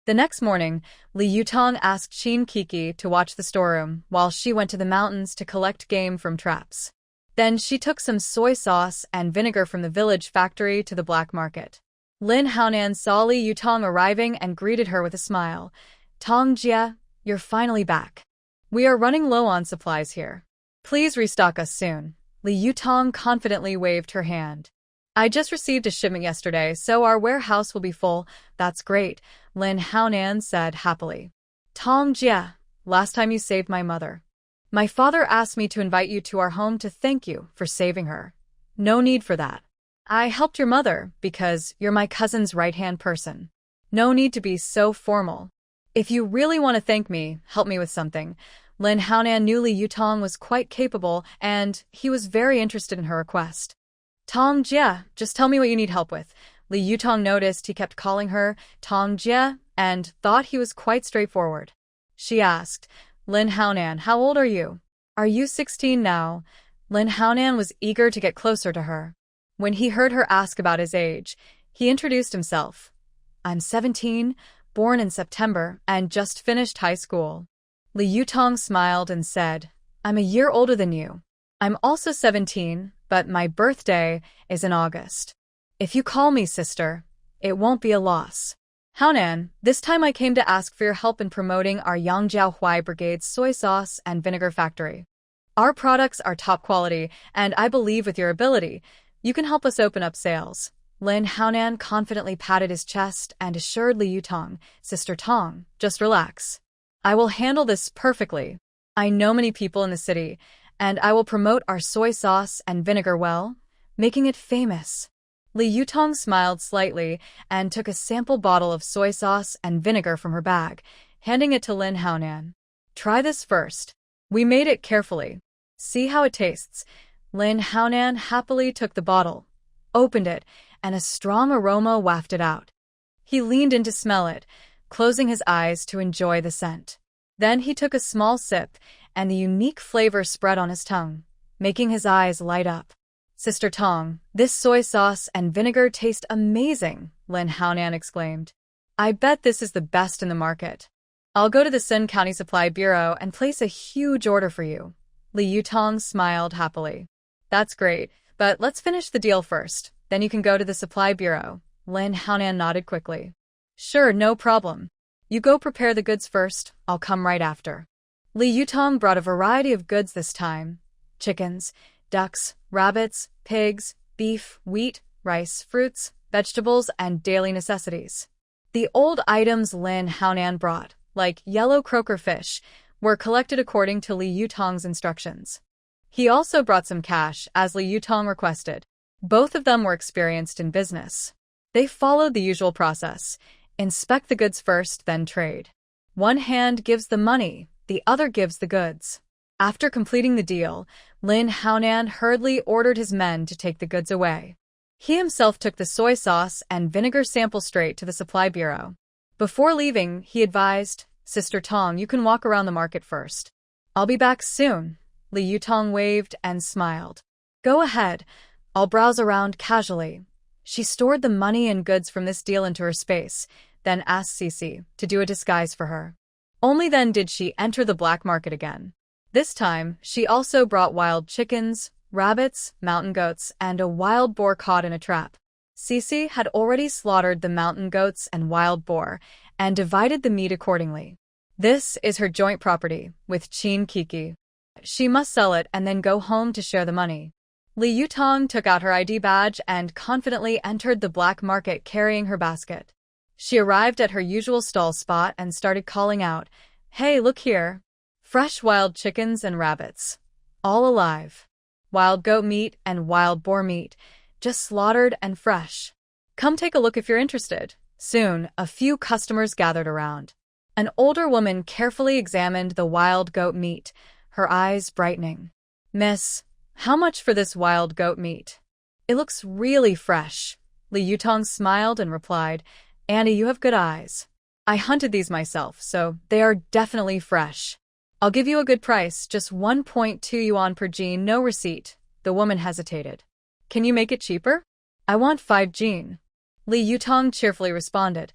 The next morning, Li Yutong asked Qin Kiki to watch the storeroom while she went to the mountains to collect game from traps. Then she took some soy sauce and vinegar from the village factory to the black market. Lin Haonan saw Li Yutong arriving and greeted her with a smile. "Tong Jia, you're finally back. We are running low on supplies here. Please restock us soon." Li Yutong confidently waved her hand. "I just received a shipment yesterday, so our warehouse will be full." "That's great," Lin Haonan said happily. "Tong Jia, last time you saved my mother. My father asked me to invite you to our home to thank you for saving her." "No need for that. I helped your mother because you're my cousin's right-hand person. No need to be so formal. If you really want to thank me, help me with something." Lin Haonan knew Li Yutong was quite capable, and he was very interested in her request. "Tong Jia, just tell me what you need help with." Li Yutong noticed he kept calling her Tong Jia and thought he was quite straightforward. She asked, "Lin Haonan, how old are you? Are you 16 now?" Lin Haonan was eager to get closer to her. When he heard her ask about his age, he introduced himself. "I'm 17, born in September, and just finished high school." Li Yutong smiled and said, "I'm a year older than you. I'm also 17, but my birthday is in August. If you call me sister, it won't be a loss." "Haonan, this time I came to ask for your help in promoting our Yangjiao Huai Brigade's soy sauce and vinegar factory. Our products are top quality, and I believe with your ability, you can help us open up sales." Lin Haonan confidently patted his chest and assured Li Yutong, "Sister Tong, just relax. I will handle this perfectly. I know many people in the city, and I will promote our soy sauce and vinegar well, making it famous." Li Yutong smiled slightly and took a sample bottle of soy sauce and vinegar from her bag, handing it to Lin Haonan. "Try this first. We made it carefully. See how it tastes." Lin Haonan happily took the bottle, opened it, and a strong aroma wafted out. He leaned in to smell it, closing his eyes to enjoy the scent. Then he took a small sip, and the unique flavor spread on his tongue, making his eyes light up. "Sister Tong, this soy sauce and vinegar taste amazing," Lin Haonan exclaimed. "I bet this is the best in the market. I'll go to the Sun County Supply Bureau and place a huge order for you." Li Yutong smiled happily. "That's great, but let's finish the deal first, then you can go to the Supply Bureau." Lin Haonan nodded quickly. "Sure, no problem. You go prepare the goods first, I'll come right after." Li Yutong brought a variety of goods this time: chickens, ducks, rabbits, pigs, beef, wheat, rice, fruits, vegetables, and daily necessities. The old items Lin Haonan brought, like yellow croaker fish, were collected according to Li Yutong's instructions. He also brought some cash, as Li Yutong requested. Both of them were experienced in business. They followed the usual process: inspect the goods first, then trade. One hand gives the money, the other gives the goods. After completing the deal, Lin Haonan hurriedly ordered his men to take the goods away. He himself took the soy sauce and vinegar sample straight to the supply bureau. Before leaving, he advised, "Sister Tong, you can walk around the market first. I'll be back soon." Li Yutong waved and smiled. "Go ahead, I'll browse around casually." She stored the money and goods from this deal into her space, then asked Cici to do a disguise for her. Only then did she enter the black market again. This time, she also brought wild chickens, rabbits, mountain goats, and a wild boar caught in a trap. Cici had already slaughtered the mountain goats and wild boar, and divided the meat accordingly. This is her joint property with Qin Kiki. She must sell it and then go home to share the money. Li Yutong took out her ID badge and confidently entered the black market carrying her basket. She arrived at her usual stall spot and started calling out, "Hey, look here. Fresh wild chickens and rabbits. All alive. Wild goat meat and wild boar meat, just slaughtered and fresh. Come take a look if you're interested." Soon, a few customers gathered around. An older woman carefully examined the wild goat meat, her eyes brightening. "Miss, how much for this wild goat meat? It looks really fresh." Li Yutong smiled and replied, "Annie, you have good eyes. I hunted these myself, so they are definitely fresh. I'll give you a good price, just 1.2 yuan per jean, no receipt." The woman hesitated. "Can you make it cheaper?" "I want 5 jean." Li Yutong cheerfully responded.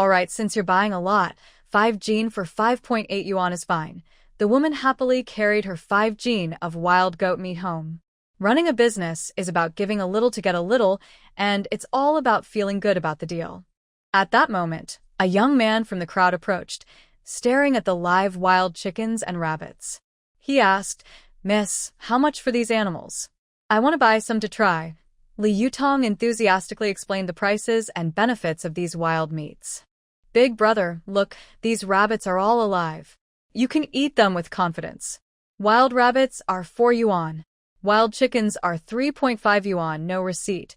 Alright, since you're buying a lot, 5 jin for 5.8 yuan is fine. The woman happily carried her 5 jin of wild goat meat home. Running a business is about giving a little to get a little, and it's all about feeling good about the deal. At that moment, a young man from the crowd approached, staring at the live wild chickens and rabbits. He asked, "Miss, how much for these animals?" "I want to buy some to try." Li Yutong enthusiastically explained the prices and benefits of these wild meats. "Big brother, look, these rabbits are all alive. You can eat them with confidence. Wild rabbits are 4 yuan. Wild chickens are 3.5 yuan, no receipt.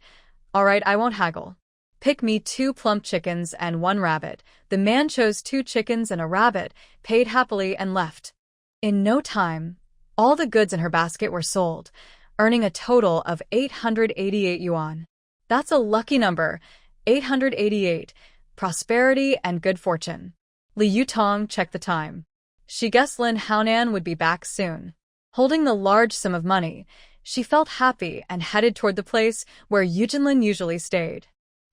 Alright, I won't haggle. Pick me 2 plump chickens and 1 rabbit." The man chose 2 chickens and a rabbit, paid happily, and left. In no time, all the goods in her basket were sold, earning a total of 888 yuan. That's a lucky number, 888, prosperity and good fortune. Li Yutong checked the time. She guessed Lin Haonan would be back soon. Holding the large sum of money, she felt happy and headed toward the place where Yujinlin usually stayed.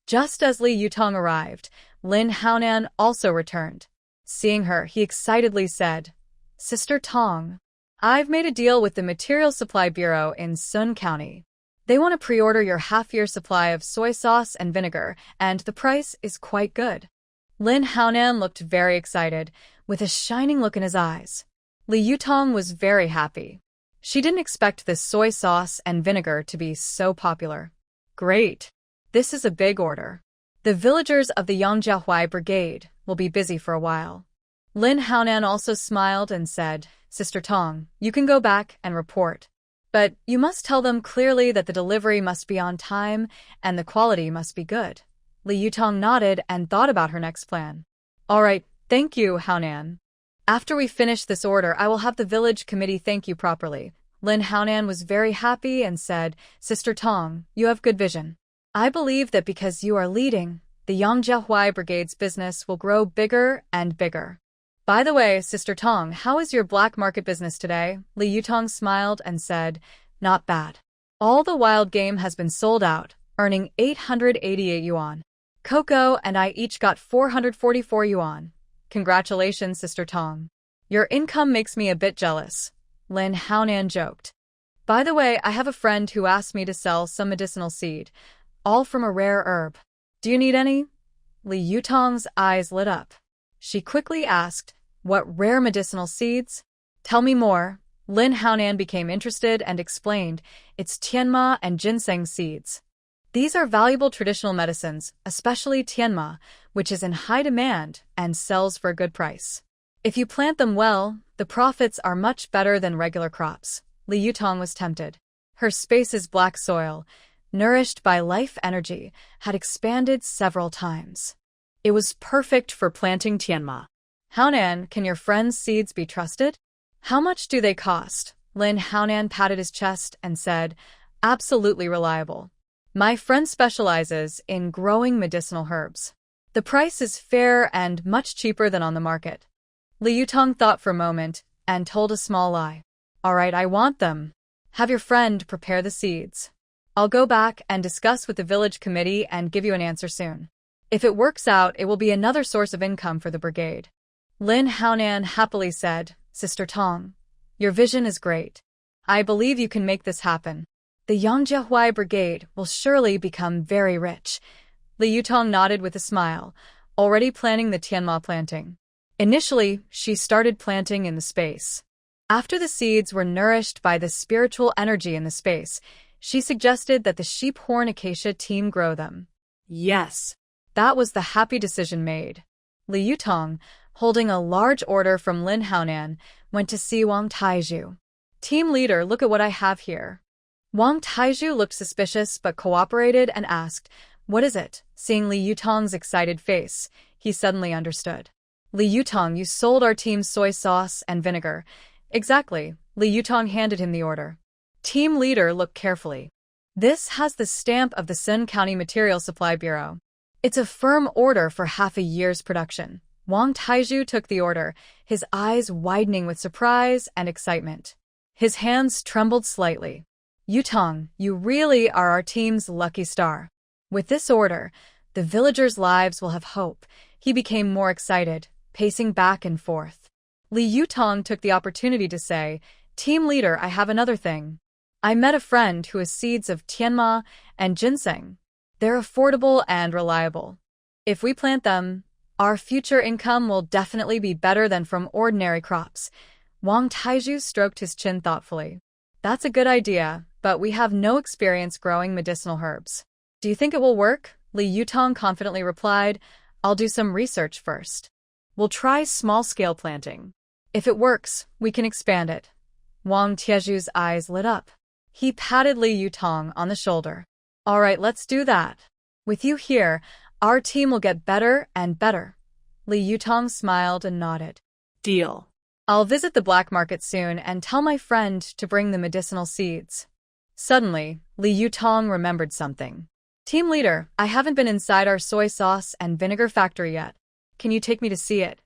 Just as Li Yutong arrived, Lin Haonan also returned. Seeing her, he excitedly said, "Sister Tong, I've made a deal with the Material Supply Bureau in Sun County. They want to pre-order your half-year supply of soy sauce and vinegar, and the price is quite good." Lin Haonan looked very excited, with a shining look in his eyes. Li Yutong was very happy. She didn't expect this soy sauce and vinegar to be so popular. "Great. This is a big order. The villagers of the Yangjiahui Brigade will be busy for a while." Lin Haonan also smiled and said, "Sister Tong, you can go back and report. But you must tell them clearly that the delivery must be on time and the quality must be good." Li Yutong nodded and thought about her next plan. "Alright, thank you, Haonan. After we finish this order, I will have the village committee thank you properly." Lin Haonan was very happy and said, "Sister Tong, you have good vision. I believe that because you are leading, the Yangjiahui Brigade's business will grow bigger and bigger. By the way, Sister Tong, how is your black market business today?" Li Yutong smiled and said, "Not bad. All the wild game has been sold out, earning 888 yuan. Coco and I each got 444 yuan. Congratulations, Sister Tong. Your income makes me a bit jealous." Lin Haonan joked. "By the way, I have a friend who asked me to sell some medicinal seed, all from a rare herb. Do you need any?" Li Yutong's eyes lit up. She quickly asked, "What rare medicinal seeds? Tell me more." Lin Haonan became interested and explained, "It's tianma and ginseng seeds. These are valuable traditional medicines, especially tianma, which is in high demand and sells for a good price. If you plant them well, the profits are much better than regular crops." Li Yutong was tempted. Her space's black soil, nourished by life energy, had expanded several times. It was perfect for planting tianma. "Haonan, can your friend's seeds be trusted? How much do they cost?" Lin Haonan patted his chest and said, "Absolutely reliable. My friend specializes in growing medicinal herbs. The price is fair and much cheaper than on the market." Li Yutong thought for a moment and told a small lie. "Alright, I want them. Have your friend prepare the seeds. I'll go back and discuss with the village committee and give you an answer soon. If it works out, it will be another source of income for the brigade." Lin Haonan happily said, "Sister Tong, your vision is great. I believe you can make this happen. The Yangjiahui Brigade will surely become very rich." Li Yutong nodded with a smile, already planning the tianma planting. Initially, she started planting in the space. After the seeds were nourished by the spiritual energy in the space, she suggested that the sheep horn acacia team grow them. Yes, that was the happy decision made. Li Yutong, holding a large order from Lin Haonan, went to see Wang Taizhu. "Team leader, look at what I have here." Wang Taizhu looked suspicious but cooperated and asked, "What is it?" Seeing Li Yutong's excited face, he suddenly understood. "Li Yutong, you sold our team soy sauce and vinegar." "Exactly." Li Yutong handed him the order. Team leader looked carefully. "This has the stamp of the Sun County Material Supply Bureau. It's a firm order for half a year's production." Wang Taizhu took the order, his eyes widening with surprise and excitement. His hands trembled slightly. "Yutong, you really are our team's lucky star. With this order, the villagers' lives will have hope, He became more excited, pacing back and forth. Li Yutong took the opportunity to say, "Team leader, I have another thing. I met a friend who has seeds of tianma and ginseng. They're affordable and reliable. If we plant them, our future income will definitely be better than from ordinary crops." Wang Taizhu stroked his chin thoughtfully. "That's a good idea, but we have no experience growing medicinal herbs." "Do you think it will work?" Li Yutong confidently replied. "I'll do some research first. We'll try small-scale planting. If it works, we can expand it." Wang Tiezhu's eyes lit up. He patted Li Yutong on the shoulder. "All right, let's do that. With you here, our team will get better and better." Li Yutong smiled and nodded. Deal. "I'll visit the black market soon and tell my friend to bring the medicinal seeds." Suddenly, Li Yutong remembered something. "Team leader, I haven't been inside our soy sauce and vinegar factory yet. Can you take me to see it?"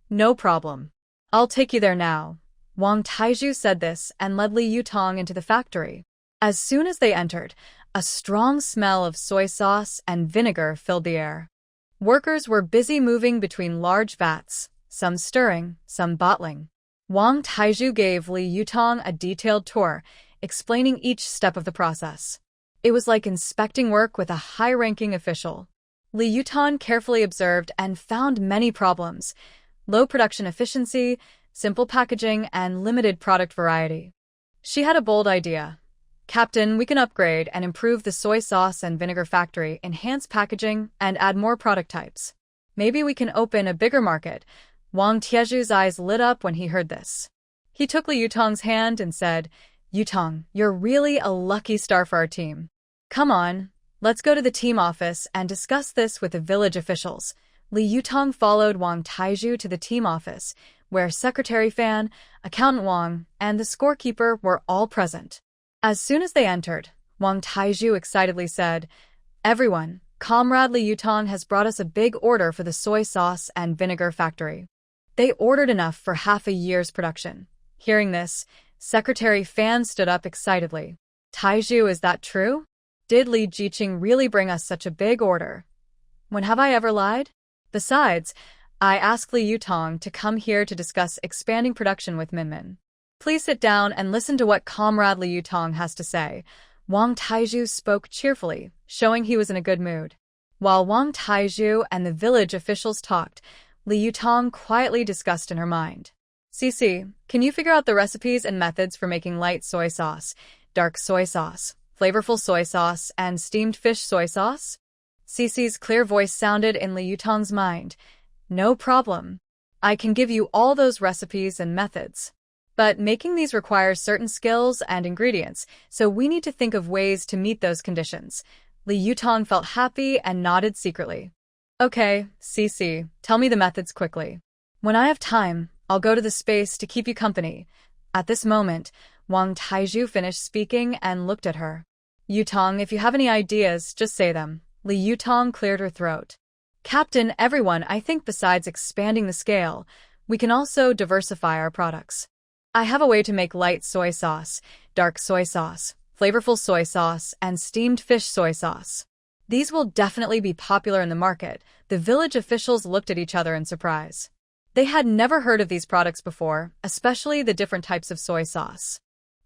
"No problem. I'll take you there now." Wang Taizhu said this and led Li Yutong into the factory. As soon as they entered, a strong smell of soy sauce and vinegar filled the air. Workers were busy moving between large vats, some stirring, some bottling. Wang Taizhu gave Li Yutong a detailed tour, explaining each step of the process. It was like inspecting work with a high-ranking official. Li Yutong carefully observed and found many problems: low production efficiency, simple packaging, and limited product variety. She had a bold idea. "Captain, we can upgrade and improve the soy sauce and vinegar factory, enhance packaging, and add more product types. Maybe we can open a bigger market." Wang Tiezhu's eyes lit up when he heard this. He took Li Yutong's hand and said, "Yutong, you're really a lucky star for our team. Come on, let's go to the team office and discuss this with the village officials." Li Yutong followed Wang Taizhu to the team office, where Secretary Fan, Accountant Wang, and the scorekeeper were all present. As soon as they entered, Wang Taizhu excitedly said, "Everyone, Comrade Li Yutong has brought us a big order for the soy sauce and vinegar factory. They ordered enough for half a year's production." Hearing this, Secretary Fan stood up excitedly. "Taizhu, is that true? Did Li Jiqing really bring us such a big order? When have I ever lied? Besides, I asked Li Yutong to come here to discuss expanding production with Minmin. Please sit down and listen to what Comrade Li Yutong has to say." Wang Taizhu spoke cheerfully, showing he was in a good mood. While Wang Taizhu and the village officials talked, Li Yutong quietly discussed in her mind. "Cici, can you figure out the recipes and methods for making light soy sauce, dark soy sauce, flavorful soy sauce, and steamed fish soy sauce?" Cici's clear voice sounded in Li Yutong's mind. "No problem. I can give you all those recipes and methods. But making these requires certain skills and ingredients, so we need to think of ways to meet those conditions." Li Yutong felt happy and nodded secretly. "Okay, Cici, tell me the methods quickly. When I have time, I'll go to the space to keep you company." At this moment, Wang Taizhu finished speaking and looked at her. "Yutong, if you have any ideas, just say them." Li Yutong cleared her throat. "Captain, everyone, I think besides expanding the scale, we can also diversify our products. I have a way to make light soy sauce, dark soy sauce, flavorful soy sauce, and steamed fish soy sauce. These will definitely be popular in the market." The village officials looked at each other in surprise. They had never heard of these products before, especially the different types of soy sauce.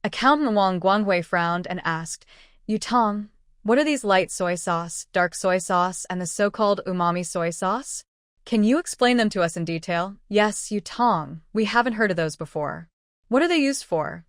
Accountant Wang Guanghui frowned and asked, "Yutong, what are these light soy sauce, dark soy sauce, and the so-called umami soy sauce? Can you explain them to us in detail?" "Yes, Yutong, we haven't heard of those before." "What are they used for?"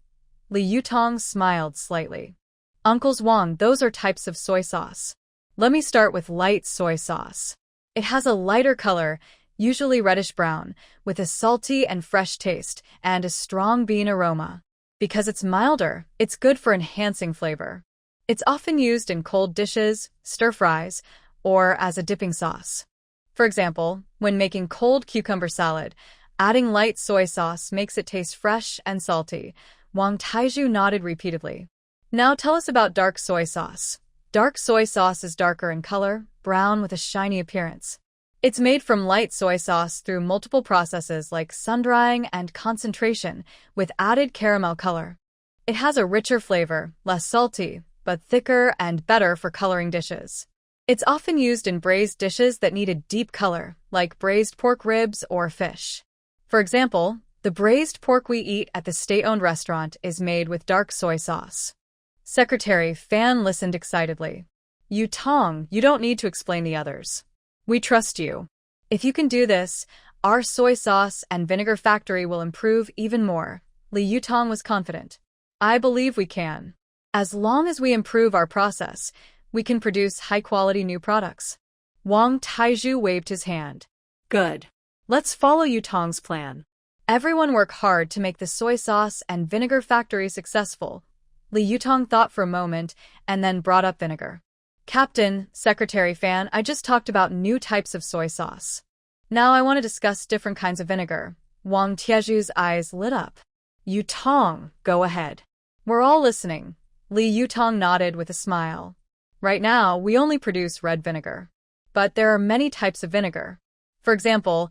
Li Yutong smiled slightly. "Uncles Wang, those are types of soy sauce. Let me start with light soy sauce. It has a lighter color, usually reddish-brown, with a salty and fresh taste, and a strong bean aroma. Because it's milder, it's good for enhancing flavor. It's often used in cold dishes, stir-fries, or as a dipping sauce. For example, when making cold cucumber salad, adding light soy sauce makes it taste fresh and salty." Wang Taizhu nodded repeatedly. "Now tell us about dark soy sauce." Dark soy sauce is darker in color, brown with a shiny appearance. It's made from light soy sauce through multiple processes like sun-drying and concentration, with added caramel color. It has a richer flavor, less salty, but thicker and better for coloring dishes. It's often used in braised dishes that need a deep color, like braised pork ribs or fish. For example, the braised pork we eat at the state-owned restaurant is made with dark soy sauce. Secretary Fan listened excitedly. Yu Tong, you don't need to explain the others. We trust you. If you can do this, our soy sauce and vinegar factory will improve even more. Li Yutong was confident. I believe we can. As long as we improve our process, we can produce high-quality new products. Wang Taizhu waved his hand. Good. Let's follow Yutong's plan. Everyone work hard to make the soy sauce and vinegar factory successful. Li Yutong thought for a moment and then brought up vinegar. Captain, Secretary Fan, I just talked about new types of soy sauce. Now I want to discuss different kinds of vinegar. Wang Tiezhu's eyes lit up. Yutong, go ahead. We're all listening. Li Yutong nodded with a smile. Right now, we only produce red vinegar. But there are many types of vinegar. For example,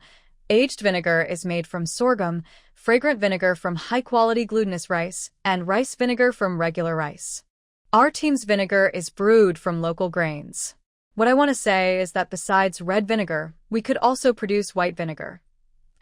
aged vinegar is made from sorghum, fragrant vinegar from high-quality glutinous rice, and rice vinegar from regular rice. Our team's vinegar is brewed from local grains. What I want to say is that besides red vinegar, we could also produce white vinegar.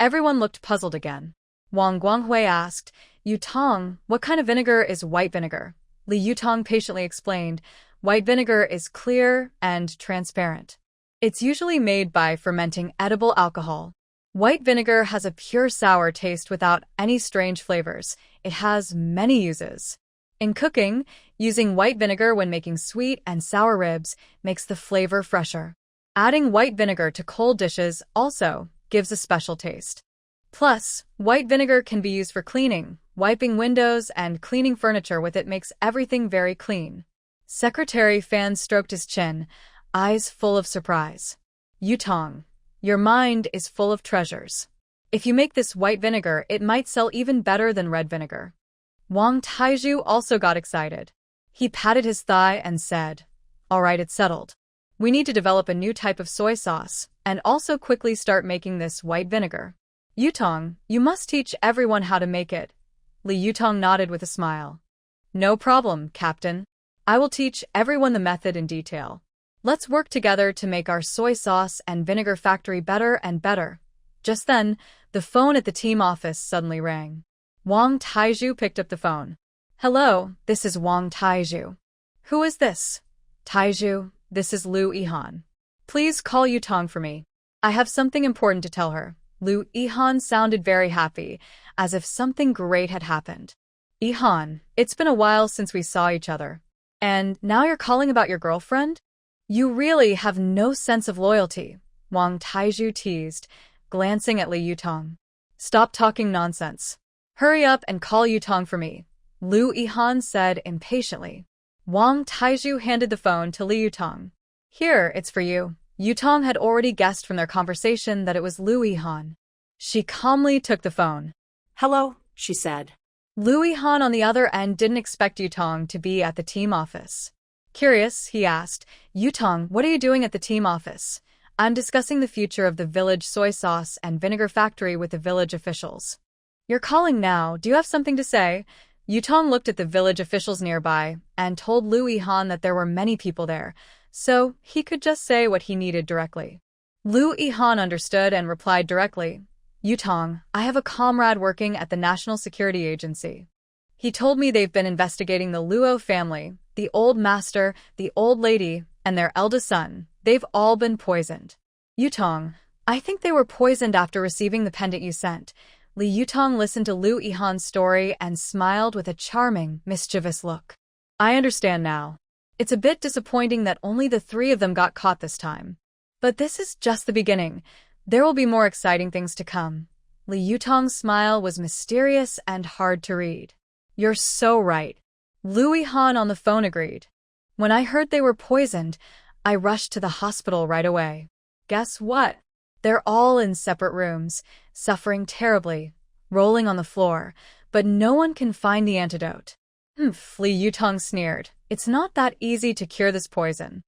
Everyone looked puzzled again. Wang Guanghui asked, Yutong, what kind of vinegar is white vinegar? Li Yutong patiently explained, white vinegar is clear and transparent. It's usually made by fermenting edible alcohol. White vinegar has a pure sour taste without any strange flavors. It has many uses. In cooking, using white vinegar when making sweet and sour ribs makes the flavor fresher. Adding white vinegar to cold dishes also gives a special taste. Plus, white vinegar can be used for cleaning. Wiping windows and cleaning furniture with it makes everything very clean. Secretary Fan stroked his chin, eyes full of surprise. Yutong, your mind is full of treasures. If you make this white vinegar, it might sell even better than red vinegar. Wang Taizhu also got excited. He patted his thigh and said, all right, it's settled. We need to develop a new type of soy sauce and also quickly start making this white vinegar. Yutong, you must teach everyone how to make it. Li Yutong nodded with a smile. No problem, Captain. I will teach everyone the method in detail. Let's work together to make our soy sauce and vinegar factory better and better. Just then, the phone at the team office suddenly rang. Wang Taizhu picked up the phone. Hello, this is Wang Taizhu. Who is this? Taizhu, this is Lu Yihan. Please call Yutong for me. I have something important to tell her. Lu Yihan sounded very happy, as if something great had happened. Yihan, it's been a while since we saw each other. And now you're calling about your girlfriend? You really have no sense of loyalty, Wang Taizhu teased, glancing at Li Yutong. Stop talking nonsense. Hurry up and call Yutong for me, Lu Yihan said impatiently. Wang Taizhu handed the phone to Li Yutong. Here, it's for you. Yutong had already guessed from their conversation that it was Lu Yihan. She calmly took the phone. Hello, she said. Lu Yihan on the other end didn't expect Yutong to be at the team office. Curious, he asked, Yutong, what are you doing at the team office? I'm discussing the future of the village soy sauce and vinegar factory with the village officials. You're calling now. Do you have something to say? Yutong looked at the village officials nearby and told Lu Yihan that there were many people there, so he could just say what he needed directly. Lu Yihan understood and replied directly, Yutong, I have a comrade working at the National Security Agency. He told me they've been investigating the Luo family, the old master, the old lady, and their eldest son. They've all been poisoned. Yutong, I think they were poisoned after receiving the pendant you sent. Li Yutong listened to Lu Yihan's story and smiled with a charming, mischievous look. I understand now. It's a bit disappointing that only the three of them got caught this time. But this is just the beginning. There will be more exciting things to come. Li Yutong's smile was mysterious and hard to read. You're so right. Lu Yihan on the phone agreed. When I heard they were poisoned, I rushed to the hospital right away. Guess what? They're all in separate rooms, suffering terribly, rolling on the floor, but no one can find the antidote. Li Yutong sneered. It's not that easy to cure this poison.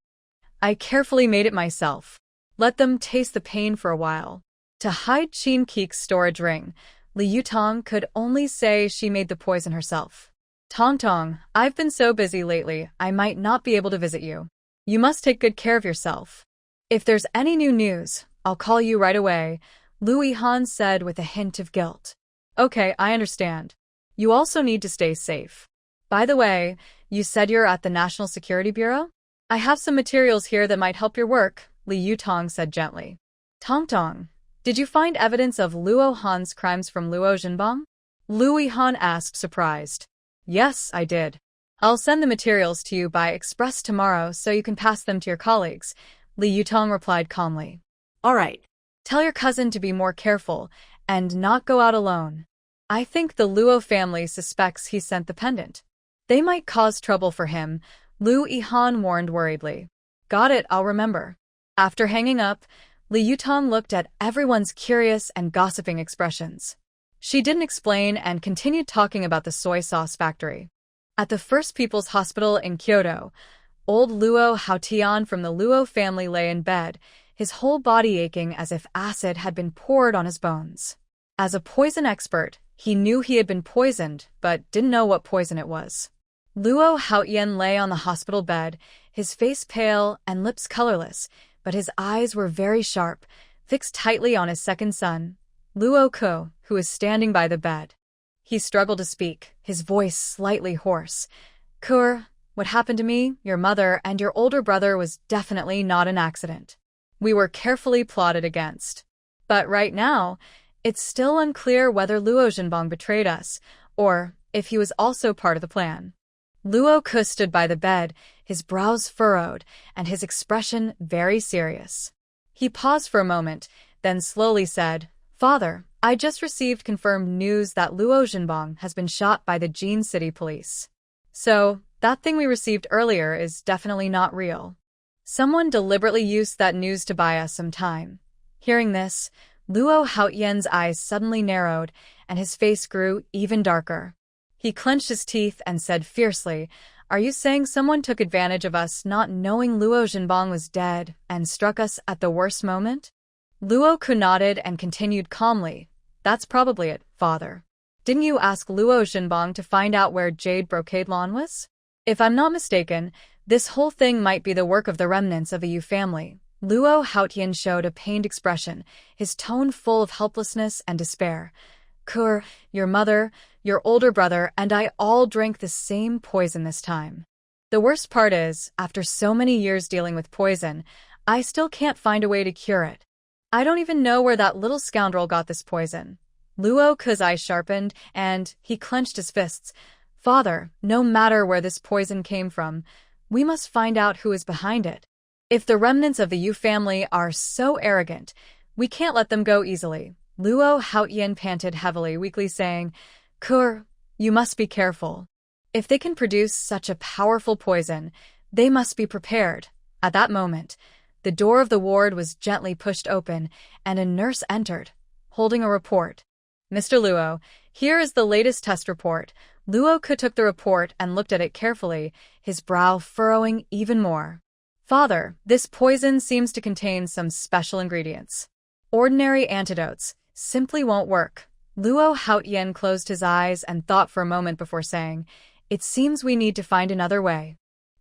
I carefully made it myself. Let them taste the pain for a while. To hide Qin Kik's storage ring, Li Yutong could only say she made the poison herself. Tong Tong, I've been so busy lately, I might not be able to visit you. You must take good care of yourself. If there's any new news, I'll call you right away, Lu Yihan said with a hint of guilt. Okay, I understand. You also need to stay safe. By the way, you said you're at the National Security Bureau? I have some materials here that might help your work, Li Yutong said gently. Tongtong, did you find evidence of Luo Han's crimes from Luo Zhenbang? Lu Yihan asked, surprised. Yes, I did. I'll send the materials to you by express tomorrow so you can pass them to your colleagues, Li Yutong replied calmly. All right. Tell your cousin to be more careful and not go out alone. I think the Luo family suspects he sent the pendant. They might cause trouble for him, Lu Yihan warned worriedly. Got it, I'll remember. After hanging up, Li Yutong looked at everyone's curious and gossiping expressions. She didn't explain and continued talking about the soy sauce factory. At the First People's Hospital in Kyoto, old Luo Haotian from the Luo family lay in bed, his whole body aching as if acid had been poured on his bones. As a poison expert, he knew he had been poisoned, but didn't know what poison it was. Luo Haotian lay on the hospital bed, his face pale and lips colorless, but his eyes were very sharp, fixed tightly on his second son, Luo Ke, who was standing by the bed. He struggled to speak, his voice slightly hoarse. Ke, what happened to me, your mother, and your older brother was definitely not an accident. We were carefully plotted against. But right now, it's still unclear whether Luo Zhenbang betrayed us, or if he was also part of the plan. Luo Ke stood by the bed, his brows furrowed, and his expression very serious. He paused for a moment, then slowly said, Father, I just received confirmed news that Luo Zhenbang has been shot by the Jin City police. So, that thing we received earlier is definitely not real. Someone deliberately used that news to buy us some time. Hearing this, Luo Haotian's eyes suddenly narrowed, and his face grew even darker. He clenched his teeth and said fiercely, Are you saying someone took advantage of us not knowing Luo Zhenbang was dead and struck us at the worst moment? Luo Ke nodded and continued calmly, That's probably it, Father. Didn't you ask Luo Zhenbang to find out where Jade Brocade Lawn was? If I'm not mistaken, this whole thing might be the work of the remnants of the Yu family. Luo Haotian showed a pained expression, his tone full of helplessness and despair. Ke, your mother, your older brother, and I all drank the same poison this time. The worst part is, after so many years dealing with poison, I still can't find a way to cure it. I don't even know where that little scoundrel got this poison. Luo Ke's eyes sharpened, and he clenched his fists. Father, no matter where this poison came from, we must find out who is behind it. If the remnants of the Yu family are so arrogant, we can't let them go easily. Luo Haotian panted heavily, weakly saying, Ke, you must be careful. If they can produce such a powerful poison, they must be prepared. At that moment, the door of the ward was gently pushed open, and a nurse entered, holding a report. Mr. Luo, here is the latest test report. Luo Ke took the report and looked at it carefully, his brow furrowing even more. Father, this poison seems to contain some special ingredients. Ordinary antidotes simply won't work. Luo Haotian closed his eyes and thought for a moment before saying, It seems we need to find another way.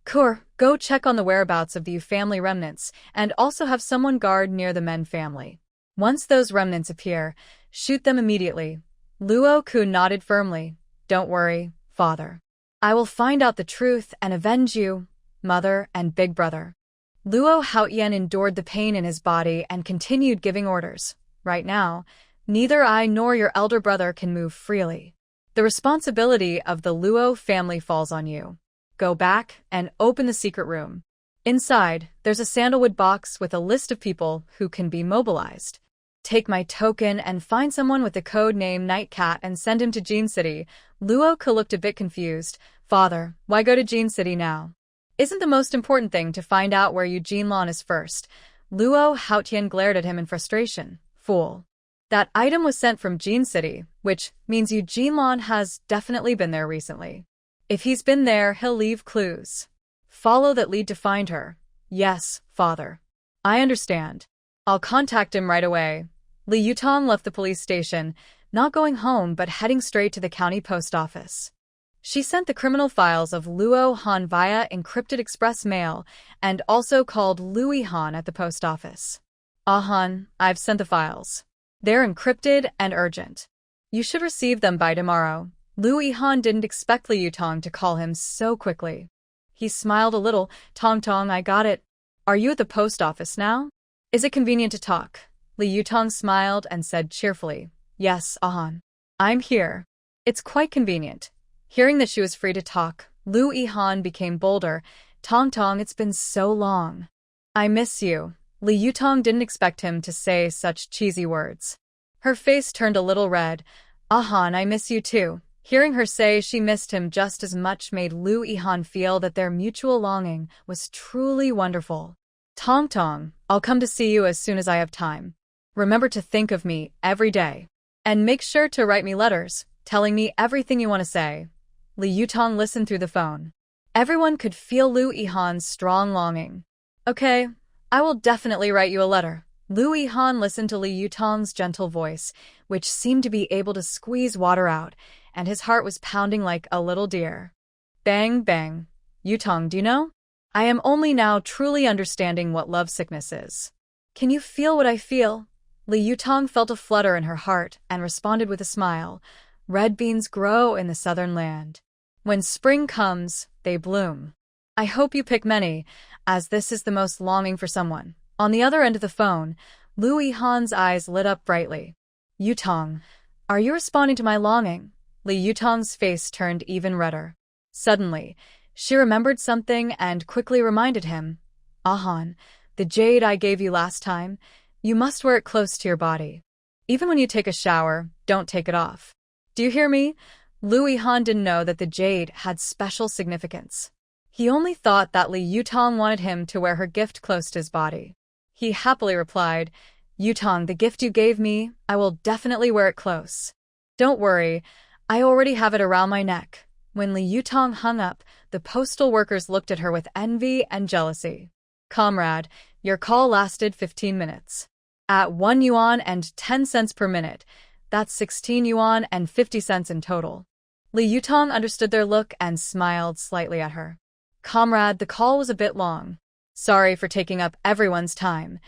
Ke, go check on the whereabouts of the Yu family remnants and also have someone guard near the Men family. Once those remnants appear, shoot them immediately. Luo Ke nodded firmly. Don't worry, Father. I will find out the truth and avenge you, Mother and Big Brother. Luo Haotian endured the pain in his body and continued giving orders. Right now, neither I nor your elder brother can move freely. The responsibility of the Luo family falls on you. Go back and open the secret room. Inside, there's a sandalwood box with a list of people who can be mobilized. Take my token and find someone with the code name Nightcat and send him to Jin City. Luo Ke looked a bit confused. Father, why go to Jin City now? Isn't the most important thing to find out where Eugene Lan is first? Luo Haotian glared at him in frustration. Fool. That item was sent from Jin City, which means Eugene Lan has definitely been there recently. If he's been there, he'll leave clues. Follow that lead to find her. Yes, Father. I understand. I'll contact him right away. Li Yutong left the police station, not going home but heading straight to the county post office. She sent the criminal files of Luo Han via encrypted express mail and also called Louis Han at the post office. Han, I've sent the files. They're encrypted and urgent. You should receive them by tomorrow. Louis Han didn't expect Li Yutong to call him so quickly. He smiled a little. Tong Tong, I got it. Are you at the post office now? Is it convenient to talk? Li Yutong smiled and said cheerfully, Yes, Han. I'm here. It's quite convenient. Hearing that she was free to talk, Louis Han became bolder. Tong Tong, it's been so long. I miss you. Li Yutong didn't expect him to say such cheesy words. Her face turned a little red. Han, I miss you too. Hearing her say she missed him just as much made Louis Han feel that their mutual longing was truly wonderful. Tong Tong, I'll come to see you as soon as I have time. Remember to think of me every day. And make sure to write me letters, telling me everything you want to say. Li Yutong listened through the phone. Everyone could feel Louis Han's strong longing. Okay, I will definitely write you a letter. Louis Han listened to Li Yutong's gentle voice, which seemed to be able to squeeze water out, and his heart was pounding like a little deer. Bang, bang. Yutong, do you know? I am only now truly understanding what lovesickness is. Can you feel what I feel? Li Yutong felt a flutter in her heart and responded with a smile. Red beans grow in the southern land. When spring comes, they bloom. I hope you pick many, as this is the most longing for someone. On the other end of the phone, Louis Han's eyes lit up brightly. Yutong, are you responding to my longing? Li Yutong's face turned even redder. Suddenly, she remembered something and quickly reminded him. Han, the jade I gave you last time, you must wear it close to your body. Even when you take a shower, don't take it off. Do you hear me? Louis Han didn't know that the jade had special significance. He only thought that Li Yutong wanted him to wear her gift close to his body. He happily replied, Yutong, the gift you gave me, I will definitely wear it close. Don't worry, I already have it around my neck. When Li Yutong hung up, the postal workers looked at her with envy and jealousy. Comrade, your call lasted 15 minutes. At 1 yuan and 10 cents per minute, that's 16 yuan and 50 cents in total. Li Yutong understood their look and smiled slightly at her. Comrade, the call was a bit long. Sorry for taking up everyone's time.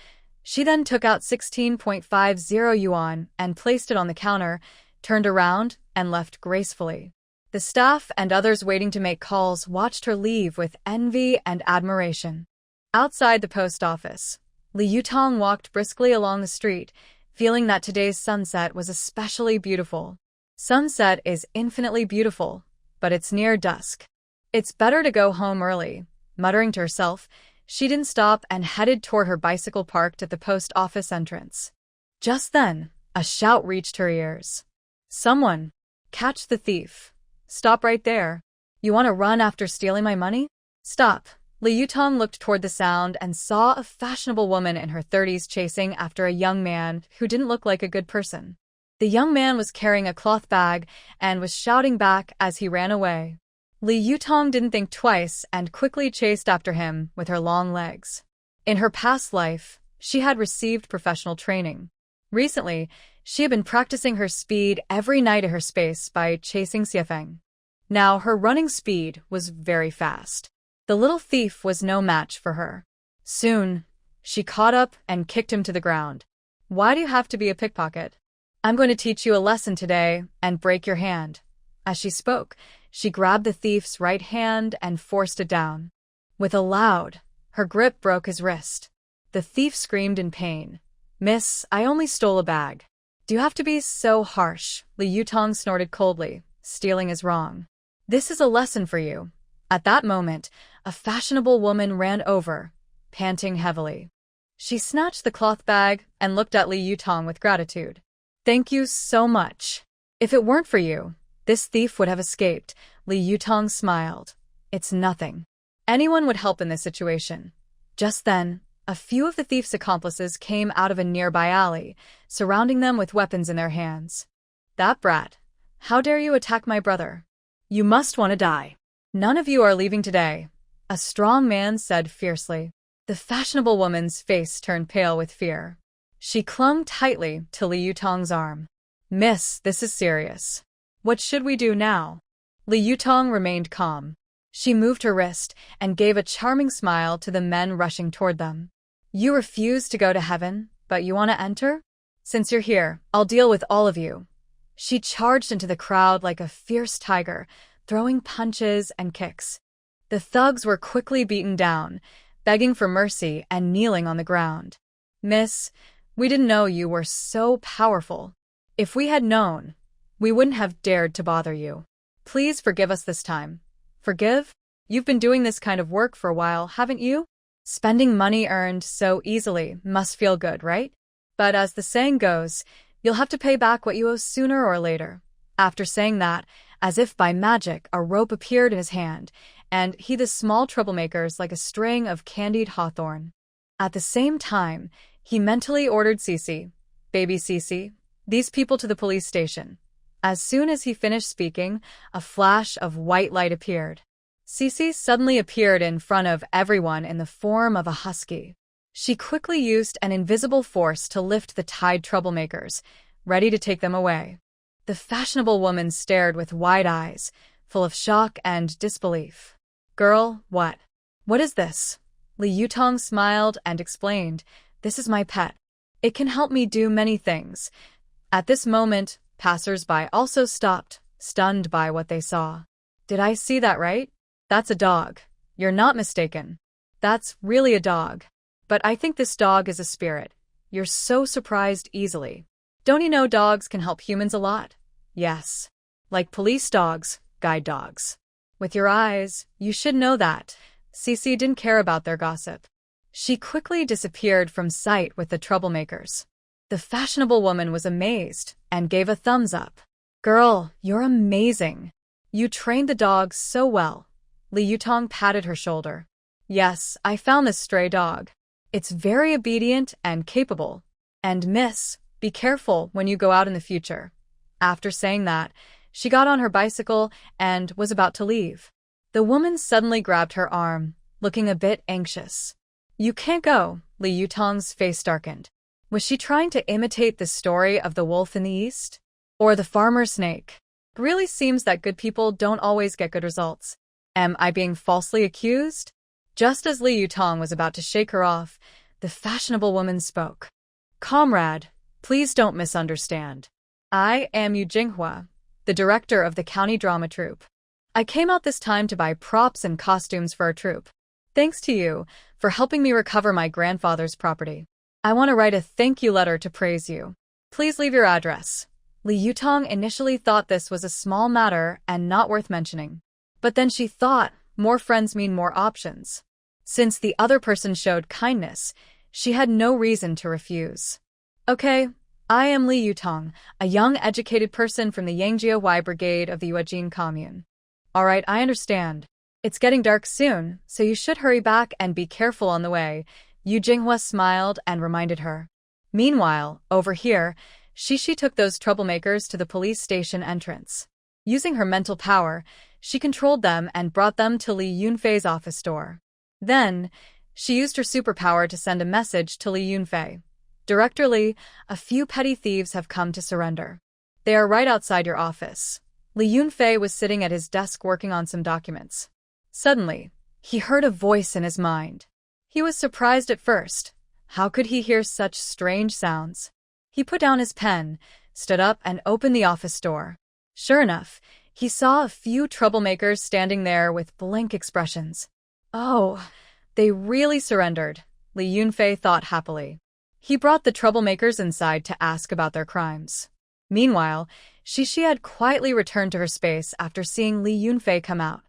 She then took out 16.50 yuan and placed it on the counter, turned around, and left gracefully. The staff and others waiting to make calls watched her leave with envy and admiration. Outside the post office, Li Yutong walked briskly along the street, feeling that today's sunset was especially beautiful. Sunset is infinitely beautiful, but it's near dusk. It's better to go home early. Muttering to herself, she didn't stop and headed toward her bicycle parked at the post office entrance. Just then, a shout reached her ears. Someone! Catch the thief! Stop right there. You want to run after stealing my money? Stop. Li Yutong looked toward the sound and saw a fashionable woman in her 30s chasing after a young man who didn't look like a good person. The young man was carrying a cloth bag and was shouting back as he ran away. Li Yutong didn't think twice and quickly chased after him with her long legs. In her past life, she had received professional training. Recently, she had been practicing her speed every night at her space by chasing Xiefeng. Now her running speed was very fast. The little thief was no match for her. Soon, she caught up and kicked him to the ground. Why do you have to be a pickpocket? I'm going to teach you a lesson today and break your hand. As she spoke, she grabbed the thief's right hand and forced it down. With a loud, her grip broke his wrist. The thief screamed in pain. Miss, I only stole a bag. Do you have to be so harsh? Li Yutong snorted coldly. Stealing is wrong. This is a lesson for you. At that moment, a fashionable woman ran over, panting heavily. She snatched the cloth bag and looked at Li Yutong with gratitude. Thank you so much. If it weren't for you, this thief would have escaped. Li Yutong smiled. It's nothing. Anyone would help in this situation. Just then, a few of the thief's accomplices came out of a nearby alley, surrounding them with weapons in their hands. That brat! How dare you attack my brother? You must want to die. None of you are leaving today, a strong man said fiercely. The fashionable woman's face turned pale with fear. She clung tightly to Li Yutong's arm. Miss, this is serious. What should we do now? Li Yutong remained calm. She moved her wrist and gave a charming smile to the men rushing toward them. You refuse to go to heaven, but you want to enter? Since you're here, I'll deal with all of you. She charged into the crowd like a fierce tiger, throwing punches and kicks. The thugs were quickly beaten down, begging for mercy and kneeling on the ground. Miss, we didn't know you were so powerful. If we had known, we wouldn't have dared to bother you. Please forgive us this time. Forgive? You've been doing this kind of work for a while, haven't you? Spending money earned so easily must feel good, right? But as the saying goes, you'll have to pay back what you owe sooner or later. After saying that, as if by magic, a rope appeared in his hand, and he the small troublemakers like a string of candied hawthorn. At the same time, he mentally ordered Cece, baby Cece, these people to the police station. As soon as he finished speaking, a flash of white light appeared. Cece suddenly appeared in front of everyone in the form of a husky. She quickly used an invisible force to lift the tied troublemakers, ready to take them away. The fashionable woman stared with wide eyes, full of shock and disbelief. Girl, what? What is this? Li Yutong smiled and explained, this is my pet. It can help me do many things. At this moment, passers-by also stopped, stunned by what they saw. Did I see that right? That's a dog. You're not mistaken. That's really a dog. But I think this dog is a spirit. You're so surprised easily. Don't you know dogs can help humans a lot? Yes. Like police dogs, guide dogs. With your eyes, you should know that. Cece didn't care about their gossip. She quickly disappeared from sight with the troublemakers. The fashionable woman was amazed and gave a thumbs up. Girl, you're amazing. You trained the dog so well. Li Yutong patted her shoulder. Yes, I found this stray dog. It's very obedient and capable. And miss, be careful when you go out in the future. After saying that, she got on her bicycle and was about to leave. The woman suddenly grabbed her arm, looking a bit anxious. You can't go, Li Yutong's face darkened. Was she trying to imitate the story of the wolf in the east? Or the farmer snake? It really seems that good people don't always get good results. Am I being falsely accused? Just as Li Yutong was about to shake her off, the fashionable woman spoke. Comrade, please don't misunderstand. I am Yu Jinghua, the director of the county drama troupe. I came out this time to buy props and costumes for our troupe. Thanks to you for helping me recover my grandfather's property. I want to write a thank you letter to praise you. Please leave your address. Li Yutong initially thought this was a small matter and not worth mentioning. But then she thought, more friends mean more options. Since the other person showed kindness, she had no reason to refuse. Okay, I am Li Yutong, a young educated person from the Yangjia Y Brigade of the Yuejin Commune. Alright, I understand. It's getting dark soon, so you should hurry back and be careful on the way. Yu Jinghua smiled and reminded her. Meanwhile, over here, Shishi took those troublemakers to the police station entrance. Using her mental power, she controlled them and brought them to Li Yunfei's office door. Then, she used her superpower to send a message to Li Yunfei. Director Li, a few petty thieves have come to surrender. They are right outside your office. Li Yunfei was sitting at his desk working on some documents. Suddenly, he heard a voice in his mind. He was surprised at first. How could he hear such strange sounds? He put down his pen, stood up, and opened the office door. Sure enough, he saw a few troublemakers standing there with blank expressions. Oh, they really surrendered, Li Yunfei thought happily. He brought the troublemakers inside to ask about their crimes. Meanwhile, Shishi had quietly returned to her space after seeing Li Yunfei come out.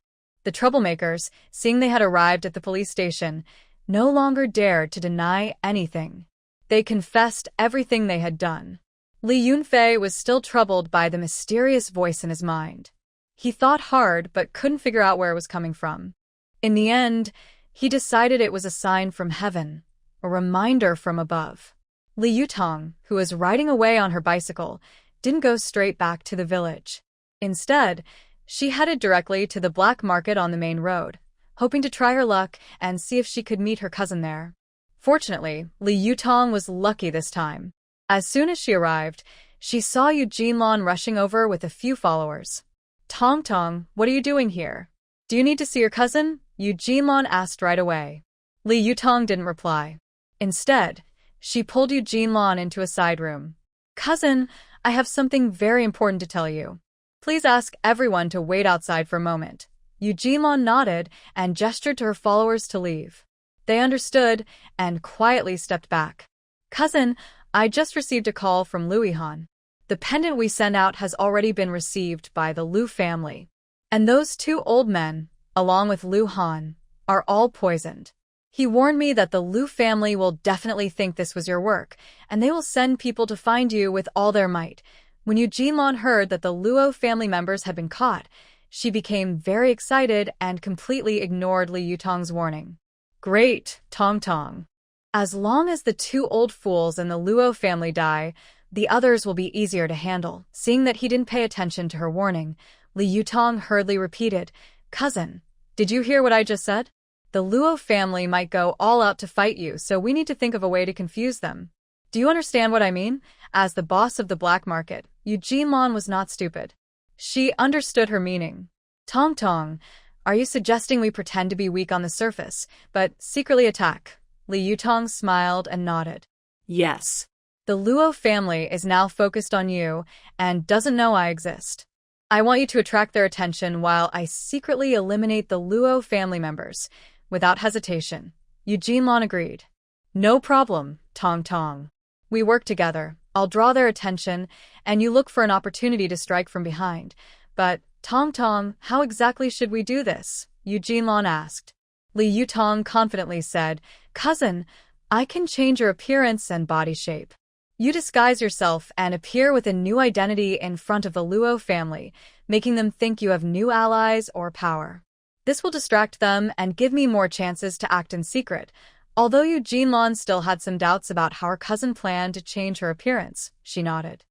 The troublemakers, seeing they had arrived at the police station, no longer dared to deny anything. They confessed everything they had done. Li Yunfei was still troubled by the mysterious voice in his mind. He thought hard but couldn't figure out where it was coming from. In the end, he decided it was a sign from heaven, a reminder from above. Li Yutong, who was riding away on her bicycle, didn't go straight back to the village. Instead, she headed directly to the black market on the main road, hoping to try her luck and see if she could meet her cousin there. Fortunately, Li Yutong was lucky this time. As soon as she arrived, she saw Yu Jinlan rushing over with a few followers. Tong Tong, what are you doing here? Do you need to see your cousin? Yu Jinlon asked right away. Li Yutong didn't reply. Instead, she pulled Yu Jinlon into a side room. Cousin, I have something very important to tell you. Please ask everyone to wait outside for a moment. Yu Jinlon nodded and gestured to her followers to leave. They understood and quietly stepped back. Cousin, I just received a call from Louis Han. The pendant we sent out has already been received by the Liu family. And those two old men, along with Liu Han, are all poisoned. He warned me that the Liu family will definitely think this was your work, and they will send people to find you with all their might. When Yu Jinlon heard that the Luo family members had been caught, she became very excited and completely ignored Li Yutong's warning. Great, Tong Tong. As long as the two old fools in the Luo family die, the others will be easier to handle. Seeing that he didn't pay attention to her warning, Li Yutong hurriedly repeated, Cousin, did you hear what I just said? The Luo family might go all out to fight you, so we need to think of a way to confuse them. Do you understand what I mean? As the boss of the black market, Yu Jinlon was not stupid. She understood her meaning. Tong Tong, are you suggesting we pretend to be weak on the surface, but secretly attack? Li Yutong smiled and nodded. Yes. The Luo family is now focused on you and doesn't know I exist. I want you to attract their attention while I secretly eliminate the Luo family members. Without hesitation, Yu Jinlon agreed. No problem, Tong Tong. We work together. I'll draw their attention, and you look for an opportunity to strike from behind. But, Tong Tong, how exactly should we do this? Yu Jinlon asked. Li Yutong confidently said, Cousin, I can change your appearance and body shape. You disguise yourself and appear with a new identity in front of the Luo family, making them think you have new allies or power. This will distract them and give me more chances to act in secret. Although Yu Jinlon still had some doubts about how her cousin planned to change her appearance, she nodded.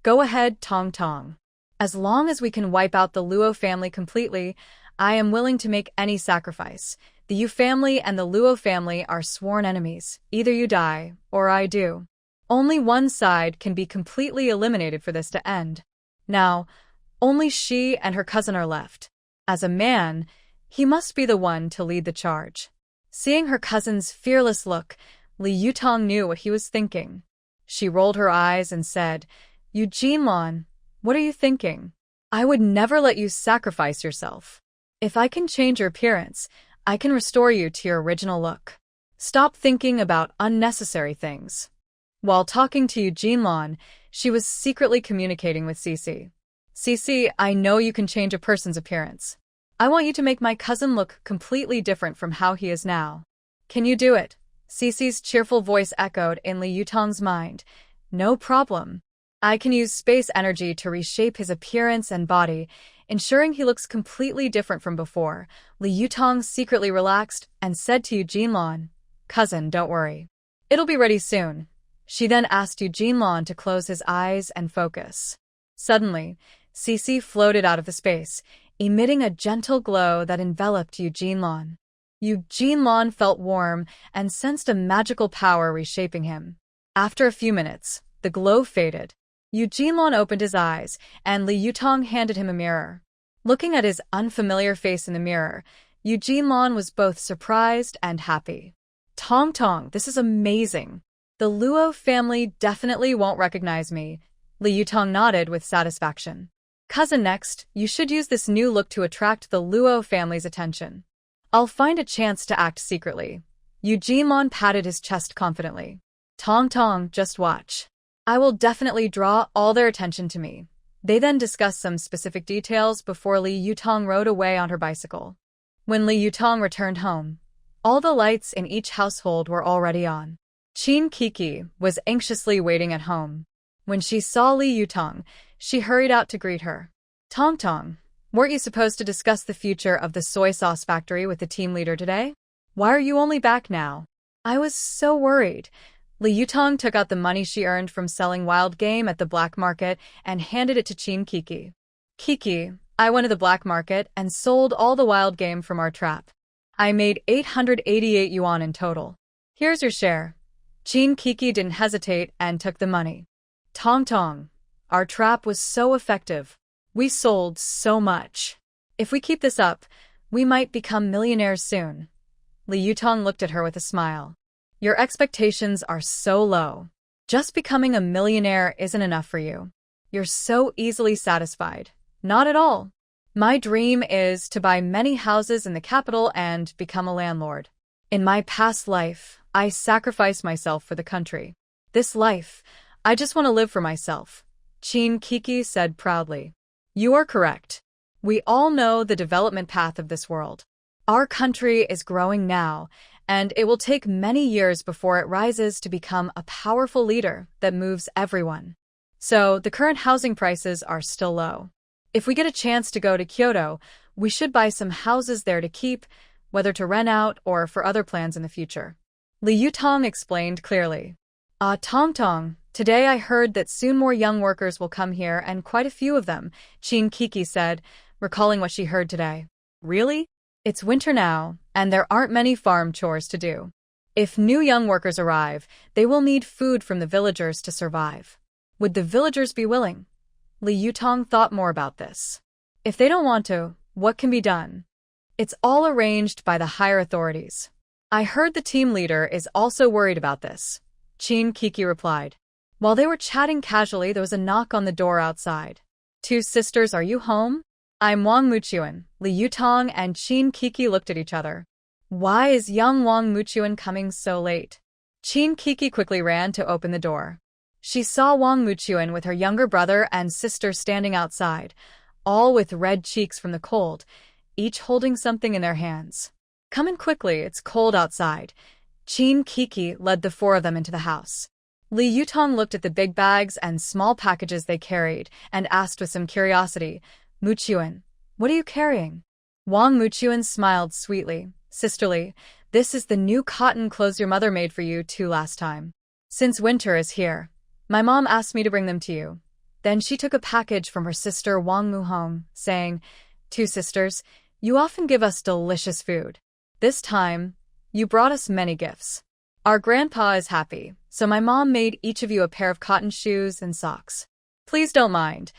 Go ahead, Tong Tong. As long as we can wipe out the Luo family completely, I am willing to make any sacrifice. The Yu family and the Luo family are sworn enemies. Either you die, or I do. Only one side can be completely eliminated for this to end. Now, only she and her cousin are left. As a man, he must be the one to lead the charge. Seeing her cousin's fearless look, Li Yutong knew what he was thinking. She rolled her eyes and said, Yu Jinlon, what are you thinking? I would never let you sacrifice yourself. If I can change your appearance, I can restore you to your original look. Stop thinking about unnecessary things. While talking to Yu Jinlon, she was secretly communicating with Cici. Cici, I know you can change a person's appearance. I want you to make my cousin look completely different from how he is now. Can you do it? Cici's cheerful voice echoed in Li Yutong's mind. No problem. I can use space energy to reshape his appearance and body, ensuring he looks completely different from before. Li Yutong secretly relaxed and said to Yu Jinlon, Cousin, don't worry. It'll be ready soon. She then asked Yu Jinlon to close his eyes and focus. Suddenly, Cici floated out of the space, emitting a gentle glow that enveloped Yu Jinlon. Yu Jinlon felt warm and sensed a magical power reshaping him. After a few minutes, the glow faded. Yu Jinlon opened his eyes, and Li Yutong handed him a mirror. Looking at his unfamiliar face in the mirror, Yu Jinlon was both surprised and happy. Tong Tong, this is amazing. The Luo family definitely won't recognize me. Li Yutong nodded with satisfaction. Cousin, next, you should use this new look to attract the Luo family's attention. I'll find a chance to act secretly. Yu Jinlon patted his chest confidently. Tong Tong, just watch. I will definitely draw all their attention to me. They then discussed some specific details before Li Yutong rode away on her bicycle. When Li Yutong returned home, all the lights in each household were already on. Qin Kiki was anxiously waiting at home. When she saw Li Yutong, she hurried out to greet her. Tong Tong, weren't you supposed to discuss the future of the soy sauce factory with the team leader today? Why are you only back now? I was so worried. Li Yutong took out the money she earned from selling wild game at the black market and handed it to Qin Kiki. Kiki, I went to the black market and sold all the wild game from our trap. I made 888 yuan in total. Here's your share. Qin Kiki didn't hesitate and took the money. Tong Tong, our trap was so effective. We sold so much. If we keep this up, we might become millionaires soon. Li Yutong looked at her with a smile. Your expectations are so low. Just becoming a millionaire isn't enough for you. You're so easily satisfied. Not at all. My dream is to buy many houses in the capital and become a landlord. In my past life, I sacrificed myself for the country. This life, I just want to live for myself, Chin Kiki said proudly. You are correct. We all know the development path of this world. Our country is growing now, and it will take many years before it rises to become a powerful leader that moves everyone. So, the current housing prices are still low. If we get a chance to go to Kyoto, we should buy some houses there to keep, whether to rent out or for other plans in the future. Li Yutong explained clearly. Tong Tong, today I heard that soon more young workers will come here and quite a few of them, Chin Kiki said, recalling what she heard today. Really? It's winter now, and there aren't many farm chores to do. If new young workers arrive, they will need food from the villagers to survive. Would the villagers be willing? Li Yutong thought more about this. If they don't want to, what can be done? It's all arranged by the higher authorities. I heard the team leader is also worried about this, Chin Kiki replied. While they were chatting casually, there was a knock on the door outside. Two sisters, are you home? I'm Wang Muchuan. Li Yutong and Chin Kiki looked at each other. Why is young Wang Muchuan coming so late? Chin Kiki quickly ran to open the door. She saw Wang Muchuan with her younger brother and sister standing outside, all with red cheeks from the cold, each holding something in their hands. Come in quickly, it's cold outside. Chin Kiki led the four of them into the house. Li Yutong looked at the big bags and small packages they carried and asked with some curiosity, Muchuan, what are you carrying? Wang Muchuan smiled sweetly, sisterly. This is the new cotton clothes your mother made for you two last time. Since winter is here, my mom asked me to bring them to you. Then she took a package from her sister Wang Muhong, saying, Two sisters, you often give us delicious food. This time, you brought us many gifts. Our grandpa is happy, so my mom made each of you a pair of cotton shoes and socks. Please don't mind.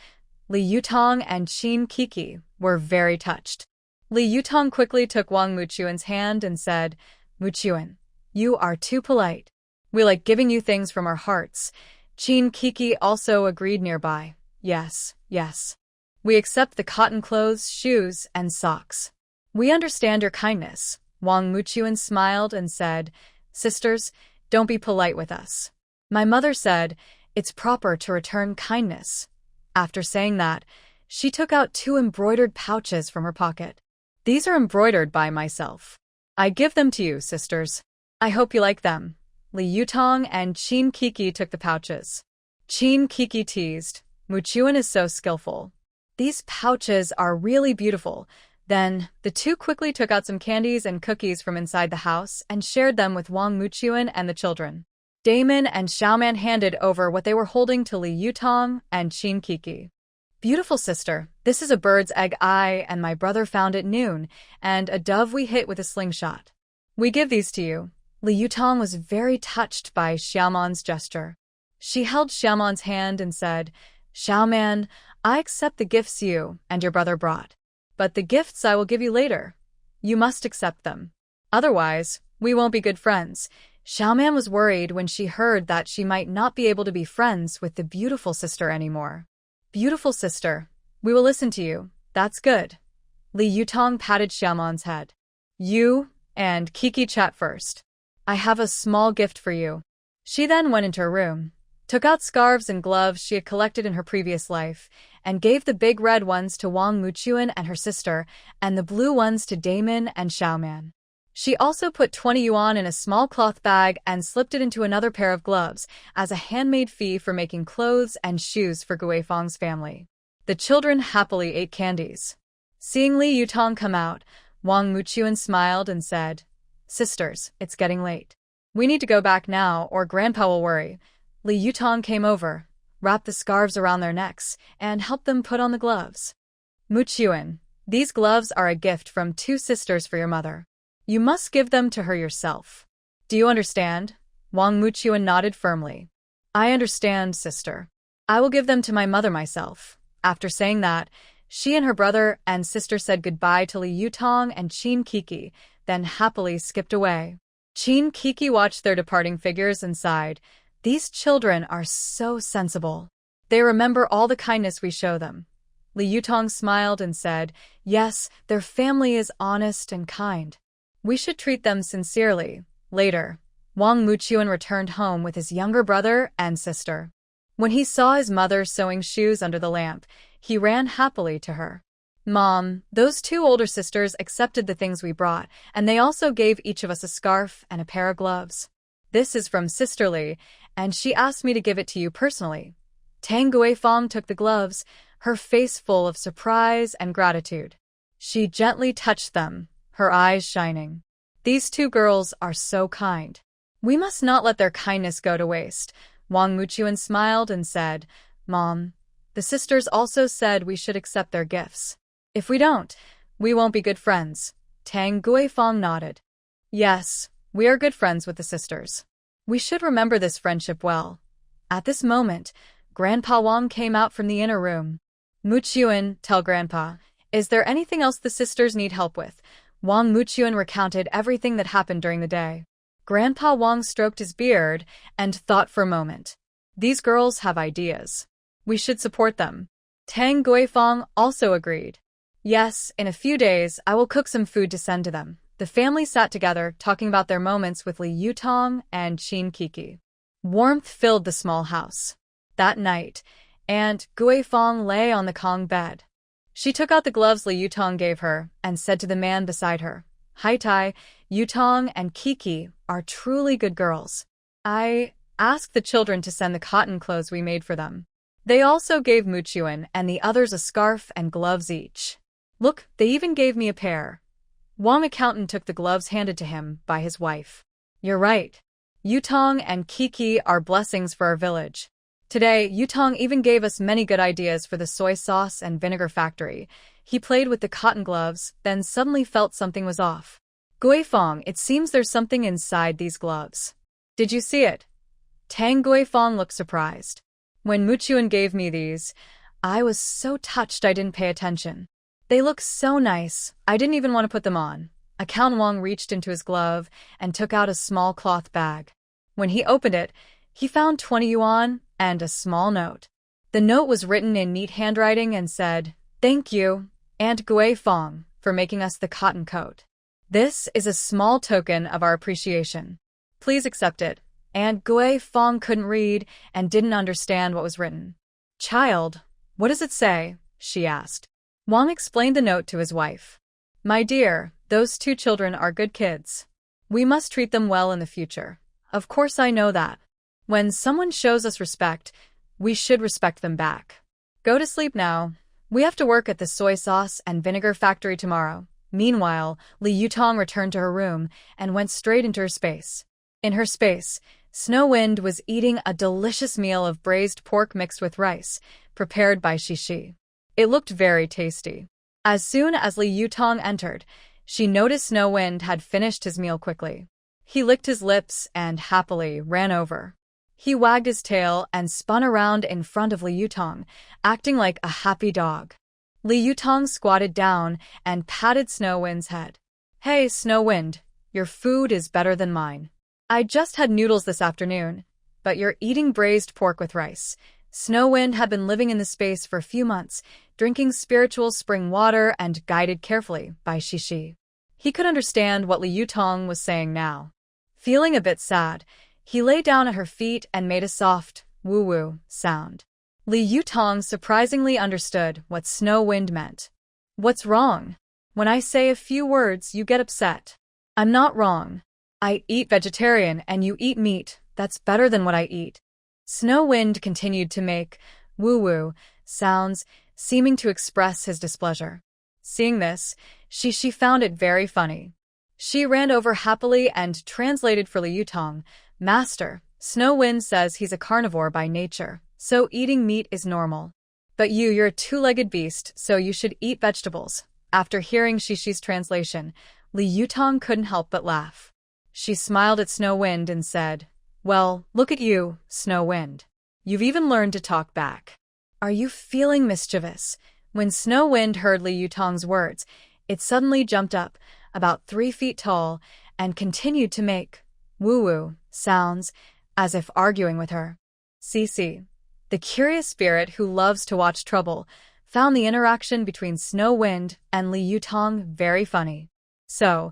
Li Yutong and Chin Kiki were very touched. Li Yutong quickly took Wang Muchuan's hand and said, Muchuan, you are too polite. We like giving you things from our hearts. Chin Kiki also agreed nearby. Yes, yes. We accept the cotton clothes, shoes, and socks. We understand your kindness. Wang Muchuan smiled and said, Sisters, don't be polite with us. My mother said, it's proper to return kindness. After saying that, she took out two embroidered pouches from her pocket. These are embroidered by myself. I give them to you, sisters. I hope you like them. Li Yutong and Chin Kiki took the pouches. Chin Kiki teased, Muchuan is so skillful. These pouches are really beautiful. Then, the two quickly took out some candies and cookies from inside the house and shared them with Wang Muchuan and the children. Damon and Xiaoman handed over what they were holding to Li Yutong and Chin Kiki. Beautiful sister, this is a bird's egg and my brother found at noon, and a dove we hit with a slingshot. We give these to you. Li Yutong was very touched by Xiaoman's gesture. She held Xiaoman's hand and said, Xiaoman, I accept the gifts you and your brother brought. But the gifts I will give you later. You must accept them. Otherwise, we won't be good friends. Xiaoman was worried when she heard that she might not be able to be friends with the beautiful sister anymore. Beautiful sister, we will listen to you. That's good. Li Yutong patted Xiaoman's head. You and Kiki chat first. I have a small gift for you. She then went into her room, took out scarves and gloves she had collected in her previous life, and gave the big red ones to Wang Muchuan and her sister, and the blue ones to Damon and Xiaoman. She also put 20 yuan in a small cloth bag and slipped it into another pair of gloves as a handmade fee for making clothes and shoes for Guifang's family. The children happily ate candies. Seeing Li Yutong come out, Wang Muchuan smiled and said, Sisters, it's getting late. We need to go back now or Grandpa will worry. Li Yutong came over, wrapped the scarves around their necks, and helped them put on the gloves. Muchuan, these gloves are a gift from two sisters for your mother. You must give them to her yourself. Do you understand? Wang Muchuan nodded firmly. I understand, sister. I will give them to my mother myself. After saying that, she and her brother and sister said goodbye to Li Yutong and Qin Kiki, then happily skipped away. Qin Kiki watched their departing figures and sighed. These children are so sensible. They remember all the kindness we show them. Li Yutong smiled and said, yes, their family is honest and kind. We should treat them sincerely. Later, Wang Muqian returned home with his younger brother and sister. When he saw his mother sewing shoes under the lamp, he ran happily to her. Mom, those two older sisters accepted the things we brought, and they also gave each of us a scarf and a pair of gloves. This is from Sister Li, and she asked me to give it to you personally. Tang Guifang took the gloves, her face full of surprise and gratitude. She gently touched them, her eyes shining. These two girls are so kind. We must not let their kindness go to waste. Wang Muqian smiled and said, Mom, the sisters also said we should accept their gifts. If we don't, we won't be good friends. Tang Guifang nodded. Yes, we are good friends with the sisters. We should remember this friendship well. At this moment, Grandpa Wang came out from the inner room. Muqian, tell Grandpa, is there anything else the sisters need help with? Wang Muqian recounted everything that happened during the day. Grandpa Wang stroked his beard and thought for a moment. These girls have ideas. We should support them. Tang Guifang also agreed. Yes, in a few days, I will cook some food to send to them. The family sat together, talking about their moments with Li Yutong and Qin Kiki. Warmth filled the small house. That night, Aunt Guifang lay on the Kong bed. She took out the gloves Li Yutong gave her and said to the man beside her, Hai Tai, Yutong and Kiki are truly good girls. I asked the children to send the cotton clothes we made for them. They also gave Muqian and the others a scarf and gloves each. Look, they even gave me a pair. Wang Accountant took the gloves handed to him by his wife. You're right. Yutong and Kiki are blessings for our village. Today, Yutong even gave us many good ideas for the soy sauce and vinegar factory. He played with the cotton gloves, then suddenly felt something was off. Guifang, it seems there's something inside these gloves. Did you see it? Tang Guifang looked surprised. When Muqian gave me these, I was so touched I didn't pay attention. They look so nice, I didn't even want to put them on. Accountant Wang reached into his glove and took out a small cloth bag. When he opened it, he found 20 yuan and a small note. The note was written in neat handwriting and said, Thank you, Aunt Guifang, for making us the cotton coat. This is a small token of our appreciation. Please accept it. Aunt Guifang couldn't read and didn't understand what was written. Child, what does it say? She asked. Wang explained the note to his wife. My dear, those two children are good kids. We must treat them well in the future. Of course I know that. When someone shows us respect, we should respect them back. Go to sleep now. We have to work at the soy sauce and vinegar factory tomorrow. Meanwhile, Li Yutong returned to her room and went straight into her space. In her space, Snow Wind was eating a delicious meal of braised pork mixed with rice, prepared by Shishi. It looked very tasty. As soon as Li Yutong entered, she noticed Snow Wind had finished his meal quickly. He licked his lips and happily ran over. He wagged his tail and spun around in front of Li Yutong, acting like a happy dog. Li Yutong squatted down and patted Snow Wind's head. Hey, Snow Wind, your food is better than mine. I just had noodles this afternoon, but you're eating braised pork with rice. Snow Wind had been living in the space for a few months, drinking spiritual spring water and guided carefully by Shishi. He could understand what Li Yutong was saying now. Feeling a bit sad, he lay down at her feet and made a soft, woo-woo sound. Li Yutong surprisingly understood what Snow Wind meant. What's wrong? When I say a few words, you get upset. I'm not wrong. I eat vegetarian and you eat meat. That's better than what I eat. Snow Wind continued to make woo-woo sounds, seeming to express his displeasure. Seeing this, she found it very funny. She ran over happily and translated for Li Yutong. Master, Snow Wind says he's a carnivore by nature, so eating meat is normal. But you're a two-legged beast, so you should eat vegetables. After hearing Shishi's translation, Li Yutong couldn't help but laugh. She smiled at Snow Wind and said, Well, look at you, Snow Wind. You've even learned to talk back. Are you feeling mischievous? When Snow Wind heard Li Yutong's words, it suddenly jumped up, about 3 feet tall, and continued to make woo-woo sounds, as if arguing with her. Cece, the curious spirit who loves to watch trouble, found the interaction between Snow Wind and Li Yutong very funny. So,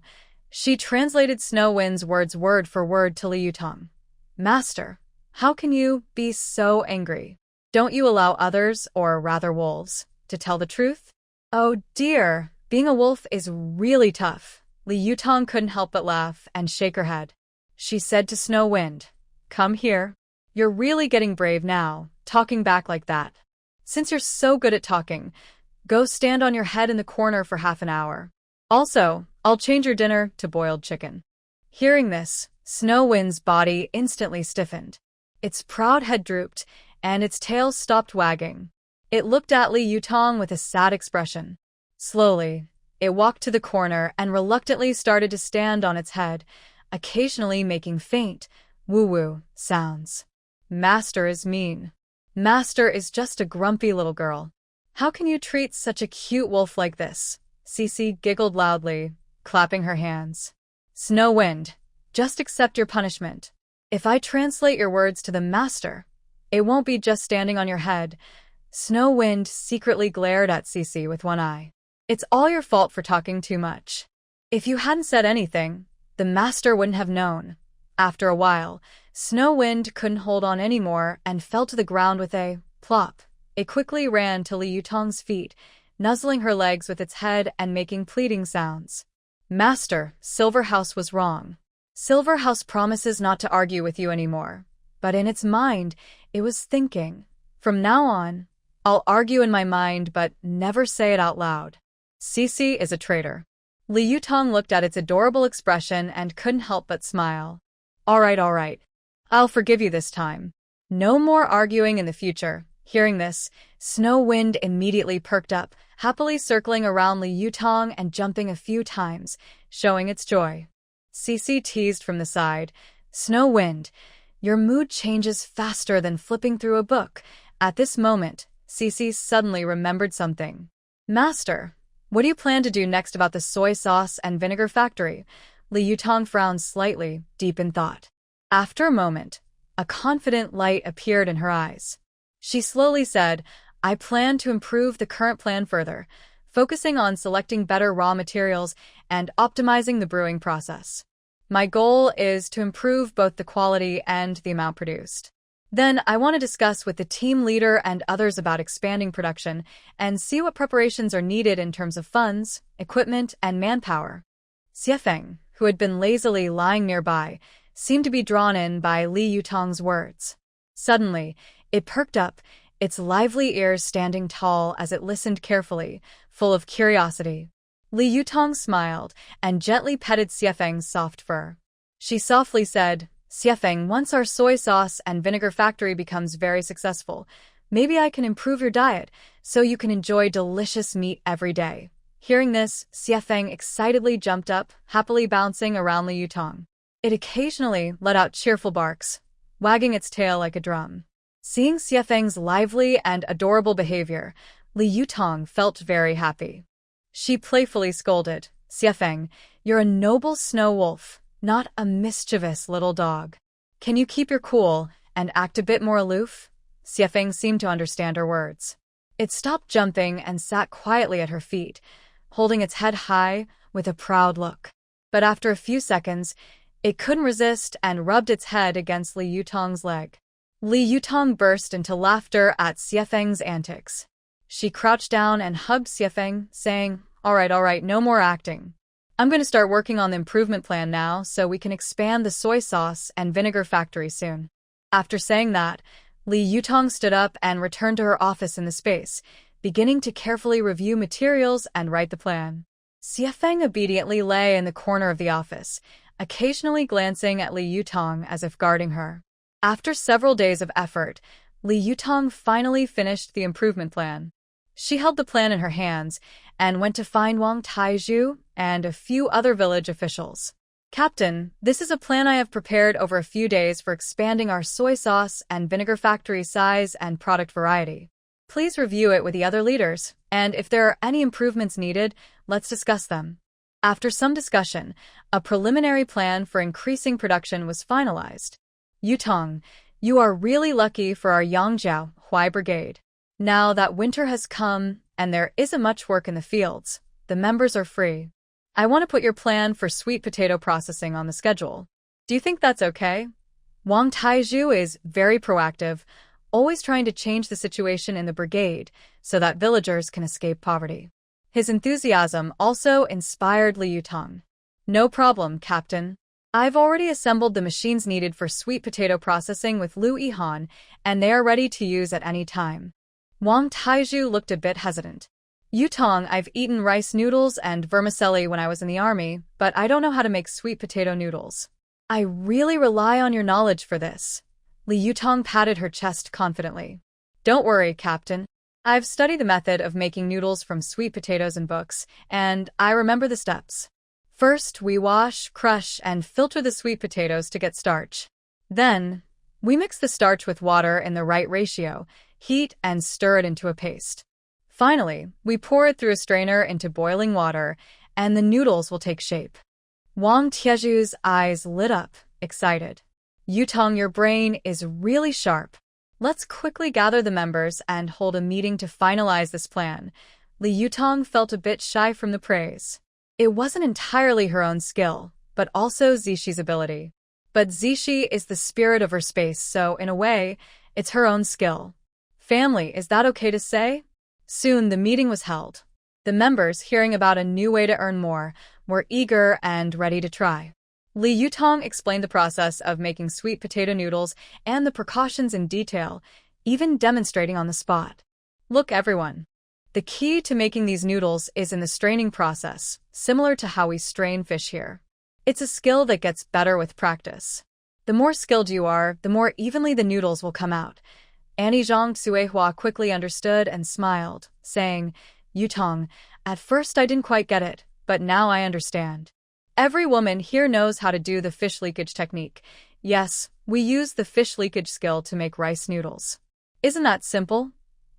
she translated Snow Wind's words word for word to Li Yutong. Master, how can you be so angry? Don't you allow others, or rather wolves, to tell the truth? Oh dear, being a wolf is really tough. Li Yutong couldn't help but laugh and shake her head. She said to Snow Wind, "Come here. You're really getting brave now, talking back like that. Since you're so good at talking, go stand on your head in the corner for half an hour. Also, I'll change your dinner to boiled chicken." Hearing this, Snow Wind's body instantly stiffened. Its proud head drooped, and its tail stopped wagging. It looked at Li Yutong with a sad expression. Slowly, it walked to the corner and reluctantly started to stand on its head, occasionally making faint, woo-woo sounds. Master is mean. Master is just a grumpy little girl. How can you treat such a cute wolf like this? Cece giggled loudly, clapping her hands. Snow Wind, just accept your punishment. If I translate your words to the master, it won't be just standing on your head. Snow Wind secretly glared at Cece with one eye. It's all your fault for talking too much. If you hadn't said anything, the master wouldn't have known. After a while, Snow Wind couldn't hold on anymore and fell to the ground with a plop. It quickly ran to Li Yutong's feet, nuzzling her legs with its head and making pleading sounds. Master, Silverhouse was wrong. Silverhouse promises not to argue with you anymore. But in its mind, it was thinking, from now on, I'll argue in my mind but never say it out loud. Cece is a traitor. Li Yutong looked at its adorable expression and couldn't help but smile. All right. I'll forgive you this time. No more arguing in the future. Hearing this, Snow Wind immediately perked up, happily circling around Li Yutong and jumping a few times, showing its joy. Cece teased from the side, Snow Wind, your mood changes faster than flipping through a book. At this moment, Cece suddenly remembered something. Master, what do you plan to do next about the soy sauce and vinegar factory? Li Yutong frowned slightly, deep in thought. After a moment, a confident light appeared in her eyes. She slowly said, I plan to improve the current plan further, focusing on selecting better raw materials and optimizing the brewing process. My goal is to improve both the quality and the amount produced. Then I want to discuss with the team leader and others about expanding production and see what preparations are needed in terms of funds, equipment, and manpower. Xiefeng, who had been lazily lying nearby, seemed to be drawn in by Li Yutong's words. Suddenly, it perked up, its lively ears standing tall as it listened carefully, full of curiosity. Li Yutong smiled and gently petted Xiefeng's soft fur. She softly said, Xiefeng, once our soy sauce and vinegar factory becomes very successful, maybe I can improve your diet so you can enjoy delicious meat every day. Hearing this, Xiefeng excitedly jumped up, happily bouncing around Li Yutong. It occasionally let out cheerful barks, wagging its tail like a drum. Seeing Xiefeng's lively and adorable behavior, Li Yutong felt very happy. She playfully scolded, Xiefeng, you're a noble snow wolf, not a mischievous little dog. Can you keep your cool and act a bit more aloof? Xiefeng seemed to understand her words. It stopped jumping and sat quietly at her feet, holding its head high with a proud look. But after a few seconds, it couldn't resist and rubbed its head against Li Yutong's leg. Li Yutong burst into laughter at Xiefeng's antics. She crouched down and hugged Xiefeng, saying, All right, no more acting. I'm going to start working on the improvement plan now so we can expand the soy sauce and vinegar factory soon. After saying that, Li Yutong stood up and returned to her office in the space, beginning to carefully review materials and write the plan. Xiefeng obediently lay in the corner of the office, occasionally glancing at Li Yutong as if guarding her. After several days of effort, Li Yutong finally finished the improvement plan. She held the plan in her hands and went to find Wang Taizhu and a few other village officials. Captain, this is a plan I have prepared over a few days for expanding our soy sauce and vinegar factory size and product variety. Please review it with the other leaders, and if there are any improvements needed, let's discuss them. After some discussion, a preliminary plan for increasing production was finalized. Yutong, you are really lucky for our Yangjiao Huai Brigade. Now that winter has come and there isn't much work in the fields, the members are free. I want to put your plan for sweet potato processing on the schedule. Do you think that's okay? Wang Taizhu is very proactive, always trying to change the situation in the brigade so that villagers can escape poverty. His enthusiasm also inspired Li Yutong. No problem, Captain. I've already assembled the machines needed for sweet potato processing with Lu Yihan, and they are ready to use at any time. Wang Taizhu looked a bit hesitant. Yutong, I've eaten rice noodles and vermicelli when I was in the army, but I don't know how to make sweet potato noodles. I really rely on your knowledge for this. Li Yutong patted her chest confidently. Don't worry, Captain. I've studied the method of making noodles from sweet potatoes in books, and I remember the steps. First, we wash, crush, and filter the sweet potatoes to get starch. Then, we mix the starch with water in the right ratio, heat, and stir it into a paste. Finally, we pour it through a strainer into boiling water, and the noodles will take shape. Wang Tiezhu's eyes lit up, excited. Yutong, your brain is really sharp. Let's quickly gather the members and hold a meeting to finalize this plan. Li Yutong felt a bit shy from the praise. It wasn't entirely her own skill, but also Zixi ability. But Zixi is the spirit of her space, so in a way, it's her own skill. Family, is that okay to say? Soon the meeting was held. The members, hearing about a new way to earn more, were eager and ready to try. Li Yutong explained the process of making sweet potato noodles and the precautions in detail, even demonstrating on the spot. Look, everyone. The key to making these noodles is in the straining process, similar to how we strain fish here. It's a skill that gets better with practice. The more skilled you are, the more evenly the noodles will come out. Annie Zhang Suehua quickly understood and smiled, saying, Yutong, at first I didn't quite get it, but now I understand. Every woman here knows how to do the fish leakage technique. Yes, we use the fish leakage skill to make rice noodles. Isn't that simple?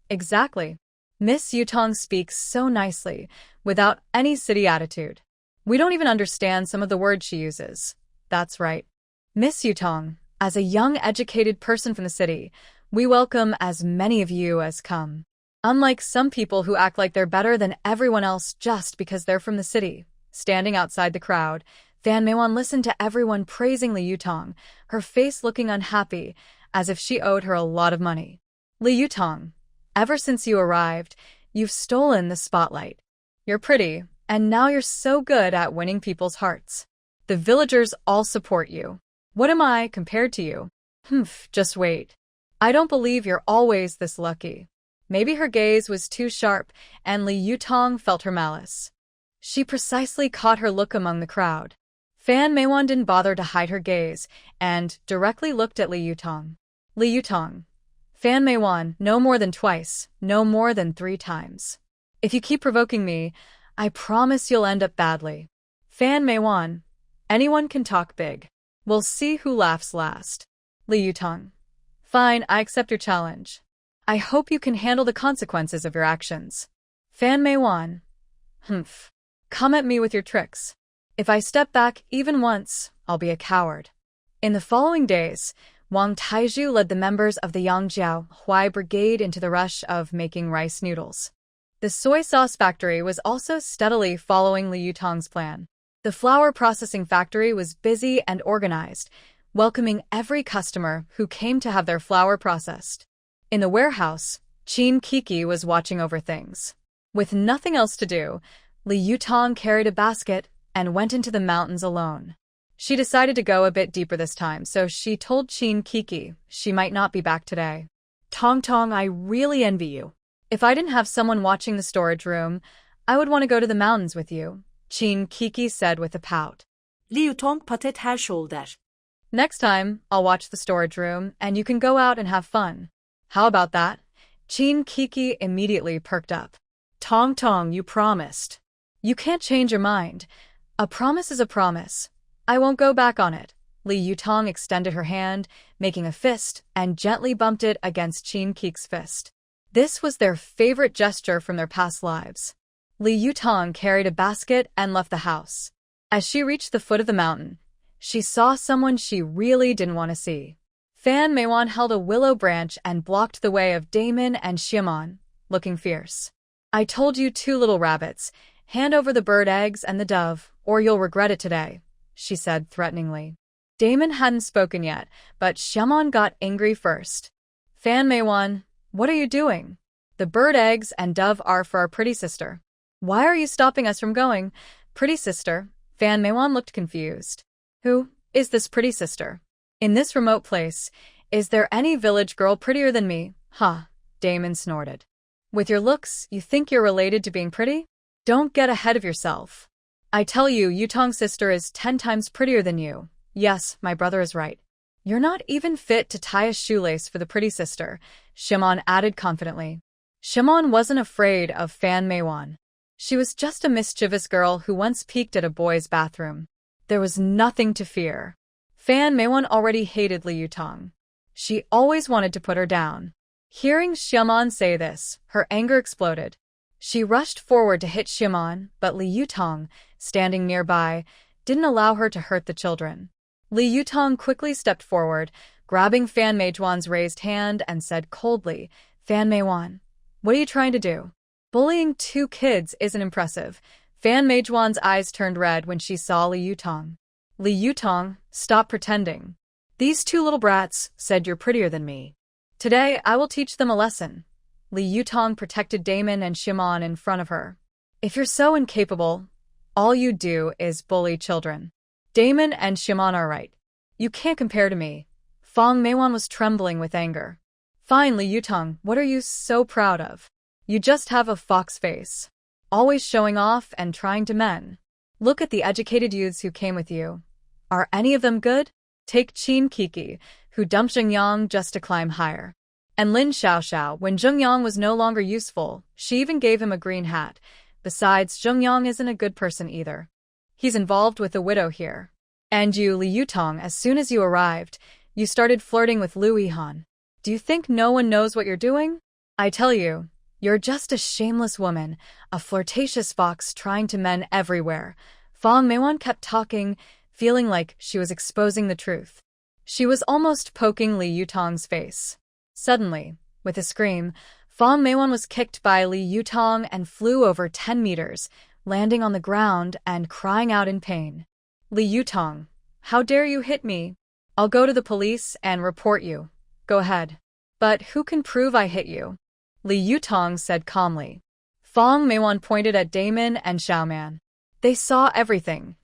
Exactly. Miss Yutong speaks so nicely, without any city attitude. We don't even understand some of the words she uses. That's right. Miss Yutong, as a young educated person from the city, we welcome as many of you as come. Unlike some people who act like they're better than everyone else just because they're from the city. Standing outside the crowd, Fan Meiwan listened to everyone praising Li Yutong, her face looking unhappy, as if she owed her a lot of money. Li Yutong, ever since you arrived, you've stolen the spotlight. You're pretty, and now you're so good at winning people's hearts. The villagers all support you. What am I compared to you? Just wait. I don't believe you're always this lucky. Maybe her gaze was too sharp, and Li Yutong felt her malice. She precisely caught her look among the crowd. Fan Meiwan didn't bother to hide her gaze, and directly looked at Li Yutong. Li Yutong. Fan Meiwan, no more than twice, no more than 3 times. If you keep provoking me, I promise you'll end up badly. Fan Meiwan. Anyone can talk big. We'll see who laughs last. Li Yutong. Fine, I accept your challenge. I hope you can handle the consequences of your actions. Fan Meiwan. Come at me with your tricks. If I step back even once, I'll be a coward. In the following days, Wang Taizhu led the members of the Yangjiao Huai Brigade into the rush of making rice noodles. The soy sauce factory was also steadily following Li Yutong's plan. The flour processing factory was busy and organized, welcoming every customer who came to have their flour processed. In the warehouse, Qin Kiki was watching over things. With nothing else to do, Li Yutong carried a basket and went into the mountains alone. She decided to go a bit deeper this time, so she told Qin Kiki she might not be back today. Tong Tong, I really envy you. If I didn't have someone watching the storage room, I would want to go to the mountains with you, Qin Kiki said with a pout. Li Yutong patet her shoulder. Next time, I'll watch the storage room, and you can go out and have fun. How about that? Qin Kiki immediately perked up. Tong Tong, you promised. You can't change your mind. A promise is a promise. I won't go back on it. Li Yutong extended her hand, making a fist, and gently bumped it against Qin Kiki's fist. This was their favorite gesture from their past lives. Li Yutong carried a basket and left the house. As she reached the foot of the mountain, she saw someone she really didn't want to see. Fan Meiwan held a willow branch and blocked the way of Damon and Xiaomon, looking fierce. I told you, two little rabbits, hand over the bird eggs and the dove, or you'll regret it today, she said threateningly. Damon hadn't spoken yet, but Xiaomon got angry first. Fan Meiwan, what are you doing? The bird eggs and dove are for our pretty sister. Why are you stopping us from going? Pretty sister? Fan Meiwan looked confused. Who is this pretty sister? In this remote place, is there any village girl prettier than me? Huh, Damon snorted. With your looks, you think you're related to being pretty? Don't get ahead of yourself. I tell you, Yutong's sister is 10 times prettier than you. Yes, my brother is right. You're not even fit to tie a shoelace for the pretty sister, Xiaomon added confidently. Xiaomon wasn't afraid of Fan Meiwan. She was just a mischievous girl who once peeked at a boy's bathroom. There was nothing to fear. Fan Meiwan already hated Li Yutong. She always wanted to put her down. Hearing Xiaomon say this, her anger exploded. She rushed forward to hit Xiaomon, but Li Yutong, standing nearby, didn't allow her to hurt the children. Li Yutong quickly stepped forward, grabbing Fan Meiwan's raised hand and said coldly, Fan Meiwan, what are you trying to do? Bullying two kids isn't impressive. Fan Meiwan's eyes turned red when she saw Li Yutong. Li Yutong, stop pretending. These two little brats said you're prettier than me. Today, I will teach them a lesson. Li Yutong protected Damon and Xiaomon in front of her. If you're so incapable, all you do is bully children. Damon and Xiaomon are right. You can't compare to me. Fan Meiwan was trembling with anger. Fine, Li Yutong, what are you so proud of? You just have a fox face. Always showing off and trying to men. Look at the educated youths who came with you. Are any of them good? Take Qin Kiki, who dumped Zhengyang just to climb higher. And Lin Xiaoxiao, when Zhengyang was no longer useful, she even gave him a green hat. Besides, Zhengyang isn't a good person either. He's involved with a widow here. And you, Li Yutong, as soon as you arrived, you started flirting with Lu Yihan. Do you think no one knows what you're doing? I tell you, you're just a shameless woman, a flirtatious fox trying to men everywhere. Fan Meiwan kept talking, feeling like she was exposing the truth. She was almost poking Li Yutong's face. Suddenly, with a scream, Fan Meiwan was kicked by Li Yutong and flew over 10 meters, landing on the ground and crying out in pain. Li Yutong, how dare you hit me? I'll go to the police and report you. Go ahead. But who can prove I hit you? Li Yutong said calmly. Fan Meiwan pointed at Damon and Xiaoman. They saw everything.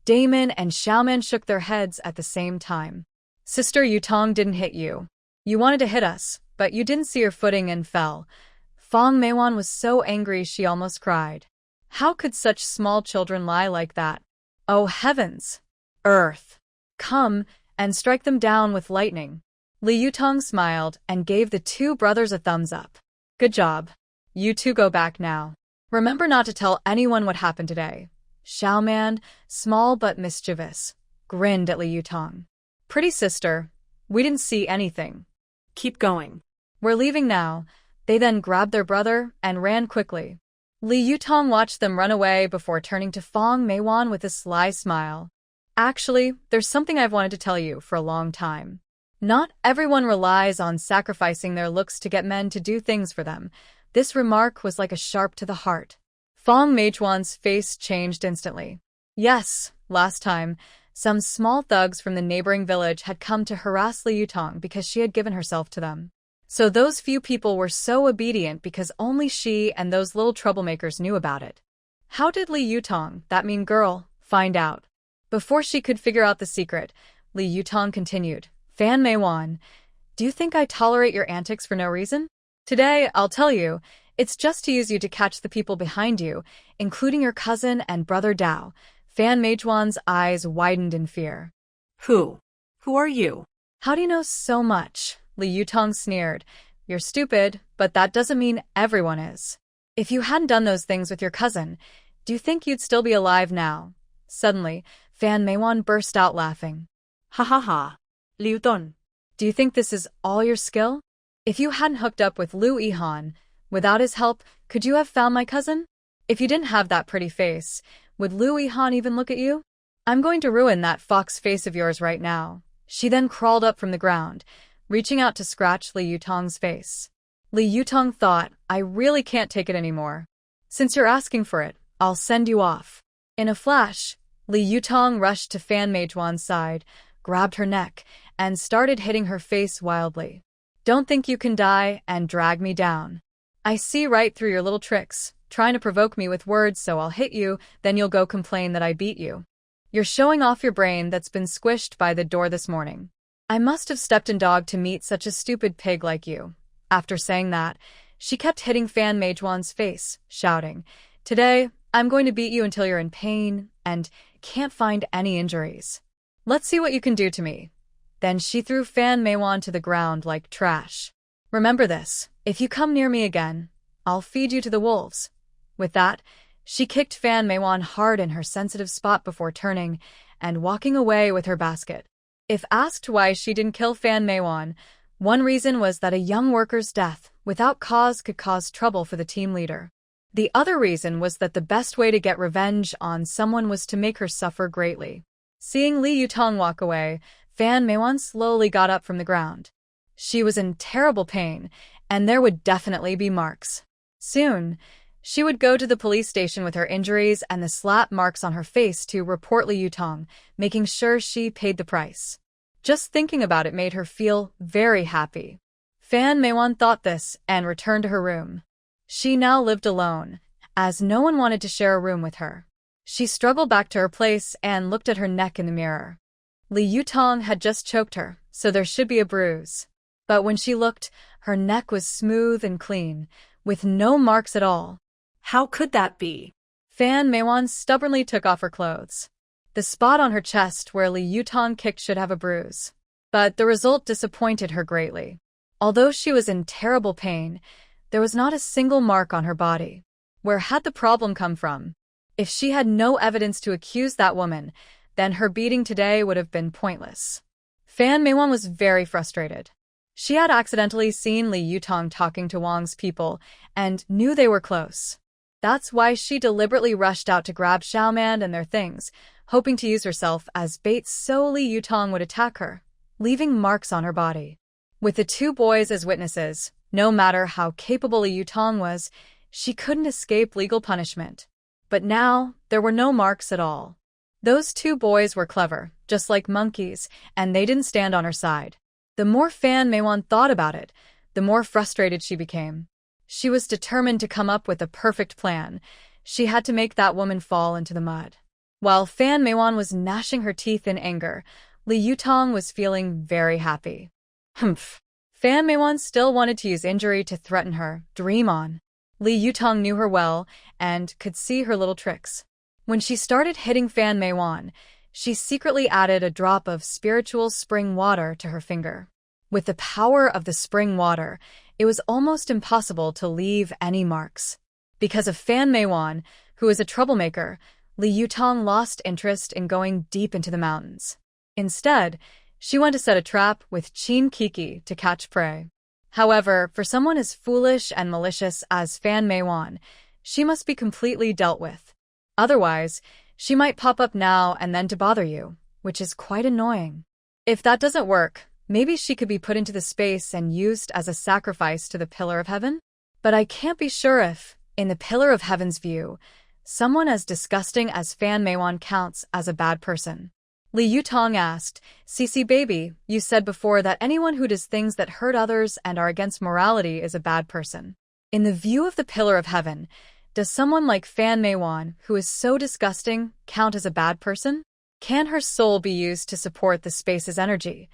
Damon and Xiaoman shook their heads at the same time. Sister Yutong didn't hit you. You wanted to hit us, but you didn't see your footing and fell. Fan Meiwan was so angry she almost cried. How could such small children lie like that? Oh heavens! Earth! Come and strike them down with lightning. Li Yutong smiled and gave the two brothers a thumbs up. Good job. You two go back now. Remember not to tell anyone what happened today. Xiaoman, small but mischievous, grinned at Li Yutong. Pretty sister, we didn't see anything. Keep going. We're leaving now. They then grabbed their brother and ran quickly. Li Yutong watched them run away before turning to Fan Meiwan with a sly smile. Actually, there's something I've wanted to tell you for a long time. Not everyone relies on sacrificing their looks to get men to do things for them. This remark was like a sharp to the heart. Fan Meiwan's face changed instantly. Yes, last time, some small thugs from the neighboring village had come to harass Li Yutong because she had given herself to them. So those few people were so obedient because only she and those little troublemakers knew about it. How did Li Yutong, that mean girl, find out? Before she could figure out the secret, Li Yutong continued, Fan Meiwan, do you think I tolerate your antics for no reason? Today, I'll tell you, it's just to use you to catch the people behind you, including your cousin and brother Dao. Fan Meiwan's eyes widened in fear. Who? Who are you? How do you know so much? Li Yutong sneered. You're stupid, but that doesn't mean everyone is. If you hadn't done those things with your cousin, do you think you'd still be alive now? Suddenly, Fan Meiwan burst out laughing. Ha ha ha. Liu Don. Do you think this is all your skill? If you hadn't hooked up with Lu Yihan, without his help, could you have found my cousin? If you didn't have that pretty face, would Lu Yihan even look at you? I'm going to ruin that fox face of yours right now. She then crawled up from the ground, reaching out to scratch Li Yutong's face. Li Yutong thought, I really can't take it anymore. Since you're asking for it, I'll send you off. In a flash, Li Yutong rushed to Fan Meijuan's side, grabbed her neck, and started hitting her face wildly. Don't think you can die and drag me down. I see right through your little tricks, trying to provoke me with words, so I'll hit you, then you'll go complain that I beat you. You're showing off your brain that's been squished by the door this morning. I must have stepped in dog to meet such a stupid pig like you. After saying that, she kept hitting Fan Meijuan's face, shouting, Today, I'm going to beat you until you're in pain and can't find any injuries. Let's see what you can do to me. Then she threw Fan Meijuan to the ground like trash. Remember this, if you come near me again, I'll feed you to the wolves. With that, she kicked Fan Meijuan hard in her sensitive spot before turning and walking away with her basket. If asked why she didn't kill Fan Meijuan, one reason was that a young worker's death without cause could cause trouble for the team leader. The other reason was that the best way to get revenge on someone was to make her suffer greatly. Seeing Li Yutong walk away, Fan Meijuan slowly got up from the ground. She was in terrible pain, and there would definitely be marks. Soon, she would go to the police station with her injuries and the slap marks on her face to report Li Yutong, making sure she paid the price. Just thinking about it made her feel very happy. Fan Meijuan thought this and returned to her room. She now lived alone, as no one wanted to share a room with her. She struggled back to her place and looked at her neck in the mirror. Li Yutong had just choked her, so there should be a bruise. But when she looked, her neck was smooth and clean, with no marks at all. How could that be? Fan Meijuan stubbornly took off her clothes. The spot on her chest where Li Yutong kicked should have a bruise. But the result disappointed her greatly. Although she was in terrible pain, there was not a single mark on her body. Where had the problem come from? If she had no evidence to accuse that woman, then her beating today would have been pointless. Fan Meijuan was very frustrated. She had accidentally seen Li Yutong talking to Wang's people and knew they were close. That's why she deliberately rushed out to grab Xiaoman and their things, hoping to use herself as bait so Li Yutong would attack her, leaving marks on her body. With the two boys as witnesses, no matter how capable Li Yutong was, she couldn't escape legal punishment. But now, there were no marks at all. Those two boys were clever, just like monkeys, and they didn't stand on her side. The more Fan Meijuan thought about it, the more frustrated she became. She was determined to come up with a perfect plan. She had to make that woman fall into the mud. While Fan Meijuan was gnashing her teeth in anger, Li Yutong was feeling very happy. Humph. Fan Meijuan still wanted to use injury to threaten her. Dream on. Li Yutong knew her well and could see her little tricks. When she started hitting Fan Meijuan, she secretly added a drop of spiritual spring water to her finger. With the power of the spring water, it was almost impossible to leave any marks. Because of Fan Meijuan, who is a troublemaker, Li Yutong lost interest in going deep into the mountains. Instead, she went to set a trap with Qin Kiki to catch prey. However, for someone as foolish and malicious as Fan Meijuan, she must be completely dealt with. Otherwise, she might pop up now and then to bother you, which is quite annoying. If that doesn't work, maybe she could be put into the space and used as a sacrifice to the Pillar of Heaven? But I can't be sure if, in the Pillar of Heaven's view, someone as disgusting as Fan Meijuan counts as a bad person. Li Yutong asked, Cici baby, you said before that anyone who does things that hurt others and are against morality is a bad person. In the view of the Pillar of Heaven, does someone like Fan Meijuan, who is so disgusting, count as a bad person? Can her soul be used to support the space's energy?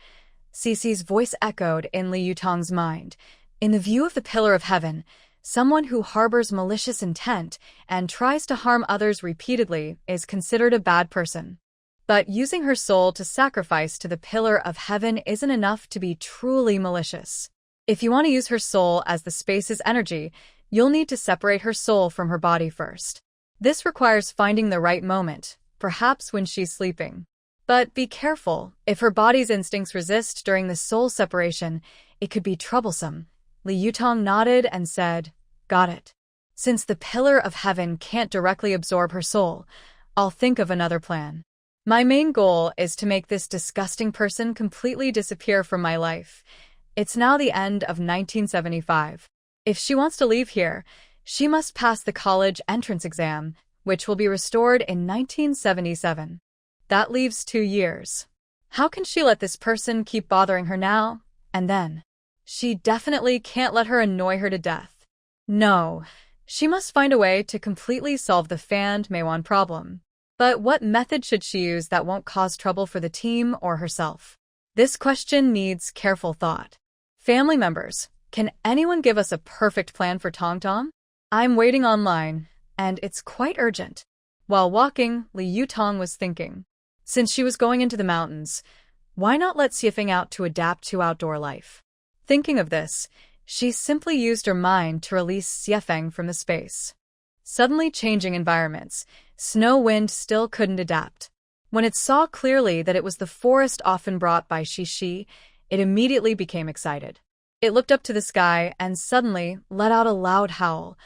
Cici's voice echoed in Li Yutong's mind. In the view of the Pillar of Heaven, someone who harbors malicious intent and tries to harm others repeatedly is considered a bad person. But using her soul to sacrifice to the Pillar of Heaven isn't enough to be truly malicious. If you want to use her soul as the space's energy, you'll need to separate her soul from her body first. This requires finding the right moment, perhaps when she's sleeping. But be careful, if her body's instincts resist during the soul separation, it could be troublesome. Li Yutong nodded and said, "Got it. Since the pillar of heaven can't directly absorb her soul, I'll think of another plan. My main goal is to make this disgusting person completely disappear from my life. It's now the end of 1975. If she wants to leave here, she must pass the college entrance exam, which will be restored in 1977. That leaves 2 years. How can she let this person keep bothering her now and then? She definitely can't let her annoy her to death. No, she must find a way to completely solve the fanned Manhwa problem. But what method should she use that won't cause trouble for the team or herself? This question needs careful thought. Family members, can anyone give us a perfect plan for Tong Tong? I'm waiting online, and it's quite urgent." While walking, Li Yutong was thinking. Since she was going into the mountains, why not let Xiefeng out to adapt to outdoor life? Thinking of this, she simply used her mind to release Xiefeng from the space. Suddenly changing environments, Snow Wind still couldn't adapt. When it saw clearly that it was the forest often brought by Shishi, it immediately became excited. It looked up to the sky and suddenly let out a loud howl.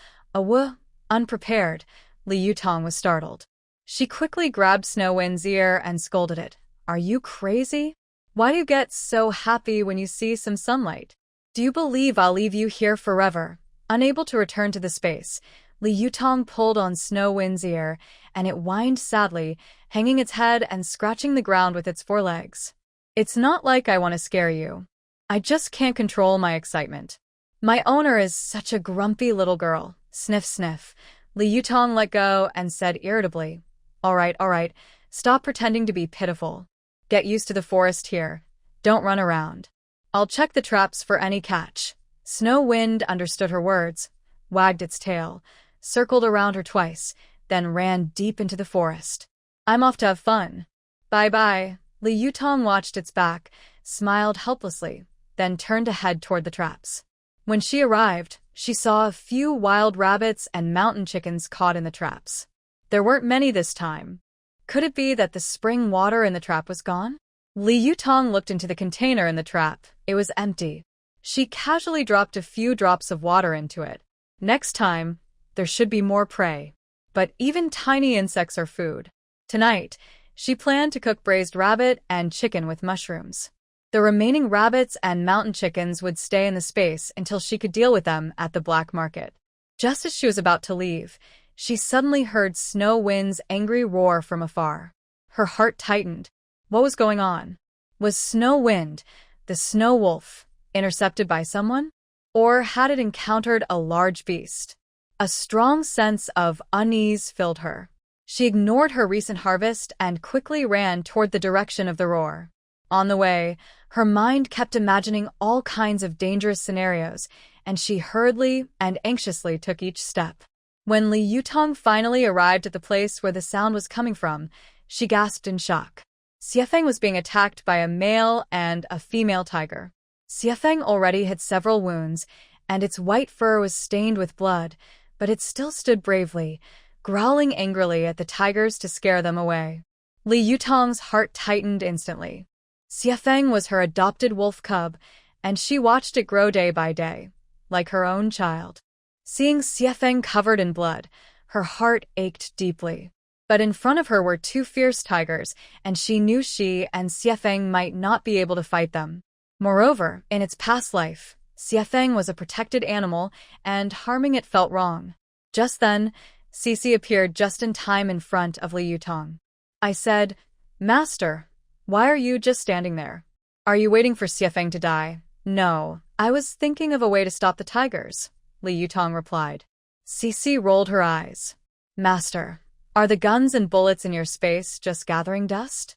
Unprepared, Li Yutong was startled. She quickly grabbed Snow Wind's ear and scolded it. "Are you crazy? Why do you get so happy when you see some sunlight? Do you believe I'll leave you here forever?" Unable to return to the space, Li Yutong pulled on Snow Wind's ear, and it whined sadly, hanging its head and scratching the ground with its forelegs. "It's not like I want to scare you. I just can't control my excitement. My owner is such a grumpy little girl." Sniff, sniff. Li Yutong let go and said irritably, all right, stop pretending to be pitiful. Get used to the forest here. Don't run around. I'll check the traps for any catch." Snow Wind understood her words, wagged its tail, circled around her twice, then ran deep into the forest. "I'm off to have fun. Bye-bye." Li Yutong watched its back, smiled helplessly, then turned to head toward the traps. When she arrived, she saw a few wild rabbits and mountain chickens caught in the traps. There weren't many this time. Could it be that the spring water in the trap was gone? Li Yutong looked into the container in the trap. It was empty. She casually dropped a few drops of water into it. Next time, there should be more prey. But even tiny insects are food. Tonight, she planned to cook braised rabbit and chicken with mushrooms. The remaining rabbits and mountain chickens would stay in the space until she could deal with them at the black market. Just as she was about to leave, she suddenly heard Snow Wind's angry roar from afar. Her heart tightened. What was going on? Was Snow Wind, the snow wolf, intercepted by someone? Or had it encountered a large beast? A strong sense of unease filled her. She ignored her recent harvest and quickly ran toward the direction of the roar. On the way, her mind kept imagining all kinds of dangerous scenarios, and she hurriedly and anxiously took each step. When Li Yutong finally arrived at the place where the sound was coming from, she gasped in shock. Xiefeng was being attacked by a male and a female tiger. Xiefeng already had several wounds, and its white fur was stained with blood, but it still stood bravely, growling angrily at the tigers to scare them away. Li Yutong's heart tightened instantly. Xiefeng was her adopted wolf cub, and she watched it grow day by day, like her own child. Seeing Xiefeng covered in blood, her heart ached deeply. But in front of her were 2 fierce tigers, and she knew she and Xiefeng might not be able to fight them. Moreover, in its past life, Xiefeng was a protected animal, and harming it felt wrong. Just then, Cici appeared just in time in front of Li Yutong. I said, "Master, why are you just standing there? Are you waiting for Xiefeng to die?" "No, I was thinking of a way to stop the tigers," Li Yutong replied. Cici rolled her eyes. "Master, are the guns and bullets in your space just gathering dust?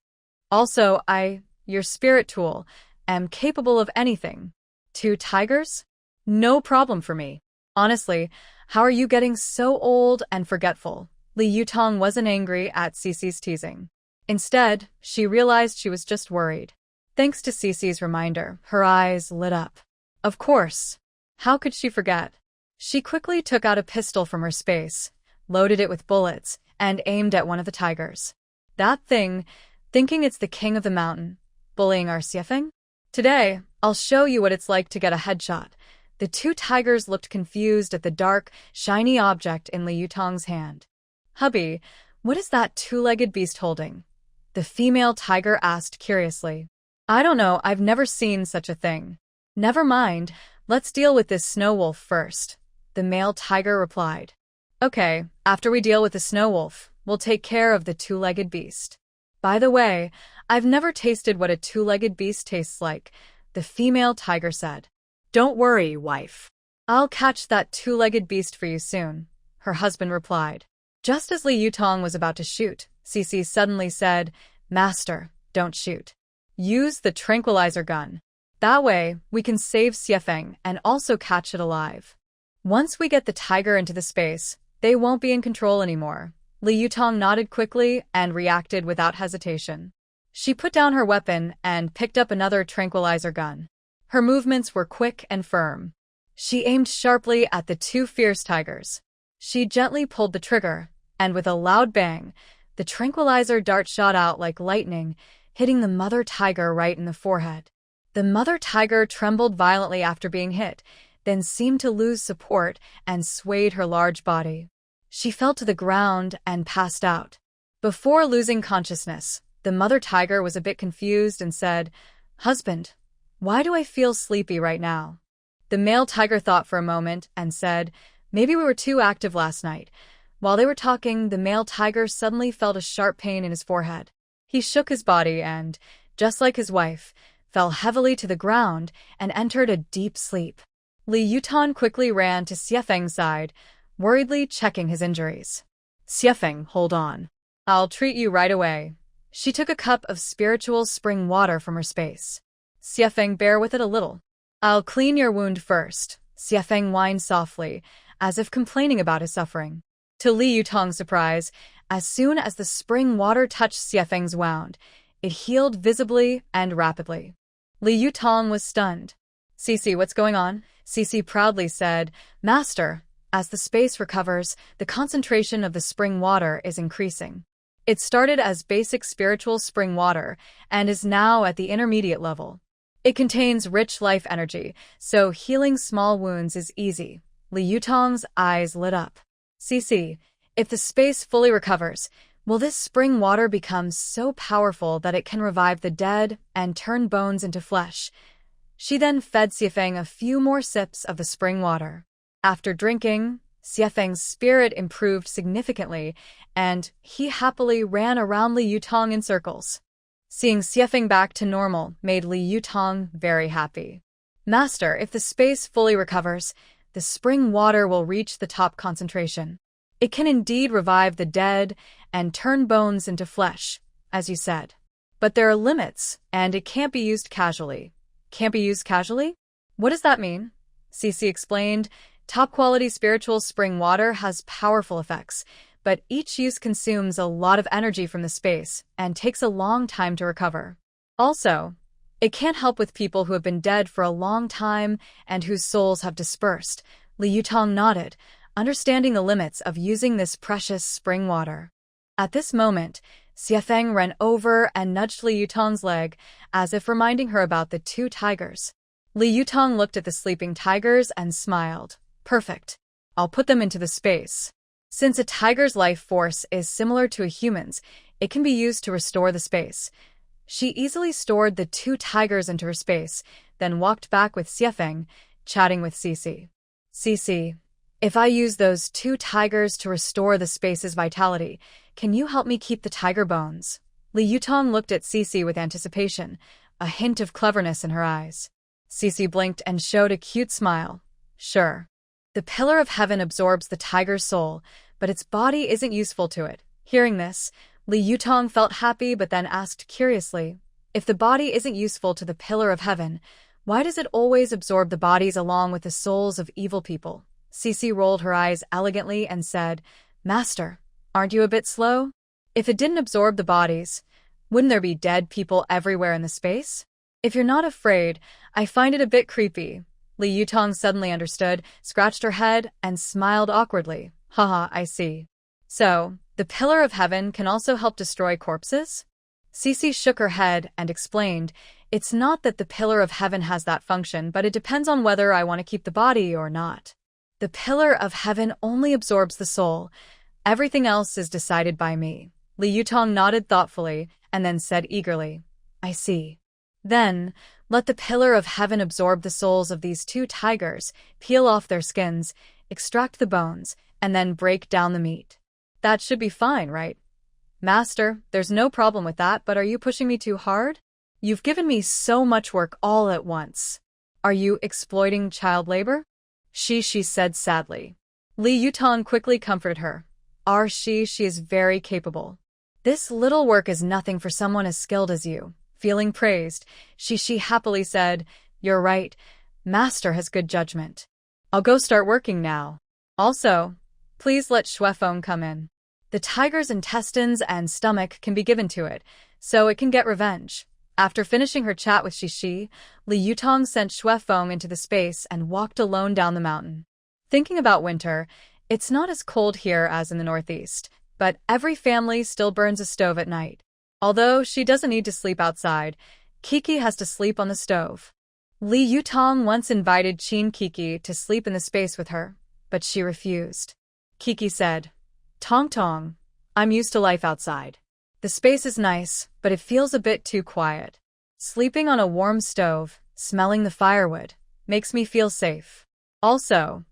Also, your spirit tool, am capable of anything. 2 tigers? No problem for me. Honestly, how are you getting so old and forgetful?" Li Yutong wasn't angry at Cici's teasing. Instead, she realized she was just worried. Thanks to Cici's reminder, her eyes lit up. Of course. How could she forget? She quickly took out a pistol from her space, loaded it with bullets, and aimed at one of the tigers. That thing, thinking it's the king of the mountain, bullying our Xiefeng? Today, I'll show you what it's like to get a headshot. The two tigers looked confused at the dark, shiny object in Li Yutong's hand. "Hubby, what is that two-legged beast holding?" the female tiger asked curiously. "I don't know, I've never seen such a thing." "Never mind, let's deal with this snow wolf first," the male tiger replied. "Okay, after we deal with the snow wolf, we'll take care of the two-legged beast. By the way, I've never tasted what a two-legged beast tastes like," the female tiger said. "Don't worry, wife. "I'll catch that two-legged beast for you soon," her husband replied. Just as Li Yutong was about to shoot, Cici suddenly said, "Master, don't shoot. Use the tranquilizer gun. That way, we can save Xiefeng and also catch it alive. Once we get the tiger into the space, they won't be in control anymore." Li Yutong nodded quickly and reacted without hesitation. She put down her weapon and picked up another tranquilizer gun. Her movements were quick and firm. She aimed sharply at the two fierce tigers. She gently pulled the trigger, and with a loud bang, the tranquilizer dart shot out like lightning, hitting the mother tiger right in the forehead. The mother tiger trembled violently after being hit, then seemed to lose support and swayed her large body. She fell to the ground and passed out. Before losing consciousness, the mother tiger was a bit confused and said, "Husband, why do I feel sleepy right now?" The male tiger thought for a moment and said, "Maybe we were too active last night." While they were talking, the male tiger suddenly felt a sharp pain in his forehead. He shook his body and, just like his wife, fell heavily to the ground and entered a deep sleep. Li Yutong quickly ran to Xiefeng's side, worriedly checking his injuries. "Xiefeng, hold on. I'll treat you right away." She took a cup of spiritual spring water from her space. "Xiefeng, bear with it a little. I'll clean your wound first." Xiefeng whined softly, as if complaining about his suffering. To Li Yutong's surprise, as soon as the spring water touched Xiefeng's wound, it healed visibly and rapidly. Li Yutong was stunned. "Cici, what's going on?" Cici proudly said, "Master, as the space recovers, the concentration of the spring water is increasing. It started as basic spiritual spring water and is now at the intermediate level. It contains rich life energy, so healing small wounds is easy." Li Yutong's eyes lit up. "Cici, if the space fully recovers, will this spring water become so powerful that it can revive the dead and turn bones into flesh?" She then fed Xiefeng a few more sips of the spring water. After drinking, Xiefeng's spirit improved significantly, and he happily ran around Li Yutong in circles. Seeing Xiefeng back to normal made Li Yutong very happy. "Master, if the space fully recovers, the spring water will reach the top concentration. It can indeed revive the dead and turn bones into flesh, as you said. But there are limits, and it can't be used casually." "Can't be used casually? What does that mean?" Cici explained. "Top-quality spiritual spring water has powerful effects, but each use consumes a lot of energy from the space and takes a long time to recover. Also, it can't help with people who have been dead for a long time and whose souls have dispersed." Li Yutong nodded, understanding the limits of using this precious spring water. At this moment, Xiefeng ran over and nudged Li Yutong's leg, as if reminding her about the two tigers. Li Yutong looked at the sleeping tigers and smiled. "Perfect. I'll put them into the space." Since a tiger's life force is similar to a human's, it can be used to restore the space. She easily stored the two tigers into her space, then walked back with Xiefeng, chatting with Cici. "Cici, if I use those two tigers to restore the space's vitality, can you help me keep the tiger bones?" Li Yutong looked at Cici with anticipation, a hint of cleverness in her eyes. Cici blinked and showed a cute smile. "Sure." The pillar of heaven absorbs the tiger's soul, but its body isn't useful to it. Hearing this, Li Yutong felt happy but then asked curiously, "If the body isn't useful to the pillar of heaven, why does it always absorb the bodies along with the souls of evil people?" Cici rolled her eyes elegantly and said, "Master, aren't you a bit slow? If it didn't absorb the bodies, wouldn't there be dead people everywhere in the space? If you're not afraid, I find it a bit creepy." Li Yutong suddenly understood, scratched her head, and smiled awkwardly. "Haha, I see. So, the pillar of heaven can also help destroy corpses?" Cici shook her head and explained, It's not that the pillar of heaven has that function, but it depends on whether I want to keep the body or not. The pillar of heaven only absorbs the soul. Everything else is decided by me. Li Yutong nodded thoughtfully and then said eagerly, I see. Then, let the pillar of heaven absorb the souls of these two tigers, peel off their skins, extract the bones, and then break down the meat. That should be fine, right? Master, there's no problem with that, but are you pushing me too hard? You've given me so much work all at once. Are you exploiting child labor? She said sadly. Li Yutong quickly comforted her. She is very capable. This little work is nothing for someone as skilled as you. Feeling praised, she happily said, You're right. Master has good judgment. I'll go start working now. Also, please let Shuefeng come in. The tiger's intestines and stomach can be given to it, so it can get revenge. After finishing her chat with Shishi, Li Yutong sent Shuefeng into the space and walked alone down the mountain. Thinking about winter, it's not as cold here as in the northeast, but every family still burns a stove at night. Although she doesn't need to sleep outside, Kiki has to sleep on the stove. Li Yutong once invited Qin Kiki to sleep in the space with her, but she refused. Kiki said, Tong Tong, I'm used to life outside. The space is nice, but it feels a bit too quiet. Sleeping on a warm stove, smelling the firewood, makes me feel safe. Also,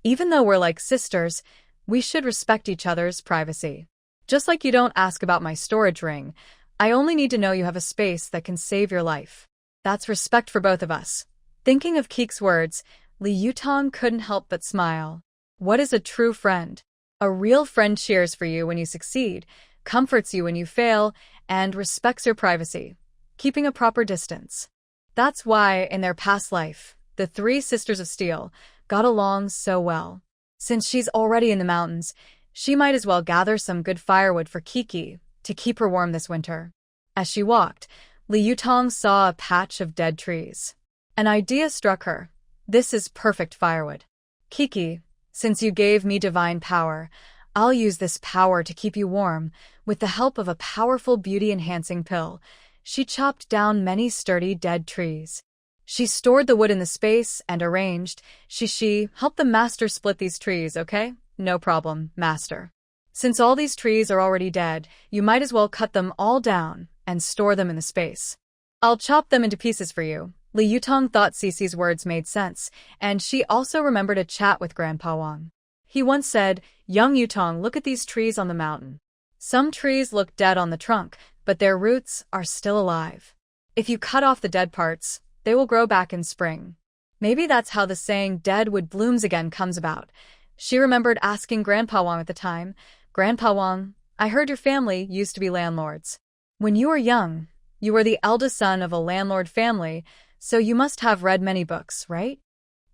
even though we're like sisters, we should respect each other's privacy. Just like you don't ask about my storage ring, I only need to know you have a space that can save your life. That's respect for both of us. Thinking of Keek's words, Li Yutong couldn't help but smile. What is a true friend? A real friend cheers for you when you succeed, comforts you when you fail, and respects your privacy, keeping a proper distance. That's why, in their past life, the three sisters of steel got along so well. Since she's already in the mountains, she might as well gather some good firewood for Kiki to keep her warm this winter. As she walked, Li Yutong saw a patch of dead trees. An idea struck her. This is perfect firewood. Kiki, since you gave me divine power, I'll use this power to keep you warm. With the help of a powerful beauty-enhancing pill, she chopped down many sturdy dead trees. She stored the wood in the space and arranged. She help the master split these trees, okay? No problem, master. Since all these trees are already dead, you might as well cut them all down and store them in the space. I'll chop them into pieces for you. Li Yutong thought Cece's words made sense, and she also remembered a chat with Grandpa Wang. He once said, Young Yutong, look at these trees on the mountain. Some trees look dead on the trunk, but their roots are still alive. If you cut off the dead parts, they will grow back in spring. Maybe that's how the saying dead wood blooms again comes about. She remembered asking Grandpa Wang at the time, Grandpa Wang, I heard your family used to be landlords. When you were young, you were the eldest son of a landlord family, so you must have read many books, right?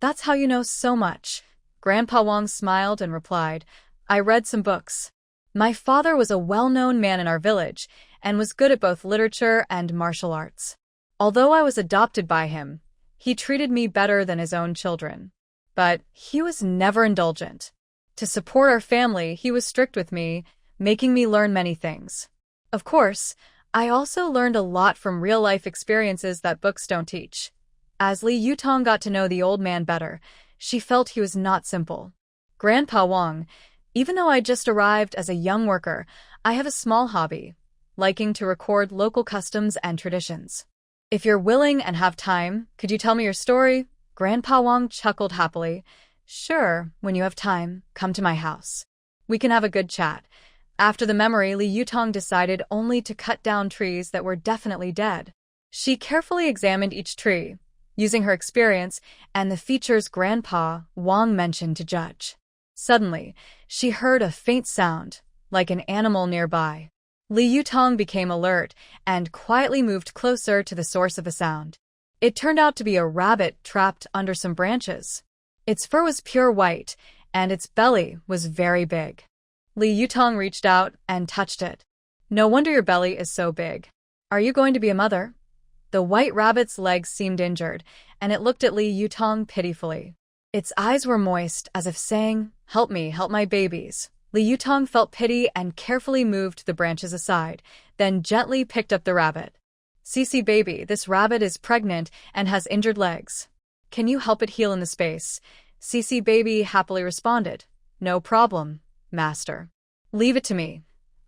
That's how you know so much. Grandpa Wang smiled and replied, I read some books. My father was a well-known man in our village and was good at both literature and martial arts. Although I was adopted by him, he treated me better than his own children. But he was never indulgent. To support our family, he was strict with me, making me learn many things. Of course, I also learned a lot from real-life experiences that books don't teach. As Li Yutong got to know the old man better, she felt he was not simple. Grandpa Wang, even though I just arrived as a young worker, I have a small hobby, liking to record local customs and traditions. If you're willing and have time, could you tell me your story? Grandpa Wang chuckled happily. Sure, when you have time, come to my house. We can have a good chat. After the memory, Li Yutong decided only to cut down trees that were definitely dead. She carefully examined each tree, using her experience and the features Grandpa Wang mentioned to judge. Suddenly, she heard a faint sound, like an animal nearby. Li Yutong became alert and quietly moved closer to the source of the sound. It turned out to be a rabbit trapped under some branches. Its fur was pure white, and its belly was very big. Li Yutong reached out and touched it. No wonder your belly is so big. Are you going to be a mother? The white rabbit's legs seemed injured, and it looked at Li Yutong pitifully. Its eyes were moist, as if saying, Help me, help my babies. Li Yutong felt pity and carefully moved the branches aside, then gently picked up the rabbit. "Cece baby, this rabbit is pregnant and has injured legs. Can you help it heal in the space?" Cece baby happily responded, "No problem, master. Leave it to me."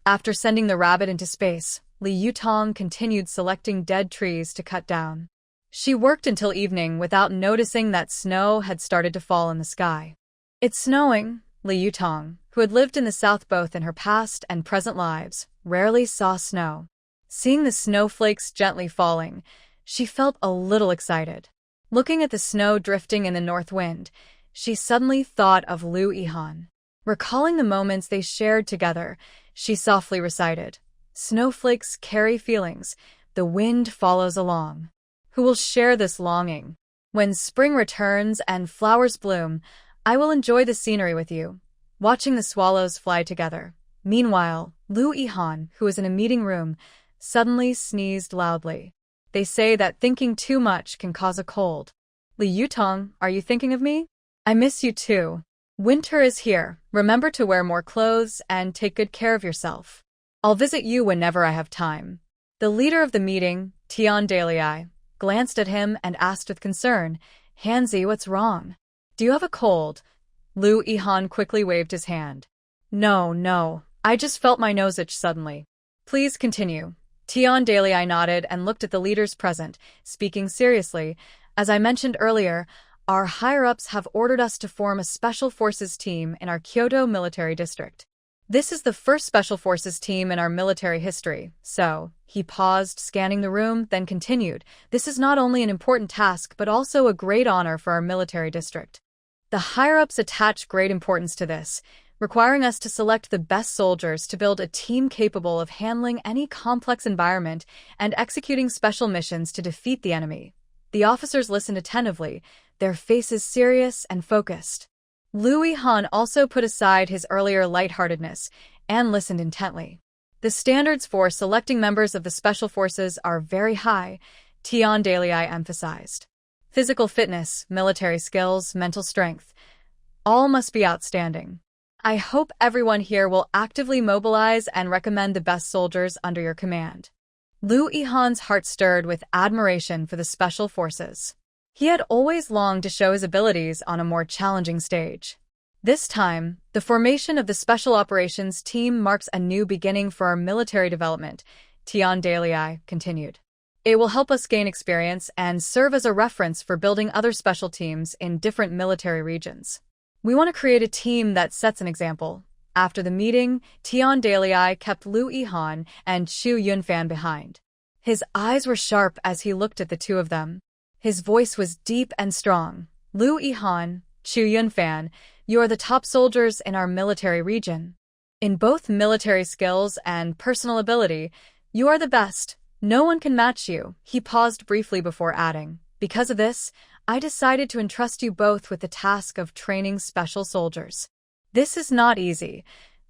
After sending the rabbit into space, Li Yutong continued selecting dead trees to cut down. She worked until evening without noticing that snow had started to fall in the sky. "It's snowing." Li Yutong, who had lived in the south both in her past and present lives, rarely saw snow. Seeing the snowflakes gently falling, she felt a little excited. Looking at the snow drifting in the north wind, she suddenly thought of Liu Yihan. Recalling the moments they shared together, she softly recited, "Snowflakes carry feelings, the wind follows along. Who will share this longing? When spring returns and flowers bloom, I will enjoy the scenery with you, watching the swallows fly together." Meanwhile, Liu Yihan, who was in a meeting room, suddenly sneezed loudly. They say that thinking too much can cause a cold. "Li Yutong, are you thinking of me? I miss you too. Winter is here. Remember to wear more clothes and take good care of yourself. I'll visit you whenever I have time." The leader of the meeting, Tian Dalei, glanced at him and asked with concern, "Hanzi, what's wrong? Do you have a cold?" Liu Yihan quickly waved his hand. No, I just felt my nose itch suddenly." "Please continue." Tian Dalei nodded and looked at the leaders present, speaking seriously. "As I mentioned earlier, our higher-ups have ordered us to form a special forces team in our Kyoto military district. This is the first special forces team in our military history, so..." He paused, scanning the room, then continued, "This is not only an important task but also a great honor for our military district. The higher-ups attach great importance to this, requiring us to select the best soldiers to build a team capable of handling any complex environment and executing special missions to defeat the enemy." The officers listened attentively, their faces serious and focused. Liu Yihan also put aside his earlier lightheartedness and listened intently. "The standards for selecting members of the special forces are very high," Tian Dalei emphasized. "Physical fitness, military skills, mental strength, all must be outstanding. I hope everyone here will actively mobilize and recommend the best soldiers under your command." Liu Yihan's heart stirred with admiration for the special forces. He had always longed to show his abilities on a more challenging stage. This time, the formation of the Special Operations Team marks a new beginning for our military development, Tian Dalei continued. "It will help us gain experience and serve as a reference for building other special teams in different military regions. We want to create a team that sets an example." After the meeting, Tian Dalei kept Liu Yihan and Chu Yunfan behind. His eyes were sharp as he looked at the two of them. His voice was deep and strong. "Liu Yihan, Chu Yunfan, you are the top soldiers in our military region. In both military skills and personal ability, you are the best. No one can match you." He paused briefly before adding, "Because of this, I decided to entrust you both with the task of training special soldiers. This is not easy.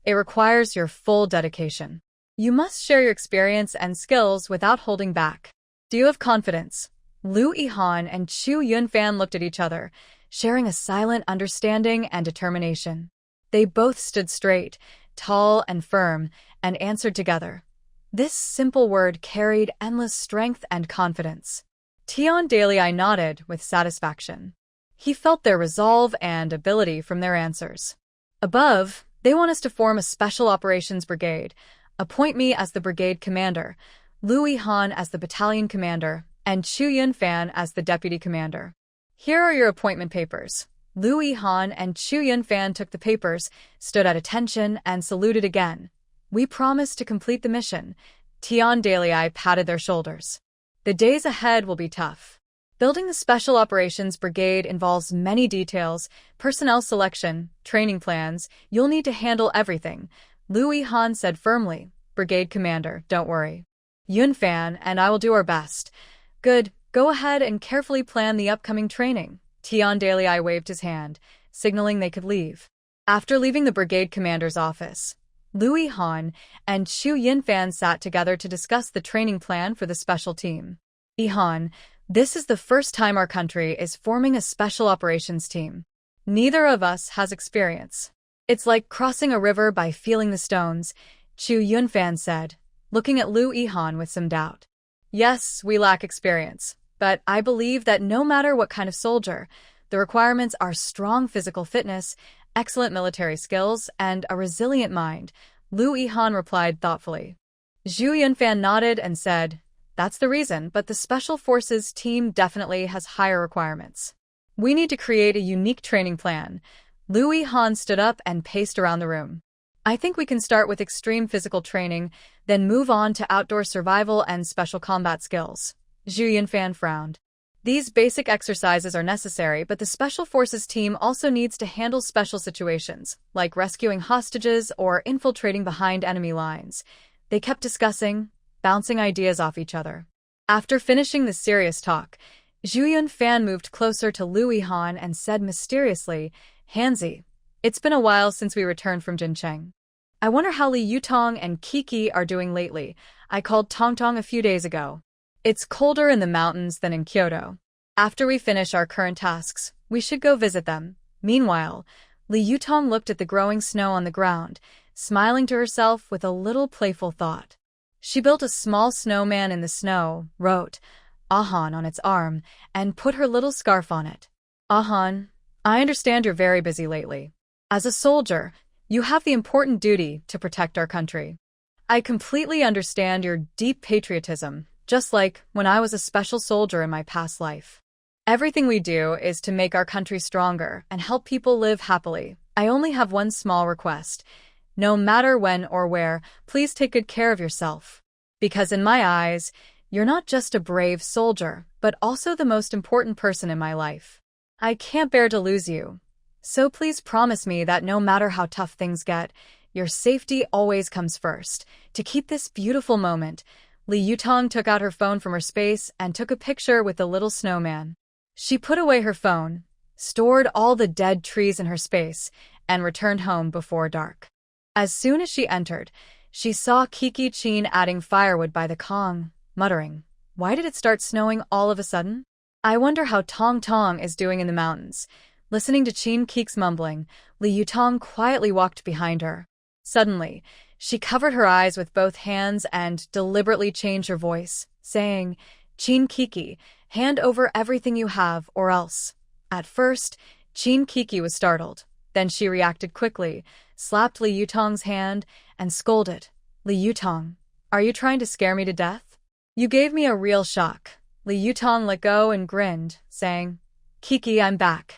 It requires your full dedication. You must share your experience and skills without holding back. Do you have confidence?" Liu Yihan and Chu Yunfan looked at each other, sharing a silent understanding and determination. They both stood straight, tall and firm, and answered together. This simple word carried endless strength and confidence. Tian Dalei nodded with satisfaction. He felt their resolve and ability from their answers. "Above, they want us to form a special operations brigade. Appoint me as the brigade commander, Liu Yihan as the battalion commander, and Chu Yunfan as the deputy commander. Here are your appointment papers." Liu Yihan and Chu Yunfan took the papers, stood at attention, and saluted again. "We promise to complete the mission." Tian Dalei patted their shoulders. "The days ahead will be tough. Building the Special Operations Brigade involves many details, personnel selection, training plans. You'll need to handle everything," Liu Yihan said firmly. "Brigade commander, don't worry. Yunfan and I will do our best." "Good, go ahead and carefully plan the upcoming training." Tian Dalei waved his hand, signaling they could leave. After leaving the brigade commander's office, Liu Yihan and Chu Yunfan sat together to discuss the training plan for the special team. "Yihan, this is the first time our country is forming a special operations team. Neither of us has experience. It's like crossing a river by feeling the stones," Chu Yunfan said, looking at Liu Yihan with some doubt. Yes, we lack experience, but I believe that no matter what kind of soldier, the requirements are strong physical fitness, excellent military skills, and a resilient mind, Liu Yihan replied thoughtfully. Zhu Yunfan nodded and said, "That's the reason, but the Special Forces team definitely has higher requirements. We need to create a unique training plan." Liu Yihan stood up and paced around the room. "I think we can start with extreme physical training, then move on to outdoor survival and special combat skills." Zhu Yunfan frowned. "These basic exercises are necessary, but the Special Forces team also needs to handle special situations, like rescuing hostages or infiltrating behind enemy lines." They kept discussing, bouncing ideas off each other. After finishing the serious talk, Zhu Yunfan moved closer to Liu Yihan and said mysteriously, "Hanzi, it's been a while since we returned from Jincheng. I wonder how Li Yutong and Kiki are doing lately. I called Tongtong a few days ago. It's colder in the mountains than in Kyoto. After we finish our current tasks, we should go visit them." Meanwhile, Li Yutong looked at the growing snow on the ground, smiling to herself with a little playful thought. She built a small snowman in the snow, wrote "Ahan" on its arm, and put her little scarf on it. "Ahan, I understand you're very busy lately. As a soldier, you have the important duty to protect our country. I completely understand your deep patriotism, just like when I was a special soldier in my past life. Everything we do is to make our country stronger and help people live happily. I only have one small request. No matter when or where, please take good care of yourself. Because in my eyes, you're not just a brave soldier, but also the most important person in my life. I can't bear to lose you. So please promise me that no matter how tough things get, your safety always comes first." To keep this beautiful moment, Li Yutong took out her phone from her space and took a picture with the little snowman. She put away her phone, stored all the dead trees in her space, and returned home before dark. As soon as she entered, she saw Kiki Qin adding firewood by the Kong, muttering, "Why did it start snowing all of a sudden? I wonder how Tong Tong is doing in the mountains." Listening to Qin Kik's mumbling, Li Yutong quietly walked behind her. Suddenly, she covered her eyes with both hands and deliberately changed her voice, saying, "Qin Kiki, hand over everything you have or else." At first, Qin Kiki was startled. Then she reacted quickly, slapped Li Yutong's hand, and scolded, "Li Yutong, are you trying to scare me to death? You gave me a real shock." Li Yutong let go and grinned, saying, "Kiki, I'm back.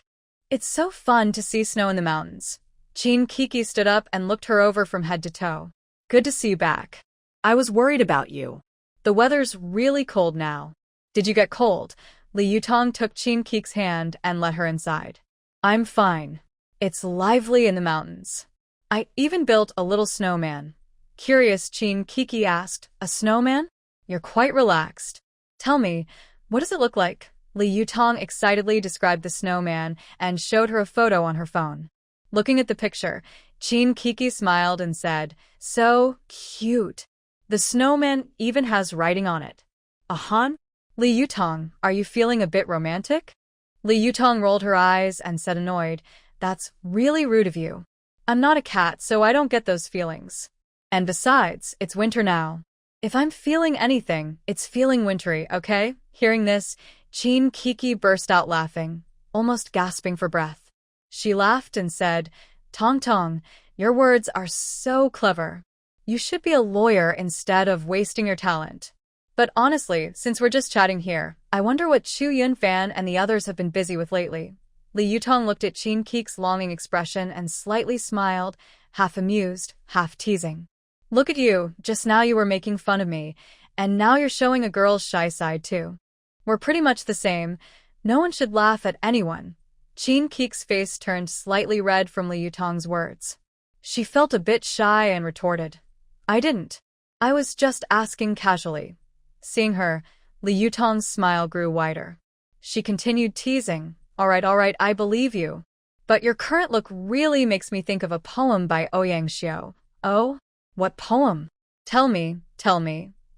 It's so fun to see snow in the mountains." Qin Kiki stood up and looked her over from head to toe. "Good to see you back. I was worried about you." The weather's really cold now. Did you get cold?" Li Yutong took Qin Kik's hand and led her inside. "I'm fine. It's lively in the mountains. I even built a little snowman." Curious, Qin Kiki asked, "A snowman? You're quite relaxed. Tell me, what does it look like?" Li Yutong excitedly described the snowman and showed her a photo on her phone. Looking at the picture, Qin Kiki smiled and said, "So cute. The snowman even has writing on it." "Ahan? Li Yutong, are you feeling a bit romantic?" Li Yutong rolled her eyes and said annoyed, "That's really rude of you. I'm not a cat, so I don't get those feelings. And besides, it's winter now. If I'm feeling anything, it's feeling wintry, okay?" Hearing this, Qin Kiki burst out laughing, almost gasping for breath. She laughed and said, "Tong Tong, your words are so clever. You should be a lawyer instead of wasting your talent. But honestly, since we're just chatting here, I wonder what Zhu Yunfan and the others have been busy with lately." Li Yutong looked at Qin Kik's longing expression and slightly smiled, half amused, half teasing. "Look at you, just now you were making fun of me, and now you're showing a girl's shy side too. We're pretty much the same. No one should laugh at anyone." Qin Kik's face turned slightly red from Li Yutong's words. She felt a bit shy and retorted, "I didn't. I was just asking casually." Seeing her, Li Yutong's smile grew wider. She continued teasing, all right, I believe you. But your current look really makes me think of a poem by Ouyang Xiao." "Oh? What poem? Tell me.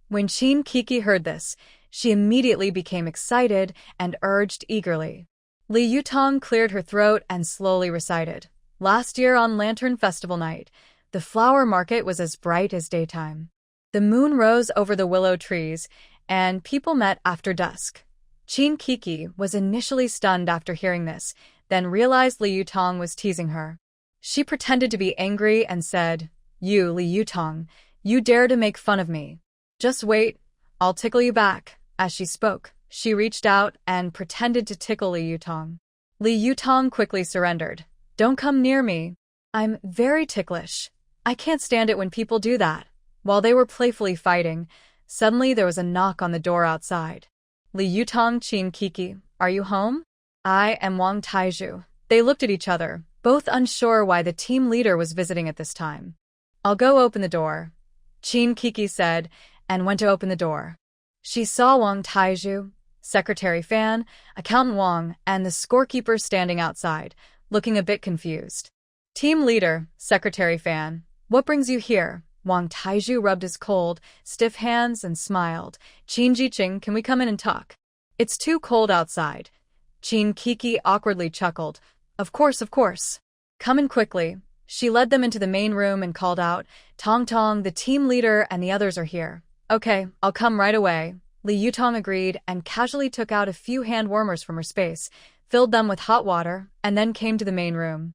When Qin Kiki heard this, she immediately became excited and urged eagerly. Li Yutong cleared her throat and slowly recited, "Last year on Lantern Festival night, the flower market was as bright as daytime. The moon rose over the willow trees, and people met after dusk. Chin Kiki was initially stunned after hearing this, then realized Li Yutong was teasing her. She pretended to be angry and said, "You, Li Yutong, you dare to make fun of me. Just wait, I'll tickle you back." As she spoke, she reached out and pretended to tickle Li Yutong. Li Yutong quickly surrendered. "Don't come near me. I'm very ticklish. I can't stand it when people do that." While they were playfully fighting, suddenly there was a knock on the door outside. "Li Yutong, Chin Kiki, are you home?" "I am Wang Taizhu." They looked at each other, both unsure why the team leader was visiting at this time. "I'll go open the door," Chin Kiki said, and went to open the door. She saw Wang Taizhu, Secretary Fan, Accountant Wang, and the scorekeeper standing outside, looking a bit confused. "Team leader, Secretary Fan, what brings you here?" Wang Taizhu rubbed his cold, stiff hands and smiled. "Chin Jiqing, can we come in and talk?" "It's too cold outside." Chin Kiki awkwardly chuckled. Of course. Come in quickly." She led them into the main room and called out, "Tong Tong, the team leader and the others are here." "Okay, I'll come right away." Li Yutong agreed and casually took out a few hand warmers from her space, filled them with hot water, and then came to the main room.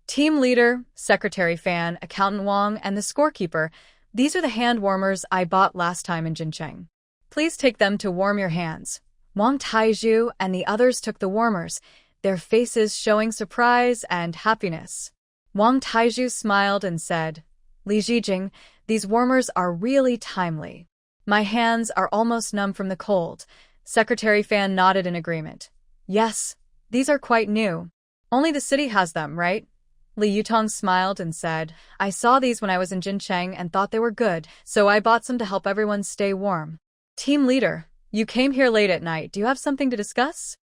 "Team leader, Secretary Fan, Accountant Wang, and the scorekeeper, these are the hand warmers I bought last time in Jincheng. Please take them to warm your hands." Wang Taizhu and the others took the warmers, their faces showing surprise and happiness. Wang Taizhu smiled and said, "Li Jijing, these warmers are really timely. My hands are almost numb from the cold." Secretary Fan nodded in agreement. "Yes, these are quite new. Only the city has them, right?" Li Yutong smiled and said, "I saw these when I was in Jincheng and thought they were good, so I bought some to help everyone stay warm." "Team leader, you came here late at night. Do you have something to discuss?"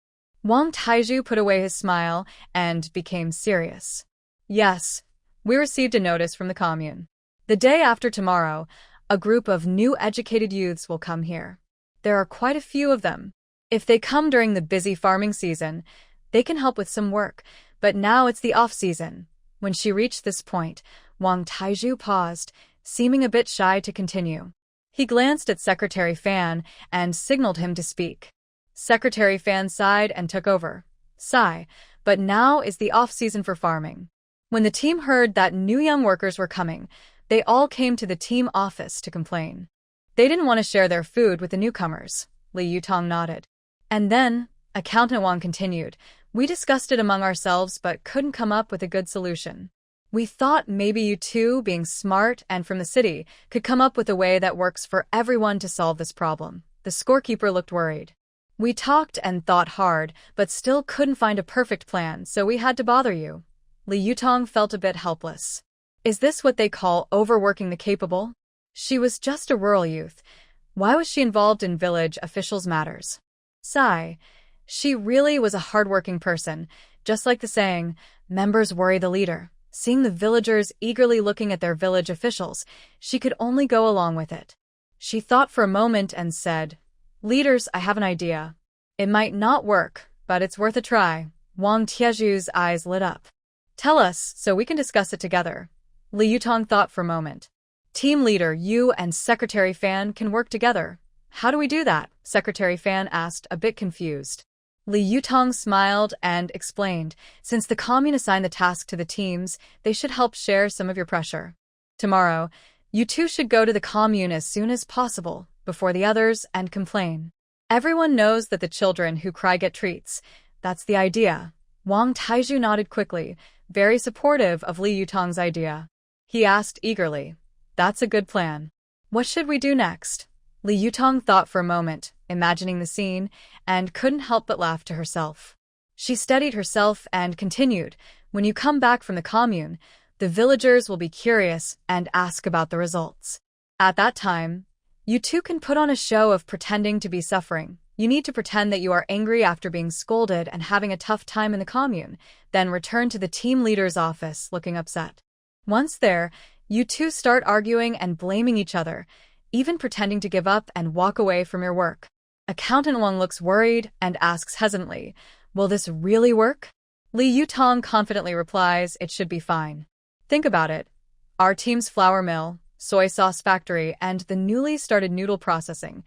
Wang Taizhu put away his smile and became serious. "Yes, we received a notice from the commune. The day after tomorrow, a group of new educated youths will come here. There are quite a few of them. If they come during the busy farming season, they can help with some work, but now it's the off-season." When she reached this point, Wang Taizhu paused, seeming a bit shy to continue. He glanced at Secretary Fan and signaled him to speak. Secretary Fan sighed and took over. "Sigh, but now is the off-season for farming." When the team heard that new young workers were coming, they all came to the team office to complain. They didn't want to share their food with the newcomers. Li Yutong nodded. And then, Accountant Wang continued, "We discussed it among ourselves but couldn't come up with a good solution. We thought maybe you two, being smart and from the city, could come up with a way that works for everyone to solve this problem." The scorekeeper looked worried. "We talked and thought hard, but still couldn't find a perfect plan, so we had to bother you." Li Yutong felt a bit helpless. Is this what they call overworking the capable? She was just a rural youth. Why was she involved in village officials' matters? Sigh. She really was a hardworking person, just like the saying, "Members worry the leader." Seeing the villagers eagerly looking at their village officials, she could only go along with it. She thought for a moment and said, "Leaders, I have an idea. It might not work, but it's worth a try." Wang Tiezhu's eyes lit up. "Tell us, so we can discuss it together." Li Yutong thought for a moment. "Team leader, you and Secretary Fan can work together." "How do we do that?" Secretary Fan asked, a bit confused. Li Yutong smiled and explained, "Since the commune assigned the task to the teams, they should help share some of your pressure. Tomorrow, you two should go to the commune as soon as possible, before the others, and complain. Everyone knows that the children who cry get treats. That's the idea." Wang Taizhu nodded quickly, very supportive of Li Yutong's idea. He asked eagerly, "That's a good plan. What should we do next?" Li Yutong thought for a moment, imagining the scene, and couldn't help but laugh to herself. She steadied herself and continued, "When you come back from the commune, the villagers will be curious and ask about the results. At that time, you two can put on a show of pretending to be suffering. You need to pretend that you are angry after being scolded and having a tough time in the commune, then return to the team leader's office looking upset. Once there, you two start arguing and blaming each other, even pretending to give up and walk away from your work." Accountant Wang looks worried and asks hesitantly, "Will this really work?" Li Yutong confidently replies, "It should be fine. Think about it. Our team's flour mill, soy sauce factory, and the newly started noodle processing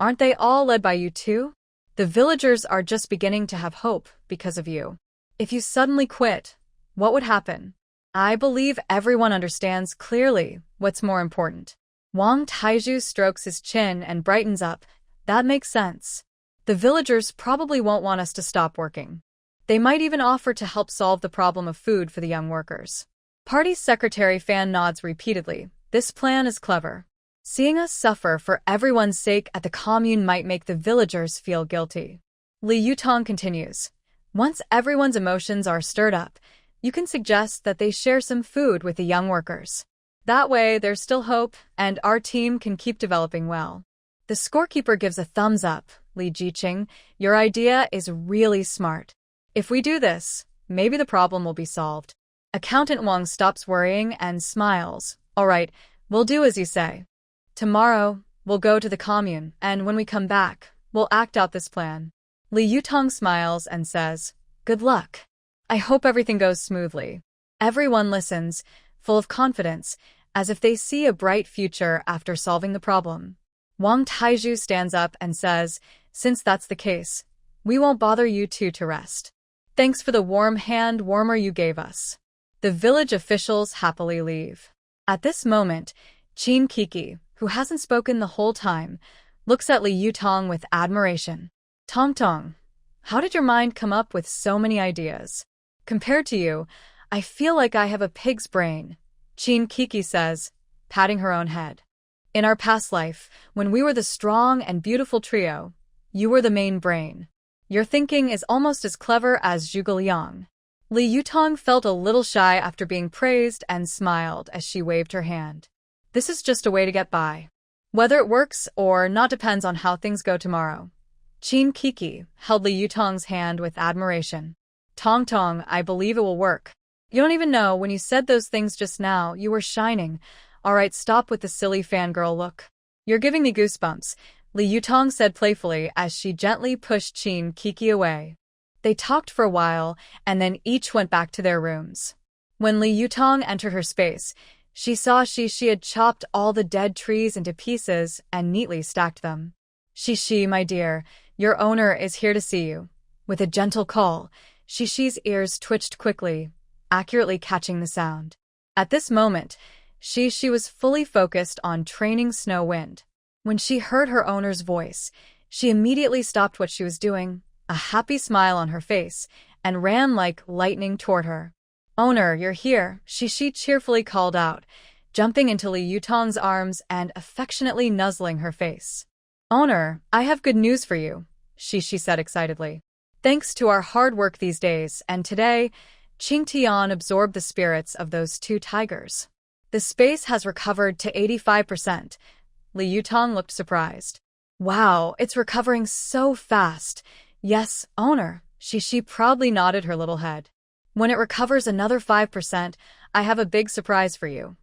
Aren't they all led by you too? The villagers are just beginning to have hope because of you. If you suddenly quit, what would happen? I believe everyone understands clearly what's more important. Wang Taiju strokes his chin and brightens up. That makes sense. The villagers probably won't want us to stop working. They might even offer to help solve the problem of food for the young workers. Party Secretary Fan nods repeatedly. This plan is clever. Seeing us suffer for everyone's sake at the commune might make the villagers feel guilty. Li Yutong continues. Once everyone's emotions are stirred up, you can suggest that they share some food with the young workers. That way, there's still hope, and our team can keep developing well. The scorekeeper gives a thumbs up. Li Jiqing, your idea is really smart. If we do this, maybe the problem will be solved. Accountant Wang stops worrying and smiles. All right, we'll do as you say. Tomorrow, we'll go to the commune, and when we come back, we'll act out this plan. Li Yutong smiles and says, Good luck. I hope everything goes smoothly. Everyone listens, full of confidence, as if they see a bright future after solving the problem. Wang Taiju stands up and says, Since that's the case, we won't bother you two to rest. Thanks for the warm hand warmer you gave us. The village officials happily leave. At this moment, Qin Kiki, who hasn't spoken the whole time, looks at Li Yutong with admiration. Tong Tong, how did your mind come up with so many ideas? Compared to you, I feel like I have a pig's brain, Qin Kiki says, patting her own head. In our past life, when we were the strong and beautiful trio, you were the main brain. Your thinking is almost as clever as Zhuge Liang. Li Yutong felt a little shy after being praised and smiled as she waved her hand. This is just a way to get by. Whether it works or not depends on how things go tomorrow. Qin Kiki held Li Yutong's hand with admiration. Tong Tong, I believe it will work. You don't even know, when you said those things just now, you were shining. All right, stop with the silly fangirl look. You're giving me goosebumps, Li Yutong said playfully as she gently pushed Qin Kiki away. They talked for a while, and then each went back to their rooms. When Li Yutong entered her space, she saw she had chopped all the dead trees into pieces and neatly stacked them. Shishi, my dear, your owner is here to see you. With a gentle call, Shishi's ears twitched quickly, accurately catching the sound. At this moment, Shishi was fully focused on training Snow Wind. When she heard her owner's voice, she immediately stopped what she was doing, a happy smile on her face, and ran like lightning toward her. Owner, you're here, Shishi cheerfully called out, jumping into Li Yutong's arms and affectionately nuzzling her face. Owner, I have good news for you, Shishi said excitedly. Thanks to our hard work these days, and today, Qing Tian absorbed the spirits of those two tigers. The space has recovered to 85%. Li Yutong looked surprised. Wow, it's recovering so fast. Yes, owner, Shishi proudly nodded her little head. When it recovers another 5%, I have a big surprise for you.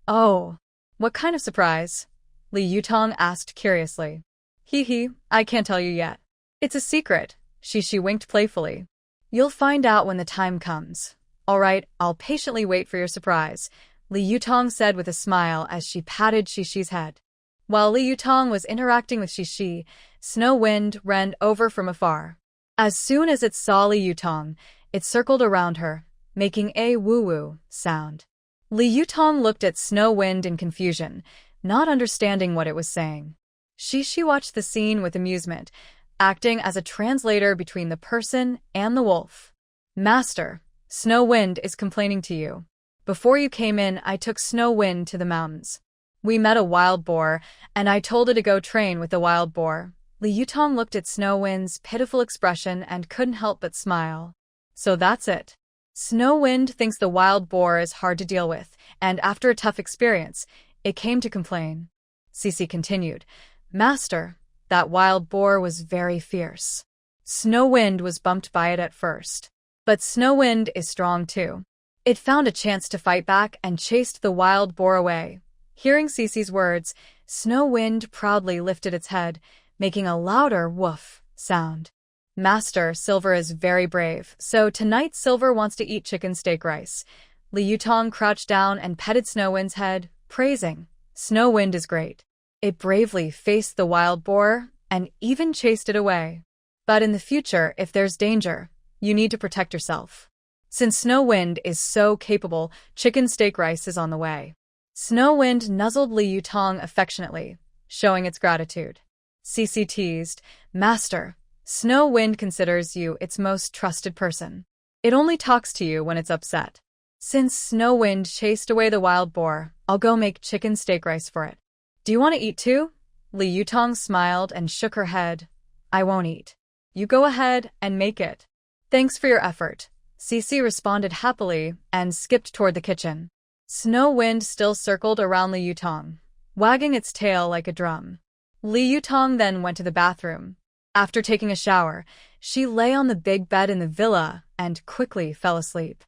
Oh, what kind of surprise? Li Yutong asked curiously. Hee, I can't tell you yet. It's a secret, Shishi winked playfully. You'll find out when the time comes. All right, I'll patiently wait for your surprise, Li Yutong said with a smile as she patted Shishi's head. While Li Yutong was interacting with Shishi, Snow Wind ran over from afar. As soon as it saw Li Yutong, it circled around her, making a woo-woo sound. Li Yutong looked at Snow Wind in confusion, not understanding what it was saying. Shishi watched the scene with amusement, acting as a translator between the person and the wolf. Master, Snow Wind is complaining to you. Before you came in, I took Snow Wind to the mountains. We met a wild boar, and I told it to go train with the wild boar. Li Yutong looked at Snow Wind's pitiful expression and couldn't help but smile. So that's it. Snow Wind thinks the wild boar is hard to deal with, and after a tough experience, it came to complain. Cece continued, Master, that wild boar was very fierce. Snow Wind was bumped by it at first. But Snow Wind is strong too. It found a chance to fight back and chased the wild boar away. Hearing Cece's words, Snow Wind proudly lifted its head, making a louder woof sound. Master, Silver is very brave, so tonight Silver wants to eat chicken steak rice. Li Yutong crouched down and petted Snow Wind's head, praising, Snow Wind is great. It bravely faced the wild boar, and even chased it away. But in the future, if there's danger, you need to protect yourself. Since Snow Wind is so capable, chicken steak rice is on the way. Snow Wind nuzzled Li Yutong affectionately, showing its gratitude. Cece teased, Master, Snow Wind considers you its most trusted person. It only talks to you when it's upset. Since Snow Wind chased away the wild boar, I'll go make chicken steak rice for it. Do you want to eat too? Li Yutong smiled and shook her head. I won't eat. You go ahead and make it. Thanks for your effort. Cece responded happily and skipped toward the kitchen. Snow Wind still circled around Li Yutong, wagging its tail like a drum. Li Yutong then went to the bathroom. After taking a shower, she lay on the big bed in the villa and quickly fell asleep.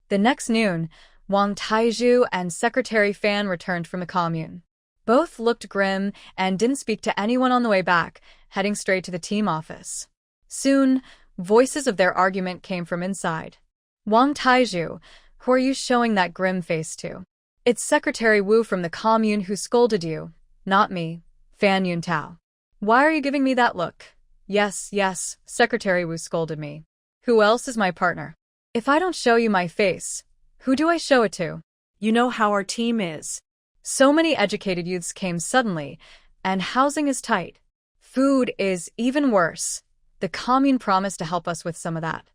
The next noon, Wang Taizhu and Secretary Fan returned from the commune. Both looked grim and didn't speak to anyone on the way back, heading straight to the team office. Soon, voices of their argument came from inside. Wang Taizhu, who are you showing that grim face to? It's Secretary Wu from the commune who scolded you, not me, Fan Yuntao. Why are you giving me that look? Yes, Secretary Wu scolded me. Who else is my partner? If I don't show you my face, who do I show it to? You know how our team is. So many educated youths came suddenly, and housing is tight. Food is even worse. The commune promised to help us with some of that.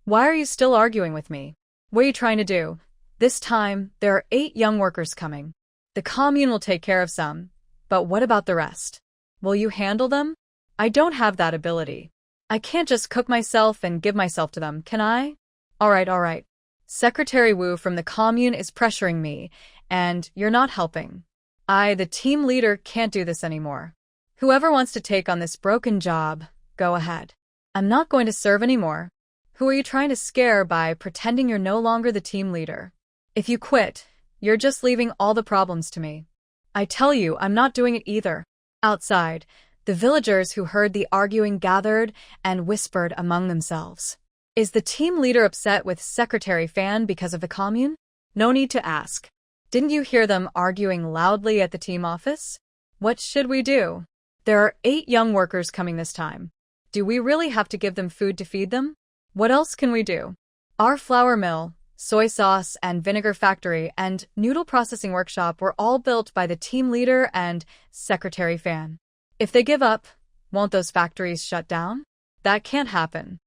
Why are you still arguing with me? What are you trying to do? This time, there are 8 young workers coming. The commune will take care of some, but what about the rest? Will you handle them? I don't have that ability. I can't just cook myself and give myself to them, can I? All right. Secretary Wu from the commune is pressuring me, and you're not helping. I, the team leader, can't do this anymore. Whoever wants to take on this broken job, go ahead. I'm not going to serve anymore. Who are you trying to scare by pretending you're no longer the team leader? If you quit, you're just leaving all the problems to me. I tell you, I'm not doing it either. Outside, the villagers who heard the arguing gathered and whispered among themselves. Is the team leader upset with Secretary Fan because of the commune? No need to ask. Didn't you hear them arguing loudly at the team office? What should we do? There are 8 young workers coming this time. Do we really have to give them food to feed them? What else can we do? Our flour mill, soy sauce and vinegar factory, and noodle processing workshop were all built by the team leader and Secretary Fan. If they give up, won't those factories shut down? That can't happen.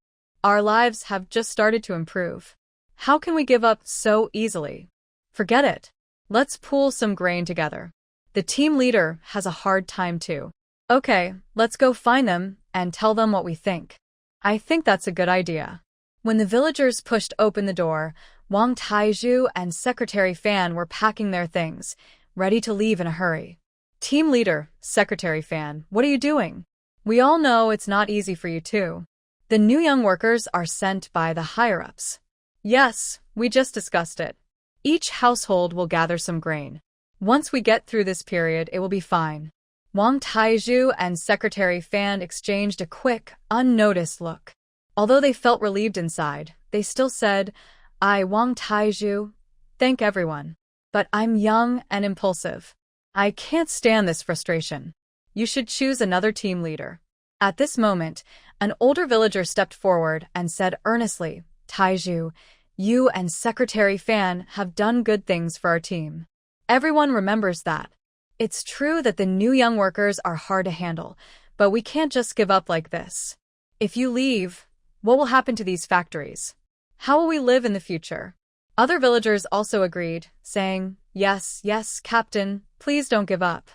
Our lives have just started to improve. How can we give up so easily? Forget it. Let's pool some grain together. The team leader has a hard time too. Okay, let's go find them and tell them what we think. I think that's a good idea. When the villagers pushed open the door, Wang Taizhu and Secretary Fan were packing their things, ready to leave in a hurry. Team leader, Secretary Fan, what are you doing? We all know it's not easy for you too. The new young workers are sent by the higher-ups. Yes, we just discussed it. Each household will gather some grain. Once we get through this period, it will be fine. Wang Taizhu and Secretary Fan exchanged a quick, unnoticed look. Although they felt relieved inside, they still said, I, Wang Taizhu, thank everyone. But I'm young and impulsive. I can't stand this frustration. You should choose another team leader. At this moment, an older villager stepped forward and said earnestly, Taizhu, you and Secretary Fan have done good things for our team. Everyone remembers that. It's true that the new young workers are hard to handle, but we can't just give up like this. If you leave, what will happen to these factories? How will we live in the future? Other villagers also agreed, saying, Yes, Captain, please don't give up.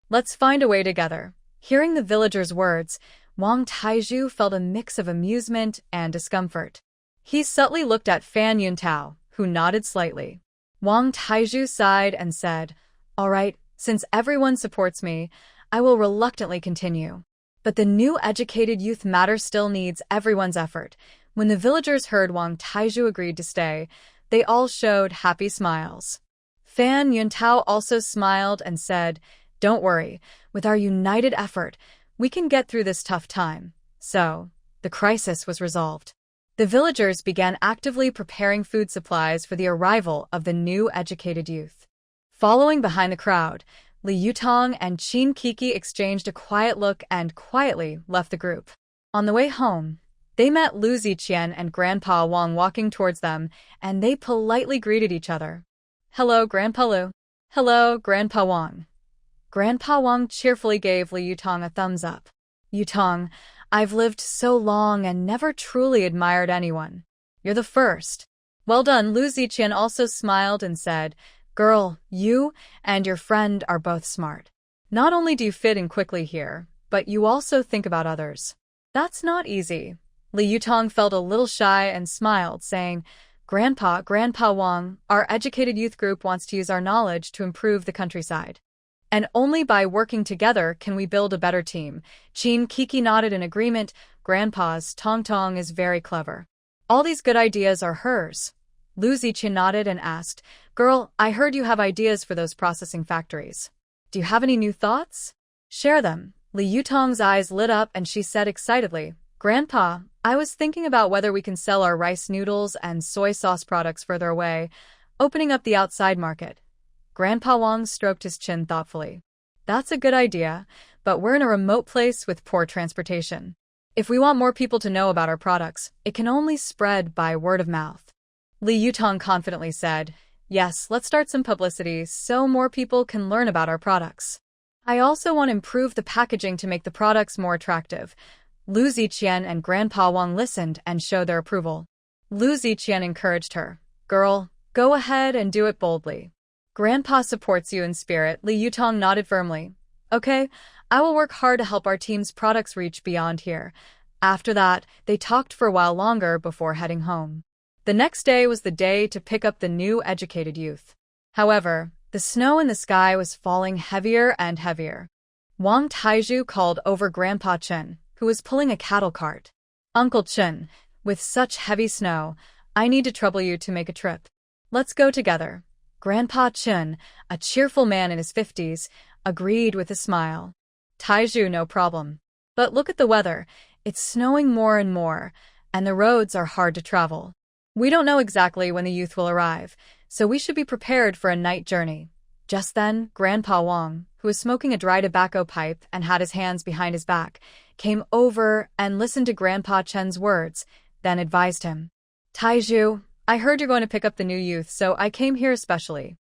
Let's find a way together. Hearing the villagers' words, Wang Taizhu felt a mix of amusement and discomfort. He subtly looked at Fan Yuntao, who nodded slightly. Wang Taizhu sighed and said, All right, since everyone supports me, I will reluctantly continue. But the new educated youth matter still needs everyone's effort. When the villagers heard Wang Taizhu agreed to stay, they all showed happy smiles. Fan Yuntao also smiled and said, Don't worry, with our united effort, we can get through this tough time. So, the crisis was resolved. The villagers began actively preparing food supplies for the arrival of the new educated youth. Following behind the crowd, Li Yutong and Qin Kiki exchanged a quiet look and quietly left the group. On the way home, they met Lu Ziqian and Grandpa Wang walking towards them, and they politely greeted each other. "Hello, Grandpa Lu." "Hello, Grandpa Wang." Grandpa Wang cheerfully gave Li Yutong a thumbs up. "Yutong, I've lived so long and never truly admired anyone. You're the first." "Well done." Lu Ziqian also smiled and said, "Girl, you and your friend are both smart. Not only do you fit in quickly here, but you also think about others. That's not easy." Li Yutong felt a little shy and smiled, saying, Grandpa Wang, our educated youth group wants to use our knowledge to improve the countryside. And only by working together can we build a better team." Qin Kiki nodded in agreement. Grandpa's Tong Tong is very clever. All these good ideas are hers. Lu Ziqian nodded and asked, "Girl, I heard you have ideas for those processing factories. Do you have any new thoughts? Share them." Li Yutong's eyes lit up and she said excitedly, "Grandpa, I was thinking about whether we can sell our rice noodles and soy sauce products further away, opening up the outside market." Grandpa Wang stroked his chin thoughtfully. "That's a good idea, but we're in a remote place with poor transportation. If we want more people to know about our products, it can only spread by word of mouth." Li Yutong confidently said, "Yes, let's start some publicity so more people can learn about our products. I also want to improve the packaging to make the products more attractive." Lu Ziqian and Grandpa Wang listened and showed their approval. Lu Ziqian encouraged her, "Girl, go ahead and do it boldly. Grandpa supports you in spirit." Li Yutong nodded firmly. "Okay, I will work hard to help our team's products reach beyond here." After that, they talked for a while longer before heading home. The next day was the day to pick up the new educated youth. However, the snow in the sky was falling heavier and heavier. Wang Taizhu called over Grandpa Chen, who was pulling a cattle cart. "Uncle Chen, with such heavy snow, I need to trouble you to make a trip. Let's go together." Grandpa Chen, a cheerful man in his 50s, agreed with a smile. "Taizhu, no problem. But look at the weather. It's snowing more and more, and the roads are hard to travel. We don't know exactly when the youth will arrive, so we should be prepared for a night journey." Just then, Grandpa Wang, who was smoking a dry tobacco pipe and had his hands behind his back, came over and listened to Grandpa Chen's words, then advised him. "Taizhu, I heard you're going to pick up the new youth, so I came here especially."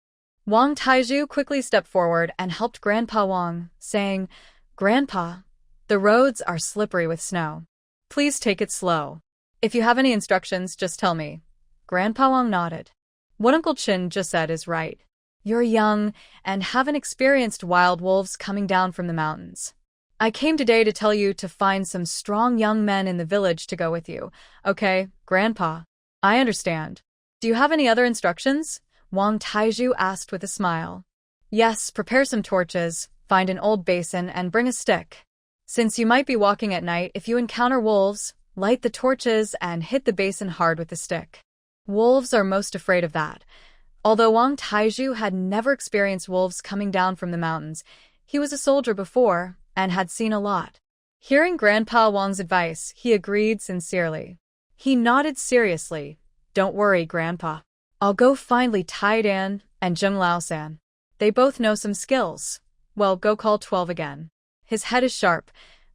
Wang Taizhu quickly stepped forward and helped Grandpa Wang, saying, "Grandpa, the roads are slippery with snow. Please take it slow. If you have any instructions, just tell me." Grandpa Wang nodded. "What Uncle Chin just said is right. You're young and haven't experienced wild wolves coming down from the mountains. I came today to tell you to find some strong young men in the village to go with you." "Okay, Grandpa. I understand. Do you have any other instructions?" Wang Taizhu asked with a smile. "Yes, prepare some torches, find an old basin, and bring a stick. Since you might be walking at night, if you encounter wolves, light the torches and hit the basin hard with the stick. Wolves are most afraid of that." Although Wang Taizhu had never experienced wolves coming down from the mountains, he was a soldier before and had seen a lot. Hearing Grandpa Wang's advice, he agreed sincerely. He nodded seriously. "Don't worry, Grandpa. I'll go find Li Taidan and Zheng Laosan. They both know some skills. Well, go call 12 again. His head is sharp.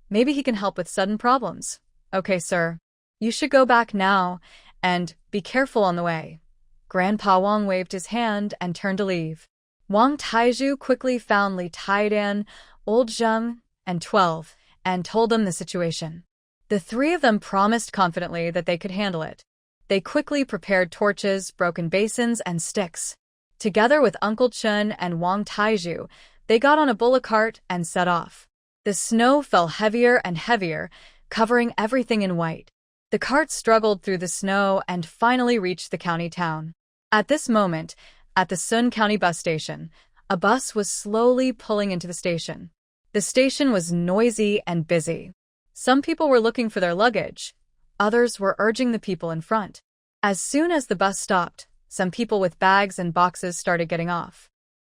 Maybe he can help with sudden problems." "Okay, sir. You should go back now, and be careful on the way." Grandpa Wang waved his hand and turned to leave. Wang Taizhu quickly found Li Taidan, Old Zheng, and 12, and told them the situation. The three of them promised confidently that they could handle it. They quickly prepared torches, broken basins, and sticks. Together with Uncle Chen and Wang Taizhu, they got on a bullock cart and set off. The snow fell heavier and heavier, covering everything in white. The cart struggled through the snow and finally reached the county town. At this moment, at the Sun County bus station, a bus was slowly pulling into the station. The station was noisy and busy. Some people were looking for their luggage. Others were urging the people in front. As soon as the bus stopped, some people with bags and boxes started getting off.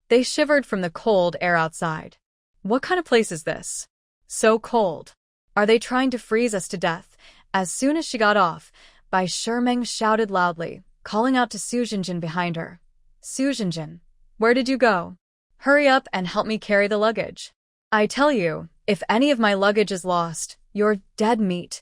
They shivered from the cold air outside. "What kind of place is this? So cold. Are they trying to freeze us to death?" As soon as she got off, Bai Shimeng shouted loudly, calling out to Su Jinjin behind her. "Su Jinjin, where did you go?" Hurry up and help me carry the luggage. I tell you, if any of my luggage is lost, you're dead meat.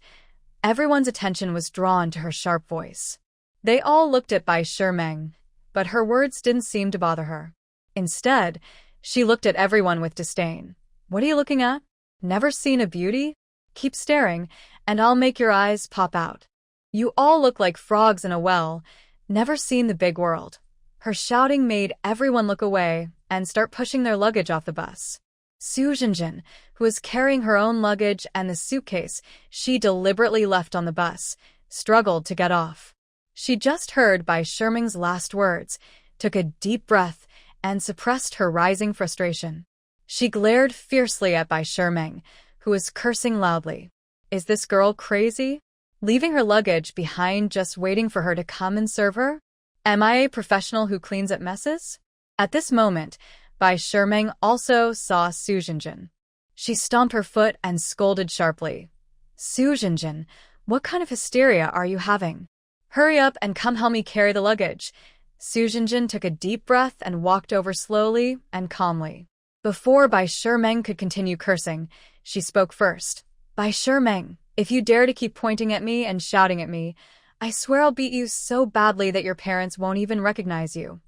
Everyone's attention was drawn to her sharp voice. They all looked at Bai Shimeng, but her words didn't seem to bother her. Instead, she looked at everyone with disdain. What are you looking at? Never seen a beauty? Keep staring, and I'll make your eyes pop out. You all look like frogs in a well. Never seen the big world. Her shouting made everyone look away and start pushing their luggage off the bus. Su Jinjin, who was carrying her own luggage and the suitcase she deliberately left on the bus, struggled to get off. She just heard Bai Shimeng's last words, took a deep breath, and suppressed her rising frustration. She glared fiercely at Bai Shimeng, who was cursing loudly. Is this girl crazy? Leaving her luggage behind just waiting for her to come and serve her? Am I a professional who cleans up messes? At this moment, Bai Shimeng also saw Su Jinjin. She stomped her foot and scolded sharply. Su Jinjin, what kind of hysteria are you having? Hurry up and come help me carry the luggage. Su Jinjin took a deep breath and walked over slowly and calmly. Before Bai Shimeng could continue cursing, she spoke first. Bai Shimeng, if you dare to keep pointing at me and shouting at me, I swear I'll beat you so badly that your parents won't even recognize you.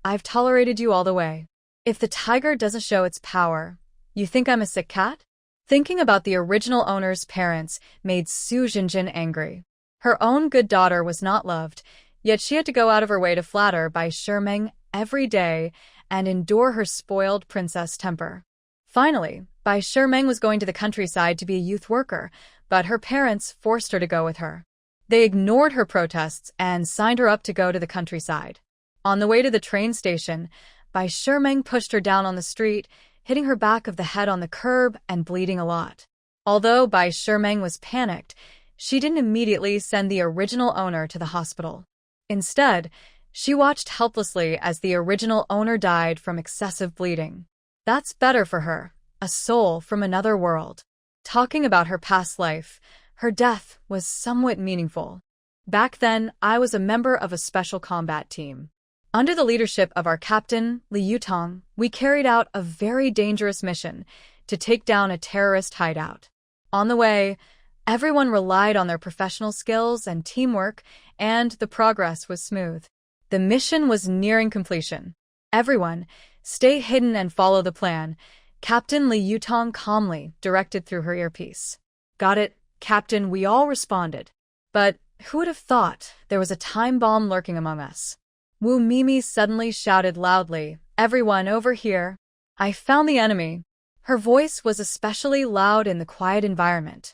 I've tolerated you all the way. If the tiger doesn't show its power, you think I'm a sick cat? Thinking about the original owner's parents made Su Jinjin angry. Her own good daughter was not loved, yet she had to go out of her way to flatter Bai Shimeng every day and endure her spoiled princess temper. Finally, Bai Shimeng was going to the countryside to be a youth worker, but her parents forced her to go with her. They ignored her protests and signed her up to go to the countryside. On the way to the train station, Bai Shimeng pushed her down on the street, hitting her back of the head on the curb and bleeding a lot. Although Bai Shimeng was panicked, she didn't immediately send the original owner to the hospital. Instead, she watched helplessly as the original owner died from excessive bleeding. That's better for her, a soul from another world. Talking about her past life, her death was somewhat meaningful. Back then, I was a member of a special combat team. Under the leadership of our captain, Li Yutong, we carried out a very dangerous mission to take down a terrorist hideout. On the way, everyone relied on their professional skills and teamwork, and the progress was smooth. The mission was nearing completion. Everyone, stay hidden and follow the plan, Captain Li Yutong calmly directed through her earpiece. Got it, Captain, we all responded. But who would have thought there was a time bomb lurking among us? Wu Mimi suddenly shouted loudly, everyone over here. I found the enemy. Her voice was especially loud in the quiet environment.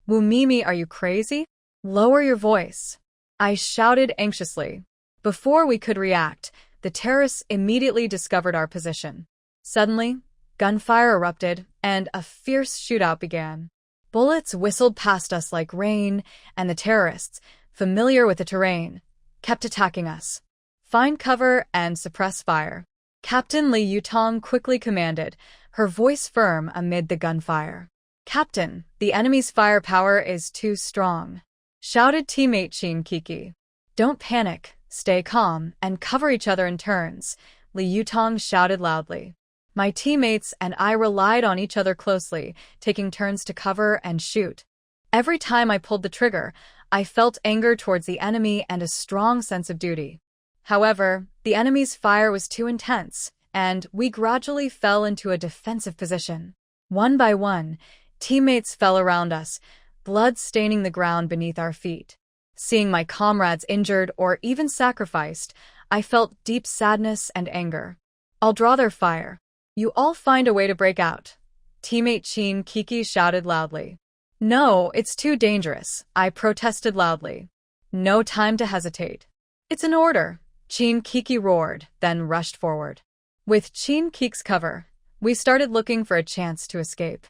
Wu Mimi, are you crazy? Lower your voice. I shouted anxiously. Before we could react, the terrorists immediately discovered our position. Suddenly, gunfire erupted, and a fierce shootout began. Bullets whistled past us like rain, and the terrorists, familiar with the terrain, kept attacking us. Find cover and suppress fire. Captain Li Yutong quickly commanded, her voice firm amid the gunfire. Captain, the enemy's firepower is too strong, shouted teammate Qin Kiki. Don't panic, stay calm, and cover each other in turns, Li Yutong shouted loudly. My teammates and I relied on each other closely, taking turns to cover and shoot. Every time I pulled the trigger, I felt anger towards the enemy and a strong sense of duty. However, the enemy's fire was too intense, and we gradually fell into a defensive position. One by one, teammates fell around us, blood staining the ground beneath our feet. Seeing my comrades injured or even sacrificed, I felt deep sadness and anger. I'll draw their fire. You all find a way to break out. Teammate Qin Kiki shouted loudly. No, it's too dangerous, I protested loudly. No time to hesitate. It's an order, Qin Kiki roared, then rushed forward. With Qin Kiki's cover, we started looking for a chance to escape.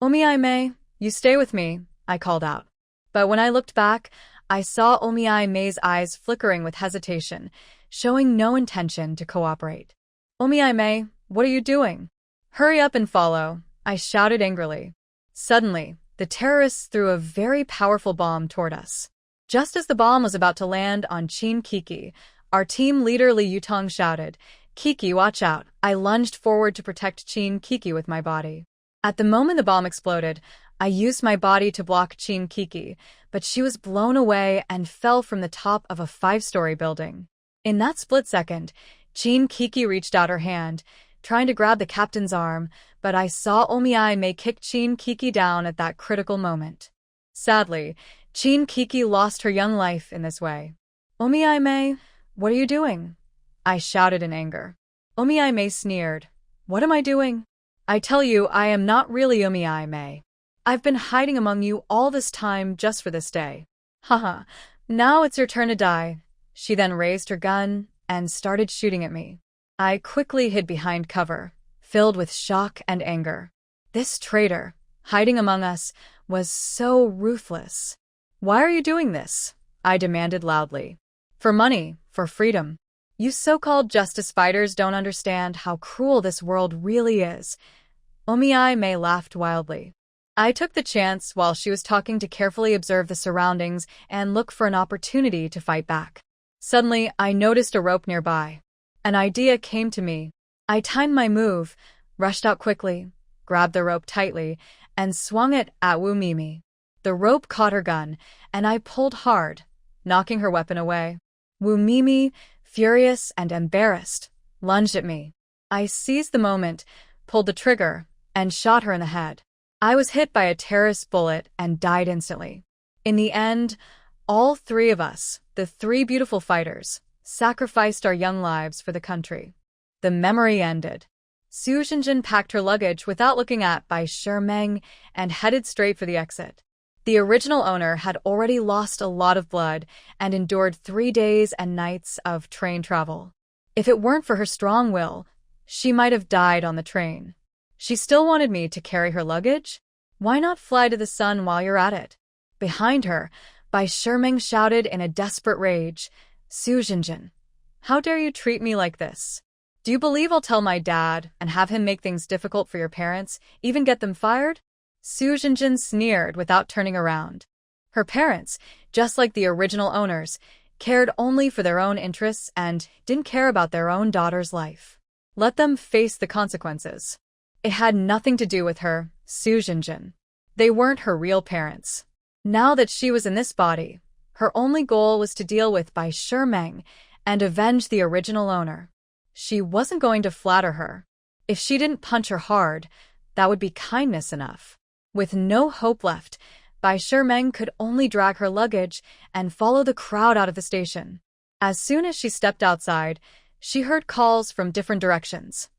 Omi-ai-mei, you stay with me, I called out. But when I looked back, I saw Omi-ai-mei's eyes flickering with hesitation, showing no intention to cooperate. Omi-ai-mei, what are you doing? Hurry up and follow, I shouted angrily. Suddenly, the terrorists threw a very powerful bomb toward us. Just as the bomb was about to land on Qin Kiki, our team leader Li Yutong shouted, Kiki, watch out. I lunged forward to protect Chin Kiki with my body. At the moment the bomb exploded, I used my body to block Chin Kiki, but she was blown away and fell from the top of a 5-story building. In that split second, Chin Kiki reached out her hand, trying to grab the captain's arm, but I saw Omiai kick Chin Kiki down at that critical moment. Sadly, Chin Kiki lost her young life in this way. Omiai, what are you doing? I shouted in anger. Omiai sneered. What am I doing? I tell you, I am not really Omiai. I've been hiding among you all this time just for this day. Haha, now it's your turn to die. She then raised her gun and started shooting at me. I quickly hid behind cover, filled with shock and anger. This traitor, hiding among us, was so ruthless. Why are you doing this? I demanded loudly. For money, for freedom. You so-called justice fighters don't understand how cruel this world really is. Omiai laughed wildly. I took the chance while she was talking to carefully observe the surroundings and look for an opportunity to fight back. Suddenly, I noticed a rope nearby. An idea came to me. I timed my move, rushed out quickly, grabbed the rope tightly, and swung it at Wu Mimi. The rope caught her gun, and I pulled hard, knocking her weapon away. Wu Mimi, furious and embarrassed, lunged at me. I seized the moment, pulled the trigger, and shot her in the head. I was hit by a terrorist bullet and died instantly. In the end, all three of us, the three beautiful fighters, sacrificed our young lives for the country. The memory ended. Su Xinjin packed her luggage without looking at Bai Shimeng and headed straight for the exit. The original owner had already lost a lot of blood and endured 3 days and nights of train travel. If it weren't for her strong will, she might have died on the train. She still wanted me to carry her luggage? Why not fly to the sun while you're at it? Behind her, Bai Shimeng shouted in a desperate rage, Su Xinjin, how dare you treat me like this? Do you believe I'll tell my dad and have him make things difficult for your parents, even get them fired? Su Xinjin sneered without turning around. Her parents, just like the original owners, cared only for their own interests and didn't care about their own daughter's life. Let them face the consequences. It had nothing to do with her, Su Xinjin. They weren't her real parents. Now that she was in this body, her only goal was to deal with Bai Shimeng and avenge the original owner. She wasn't going to flatter her. If she didn't punch her hard, that would be kindness enough. With no hope left, Bai Shimeng could only drag her luggage and follow the crowd out of the station. As soon as she stepped outside, she heard calls from different directions.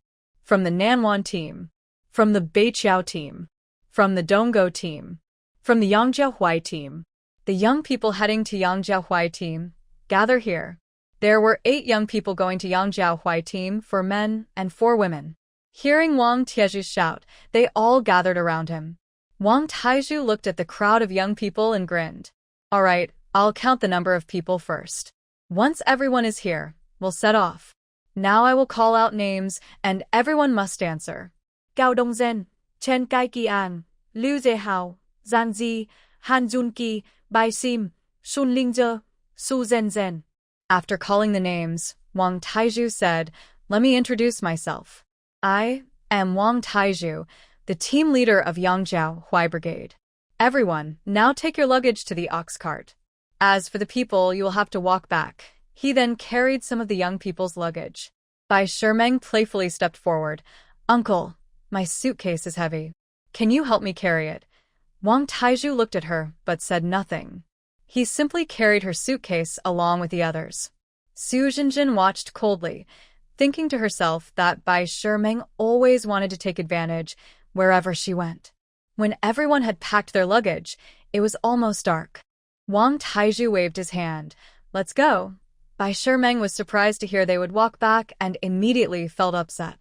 From the Nanwan team, from the Beiqiao team, from the Donggo team, from the Yangjiahui team. The young people heading to Yangjiahui team, gather here. There were 8 young people going to Yangjiahui team, 4 men and 4 women. Hearing Wang Tieju's shout, they all gathered around him. Wang Taizhu looked at the crowd of young people and grinned. All right, I'll count the number of people first. Once everyone is here, we'll set off. Now I will call out names, and everyone must answer. Gao Dongzhen, Chen Kaikian, Liu Zehao, Zhang Zi, Han Junqi, Bai Sim, Sun Lingzhe, Su Zenzhen. After calling the names, Wang Taizhu said, "Let me introduce myself. I am Wang Taizhu, the team leader of Yangjiahui Brigade. Everyone, now take your luggage to the ox cart. As for the people, you will have to walk back." He then carried some of the young people's luggage. Bai Shimeng playfully stepped forward. "Uncle, my suitcase is heavy. Can you help me carry it?" Wang Taizhu looked at her, but said nothing. He simply carried her suitcase along with the others. Su Xinjin watched coldly, thinking to herself that Bai Shimeng always wanted to take advantage wherever she went. When everyone had packed their luggage, it was almost dark. Wang Taizhu waved his hand. "Let's go." Bai Shimeng was surprised to hear they would walk back and immediately felt upset.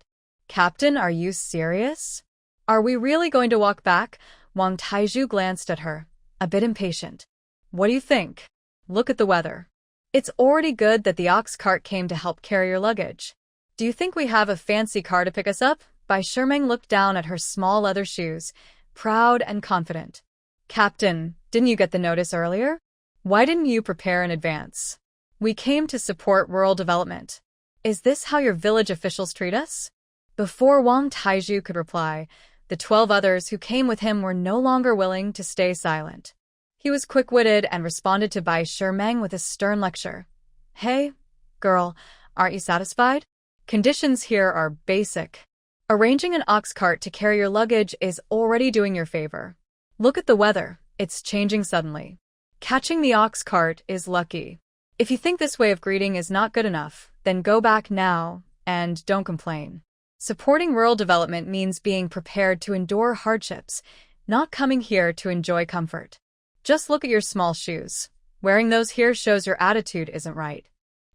"Captain, are you serious? Are we really going to walk back?" Wang Taizhu glanced at her, a bit impatient. "What do you think? Look at the weather. It's already good that the ox cart came to help carry your luggage. Do you think we have a fancy car to pick us up?" Bai Shimeng looked down at her small leather shoes, proud and confident. "Captain, didn't you get the notice earlier? Why didn't you prepare in advance? We came to support rural development. Is this how your village officials treat us? Before Wang Taizhu could reply, the 12 others who came with him were no longer willing to stay silent. He was quick-witted and responded to Bai Shimeng with a stern lecture. Hey, girl, aren't you satisfied? Conditions here are basic. Arranging an ox cart to carry your luggage is already doing your favor. Look at the weather, it's changing suddenly. Catching the ox cart is lucky. If you think this way of greeting is not good enough, then go back now and don't complain. Supporting rural development means being prepared to endure hardships, not coming here to enjoy comfort. Just look at your small shoes. Wearing those here shows your attitude isn't right.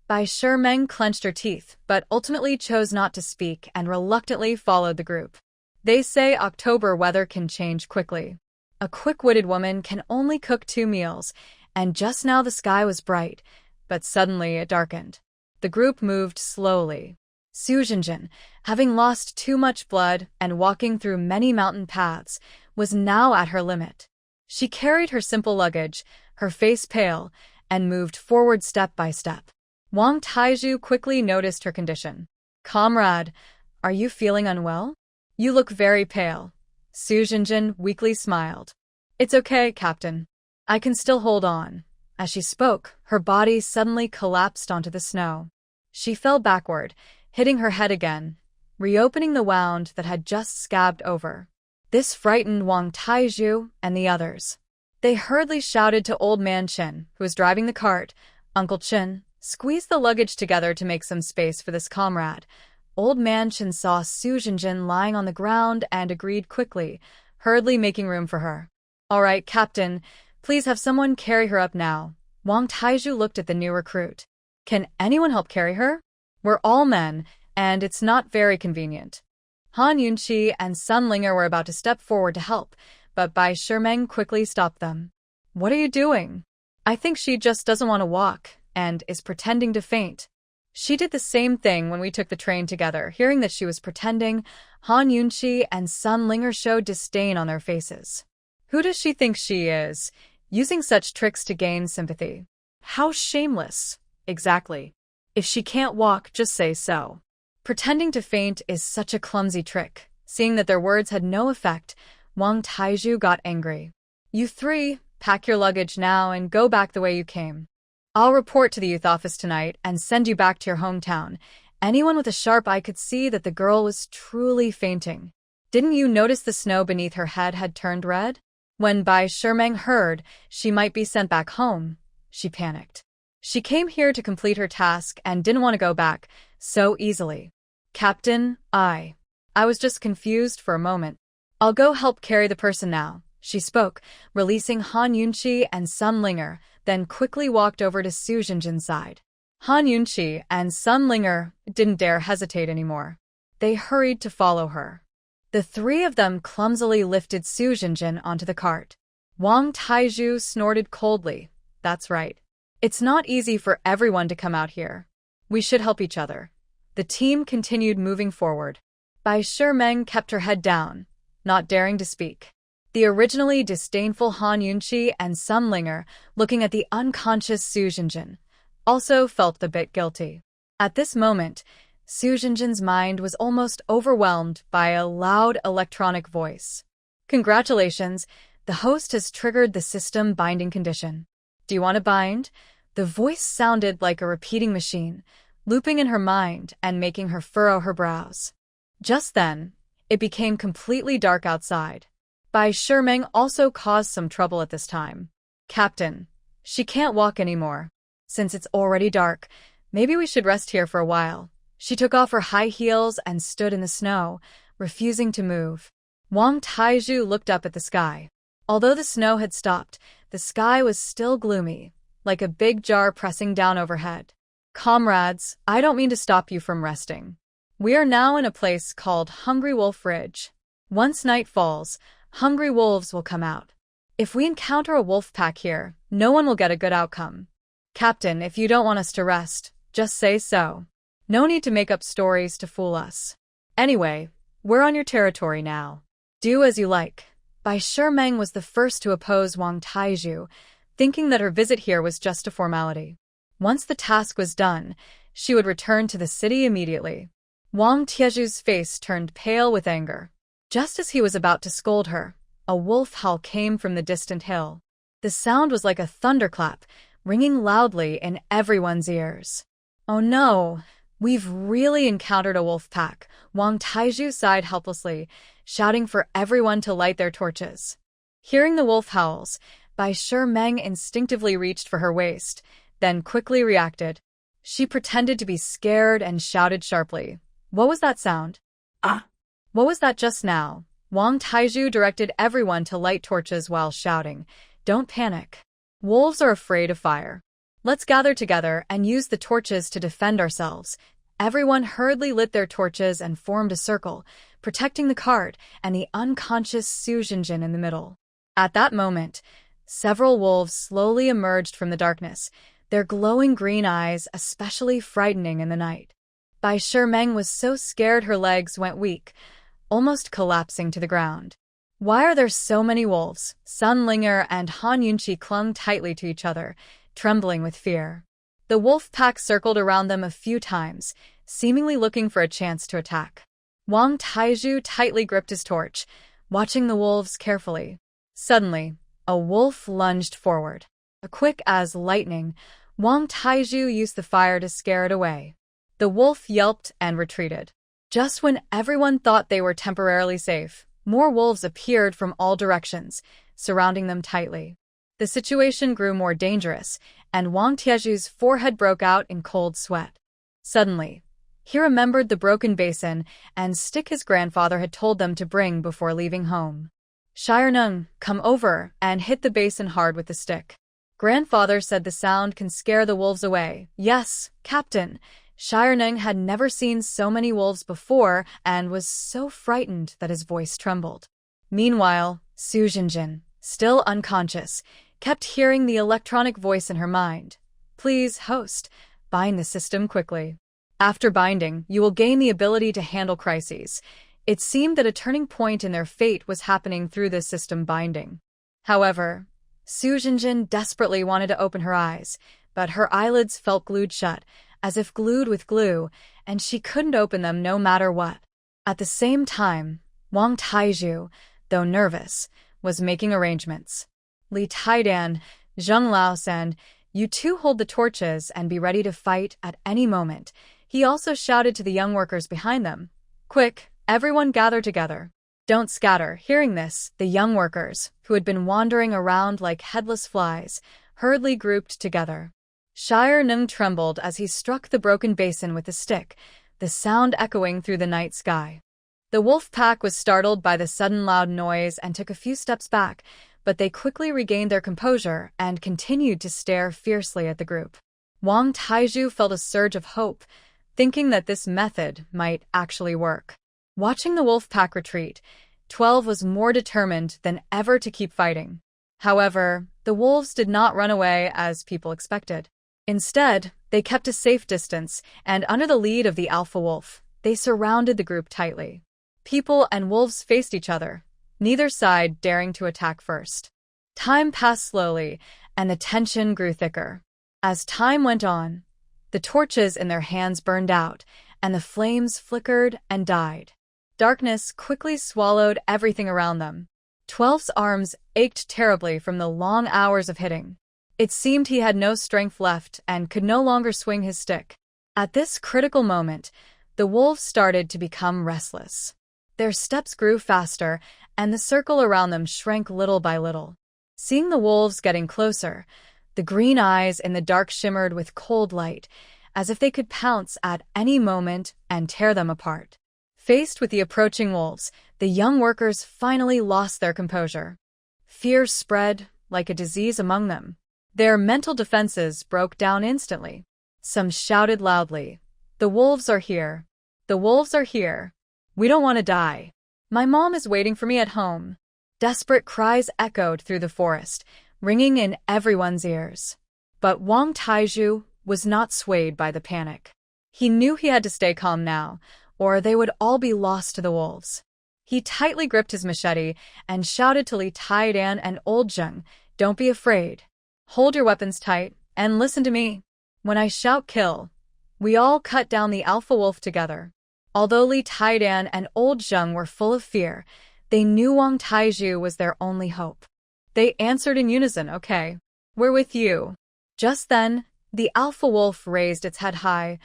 Bai Shimeng clenched her teeth, but ultimately chose not to speak and reluctantly followed the group. They say October weather can change quickly. A quick-witted woman can only cook 2 meals, and just now the sky was bright, but suddenly it darkened. The group moved slowly. Su Jinjin, having lost too much blood and walking through many mountain paths, was now at her limit. She carried her simple luggage, her face pale, and moved forward step by step. Wang Taizhu quickly noticed her condition. Comrade, are you feeling unwell? You look very pale. Su Jinjin weakly smiled. It's okay, Captain. I can still hold on. As she spoke, her body suddenly collapsed onto the snow. She fell backward, hitting her head again, reopening the wound that had just scabbed over. This frightened Wang Taizhu and the others. They hurriedly shouted to Old Man Chen, who was driving the cart, Uncle Chen, squeeze the luggage together to make some space for this comrade. Old Man Chen saw Su Jinjin lying on the ground and agreed quickly, hurriedly making room for her. All right, Captain, please have someone carry her up now. Wang Taizhu looked at the new recruit. Can anyone help carry her? We're all men, and it's not very convenient. Han Yunqi and Sun Linger were about to step forward to help, but Bai Shimeng quickly stopped them. What are you doing? I think she just doesn't want to walk, and is pretending to faint. She did the same thing when we took the train together. Hearing that she was pretending, Han Yunqi and Sun Linger showed disdain on their faces. Who does she think she is, using such tricks to gain sympathy? How shameless. Exactly. If she can't walk, just say so. Pretending to faint is such a clumsy trick. Seeing that their words had no effect, Wang Taizhu got angry. You 3, pack your luggage now and go back the way you came. I'll report to the youth office tonight and send you back to your hometown. Anyone with a sharp eye could see that the girl was truly fainting. Didn't you notice the snow beneath her head had turned red? When Bai Shimeng heard she might be sent back home, she panicked. She came here to complete her task and didn't want to go back so easily. Captain, I was just confused for a moment. I'll go help carry the person now, she spoke, releasing Han Yunqi and Sun Linger, then quickly walked over to Su Jinjin's side. Han Yunqi and Sun Linger didn't dare hesitate anymore. They hurried to follow her. The 3 of them clumsily lifted Su Jinjin onto the cart. Wang Taizhu snorted coldly. That's right. It's not easy for everyone to come out here. We should help each other. The team continued moving forward. Bai Shimeng kept her head down, not daring to speak. The originally disdainful Han Yunqi and Sun Linger, looking at the unconscious Su Jinjin, also felt a bit guilty. At this moment, Su Jinjin's mind was almost overwhelmed by a loud electronic voice. Congratulations, the host has triggered the system binding condition. Do you want to bind? The voice sounded like a repeating machine, looping in her mind and making her furrow her brows. Just then, it became completely dark outside. Bai Shimeng also caused some trouble at this time. Captain, she can't walk anymore. Since it's already dark, maybe we should rest here for a while. She took off her high heels and stood in the snow, refusing to move. Wang Taizhu looked up at the sky. Although the snow had stopped, the sky was still gloomy, like a big jar pressing down overhead. Comrades, I don't mean to stop you from resting. We are now in a place called Hungry Wolf Ridge. Once night falls, hungry wolves will come out. If we encounter a wolf pack here, no one will get a good outcome. Captain, if you don't want us to rest, just say so. No need to make up stories to fool us. Anyway, we're on your territory now. Do as you like. Bai Shimeng was the first to oppose Wang Taizhu, thinking that her visit here was just a formality. Once the task was done, she would return to the city immediately. Wang Tieju's face turned pale with anger. Just as he was about to scold her, a wolf howl came from the distant hill. The sound was like a thunderclap, ringing loudly in everyone's ears. Oh no, we've really encountered a wolf pack. Wang Taiju sighed helplessly, shouting for everyone to light their torches. Hearing the wolf howls, Bai Meng instinctively reached for her waist, then quickly reacted. She pretended to be scared and shouted sharply. What was that sound? Ah! What was that just now? Wang Taiju directed everyone to light torches while shouting, "Don't panic. Wolves are afraid of fire. Let's gather together and use the torches to defend ourselves." Everyone hurriedly lit their torches and formed a circle, protecting the cart and the unconscious Su Jinjin in the middle. At that moment, several wolves slowly emerged from the darkness, their glowing green eyes especially frightening in the night. Bai Meng was so scared her legs went weak, almost collapsing to the ground. Why are there so many wolves? Sun Linger and Han Yunqi clung tightly to each other, trembling with fear. The wolf pack circled around them a few times, seemingly looking for a chance to attack. Wang Taiju tightly gripped his torch, watching the wolves carefully. Suddenly, a wolf lunged forward. Quick as lightning, Wang Taiju used the fire to scare it away. The wolf yelped and retreated. Just when everyone thought they were temporarily safe, more wolves appeared from all directions, surrounding them tightly. The situation grew more dangerous, and Wang Tieju's forehead broke out in cold sweat. Suddenly, he remembered the broken basin and stick his grandfather had told them to bring before leaving home. "Shire Nung, come over and hit the basin hard with the stick. Grandfather said the sound can scare the wolves away." "Yes, Captain." Shire Nung had never seen so many wolves before and was so frightened that his voice trembled. Meanwhile, Su Jinjin, still unconscious, kept hearing the electronic voice in her mind. "Please, host, bind the system quickly. After binding, you will gain the ability to handle crises." It seemed that a turning point in their fate was happening through this system binding. However, Su Jinjin desperately wanted to open her eyes, but her eyelids felt glued shut, as if glued with glue, and she couldn't open them no matter what. At the same time, Wang Taiju, though nervous, was making arrangements. "Li Taidan, Zheng Laosan, you two hold the torches and be ready to fight at any moment." He also shouted to the young workers behind them. "Quick, everyone gather together. Don't scatter." Hearing this, the young workers, who had been wandering around like headless flies, hurriedly grouped together. Shire Nung trembled as he struck the broken basin with the stick, the sound echoing through the night sky. The wolf pack was startled by the sudden loud noise and took a few steps back, but they quickly regained their composure and continued to stare fiercely at the group. Wang Taiju felt a surge of hope, thinking that this method might actually work. Watching the wolf pack retreat, 12 was more determined than ever to keep fighting. However, the wolves did not run away as people expected. Instead, they kept a safe distance, and under the lead of the alpha wolf, they surrounded the group tightly. People and wolves faced each other, neither side daring to attack first. Time passed slowly, and the tension grew thicker. As time went on, the torches in their hands burned out, and the flames flickered and died. Darkness quickly swallowed everything around them. 12's arms ached terribly from the long hours of hitting. It seemed he had no strength left and could no longer swing his stick. At this critical moment, the wolves started to become restless. Their steps grew faster, and the circle around them shrank little by little. Seeing the wolves getting closer, the green eyes in the dark shimmered with cold light, as if they could pounce at any moment and tear them apart. Faced with the approaching wolves, the young workers finally lost their composure. Fear spread like a disease among them. Their mental defenses broke down instantly. Some shouted loudly, "The wolves are here! The wolves are here! We don't want to die! My mom is waiting for me at home!" Desperate cries echoed through the forest, ringing in everyone's ears. But Wang Taiju was not swayed by the panic. He knew he had to stay calm now, or they would all be lost to the wolves. He tightly gripped his machete and shouted to Li Taidan and Old Zheng, "Don't be afraid. Hold your weapons tight and listen to me. When I shout kill, We all cut down the alpha wolf together. Although Li Taidan and old Zheng were full of fear, they knew Wang Taizhu was their only hope. They answered in unison, "Okay, we're with you." Just then, the alpha wolf raised its head high,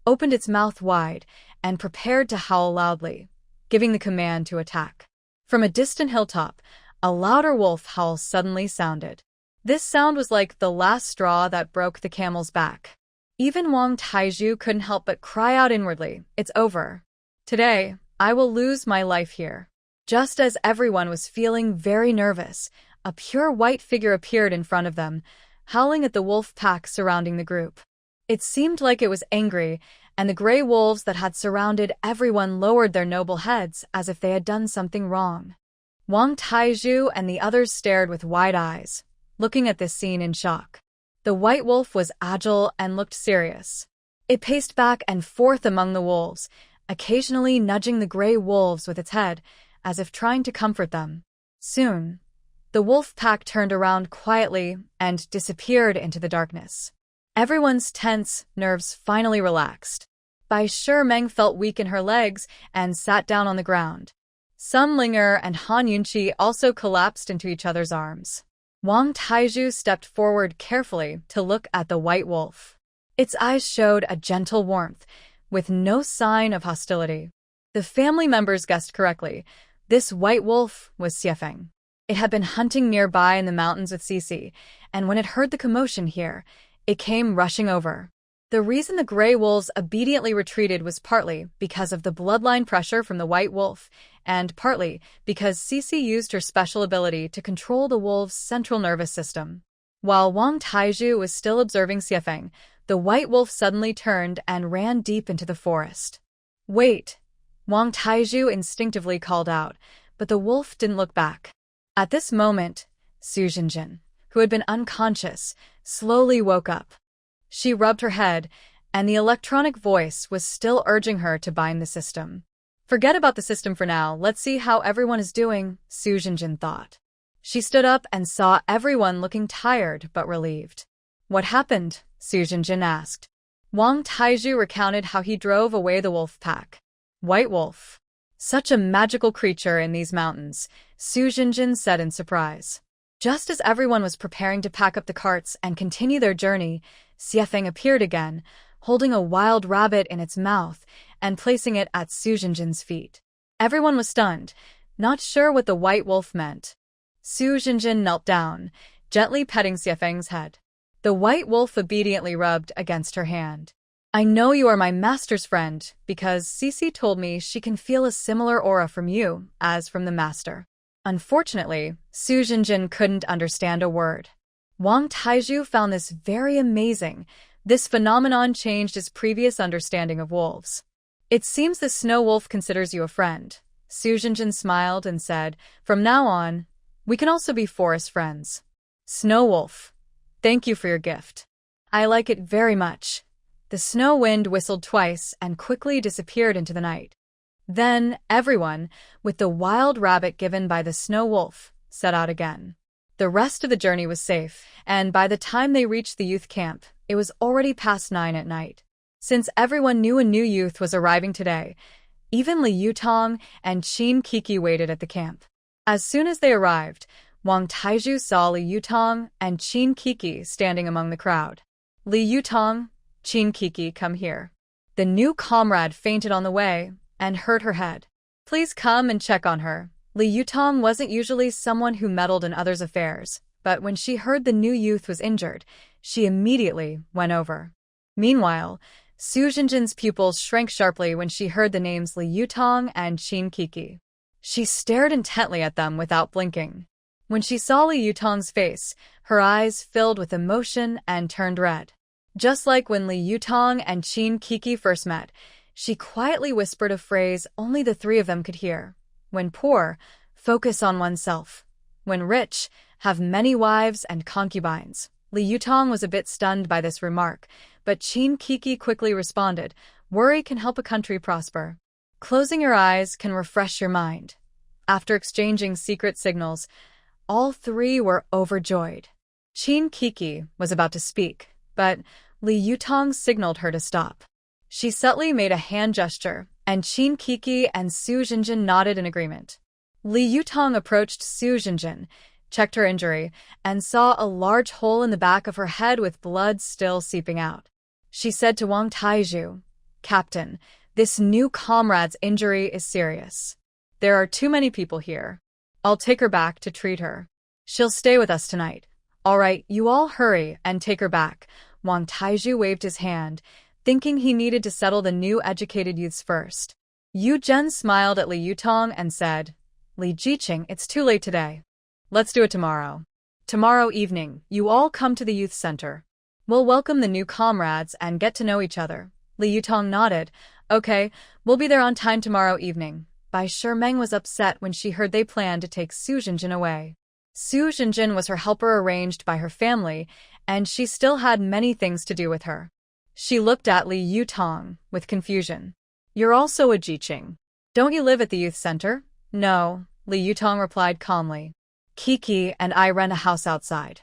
opened its mouth wide, and prepared to howl loudly, giving the command to attack. From a distant hilltop, a louder wolf howl suddenly sounded. This sound was like the last straw that broke the camel's back. Even Wang Taizhu couldn't help but cry out inwardly, "It's over. Today, I will lose my life here." Just as everyone was feeling very nervous, a pure white figure appeared in front of them, howling at the wolf pack surrounding the group. It seemed like it was angry, and the gray wolves that had surrounded everyone lowered their noble heads as if they had done something wrong. Wang Taizhu and the others stared with wide eyes, looking at this scene in shock. The white wolf was agile and looked serious. It paced back and forth among the wolves, occasionally nudging the gray wolves with its head, as if trying to comfort them. Soon, the wolf pack turned around quietly and disappeared into the darkness. Everyone's tense nerves finally relaxed. Bai Shimeng felt weak in her legs and sat down on the ground. Sun Linger and Han Yunqi also collapsed into each other's arms. Wang Taizhu stepped forward carefully to look at the white wolf. Its eyes showed a gentle warmth, with no sign of hostility. The family members guessed correctly. This white wolf was Xiefeng. It had been hunting nearby in the mountains with Cici, and when it heard the commotion here, it came rushing over. The reason the gray wolves obediently retreated was partly because of the bloodline pressure from the white wolf, and partly because Cici used her special ability to control the wolves' central nervous system. While Wang Taizhu was still observing Xiefeng, the white wolf suddenly turned and ran deep into the forest. "Wait!" Wang Taizhu instinctively called out, but the wolf didn't look back. At this moment, Su Jinjin, who had been unconscious, slowly woke up. She rubbed her head, and the electronic voice was still urging her to bind the system. "Forget about the system for now, let's see how everyone is doing," Su Jinjin thought. She stood up and saw everyone looking tired but relieved. "What happened?" Su Jinjin asked. Wang Taizhu recounted how he drove away the wolf pack. "White wolf. Such a magical creature in these mountains," Su Jinjin said in surprise. Just as everyone was preparing to pack up the carts and continue their journey, Xiefeng appeared again, holding a wild rabbit in its mouth and placing it at Su Jinjin's feet. Everyone was stunned, not sure what the white wolf meant. Su Jinjin knelt down, gently petting Xiefeng's head. The white wolf obediently rubbed against her hand. "I know you are my master's friend, because Cici told me she can feel a similar aura from you as from the master." Unfortunately, Su Jinjin couldn't understand a word. Wang Taizhu found this very amazing. This phenomenon changed his previous understanding of wolves. "It seems the snow wolf considers you a friend." Su Jinjin smiled and said, "From now on, we can also be forest friends." "Snow wolf, thank you for your gift. I like it very much." The snow wind whistled twice and quickly disappeared into the night. Then everyone, with the wild rabbit given by the snow wolf, set out again. The rest of the journey was safe, and by the time they reached the youth camp, it was already past 9 at night. Since everyone knew a new youth was arriving today, even Li Yutong and Qin Kiki waited at the camp. As soon as they arrived, Wang Taizhu saw Li Yutong and Qin Kiki standing among the crowd. "Li Yutong, Qin Kiki, come here." The new comrade fainted on the way and hurt her head. "Please come and check on her." Li Yutong wasn't usually someone who meddled in others' affairs, but when she heard the new youth was injured, she immediately went over. Meanwhile, Su Jinjin's pupils shrank sharply when she heard the names Li Yutong and Qin Kiki. She stared intently at them without blinking. When she saw Li Yutong's face, her eyes filled with emotion and turned red. Just like when Li Yutong and Qin Kiki first met, she quietly whispered a phrase only the three of them could hear. "When poor, focus on oneself. When rich, have many wives and concubines." Li Yutong was a bit stunned by this remark, but Qin Kiki quickly responded, "Worry can help a country prosper. Closing your eyes can refresh your mind." After exchanging secret signals, all three were overjoyed. Qin Kiki was about to speak, but Li Yutong signaled her to stop. She subtly made a hand gesture, and Qin Kiki and Su Jinjin nodded in agreement. Li Yutong approached Su Jinjin, checked her injury, and saw a large hole in the back of her head with blood still seeping out. She said to Wang Taizhu, "Captain, this new comrade's injury is serious. There are too many people here. I'll take her back to treat her. She'll stay with us tonight. All right, you all hurry and take her back." Wang Taizhu waved his hand, thinking he needed to settle the new educated youths first. Yu Zhen smiled at Li Yutong and said, "Li Jiqing, it's too late today. Let's do it tomorrow. Tomorrow evening, you all come to the youth center. We'll welcome the new comrades and get to know each other." Li Yutong nodded. "Okay, we'll be there on time tomorrow evening." Bai Shimeng was upset when she heard they planned to take Su Jinjin away. Su Jinjin was her helper arranged by her family, and she still had many things to do with her. She looked at Li Yutong with confusion. "You're also a Jiqing. Don't you live at the youth center?" "No," Li Yutong replied calmly. "Kiki and I rent a house outside."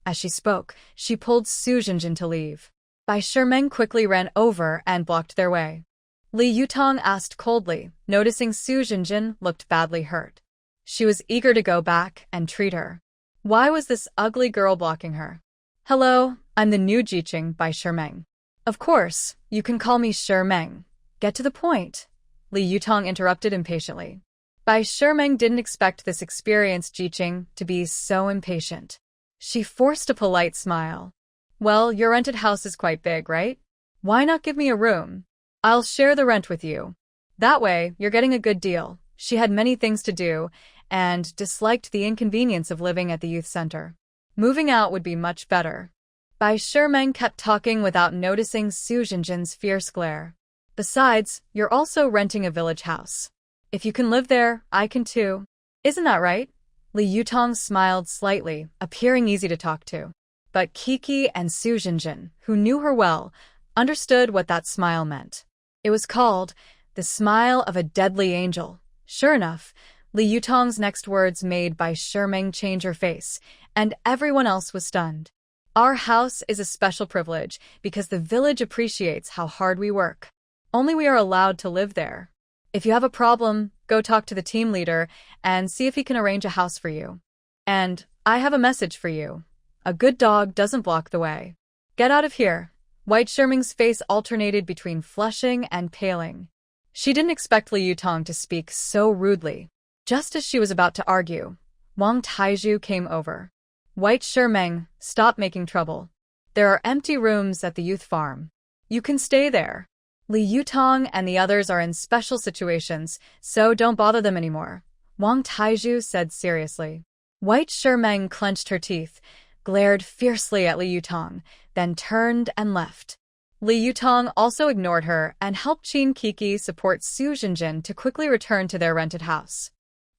As she spoke, she pulled Su Jinjin to leave. Bai Shimeng quickly ran over and blocked their way. Li Yutong asked coldly, noticing Su Jinjin looked badly hurt. She was eager to go back and treat her. Why was this ugly girl blocking her? "Hello, I'm the new Jiqing, Bai Shimeng." "Of course, you can call me Shimeng. Get to the point," Li Yutong interrupted impatiently. Bai Shimeng didn't expect this experienced Jiqing to be so impatient. She forced a polite smile. "Well, your rented house is quite big, right? Why not give me a room? I'll share the rent with you. That way, you're getting a good deal." She had many things to do and disliked the inconvenience of living at the youth center. Moving out would be much better. Bai Shimeng kept talking without noticing Su Jinjin's fierce glare. "Besides, you're also renting a village house. If you can live there, I can too. Isn't that right?" Li Yutong smiled slightly, appearing easy to talk to. But Kiki and Su Jinjin, who knew her well, understood what that smile meant. It was called the smile of a deadly angel. Sure enough, Li Yutong's next words made Bai Shimeng change her face, and everyone else was stunned. "Our house is a special privilege because the village appreciates how hard we work. Only we are allowed to live there. If you have a problem, go talk to the team leader and see if he can arrange a house for you. And I have a message for you. A good dog doesn't block the way. Get out of here." White Shimeng's face alternated between flushing and paling. She didn't expect Li Yutong to speak so rudely. Just as she was about to argue, Wang Taizhu came over. "White Shimeng, stop making trouble. There are empty rooms at the youth farm. You can stay there. Li Yutong and the others are in special situations, so don't bother them anymore," Wang Taizhu said seriously. White Shimeng clenched her teeth, glared fiercely at Li Yutong, then turned and left. Li Yutong also ignored her and helped Qin Kiki support Su Jinjin to quickly return to their rented house.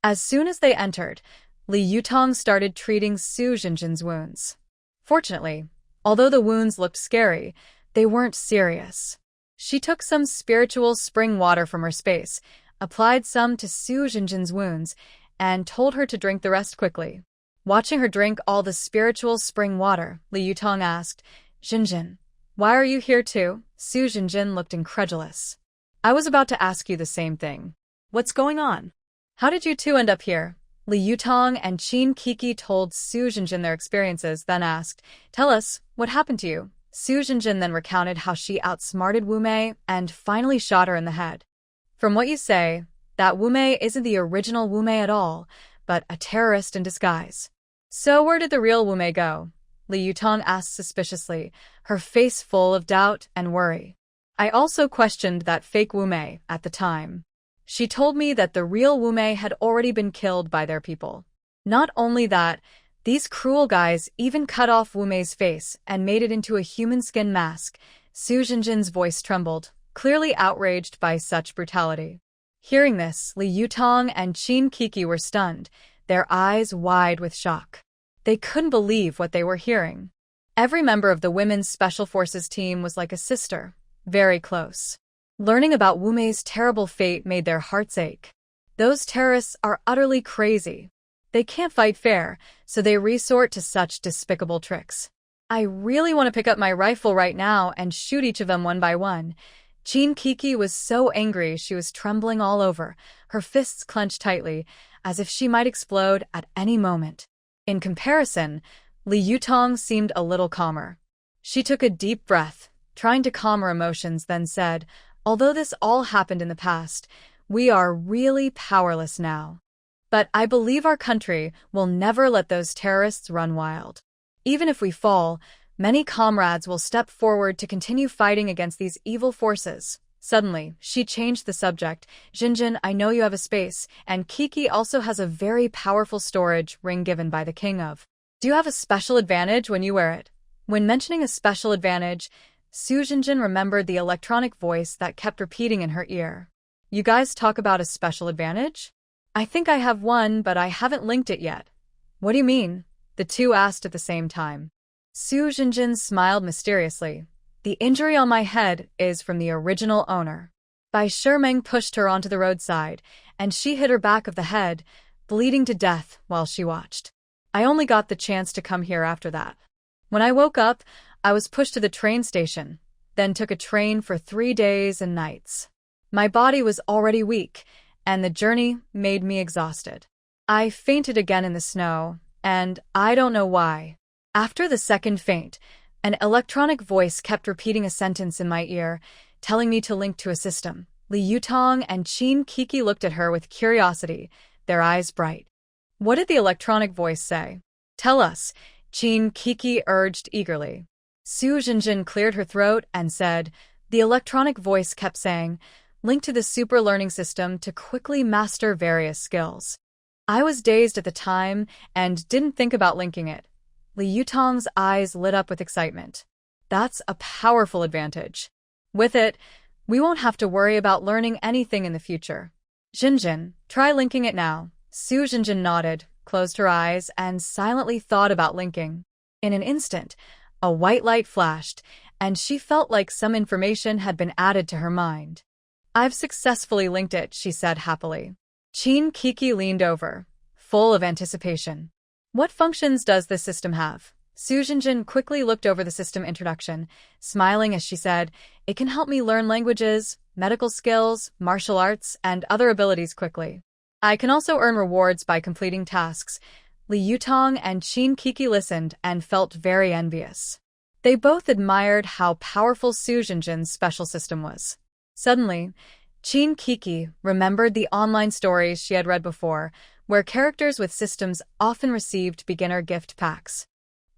As soon as they entered, Li Yutong started treating Su Jinjin's wounds. Fortunately, although the wounds looked scary, they weren't serious. She took some spiritual spring water from her space, applied some to Su Jinjin's wounds, and told her to drink the rest quickly. Watching her drink all the spiritual spring water, Li Yutong asked, "Jinjin, why are you here too?" Su Jinjin looked incredulous. "I was about to ask you the same thing. What's going on? How did you two end up here?" Li Yutong and Qin Kiki told Su Jinjin their experiences, then asked, "Tell us, what happened to you?" Su Jinjin then recounted how she outsmarted Wu Mei and finally shot her in the head. "From what you say, that Wu Mei isn't the original Wu Mei at all, but a terrorist in disguise. So where did the real Wu Mei go?" Li Yutong asked suspiciously, her face full of doubt and worry. "I also questioned that fake Wu Mei at the time. She told me that the real Wu Mei had already been killed by their people. Not only that, these cruel guys even cut off Wu Mei's face and made it into a human skin mask." Su Jinjin's voice trembled, clearly outraged by such brutality. Hearing this, Li Yutong and Qin Kiki were stunned, their eyes wide with shock. They couldn't believe what they were hearing. Every member of the Women's Special Forces team was like a sister, very close. Learning about Wu Mei's terrible fate made their hearts ache. Those terrorists are utterly crazy. They can't fight fair, so they resort to such despicable tricks. "I really want to pick up my rifle right now and shoot each of them one by one," Chin Kiki was so angry she was trembling all over, her fists clenched tightly, as if she might explode at any moment. In comparison, Li Yutong seemed a little calmer. She took a deep breath, trying to calm her emotions, then said, "Although this all happened in the past, we are really powerless now. But I believe our country will never let those terrorists run wild. Even if we fall, many comrades will step forward to continue fighting against these evil forces." Suddenly, she changed the subject. "Jinjin, I know you have a space, and Kiki also has a very powerful storage ring given by the king of. Do you have a special advantage when you wear it?" When mentioning a special advantage, Su Jinjin remembered the electronic voice that kept repeating in her ear. "You guys talk about a special advantage?" "I think I have one, but I haven't linked it yet." "What do you mean?" the two asked at the same time. Su Jinjin smiled mysteriously. "The injury on my head is from the original owner." Bai Shimeng pushed her onto the roadside, and she hit her back of the head, bleeding to death while she watched. "I only got the chance to come here after that. When I woke up, I was pushed to the train station, then took a train for 3 days and nights. My body was already weak, and the journey made me exhausted. I fainted again in the snow, and I don't know why." After the second faint, an electronic voice kept repeating a sentence in my ear, telling me to link to a system. Li Yutong and Chin Kiki looked at her with curiosity, their eyes bright. "What did the electronic voice say?" "Tell us," Chin Kiki urged eagerly. Su Jinjin cleared her throat and said, "The electronic voice kept saying, link to the super learning system to quickly master various skills." I was dazed at the time and didn't think about linking it. Li Yutong's eyes lit up with excitement. "That's a powerful advantage. With it, we won't have to worry about learning anything in the future. Jinjin, try linking it now." Su Jinjin nodded, closed her eyes, and silently thought about linking. In an instant, a white light flashed, and she felt like some information had been added to her mind. "I've successfully linked it," she said happily. Chin Kiki leaned over, full of anticipation. "What functions does this system have?" Su Jinjin quickly looked over the system introduction, smiling as she said, "It can help me learn languages, medical skills, martial arts, and other abilities quickly. I can also earn rewards by completing tasks." Li Yutong and Chin Kiki listened and felt very envious. They both admired how powerful Su Jinjin's special system was. Suddenly, Chin Kiki remembered the online stories she had read before, where characters with systems often received beginner gift packs.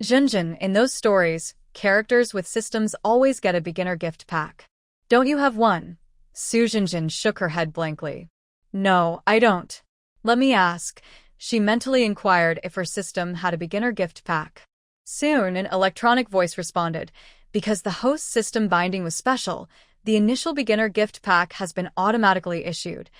"Jinjin, in those stories, characters with systems always get a beginner gift pack. Don't you have one?" Su Jinjin shook her head blankly. "No, I don't." "Let me ask." She mentally inquired if her system had a beginner gift pack. Soon, an electronic voice responded, "Because the host's system binding was special, the initial beginner gift pack has been automatically issued."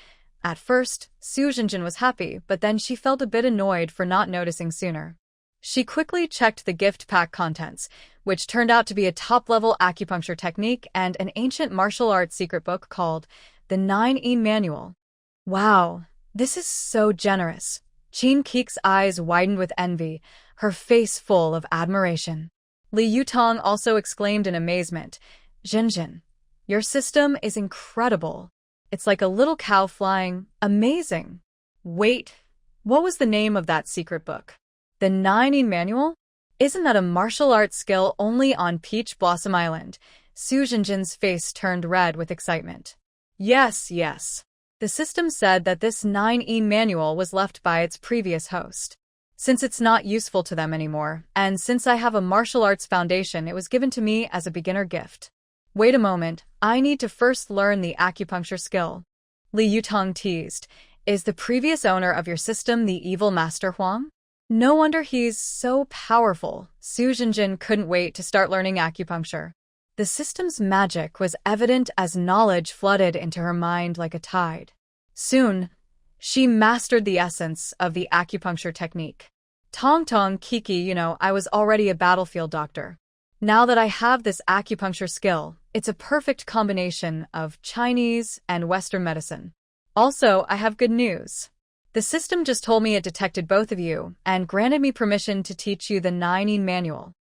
At first, Su Jinjin was happy, but then she felt a bit annoyed for not noticing sooner. She quickly checked the gift pack contents, which turned out to be a top-level acupuncture technique and an ancient martial arts secret book called the 9-In Manual. "Wow, this is so generous." Chin Kiki's eyes widened with envy, her face full of admiration. Li Yutong also exclaimed in amazement, "Jinjin, your system is incredible. It's like a little cow flying. Amazing." "Wait, what was the name of that secret book?" "The 9-In Manual? Isn't that a martial arts skill only on Peach Blossom Island?" Su Jinjin's face turned red with excitement. Yes. The system said that this 9-In Manual was left by its previous host. Since it's not useful to them anymore, and since I have a martial arts foundation, it was given to me as a beginner gift. Wait a moment, I need to first learn the acupuncture skill." Li Yutong teased, "Is the previous owner of your system the evil Master Huang? No wonder he's so powerful." Su Jinjin couldn't wait to start learning acupuncture. The system's magic was evident as knowledge flooded into her mind like a tide. Soon, she mastered the essence of the acupuncture technique. Tong Kiki, I was already a battlefield doctor. Now that I have this acupuncture skill, it's a perfect combination of Chinese and Western medicine. Also, I have good news. The system just told me it detected both of you and granted me permission to teach you the 9-In Manual."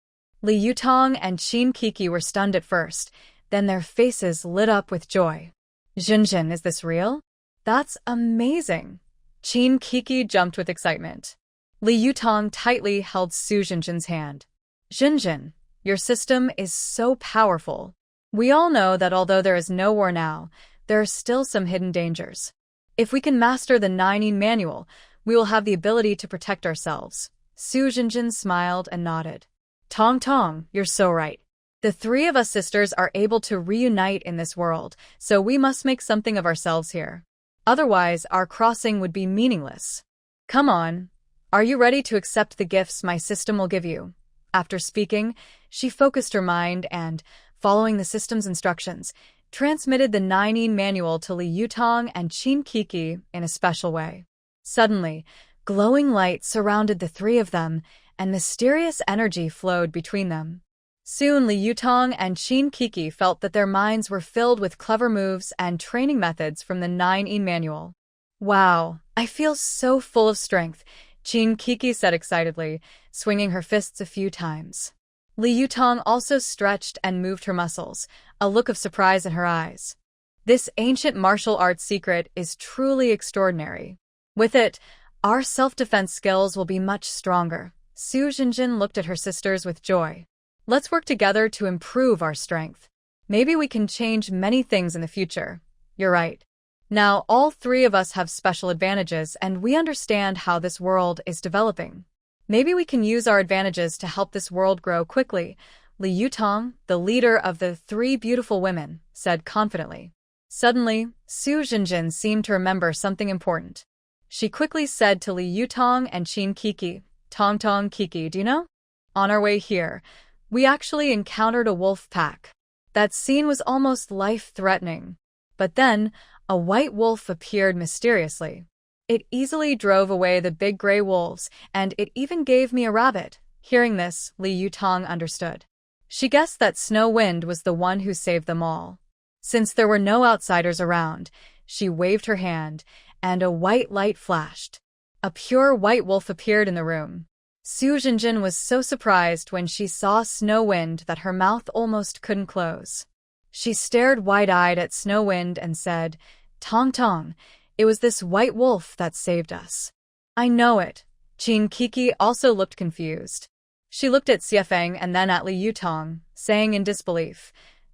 Li Yutong and Chin Kiki were stunned at first, Then their faces lit up with joy. Junjun, is this real? That's amazing. Qin Kiki jumped with excitement. Li Yutong tightly held Su Junjun's hand. Junjun, your system is so powerful. We all know that although there is no war now, there are still some hidden dangers. If we can master the 9 manual, we will have the ability to protect ourselves. Su Junjun smiled and nodded. Tong Tong, you're so right. The 3 of us sisters are able to reunite in this world, so we must make something of ourselves here. Otherwise, our crossing would be meaningless. Come on. Are you ready to accept the gifts my system will give you? After speaking, she focused her mind and, following the system's instructions, transmitted the 9 manual to Li Yutong and Qin Kiki in a special way. Suddenly, glowing light surrounded the 3 of them, and mysterious energy flowed between them. Soon Li Yutong and Qin Kiki felt that their minds were filled with clever moves and training methods from the 9 manual. Wow, I feel so full of strength, Qin Kiki said excitedly, swinging her fists a few times. Li Yutong also stretched and moved her muscles, a look of surprise in her eyes. This ancient martial arts secret is truly extraordinary. With it, our self-defense skills will be much stronger. Su Junjun looked at her sisters with joy. Let's work together to improve our strength. Maybe we can change many things in the future. You're right. Now, all 3 of us have special advantages and we understand how this world is developing. Maybe we can use our advantages to help this world grow quickly, Li Yutong, the leader of the 3 beautiful women, said confidently. Suddenly, Su Junjun seemed to remember something important. She quickly said to Li Yutong and Qin Kiki, Tong Tong Kiki, do you know? On our way here, we actually encountered a wolf pack. That scene was almost life-threatening. But then, a white wolf appeared mysteriously. It easily drove away the big gray wolves, and it even gave me a rabbit. Hearing this, Li Yutong understood. She guessed that Snow Wind was the one who saved them all. Since there were no outsiders around, she waved her hand, and a white light flashed. A pure white wolf appeared in the room. Su Junjun was so surprised when she saw Snow Wind that her mouth almost couldn't close. She stared wide-eyed at Snow Wind and said, Tong Tong, it was this white wolf that saved us. I know it. Qin Kiki also looked confused. She looked at Xiefeng and then at Li Yutong, saying in disbelief,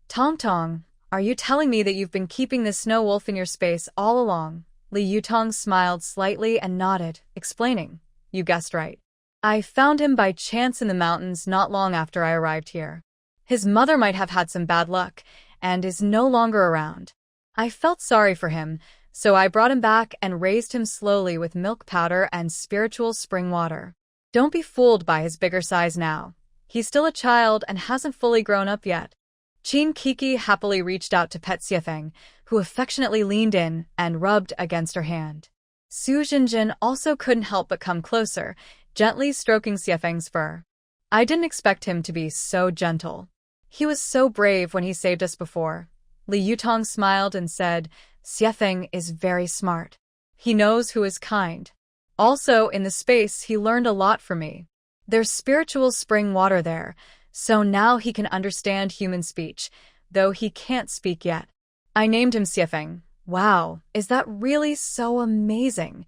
Tong Tong, are you telling me that you've been keeping this snow wolf in your space all along? Li Yutong smiled slightly and nodded, explaining, You guessed right. I found him by chance in the mountains not long after I arrived here. His mother might have had some bad luck, and is no longer around. I felt sorry for him, so I brought him back and raised him slowly with milk powder and spiritual spring water. Don't be fooled by his bigger size now. He's still a child and hasn't fully grown up yet. Qin Kiki happily reached out to pet Xiefeng, who affectionately leaned in and rubbed against her hand. Su Junjun also couldn't help but come closer, gently stroking Xiefeng's fur. I didn't expect him to be so gentle. He was so brave when he saved us before. Li Yutong smiled and said, Xiefeng is very smart. He knows who is kind. Also, in the space, he learned a lot from me. There's spiritual spring water there, so now he can understand human speech, though he can't speak yet. I named him Xiefeng. Wow, is that really so amazing?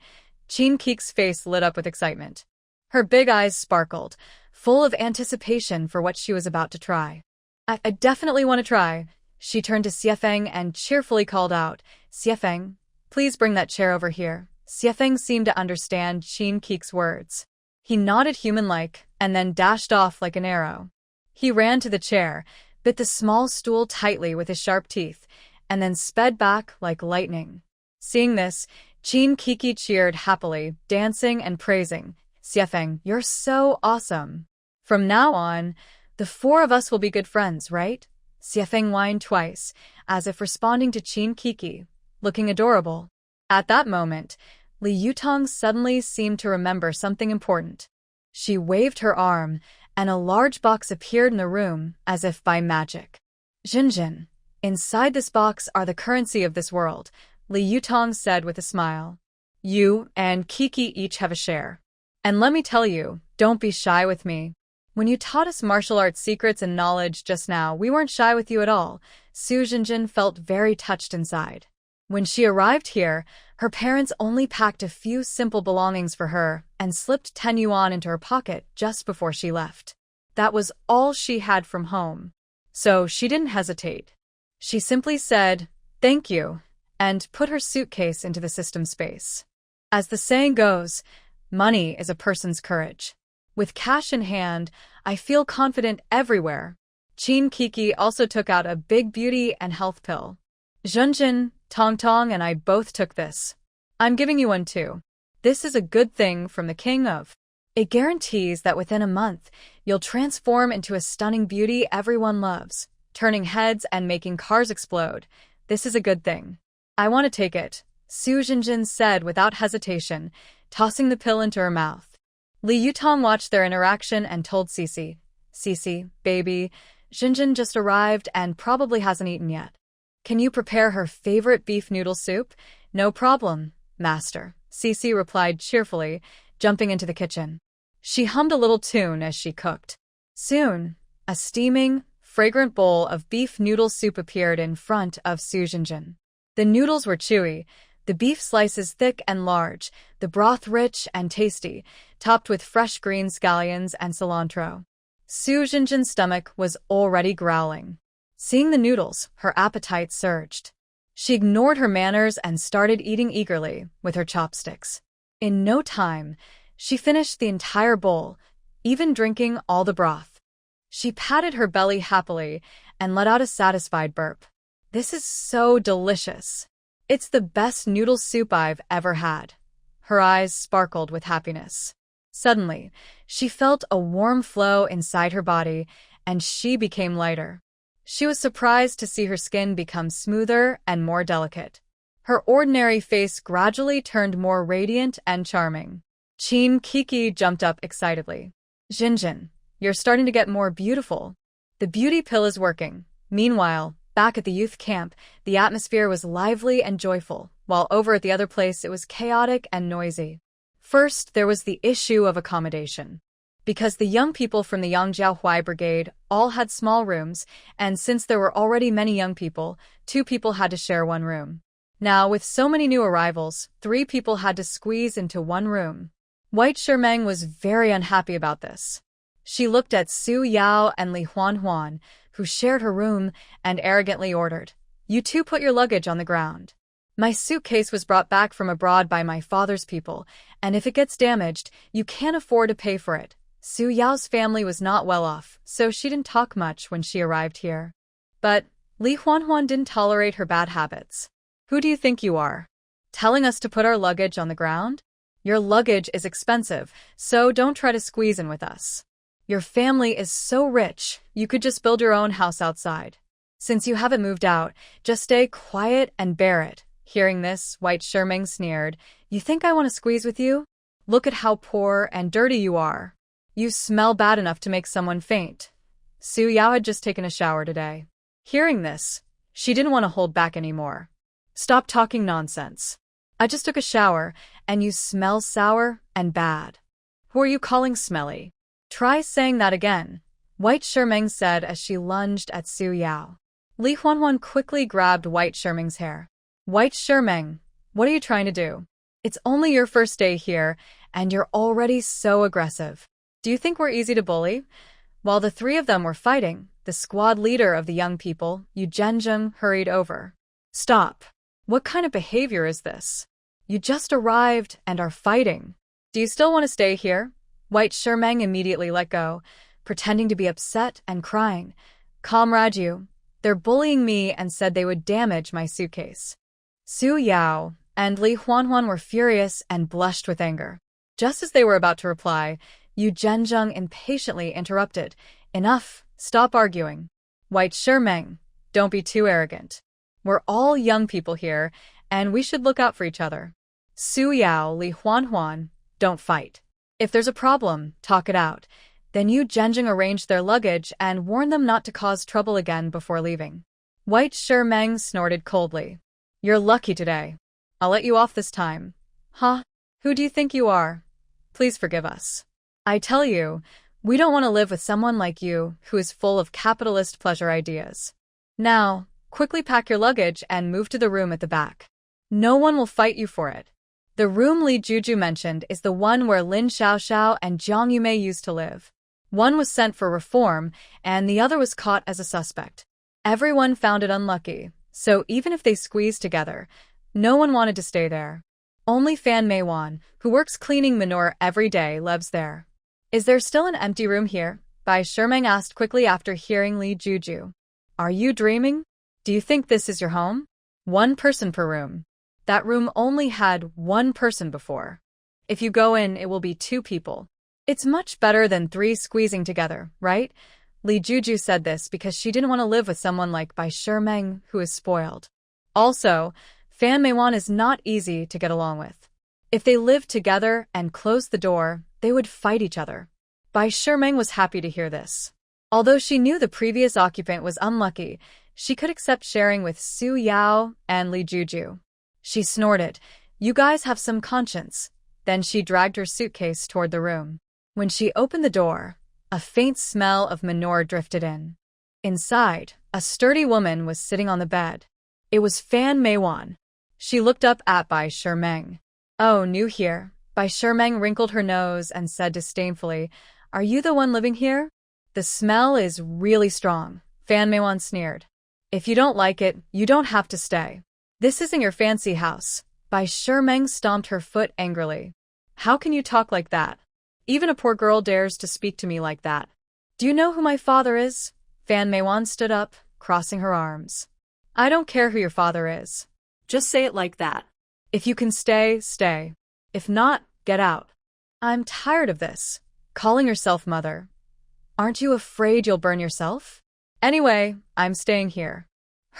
Qin Kiki's face lit up with excitement. Her big eyes sparkled, full of anticipation for what she was about to try. I definitely want to try. She turned to Xiefeng and cheerfully called out, Xiefeng, please bring that chair over here. Xiefeng seemed to understand Qin Kiki's words. He nodded human-like and then dashed off like an arrow. He ran to the chair, bit the small stool tightly with his sharp teeth, and then sped back like lightning. Seeing this, Qin Kiki cheered happily, dancing and praising, Xiefeng, you're so awesome. From now on, the 4 of us will be good friends, right? Xiefeng whined twice, as if responding to Qin Kiki, looking adorable. At that moment, Li Yutong suddenly seemed to remember something important. She waved her arm, and a large box appeared in the room, as if by magic. Junjun, inside this box are the currency of this world, Li Yutong said with a smile. You and Kiki each have a share. And let me tell you, don't be shy with me. When you taught us martial arts secrets and knowledge just now, we weren't shy with you at all. Su Jinjin felt very touched inside. When she arrived here, her parents only packed a few simple belongings for her and slipped 10 yuan into her pocket just before she left. That was all she had from home. So she didn't hesitate. She simply said, "Thank you," and put her suitcase into the system space. As the saying goes, money is a person's courage. With cash in hand, I feel confident everywhere. Qin Kiki also took out a big beauty and health pill. Junjin, Tong Tong, and I both took this. I'm giving you one too. This is a good thing from the king of. It guarantees that within a month, you'll transform into a stunning beauty everyone loves, turning heads and making cars explode. This is a good thing. I want to take it, Su Jinjin said without hesitation, tossing the pill into her mouth. Li Yutong watched their interaction and told Cici, "Cici, baby, Jinjin just arrived and probably hasn't eaten yet. Can you prepare her favorite beef noodle soup?" "No problem, master," Cici replied cheerfully, jumping into the kitchen. She hummed a little tune as she cooked. Soon, a steaming, fragrant bowl of beef noodle soup appeared in front of Su Jinjin. The noodles were chewy, the beef slices thick and large, the broth rich and tasty, topped with fresh green scallions and cilantro. Su Jinjin's stomach was already growling. Seeing the noodles, her appetite surged. She ignored her manners and started eating eagerly with her chopsticks. In no time, she finished the entire bowl, even drinking all the broth. She patted her belly happily and let out a satisfied burp. "This is so delicious. It's the best noodle soup I've ever had." Her eyes sparkled with happiness. Suddenly, she felt a warm flow inside her body, and she became lighter. She was surprised to see her skin become smoother and more delicate. Her ordinary face gradually turned more radiant and charming. Qin Kiki jumped up excitedly. "Jinjin, you're starting to get more beautiful. The beauty pill is working." Meanwhile, back at the youth camp, the atmosphere was lively and joyful, while over at the other place it was chaotic and noisy. First, there was the issue of accommodation. Because the young people from the Yangjiao Huai Brigade all had small rooms, and since there were already many young people, 2 people had to share one room. Now, with so many new arrivals, 3 people had to squeeze into one room. White Shermeng was very unhappy about this. She looked at Su Yao and Li Huanhuan, who shared her room, and arrogantly ordered, "You two put your luggage on the ground. My suitcase was brought back from abroad by my father's people, and if it gets damaged, you can't afford to pay for it." Su Yao's family was not well off, so she didn't talk much when she arrived here. But Li Huanhuan didn't tolerate her bad habits. "Who do you think you are? Telling us to put our luggage on the ground? Your luggage is expensive, so don't try to squeeze in with us. Your family is so rich, you could just build your own house outside. Since you haven't moved out, just stay quiet and bear it." Hearing this, White Shermeng sneered, "You think I want to squeeze with you? Look at how poor and dirty you are. You smell bad enough to make someone faint." Su Yao had just taken a shower today. Hearing this, she didn't want to hold back anymore. "Stop talking nonsense. I just took a shower, and you smell sour and bad. Who are you calling smelly? Try saying that again," White Shermeng said as she lunged at Su Yao. Li Huanhuan quickly grabbed White Shermeng's hair. "White Shermeng, what are you trying to do? It's only your first day here, and you're already so aggressive. Do you think we're easy to bully?" While the 3 of them were fighting, the squad leader of the young people, Yu Zhenjing, hurried over. "Stop. What kind of behavior is this? You just arrived and are fighting. Do you still want to stay here?" White Shermeng immediately let go, pretending to be upset and crying. "Comrade Yu, they're bullying me and said they would damage my suitcase." Su Yao and Li Huanhuan were furious and blushed with anger. Just as they were about to reply, Yu Zhenjing impatiently interrupted. "Enough, stop arguing. White Shermeng, don't be too arrogant. We're all young people here, and we should look out for each other. Su Yao, Li Huanhuan, don't fight. If there's a problem, talk it out." Then Yu Zhenjing arranged their luggage and warned them not to cause trouble again before leaving. White Shermeng snorted coldly. "You're lucky today. I'll let you off this time." "Huh? Who do you think you are? Please forgive us. I tell you, We don't want to live with someone like you who is full of capitalist pleasure ideas. Now, quickly pack your luggage and move to the room at the back. No one will fight you for it. The room Li Juju mentioned is the one where Lin Xiaoxiao and Jiang Yumei used to live. One was sent for reform, and the other was caught as a suspect. Everyone found it unlucky, so even if they squeezed together, no one wanted to stay there. Only Fan Meiwan, who works cleaning manure every day, lives there. Is there still an empty room here? Bai Shimeng asked quickly after hearing Li Juju. Are you dreaming? Do you think this is your home? One person per room. That room only had one person before. If you go in, it will be 2 people. It's much better than 3 squeezing together, right? Li Juju said this because she didn't want to live with someone like Bai Shimeng, who is spoiled. Also, Fan Meiwan is not easy to get along with. If they lived together and closed the door, they would fight each other. Bai Shimeng was happy to hear this. Although she knew the previous occupant was unlucky, she could accept sharing with Su Yao and Li Juju. She snorted, "You guys have some conscience." Then she dragged her suitcase toward the room. When she opened the door, a faint smell of manure drifted in. Inside, a sturdy woman was sitting on the bed. It was Fan Meiwan. She looked up at Bai Shimeng. "Oh, new here." Bai Shimeng wrinkled her nose and said disdainfully, "Are you the one living here?" "The smell is really strong," Fan Meiwan sneered. "If you don't like it, you don't have to stay. This isn't your fancy house." Bai Shimeng stomped her foot angrily. "How can you talk like that? Even a poor girl dares to speak to me like that. Do you know who my father is?" Fan Meiwan stood up, crossing her arms. "I don't care who your father is. Just say it like that. If you can stay, stay. If not, get out. I'm tired of this. Calling yourself mother. Aren't you afraid you'll burn yourself? Anyway, I'm staying here.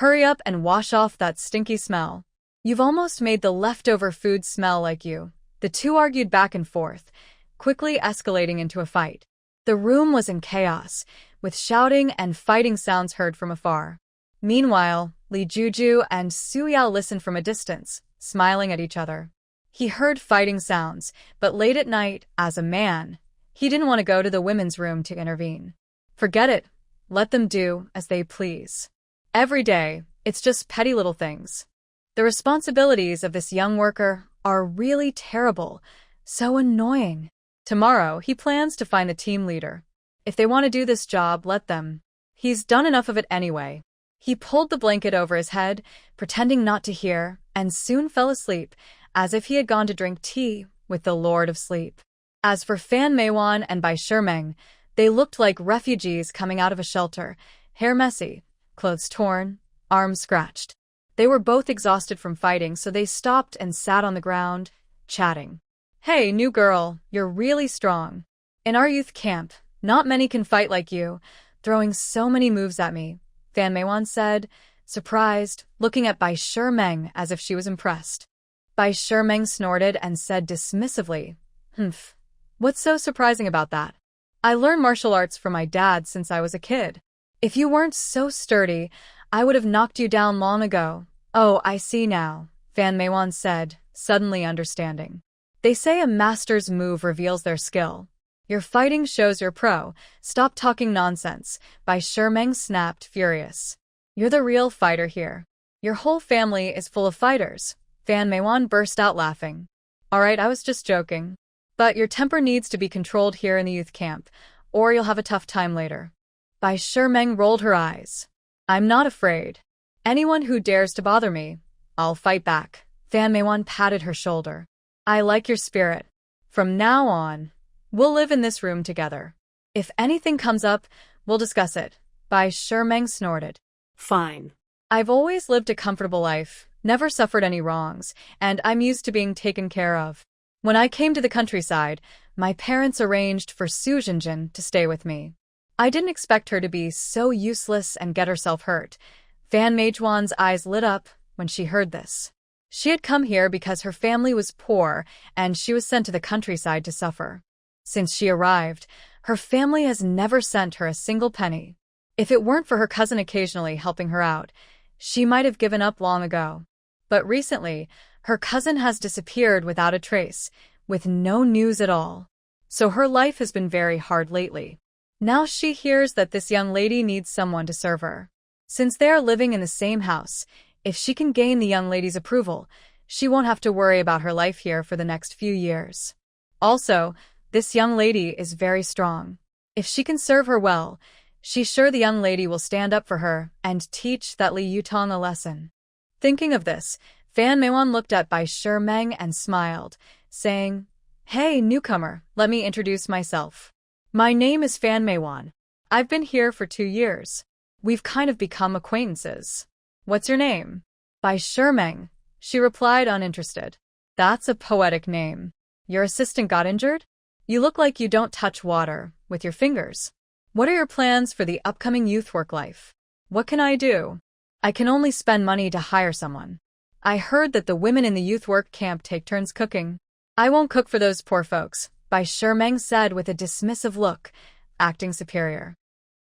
Hurry up and wash off that stinky smell. You've almost made the leftover food smell like you." The two argued back and forth, quickly escalating into a fight. The room was in chaos, with shouting and fighting sounds heard from afar. Meanwhile, Li Juju and Su Yao listened from a distance, smiling at each other. He heard fighting sounds, but late at night, as a man, he didn't want to go to the women's room to intervene. Forget it. Let them do as they please. Every day, it's just petty little things. The responsibilities of this young worker are really terrible, so annoying. Tomorrow, he plans to find the team leader. If they want to do this job, let them. He's done enough of it anyway. He pulled the blanket over his head, pretending not to hear, and soon fell asleep, as if he had gone to drink tea with the Lord of Sleep. As for Fan Meiwan and Bai Shimeng, they looked like refugees coming out of a shelter, hair messy, clothes torn, arms scratched. They were both exhausted from fighting, so they stopped and sat on the ground, chatting. "Hey, new girl, you're really strong. In our youth camp, not many can fight like you, throwing so many moves at me," Fan Meiwan said, surprised, looking at Bai Shimeng as if she was impressed. Bai Shimeng snorted and said dismissively, "Humph. What's so surprising about that? I learned martial arts from my dad since I was a kid. If you weren't so sturdy, I would have knocked you down long ago." "Oh, I see now," Fan Meiwan said, suddenly understanding. "They say a master's move reveals their skill. Your fighting shows you're pro. Stop talking nonsense," Bai Shimeng snapped, furious. "You're the real fighter here. Your whole family is full of fighters." Fan Meiwan burst out laughing. "All right, I was just joking. But your temper needs to be controlled here in the youth camp, or you'll have a tough time later." Bai Shimeng rolled her eyes. "I'm not afraid. Anyone who dares to bother me, I'll fight back." Fan Meiwan patted her shoulder. "I like your spirit. From now on, we'll live in this room together. If anything comes up, we'll discuss it." Bai Shimeng snorted. Fine. "I've always lived a comfortable life, never suffered any wrongs, and I'm used to being taken care of. When I came to the countryside, my parents arranged for Su Jinjin to stay with me. I didn't expect her to be so useless and get herself hurt." Fan Meijuan's eyes lit up when she heard this. She had come here because her family was poor and she was sent to the countryside to suffer. Since she arrived, her family has never sent her a single penny. If it weren't for her cousin occasionally helping her out, she might have given up long ago. But recently, her cousin has disappeared without a trace, with no news at all. so her life has been very hard lately. Now she hears that this young lady needs someone to serve her. Since they are living in the same house, if she can gain the young lady's approval, she won't have to worry about her life here for the next few years. Also, this young lady is very strong. If she can serve her well, she's sure the young lady will stand up for her and teach that Li Yutong a lesson. Thinking of this, Fan Meiwan looked at Bai Shimeng and smiled, saying, "Hey, newcomer, let me introduce myself. My name is Fan Meiwan. I've been here for 2 years. We've kind of become acquaintances. What's your name?" "Bai Shimeng," she replied, uninterested. "That's a poetic name. Your assistant got injured? You look like you don't touch water with your fingers. What are your plans for the upcoming youth work life? What can I do? I can only spend money to hire someone. I heard that the women in the youth work camp take turns cooking. I won't cook for those poor folks," Bai Shimeng said with a dismissive look, acting superior.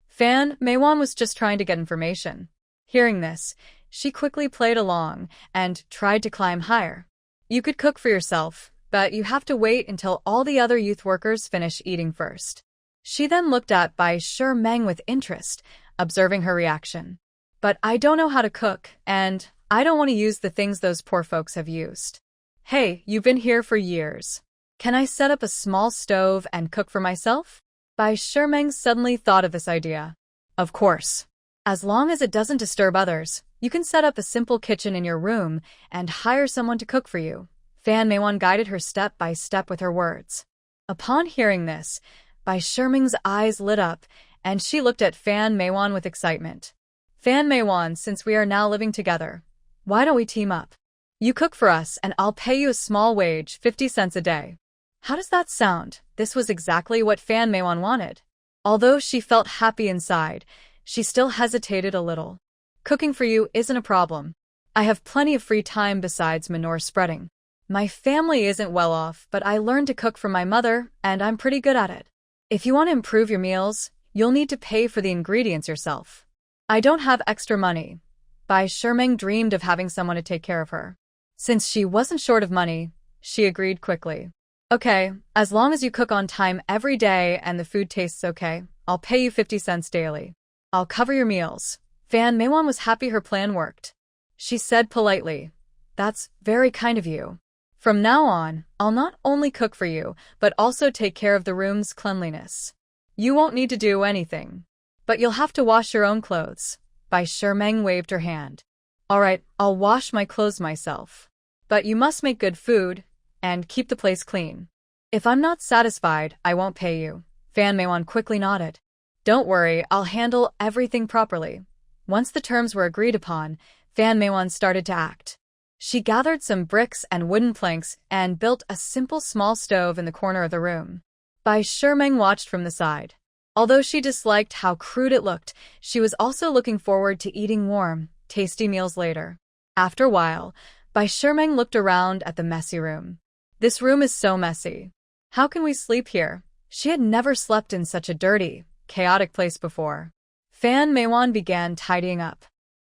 Fan Meiwan was just trying to get information. Hearing this, she quickly played along and tried to climb higher. "You could cook for yourself, but you have to wait until all the other youth workers finish eating first." She then looked at Bai Shimeng with interest, observing her reaction. "But I don't know how to cook, and I don't want to use the things those poor folks have used." "Hey, you've been here for years. Can I set up a small stove and cook for myself?" Bai Shimeng suddenly thought of this idea. "Of course. As long as it doesn't disturb others, you can set up a simple kitchen in your room and hire someone to cook for you." Fan Meiwan guided her step by step with her words. Upon hearing this, Bai Shimeng's eyes lit up, and she looked at Fan Meiwan with excitement. "Fan Meiwan, since we are now living together, why don't we team up? You cook for us and I'll pay you a small wage, 50 cents a day. How does that sound?" This was exactly what Fan Meiwan wanted. Although she felt happy inside, she still hesitated a little. "Cooking for you isn't a problem. I have plenty of free time besides manure spreading. My family isn't well off, but I learned to cook from my mother, and I'm pretty good at it. If you want to improve your meals, you'll need to pay for the ingredients yourself. I don't have extra money." Bai Shimeng dreamed of having someone to take care of her. Since she wasn't short of money, she agreed quickly. "Okay, as long as you cook on time every day and the food tastes okay, I'll pay you 50 cents daily. I'll cover your meals." Fan Meiwan was happy her plan worked. She said politely, "That's very kind of you. From now on, I'll not only cook for you, but also take care of the room's cleanliness. You won't need to do anything, but you'll have to wash your own clothes." Bai Shimeng waved her hand. "All right, I'll wash my clothes myself. But you must make good food and keep the place clean. If I'm not satisfied, I won't pay you." Fan Meiwan quickly nodded. "Don't worry, I'll handle everything properly." Once the terms were agreed upon, Fan Meiwan started to act. She gathered some bricks and wooden planks and built a simple small stove in the corner of the room. Bai Shimeng watched from the side. Although she disliked how crude it looked, she was also looking forward to eating warm, tasty meals later. After a while, Bai Shimeng looked around at the messy room. "This room is so messy. How can we sleep here?" She had never slept in such a dirty, chaotic place before. Fan Meiwan began tidying up.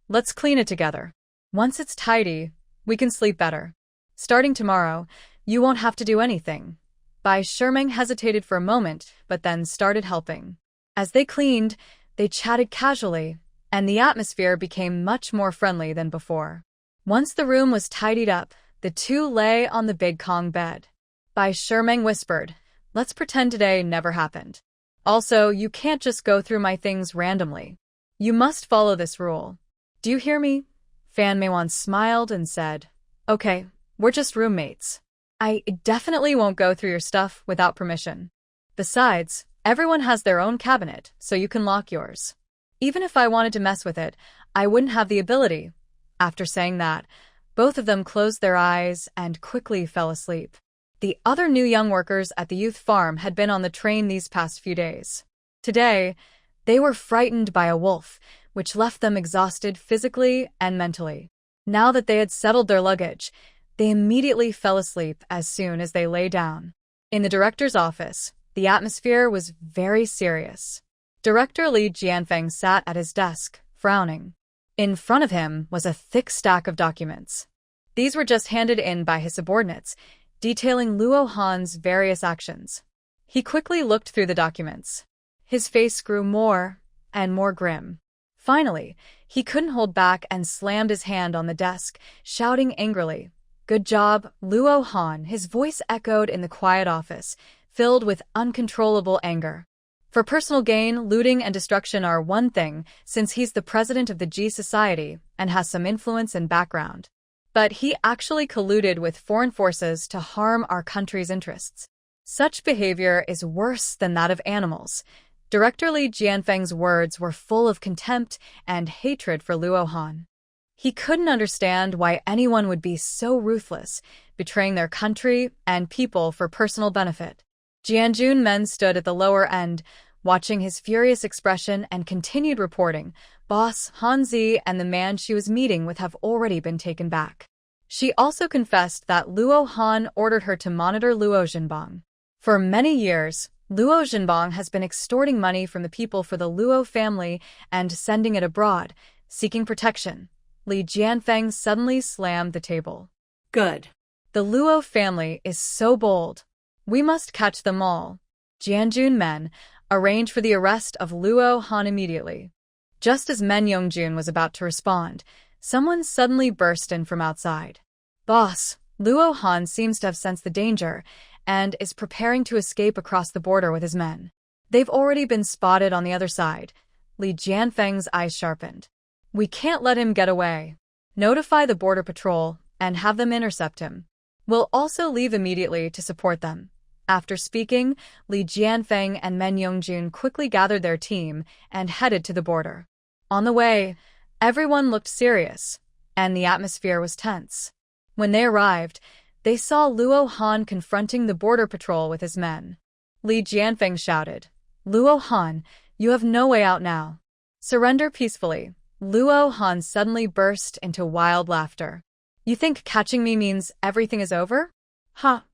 "Let's clean it together. Once it's tidy, we can sleep better. Starting tomorrow, you won't have to do anything." Bai Shimeng hesitated for a moment, but then started helping. As they cleaned, they chatted casually, and the atmosphere became much more friendly than before. Once the room was tidied up, the two lay on the big Kong bed. Bai Shimeng whispered, "Let's pretend today never happened. Also, you can't just go through my things randomly. You must follow this rule. Do you hear me?" Fan Meiwan smiled and said, "Okay, we're just roommates. I definitely won't go through your stuff without permission. Besides, everyone has their own cabinet, so you can lock yours. Even if I wanted to mess with it, I wouldn't have the ability." After saying that, both of them closed their eyes and quickly fell asleep. The other new young workers at the youth farm had been on the train these past few days. Today, they were frightened by a wolf, which left them exhausted physically and mentally. Now that they had settled their luggage, they immediately fell asleep as soon as they lay down. In the director's office, the atmosphere was very serious. Director Li Jianfeng sat at his desk, frowning. In front of him was a thick stack of documents. These were just handed in by his subordinates, detailing Luo Han's various actions. He quickly looked through the documents. His face grew more and more grim. Finally, he couldn't hold back and slammed his hand on the desk, shouting angrily, "Good job, Luo Han." His voice echoed in the quiet office, filled with uncontrollable anger. For personal gain, looting and destruction are one thing, since he's the president of the G Society and has some influence and background. But he actually colluded with foreign forces to harm our country's interests. Such behavior is worse than that of animals. Director Li Jianfeng's words were full of contempt and hatred for Luo Han. He couldn't understand why anyone would be so ruthless, betraying their country and people for personal benefit. Jianjun Men stood at the lower end, watching his furious expression and continued reporting. Boss Han Zi and the man she was meeting with have already been taken back. She also confessed that Luo Han ordered her to monitor Luo Zhenbang. For many years, Luo Zhenbang has been extorting money from the people for the Luo family and sending it abroad, seeking protection. Li Jianfeng suddenly slammed the table. Good. The Luo family is so bold. We must catch them all. Jianjun Men arranged for the arrest of Luo Han immediately. Just as Men Yongjun was about to respond, someone suddenly burst in from outside. Boss, Luo Han seems to have sensed the danger and is preparing to escape across the border with his men. They've already been spotted on the other side. Li Jianfeng's eyes sharpened. We can't let him get away. Notify the border patrol and have them intercept him. We'll also leave immediately to support them. After speaking, Li Jianfeng and Men Yongjun quickly gathered their team and headed to the border. On the way, everyone looked serious, and the atmosphere was tense. When they arrived, they saw Luo Han confronting the border patrol with his men. Li Jianfeng shouted, "Luo Han, you have no way out now. Surrender peacefully." Luo Han suddenly burst into wild laughter. You think catching me means everything is over?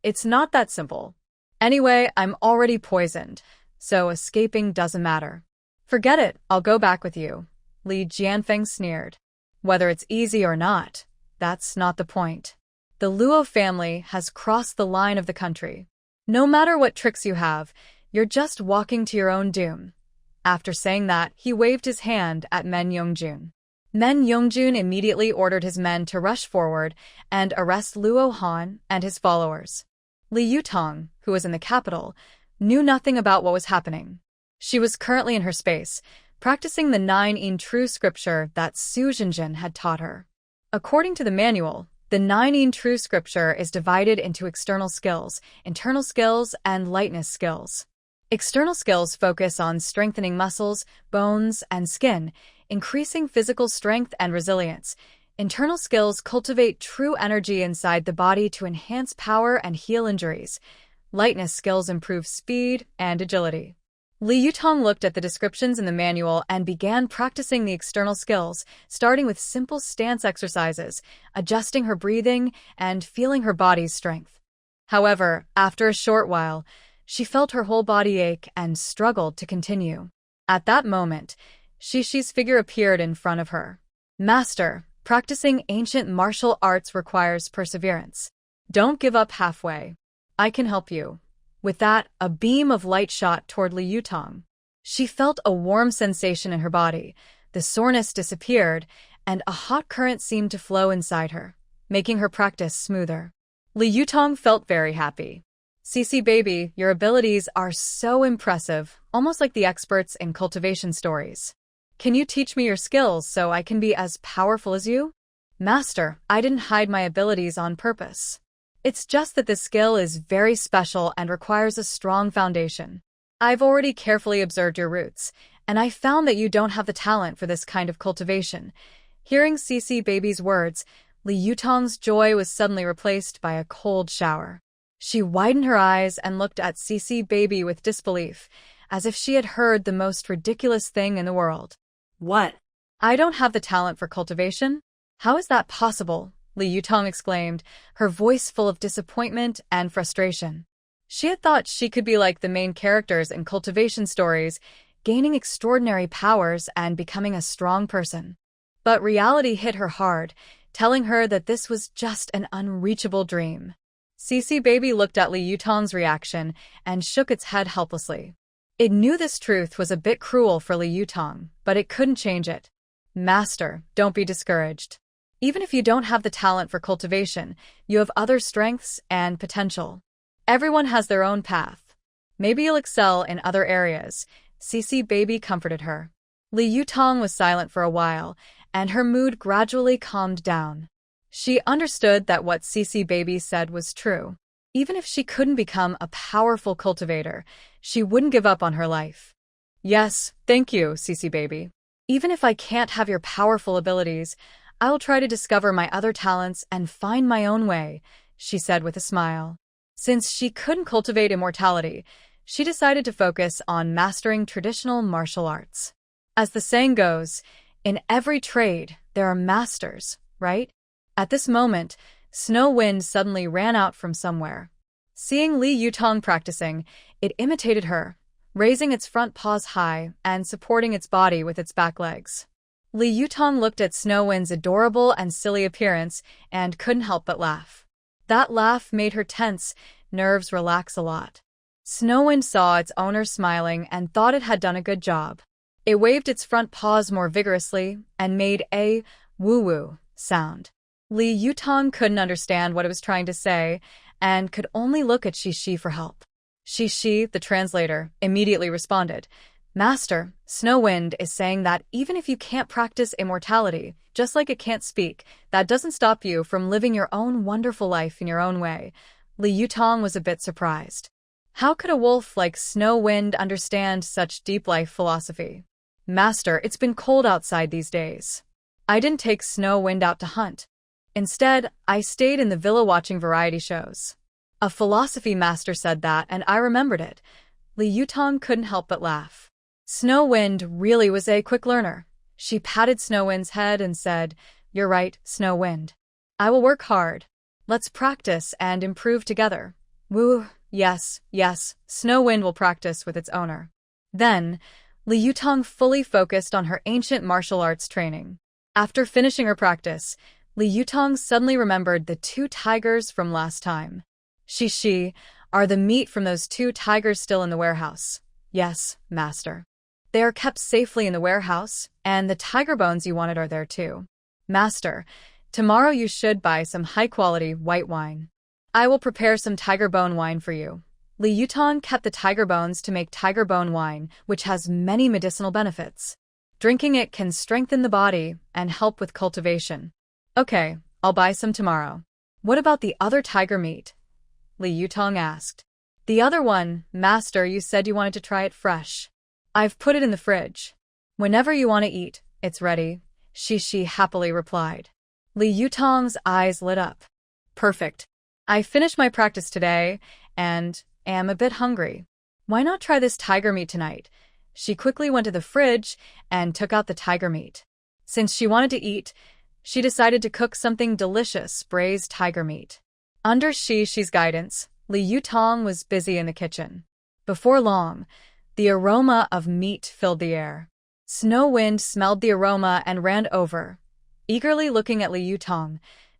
It's not that simple. Anyway, I'm already poisoned, so escaping doesn't matter. Forget it, I'll go back with you. Li Jianfeng sneered. Whether it's easy or not, that's not the point. The Luo family has crossed the line of the country. No matter what tricks you have, you're just walking to your own doom. After saying that, he waved his hand at Men Yongjun. Men Yongjun immediately ordered his men to rush forward and arrest Luo Han and his followers. Li Yutong, who was in the capital, knew nothing about what was happening. She was currently in her space, practicing the 9 true scripture that Su Zhenjin had taught her. According to the manual, the 9 true scripture is divided into external skills, internal skills, and lightness skills. External skills focus on strengthening muscles, bones, and skin, increasing physical strength and resilience. Internal skills cultivate true energy inside the body to enhance power and heal injuries. Lightness skills improve speed and agility. Li Yutong looked at the descriptions in the manual and began practicing the external skills, starting with simple stance exercises, adjusting her breathing, and feeling her body's strength. However, after a short while, she felt her whole body ache and struggled to continue. At that moment, Shishi's figure appeared in front of her. Master, practicing ancient martial arts requires perseverance. Don't give up halfway. I can help you. With that, a beam of light shot toward Li Yutong. She felt a warm sensation in her body, the soreness disappeared, and a hot current seemed to flow inside her, making her practice smoother. Li Yutong felt very happy. "Cici baby, your abilities are so impressive, almost like the experts in cultivation stories. Can you teach me your skills so I can be as powerful as you?" "Master, I didn't hide my abilities on purpose. It's just that this skill is very special and requires a strong foundation. I've already carefully observed your roots, and I found that you don't have the talent for this kind of cultivation." Hearing Cici baby's words, Li Yutong's joy was suddenly replaced by a cold shower. She widened her eyes and looked at Cici baby with disbelief, as if she had heard the most ridiculous thing in the world. What? I don't have the talent for cultivation? How is that possible? Li Yutong exclaimed, her voice full of disappointment and frustration. She had thought she could be like the main characters in cultivation stories, gaining extraordinary powers and becoming a strong person. But reality hit her hard, telling her that this was just an unreachable dream. Cece Baby looked at Li Yutong's reaction and shook its head helplessly. It knew this truth was a bit cruel for Li Yutong, but it couldn't change it. Master, don't be discouraged. Even if you don't have the talent for cultivation, you have other strengths and potential. Everyone has their own path. Maybe you'll excel in other areas, Cece Baby comforted her. Li Yutong was silent for a while, and her mood gradually calmed down. She understood that what Cece Baby said was true. Even if she couldn't become a powerful cultivator, she wouldn't give up on her life. Yes, thank you, Cece Baby. Even if I can't have your powerful abilities, I'll try to discover my other talents and find my own way, she said with a smile. Since she couldn't cultivate immortality, she decided to focus on mastering traditional martial arts. As the saying goes, in every trade, there are masters, right? At this moment, Snow Wind suddenly ran out from somewhere. Seeing Li Yutong practicing, it imitated her, raising its front paws high and supporting its body with its back legs. Li Yutong looked at Snow Wind's adorable and silly appearance and couldn't help but laugh. That laugh made her tense, nerves relax a lot. Snow Wind saw its owner smiling and thought it had done a good job. It waved its front paws more vigorously and made a woo-woo sound. Li Yutong couldn't understand what it was trying to say and could only look at Shi for help. Shi, the translator, immediately responded, Master, Snow Wind is saying that even if you can't practice immortality, just like it can't speak, that doesn't stop you from living your own wonderful life in your own way. Li Yutong was a bit surprised. How could a wolf like Snow Wind understand such deep life philosophy? Master, it's been cold outside these days. I didn't take Snow Wind out to hunt. Instead, I stayed in the villa watching variety shows. A philosophy master said that, and I remembered it. Li Yutong couldn't help but laugh. Snow Wind really was a quick learner. She patted Snow Wind's head and said, You're right, Snow Wind. I will work hard. Let's practice and improve together. Woo, yes, Snow Wind will practice with its owner. Then, Li Yutong fully focused on her ancient martial arts training. After finishing her practice, Li Yutong suddenly remembered the 2 tigers from last time. Shi, are the meat from those 2 tigers still in the warehouse? Yes, Master. They are kept safely in the warehouse, and the tiger bones you wanted are there too. Master, tomorrow you should buy some high-quality white wine. I will prepare some tiger bone wine for you. Li Yutong kept the tiger bones to make tiger bone wine, which has many medicinal benefits. Drinking it can strengthen the body and help with cultivation. Okay, I'll buy some tomorrow. What about the other tiger meat? Li Yutong asked. The other one, Master, you said you wanted to try it fresh. I've put it in the fridge. Whenever you want to eat, it's ready, Shi happily replied. Li Yutong's eyes lit up. Perfect. I finished my practice today and am a bit hungry. Why not try this tiger meat tonight? She quickly went to the fridge and took out the tiger meat. Since she wanted to eat, she decided to cook something delicious, braised tiger meat. Under Shi's guidance, Li Yutong was busy in the kitchen. Before long, the aroma of meat filled the air. Snow Wind smelled the aroma and ran over, eagerly looking at Li Yutong,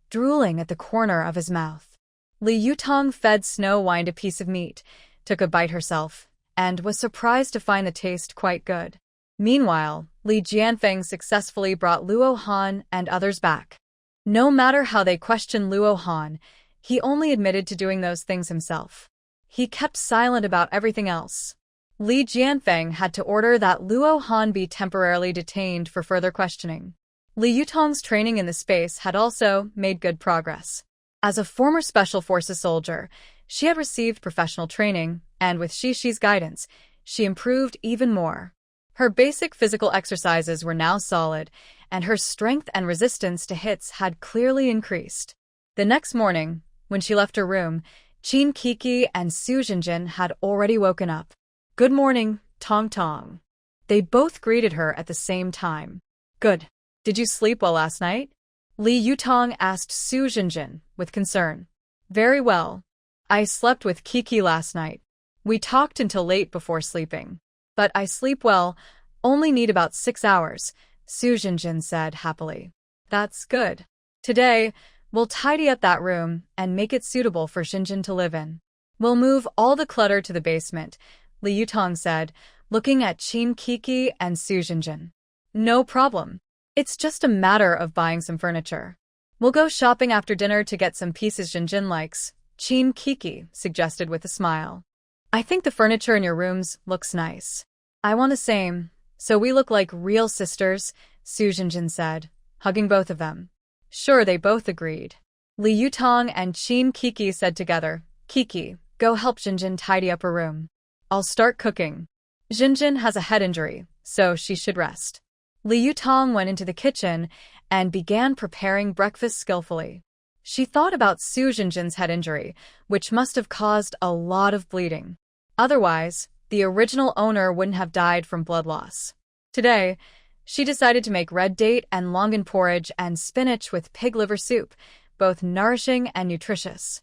drooling at the corner of his mouth. Li Yutong fed Snow Wind a piece of meat, took a bite herself, and was surprised to find the taste quite good. Meanwhile, Li Jianfeng successfully brought Luo Han and others back. No matter how they questioned Luo Han, he only admitted to doing those things himself. He kept silent about everything else. Li Jianfeng had to order that Luo Han be temporarily detained for further questioning. Li Yutong's training in the space had also made good progress. As a former Special Forces soldier, she had received professional training, and with Shi's guidance, she improved even more. Her basic physical exercises were now solid, and her strength and resistance to hits had clearly increased. The next morning, when she left her room, Qin Kiki and Su Jinjin had already woken up. Good morning, Tong Tong. They both greeted her at the same time. Good. Did you sleep well last night? Li Yutong asked Su Jinjin with concern. Very well. I slept with Kiki last night. We talked until late before sleeping. But I sleep well, only need about 6 hours, Su Jinjin said happily. That's good. Today, We'll tidy up that room and make it suitable for Xinjin to live in. We'll move all the clutter to the basement, Li Yutong said, looking at Qin Kiki and Su Xinjin. No problem. It's just a matter of buying some furniture. We'll go shopping after dinner to get some pieces Xinjin likes, Qin Kiki suggested with a smile. I think the furniture in your rooms looks nice. I want the same, so we look like real sisters, Su Xinjin said, hugging both of them. Sure, they both agreed. Li Yutong and Qin Kiki said together, Kiki, go help Xinjin tidy up her room. I'll start cooking. Xinjin has a head injury, so she should rest. Li Yutong went into the kitchen and began preparing breakfast skillfully. She thought about Su Xinjin's head injury, which must have caused a lot of bleeding. Otherwise, the original owner wouldn't have died from blood loss. Today, she decided to make red date and longan porridge and spinach with pig liver soup, both nourishing and nutritious.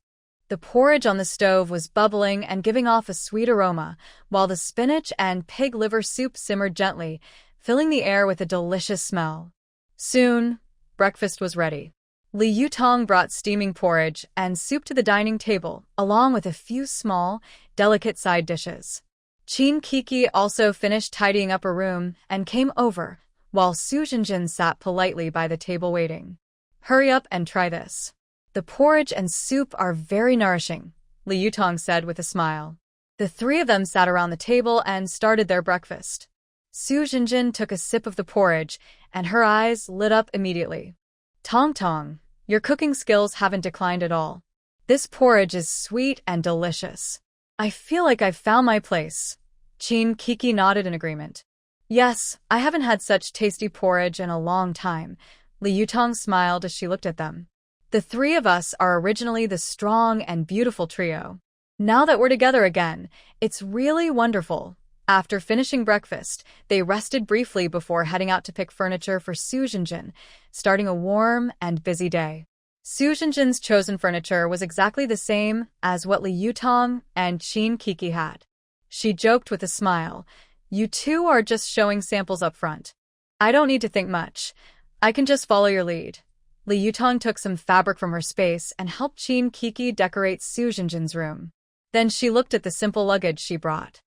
The porridge on the stove was bubbling and giving off a sweet aroma, while the spinach and pig liver soup simmered gently, filling the air with a delicious smell. Soon, breakfast was ready. Li Yutong brought steaming porridge and soup to the dining table, along with a few small, delicate side dishes. Qin Kiki also finished tidying up her room and came over, while Su Xinjin sat politely by the table waiting. Hurry up and try this. The porridge and soup are very nourishing, Li Yutong said with a smile. The three of them sat around the table and started their breakfast. Su Xinjin took a sip of the porridge, and her eyes lit up immediately. Tong Tong, your cooking skills haven't declined at all. This porridge is sweet and delicious. I feel like I've found my place. Qin Kiki nodded in agreement. Yes, I haven't had such tasty porridge in a long time. Li Yutong smiled as she looked at them. The three of us are originally the strong and beautiful trio. Now that we're together again, it's really wonderful. After finishing breakfast, they rested briefly before heading out to pick furniture for Su Xinjin, starting a warm and busy day. Su Xinjin's chosen furniture was exactly the same as what Li Yutong and Qin Kiki had. She joked with a smile, "You two are just showing samples up front. I don't need to think much. I can just follow your lead." Li Yutong took some fabric from her space and helped Qin Kiki decorate Su Xinjin's room. Then she looked at the simple luggage she brought.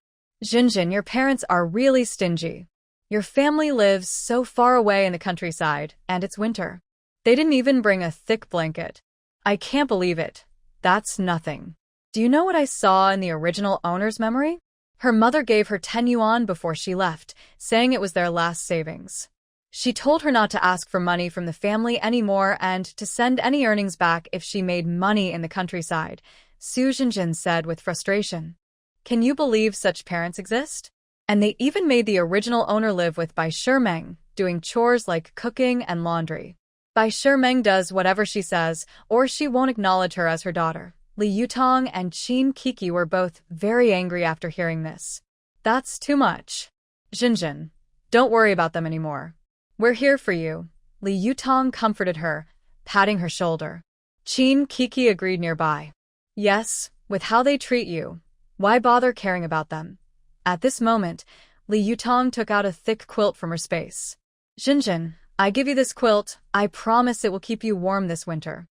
"Xinjin, your parents are really stingy. Your family lives so far away in the countryside, and it's winter. They didn't even bring a thick blanket. I can't believe it. That's nothing. Do you know what I saw in the original owner's memory? Her mother gave her 10 yuan before she left, saying it was their last savings. She told her not to ask for money from the family anymore and to send any earnings back if she made money in the countryside," Su Xinjin said with frustration. Can you believe such parents exist? And they even made the original owner live with Bai Shimeng, doing chores like cooking and laundry. Bai Shimeng does whatever she says, or she won't acknowledge her as her daughter. Li Yutong and Qin Kiki were both very angry after hearing this. That's too much. Xinjin, don't worry about them anymore. We're here for you. Li Yutong comforted her, patting her shoulder. Qin Kiki agreed nearby. Yes, with how they treat you. Why bother caring about them? At this moment, Li Yutong took out a thick quilt from her space. Xinjin, I give you this quilt. I promise it will keep you warm this winter.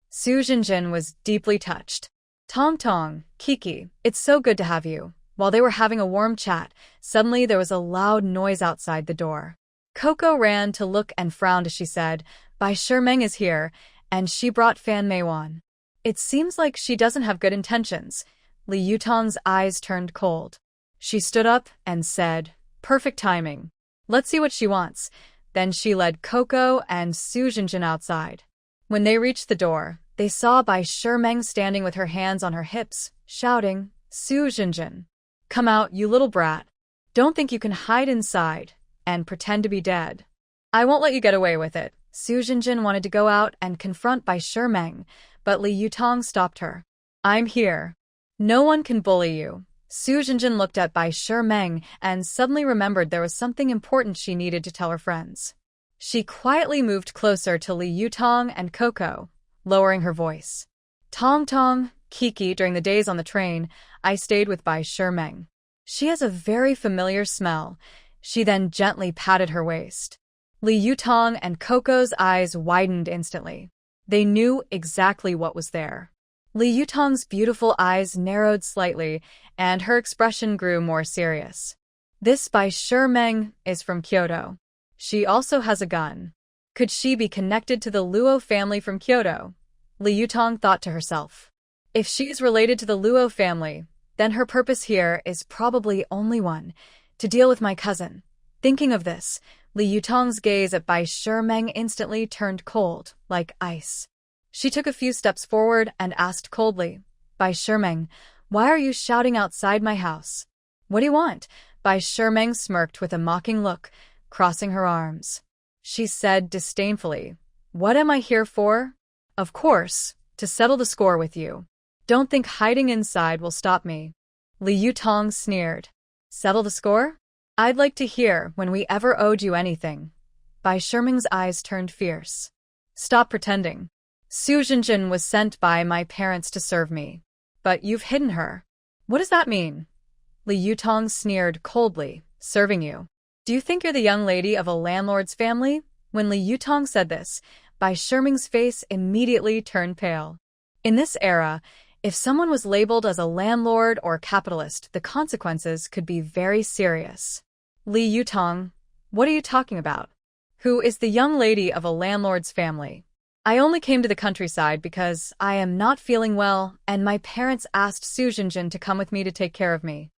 Su Xinjin was deeply touched. Tong Tong, Kiki, it's so good to have you. While they were having a warm chat, suddenly there was a loud noise outside the door. Coco ran to look and frowned as she said, Bai Shimeng is here, and she brought Fan Meiwan. It seems like she doesn't have good intentions. Li Yutong's eyes turned cold. She stood up and said, perfect timing. Let's see what she wants. Then she led Coco and Su Xinjin outside. When they reached the door, they saw Bai Shimeng standing with her hands on her hips, shouting, Su Xinjin, come out, you little brat. Don't think you can hide inside and pretend to be dead. I won't let you get away with it. Su Xinjin wanted to go out and confront Bai Shimeng, but Li Yutong stopped her. I'm here. No one can bully you. Su Xinjin looked at Bai Shimeng and suddenly remembered there was something important she needed to tell her friends. She quietly moved closer to Li Yutong and Coco, lowering her voice. Tong Tong, Kiki, during the days on the train, I stayed with Bai Shimeng. She has a very familiar smell. She then gently patted her waist. Li Yutong and Coco's eyes widened instantly. They knew exactly what was there. Li Yutong's beautiful eyes narrowed slightly, and her expression grew more serious. This Bai Shimeng is from Kyoto. She also has a gun. Could she be connected to the Luo family from Kyoto? Li Yutong thought to herself. If she is related to the Luo family, then her purpose here is probably only one, to deal with my cousin. Thinking of this, Li Yutong's gaze at Bai Shimeng instantly turned cold, like ice. She took a few steps forward and asked coldly, Bai Shimeng, why are you shouting outside my house? What do you want? Bai Shimeng smirked with a mocking look, crossing her arms. She said disdainfully, what am I here for? Of course, to settle the score with you. Don't think hiding inside will stop me. Li Yutong sneered. Settle the score? I'd like to hear when we ever owed you anything. Bai Shimeng's eyes turned fierce. Stop pretending. Su Jinjin was sent by my parents to serve me. But you've hidden her. What does that mean? Li Yutong sneered coldly, serving you. Do you think you're the young lady of a landlord's family? When Li Yutong said this, Bai Shimeng's face immediately turned pale. In this era, if someone was labeled as a landlord or capitalist, the consequences could be very serious. Li Yutong, what are you talking about? Who is the young lady of a landlord's family? I only came to the countryside because I am not feeling well, and my parents asked Su Jinjin to come with me to take care of me.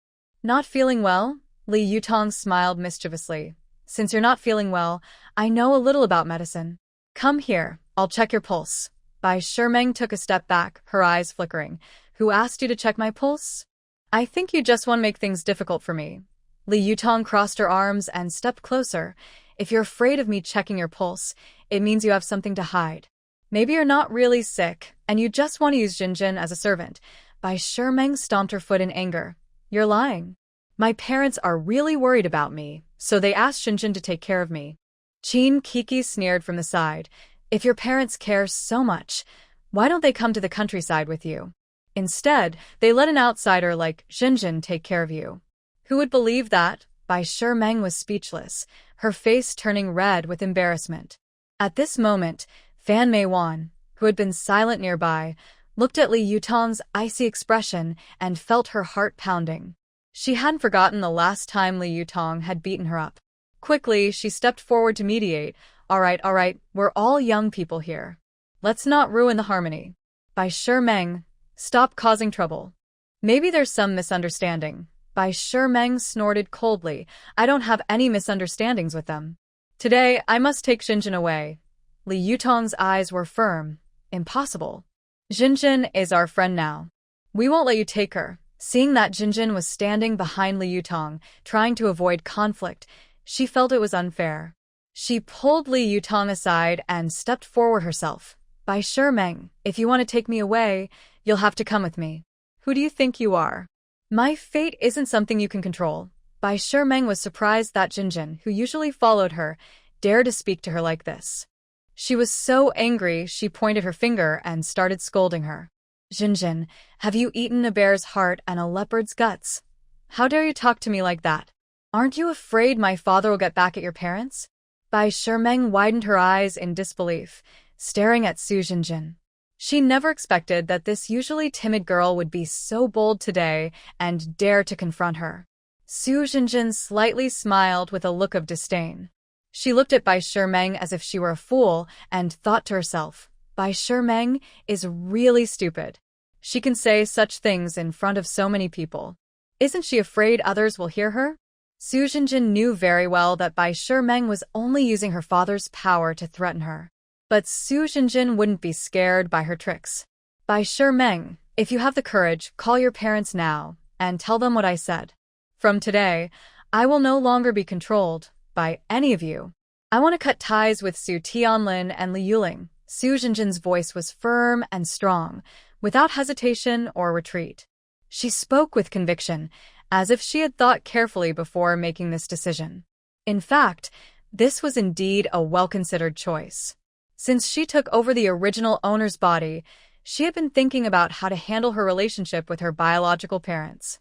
Not feeling well? Li Yutong smiled mischievously. Since you're not feeling well, I know a little about medicine. Come here, I'll check your pulse. Bai Shimeng took a step back, her eyes flickering. Who asked you to check my pulse? I think you just want to make things difficult for me. Li Yutong crossed her arms and stepped closer. If you're afraid of me checking your pulse, it means you have something to hide. Maybe you're not really sick, and you just want to use Jinjin as a servant. Bai Shimeng stomped her foot in anger. You're lying. My parents are really worried about me, so they asked Jinjin to take care of me. Qin Kiki sneered from the side. If your parents care so much, why don't they come to the countryside with you? Instead, they let an outsider like Jinjin take care of you. Who would believe that? Bai Shimeng was speechless, her face turning red with embarrassment. At this moment, Fan Meiwan, who had been silent nearby, looked at Li Yutong's icy expression and felt her heart pounding. She hadn't forgotten the last time Li Yutong had beaten her up. Quickly, she stepped forward to mediate. All right, we're all young people here. Let's not ruin the harmony. Bai Shimeng, stop causing trouble. Maybe there's some misunderstanding. Bai Shimeng snorted coldly. I don't have any misunderstandings with them. Today, I must take Jinjin away. Li Yutong's eyes were firm. Impossible. Jinjin is our friend now. We won't let you take her. Seeing that Jinjin was standing behind Li Yutong, trying to avoid conflict, she felt it was unfair. She pulled Li Yutong aside and stepped forward herself. Bai Shimeng, if you want to take me away, you'll have to come with me. Who do you think you are? My fate isn't something you can control. Bai Shimeng was surprised that Jinjin, who usually followed her, dared to speak to her like this. She was so angry she pointed her finger and started scolding her. Jinjin, have you eaten a bear's heart and a leopard's guts? How dare you talk to me like that? Aren't you afraid my father will get back at your parents? Bai Shimeng widened her eyes in disbelief, staring at Su Jinjin. She never expected that this usually timid girl would be so bold today and dare to confront her. Su Jinjin slightly smiled with a look of disdain. She looked at Bai Shimeng as if she were a fool and thought to herself, Bai Shimeng is really stupid. She can say such things in front of so many people. Isn't she afraid others will hear her? Su Jinjin knew very well that Bai Shimeng was only using her father's power to threaten her. But Su Jinjin wouldn't be scared by her tricks. Bai Shimeng, if you have the courage, call your parents now and tell them what I said. From today, I will no longer be controlled by any of you. I want to cut ties with Su Tianlin and Li Yuling. Su Jinjin's voice was firm and strong, without hesitation or retreat. She spoke with conviction, as if she had thought carefully before making this decision. In fact, this was indeed a well-considered choice. Since she took over the original owner's body, she had been thinking about how to handle her relationship with her biological parents.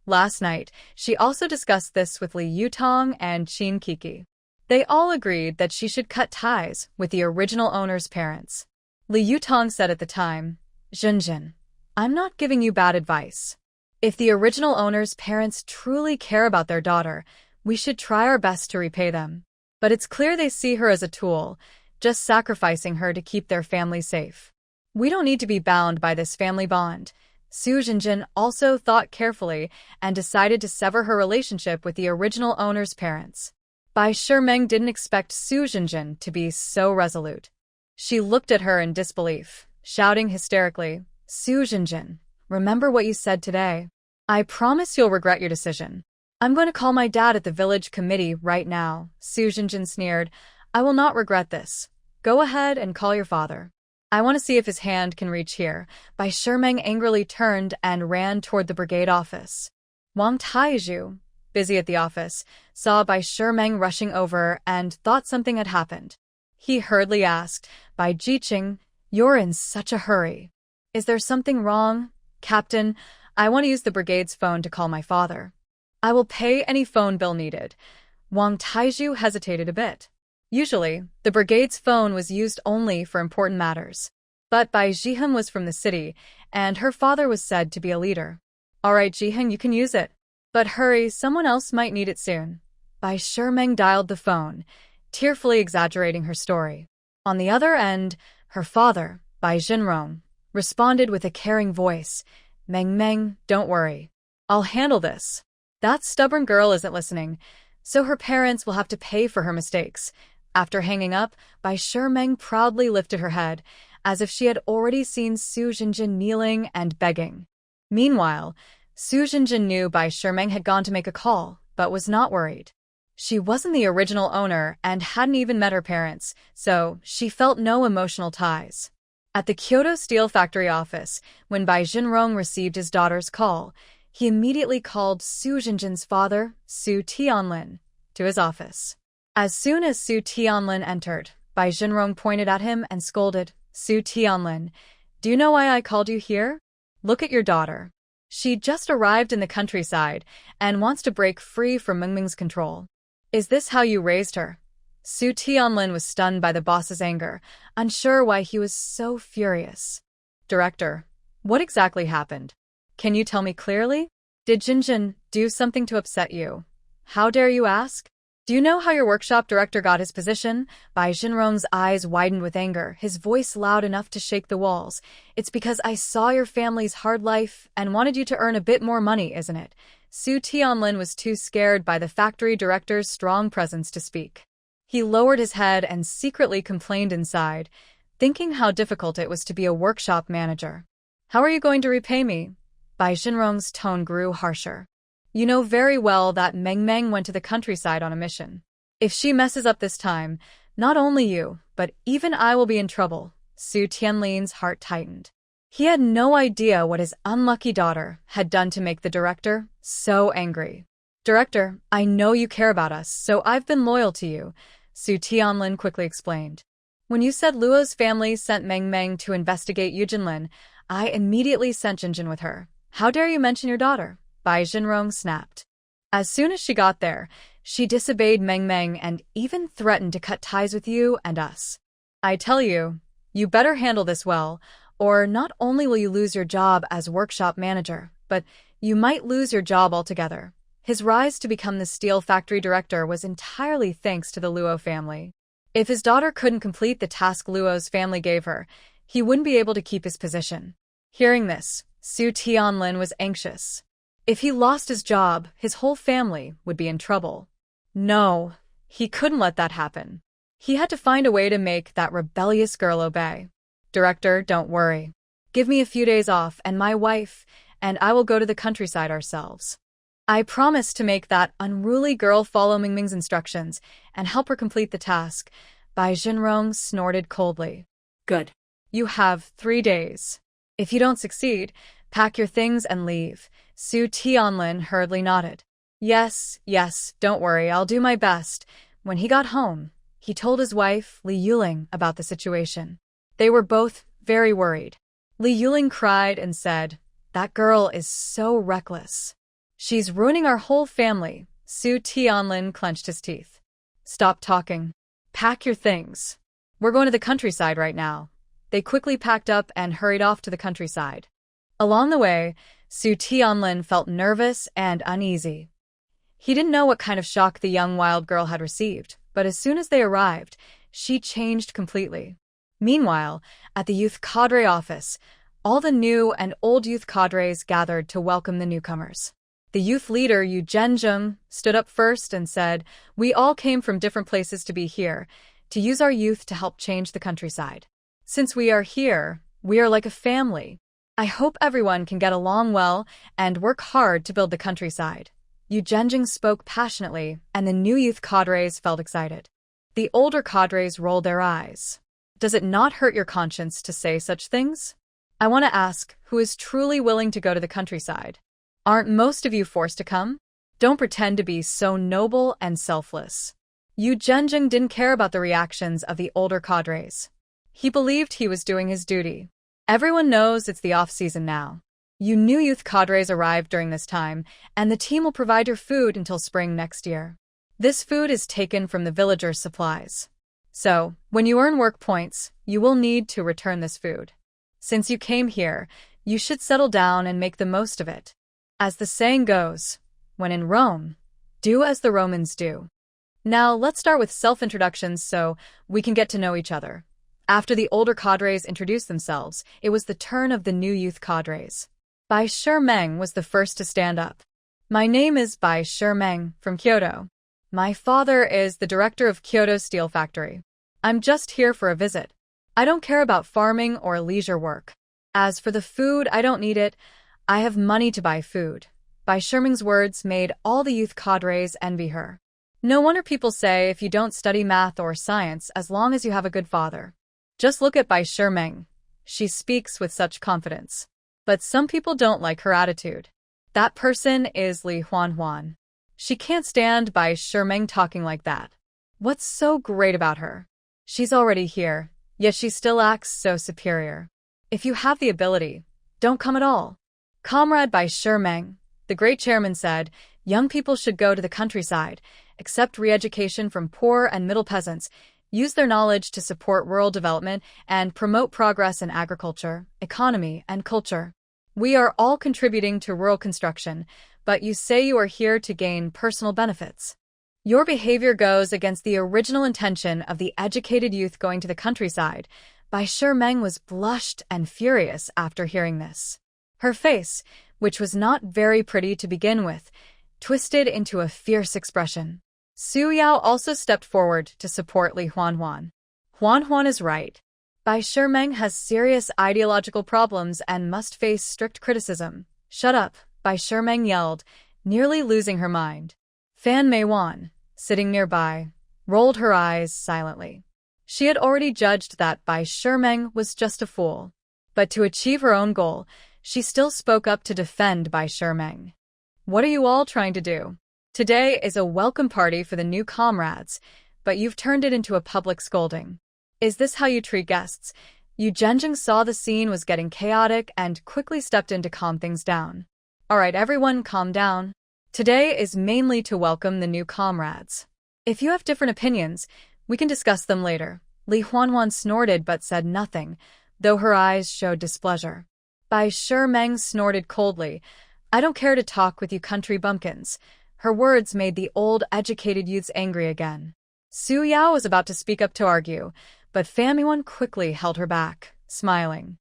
Last night, she also discussed this with Li Yutong and Qin Kiki. They all agreed that she should cut ties with the original owner's parents. Li Yutong said at the time, Junjun, I'm not giving you bad advice. If the original owner's parents truly care about their daughter, we should try our best to repay them. But it's clear they see her as a tool, just sacrificing her to keep their family safe. We don't need to be bound by this family bond. Su Jinjin also thought carefully and decided to sever her relationship with the original owner's parents. Bai Shimeng didn't expect Su Jinjin to be so resolute. She looked at her in disbelief, shouting hysterically, Su Jinjin, remember what you said today. I promise you'll regret your decision. I'm going to call my dad at the village committee right now. Su Jinjin sneered, I will not regret this. Go ahead and call your father. I want to see if his hand can reach here. Bai Shimeng angrily turned and ran toward the brigade office. Wang Taizhu, busy at the office, saw Bai Shimeng rushing over and thought something had happened. He hurriedly asked, Bai Jiqing, you're in such a hurry. Is there something wrong? Captain, I want to use the brigade's phone to call my father. I will pay any phone bill needed. Wang Taizhu hesitated a bit. Usually, the brigade's phone was used only for important matters. But Bai Zhiheng was from the city, and her father was said to be a leader. All right, Zhiheng, you can use it. But hurry, someone else might need it soon. Bai Shimeng dialed the phone, tearfully exaggerating her story. On the other end, her father, Bai Jinrong, responded with a caring voice, Meng, don't worry. I'll handle this. That stubborn girl isn't listening, so her parents will have to pay for her mistakes. After hanging up, Bai Shimeng proudly lifted her head, as if she had already seen Su Jinjin kneeling and begging. Meanwhile, Su Jinjin knew Bai Shimeng had gone to make a call, but was not worried. She wasn't the original owner and hadn't even met her parents, so she felt no emotional ties. At the Kyoto Steel Factory office, when Bai Jinrong received his daughter's call, he immediately called Su Jinjin's father, Su Tianlin, to his office. As soon as Su Tianlin entered, Bai Jinrong pointed at him and scolded, Su Tianlin, do you know why I called you here? Look at your daughter. She just arrived in the countryside and wants to break free from Mengming's control. Is this how you raised her? Su Tianlin was stunned by the boss's anger, unsure why he was so furious. Director, what exactly happened? Can you tell me clearly? Did Jinjin do something to upset you? How dare you ask? Do you know how your workshop director got his position? Bai Jinrong's eyes widened with anger, his voice loud enough to shake the walls. It's because I saw your family's hard life and wanted you to earn a bit more money, isn't it? Su Tianlin was too scared by the factory director's strong presence to speak. He lowered his head and secretly complained inside, thinking how difficult it was to be a workshop manager. How are you going to repay me? Bai Jinrong's tone grew harsher. You know very well that Meng went to the countryside on a mission. If she messes up this time, not only you, but even I will be in trouble. Su Tianlin's heart tightened. He had no idea what his unlucky daughter had done to make the director so angry. Director, I know you care about us, so I've been loyal to you, Su Tianlin quickly explained. When you said Luo's family sent Meng to investigate Yujinlin, I immediately sent Jinjin with her. How dare you mention your daughter? Bai Jinrong snapped. As soon as she got there, she disobeyed Meng and even threatened to cut ties with you and us. I tell you, you better handle this well, or not only will you lose your job as workshop manager, but you might lose your job altogether. His rise to become the steel factory director was entirely thanks to the Luo family. If his daughter couldn't complete the task Luo's family gave her, he wouldn't be able to keep his position. Hearing this, Su Tianlin was anxious. If he lost his job, his whole family would be in trouble. No, he couldn't let that happen. He had to find a way to make that rebellious girl obey. Director, don't worry. Give me a few days off and my wife, and I will go to the countryside ourselves. I promise to make that unruly girl follow Mingming's instructions and help her complete the task. Bai Jinrong snorted coldly. Good. You have 3 days. If you don't succeed, pack your things and leave. Su Tianlin hurriedly nodded. Yes, don't worry, I'll do my best. When he got home, he told his wife, Li Yuling, about the situation. They were both very worried. Li Yuling cried and said, That girl is so reckless. She's ruining our whole family. Su Tianlin clenched his teeth. Stop talking. Pack your things. We're going to the countryside right now. They quickly packed up and hurried off to the countryside. Along the way, Su Tianlin felt nervous and uneasy. He didn't know what kind of shock the young wild girl had received, but as soon as they arrived, she changed completely. Meanwhile, at the youth cadre office, all the new and old youth cadres gathered to welcome the newcomers. The youth leader, Yu Zhenjing, stood up first and said, "We all came from different places to be here, to use our youth to help change the countryside. Since we are here, we are like a family. I hope everyone can get along well and work hard to build the countryside." Yu Zhenjing spoke passionately, and the new youth cadres felt excited. The older cadres rolled their eyes. Does it not hurt your conscience to say such things? I want to ask, who is truly willing to go to the countryside? Aren't most of you forced to come? Don't pretend to be so noble and selfless. Yu Zhenjing didn't care about the reactions of the older cadres. He believed he was doing his duty. Everyone knows it's the off-season now. You new youth cadres arrived during this time, and the team will provide your food until spring next year. This food is taken from the villagers' supplies. So, when you earn work points, you will need to return this food. Since you came here, you should settle down and make the most of it. As the saying goes, when in Rome, do as the Romans do. Now, let's start with self-introductions so we can get to know each other. After the older cadres introduced themselves, it was the turn of the new youth cadres. Bai Shimeng was the first to stand up. My name is Bai Shimeng from Kyoto. My father is the director of Kyoto Steel Factory. I'm just here for a visit. I don't care about farming or leisure work. As for the food, I don't need it. I have money to buy food. Bai Shimeng's words made all the youth cadres envy her. No wonder people say if you don't study math or science as long as you have a good father. Just look at Bai Shimeng. She speaks with such confidence. But some people don't like her attitude. That person is Li Huanhuan. She can't stand Bai Shimeng talking like that. What's so great about her? She's already here, yet she still acts so superior. If you have the ability, don't come at all. Comrade Bai Shimeng, the great chairman said, young people should go to the countryside, accept re-education from poor and middle peasants, use their knowledge to support rural development, and promote progress in agriculture, economy, and culture. We are all contributing to rural construction, but you say you are here to gain personal benefits. Your behavior goes against the original intention of the educated youth going to the countryside. Bai Shimeng was blushed and furious after hearing this. Her face, which was not very pretty to begin with, twisted into a fierce expression. Su Yao also stepped forward to support Li Huanhuan. Huanhuan is right. Bai Shimeng has serious ideological problems and must face strict criticism. Shut up, Bai Shimeng yelled, nearly losing her mind. Fan Meiwan, sitting nearby, rolled her eyes silently. She had already judged that Bai Shimeng was just a fool. But to achieve her own goal, she still spoke up to defend Bai Shimeng. What are you all trying to do? Today is a welcome party for the new comrades, but you've turned it into a public scolding. Is this how you treat guests? Yu Zhenjing saw the scene was getting chaotic and quickly stepped in to calm things down. All right, everyone, calm down. Today is mainly to welcome the new comrades. If you have different opinions, we can discuss them later. Li Huanhuan snorted but said nothing, though her eyes showed displeasure. Bai Shimeng snorted coldly. I don't care to talk with you country bumpkins. Her words made the old, educated youths angry again. Su Yao was about to speak up to argue, but Fan Meiwan quickly held her back, smiling.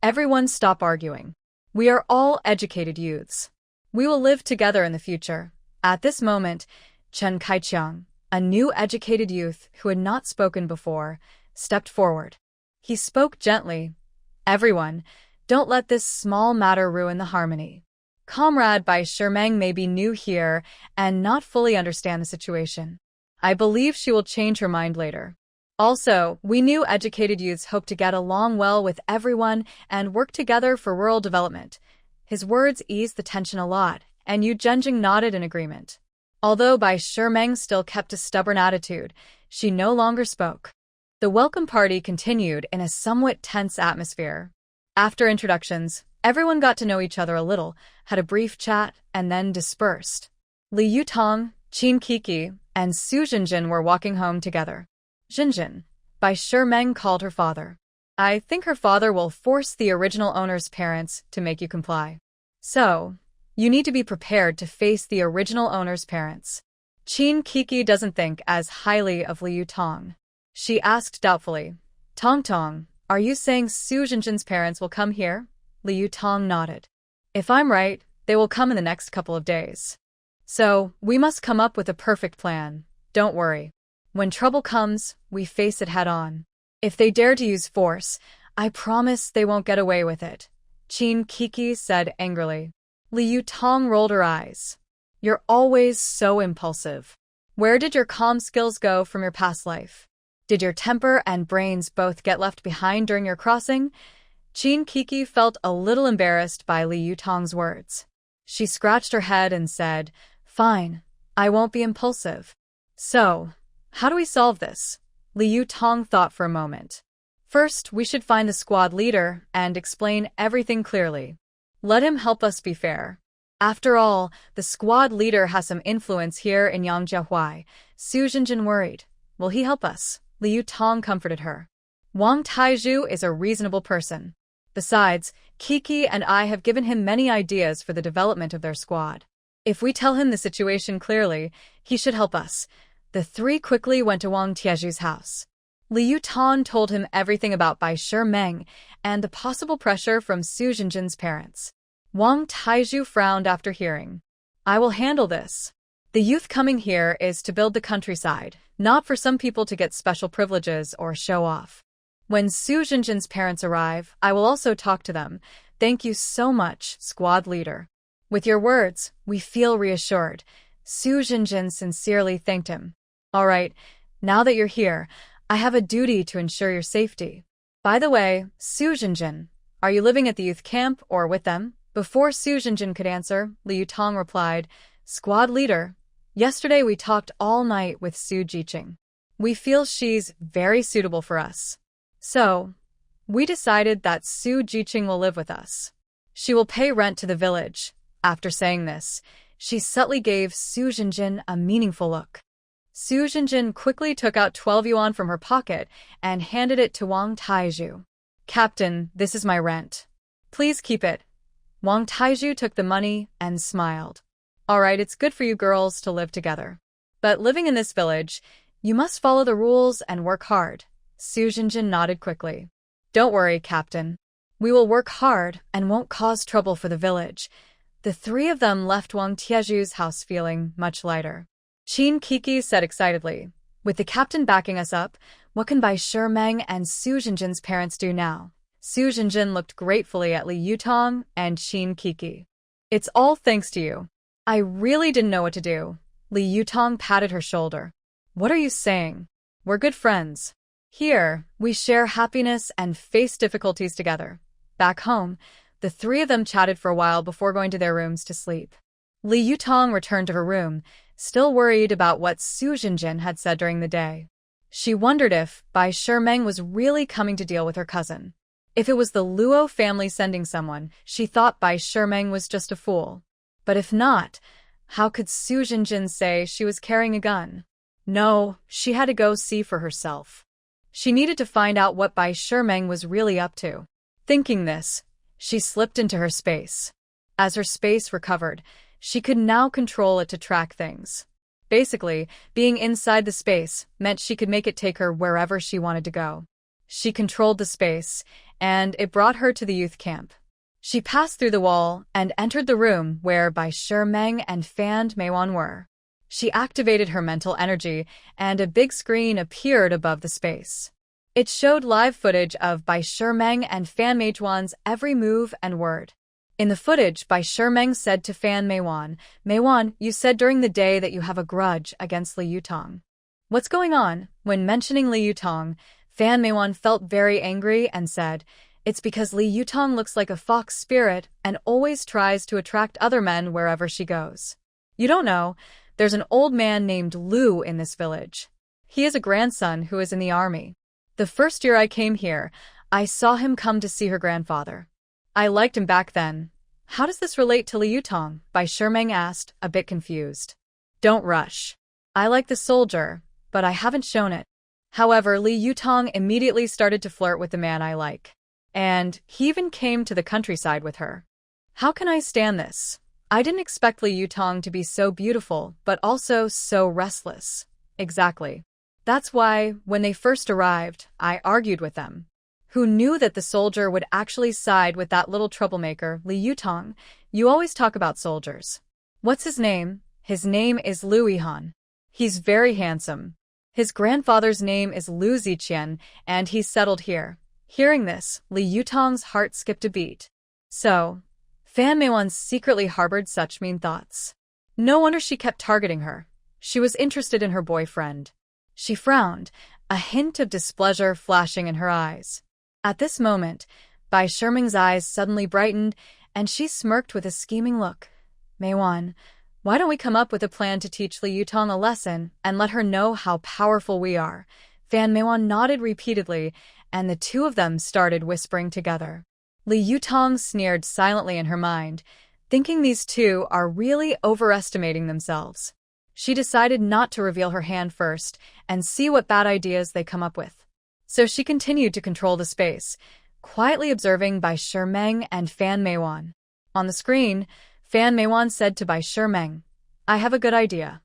Everyone stop arguing. We are all educated youths. We will live together in the future. At this moment, Chen Kaiqiang, a new educated youth who had not spoken before, stepped forward. He spoke gently. Everyone, don't let this small matter ruin the harmony. Comrade Bai Shimeng may be new here and not fully understand the situation. I believe she will change her mind later. Also, we new educated youths hope to get along well with everyone and work together for rural development. His words eased the tension a lot, and Yu Zhenjing nodded in agreement. Although Bai Shimeng still kept a stubborn attitude, she no longer spoke. The welcome party continued in a somewhat tense atmosphere. After introductions, everyone got to know each other a little, had a brief chat, and then dispersed. Li Yutong, Qin Kiki, and Su Jinjin were walking home together. Jinjin, Bai Shimeng called her father. I think her father will force the original owner's parents to make you comply. So, you need to be prepared to face the original owner's parents. Qin Kiki doesn't think as highly of Liu Tong. She asked doubtfully, Tong Tong, are you saying Su Jinjin's parents will come here? Liu Tong nodded. If I'm right, they will come in the next couple of days. So, we must come up with a perfect plan. Don't worry. When trouble comes, we face it head on. If they dare to use force, I promise they won't get away with it, Qin Kiki said angrily. Liu Tong rolled her eyes. You're always so impulsive. Where did your calm skills go from your past life? Did your temper and brains both get left behind during your crossing? Qin Kiki felt a little embarrassed by Liu Tong's words. She scratched her head and said, Fine, I won't be impulsive. So, how do we solve this? Liu Tong thought for a moment. First, we should find the squad leader and explain everything clearly. Let him help us be fair. After all, the squad leader has some influence here in Yangjiahui. Su Jinjin worried. Will he help us? Liu Tong comforted her. Wang Taizhu is a reasonable person. Besides, Kiki and I have given him many ideas for the development of their squad. If we tell him the situation clearly, he should help us. The three quickly went to Wang Taizhu's house. Liu Tong told him everything about Bai Shimeng and the possible pressure from Su Jinjin's parents. Wang Taizhu frowned after hearing. I will handle this. The youth coming here is to build the countryside, not for some people to get special privileges or show off. When Su Jinjin's parents arrive, I will also talk to them. Thank you so much, squad leader. With your words, we feel reassured. Su Jinjin sincerely thanked him. All right, now that you're here, I have a duty to ensure your safety. By the way, Su Jinjin, are you living at the youth camp or with them? Before Su Jinjin could answer, Liu Tong replied, Squad leader, yesterday we talked all night with Su Jiqing. We feel she's very suitable for us. So, we decided that Su Jiqing will live with us. She will pay rent to the village. After saying this, she subtly gave Su Jinjin a meaningful look. Su Jinjin quickly took out 12 yuan from her pocket and handed it to Wang Taizhu. Captain, this is my rent. Please keep it. Wang Taizhu took the money and smiled. All right, it's good for you girls to live together. But living in this village, you must follow the rules and work hard. Su Jinjin nodded quickly. Don't worry, Captain. We will work hard and won't cause trouble for the village. The three of them left Wang Taizhu's house feeling much lighter. Qin Kiki said excitedly, with the captain backing us up, what can Bai Shimeng and Su Jinjin's parents do now? Su Jinjin looked gratefully at Liu Tong and Qin Kiki. It's all thanks to you. I really didn't know what to do. Liu Tong patted her shoulder. What are you saying? We're good friends. Here, we share happiness and face difficulties together. Back home, the three of them chatted for a while before going to their rooms to sleep. Liu Tong returned to her room, still worried about what Su Jinjin had said during the day. She wondered if Bai Shimeng was really coming to deal with her cousin. If it was the Luo family sending someone, she thought Bai Shimeng was just a fool. But if not, how could Su Jinjin say she was carrying a gun? No, she had to go see for herself. She needed to find out what Bai Shimeng was really up to. Thinking this, she slipped into her space. As her space recovered, she could now control it to track things. Basically, being inside the space meant she could make it take her wherever she wanted to go. She controlled the space, and it brought her to the youth camp. She passed through the wall and entered the room where Bai Shimeng and Fan Meiwan were. She activated her mental energy, and a big screen appeared above the space. It showed live footage of Bai Shimeng and Fan Meiwan's every move and word. In the footage, Bai Shimeng said to Fan Meiwan, Meiwan, you said during the day that you have a grudge against Liu Tong. What's going on? When mentioning Liu Tong, Fan Meiwan felt very angry and said, it's because Liu Tong looks like a fox spirit and always tries to attract other men wherever she goes. You don't know, there's an old man named Lu in this village. He is a grandson who is in the army. The first year I came here, I saw him come to see her grandfather. I liked him back then. How does this relate to Liu Tong? Bai Shimeng asked, a bit confused. Don't rush. I like the soldier, but I haven't shown it. However, Li Yutong immediately started to flirt with the man I like. And he even came to the countryside with her. How can I stand this? I didn't expect Li Yutong to be so beautiful, but also so restless. Exactly. That's why, when they first arrived, I argued with them. Who knew that the soldier would actually side with that little troublemaker, Li Yutong? You always talk about soldiers. What's his name? His name is Lu Yihan. He's very handsome. His grandfather's name is Lu Ziqian, and he's settled here. Hearing this, Li Yutong's heart skipped a beat. So, Fan Meiwan secretly harbored such mean thoughts. No wonder she kept targeting her. She was interested in her boyfriend. She frowned, a hint of displeasure flashing in her eyes. At this moment, Bai Sherming's eyes suddenly brightened, and she smirked with a scheming look. Meiwan, why don't we come up with a plan to teach Li Yutong a lesson and let her know how powerful we are? Fan Meiwan nodded repeatedly, and the two of them started whispering together. Li Yutong sneered silently in her mind, thinking these two are really overestimating themselves. She decided not to reveal her hand first and see what bad ideas they come up with. So she continued to control the space, quietly observing Bai Shermeng and Fan Meiwan. On the screen, Fan Meiwan said to Bai Shermeng, I have a good idea.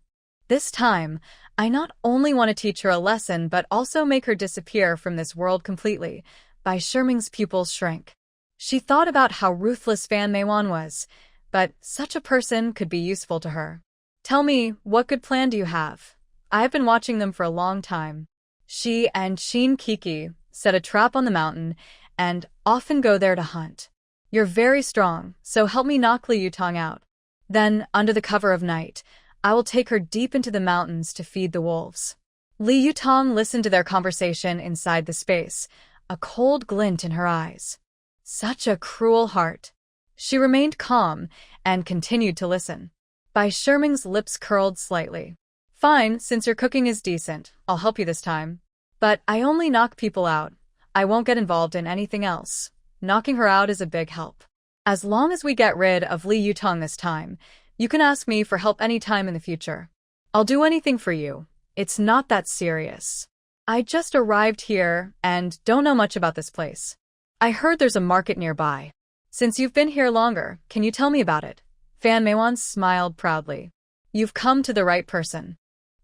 This time, I not only want to teach her a lesson but also make her disappear from this world completely. Bai Sherming's pupils shrank. She thought about how ruthless Fan Meiwan was, but such a person could be useful to her. Tell me, what good plan do you have? I've been watching them for a long time. She and Shin Kiki set a trap on the mountain and often go there to hunt. You're very strong, so help me knock Li Yutong out. Then, under the cover of night, I will take her deep into the mountains to feed the wolves. Li Yutong listened to their conversation inside the space, a cold glint in her eyes. Such a cruel heart. She remained calm and continued to listen. Bai Sherming's lips curled slightly. Fine, since your cooking is decent, I'll help you this time. But I only knock people out. I won't get involved in anything else. Knocking her out is a big help. As long as we get rid of Li Yutong this time, you can ask me for help any time in the future. I'll do anything for you. It's not that serious. I just arrived here and don't know much about this place. I heard there's a market nearby. Since you've been here longer, can you tell me about it? Fan Meiwan smiled proudly. You've come to the right person.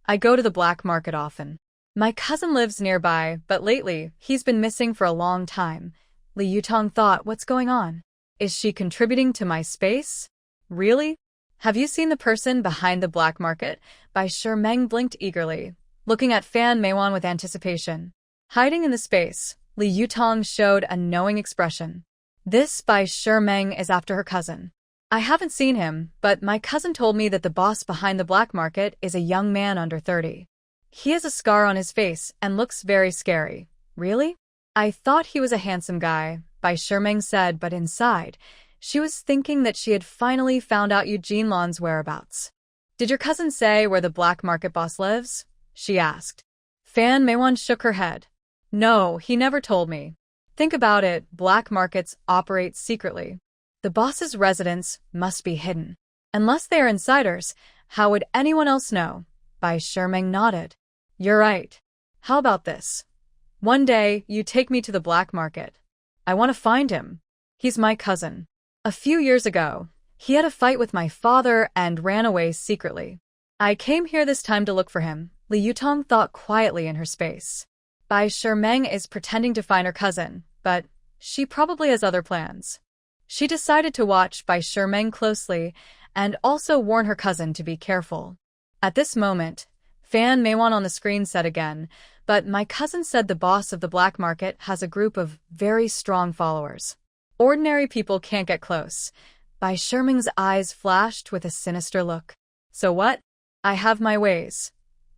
I go to the black market often. My cousin lives nearby, but lately, he's been missing for a long time. Li Yutong thought, what's going on? Is she contributing to my space? Really? Have you seen the person behind the black market? Bai Shermeng blinked eagerly, looking at Fan Meiwan with anticipation. Hiding in the space, Li Yutong showed a knowing expression. This Bai Shermeng is after her cousin. I haven't seen him, but my cousin told me that the boss behind the black market is a young man under 30. He has a scar on his face and looks very scary. Really? I thought he was a handsome guy, Bai Shermeng said, but inside, she was thinking that she had finally found out Eugene Lan's whereabouts. Did your cousin say where the black market boss lives? She asked. Fan Meiwan shook her head. No, he never told me. Think about it, black markets operate secretly. The boss's residence must be hidden. Unless they are insiders, how would anyone else know? Bai Shermeng nodded. You're right. How about this? One day, you take me to the black market. I want to find him. He's my cousin. A few years ago, he had a fight with my father and ran away secretly. I came here this time to look for him, Li Yutong thought quietly in her space. Bai Shermeng is pretending to find her cousin, but she probably has other plans. She decided to watch Bai Shermeng closely and also warn her cousin to be careful. At this moment, Fan Meiwan on the screen said again, but my cousin said the boss of the black market has a group of very strong followers. Ordinary people can't get close. Bai Sherming's eyes flashed with a sinister look. So what? I have my ways.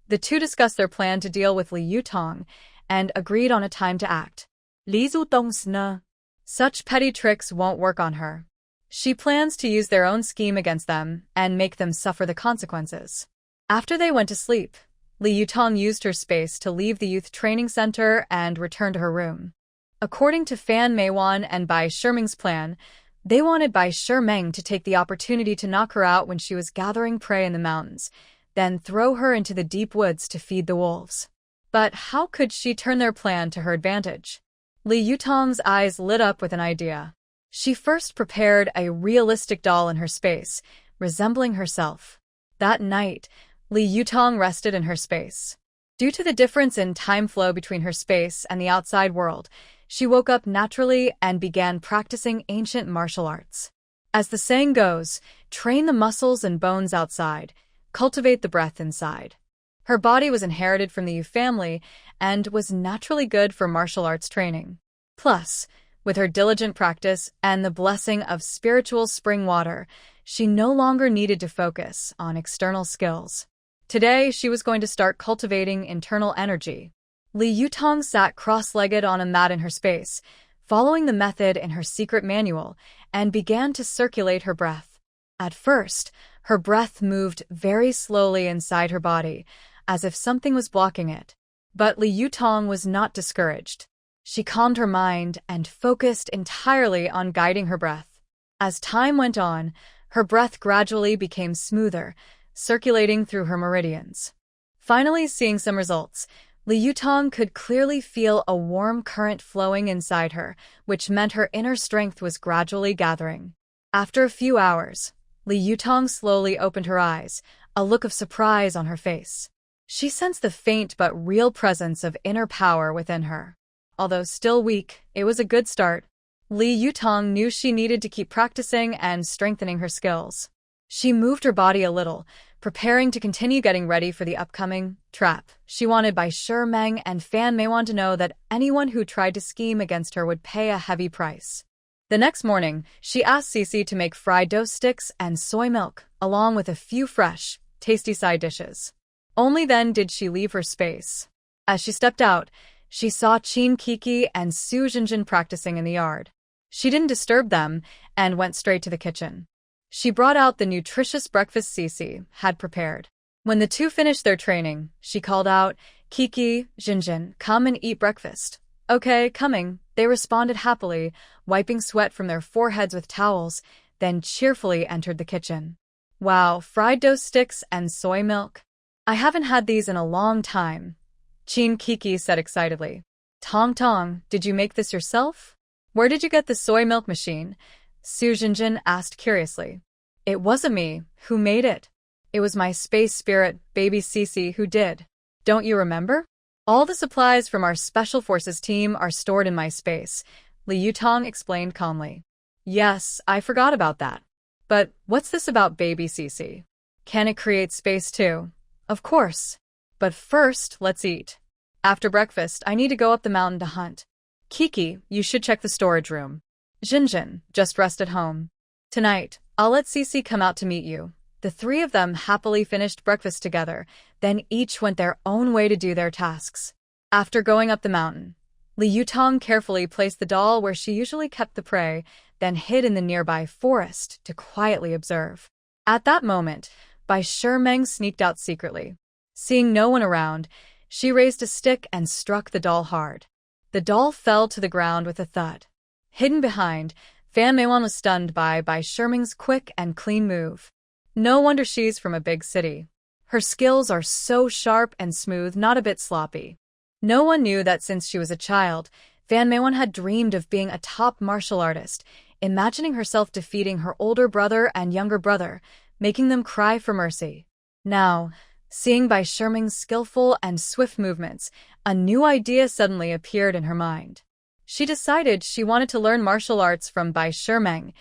The two discussed their plan to deal with Li Yutong and agreed on a time to act. Li Yutong's ne. Such petty tricks won't work on her. She plans to use their own scheme against them and make them suffer the consequences. After they went to sleep, Li Yutong used her space to leave the youth training center and return to her room. According to Fan Meiwan and Bai Sherming's plan, they wanted Bai Shermeng to take the opportunity to knock her out when she was gathering prey in the mountains, then throw her into the deep woods to feed the wolves. But how could she turn their plan to her advantage? Li Yutong's eyes lit up with an idea. She first prepared a realistic doll in her space, resembling herself. That night, Li Yutong rested in her space. Due to the difference in time flow between her space and the outside world, she woke up naturally and began practicing ancient martial arts. As the saying goes, train the muscles and bones outside, cultivate the breath inside. Her body was inherited from the Yu family and was naturally good for martial arts training. Plus, with her diligent practice and the blessing of spiritual spring water, she no longer needed to focus on external skills. Today, she was going to start cultivating internal energy. Li Yutong sat cross-legged on a mat in her space, following the method in her secret manual, and began to circulate her breath. At first, her breath moved very slowly inside her body, as if something was blocking it. But Li Yutong was not discouraged. She calmed her mind and focused entirely on guiding her breath. As time went on, her breath gradually became smoother, circulating through her meridians. Finally seeing some results, Li Yutong could clearly feel a warm current flowing inside her, which meant her inner strength was gradually gathering. After a few hours, Li Yutong slowly opened her eyes, a look of surprise on her face. She sensed the faint but real presence of inner power within her. Although still weak, it was a good start. Li Yutong knew she needed to keep practicing and strengthening her skills. She moved her body a little, preparing to continue getting ready for the upcoming trap. She wanted Bai Shimeng and Fan Meiwan to know that anyone who tried to scheme against her would pay a heavy price. The next morning, she asked Cece to make fried dough sticks and soy milk, along with a few fresh, tasty side dishes. Only then did she leave her space. As she stepped out, she saw Qin Kiki and Su Jinjin practicing in the yard. She didn't disturb them and went straight to the kitchen. She brought out the nutritious breakfast Cece had prepared. When the two finished their training, she called out, "Kiki, Jinjin, come and eat breakfast." "Okay, coming," they responded happily, wiping sweat from their foreheads with towels, then cheerfully entered the kitchen. "Wow, fried dough sticks and soy milk. I haven't had these in a long time," Qin Kiki said excitedly. "Tong Tong, did you make this yourself? Where did you get the soy milk machine?" Su Jinjin asked curiously. "It wasn't me who made it. It was my space spirit, baby Cece, who did. Don't you remember? All the supplies from our Special Forces team are stored in my space," Li Yutong explained calmly. "Yes, I forgot about that. But what's this about baby Cece? Can it create space too?" "Of course. But first, let's eat. After breakfast, I need to go up the mountain to hunt. Kiki, you should check the storage room. Jinjin, just rest at home. Tonight, I'll let Cece come out to meet you." The three of them happily finished breakfast together, then each went their own way to do their tasks. After going up the mountain, Li Yutong carefully placed the doll where she usually kept the prey, then hid in the nearby forest to quietly observe. At that moment, Bai Shimeng sneaked out secretly. Seeing no one around, she raised a stick and struck the doll hard. The doll fell to the ground with a thud. Hidden behind, Fan Meiwan was stunned by Bai Shimeng's quick and clean move. No wonder she's from a big city. Her skills are so sharp and smooth, not a bit sloppy. No one knew that since she was a child, Fan Meiwan had dreamed of being a top martial artist, imagining herself defeating her older brother and younger brother, making them cry for mercy. Now, seeing Bai Shimeng's skillful and swift movements, a new idea suddenly appeared in her mind. She decided she wanted to learn martial arts from Bai Shimeng,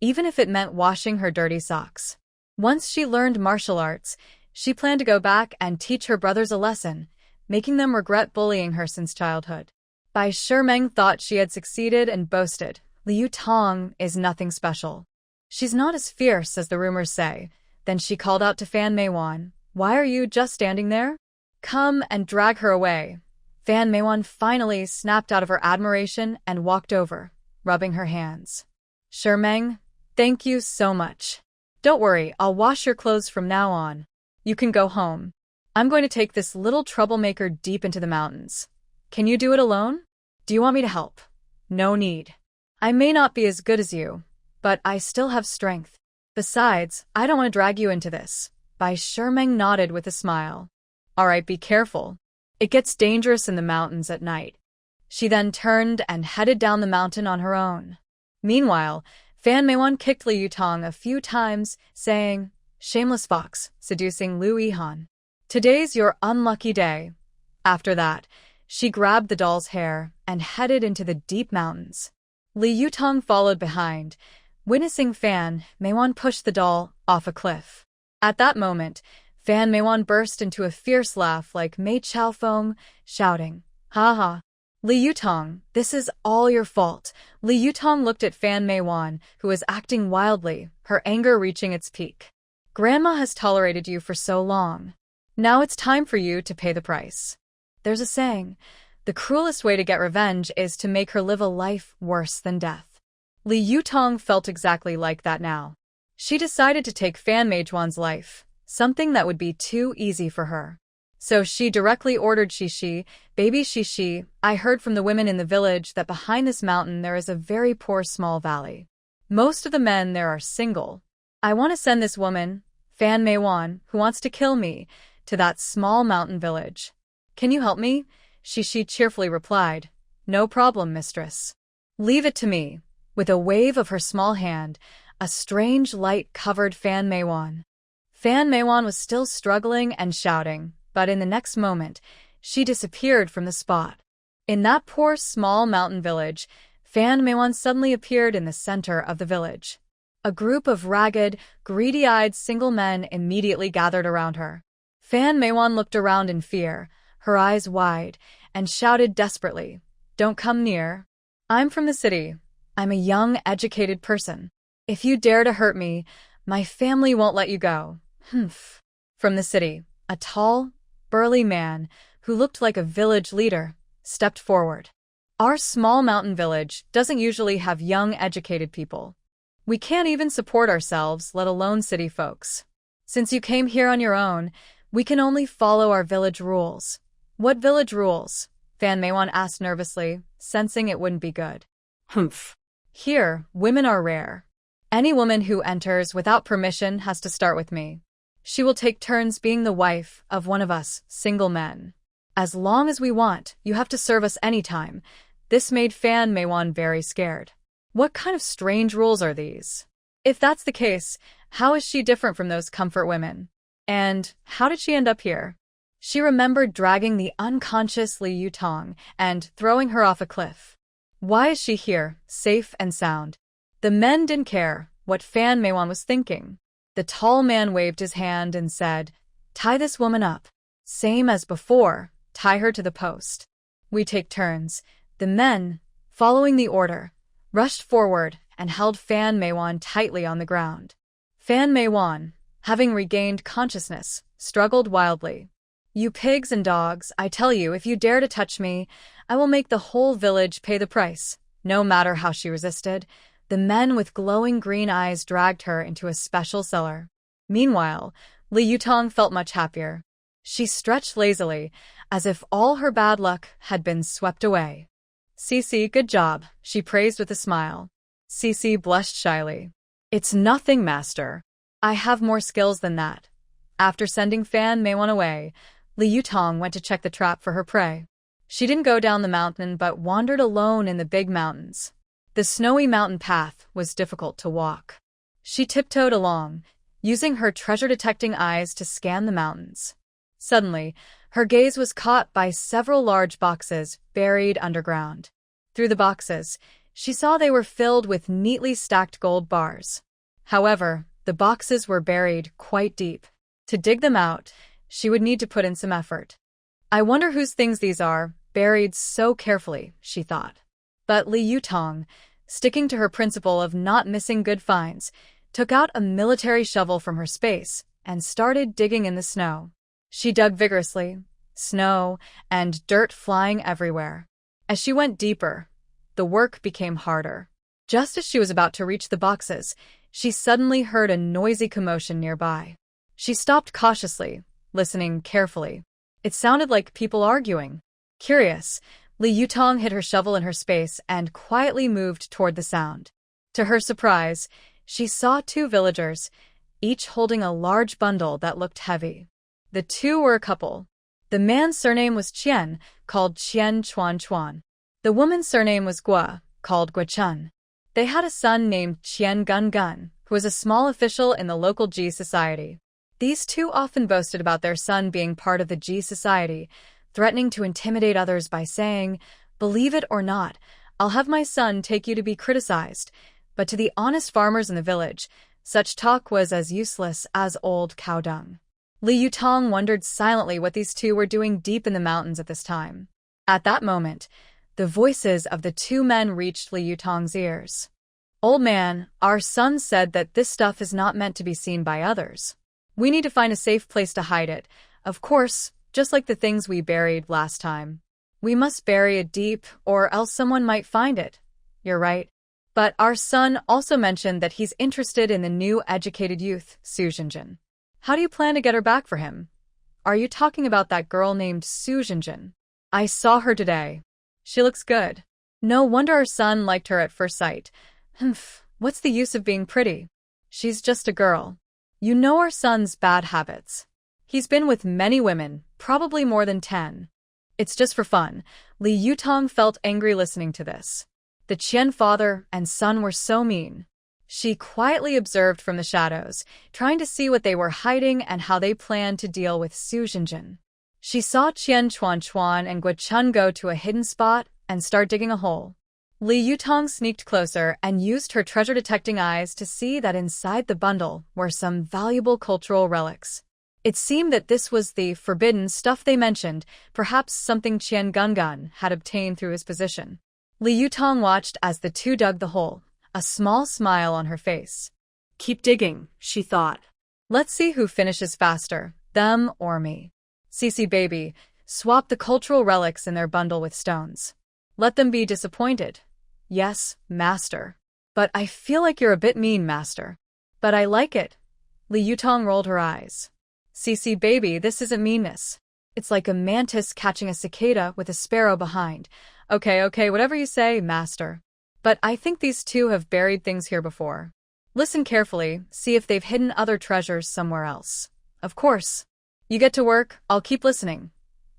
even if it meant washing her dirty socks. Once she learned martial arts, she planned to go back and teach her brothers a lesson, making them regret bullying her since childhood. Bai Shimeng thought she had succeeded and boasted, "Li Yutong is nothing special. She's not as fierce as the rumors say." Then she called out to Fan Meiwan, "Why are you just standing there? Come and drag her away." Fan Meiwan finally snapped out of her admiration and walked over, rubbing her hands. "Shimeng, thank you so much. Don't worry, I'll wash your clothes from now on. You can go home. I'm going to take this little troublemaker deep into the mountains. Can you do it alone? Do you want me to help?" "No need. I may not be as good as you, but I still have strength. Besides, I don't want to drag you into this." Bai Shimeng nodded with a smile. "All right, be careful. It gets dangerous in the mountains at night. She then turned and headed down the mountain on her own. Meanwhile, Fan Meiwan kicked Li Yutong a few times, saying, "Shameless fox, seducing Lu Yihan. Today's your unlucky day." After that, she grabbed the doll's hair and headed into the deep mountains. Li Yutong followed behind, witnessing Fan Meiwan push the doll off a cliff. At that moment, Fan Meiwan burst into a fierce laugh like Mei Chaofeng, shouting, "Ha ha! Li Yutong, this is all your fault." Li Yutong looked at Fan Meiwan, who was acting wildly, her anger reaching its peak. "Grandma has tolerated you for so long. Now it's time for you to pay the price." There's a saying, the cruelest way to get revenge is to make her live a life worse than death. Li Yutong felt exactly like that now. She decided to take Fan Meijuan's life, something that would be too easy for her. So she directly ordered Shishi, "Baby Shishi, I heard from the women in the village that behind this mountain there is a very poor small valley. Most of the men there are single. I want to send this woman, Fan Meiwan, who wants to kill me, to that small mountain village. Can you help me?" Shishi cheerfully replied, "No problem, mistress. Leave it to me." With a wave of her small hand, a strange light covered Fan Meiwan. Fan Meiwan was still struggling and shouting, but in the next moment, she disappeared from the spot. In that poor small mountain village, Fan Meiwan suddenly appeared in the center of the village. A group of ragged, greedy-eyed single men immediately gathered around her. Fan Meiwan looked around in fear, her eyes wide, and shouted desperately, "Don't come near. I'm from the city. I'm a young, educated person. If you dare to hurt me, my family won't let you go." Humph. From the city, a tall, burly man, who looked like a village leader, stepped forward. "Our small mountain village doesn't usually have young, educated people. We can't even support ourselves, let alone city folks. Since you came here on your own, we can only follow our village rules." "What village rules?" Fan Meiwan asked nervously, sensing it wouldn't be good. Humph. "Here, women are rare. Any woman who enters without permission has to start with me. She will take turns being the wife of one of us single men. As long as we want, you have to serve us anytime." This made Fan Meiwan very scared. What kind of strange rules are these? If that's the case, how is she different from those comfort women? And how did she end up here? She remembered dragging the unconscious Li Yutong and throwing her off a cliff. Why is she here, safe and sound? The men didn't care what Fan Meiwan was thinking. The tall man waved his hand and said, "Tie this woman up. Same as before, tie her to the post." "We take turns." The men, following the order, rushed forward and held Fan Meiwan tightly on the ground. Fan Meiwan, having regained consciousness, struggled wildly. "You pigs and dogs, I tell you, if you dare to touch me, I will make the whole village pay the price." No matter how she resisted, the men with glowing green eyes dragged her into a special cellar. Meanwhile, Li Yutong felt much happier. She stretched lazily, as if all her bad luck had been swept away. "Cece, good job," she praised with a smile. Cece blushed shyly. "It's nothing, master. I have more skills than that." After sending Fan Meiwan away, Li Yutong went to check the trap for her prey. She didn't go down the mountain but wandered alone in the big mountains. The snowy mountain path was difficult to walk. She tiptoed along, using her treasure-detecting eyes to scan the mountains. Suddenly, her gaze was caught by several large boxes buried underground. Through the boxes, she saw they were filled with neatly stacked gold bars. However, the boxes were buried quite deep. To dig them out, she would need to put in some effort. "I wonder whose things these are, buried so carefully," she thought. But Li Yutong, sticking to her principle of not missing good finds, took out a military shovel from her space and started digging in the snow. She dug vigorously, snow and dirt flying everywhere. As she went deeper, the work became harder. Just as she was about to reach the boxes, she suddenly heard a noisy commotion nearby. She stopped cautiously, listening carefully. It sounded like people arguing. Curious, Li Yutong hid her shovel in her space and quietly moved toward the sound. To her surprise, she saw two villagers, each holding a large bundle that looked heavy. The two were a couple. The man's surname was Qian, called Qian Chuan Chuan. The woman's surname was Gua, called Gua Chun. They had a son named Qian Gun Gun, who was a small official in the local Ji society. These two often boasted about their son being part of the Ji society, threatening to intimidate others by saying, "Believe it or not, I'll have my son take you to be criticized." But to the honest farmers in the village, such talk was as useless as old cow dung. Li Yutong wondered silently what these two were doing deep in the mountains at this time. At that moment, the voices of the two men reached Li Yutong's ears. "Old man, our son said that this stuff is not meant to be seen by others. We need to find a safe place to hide it. Of course, just like the things we buried last time. We must bury it deep, or else someone might find it." "You're right. But our son also mentioned that he's interested in the new educated youth, Su Jinjin. How do you plan to get her back for him?" "Are you talking about that girl named Su Jinjin? I saw her today. She looks good. No wonder our son liked her at first sight. Humph, what's the use of being pretty? She's just a girl. You know our son's bad habits. He's been with many women, probably more than 10. It's just for fun." Li Yutong felt angry listening to this. The Qian father and son were so mean. She quietly observed from the shadows, trying to see what they were hiding and how they planned to deal with Su Jinjin. She saw Qian Chuan Chuan and Gua Chun go to a hidden spot and start digging a hole. Li Yutong sneaked closer and used her treasure-detecting eyes to see that inside the bundle were some valuable cultural relics. It seemed that this was the forbidden stuff they mentioned, perhaps something Qian Gungun had obtained through his position. Li Yutong watched as the two dug the hole, a small smile on her face. "Keep digging," she thought. "Let's see who finishes faster, them or me." "Cece baby, swap the cultural relics in their bundle with stones. Let them be disappointed." "Yes, master. But I feel like you're a bit mean, master." "But I like it." Li Yutong rolled her eyes. "Cece baby, this isn't meanness. It's like a mantis catching a cicada with a sparrow behind. Okay, whatever you say, master. But I think these two have buried things here before. Listen carefully, see if they've hidden other treasures somewhere else. Of course. You get to work, I'll keep listening."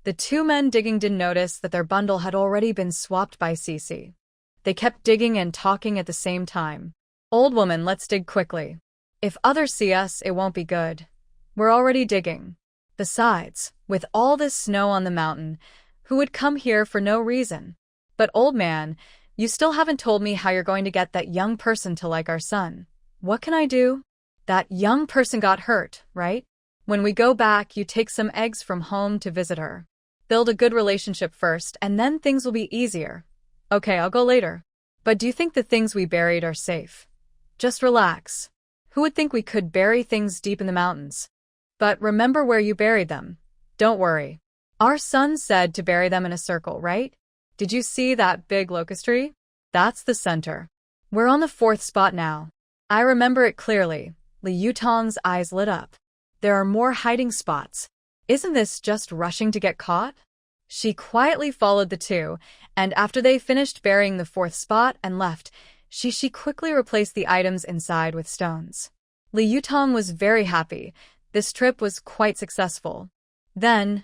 The two men digging didn't notice that their bundle had already been swapped by Cece. They kept digging and talking at the same time. "Old woman, let's dig quickly. If others see us, it won't be good. We're already digging. Besides, with all this snow on the mountain, who would come here for no reason? But old man, you still haven't told me how you're going to get that young person to like our son. What can I do?" "That young person got hurt, right? When we go back, you take some eggs from home to visit her. Build a good relationship first, and then things will be easier." "Okay, I'll go later. But do you think the things we buried are safe?" "Just relax. Who would think we could bury things deep in the mountains? But remember where you buried them. Don't worry. Our son said to bury them in a circle, right? Did you see that big locust tree? That's the center. We're on the 4th spot now. I remember it clearly." Li Yutong's eyes lit up. "There are more hiding spots. Isn't this just rushing to get caught?" She quietly followed the two, and after they finished burying the 4th spot and left, she quickly replaced the items inside with stones. Li Yutong was very happy. This trip was quite successful. Then,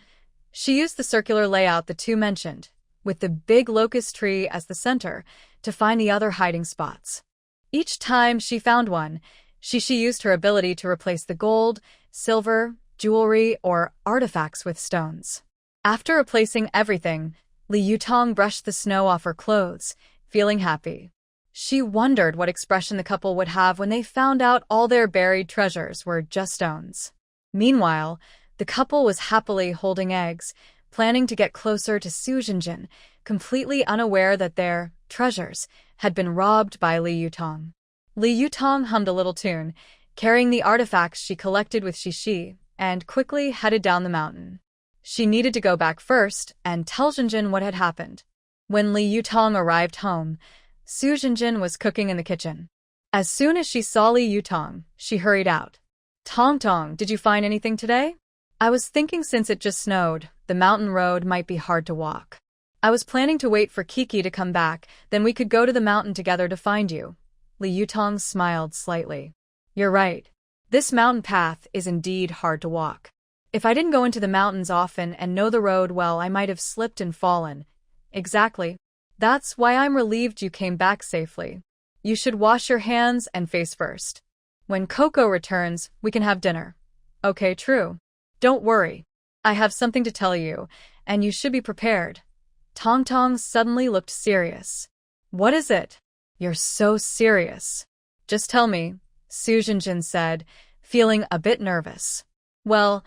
she used the circular layout the two mentioned, with the big locust tree as the center, to find the other hiding spots. Each time she found one, she used her ability to replace the gold, silver, jewelry, or artifacts with stones. After replacing everything, Li Yutong brushed the snow off her clothes, feeling happy. She wondered what expression the couple would have when they found out all their buried treasures were just stones. Meanwhile, the couple was happily holding eggs, planning to get closer to Su Jinjin, completely unaware that their treasures had been robbed by Li Yutong. Li Yutong hummed a little tune, carrying the artifacts she collected with Shishi, and quickly headed down the mountain. She needed to go back first and tell Jinjin what had happened. When Li Yutong arrived home, Su Jinjin was cooking in the kitchen. As soon as she saw Li Yutong, she hurried out. "Tong Tong, did you find anything today? I was thinking since it just snowed, the mountain road might be hard to walk. I was planning to wait for Kiki to come back, then we could go to the mountain together to find you." Li Yutong smiled slightly. "You're right. This mountain path is indeed hard to walk. If I didn't go into the mountains often and know the road well, I might have slipped and fallen. Exactly. That's why I'm relieved you came back safely. You should wash your hands and face first. When Coco returns, we can have dinner. Okay, true. Don't worry. I have something to tell you, and you should be prepared. Tong Tong suddenly looked serious. What is it? You're so serious. Just tell me, Su Jinjin said, feeling a bit nervous. Well,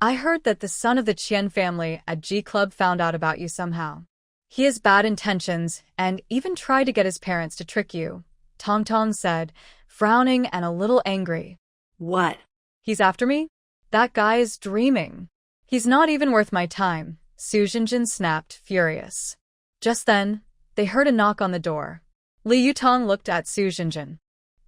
I heard that the son of the Qian family at G Club found out about you somehow. He has bad intentions and even tried to get his parents to trick you, Tong Tong said, frowning and a little angry. What? He's after me? That guy is dreaming. He's not even worth my time, Su Jinjin snapped, furious. Just then, they heard a knock on the door. Li Yutong looked at Su Jinjin.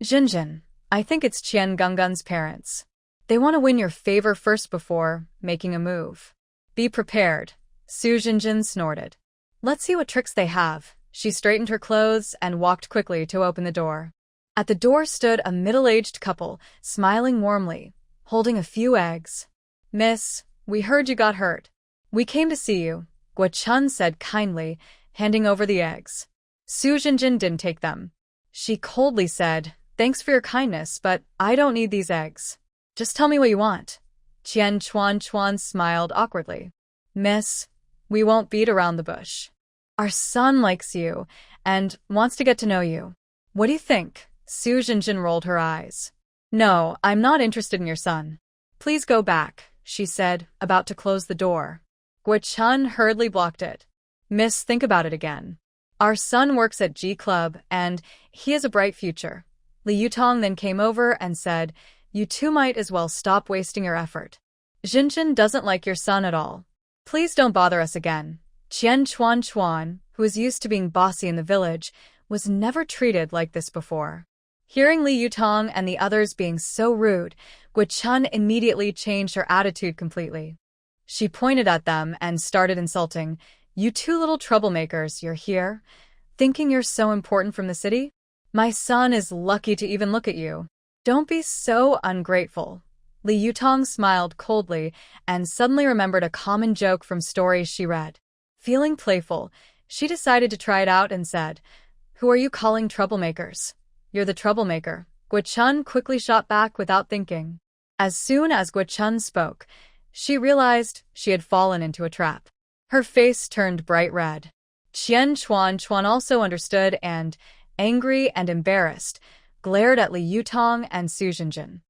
Jinjin, I think it's Qian Gunggun's parents. They want to win your favor first before making a move. Be prepared, Su Jinjin snorted. Let's see what tricks they have. She straightened her clothes and walked quickly to open the door. At the door stood a middle-aged couple, smiling warmly, holding a few eggs. Miss, we heard you got hurt. We came to see you, Guo Chun said kindly, handing over the eggs. Su Jinjin didn't take them. She coldly said, Thanks for your kindness, but I don't need these eggs. Just tell me what you want. Qian Chuan smiled awkwardly. Miss, we won't beat around the bush. Our son likes you and wants to get to know you. What do you think? Su Jinjin rolled her eyes. No, I'm not interested in your son. Please go back, she said, about to close the door. Guo Chun hurriedly blocked it. Miss, think about it again. Our son works at G Club and he has a bright future. Li Yutong then came over and said, You two might as well stop wasting your effort. Jinjin doesn't like your son at all. Please don't bother us again. Qian Chuan, who was used to being bossy in the village, was never treated like this before. Hearing Li Yutong and the others being so rude, Guo Chun immediately changed her attitude completely. She pointed at them and started insulting, You two little troublemakers, you're here? Thinking you're so important from the city? My son is lucky to even look at you. Don't be so ungrateful. Li Yutong smiled coldly and suddenly remembered a common joke from stories she read. Feeling playful, she decided to try it out and said, Who are you calling troublemakers? You're the troublemaker. Guo Chun quickly shot back without thinking. As soon as Guo Chun spoke, she realized she had fallen into a trap. Her face turned bright red. Qian Chuan also understood and, angry and embarrassed, glared at Li Yutong and Su Jinjin.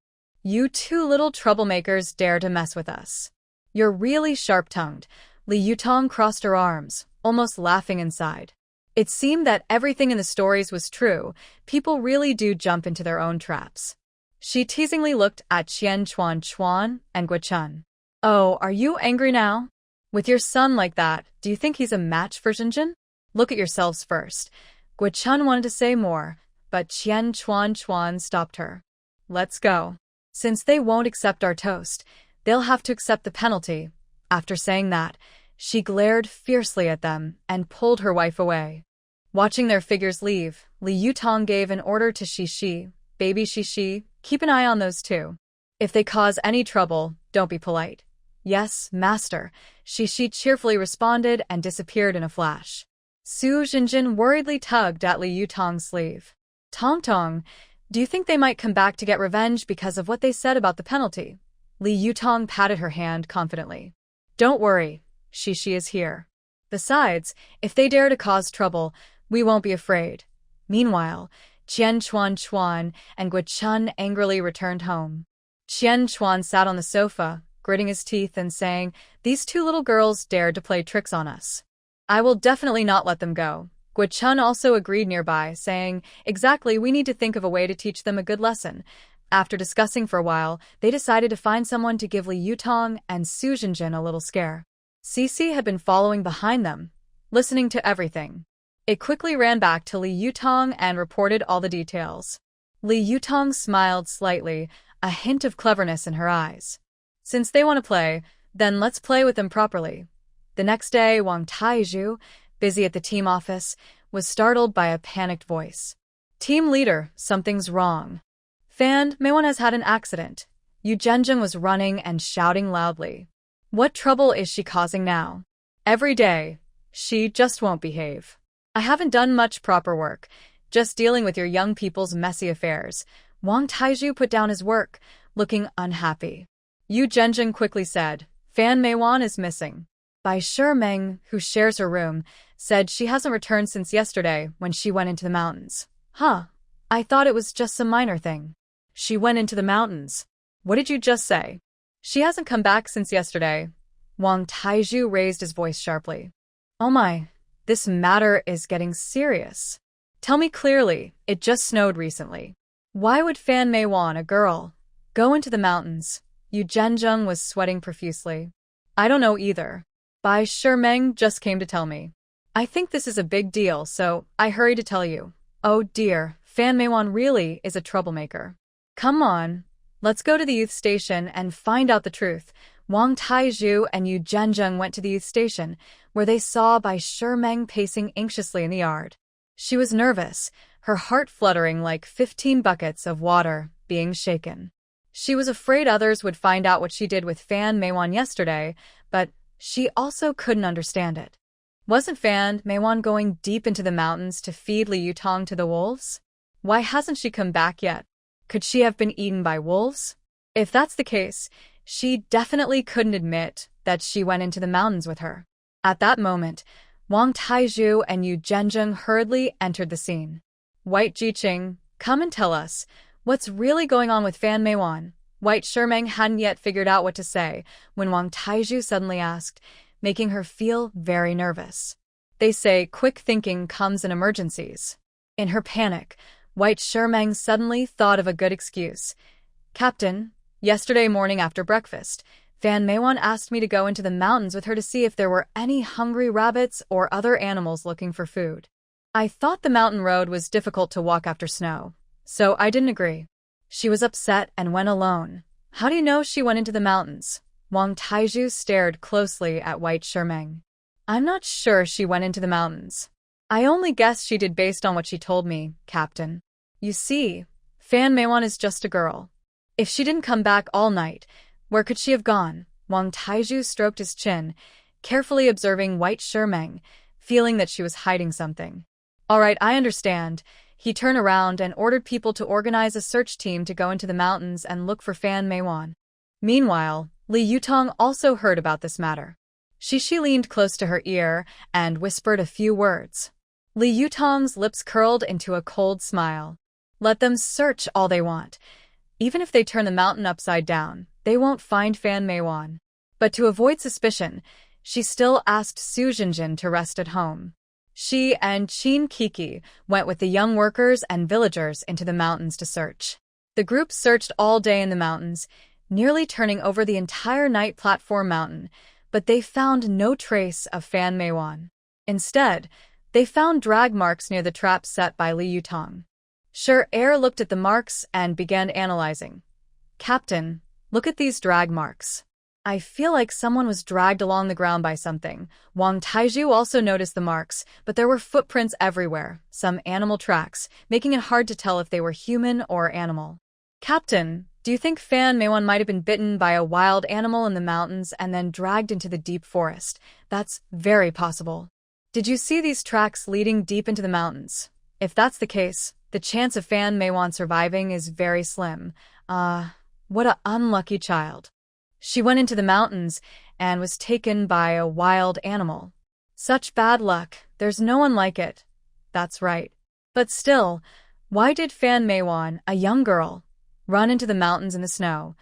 You two little troublemakers dare to mess with us. You're really sharp-tongued. Li Yutong crossed her arms, almost laughing inside. It seemed that everything in the stories was true. People really do jump into their own traps. She teasingly looked at Qian Chuan and Guo Chun. Oh, are you angry now? With your son like that, do you think he's a match for Jinjin? Look at yourselves first. Guo Chun wanted to say more, but Qian Chuan stopped her. Let's go. Since they won't accept our toast, they'll have to accept the penalty. After saying that, she glared fiercely at them and pulled her wife away. Watching their figures leave, Li Yutong gave an order to Shishi, Baby Shishi, keep an eye on those two. If they cause any trouble, don't be polite. Yes, master, Shishi cheerfully responded and disappeared in a flash. Su Jinjin worriedly tugged at Li Yutong's sleeve. Tong Tong, do you think they might come back to get revenge because of what they said about the penalty? Li Yutong patted her hand confidently. Don't worry, Shishi is here. Besides, if they dare to cause trouble, we won't be afraid. Meanwhile, Qian Chuan and Guo Chun angrily returned home. Qian Chuan sat on the sofa, gritting his teeth and saying, These two little girls dared to play tricks on us. I will definitely not let them go. Guo Chun also agreed nearby, saying, Exactly, we need to think of a way to teach them a good lesson. After discussing for a while, they decided to find someone to give Li Yutong and Su Jinjin a little scare. Cici had been following behind them, listening to everything. It quickly ran back to Li Yutong and reported all the details. Li Yutong smiled slightly, a hint of cleverness in her eyes. Since they want to play, then let's play with them properly. The next day, Wang Taizhu, busy at the team office, was startled by a panicked voice. Team leader, something's wrong. Fan, Meiwen has had an accident. Yu Zhenjing was running and shouting loudly. What trouble is she causing now? Every day, she just won't behave. I haven't done much proper work, just dealing with your young people's messy affairs. Wang Taizhu put down his work, looking unhappy. Yu Zhenjing quickly said, Fan Meiwan is missing. Bai Shimeng, who shares her room, said she hasn't returned since yesterday when she went into the mountains. Huh, I thought it was just some minor thing. She went into the mountains. What did you just say? She hasn't come back since yesterday. Wang Taizhu raised his voice sharply. Oh my, this matter is getting serious. Tell me clearly, it just snowed recently. Why would Fan Meiwan, a girl, go into the mountains? Yu Zhenjing was sweating profusely. I don't know either. Bai Shimeng just came to tell me. I think this is a big deal, so I hurry to tell you. Oh dear, Fan Meiwan really is a troublemaker. Come on, let's go to the youth station and find out the truth. Wang Taizhu and Yu Zhenjing went to the youth station, where they saw Bai Shimeng pacing anxiously in the yard. She was nervous, her heart fluttering like 15 buckets of water being shaken. She was afraid others would find out what she did with Fan Meiwan yesterday, but she also couldn't understand it. Wasn't Fan Meiwan going deep into the mountains to feed Li Yutong to the wolves? Why hasn't she come back yet? Could she have been eaten by wolves? If that's the case, she definitely couldn't admit that she went into the mountains with her. At that moment, Wang Taizhu and Yu Zhenjing hurriedly entered the scene. White Jiqing, come and tell us, what's really going on with Fan Meiwan? White Shimeng hadn't yet figured out what to say when Wang Taizhu suddenly asked, making her feel very nervous. They say quick thinking comes in emergencies. In her panic, White Shimeng suddenly thought of a good excuse. Captain, yesterday morning after breakfast, Fan Meiwan asked me to go into the mountains with her to see if there were any hungry rabbits or other animals looking for food. I thought the mountain road was difficult to walk after snow, so I didn't agree. She was upset and went alone. How do you know she went into the mountains? Wang Taizhu stared closely at White Shimeng. I'm not sure she went into the mountains. I only guess she did based on what she told me, Captain. You see, Fan Meiwan is just a girl. If she didn't come back all night, where could she have gone? Wang Taizhu stroked his chin, carefully observing White Shimeng, feeling that she was hiding something. All right, I understand. He turned around and ordered people to organize a search team to go into the mountains and look for Fan Meiwan. Meanwhile, Li Yutong also heard about this matter. She leaned close to her ear and whispered a few words. Li Yutong's lips curled into a cold smile. Let them search all they want. Even if they turn the mountain upside down, they won't find Fan Meiwan. But to avoid suspicion, she still asked Su Jinjin to rest at home. She and Qin Kiki went with the young workers and villagers into the mountains to search. The group searched all day in the mountains, nearly turning over the entire night platform mountain, but they found no trace of Fan Meiwan. Instead, they found drag marks near the traps set by Li Yutong. Sure Air looked at the marks and began analyzing. Captain, look at these drag marks. I feel like someone was dragged along the ground by something. Wang Taizhu also noticed the marks, but there were footprints everywhere, some animal tracks, making it hard to tell if they were human or animal. Captain, do you think Fan Meiwan might have been bitten by a wild animal in the mountains and then dragged into the deep forest? That's very possible. Did you see these tracks leading deep into the mountains? If that's the case, the chance of Fan Meiwan surviving is very slim. What a unlucky child. She went into the mountains and was taken by a wild animal. Such bad luck, there's no one like it. That's right. But still, why did Fan Meiwan, a young girl, run into the mountains in the snow?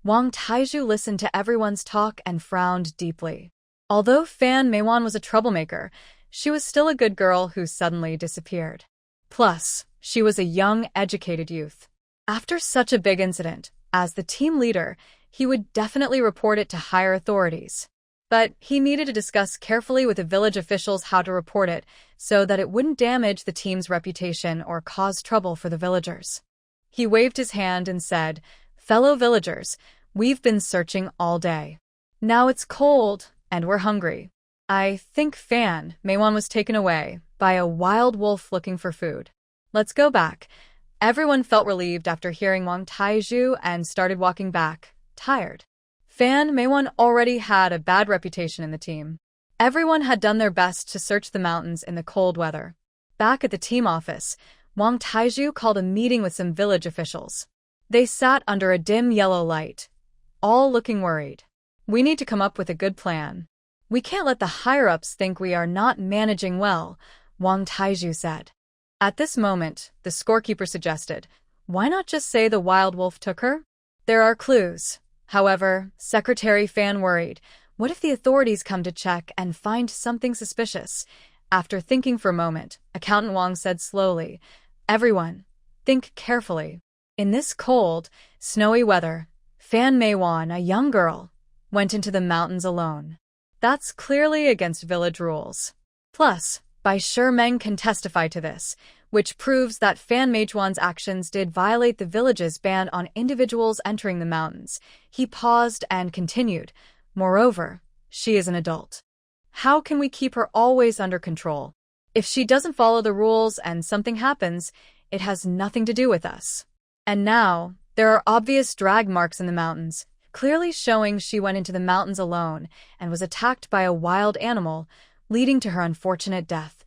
Wang Taizhu listened to everyone's talk and frowned deeply. Although Fan Meiwan was a troublemaker, she was still a good girl who suddenly disappeared. Plus, she was a young, educated youth. After such a big incident, as the team leader, he would definitely report it to higher authorities. But he needed to discuss carefully with the village officials how to report it so that it wouldn't damage the team's reputation or cause trouble for the villagers. He waved his hand and said, "Fellow villagers, we've been searching all day. Now it's cold, and we're hungry. I think Fan Meiwan was taken away by a wild wolf looking for food. Let's go back. Everyone felt relieved after hearing Wang Taizhu and started walking back, tired. Fan Meiwan already had a bad reputation in the team. Everyone had done their best to search the mountains in the cold weather. Back at the team office, Wang Taizhu called a meeting with some village officials. They sat under a dim yellow light, all looking worried. We need to come up with a good plan. We can't let the higher-ups think we are not managing well, Wang Taizhu said. At this moment, the scorekeeper suggested, why not just say the wild wolf took her? There are clues. However, Secretary Fan worried, what if the authorities come to check and find something suspicious? After thinking for a moment, Accountant Wang said slowly, everyone, think carefully. In this cold, snowy weather, Fan Meiwan, a young girl, went into the mountains alone. That's clearly against village rules. Plus, Bai Shimeng can testify to this, which proves that Fan Meijuan's actions did violate the village's ban on individuals entering the mountains. He paused and continued, moreover, she is an adult. How can we keep her always under control? If she doesn't follow the rules and something happens, it has nothing to do with us. And now, there are obvious drag marks in the mountains, clearly showing she went into the mountains alone and was attacked by a wild animal, leading to her unfortunate death.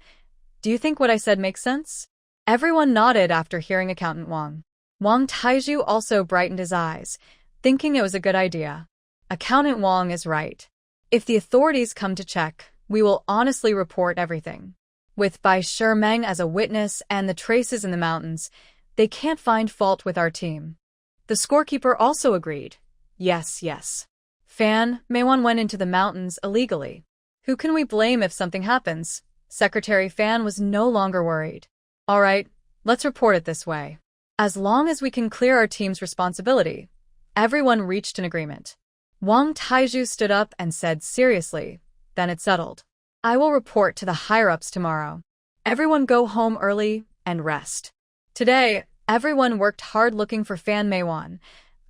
Do you think what I said makes sense? Everyone nodded after hearing Accountant Wang. Wang Taizhu also brightened his eyes, thinking it was a good idea. Accountant Wang is right. If the authorities come to check, we will honestly report everything. With Bai Shimeng as a witness and the traces in the mountains, they can't find fault with our team. The scorekeeper also agreed. Yes. Fan Meiwan went into the mountains illegally. Who can we blame if something happens? Secretary Fan was no longer worried. All right, let's report it this way. As long as we can clear our team's responsibility. Everyone reached an agreement. Wang Taizhu stood up and said seriously, then it settled. I will report to the higher-ups tomorrow. Everyone go home early and rest. Today, everyone worked hard looking for Fan Meiwan.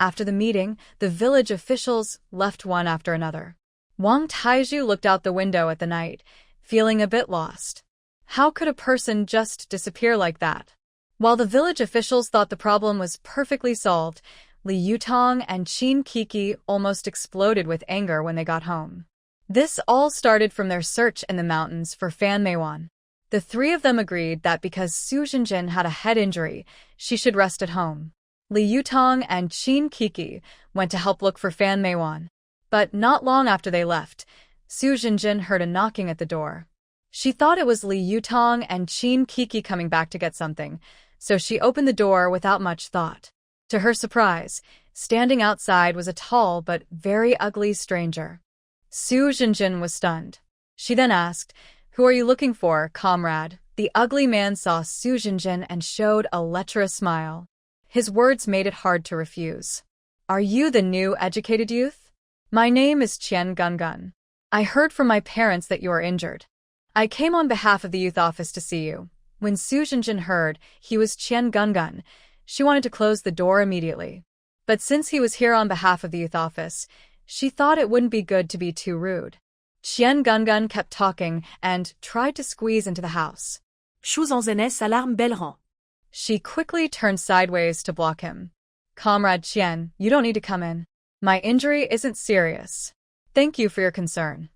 After the meeting, the village officials left one after another. Wang Taizhu looked out the window at the night, feeling a bit lost. How could a person just disappear like that? While the village officials thought the problem was perfectly solved, Li Yutong and Qin Kiki almost exploded with anger when they got home. This all started from their search in the mountains for Fan Meiwan. The three of them agreed that because Su Jinjin had a head injury, she should rest at home. Li Yutong and Qin Kiki went to help look for Fan Meiwan. But not long after they left, Su Jinjin heard a knocking at the door. She thought it was Li Yutong and Qin Kiki coming back to get something, so she opened the door without much thought. To her surprise, standing outside was a tall but very ugly stranger. Su Jinjin was stunned. She then asked, "Who are you looking for, comrade?" The ugly man saw Su Jinjin and showed a lecherous smile. His words made it hard to refuse. "Are you the new educated youth? My name is Qian Gungun. I heard from my parents that you are injured. I came on behalf of the youth office to see you." When Su Jinjin heard he was Qian Gungun, she wanted to close the door immediately. But since he was here on behalf of the youth office, she thought it wouldn't be good to be too rude. Qian Gungun kept talking and tried to squeeze into the house. Chose en jeunesse alarme Belleran. She quickly turned sideways to block him. "Comrade Qian, you don't need to come in. My injury isn't serious. Thank you for your concern."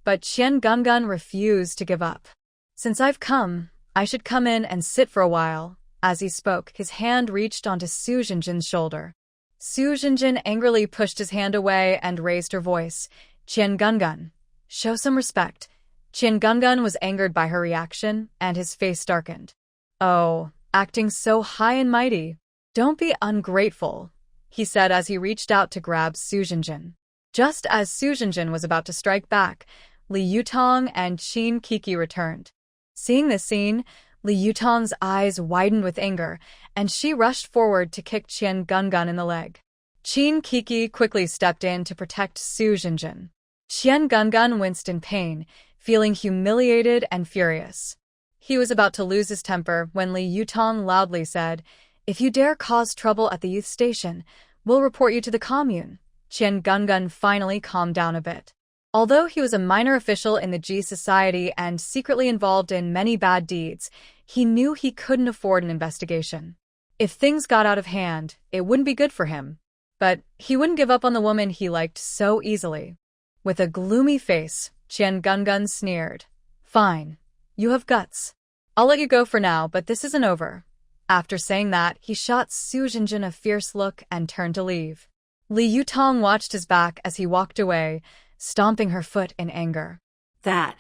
But Qian Gungun refused to give up. "Since I've come, I should come in and sit for a while." As he spoke, his hand reached onto Su Jinjin's shoulder. Su Jinjin angrily pushed his hand away and raised her voice. "Qian Gungun, show some respect." Qian Gungun was angered by her reaction, and his face darkened. "Oh, acting so high and mighty. Don't be ungrateful," he said as he reached out to grab Su Jinjin. Just as Su Jinjin was about to strike back, Li Yutong and Qin Kiki returned. Seeing this scene, Li Yutong's eyes widened with anger, and she rushed forward to kick Qian Gungun in the leg. Qin Kiki quickly stepped in to protect Su Jinjin. Qian Gungun winced in pain, feeling humiliated and furious. He was about to lose his temper when Li Yutong loudly said, "If you dare cause trouble at the youth station, we'll report you to the commune." Qian Gungun finally calmed down a bit. Although he was a minor official in the Ji society and secretly involved in many bad deeds, he knew he couldn't afford an investigation. If things got out of hand, it wouldn't be good for him. But he wouldn't give up on the woman he liked so easily. With a gloomy face, Qian Gungun sneered. Fine. You have guts. I'll let you go for now, but this isn't over. After saying that, he shot Su Jinjin a fierce look and turned to leave. Li Yutong watched his back as he walked away, stomping her foot in anger. That.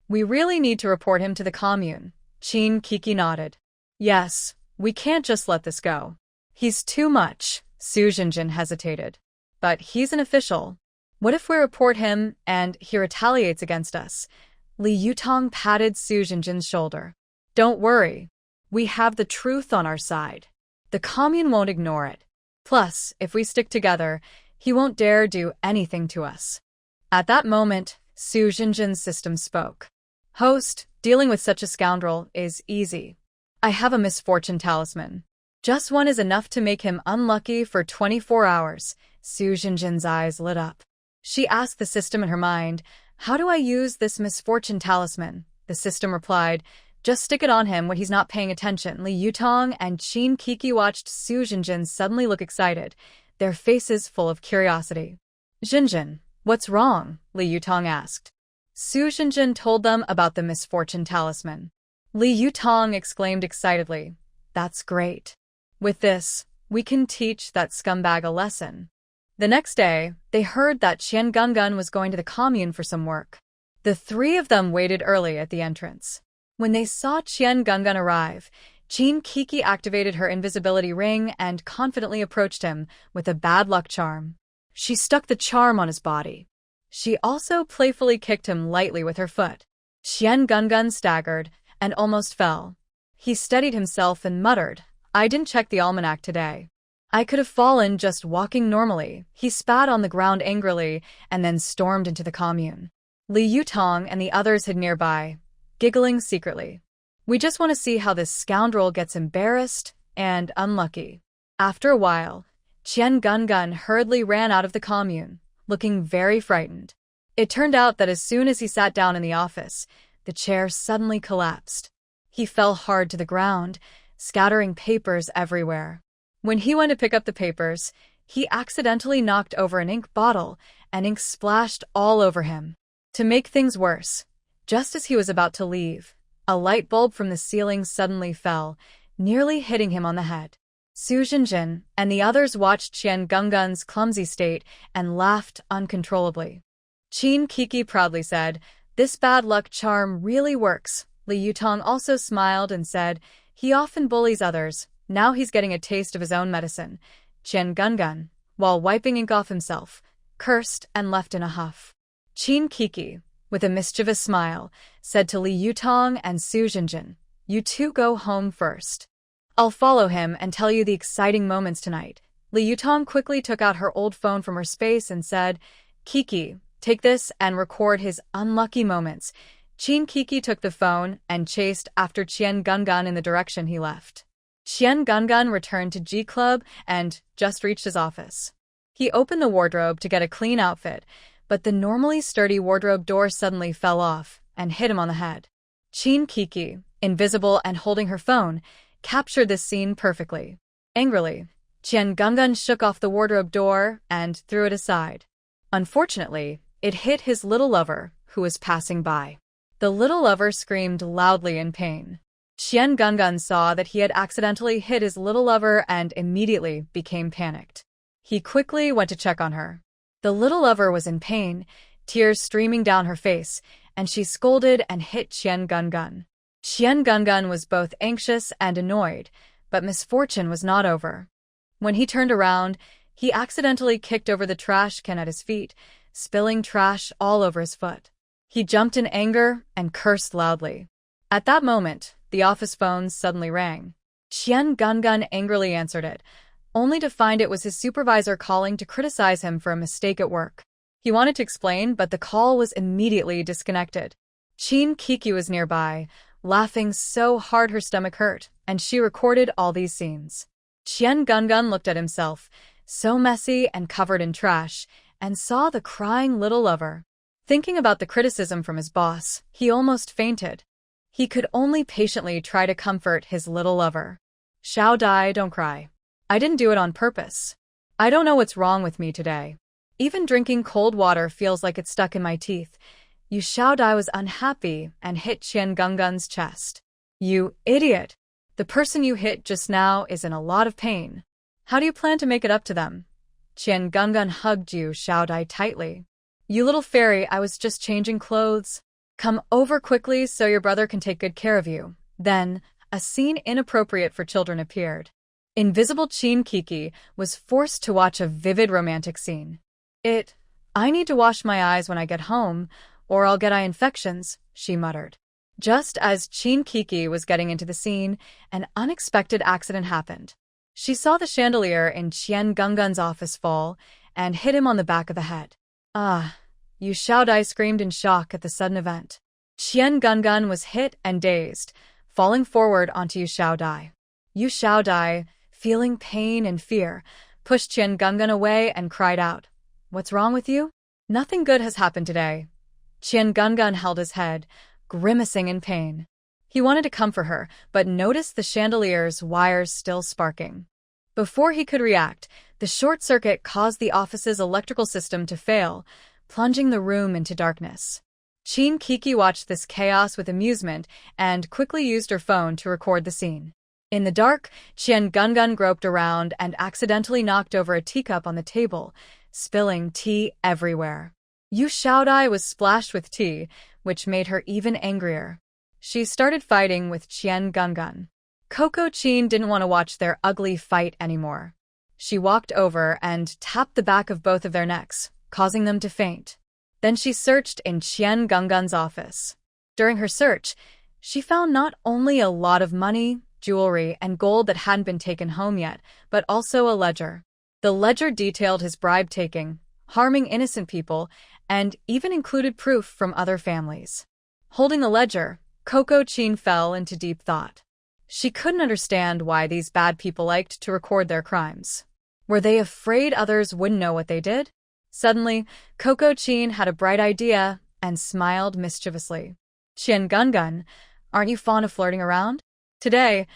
We really need to report him to the commune. Qin Kiki nodded. Yes, we can't just let this go. He's too much, Su Jinjin hesitated. But he's an official. What if we report him and he retaliates against us? Li Yutong patted Su Jinjin's shoulder. Don't worry. We have the truth on our side. The commune won't ignore it. Plus, if we stick together, he won't dare do anything to us. At that moment, Su Jinjin's system spoke. Host, dealing with such a scoundrel is easy. I have a misfortune talisman. Just one is enough to make him unlucky for 24 hours. Su Jinjin's eyes lit up. She asked the system in her mind, how do I use this misfortune talisman? The system replied, just stick it on him when he's not paying attention. Li Yutong and Qin Kiki watched Su Jinjin suddenly look excited, their faces full of curiosity. Jinjin, what's wrong? Li Yutong asked. Su Jinjin told them about the misfortune talisman. Li Yutong exclaimed excitedly, that's great. With this, we can teach that scumbag a lesson. The next day, they heard that Qian Gungun was going to the commune for some work. The three of them waited early at the entrance. When they saw Qian Gungun arrive, Qin Kiki activated her invisibility ring and confidently approached him with a bad luck charm. She stuck the charm on his body. She also playfully kicked him lightly with her foot. Qian Gungun staggered and almost fell. He steadied himself and muttered, I didn't check the almanac today. I could have fallen just walking normally. He spat on the ground angrily and then stormed into the commune. Li Yutong and the others hid nearby, giggling secretly. We just want to see how this scoundrel gets embarrassed and unlucky. After a while, Qian Gungun hurriedly ran out of the commune, looking very frightened. It turned out that as soon as he sat down in the office, the chair suddenly collapsed. He fell hard to the ground, scattering papers everywhere. When he went to pick up the papers, he accidentally knocked over an ink bottle, and ink splashed all over him. To make things worse, just as he was about to leave, a light bulb from the ceiling suddenly fell, nearly hitting him on the head. Su Jinjin and the others watched Qian Gungun's clumsy state and laughed uncontrollably. Qin Kiki proudly said, this bad luck charm really works. Li Yutong also smiled and said, he often bullies others, now he's getting a taste of his own medicine. Qian Gungun, while wiping ink off himself, cursed and left in a huff. Qin Kiki, with a mischievous smile, said to Li Yutong and Su Jinjin, you two go home first. I'll follow him and tell you the exciting moments tonight. Li Yutong quickly took out her old phone from her space and said, Kiki, take this and record his unlucky moments. Qin Kiki took the phone and chased after Qian Gungun in the direction he left. Qian Gungun returned to G Club and just reached his office. He opened the wardrobe to get a clean outfit, but the normally sturdy wardrobe door suddenly fell off and hit him on the head. Qin Kiki, invisible and holding her phone, captured this scene perfectly. Angrily, Qian Gungun shook off the wardrobe door and threw it aside. Unfortunately, it hit his little lover, who was passing by. The little lover screamed loudly in pain. Qian Gungun saw that he had accidentally hit his little lover and immediately became panicked. He quickly went to check on her. The little lover was in pain, tears streaming down her face, and she scolded and hit Qian Gungun. Qian Gungun was both anxious and annoyed, but misfortune was not over. When he turned around, he accidentally kicked over the trash can at his feet, spilling trash all over his foot. He jumped in anger and cursed loudly. At that moment, the office phone suddenly rang. Qian Gungun angrily answered it, only to find it was his supervisor calling to criticize him for a mistake at work. He wanted to explain, but the call was immediately disconnected. Qin Kiki was nearby, laughing so hard her stomach hurt, and she recorded all these scenes. Qian Gungun looked at himself, so messy and covered in trash, and saw the crying little lover. Thinking about the criticism from his boss, he almost fainted. He could only patiently try to comfort his little lover. Xiao Dai, don't cry. I didn't do it on purpose. I don't know what's wrong with me today. Even drinking cold water feels like it's stuck in my teeth. Yu Xiaodai was unhappy and hit Qian Genggen's chest. You idiot! The person you hit just now is in a lot of pain. How do you plan to make it up to them? Qian Genggen hugged Yu Xiaodai tightly. You little fairy, I was just changing clothes. Come over quickly so your brother can take good care of you. Then, a scene inappropriate for children appeared. Invisible Chin Kiki was forced to watch a vivid romantic scene. I need to wash my eyes when I get home, or I'll get eye infections, she muttered. Just as Chin Kiki was getting into the scene, an unexpected accident happened. She saw the chandelier in Qian Genggen's office fall and hit him on the back of the head. Ah! Yu Xiaodai screamed in shock at the sudden event. Qian Genggen was hit and dazed, falling forward onto Yu Xiaodai. Yu Xiaodai, feeling pain and fear, pushed Qian Genggen away and cried out, What's wrong with you? Nothing good has happened today. Qian Genggen held his head, grimacing in pain. He wanted to comfort her, but noticed the chandelier's wires still sparking. Before he could react, the short circuit caused the office's electrical system to fail, plunging the room into darkness. Chin Kiki watched this chaos with amusement and quickly used her phone to record the scene. In the dark, Qian Genggen groped around and accidentally knocked over a teacup on the table, spilling tea everywhere. Yu Xiaodai was splashed with tea, which made her even angrier. She started fighting with Qian Genggen. Coco Chin didn't want to watch their ugly fight anymore. She walked over and tapped the back of both of their necks, causing them to faint. Then she searched in Qian Genggen's office. During her search, she found not only a lot of money, jewelry, and gold that hadn't been taken home yet, but also a ledger. The ledger detailed his bribe-taking, harming innocent people, and even included proof from other families. Holding the ledger, Coco Chin fell into deep thought. She couldn't understand why these bad people liked to record their crimes. Were they afraid others wouldn't know what they did? Suddenly, Coco Chin had a bright idea and smiled mischievously. Qian Genggen, aren't you fond of flirting around? Today,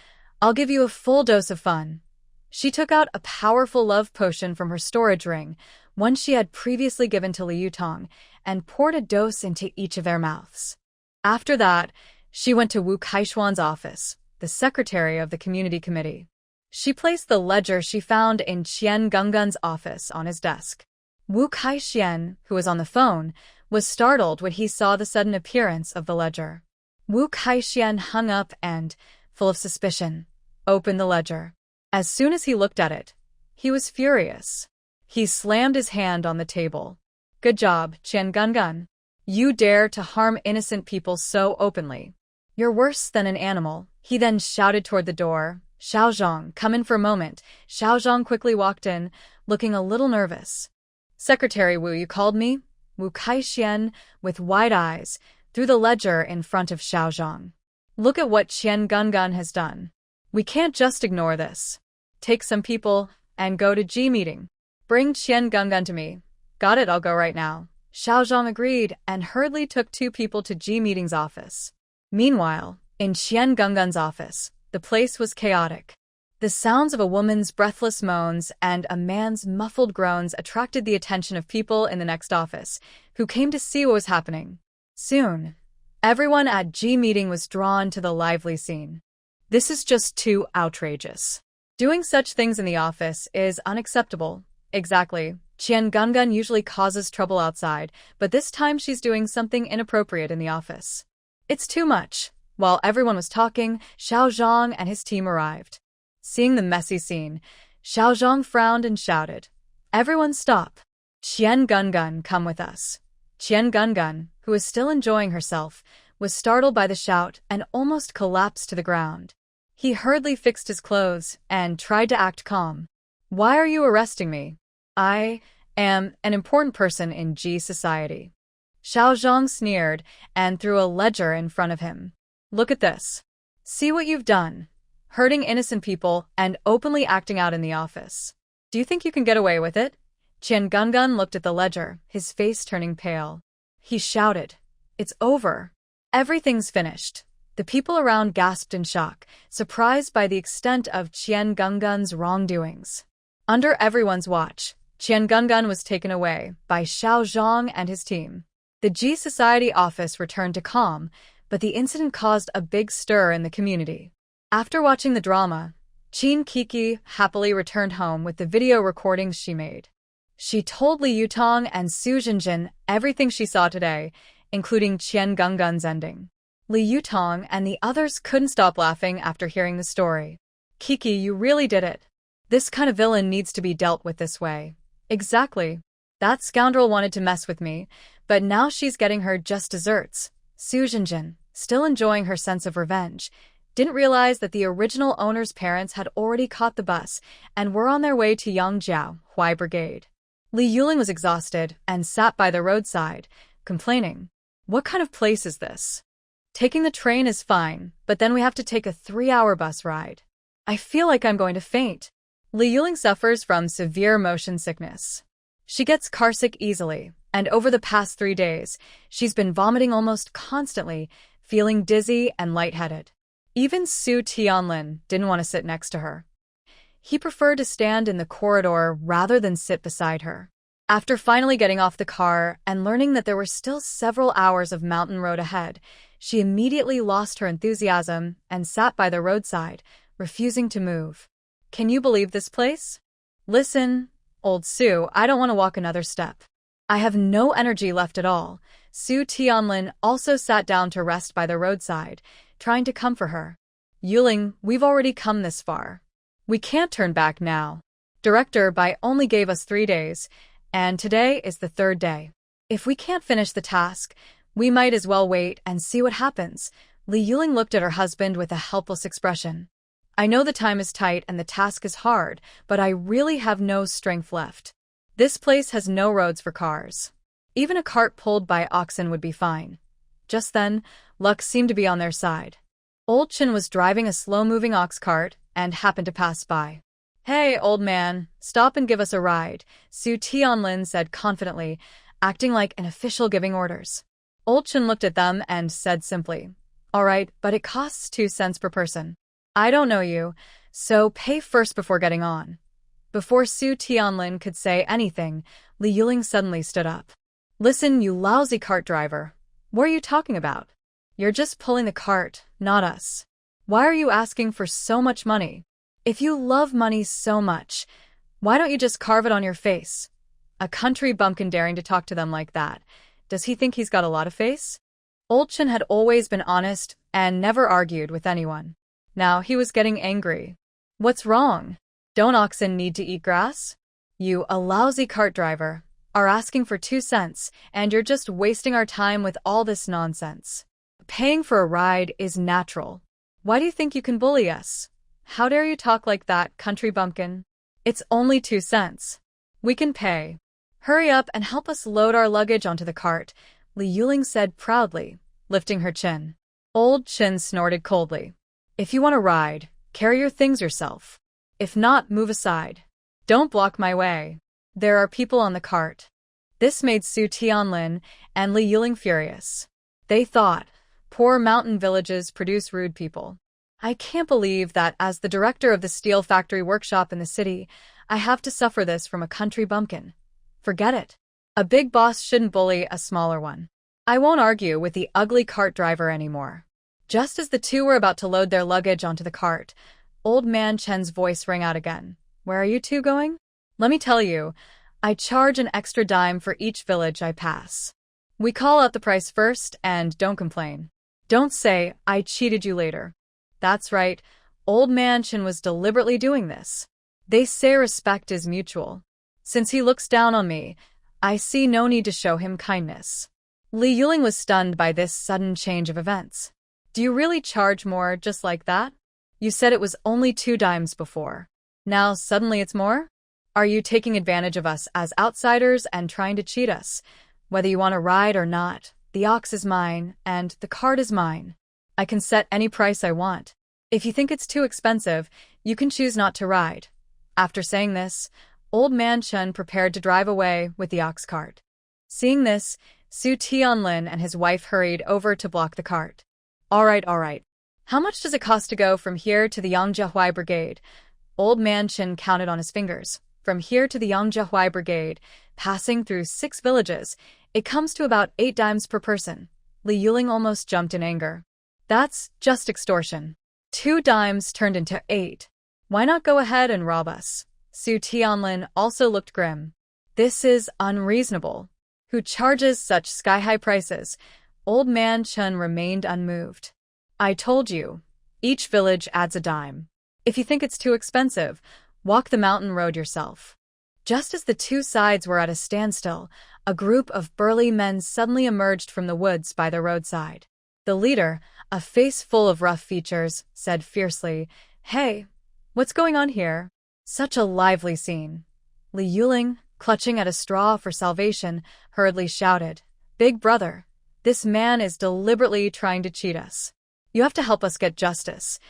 I'll give you a full dose of fun. She took out a powerful love potion from her storage ring, one she had previously given to Liu Tong, and poured a dose into each of their mouths. After that, she went to Wu Kaishuan's office, the secretary of the community committee. She placed the ledger she found in Qian Genggen's office on his desk. Wu Kaishuan, who was on the phone, was startled when he saw the sudden appearance of the ledger. Wu Kaishuan hung up and, full of suspicion, opened the ledger. As soon as he looked at it, he was furious. He slammed his hand on the table. Good job, Qian Genggen. You dare to harm innocent people so openly. You're worse than an animal. He then shouted toward the door. Xiaozhong, come in for a moment. Xiaozhong quickly walked in, looking a little nervous. Secretary Wu, you called me? Wu Kaishuan, with wide eyes, threw the ledger in front of Xiaozhong. Look at what Qian Genggen has done. We can't just ignore this. Take some people and go to G meeting. Bring Qian Genggen to me. Got it, I'll go right now. Xiaozhong agreed and hurriedly took 2 people to G meeting's office. Meanwhile, in Qian Genggen's office, the place was chaotic. The sounds of a woman's breathless moans and a man's muffled groans attracted the attention of people in the next office, who came to see what was happening. Soon, everyone at G meeting was drawn to the lively scene. This is just too outrageous. Doing such things in the office is unacceptable. Exactly. Qian Genggen usually causes trouble outside, but this time she's doing something inappropriate in the office. It's too much. While everyone was talking, Xiaozhong and his team arrived. Seeing the messy scene, Xiaozhong frowned and shouted, Everyone stop. Qian Genggen, come with us. Qian Genggen, who was still enjoying herself, was startled by the shout and almost collapsed to the ground. He hurriedly fixed his clothes and tried to act calm. Why are you arresting me? I am an important person in G society. Xiaozhong sneered and threw a ledger in front of him. Look at this. See what you've done. Hurting innocent people and openly acting out in the office. Do you think you can get away with it? Qian Genggen looked at the ledger, his face turning pale. He shouted, It's over. Everything's finished. The people around gasped in shock, surprised by the extent of Qian Gunggun's wrongdoings. Under everyone's watch, Qian Gunggun was taken away by Xiao Zhang and his team. The Ji Society office returned to calm, but the incident caused a big stir in the community. After watching the drama, Qin Kiki happily returned home with the video recordings she made. She told Li Yutong and Su Jinjin everything she saw today, including Qian Gunggun's ending. Li Yutong and the others couldn't stop laughing after hearing the story. Kiki, you really did it. This kind of villain needs to be dealt with this way. Exactly. That scoundrel wanted to mess with me, but now she's getting her just desserts. Su Jinjin, still enjoying her sense of revenge, didn't realize that the original owner's parents had already caught the bus and were on their way to Yangjiao, Huai Brigade. Li Yuling was exhausted and sat by the roadside, complaining. What kind of place is this? Taking the train is fine, but then we have to take a 3-hour bus ride. I feel like I'm going to faint. Li Yuling suffers from severe motion sickness. She gets carsick easily, and over the past 3 days, she's been vomiting almost constantly, feeling dizzy and lightheaded. Even Su Tianlin didn't want to sit next to her. He preferred to stand in the corridor rather than sit beside her. After finally getting off the car and learning that there were still several hours of mountain road ahead, she immediately lost her enthusiasm and sat by the roadside, refusing to move. Can you believe this place? Listen, old Su, I don't want to walk another step. I have no energy left at all. Su Tianlin also sat down to rest by the roadside, trying to comfort her. Yuling, we've already come this far. We can't turn back now. Director Bai only gave us 3 days, and today is the 3rd day. If we can't finish the task, we might as well wait and see what happens. Li Yuling looked at her husband with a helpless expression. I know the time is tight and the task is hard, but I really have no strength left. This place has no roads for cars. Even a cart pulled by oxen would be fine. Just then, luck seemed to be on their side. Old Chen was driving a slow-moving ox cart and happened to pass by. Hey, old man, stop and give us a ride, Su Tianlin said confidently, acting like an official giving orders. Old Chen looked at them and said simply, All right, but it costs 2 cents per person. I don't know you, so pay first before getting on. Before Su Tianlin could say anything, Li Yuling suddenly stood up. Listen, you lousy cart driver. What are you talking about? You're just pulling the cart, not us. Why are you asking for so much money? If you love money so much, why don't you just carve it on your face? A country bumpkin daring to talk to them like that. Does he think he's got a lot of face? Old Chen had always been honest and never argued with anyone. Now he was getting angry. What's wrong? Don't oxen need to eat grass? You, a lousy cart driver, are asking for 2 cents, and you're just wasting our time with all this nonsense. Paying for a ride is natural. Why do you think you can bully us? How dare you talk like that, country bumpkin? It's only 2 cents. We can pay. Hurry up and help us load our luggage onto the cart, Li Yuling said proudly, lifting her chin. Old Chen snorted coldly. If you want to ride, carry your things yourself. If not, move aside. Don't block my way. There are people on the cart. This made Su Tianlin and Li Yuling furious. They thought, poor mountain villages produce rude people. I can't believe that as the director of the steel factory workshop in the city, I have to suffer this from a country bumpkin. Forget it. A big boss shouldn't bully a smaller one. I won't argue with the ugly cart driver anymore. Just as the two were about to load their luggage onto the cart, Old Man Chen's voice rang out again. Where are you two going? Let me tell you, I charge an extra dime for each village I pass. We call out the price first and don't complain. Don't say, I cheated you later. That's right, Old Man Chen was deliberately doing this. They say respect is mutual. Since he looks down on me, I see no need to show him kindness. Li Yuling was stunned by this sudden change of events. Do you really charge more just like that? You said it was only 2 dimes before. Now suddenly it's more? Are you taking advantage of us as outsiders and trying to cheat us? Whether you want to ride or not, the ox is mine and the cart is mine. I can set any price I want. If you think it's too expensive, you can choose not to ride. After saying this, Old Man Chen prepared to drive away with the ox cart. Seeing this, Su Tianlin and his wife hurried over to block the cart. All right, How much does it cost to go from here to the Yangjiahui Brigade? Old man Chen counted on his fingers. From here to the Yangjiahui Brigade, passing through 6 villages, it comes to about 8 dimes per person. Li Yuling almost jumped in anger. That's just extortion. 2 dimes turned into 8. Why not go ahead and rob us? Su Tianlin also looked grim. This is unreasonable. Who charges such sky-high prices? Old man Chen remained unmoved. I told you, each village adds a dime. If you think it's too expensive, walk the mountain road yourself. Just as the two sides were at a standstill, a group of burly men suddenly emerged from the woods by the roadside. The leader, a face full of rough features, said fiercely, "Hey, what's going on here?" Such a lively scene. Li Yuling, clutching at a straw for salvation, hurriedly shouted, "Big brother, this man is deliberately trying to cheat us. You have to help us get justice."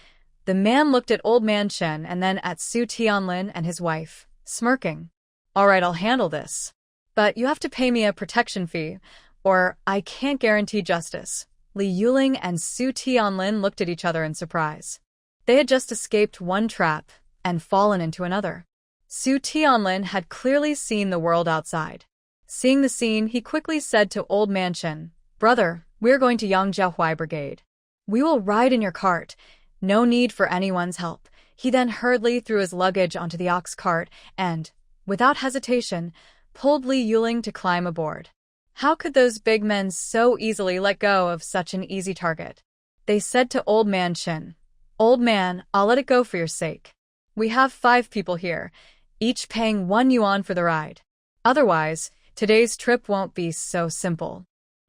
The man looked at Old Man Chen and then at Su Tianlin and his wife, smirking. "All right, I'll handle this. But you have to pay me a protection fee, or I can't guarantee justice." Li Yuling and Su Tianlin looked at each other in surprise. They had just escaped one trap and fallen into another. Su Tianlin had clearly seen the world outside. Seeing the scene, he quickly said to Old Man Chen, "Brother, we're going to Yangjiahui Brigade. We will ride in your cart. No need for anyone's help." He then hurriedly threw his luggage onto the ox cart and, without hesitation, pulled Li Yuling to climb aboard. How could those big men so easily let go of such an easy target? They said to Old Man Chen, "Old man, I'll let it go for your sake. We have 5 people here, each paying 1 yuan for the ride. Otherwise, today's trip won't be so simple."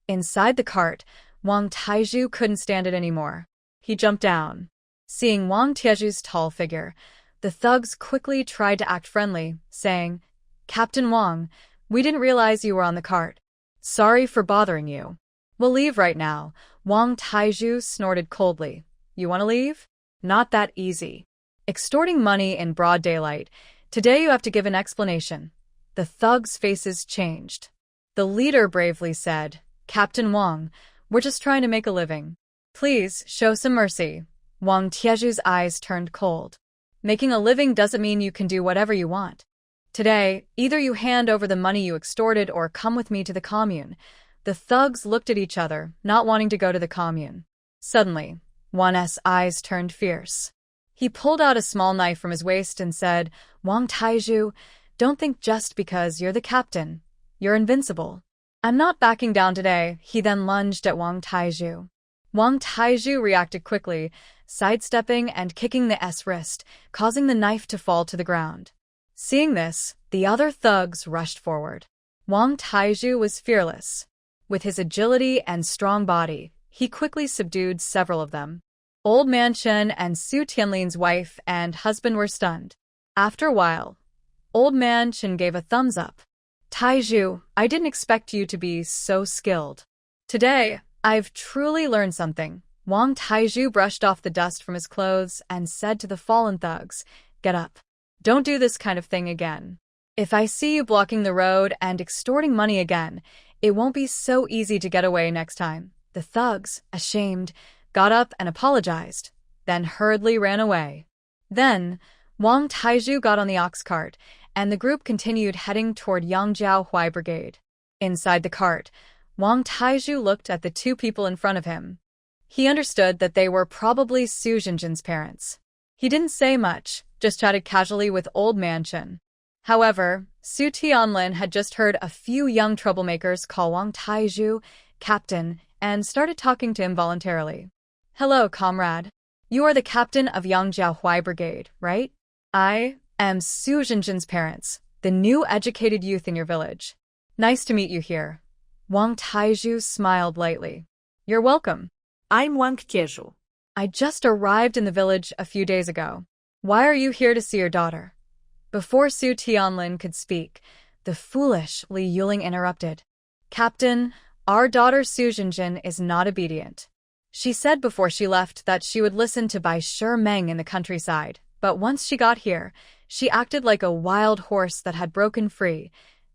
Inside the cart, Wang Taizhu couldn't stand it anymore. He jumped down. Seeing Wang Tieju's tall figure, the thugs quickly tried to act friendly, saying, "Captain Wang, we didn't realize you were on the cart. Sorry for bothering you. We'll leave right now." Wang Taizhu snorted coldly. "You want to leave? Not that easy. Extorting money in broad daylight. Today you have to give an explanation." The thugs' faces changed. The leader bravely said, "Captain Wang, we're just trying to make a living. Please show some mercy." Wang Tieju's eyes turned cold. "Making a living doesn't mean you can do whatever you want. Today, either you hand over the money you extorted or come with me to the commune." The thugs looked at each other, not wanting to go to the commune. Suddenly, one's eyes turned fierce. He pulled out a small knife from his waist and said, "Wang Taizhu, don't think just because you're the captain, you're invincible. I'm not backing down today." He then lunged at Wang Taizhu. Wang Taizhu reacted quickly, sidestepping and kicking the wrist, causing the knife to fall to the ground. Seeing this, the other thugs rushed forward. Wang Taizhu was fearless. With his agility and strong body, he quickly subdued several of them. Old Man Chen and Su Tianlin's wife and husband were stunned. After a while, Old Man Chen gave a thumbs up. "Taizhu, I didn't expect you to be so skilled. Today, I've truly learned something." Wang Taizhu brushed off the dust from his clothes and said to the fallen thugs, "Get up. Don't do this kind of thing again. If I see you blocking the road and extorting money again, it won't be so easy to get away next time." The thugs, ashamed, got up and apologized, then hurriedly ran away. Then, Wang Taizhu got on the ox cart, and the group continued heading toward Yangjiahui Brigade. Inside the cart, Wang Taizhu looked at the 2 people in front of him. He understood that they were probably Su Jinjin's parents. He didn't say much, just chatted casually with Old Man Chen. However, Su Tianlin had just heard a few young troublemakers call Wang Taizhu captain and started talking to him voluntarily. "Hello, comrade. You are the captain of Yangjiahui Brigade, right? I am Su Jinjin's parents, the new educated youth in your village. Nice to meet you here." Wang Taizhu smiled lightly. "You're welcome. I'm Wang Tieju. I just arrived in the village a few days ago. Why are you here to see your daughter?" Before Su Tianlin could speak, the foolish Li Yuling interrupted. "Captain, our daughter Su Jinjin is not obedient. She said before she left that she would listen to Bai Shi Meng in the countryside, but once she got here, she acted like a wild horse that had broken free,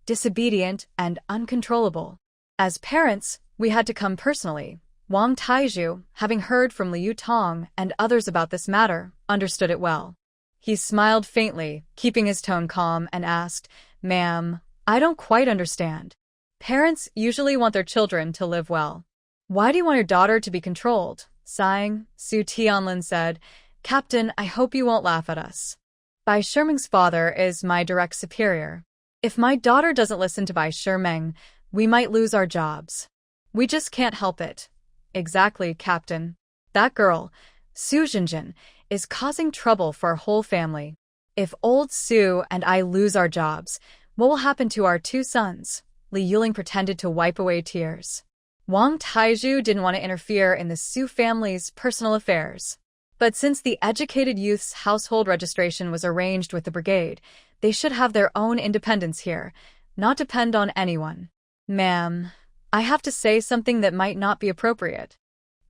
disobedient and uncontrollable. As parents, we had to come personally. Wang Taizhu, having heard from Li Yutong and others about this matter, understood it well. He smiled faintly, keeping his tone calm, and asked, "Ma'am, I don't quite understand. Parents usually want their children to live well. Why do you want your daughter to be controlled?" Sighing, Su Tianlin said, "Captain, I hope you won't laugh at us. Bai Shiming's father is my direct superior. If my daughter doesn't listen to Bai Shiming, we might lose our jobs. We just can't help it." "Exactly, Captain. That girl, Su Jinjin, is causing trouble for our whole family. If old Su and I lose our jobs, what will happen to our 2 sons?" Li Yuling pretended to wipe away tears. Wang Taizhu didn't want to interfere in the Su family's personal affairs. But since the educated youth's household registration was arranged with the brigade, they should have their own independence here, not depend on anyone. "Ma'am, I have to say something that might not be appropriate.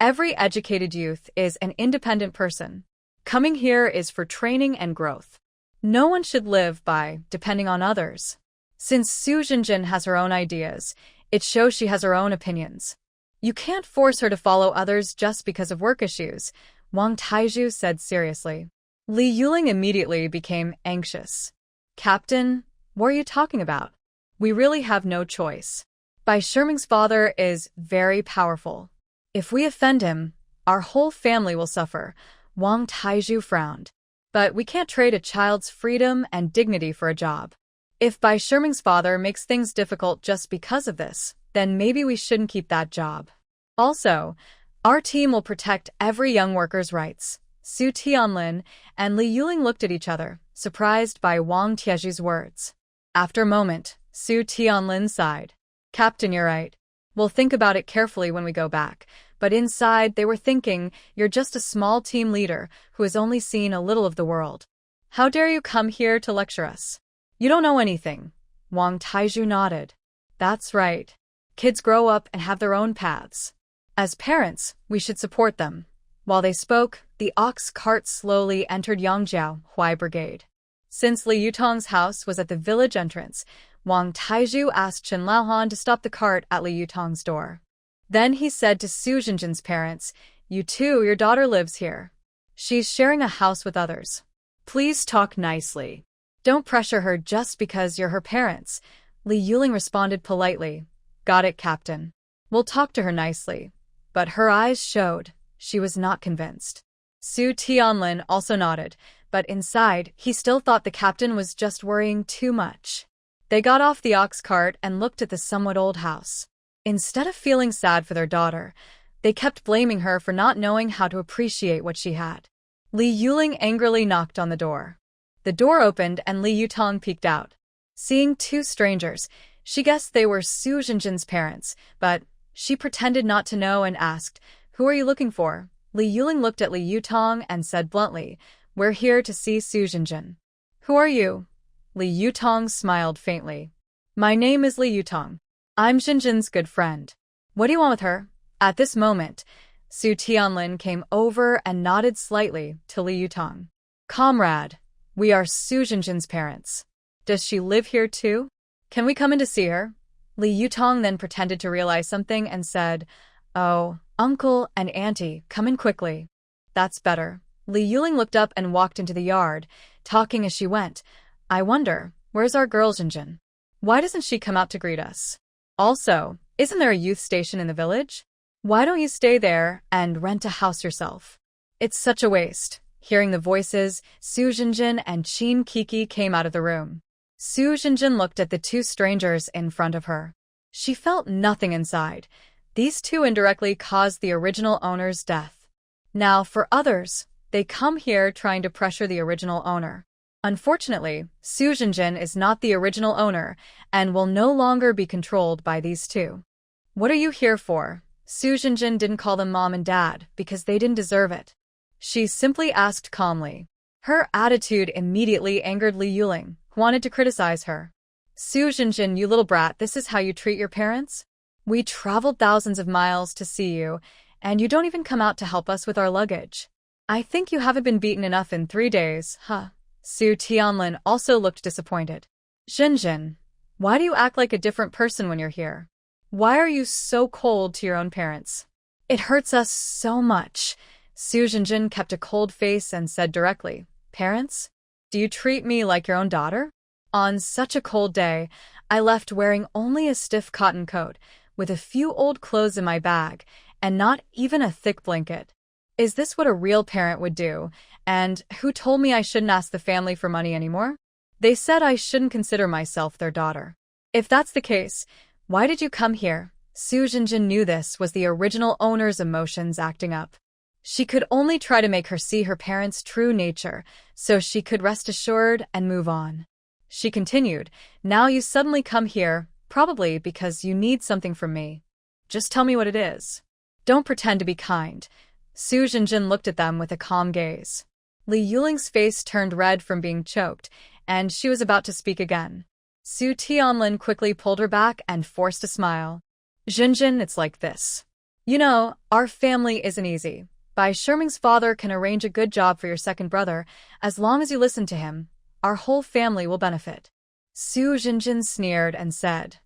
Every educated youth is an independent person. Coming here is for training and growth. No one should live by depending on others. Since Su Jinjin has her own ideas, it shows she has her own opinions. You can't force her to follow others just because of work issues," Wang Taizhu said seriously. Li Yuling immediately became anxious. "Captain, what are you talking about? We really have no choice. Bai Shiming's father is very powerful. If we offend him, our whole family will suffer." Wang Taizhu frowned. "But we can't trade a child's freedom and dignity for a job. If Bai Shiming's father makes things difficult just because of this, then maybe we shouldn't keep that job. Also, our team will protect every young worker's rights." Su Tianlin and Li Yuling looked at each other, surprised by Wang Tiezhu's words. After a moment, Su Tianlin sighed. "Captain, you're right. We'll think about it carefully when we go back." But inside, they were thinking, "You're just a small team leader who has only seen a little of the world. How dare you come here to lecture us? You don't know anything." Wang Taizhu nodded. "That's right. Kids grow up and have their own paths. As parents, we should support them." While they spoke, the ox cart slowly entered Yangjiao Huai Brigade. Since Li Yutong's house was at the village entrance, Wang Taizhu asked Chen Laohan to stop the cart at Li Yutong's door. Then he said to Su Jinjin's parents, "You too, your daughter lives here. She's sharing a house with others. Please talk nicely. Don't pressure her just because you're her parents." Li Yuling responded politely. "Got it, Captain. We'll talk to her nicely." But her eyes showed she was not convinced. Su Tianlin also nodded, but inside, he still thought the captain was just worrying too much. They got off the ox cart and looked at the somewhat old house. Instead of feeling sad for their daughter, they kept blaming her for not knowing how to appreciate what she had. Li Yuling angrily knocked on the door. The door opened and Li Yutong peeked out. Seeing 2 strangers, she guessed they were Su Jinjin's parents, but she pretended not to know and asked, "Who are you looking for?" Li Yuling looked at Li Yutong and said bluntly, "We're here to see Su Jinjin." "Who are you?" Li Yutong smiled faintly. "My name is Li Yutong. I'm Jinjin's good friend. What do you want with her?" At this moment, Su Tianlin came over and nodded slightly to Li Yutong. "Comrade, we are Su Jinjin's parents. Does she live here too? Can we come in to see her?" Li Yutong then pretended to realize something and said, "Oh, Uncle and Auntie, come in quickly." "That's better." Li Yuling looked up and walked into the yard, talking as she went. "I wonder, where's our girl Jinjin? Why doesn't she come out to greet us? Also, isn't there a youth station in the village? Why don't you stay there and rent a house yourself? It's such a waste." Hearing the voices, Su Jinjin and Qin Kiki came out of the room. Su Jinjin looked at the 2 strangers in front of her. She felt nothing inside. These 2 indirectly caused the original owner's death. Now, for others, they come here trying to pressure the original owner. Unfortunately, Su Jinjin is not the original owner and will no longer be controlled by these 2. "What are you here for?" Su Jinjin didn't call them mom and dad because they didn't deserve it. She simply asked calmly. Her attitude immediately angered Li Yuling, who wanted to criticize her. "Su Jinjin, you little brat, this is how you treat your parents? We traveled thousands of miles to see you, and you don't even come out to help us with our luggage. I think you haven't been beaten enough in 3 days, huh?" Su Tianlin also looked disappointed. "Jinjin, why do you act like a different person when you're here? Why are you so cold to your own parents?" It hurts us so much. Su Jinjin kept a cold face and said directly, "Parents? Do you treat me like your own daughter?" On such a cold day, I left wearing only a stiff cotton coat, with a few old clothes in my bag, and not even a thick blanket. Is this what a real parent would do? And who told me I shouldn't ask the family for money anymore? They said I shouldn't consider myself their daughter. If that's the case, why did you come here? Su Jinjin knew this was the original owner's emotions acting up. She could only try to make her see her parents' true nature, so she could rest assured and move on. She continued, "Now you suddenly come here, probably because you need something from me. Just tell me what it is. Don't pretend to be kind." Su Jinjin looked at them with a calm gaze. Li Yuling's face turned red from being choked, and she was about to speak again. Su Tianlin quickly pulled her back and forced a smile. "Jinjin, it's like this. You know, our family isn't easy. Bai Sherming's father can arrange a good job for your second brother. As long as you listen to him, our whole family will benefit." Su Jinjin sneered and said,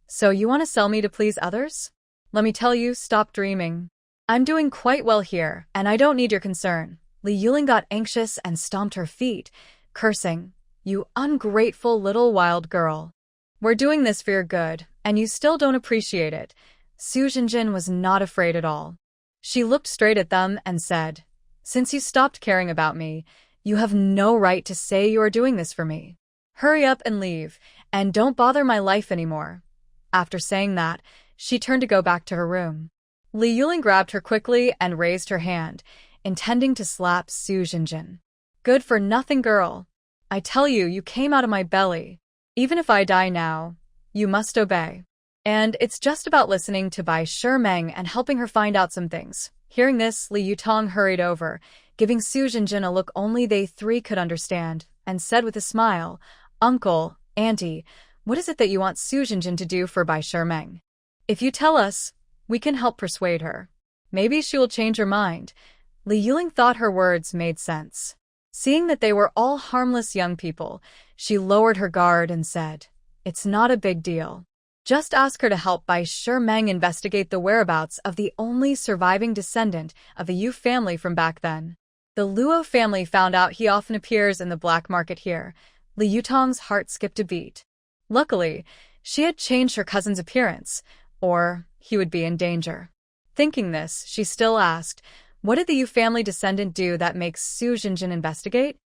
"So you want to sell me to please others? Let me tell you, stop dreaming. I'm doing quite well here, and I don't need your concern." Li Yuling got anxious and stomped her feet, cursing, "You ungrateful little wild girl. We're doing this for your good, and you still don't appreciate it." Su Jinjin was not afraid at all. She looked straight at them and said, "Since you stopped caring about me, you have no right to say you are doing this for me. Hurry up and leave, and don't bother my life anymore." After saying that, she turned to go back to her room. Li Yuling grabbed her quickly and raised her hand, intending to slap Su Jinjin. "Good for nothing girl. I tell you, you came out of my belly. Even if I die now, you must obey. And it's just about listening to Bai Shermeng and helping her find out some things." Hearing this, Li Yutong hurried over, giving Su Jinjin a look only they three could understand, and said with a smile, "Uncle, Auntie, what is it that you want Su Jinjin to do for Bai Shermeng? If you tell us, we can help persuade her. Maybe she will change her mind." Li Yuling thought her words made sense. Seeing that they were all harmless young people, she lowered her guard and said, "It's not a big deal. Just ask her to help Bai Shermeng investigate the whereabouts of the only surviving descendant of the Yu family from back then. The Luo family found out he often appears in the black market here." Li Yutong's heart skipped a beat. Luckily, she had changed her cousin's appearance, or he would be in danger. Thinking this, she still asked, "What did the Yu family descendant do that makes Su Jinjin investigate?"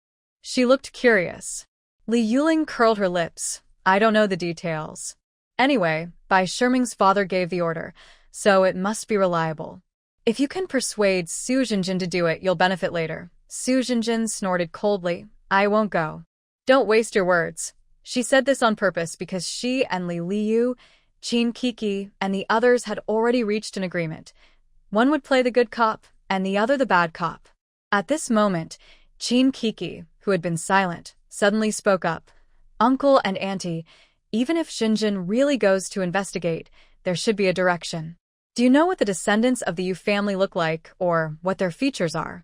She looked curious. Li Yuling curled her lips. "I don't know the details. Anyway, Bai Sherming's father gave the order, so it must be reliable. If you can persuade Su Jinjin to do it, you'll benefit later." Su Jinjin snorted coldly, "I won't go." "Don't waste your words." She said this on purpose because she and Li Liu, Qin Kiki, and the others had already reached an agreement. One would play the good cop, and the other the bad cop. At this moment, Qin Kiki, who had been silent, suddenly spoke up. "Uncle and Auntie, even if Jinjin really goes to investigate, there should be a direction. Do you know what the descendants of the Yu family look like, or what their features are?"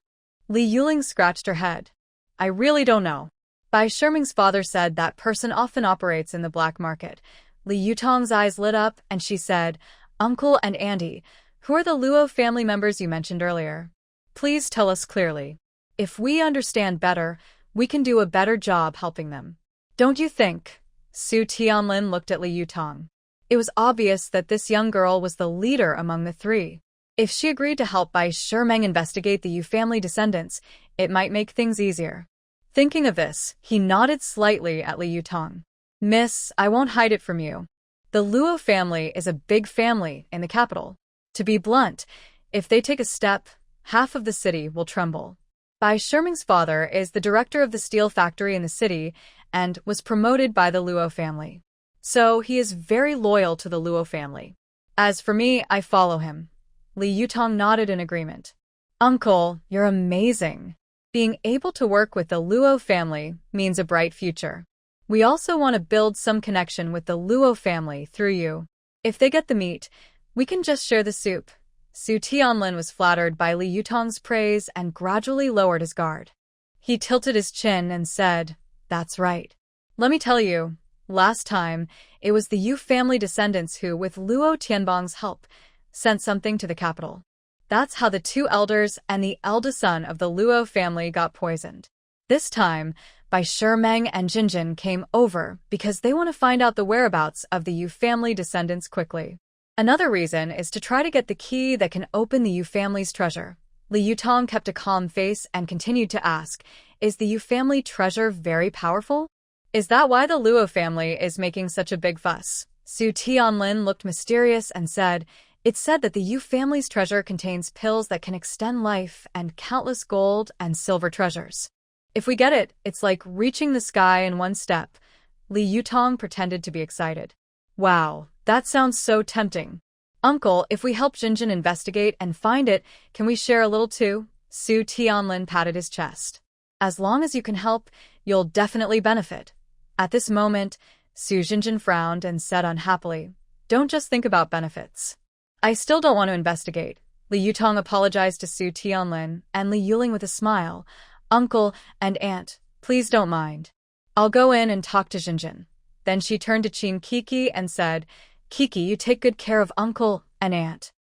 Li Yuling scratched her head. "I really don't know. Bai Sherming's father said that person often operates in the black market." Li Yutong's eyes lit up, and she said, "Uncle and Auntie, who are the Luo family members you mentioned earlier? Please tell us clearly. If we understand better, we can do a better job helping them. Don't you think?" Su Tianlin looked at Li Yutong. It was obvious that this young girl was the leader among the three. If she agreed to help Bai Shermeng investigate the Yu family descendants, it might make things easier. Thinking of this, he nodded slightly at Li Yutong. "Miss, I won't hide it from you. The Luo family is a big family in the capital. To be blunt, if they take a step, half of the city will tremble. Bai Sherming's father is the director of the steel factory in the city and was promoted by the Luo family. So he is very loyal to the Luo family. As for me, I follow him." Li Yutong nodded in agreement. "Uncle, you're amazing. Being able to work with the Luo family means a bright future. We also want to build some connection with the Luo family through you. If they get the meat, we can just share the soup." Su Tianlin was flattered by Li Yutong's praise and gradually lowered his guard. He tilted his chin and said, "That's right. Let me tell you, last time, it was the Yu family descendants who, with Luo Tianbong's help, sent something to the capital. That's how the two elders and the eldest son of the Luo family got poisoned. This time, Bai Shimeng and Jinjin came over because they want to find out the whereabouts of the Yu family descendants quickly. Another reason is to try to get the key that can open the Yu family's treasure. Li Yutong kept a calm face and continued to ask, is the Yu family treasure very powerful? Is that why the Luo family is making such a big fuss? Su Tianlin looked mysterious and said, it's said that the Yu family's treasure contains pills that can extend life and countless gold and silver treasures. If we get it, it's like reaching the sky in one step. Li Yutong pretended to be excited. Wow, that sounds so tempting. Uncle, if we help Jinjin investigate and find it, can we share a little too? Su Tianlin patted his chest. As long as you can help, you'll definitely benefit. At this moment, Su Jinjin frowned and said unhappily, don't just think about benefits. I still don't want to investigate. Li Yutong apologized to Su Tianlin and Li Yuling with a smile. Uncle and Aunt, please don't mind. I'll go in and talk to Jinjin. Then she turned to Qin Kiki and said, Kiki, you take good care of Uncle and Aunt.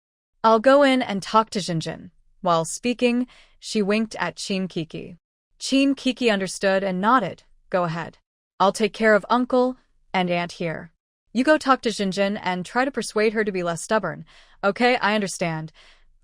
I'll go in and talk to Jinjin. While speaking, she winked at Qin Kiki. Qin Kiki understood and nodded. Go ahead. I'll take care of Uncle and Aunt here. You go talk to Jinjin and try to persuade her to be less stubborn. Okay, I understand.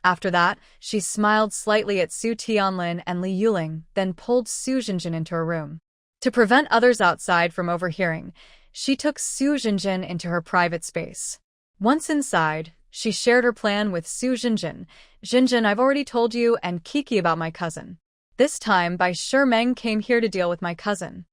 After that, she smiled slightly at Su Tianlin and Li Yuling, then pulled Su Jinjin into her room. To prevent others outside from overhearing, she took Su Jinjin into her private space. Once inside, she shared her plan with Su Jinjin. Jinjin, I've already told you and Kiki about my cousin. This time, Bai Shimeng came here to deal with my cousin.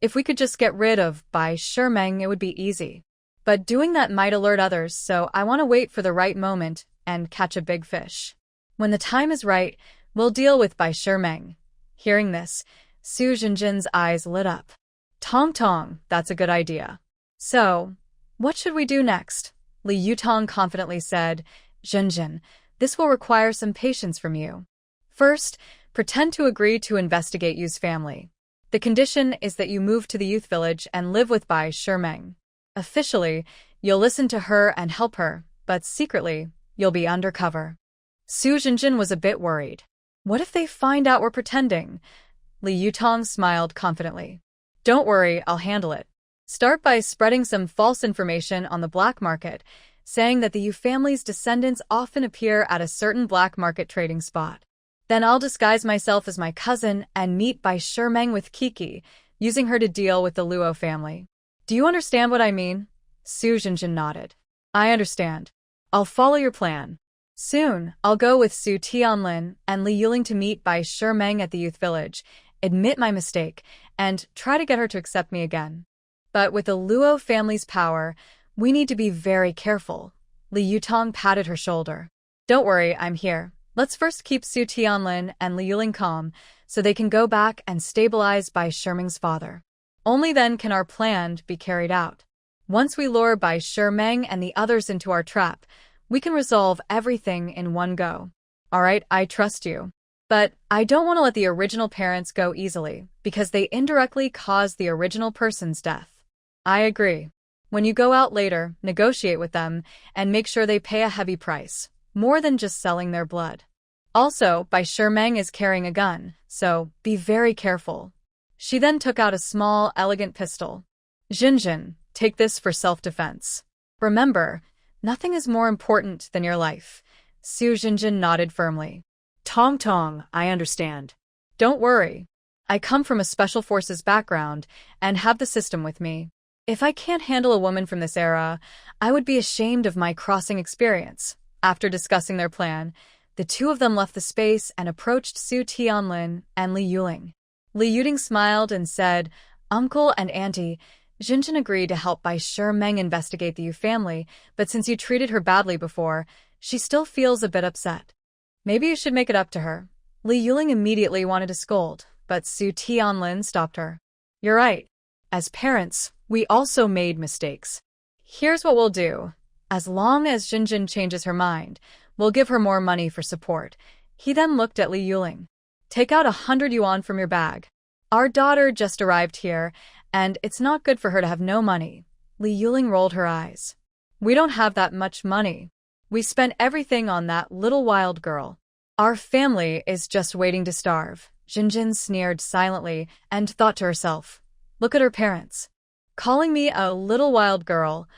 If we could just get rid of Bai Shimeng, it would be easy. But doing that might alert others, so I want to wait for the right moment and catch a big fish. When the time is right, we'll deal with Bai Shimeng. Hearing this, Su Jinjin's eyes lit up. Tong Tong, that's a good idea. So, what should we do next? Li Yutong confidently said, Jinjin, this will require some patience from you. First, pretend to agree to investigate Yu's family. The condition is that you move to the youth village and live with Bai Shimeng. Officially, you'll listen to her and help her, but secretly, you'll be undercover. Su Jinjin was a bit worried. What if they find out we're pretending? Li Yutong smiled confidently. Don't worry, I'll handle it. Start by spreading some false information on the black market, saying that the Yu family's descendants often appear at a certain black market trading spot. Then I'll disguise myself as my cousin and meet Bai Shimeng with Kiki, using her to deal with the Luo family. Do you understand what I mean? Su Jinjin nodded. I understand. I'll follow your plan. Soon, I'll go with Su Tianlin and Li Yuling to meet Bai Shimeng at the youth village, admit my mistake, and try to get her to accept me again. But with the Luo family's power, we need to be very careful. Li Yutong patted her shoulder. Don't worry, I'm here. Let's first keep Su Tianlin and Li Yuling calm, so they can go back and stabilize Bai Shimeng's father. Only then can our plan be carried out. Once we lure Bai Shimeng and the others into our trap, we can resolve everything in one go. Alright, I trust you. But I don't want to let the original parents go easily, because they indirectly caused the original person's death. I agree. When you go out later, negotiate with them, and make sure they pay a heavy price, more than just selling their blood. Also, Bai Shimeng is carrying a gun, so be very careful. She then took out a small, elegant pistol. Jinjin, take this for self-defense. Remember, nothing is more important than your life. Su Jinjin nodded firmly. Tong Tong, I understand. Don't worry. I come from a special forces background and have the system with me. If I can't handle a woman from this era, I would be ashamed of my crossing experience. After discussing their plan, the two of them left the space and approached Su Tianlin and Li Yuling. Li Yuling smiled and said, Uncle and Auntie, Jinjin agreed to help Bai Shimeng investigate the Yu family, but since you treated her badly before, she still feels a bit upset. Maybe you should make it up to her. Li Yuling immediately wanted to scold, but Su Tianlin stopped her. You're right. As parents, we also made mistakes. Here's what we'll do. As long as Jinjin changes her mind, we'll give her more money for support. He then looked at Li Yuling. Take out 100 yuan from your bag. Our daughter just arrived here, and it's not good for her to have no money. Li Yuling rolled her eyes. We don't have that much money. We spent everything on that little wild girl. Our family is just waiting to starve. Jinjin sneered silently and thought to herself, look at her parents. Calling me a little wild girl.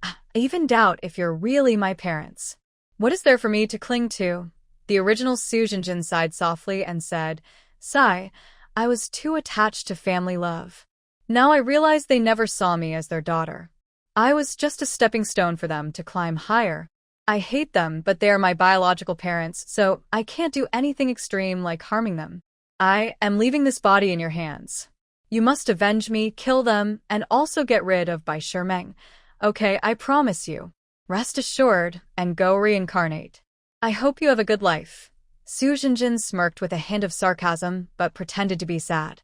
I even doubt if you're really my parents. What is there for me to cling to? The original Su Jinjin sighed softly and said, sigh, I was too attached to family love. Now I realize they never saw me as their daughter. I was just a stepping stone for them to climb higher. I hate them, but they are my biological parents, so I can't do anything extreme like harming them. I am leaving this body in your hands. You must avenge me, kill them, and also get rid of Bai Shimeng. Okay, I promise you. Rest assured, and go reincarnate. I hope you have a good life. Su Jinjin smirked with a hint of sarcasm, but pretended to be sad.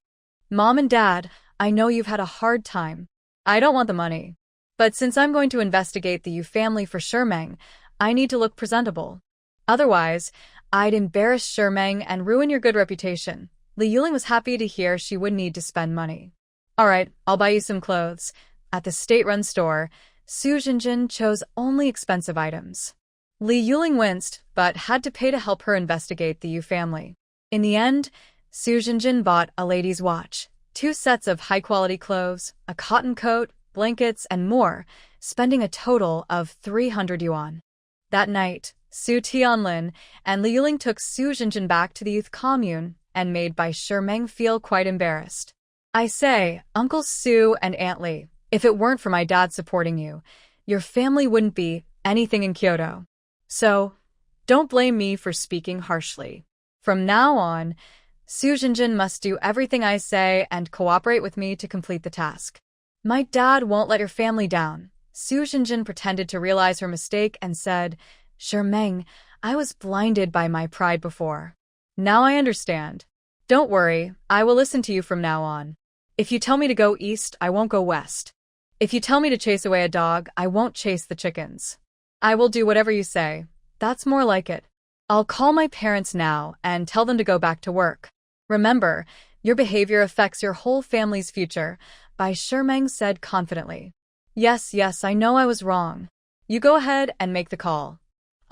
Mom and Dad, I know you've had a hard time. I don't want the money. But since I'm going to investigate the Yu family for Shimeng, I need to look presentable. Otherwise, I'd embarrass Shimeng and ruin your good reputation. Li Yuling was happy to hear she would need to spend money. Alright, I'll buy you some clothes. At the state-run store, Su Jinjin chose only expensive items. Li Yuling winced, but had to pay to help her investigate the Yu family. In the end, Su Jinjin bought a lady's watch, 2 sets of high-quality clothes, a cotton coat, blankets, and more, spending a total of 300 yuan. That night, Su Tianlin and Li Yuling took Su Jinjin back to the youth commune and made Bai Shimeng feel quite embarrassed. I say, Uncle Su and Aunt Li, if it weren't for my dad supporting you, your family wouldn't be anything in Kyoto. So, don't blame me for speaking harshly. From now on, Su Jinjin must do everything I say and cooperate with me to complete the task. My dad won't let your family down. Su Jinjin pretended to realize her mistake and said, Shimeng, I was blinded by my pride before. Now I understand. Don't worry, I will listen to you from now on. If you tell me to go east, I won't go west. If you tell me to chase away a dog, I won't chase the chickens. I will do whatever you say. That's more like it. I'll call my parents now and tell them to go back to work. Remember, your behavior affects your whole family's future, Bai Shimeng said confidently. Yes, I know I was wrong. You go ahead and make the call.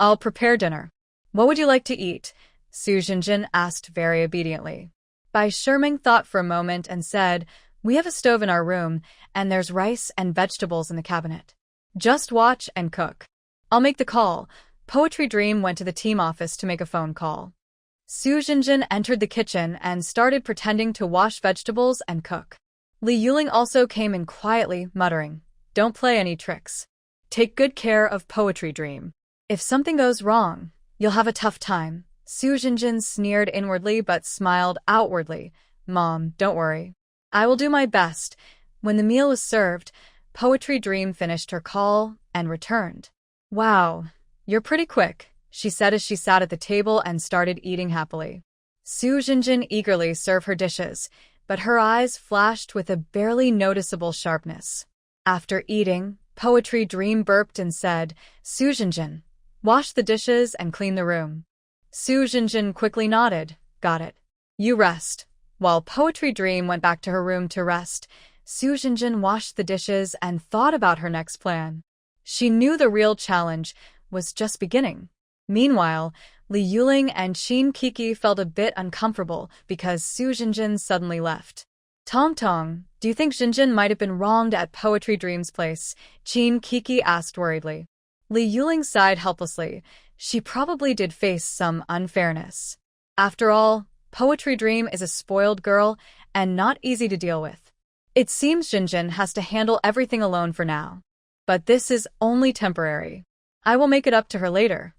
I'll prepare dinner. What would you like to eat? Su Jinjin asked very obediently. Bai Shimeng thought for a moment and said, we have a stove in our room, and there's rice and vegetables in the cabinet. Just watch and cook. I'll make the call. Poetry Dream went to the team office to make a phone call. Su Jinjin entered the kitchen and started pretending to wash vegetables and cook. Li Yuling also came in quietly, muttering, don't play any tricks. Take good care of Poetry Dream. If something goes wrong, you'll have a tough time. Su Jinjin sneered inwardly but smiled outwardly. Mom, don't worry. I will do my best. When the meal was served, Poetry Dream finished her call and returned. Wow, you're pretty quick, she said as she sat at the table and started eating happily. Su Jinjin eagerly served her dishes, but her eyes flashed with a barely noticeable sharpness. After eating, Poetry Dream burped and said, Su Jinjin, wash the dishes and clean the room. Su Jinjin quickly nodded. Got it. You rest. While Poetry Dream went back to her room to rest, Su Jinjin washed the dishes and thought about her next plan. She knew the real challenge was just beginning. Meanwhile, Li Yuling and Qin Kiki felt a bit uncomfortable because Su Jinjin suddenly left. Tong Tong, do you think Jinjin might have been wronged at Poetry Dream's place? Qin Kiki asked worriedly. Li Yuling sighed helplessly. She probably did face some unfairness. After all, Poetry Dream is a spoiled girl and not easy to deal with. It seems Jinjin has to handle everything alone for now. But this is only temporary. I will make it up to her later.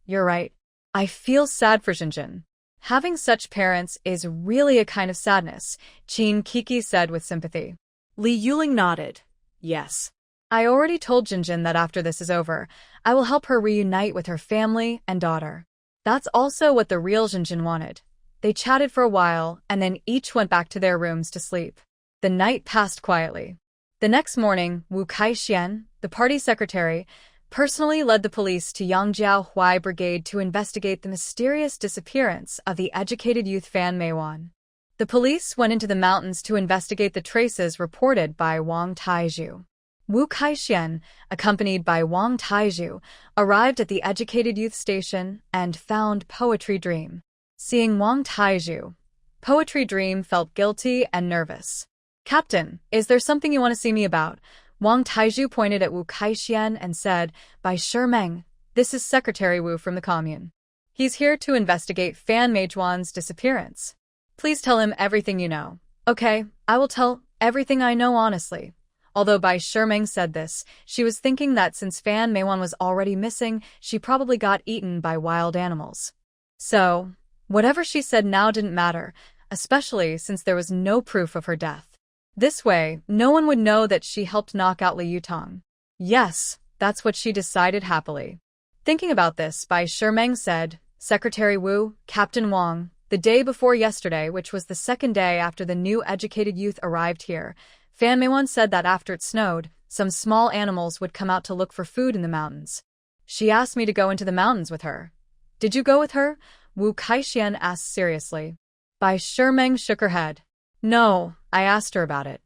You're right. I feel sad for Jinjin. Having such parents is really a kind of sadness, Qin Kiki said with sympathy. Li Yuling nodded. Yes. I already told Jinjin that after this is over, I will help her reunite with her family and daughter. That's also what the real Jinjin wanted. They chatted for a while, and then each went back to their rooms to sleep. The night passed quietly. The next morning, Wu Kai-xian, the party secretary, personally led the police to Yangjiao Huai Brigade to investigate the mysterious disappearance of the educated youth Fan Meiwan. The police went into the mountains to investigate the traces reported by Wang Taizhu. Wu Kaixian, accompanied by Wang Taizhu, arrived at the Educated Youth Station and found Poetry Dream. Seeing Wang Taizhu, Poetry Dream felt guilty and nervous. "Captain, is there something you want to see me about?" Wang Taizhu pointed at Wu Kaixian and said, "By Meng, this is Secretary Wu from the commune. He's here to investigate Fan Meijuan's disappearance. Please tell him everything you know." "Okay, I will tell everything I know honestly." Although Bai Meng said this, she was thinking that since Fan Meijuan was already missing, she probably got eaten by wild animals. So, whatever she said now didn't matter, especially since there was no proof of her death. This way, no one would know that she helped knock out Li Yutong. Yes, that's what she decided happily. Thinking about this, Bai Meng said, "Secretary Wu, Captain Wang, the day before yesterday, which was the second day after the new educated youth arrived here, Fan Meijuan said that after it snowed, some small animals would come out to look for food in the mountains. She asked me to go into the mountains with her." "Did you go with her?" Wu Kaixian asked seriously. Bai Meng shook her head. "No, I asked her about it.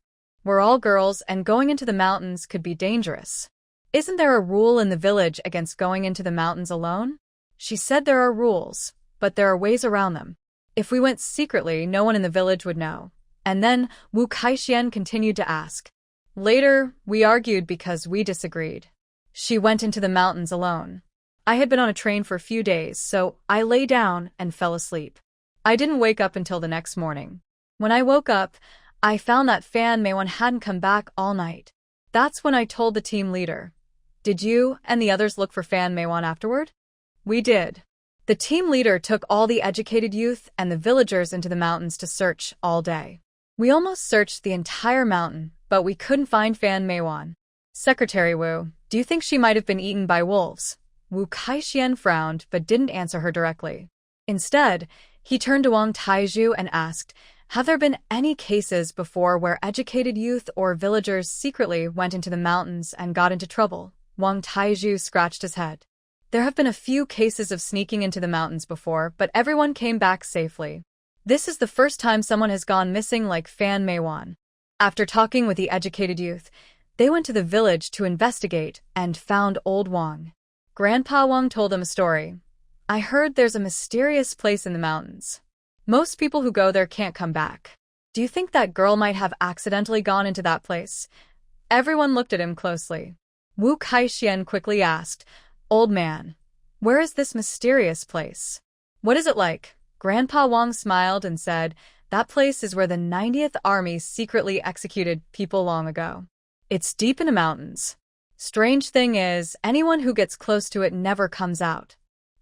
We're all girls and going into the mountains could be dangerous. Isn't there a rule in the village against going into the mountains alone?" She said there are rules, but there are ways around them. If we went secretly, no one in the village would know. And then Wu Kaixian continued to ask. "Later, we argued because we disagreed. She went into the mountains alone. I had been on a train for a few days, so I lay down and fell asleep. I didn't wake up until the next morning. When I woke up, I found that Fan Meijuan hadn't come back all night. That's when I told the team leader. Did you and the others look for Fan Meijuan afterward?" "We did. The team leader took all the educated youth and the villagers into the mountains to search all day. We almost searched the entire mountain, but we couldn't find Fan Meijuan." "Secretary Wu, do you think she might have been eaten by wolves?" Wu Kaixian frowned but didn't answer her directly. Instead, he turned to Wang Taizhu and asked, "Have there been any cases before where educated youth or villagers secretly went into the mountains and got into trouble?" Wang Taizhu scratched his head. "There have been a few cases of sneaking into the mountains before, but everyone came back safely. This is the first time someone has gone missing like Fan Meijuan." After talking with the educated youth, they went to the village to investigate and found old Wang. Grandpa Wang told them a story. "I heard there's a mysterious place in the mountains. Most people who go there can't come back. Do you think that girl might have accidentally gone into that place?" Everyone looked at him closely. Wu Kaixian quickly asked, "Old man, where is this mysterious place? What is it like?" Grandpa Wang smiled and said, "That place is where the 90th Army secretly executed people long ago. It's deep in the mountains. Strange thing is, anyone who gets close to it never comes out."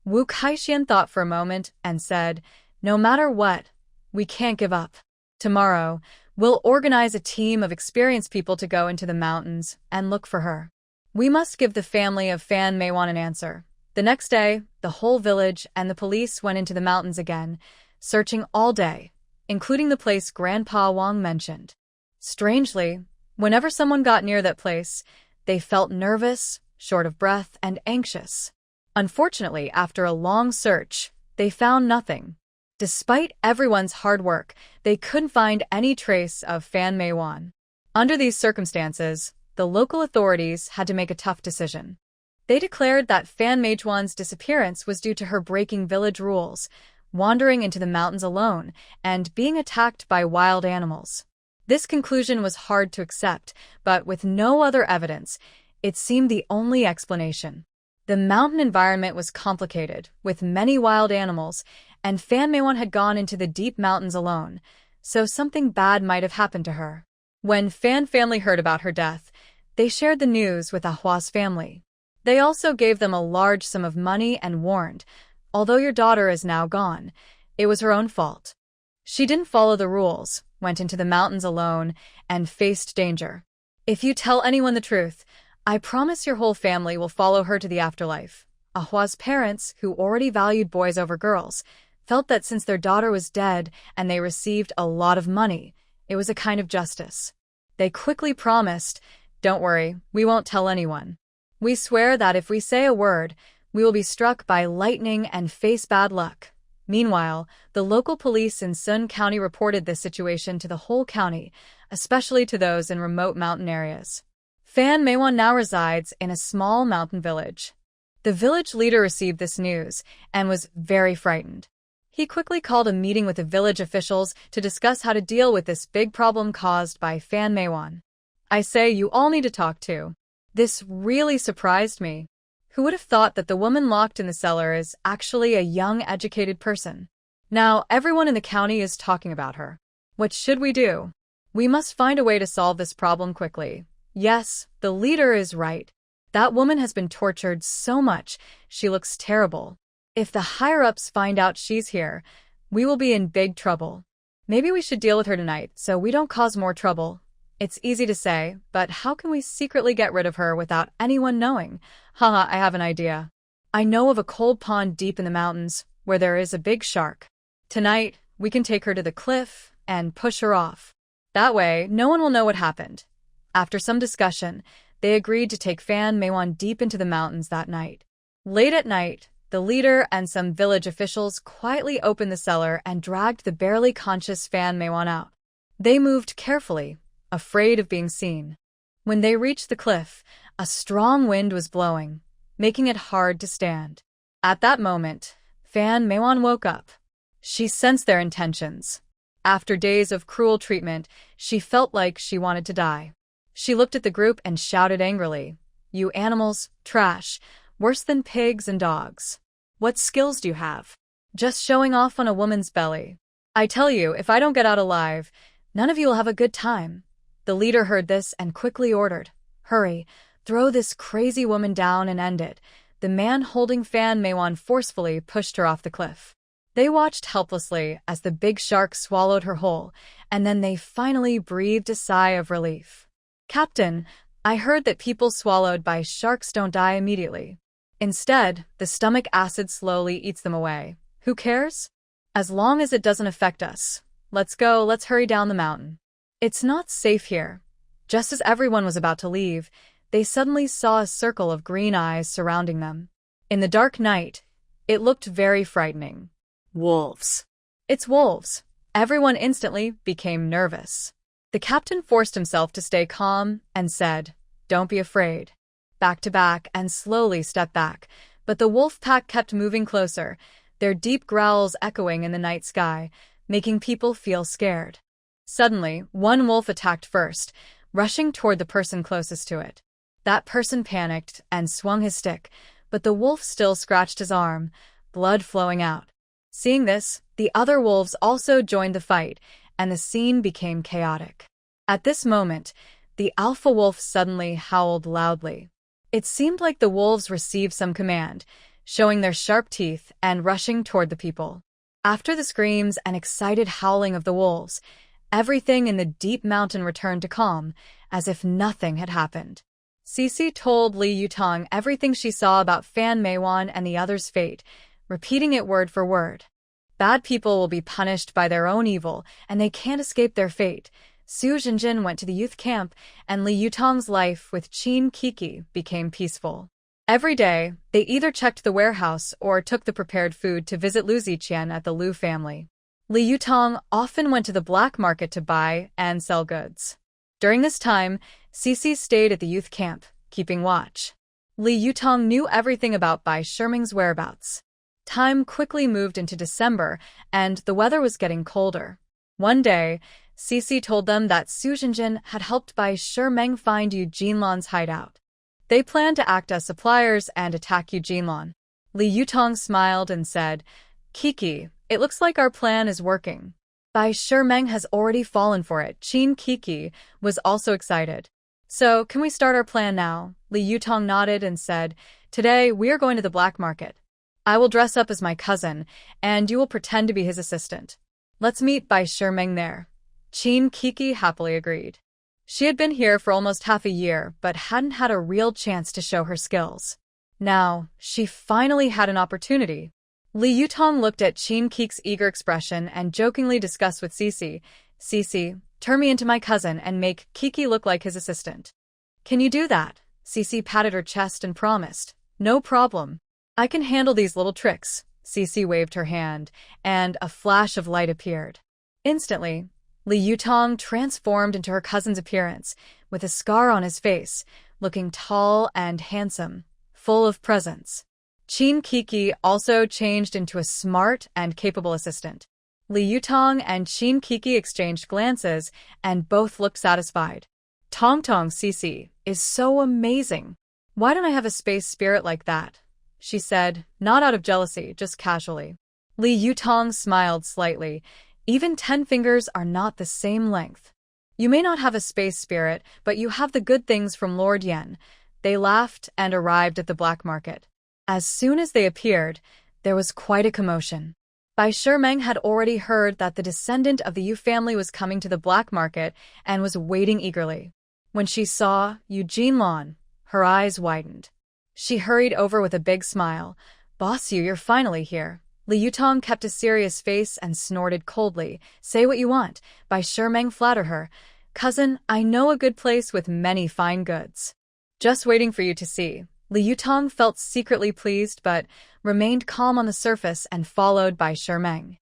Wu Kaixian thought for a moment and said, "No matter what, we can't give up. Tomorrow, we'll organize a team of experienced people to go into the mountains and look for her. We must give the family of Fan Meijuan an answer." The next day, the whole village and the police went into the mountains again, searching all day, including the place Grandpa Wang mentioned. Strangely, whenever someone got near that place, they felt nervous, short of breath, and anxious. Unfortunately, after a long search, they found nothing. Despite everyone's hard work, they couldn't find any trace of Fan Meijuan. Under these circumstances, the local authorities had to make a tough decision. They declared that Fan Meijuan's disappearance was due to her breaking village rules, wandering into the mountains alone, and being attacked by wild animals. This conclusion was hard to accept, but with no other evidence, it seemed the only explanation. The mountain environment was complicated, with many wild animals, and Fan Meijuan had gone into the deep mountains alone, so something bad might have happened to her. When Fan family heard about her death, they shared the news with Ahua's family. They also gave them a large sum of money and warned, "Although your daughter is now gone, it was her own fault. She didn't follow the rules, went into the mountains alone, and faced danger. If you tell anyone the truth, I promise your whole family will follow her to the afterlife." Ahua's parents, who already valued boys over girls, felt that since their daughter was dead and they received a lot of money, it was a kind of justice. They quickly promised, "Don't worry, we won't tell anyone. We swear that if we say a word, we will be struck by lightning and face bad luck." Meanwhile, the local police in Sun County reported this situation to the whole county, especially to those in remote mountain areas. Fan Meiwan now resides in a small mountain village. The village leader received this news and was very frightened. He quickly called a meeting with the village officials to discuss how to deal with this big problem caused by Fan Meiwan. I say you all need to talk to. This really surprised me. Who would have thought that the woman locked in the cellar is actually a young, educated person? Now, everyone in the county is talking about her. What should we do? We must find a way to solve this problem quickly. Yes, the leader is right. That woman has been tortured so much, she looks terrible. If the higher-ups find out she's here, we will be in big trouble. Maybe we should deal with her tonight so we don't cause more trouble. It's easy to say, but how can we secretly get rid of her without anyone knowing? Haha, I have an idea. I know of a cold pond deep in the mountains where there is a big shark. Tonight, we can take her to the cliff and push her off. That way, no one will know what happened. After some discussion, they agreed to take Fan Meiwan deep into the mountains that night. Late at night, the leader and some village officials quietly opened the cellar and dragged the barely conscious Fan Meiwan out. They moved carefully, afraid of being seen. When they reached the cliff, a strong wind was blowing, making it hard to stand. At that moment, Fan Meiwan woke up. She sensed their intentions. After days of cruel treatment, she felt like she wanted to die. She looked at the group and shouted angrily, "You animals, trash, worse than pigs and dogs. What skills do you have? Just showing off on a woman's belly. I tell you, if I don't get out alive, none of you will have a good time." The leader heard this and quickly ordered, "Hurry, throw this crazy woman down and end it." The man holding Fan Meiwan forcefully pushed her off the cliff. They watched helplessly as the big shark swallowed her whole, and then they finally breathed a sigh of relief. "Captain, I heard that people swallowed by sharks don't die immediately. Instead, the stomach acid slowly eats them away. Who cares? As long as it doesn't affect us. Let's go, let's hurry down the mountain. It's not safe here." Just as everyone was about to leave, they suddenly saw a circle of green eyes surrounding them. In the dark night, it looked very frightening. Wolves. "It's wolves." Everyone instantly became nervous. The captain forced himself to stay calm and said, "Don't be afraid." Back to back and slowly stepped back, but the wolf pack kept moving closer, their deep growls echoing in the night sky, making people feel scared. Suddenly, one wolf attacked first, rushing toward the person closest to it. That person panicked and swung his stick, but the wolf still scratched his arm, blood flowing out. Seeing this, the other wolves also joined the fight, and the scene became chaotic. At this moment, the alpha wolf suddenly howled loudly. It seemed like the wolves received some command, showing their sharp teeth and rushing toward the people. After the screams and excited howling of the wolves, everything in the deep mountain returned to calm, as if nothing had happened. Cece told Li Yutong everything she saw about Fan Meiwan and the others' fate, repeating it word for word. Bad people will be punished by their own evil, and they can't escape their fate. Su Jinjin went to the youth camp, and Li Yutong's life with Qin Kiki became peaceful. Every day, they either checked the warehouse or took the prepared food to visit Lu Ziqian at the Lu family. Li Yutong often went to the black market to buy and sell goods. During this time, Cece stayed at the youth camp, keeping watch. Li Yutong knew everything about Bai Shiming's whereabouts. Time quickly moved into December, and the weather was getting colder. One day, Cece told them that Su Jinjin had helped Bai Shiming find Yu Jinlan's hideout. They planned to act as suppliers and attack Yu Jinlan. Li Yutong smiled and said, "Kiki, it looks like our plan is working." Bai Shiming has already fallen for it. Qin Kiki was also excited. "So, can we start our plan now?" Li Yutong nodded and said, "Today, we are going to the black market. I will dress up as my cousin, and you will pretend to be his assistant. Let's meet Bai Shiming there." Qin Kiki happily agreed. She had been here for almost half a year, but hadn't had a real chance to show her skills. Now, she finally had an opportunity. Li Yutong looked at Qin Kiki's eager expression and jokingly discussed with Cece, "Cece, turn me into my cousin and make Kiki look like his assistant." "Can you do that?" Cece patted her chest and promised. "No problem. I can handle these little tricks." Cece waved her hand, and a flash of light appeared. Instantly, Li Yutong transformed into her cousin's appearance, with a scar on his face, looking tall and handsome, full of presence. Qin Kiki also changed into a smart and capable assistant. Li Yutong and Qin Kiki exchanged glances, and both looked satisfied. Tong Tong Cici is so amazing. Why don't I have a space spirit like that? She said, not out of jealousy, just casually. Li Yutong smiled slightly. Even 10 fingers are not the same length. You may not have a space spirit, but you have the good things from Lord Yen. They laughed and arrived at the black market. As soon as they appeared, there was quite a commotion. Bai Shimeng had already heard that the descendant of the Yu family was coming to the black market and was waiting eagerly. When she saw Yu Jinlan, her eyes widened. She hurried over with a big smile. Boss Yu, you're finally here. Li Yutong kept a serious face and snorted coldly. Say what you want. Bai Shimeng flattered her. Cousin, I know a good place with many fine goods. Just waiting for you to see. Li Yutong felt secretly pleased but remained calm on the surface and followed Bai Shimeng.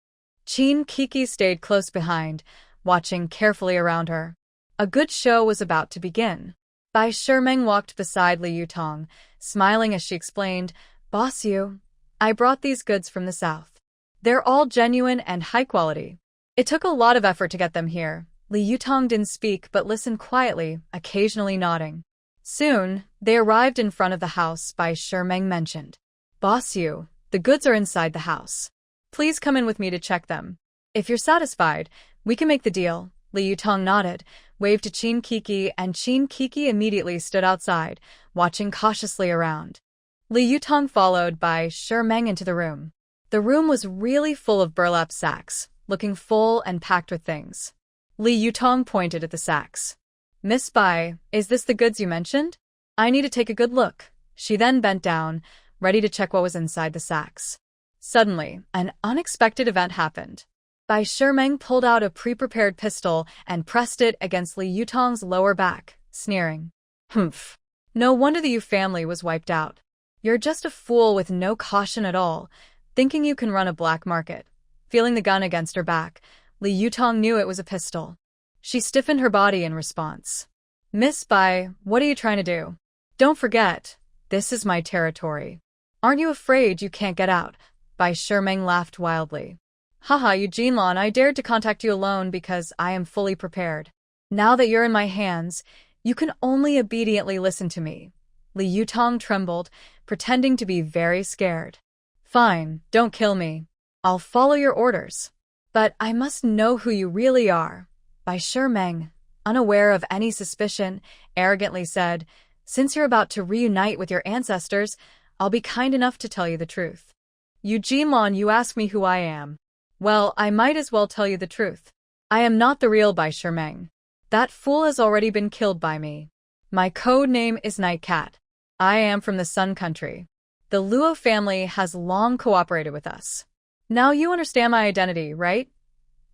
Qin Kiki stayed close behind, watching carefully around her. A good show was about to begin. Bai Shimeng walked beside Li Yutong, smiling as she explained, Boss Yu, I brought these goods from the south. They're all genuine and high quality. It took a lot of effort to get them here. Li Yutong didn't speak but listened quietly, occasionally nodding. Soon, they arrived in front of the house Bai Shimeng mentioned. Boss Yu, the goods are inside the house. Please come in with me to check them. If you're satisfied, we can make the deal. Li Yutong nodded, waved to Qin Kiki, and Qin Kiki immediately stood outside, watching cautiously around. Li Yutong followed Bai Shimeng into the room. The room was really full of burlap sacks, looking full and packed with things. Li Yutong pointed at the sacks. Miss Bai, is this the goods you mentioned? I need to take a good look. She then bent down, ready to check what was inside the sacks. Suddenly, an unexpected event happened. Bai Shimeng pulled out a pre-prepared pistol and pressed it against Li Yutong's lower back, sneering. Humph. No wonder the Yu family was wiped out. You're just a fool with no caution at all, thinking you can run a black market. Feeling the gun against her back, Li Yutong knew it was a pistol. She stiffened her body in response. Miss Bai, what are you trying to do? Don't forget, this is my territory. Aren't you afraid you can't get out? Bai Shimeng laughed wildly. Haha, Yu Jinlan, I dared to contact you alone because I am fully prepared. Now that you're in my hands, you can only obediently listen to me. Li Yutong trembled, pretending to be very scared. Fine, don't kill me. I'll follow your orders. But I must know who you really are. Bai Shimeng, unaware of any suspicion, arrogantly said, Since you're about to reunite with your ancestors, I'll be kind enough to tell you the truth. Yu Jinlan, you ask me who I am. Well, I might as well tell you the truth. I am not the real Bai Shimeng. That fool has already been killed by me. My code name is Night Cat. I am from the Sun Country. The Luo family has long cooperated with us. Now you understand my identity, right?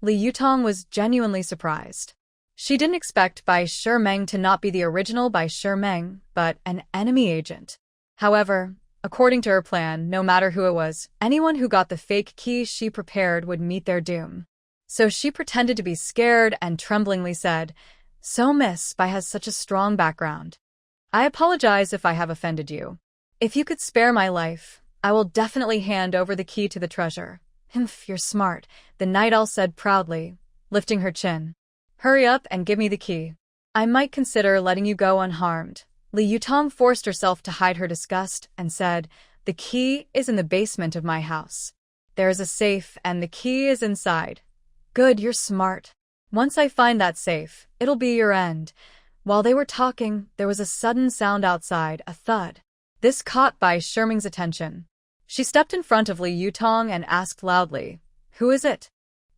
Li Yutong was genuinely surprised. She didn't expect Bai Shimeng to not be the original Bai Shimeng, but an enemy agent. However, according to her plan, no matter who it was, anyone who got the fake key she prepared would meet their doom. So she pretended to be scared and tremblingly said, So Miss Bai has such a strong background. I apologize if I have offended you. If you could spare my life, I will definitely hand over the key to the treasure. Humph, you're smart, the night owl said proudly, lifting her chin. Hurry up and give me the key. I might consider letting you go unharmed. Li Yutong forced herself to hide her disgust and said, The key is in the basement of my house. There is a safe and the key is inside. Good, you're smart. Once I find that safe, it'll be your end. While they were talking, there was a sudden sound outside, a thud. This caught Bai Shimeng's attention. She stepped in front of Li Yutong and asked loudly, Who is it?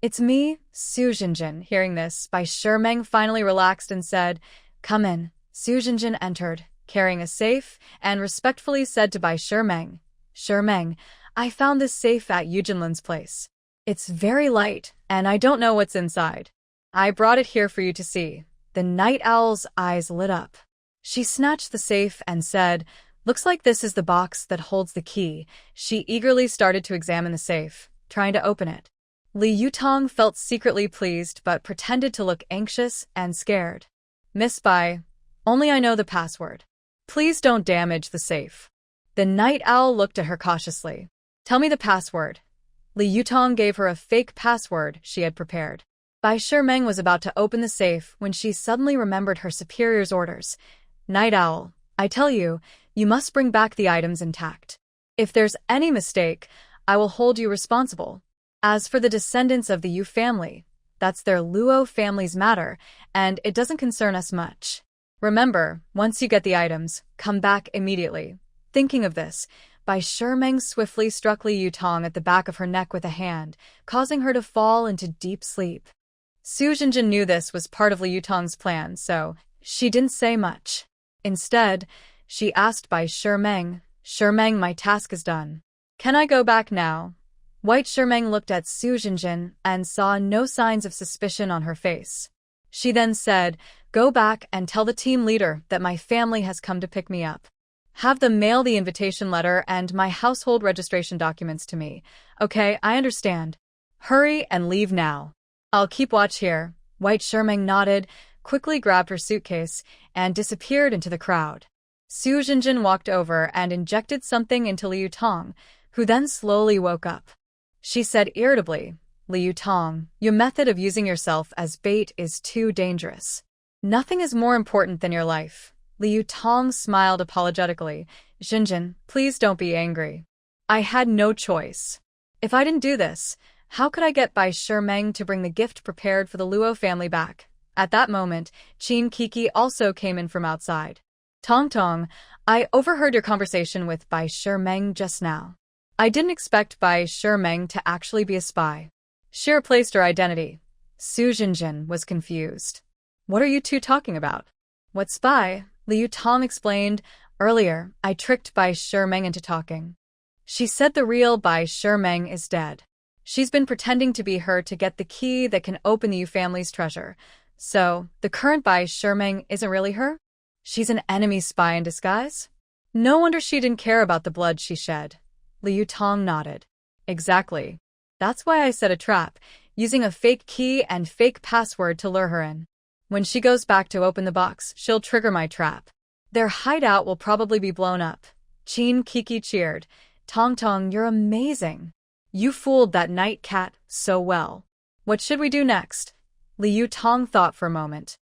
It's me, Su Jinjin. Hearing this, Bai Shimeng finally relaxed and said, Come in. Su Jinjin entered, carrying a safe, and respectfully said to Bai Shimeng, Shimeng, I found this safe at Yu Jinlan's place. It's very light, and I don't know what's inside. I brought it here for you to see. The night owl's eyes lit up. She snatched the safe and said, Looks like this is the box that holds the key. She eagerly started to examine the safe, trying to open it. Li Yutong felt secretly pleased but pretended to look anxious and scared. Miss Bai, only I know the password. Please don't damage the safe. The night owl looked at her cautiously. Tell me the password. Li Yutong gave her a fake password she had prepared. Bai Shimeng was about to open the safe when she suddenly remembered her superior's orders. Night owl, I tell you, you must bring back the items intact. If there's any mistake, I will hold you responsible. As for the descendants of the Yu family, that's their Luo family's matter, and it doesn't concern us much. Remember, once you get the items, come back immediately. Thinking of this, Bai Shimeng swiftly struck Li Yutong at the back of her neck with a hand, causing her to fall into deep sleep. Su Jinjin knew this was part of Li Yutong's plan, so she didn't say much. Instead, she asked Bai Shimeng, Shimeng, my task is done. Can I go back now? White Shimeng looked at Su Jinjin and saw no signs of suspicion on her face. She then said, go back and tell the team leader that my family has come to pick me up. Have them mail the invitation letter and my household registration documents to me. Okay, I understand. Hurry and leave now. I'll keep watch here. White Shimeng nodded, quickly grabbed her suitcase, and disappeared into the crowd. Su Jinjin walked over and injected something into Li Yutong, who then slowly woke up. She said irritably, Li Yutong, your method of using yourself as bait is too dangerous. Nothing is more important than your life. Li Yutong smiled apologetically. Jinjin, please don't be angry. I had no choice. If I didn't do this, how could I get Bai Shimeng to bring the gift prepared for the Luo family back? At that moment, Qin Kiki also came in from outside. Tong Tong, I overheard your conversation with Bai Shimeng just now. I didn't expect Bai Shimeng to actually be a spy. She replaced her identity. Su Jinjin was confused. What are you two talking about? What spy? Li Yutong explained. Earlier, I tricked Bai Shimeng into talking. She said the real Bai Shimeng is dead. She's been pretending to be her to get the key that can open the Yu family's treasure. So, the current Bai Shimeng isn't really her? She's an enemy spy in disguise? No wonder she didn't care about the blood she shed. Li Yutong nodded. Exactly. That's why I set a trap, using a fake key and fake password to lure her in. When she goes back to open the box, she'll trigger my trap. Their hideout will probably be blown up. Qin Kiki cheered. Tong Tong, you're amazing. You fooled that night cat so well. What should we do next? Li Yutong thought for a moment.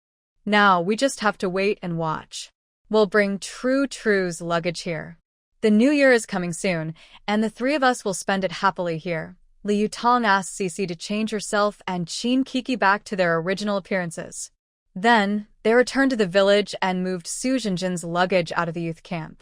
Now we just have to wait and watch. We'll bring True's luggage here. The new year is coming soon, and the three of us will spend it happily here. Li Yutong asked Cici to change herself and Qin Kiki back to their original appearances. Then, they returned to the village and moved Su Jinjin's luggage out of the youth camp.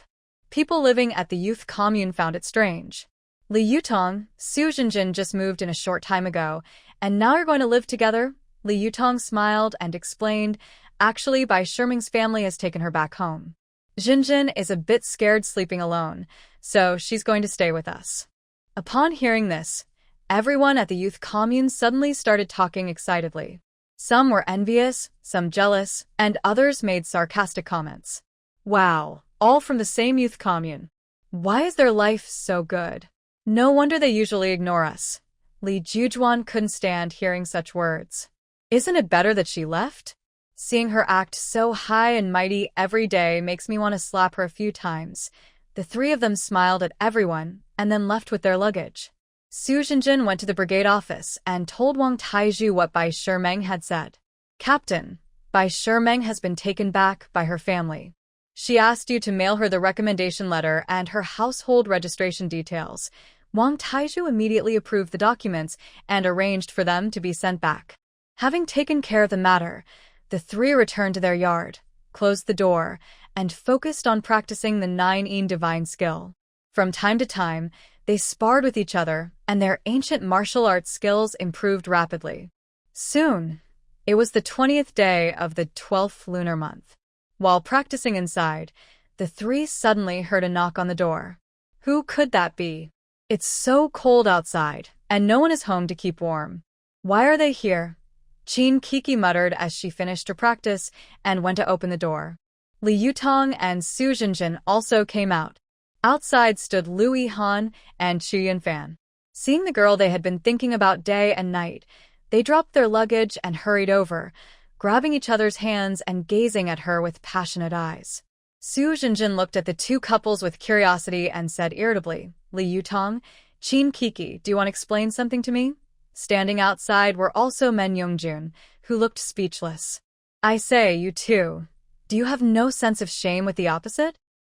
People living at the youth commune found it strange. Li Yutong, Su Jinjin just moved in a short time ago, and now you're going to live together? Li Yutong smiled and explained, actually Bai Shimeng's family has taken her back home. Jinjin is a bit scared sleeping alone, so she's going to stay with us. Upon hearing this, everyone at the youth commune suddenly started talking excitedly. Some were envious, some jealous, and others made sarcastic comments. Wow, all from the same youth commune. Why is their life so good? No wonder they usually ignore us. Li Jujuan couldn't stand hearing such words. Isn't it better that she left? Seeing her act so high and mighty every day makes me want to slap her a few times. The three of them smiled at everyone and then left with their luggage. Su Jinjin went to the brigade office and told Wang Taizhu what Bai Shimeng had said. Captain, Bai Shimeng has been taken back by her family. She asked you to mail her the recommendation letter and her household registration details. Wang Taizhu immediately approved the documents and arranged for them to be sent back. Having taken care of the matter, the three returned to their yard, closed the door, and focused on practicing the 9-yin divine skill. From time to time, they sparred with each other, and their ancient martial arts skills improved rapidly. Soon, it was the 20th day of the 12th lunar month. While practicing inside, the three suddenly heard a knock on the door. Who could that be? It's so cold outside, and no one is home to keep warm. Why are they here? Qin Kiki muttered as she finished her practice and went to open the door. Li Yutong and Su Jinjin also came out. Outside stood Lu Yihan and Chu Yunfan. Seeing the girl they had been thinking about day and night, they dropped their luggage and hurried over, grabbing each other's hands and gazing at her with passionate eyes. Su Jinjin looked at the two couples with curiosity and said irritably, Li Yutong, Qin Kiki, do you want to explain something to me? Standing outside were also Men Yongjun, who looked speechless. I say, you two, do you have no sense of shame with the opposite?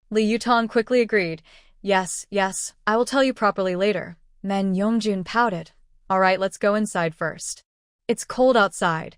Li Yutong quickly agreed. Yes, I will tell you properly later. Men Yongjun pouted. All right, let's go inside first. It's cold outside.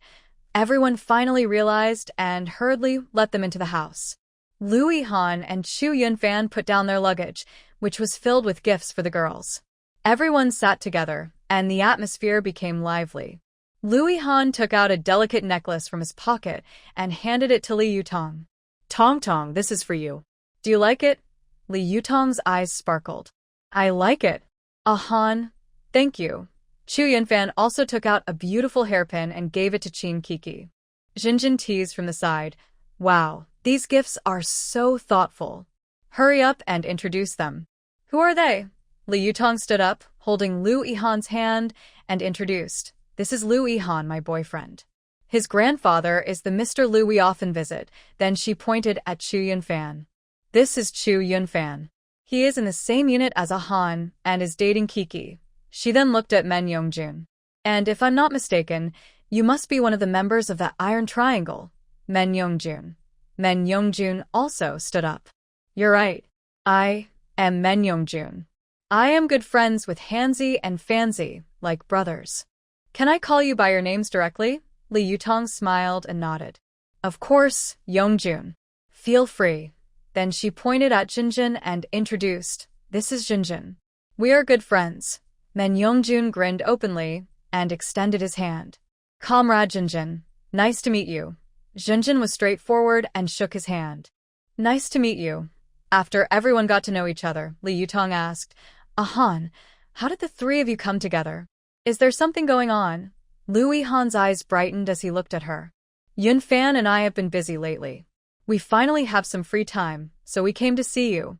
Everyone finally realized and hurriedly let them into the house. Lu Yihan and Chu Yunfan put down their luggage, which was filled with gifts for the girls. Everyone sat together, and the atmosphere became lively. Lu Yihan took out a delicate necklace from his pocket and handed it to Li Yutong. Tong, this is for you. Do you like it? Li Yutong's eyes sparkled. I like it. Han, thank you. Chu Yunfan also took out a beautiful hairpin and gave it to Qin Kiki. Jinjin teased from the side. Wow, these gifts are so thoughtful. Hurry up and introduce them. Who are they? Li Yutong stood up, holding Lu Yihan's hand, and introduced. This is Lu Yihan, my boyfriend. His grandfather is the Mr. Lu we often visit. Then she pointed at Chu Yunfan. This is Chu Yunfan. He is in the same unit as Han and is dating Kiki. She then looked at Men Yongjun. And if I'm not mistaken, you must be one of the members of that Iron Triangle. Men Yongjun. Men Yongjun also stood up. You're right. I am Men Yongjun. I am good friends with Hanzi and Fanzi, like brothers. Can I call you by your names directly? Li Yutong smiled and nodded. Of course, Yongjun. Feel free. Then she pointed at Jinjin and introduced. This is Jinjin. We are good friends. Men Yongjun grinned openly and extended his hand. Comrade Jinjin, nice to meet you. Jinjin was straightforward and shook his hand. Nice to meet you. After everyone got to know each other, Li Yutong asked, Han, how did the three of you come together? Is there something going on? Lu Yihan's eyes brightened as he looked at her. Yunfan and I have been busy lately. We finally have some free time, so we came to see you.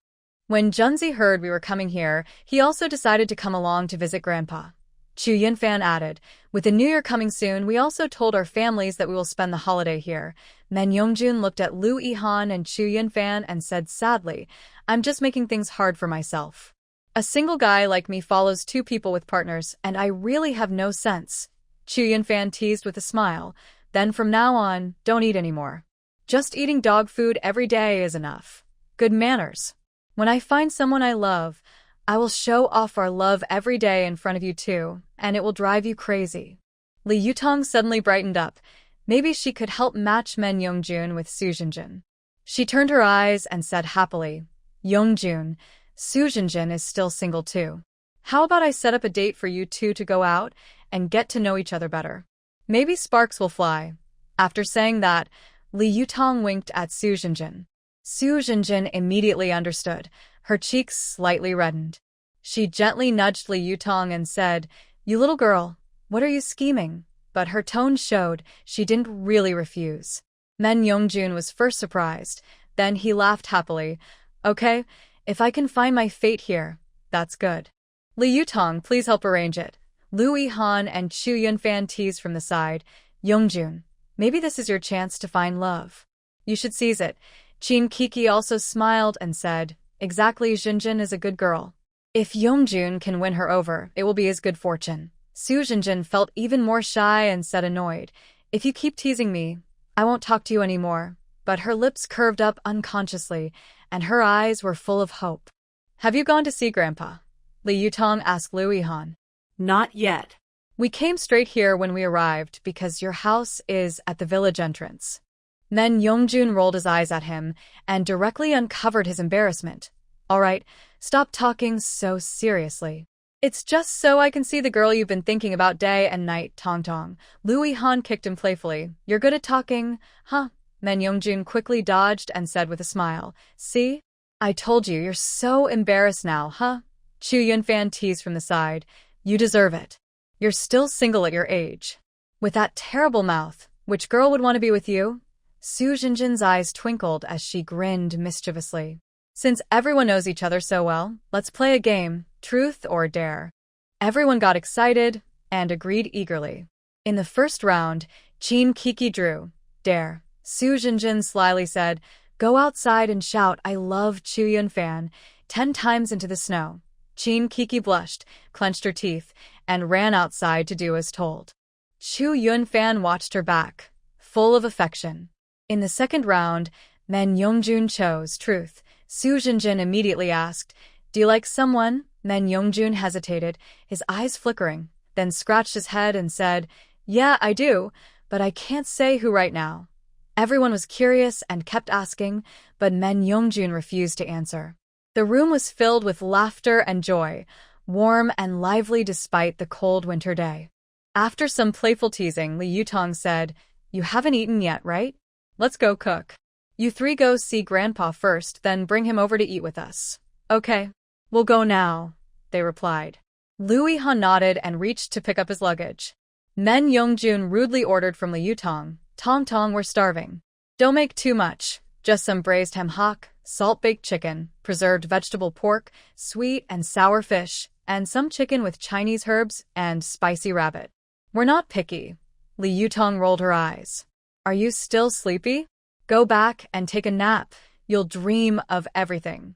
When Junzi heard we were coming here, he also decided to come along to visit Grandpa. Chu Yunfan added, with the New Year coming soon, we also told our families that we will spend the holiday here. Men Yongjun looked at Lu Yihan and Chu Yunfan and said sadly, I'm just making things hard for myself. A single guy like me follows two people with partners, and I really have no sense. Chu Yunfan teased with a smile. Then from now on, don't eat anymore. Just eating dog food every day is enough. Good manners. When I find someone I love, I will show off our love every day in front of you too, and it will drive you crazy. Li Yutong suddenly brightened up. Maybe she could help match Men Yongjun with Su Jinjin. She turned her eyes and said happily, Yongjun, Su Jinjin is still single too. How about I set up a date for you two to go out and get to know each other better? Maybe sparks will fly. After saying that, Li Yutong winked at Su Jinjin. Su Jinjin immediately understood. Her cheeks slightly reddened. She gently nudged Li Yutong and said, You little girl, what are you scheming? But her tone showed she didn't really refuse. Men Yongjun was first surprised. Then he laughed happily. Okay, if I can find my fate here, that's good. Li Yutong, please help arrange it. Lu Yihan and Chu Yunfan teased from the side. Yongjun, maybe this is your chance to find love. You should seize it. Qin Kiki also smiled and said, Exactly, Jinjin is a good girl. If Yongjun can win her over, it will be his good fortune. Su Jinjin felt even more shy and said annoyed, If you keep teasing me, I won't talk to you anymore. But her lips curved up unconsciously, and her eyes were full of hope. Have you gone to see Grandpa? Li Yutong asked Lu Yihan. Not yet. We came straight here when we arrived because your house is at the village entrance. Men Yongjun rolled his eyes at him and directly uncovered his embarrassment. All right, stop talking so seriously. It's just so I can see the girl you've been thinking about day and night, Tong. Lu Yihan kicked him playfully. You're good at talking, huh? Men Yongjun quickly dodged and said with a smile, See? I told you, you're so embarrassed now, huh? Chu Yunfan teased from the side. You deserve it. You're still single at your age. With that terrible mouth, which girl would want to be with you? Su Jinjin's eyes twinkled as she grinned mischievously. Since everyone knows each other so well, let's play a game, truth or dare. Everyone got excited and agreed eagerly. In the first round, Chin Kiki drew Dare. Su Jinjin slyly said, "Go outside and shout, 'I love Chu Yunfan,' 10 times into the snow." Chin Kiki blushed, clenched her teeth, and ran outside to do as told. Chu Yunfan watched her back, full of affection. In the second round, Men Yongjun chose Truth. Su Jinjin immediately asked, "Do you like someone?" Men Yongjun hesitated, his eyes flickering, then scratched his head and said, "Yeah, I do, but I can't say who right now." Everyone was curious and kept asking, but Men Yongjun refused to answer. The room was filled with laughter and joy, warm and lively despite the cold winter day. After some playful teasing, Li Yutong said, "You haven't eaten yet, right? Let's go cook. You three go see Grandpa first, then bring him over to eat with us." "Okay, we'll go now," they replied. Lu Yihan nodded and reached to pick up his luggage. Men Yongjun rudely ordered from Li Yutong, "Tong Tong, we're starving. Don't make too much, just some braised ham hock, salt-baked chicken, preserved vegetable pork, sweet and sour fish, and some chicken with Chinese herbs and spicy rabbit." "We're not picky." Li Yutong rolled her eyes. "Are you still sleepy? Go back and take a nap. You'll dream of everything."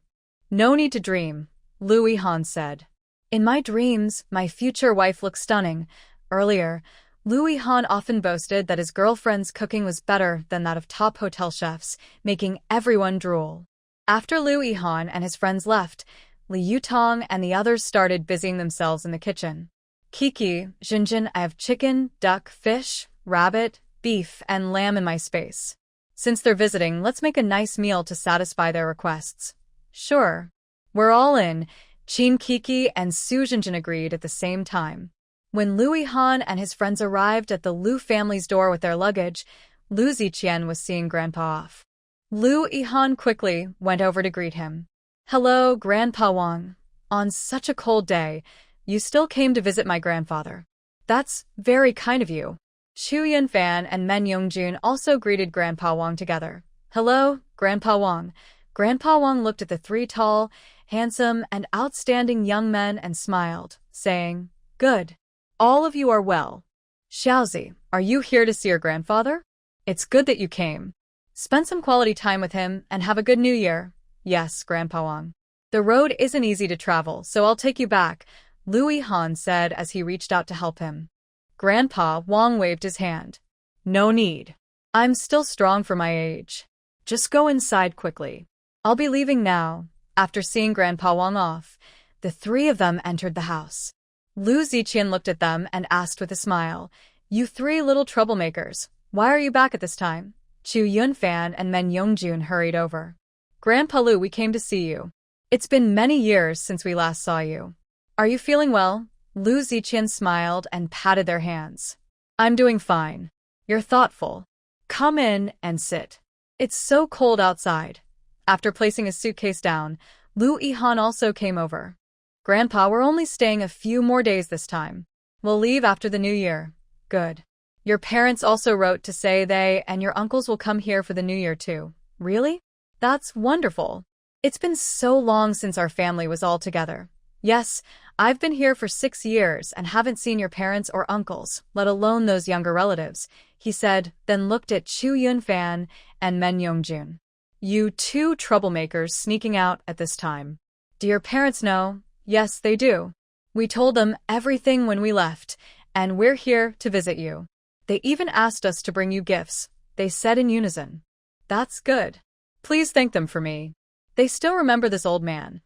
"No need to dream," Lu Yihan said. "In my dreams, my future wife looks stunning." Earlier, Lu Yihan often boasted that his girlfriend's cooking was better than that of top hotel chefs, making everyone drool. After Lu Yihan and his friends left, Li Yutong and the others started busying themselves in the kitchen. "Kiki, Jinjin, I have chicken, duck, fish, rabbit, beef, and lamb in my space. Since they're visiting, let's make a nice meal to satisfy their requests." "Sure." "We're all in," Chin Kiki and Su Jinjin agreed at the same time. When Lu Yihan and his friends arrived at the Lu family's door with their luggage, Lu Ziqian was seeing Grandpa off. Lu Yihan quickly went over to greet him. "Hello, Grandpa Wang. On such a cold day, you still came to visit my grandfather. That's very kind of you." Chu Yunfan and Men Yongjun also greeted Grandpa Wang together. "Hello, Grandpa Wang." Grandpa Wang looked at the three tall, handsome, and outstanding young men and smiled, saying, "Good. All of you are well. Xiaozi, are you here to see your grandfather? It's good that you came. Spend some quality time with him and have a good New Year." "Yes, Grandpa Wang. The road isn't easy to travel, so I'll take you back," Lu Yihan said as he reached out to help him. Grandpa Wang waved his hand. "No need. I'm still strong for my age. Just go inside quickly. I'll be leaving now." After seeing Grandpa Wang off, the three of them entered the house. Lu Ziqian looked at them and asked with a smile, "You three little troublemakers, why are you back at this time?" Chu Yunfan and Men Yongjun hurried over. "Grandpa Lu, we came to see you. It's been many years since we last saw you. Are you feeling well?" Lu Ziqian smiled and patted their hands. "I'm doing fine. You're thoughtful. Come in and sit. It's so cold outside." After placing his suitcase down, Lu Yihan also came over. "Grandpa, we're only staying a few more days this time. We'll leave after the New Year." "Good. Your parents also wrote to say they and your uncles will come here for the New Year too." "Really? That's wonderful. It's been so long since our family was all together." "Yes, I've been here for 6 years and haven't seen your parents or uncles, let alone those younger relatives," he said, then looked at Chu Yunfan and Men Yongjun. "You two troublemakers sneaking out at this time. Do your parents know?" "Yes, they do. We told them everything when we left, and we're here to visit you. They even asked us to bring you gifts," they said in unison. "That's good. Please thank them for me. They still remember this old man."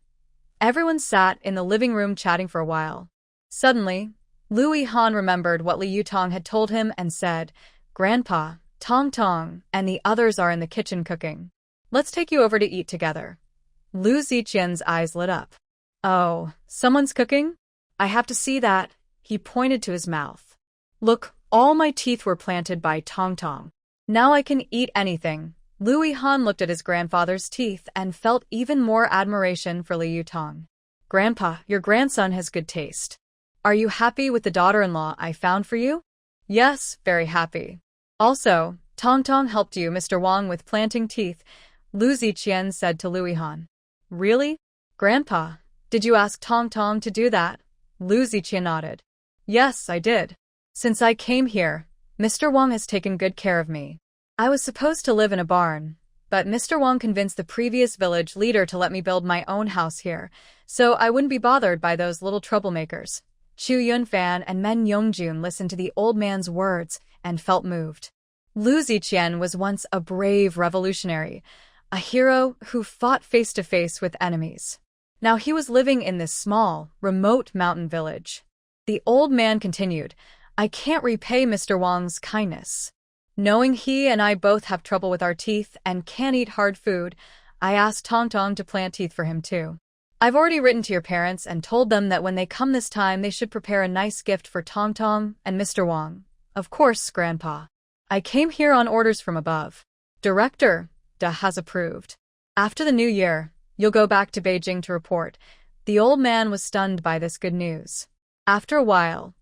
Everyone sat in the living room chatting for a while. Suddenly, Lu Yihan remembered what Li Yutong had told him and said, "Grandpa, Tong Tong, and the others are in the kitchen cooking. Let's take you over to eat together." Lu Ziqian's eyes lit up. "Oh, someone's cooking? I have to see that." He pointed to his mouth. "Look, all my teeth were planted by Tong Tong. Now I can eat anything." Lu Yihan looked at his grandfather's teeth and felt even more admiration for Li Yutong. "Grandpa, your grandson has good taste. Are you happy with the daughter-in-law I found for you?" "Yes, very happy. Also, Tong Tong helped you, Mr. Wang, with planting teeth," Lu Ziqian said to Lu Yihan. "Really? Grandpa, did you ask Tong Tong to do that?" Lu Ziqian nodded. Yes, I did. Since I came here, Mr. Wang has taken good care of me. I was supposed to live in a barn, but Mr. Wang convinced the previous village leader to let me build my own house here, so I wouldn't be bothered by those little troublemakers. Chu Yunfan and Men Yongjun listened to the old man's words and felt moved. Lu Ziqian was once a brave revolutionary, a hero who fought face-to-face with enemies. Now he was living in this small, remote mountain village. The old man continued, I can't repay Mr. Wang's kindness. Knowing he and I both have trouble with our teeth and can't eat hard food, I asked Tong Tong to plant teeth for him too. I've already written to your parents and told them that when they come this time they should prepare a nice gift for Tong Tong and Mr. Wang. Of course, Grandpa. I came here on orders from above. Director Da has approved. After the new year, you'll go back to Beijing to report. The old man was stunned by this good news. After a while,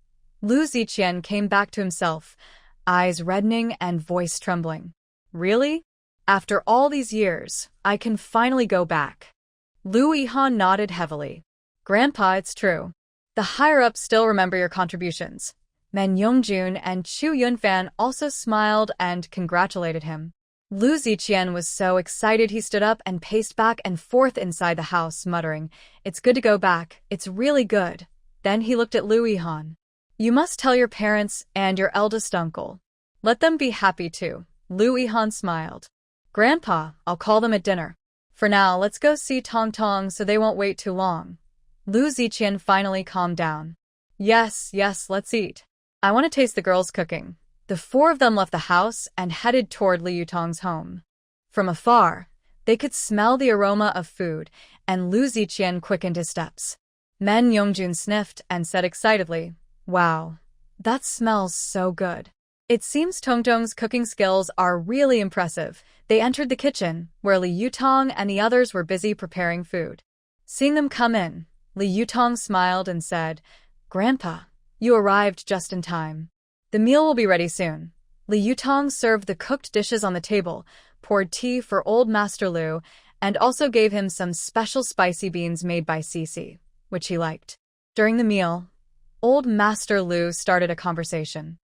Lu Ziqian came back to himself, eyes reddening and voice trembling. Really? After all these years, I can finally go back. Lu Yihan nodded heavily. Grandpa, it's true. The higher-ups still remember your contributions. Men Yongjun and Chu Yunfan also smiled and congratulated him. Lu Ziqian was so excited he stood up and paced back and forth inside the house, muttering, It's good to go back, it's really good. Then he looked at Lu Yihan. You must tell your parents and your eldest uncle. Let them be happy too. Lu Yihan smiled. Grandpa, I'll call them at dinner. For now, let's go see Tong Tong so they won't wait too long. Lu Ziqian finally calmed down. Yes, let's eat. I want to taste the girls' cooking. The four of them left the house and headed toward Liu Tong's home. From afar, they could smell the aroma of food, and Lu Ziqian quickened his steps. Men Yongjun sniffed and said excitedly, Wow, that smells so good. It seems Tong Tong's cooking skills are really impressive. They entered the kitchen, where Li Yutong and the others were busy preparing food. Seeing them come in, Li Yutong smiled and said, Grandpa, you arrived just in time. The meal will be ready soon. Li Yutong served the cooked dishes on the table, poured tea for old Master Lu, and also gave him some special spicy beans made by Cici, which he liked. During the meal, old Master Lu started a conversation.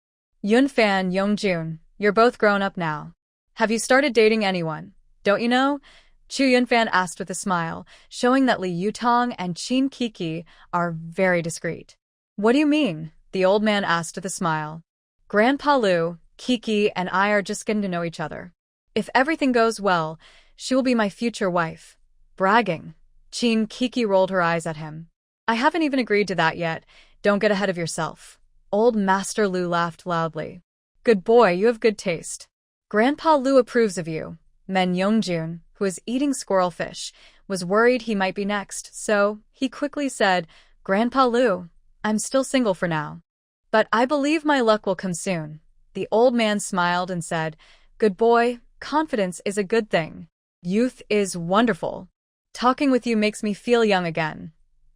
Yunfan, Yongjun, you're both grown up now. Have you started dating anyone? Don't you know? Chu Yunfan asked with a smile, showing that Li Yutong and Qin Kiki are very discreet. What do you mean? The old man asked with a smile. Grandpa Lu, Kiki, and I are just getting to know each other. If everything goes well, she will be my future wife. Bragging. Qin Kiki rolled her eyes at him. I haven't even agreed to that yet. Don't get ahead of yourself. Old Master Lu laughed loudly. Good boy, you have good taste. Grandpa Lu approves of you. Men Yongjun, who was eating squirrel fish, was worried he might be next, so he quickly said, Grandpa Lu, I'm still single for now. But I believe my luck will come soon. The old man smiled and said, Good boy, confidence is a good thing. Youth is wonderful. Talking with you makes me feel young again.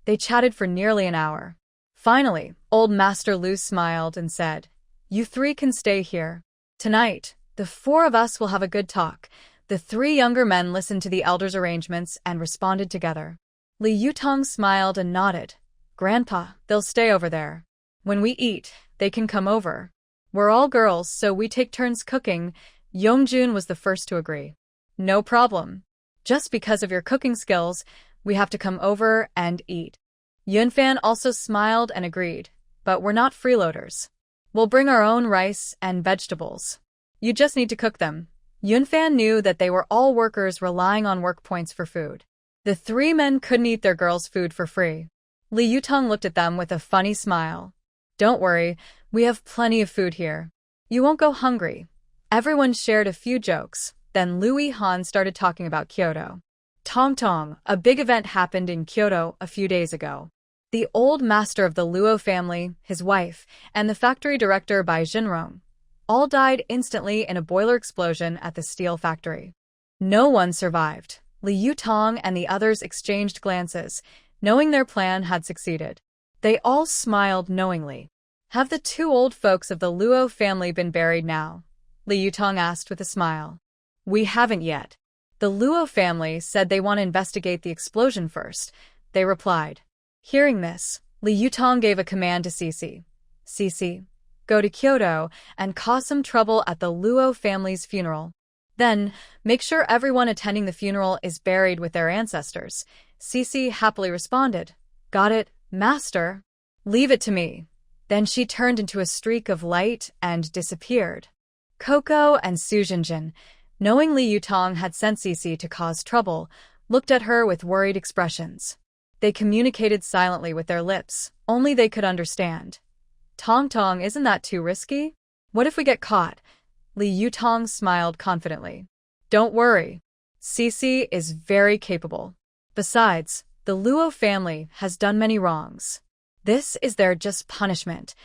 They chatted for nearly an hour. Finally, old Master Lu smiled and said, You three can stay here. Tonight, the four of us will have a good talk. The three younger men listened to the elders' arrangements and responded together. Li Yutong smiled and nodded. Grandpa, they'll stay over there. When we eat, they can come over. We're all girls, so we take turns cooking. Yongjun was the first to agree. No problem. Just because of your cooking skills, we have to come over and eat. Yunfan also smiled and agreed, but we're not freeloaders. We'll bring our own rice and vegetables. You just need to cook them. Yunfan knew that they were all workers relying on work points for food. The three men couldn't eat their girls' food for free. Li Yutong looked at them with a funny smile. Don't worry, we have plenty of food here. You won't go hungry. Everyone shared a few jokes. Then Lu Yihan started talking about Kyoto. Tong Tong, a big event happened in Kyoto a few days ago. The old master of the Luo family, his wife, and the factory director Bai Jinrong all died instantly in a boiler explosion at the steel factory. No one survived. Li Yutong and the others exchanged glances, knowing their plan had succeeded. They all smiled knowingly. Have the two old folks of the Luo family been buried now? Li Yutong asked with a smile. We haven't yet. The Luo family said they want to investigate the explosion first, they replied. Hearing this, Li Yutong gave a command to Cece. Cece, go to Kyoto and cause some trouble at the Luo family's funeral. Then, make sure everyone attending the funeral is buried with their ancestors. Cece happily responded, Got it, master. Leave it to me. Then she turned into a streak of light and disappeared. Coco and Su Jinjin, knowing Li Yutong had sent Cece to cause trouble, looked at her with worried expressions. They communicated silently with their lips, only they could understand. Tong Tong, isn't that too risky? What if we get caught? Li Yutong smiled confidently. Don't worry. Cece is very capable. Besides, the Luo family has done many wrongs. This is their just punishment.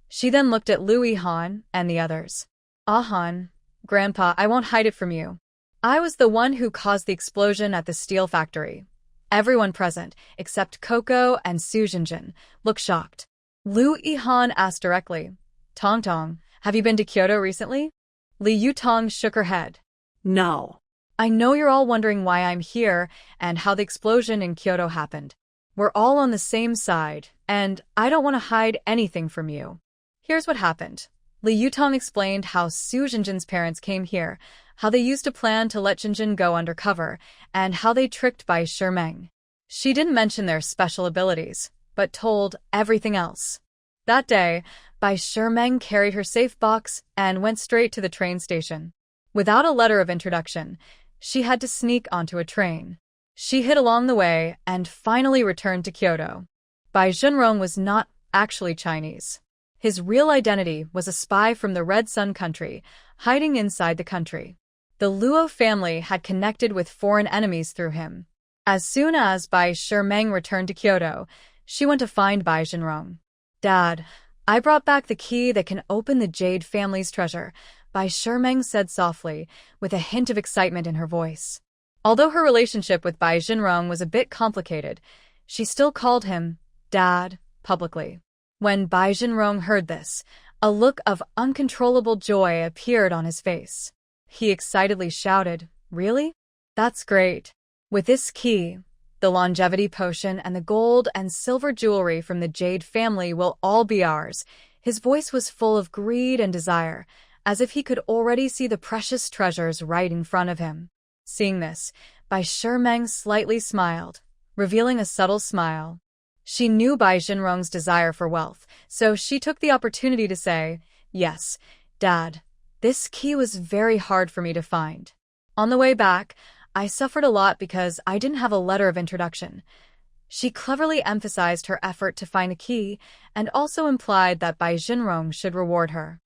She then looked at Louis Han and the others. Han, Grandpa, I won't hide it from you. I was the one who caused the explosion at the steel factory. Everyone present, except Coco and Su Jinjin, looked shocked. Louis Han asked directly, Tong Tong, have you been to Kyoto recently? Li Yutong shook her head. No. I know you're all wondering why I'm here and how the explosion in Kyoto happened. We're all on the same side, and I don't want to hide anything from you. Here's what happened. Li Yutong explained how Su Jinjin's parents came here, how they used a plan to let Jinjin go undercover, and how they tricked Bai Shimeng. She didn't mention their special abilities, but told everything else. That day, Bai Shimeng carried her safe box and went straight to the train station. Without a letter of introduction, she had to sneak onto a train. She hid along the way and finally returned to Kyoto. Bai Junrong was not actually Chinese. His real identity was a spy from the Red Sun country, hiding inside the country. The Luo family had connected with foreign enemies through him. As soon as Bai Shimeng returned to Kyoto, she went to find Bai Junrong. Dad, I brought back the key that can open the Jade family's treasure, Bai Shimeng said softly, with a hint of excitement in her voice. Although her relationship with Bai Junrong was a bit complicated, she still called him Dad publicly. When Bai Junrong heard this, a look of uncontrollable joy appeared on his face. He excitedly shouted, Really? That's great. With this key, the longevity potion and the gold and silver jewelry from the Jade family will all be ours. His voice was full of greed and desire, as if he could already see the precious treasures right in front of him. Seeing this, Bai Shimeng slightly smiled, revealing a subtle smile. She knew Bai Junrong's desire for wealth, so she took the opportunity to say, Yes, Dad, this key was very hard for me to find. On the way back, I suffered a lot because I didn't have a letter of introduction. She cleverly emphasized her effort to find the key and also implied that Bai Junrong should reward her.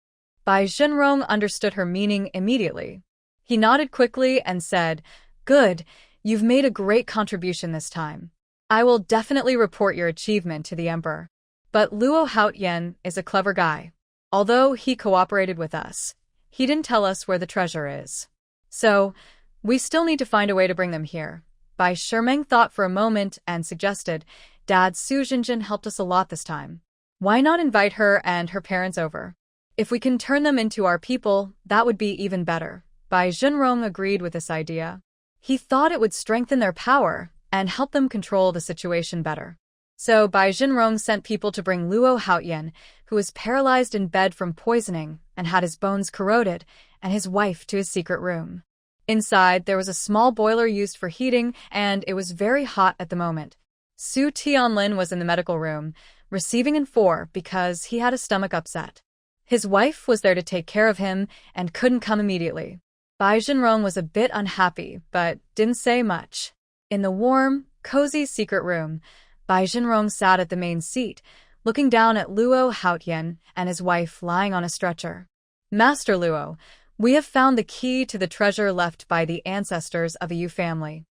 Bai Junrong understood her meaning immediately. He nodded quickly and said, Good, you've made a great contribution this time. I will definitely report your achievement to the emperor. But Luo Haotian is a clever guy. Although he cooperated with us, he didn't tell us where the treasure is. So, we still need to find a way to bring them here. Bai Shimeng thought for a moment and suggested, Dad, Su Jinjin helped us a lot this time. Why not invite her and her parents over? If we can turn them into our people, that would be even better. Bai Junrong agreed with this idea. He thought it would strengthen their power and help them control the situation better. So Bai Junrong sent people to bring Luo Haotian, who was paralyzed in bed from poisoning and had his bones corroded, and his wife to his secret room. Inside, there was a small boiler used for heating, and it was very hot at the moment. Su Tianlin was in the medical room, receiving an 4 because he had a stomach upset. His wife was there to take care of him and couldn't come immediately. Bai Junrong was a bit unhappy, but didn't say much. In the warm, cozy secret room, Bai Junrong sat at the main seat, looking down at Luo Haotian and his wife lying on a stretcher. Master Luo, we have found the key to the treasure left by the ancestors of the Yu family.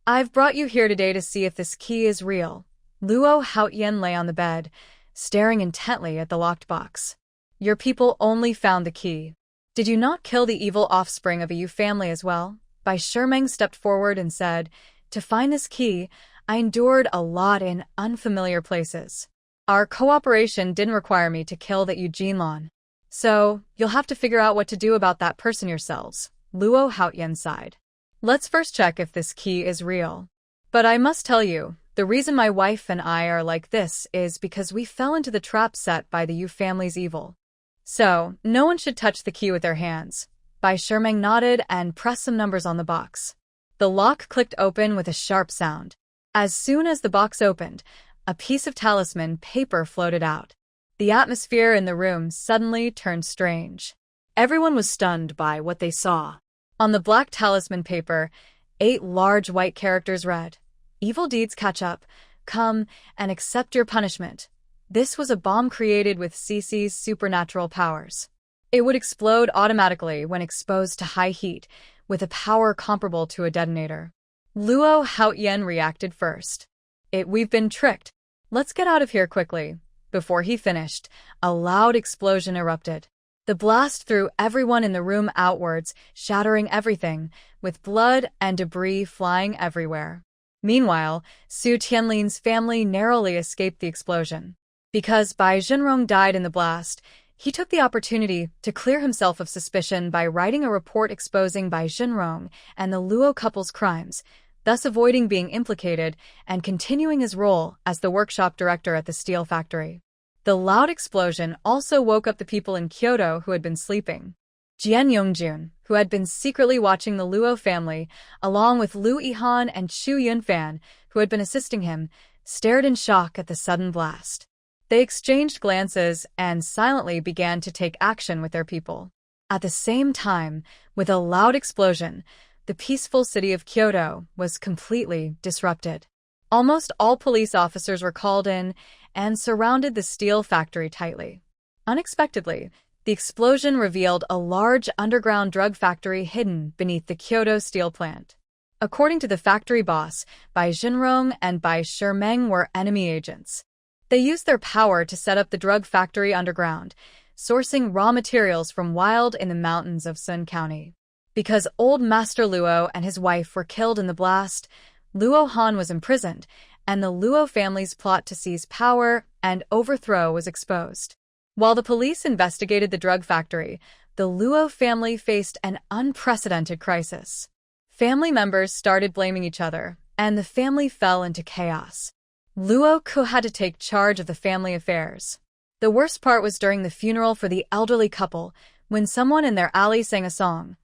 I've brought you here today to see if this key is real. Luo Haotian lay on the bed, staring intently at the locked box. Your people only found the key. Did you not kill the evil offspring of a Yu family as well? Bai Shimeng stepped forward and said, To find this key, I endured a lot in unfamiliar places. Our cooperation didn't require me to kill that Eugene Lon. So, you'll have to figure out what to do about that person yourselves. Luo Haotian sighed. Let's first check if this key is real. But I must tell you, The reason my wife and I are like this is because we fell into the trap set by the Yu family's evil. So, no one should touch the key with their hands. Bai Shimeng nodded and pressed some numbers on the box. The lock clicked open with a sharp sound. As soon as the box opened, a piece of talisman paper floated out. The atmosphere in the room suddenly turned strange. Everyone was stunned by what they saw. On the black talisman paper, 8 large white characters read, "Evil deeds catch up. Come and accept your punishment." This was a bomb created with Cece's supernatural powers. It would explode automatically when exposed to high heat, with a power comparable to a detonator. Luo Haotian reacted first. We've been tricked. Let's get out of here quickly." Before he finished, a loud explosion erupted. The blast threw everyone in the room outwards, shattering everything, with blood and debris flying everywhere. Meanwhile, Su Tianlin's family narrowly escaped the explosion. Because Bai Zhenrong died in the blast, he took the opportunity to clear himself of suspicion by writing a report exposing Bai Zhenrong and the Luo couple's crimes, thus avoiding being implicated and continuing his role as the workshop director at the steel factory. The loud explosion also woke up the people in Kyoto who had been sleeping. Jian Yongjun, who had been secretly watching the Luo family, along with Lu Yihan and Chu Yunfan, who had been assisting him, stared in shock at the sudden blast. They exchanged glances and silently began to take action with their people. At the same time, with a loud explosion, the peaceful city of Kyoto was completely disrupted. Almost all police officers were called in and surrounded the steel factory tightly. Unexpectedly, the explosion revealed a large underground drug factory hidden beneath the Kyoto steel plant. According to the factory boss, Bai Zhenrong and Bai Shimeng were enemy agents. They used their power to set up the drug factory underground, sourcing raw materials from wild in the mountains of Sun County. Because old Master Luo and his wife were killed in the blast, Luo Han was imprisoned, and the Luo family's plot to seize power and overthrow was exposed. While the police investigated the drug factory, the Luo family faced an unprecedented crisis. Family members started blaming each other, and the family fell into chaos. Luo Ku had to take charge of the family affairs. The worst part was during the funeral for the elderly couple, when someone in their alley sang a song.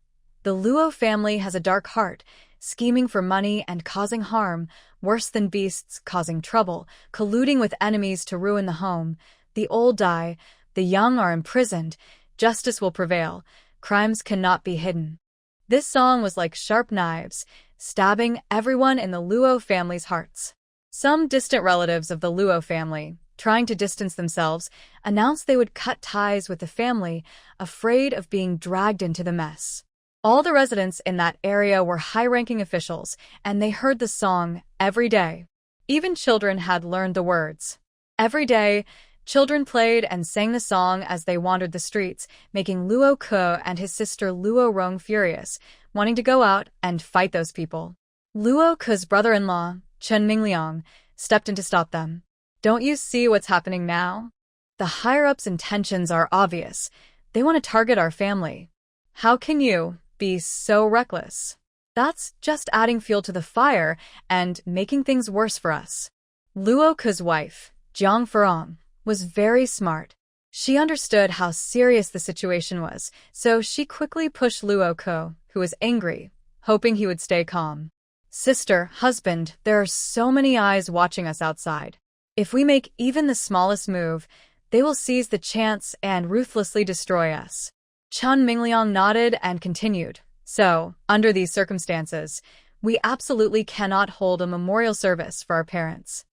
The Luo family has a dark heart, scheming for money and causing harm, worse than beasts causing trouble, colluding with enemies to ruin the home. The old die, the young are imprisoned, justice will prevail, crimes cannot be hidden. This song was like sharp knives, stabbing everyone in the Luo family's hearts. Some distant relatives of the Luo family, trying to distance themselves, announced they would cut ties with the family, afraid of being dragged into the mess. All the residents in that area were high-ranking officials, and they heard the song every day. Even children had learned the words. Every day, children played and sang the song as they wandered the streets, making Luo Ke and his sister Luo Rong furious, wanting to go out and fight those people. Luo Ke's brother-in-law, Chen Mingliang, stepped in to stop them. "Don't you see what's happening now? The higher-ups' intentions are obvious. They want to target our family. How can you be so reckless? That's just adding fuel to the fire and making things worse for us." Luo Ke's wife, Jiang Furong, was very smart. She understood how serious the situation was, so she quickly pushed Luo Ke, who was angry, hoping he would stay calm. "Sister, husband, there are so many eyes watching us outside. If we make even the smallest move, they will seize the chance and ruthlessly destroy us." Chen Mingliang nodded and continued. "So, under these circumstances, we absolutely cannot hold a memorial service for our parents.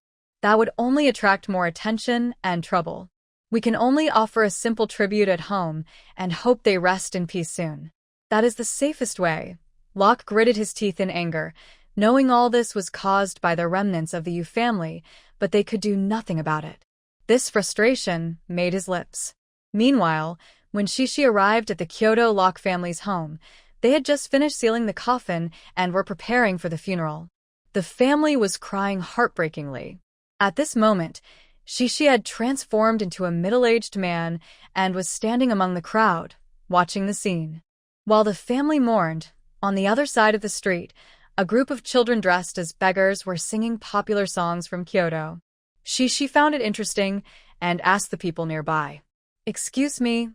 That would only attract more attention and trouble. We can only offer a simple tribute at home and hope they rest in peace soon. That is the safest way." Locke gritted his teeth in anger, knowing all this was caused by the remnants of the Yu family, but they could do nothing about it. This frustration made his lips. Meanwhile, when Shishi arrived at the Kyoto Locke family's home, they had just finished sealing the coffin and were preparing for the funeral. The family was crying heartbreakingly. At this moment, Shishi had transformed into a middle-aged man and was standing among the crowd, watching the scene. While the family mourned, on the other side of the street, A group of children dressed as beggars were singing popular songs from Kyoto. Shishi found it interesting and asked the people nearby, "Excuse me,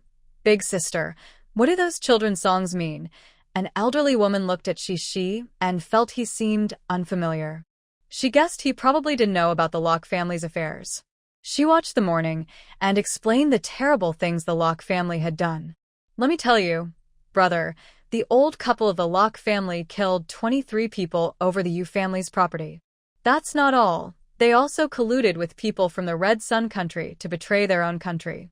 big sister, what do those children's songs mean?" An elderly woman looked at Shishi and felt he seemed unfamiliar. She guessed he probably didn't know about the Locke family's affairs. She watched the morning and explained the terrible things the Locke family had done. "Let me tell you, brother, the old couple of the Locke family killed 23 people over the Yu family's property. That's not all. They also colluded with people from the Red Sun country to betray their own country.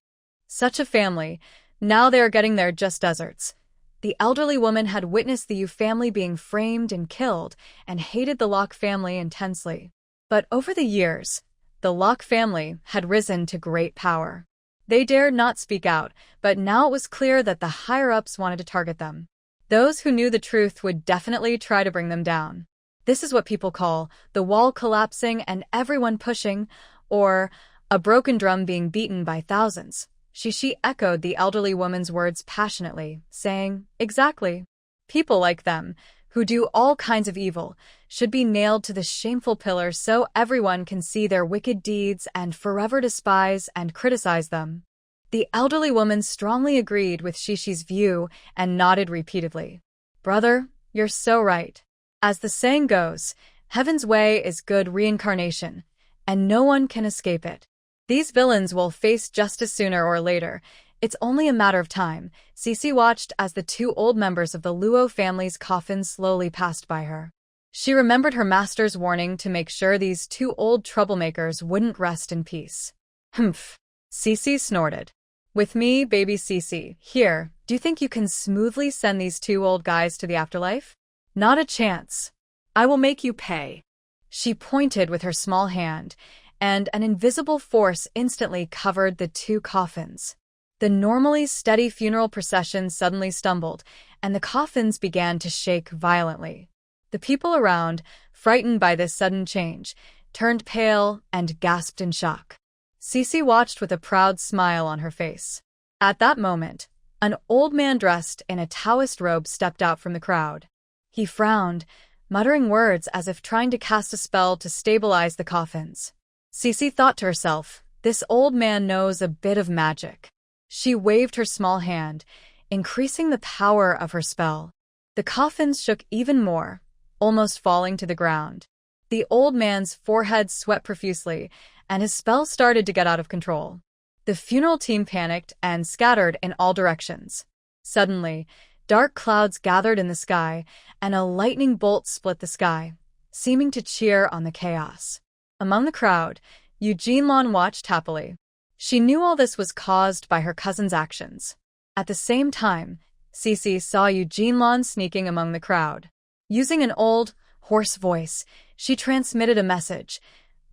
Such a family, now they are getting their just deserts." The elderly woman had witnessed the Yu family being framed and killed and hated the Locke family intensely. But over the years, the Locke family had risen to great power. They dared not speak out, but now it was clear that the higher-ups wanted to target them. Those who knew the truth would definitely try to bring them down. This is what people call the wall collapsing and everyone pushing, or a broken drum being beaten by thousands. Shishi echoed the elderly woman's words passionately, saying, "Exactly. People like them, who do all kinds of evil, should be nailed to the shameful pillar so everyone can see their wicked deeds and forever despise and criticize them." The elderly woman strongly agreed with Shishi's view and nodded repeatedly. "Brother, you're so right. As the saying goes, heaven's way is good reincarnation, and no one can escape it. These villains will face justice sooner or later. It's only a matter of time." Cece watched as the two old members of the Luo family's coffin slowly passed by her. She remembered her master's warning to make sure these two old troublemakers wouldn't rest in peace. "Humph." Cece snorted. "With me, baby Cece, here, do you think you can smoothly send these two old guys to the afterlife? Not a chance. I will make you pay." She pointed with her small hand, and an invisible force instantly covered the two coffins. The normally steady funeral procession suddenly stumbled, and the coffins began to shake violently. The people around, frightened by this sudden change, turned pale and gasped in shock. Cece watched with a proud smile on her face. At that moment, an old man dressed in a Taoist robe stepped out from the crowd. He frowned, muttering words as if trying to cast a spell to stabilize the coffins. Cece thought to herself, this old man knows a bit of magic. She waved her small hand, increasing the power of her spell. The coffins shook even more, almost falling to the ground. The old man's forehead sweat profusely, and his spell started to get out of control. The funeral team panicked and scattered in all directions. Suddenly, dark clouds gathered in the sky, and a lightning bolt split the sky, seeming to cheer on the chaos. Among the crowd, Eugene Lon watched happily. She knew all this was caused by her cousin's actions. At the same time, Cece saw Eugene Lon sneaking among the crowd. Using an old, hoarse voice, she transmitted a message.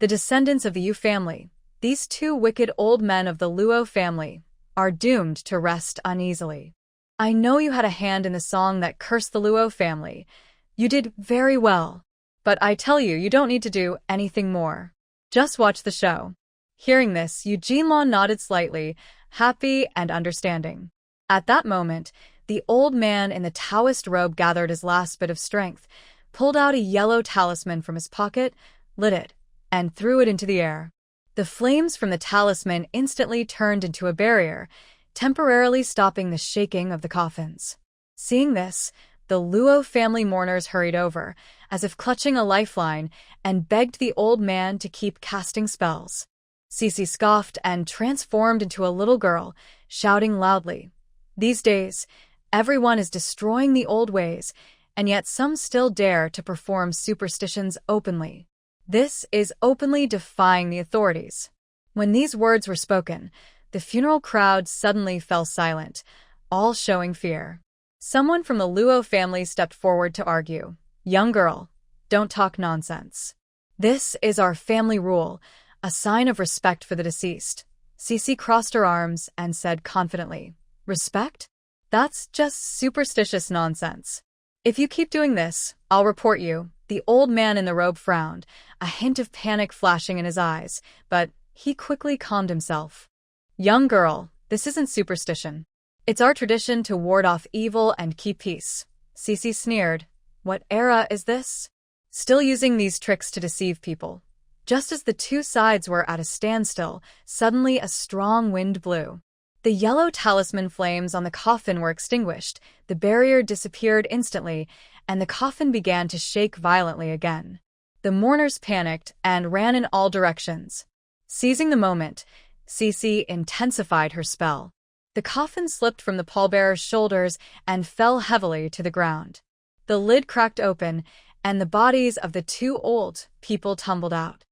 The descendants of the Yu family, these two wicked old men of the Luo family, are doomed to rest uneasily. I know you had a hand in the song that cursed the Luo family. You did very well. But I tell you, you don't need to do anything more. Just watch the show. Hearing this, Eugene Lon nodded slightly, happy and understanding. At that moment, the old man in the Taoist robe gathered his last bit of strength, pulled out a yellow talisman from his pocket, lit it, and threw it into the air. The flames from the talisman instantly turned into a barrier, temporarily stopping the shaking of the coffins. Seeing this, the Luo family mourners hurried over, as if clutching a lifeline, and begged the old man to keep casting spells. Cece scoffed and transformed into a little girl, shouting loudly, "These days, everyone is destroying the old ways, and yet some still dare to perform superstitions openly. This is openly defying the authorities." When these words were spoken, the funeral crowd suddenly fell silent, all showing fear. Someone from the Luo family stepped forward to argue. "Young girl, don't talk nonsense. This is our family rule, a sign of respect for the deceased." Cece crossed her arms and said confidently, "Respect? That's just superstitious nonsense. If you keep doing this, I'll report you." The old man in the robe frowned, a hint of panic flashing in his eyes, but he quickly calmed himself. "Young girl, this isn't superstition. It's our tradition to ward off evil and keep peace." Cece sneered. What era is this? Still using these tricks to deceive people. Just as the two sides were at a standstill, suddenly a strong wind blew. The yellow talisman flames on the coffin were extinguished, the barrier disappeared instantly, and the coffin began to shake violently again. The mourners panicked and ran in all directions. Seizing the moment, Cece intensified her spell. The coffin slipped from the pallbearer's shoulders and fell heavily to the ground. The lid cracked open, and the bodies of the two old people tumbled out.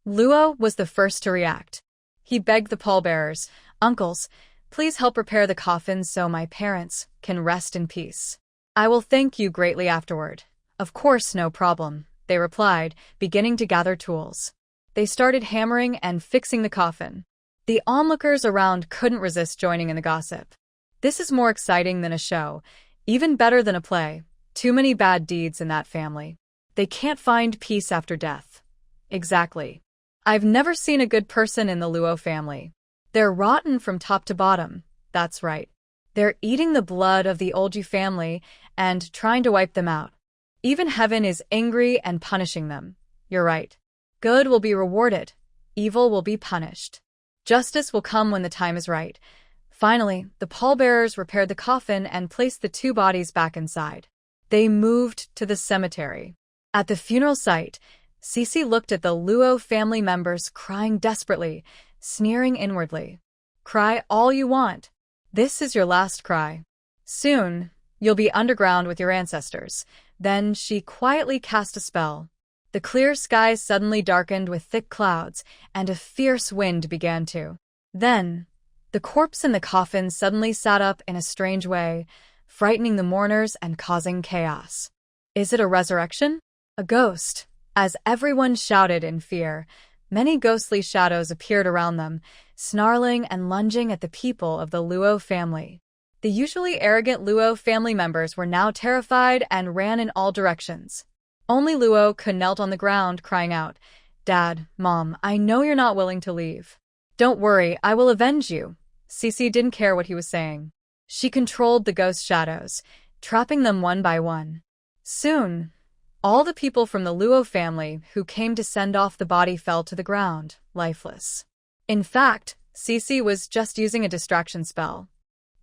Luo was the first to react. He begged the pallbearers, "Uncles, please help repair the coffin so my parents can rest in peace. I will thank you greatly afterward." "Of course, no problem," they replied, beginning to gather tools. They started hammering and fixing the coffin. The onlookers around couldn't resist joining in the gossip. "This is more exciting than a show, even better than a play. Too many bad deeds in that family. They can't find peace after death." "Exactly. I've never seen a good person in the Luo family. They're rotten from top to bottom." "That's right. They're eating the blood of the Olju family and trying to wipe them out. Even heaven is angry and punishing them." "You're right. Good will be rewarded. Evil will be punished. Justice will come when the time is right." Finally, the pallbearers repaired the coffin and placed the two bodies back inside. They moved to the cemetery. At the funeral site, Cece looked at the Luo family members crying desperately, sneering inwardly. "Cry all you want. This is your last cry. Soon, you'll be underground with your ancestors." Then she quietly cast a spell. The clear sky suddenly darkened with thick clouds, and a fierce wind began to. Then, the corpse in the coffin suddenly sat up in a strange way, frightening the mourners and causing chaos. "Is it a resurrection? A ghost?" As everyone shouted in fear, many ghostly shadows appeared around them, snarling and lunging at the people of the Luo family. The usually arrogant Luo family members were now terrified and ran in all directions. Only Luo knelt on the ground, crying out, "Dad, Mom, I know you're not willing to leave. Don't worry, I will avenge you." Cece didn't care what he was saying. She controlled the ghost shadows, trapping them one by one. Soon, all the people from the Luo family who came to send off the body fell to the ground, lifeless. In fact, Cece was just using a distraction spell.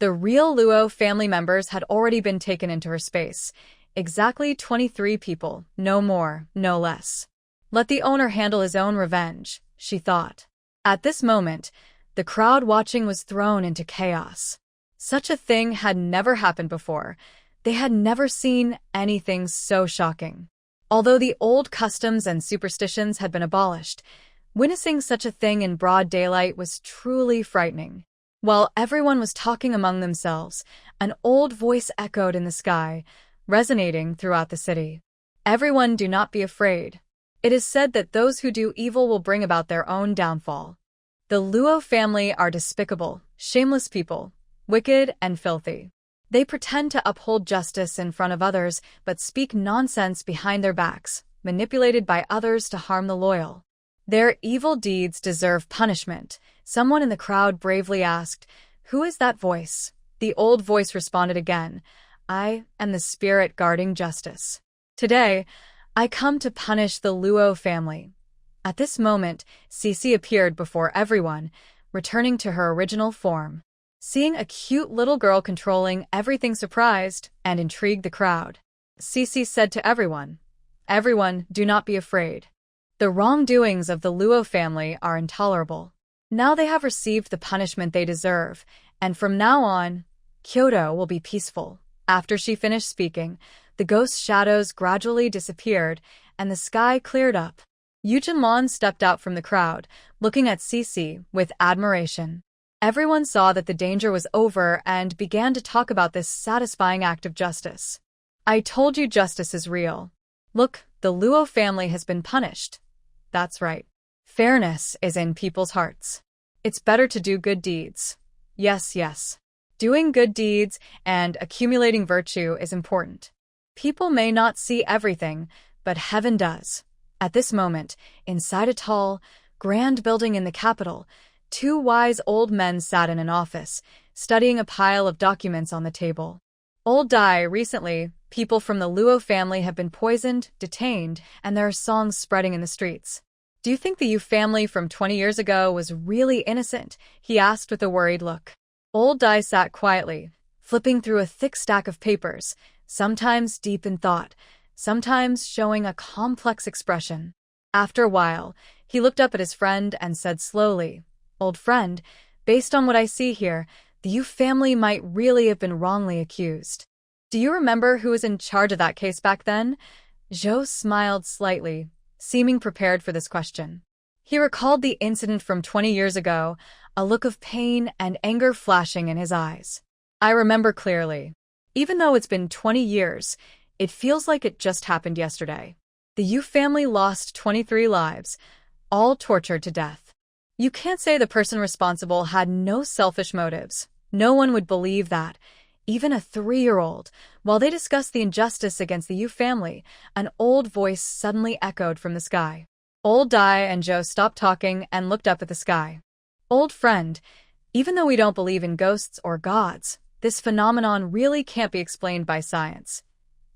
The real Luo family members had already been taken into her space. Exactly 23 people, no more, no less. Let the owner handle his own revenge, she thought. At this moment, the crowd watching was thrown into chaos. Such a thing had never happened before. They had never seen anything so shocking. Although the old customs and superstitions had been abolished, witnessing such a thing in broad daylight was truly frightening. While everyone was talking among themselves, an old voice echoed in the sky, resonating throughout the city. "Everyone, do not be afraid. It is said that those who do evil will bring about their own downfall. The Luo family are despicable, shameless people, wicked and filthy. They pretend to uphold justice in front of others, but speak nonsense behind their backs, manipulated by others to harm the loyal. Their evil deeds deserve punishment." Someone in the crowd bravely asked, "Who is that voice?" The old voice responded again, "I am the spirit guarding justice. Today, I come to punish the Luo family." At this moment, Cece appeared before everyone, returning to her original form. Seeing a cute little girl controlling everything surprised and intrigued the crowd. Cece said to everyone, "Everyone, do not be afraid. The wrongdoings of the Luo family are intolerable. Now they have received the punishment they deserve, and from now on, Kyoto will be peaceful." After she finished speaking, the ghost shadows gradually disappeared, and the sky cleared up. Yujinlon stepped out from the crowd, looking at Cece with admiration. Everyone saw that the danger was over and began to talk about this satisfying act of justice. "I told you justice is real. Look, the Luo family has been punished." "That's right. Fairness is in people's hearts. It's better to do good deeds." Yes, yes. Doing good deeds and accumulating virtue is important. People may not see everything, but heaven does. At this moment, inside a tall, grand building in the capital, two wise old men sat in an office, studying a pile of documents on the table. Old Dai, recently, People from the Luo family have been poisoned, detained, and there are songs spreading in the streets. Do you think the Yu family from 20 years ago was really innocent? He asked with a worried look. Old Dai sat quietly, flipping through a thick stack of papers, sometimes deep in thought, sometimes showing a complex expression. After a while, he looked up at his friend and said slowly, "Old friend, based on what I see here, the Yu family might really have been wrongly accused. Do you remember who was in charge of that case back then?" Zhou smiled slightly, seeming prepared for this question. He recalled the incident from 20 years ago, a look of pain and anger flashing in his eyes. "I remember clearly. Even though it's been 20 years, it feels like it just happened yesterday. The Yu family lost 23 lives, all tortured to death. You can't say the person responsible had no selfish motives. No one would believe that. Even a 3-year-old. While they discussed the injustice against the Yu family, an old voice suddenly echoed from the sky. Old Dai and Zhou stopped talking and looked up at the sky. "Old friend, even though we don't believe in ghosts or gods, this phenomenon really can't be explained by science."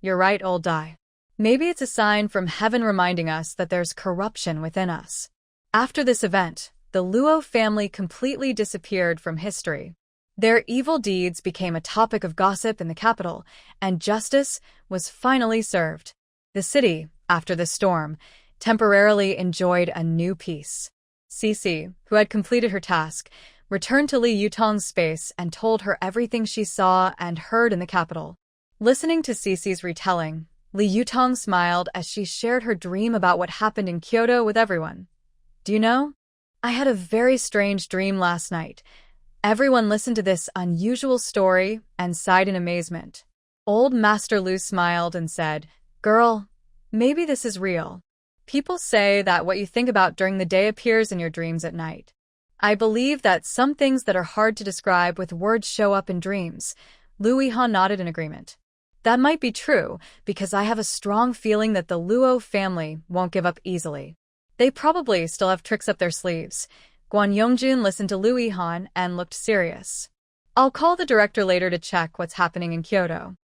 "You're right, Old Dai. Maybe it's a sign from heaven reminding us that there's corruption within us." After this event, the Luo family completely disappeared from history. Their evil deeds became a topic of gossip in the capital, and justice was finally served. The city, after the storm, temporarily enjoyed a new peace. Cece, who had completed her task, returned to Li Yutong's space and told her everything she saw and heard in the capital. Listening to Cece's retelling, Li Yutong smiled as she shared her dream about what happened in Kyoto with everyone. "Do you know? I had a very strange dream last night." Everyone listened to this unusual story and sighed in amazement. Old Master Lu smiled and said, "Girl, maybe this is real. People say that what you think about during the day appears in your dreams at night. I believe that some things that are hard to describe with words show up in dreams." Lu Yihan nodded in agreement. "That might be true, because I have a strong feeling that the Luo family won't give up easily. They probably still have tricks up their sleeves." Guan Yongjun listened to Lu Yihan and looked serious. "I'll call the director later to check what's happening in Kyoto."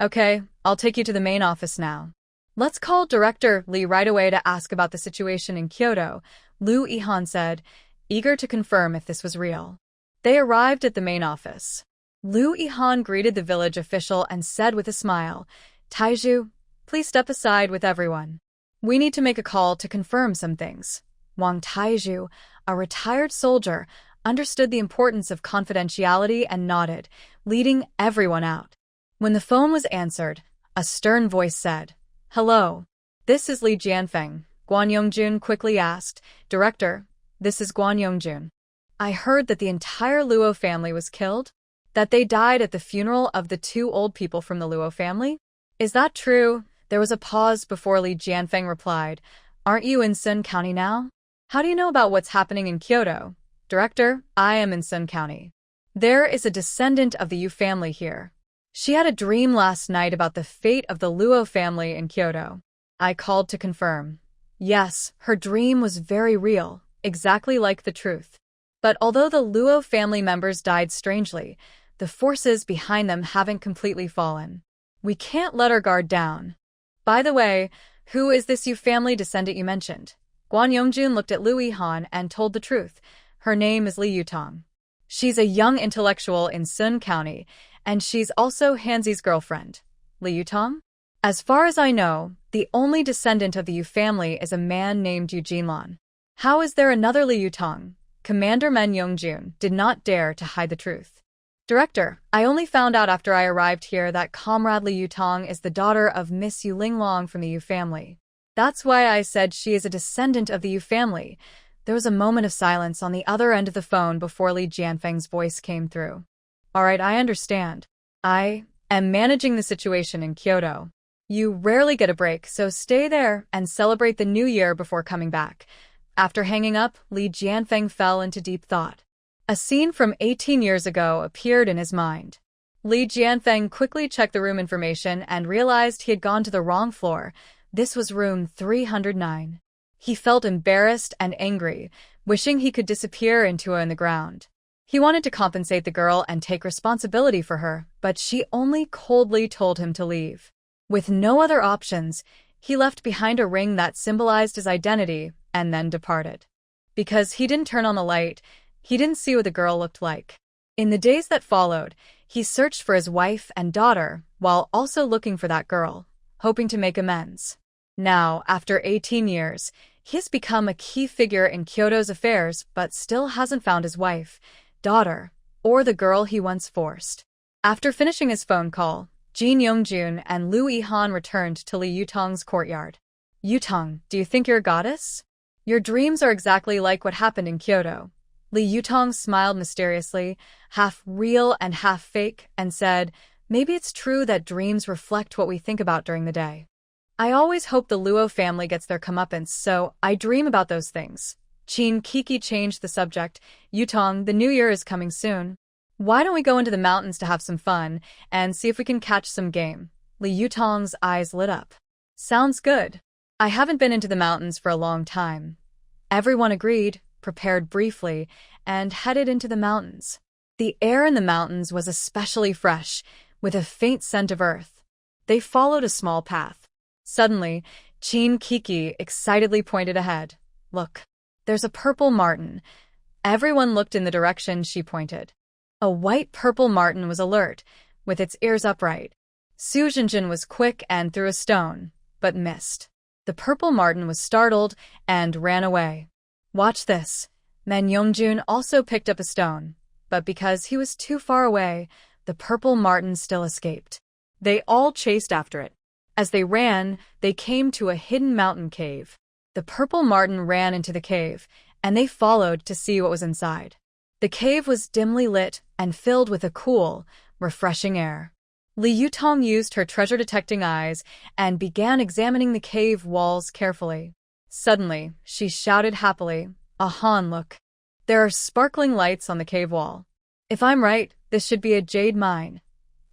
"Okay, I'll take you to the main office now." "Let's call Director Li right away to ask about the situation in Kyoto," Lu Yihan said, eager to confirm if this was real. They arrived at the main office. Lu Yihan greeted the village official and said with a smile, "Taizhu, please step aside with everyone. We need to make a call to confirm some things." Wang Taizhu, a retired soldier, understood the importance of confidentiality and nodded, leading everyone out. When the phone was answered, a stern voice said, "Hello. This is Li Jianfeng." Guan Yongjun quickly asked, "Director, this is Guan Yongjun. I heard that the entire Luo family was killed? That they died at the funeral of the 2 old people from the Luo family? Is that true?" There was a pause before Li Jianfeng replied, "Aren't you in Sun County now? How do you know about what's happening in Kyoto?" "Director, I am in Sun County. There is a descendant of the Yu family here. She had a dream last night about the fate of the Luo family in Kyoto. I called to confirm. Yes, her dream was very real, exactly like the truth. But although the Luo family members died strangely, the forces behind them haven't completely fallen. We can't let our guard down. By the way, who is this Yu family descendant you mentioned?" Guan Yongjun looked at Lu Yihan and told the truth. "Her name is Li Yutong. She's a young intellectual in Sun County, and she's also Hanzi's girlfriend." "Li Yutong? As far as I know, the only descendant of the Yu family is a man named Yu Jinlan. How is there another Li Yutong?" Commander Men Yongjun did not dare to hide the truth. "Director, I only found out after I arrived here that Comrade Li Yutong is the daughter of Miss Yu Linglong from the Yu family. That's why I said she is a descendant of the Yu family." There was a moment of silence on the other end of the phone before Li Jianfeng's voice came through. "All right, I understand. I am managing the situation in Kyoto. You rarely get a break, so stay there and celebrate the new year before coming back." After hanging up, Li Jianfeng fell into deep thought. A scene from 18 years ago appeared in his mind. Li Jianfeng quickly checked the room information and realized he had gone to the wrong floor. This was room 309. He felt embarrassed and angry, wishing he could disappear into the ground. He wanted to compensate the girl and take responsibility for her, but she only coldly told him to leave. With no other options, he left behind a ring that symbolized his identity and then departed. Because he didn't turn on the light, he didn't see what the girl looked like. In the days that followed, he searched for his wife and daughter while also looking for that girl, hoping to make amends. Now, after 18 years, he has become a key figure in Kyoto's affairs but still hasn't found his wife, daughter, or the girl he once forced. After finishing his phone call, Jin Youngjun and Liu Yihan returned to Li Yutong's courtyard. Yutong, do you think you're a goddess? Your dreams are exactly like what happened in Kyoto. Li Yutong smiled mysteriously, half real and half fake, and said, maybe it's true that dreams reflect what we think about during the day. I always hope the Luo family gets their comeuppance, so I dream about those things. Qin Kiki changed the subject. Yutong, the new year is coming soon. Why don't we go into the mountains to have some fun and see if we can catch some game? Li Yutong's eyes lit up. Sounds good. I haven't been into the mountains for a long time. Everyone agreed, prepared briefly, and headed into the mountains. The air in the mountains was especially fresh, with a faint scent of earth. They followed a small path. Suddenly, Qin Kiki excitedly pointed ahead. Look, there's a purple marten. Everyone looked in the direction she pointed. A white-purple marten was alert, with its ears upright. Su Jinjin was quick and threw a stone, but missed. The purple marten was startled and ran away. Watch this. Men Yongjun also picked up a stone, but because he was too far away, the purple marten still escaped. They all chased after it. As they ran, they came to a hidden mountain cave. The purple marten ran into the cave, and they followed to see what was inside. The cave was dimly lit and filled with a cool, refreshing air. Li Yutong used her treasure-detecting eyes and began examining the cave walls carefully. Suddenly, she shouted happily, "Ahan, look! There are sparkling lights on the cave wall. If I'm right, this should be a jade mine."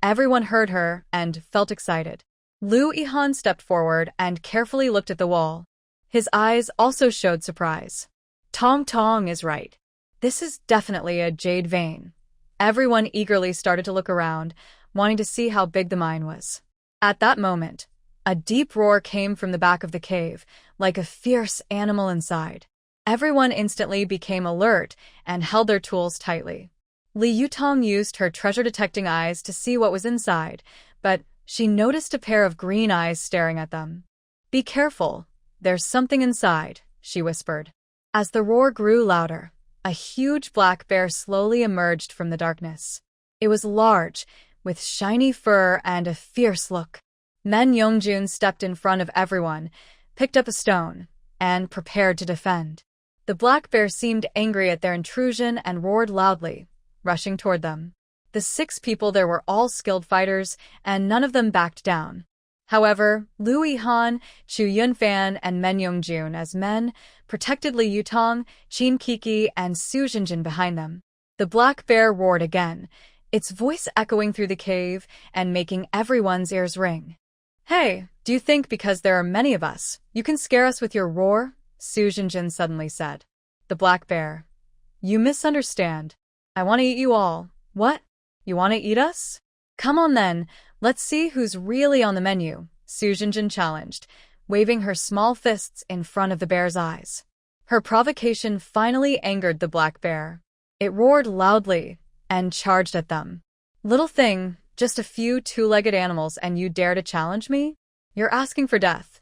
Everyone heard her and felt excited. Liu Yihan stepped forward and carefully looked at the wall. His eyes also showed surprise. Tong Tong is right. This is definitely a jade vein. Everyone eagerly started to look around, wanting to see how big the mine was. At that moment, a deep roar came from the back of the cave, like a fierce animal inside. Everyone instantly became alert and held their tools tightly. Li Yutong used her treasure-detecting eyes to see what was inside, but she noticed a pair of green eyes staring at them. "Be careful, there's something inside," she whispered. As the roar grew louder, a huge black bear slowly emerged from the darkness. It was large, with shiny fur and a fierce look. Men Yongjun stepped in front of everyone, picked up a stone, and prepared to defend. The black bear seemed angry at their intrusion and roared loudly, rushing toward them. The 6 people there were all skilled fighters, and none of them backed down. However, Liu Yihan, Chu Yunfan, and Men Yongjun as men protected Li Yutong, Qin Kiki, and Su Jinjin behind them. The black bear roared again, its voice echoing through the cave and making everyone's ears ring. "Hey, do you think because there are many of us, you can scare us with your roar?" Su Jinjin suddenly said. The black bear. "You misunderstand. I want to eat you all." "What? You want to eat us? Come on then, let's see who's really on the menu," Su Jinjin challenged, waving her small fists in front of the bear's eyes. Her provocation finally angered the black bear. It roared loudly and charged at them. "Little thing, just a few 2-legged animals and you dare to challenge me? You're asking for death."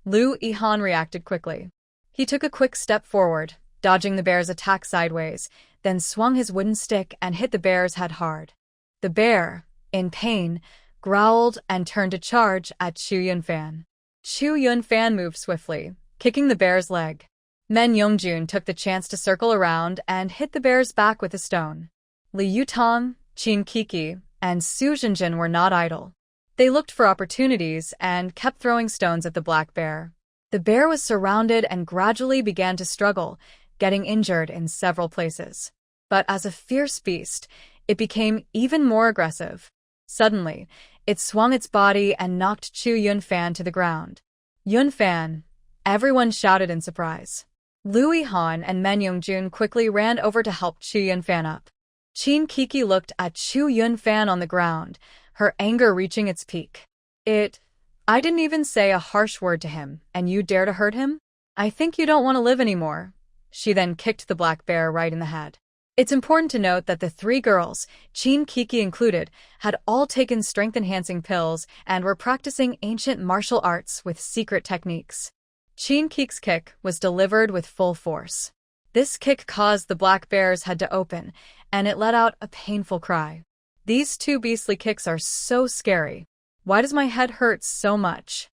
Liu Yihan reacted quickly. He took a quick step forward, dodging the bear's attack sideways, then swung his wooden stick and hit the bear's head hard. The bear, in pain, growled and turned to charge at Chu Yunfan. Chu Yunfan moved swiftly, kicking the bear's leg. Men Yongjun took the chance to circle around and hit the bear's back with a stone. Li Yutong, Qin Kiki, and Su Jinjin were not idle. They looked for opportunities and kept throwing stones at the black bear. The bear was surrounded and gradually began to struggle, getting injured in several places. But as a fierce beast, it became even more aggressive. Suddenly, it swung its body and knocked Chu Yunfan to the ground. "Yunfan!" Everyone shouted in surprise. Liu Yihan and Men Yongjun quickly ran over to help Chu Yunfan up. Qin Kiki looked at Chu Yunfan on the ground, her anger reaching its peak. "It I didn't even say a harsh word to him, and you dare to hurt him? I think you don't want to live anymore. She then kicked the black bear right in the head. It's important to note that the three girls, Chin Kiki included, had all taken strength-enhancing pills and were practicing ancient martial arts with secret techniques. Chin Kiki's kick was delivered with full force. This kick caused the black bear's head to open, and it let out a painful cry. These two beastly kicks are so scary. Why does my head hurt so much?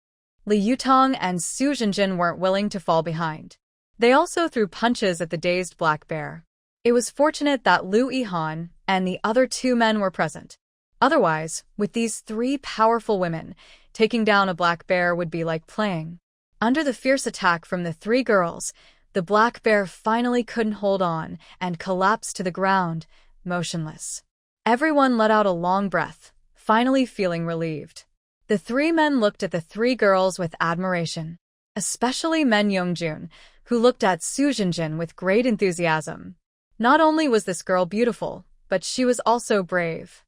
Li Yutong and Su Jinjin weren't willing to fall behind. They also threw punches at the dazed black bear. It was fortunate that Lu Yihan and the other two men were present. Otherwise, with these three powerful women, taking down a black bear would be like playing. Under the fierce attack from the three girls, the black bear finally couldn't hold on and collapsed to the ground, motionless. Everyone let out a long breath, finally feeling relieved. The three men looked at the three girls with admiration, especially Men Yongjun, who looked at Su Jinjin with great enthusiasm. Not only was this girl beautiful, but she was also brave.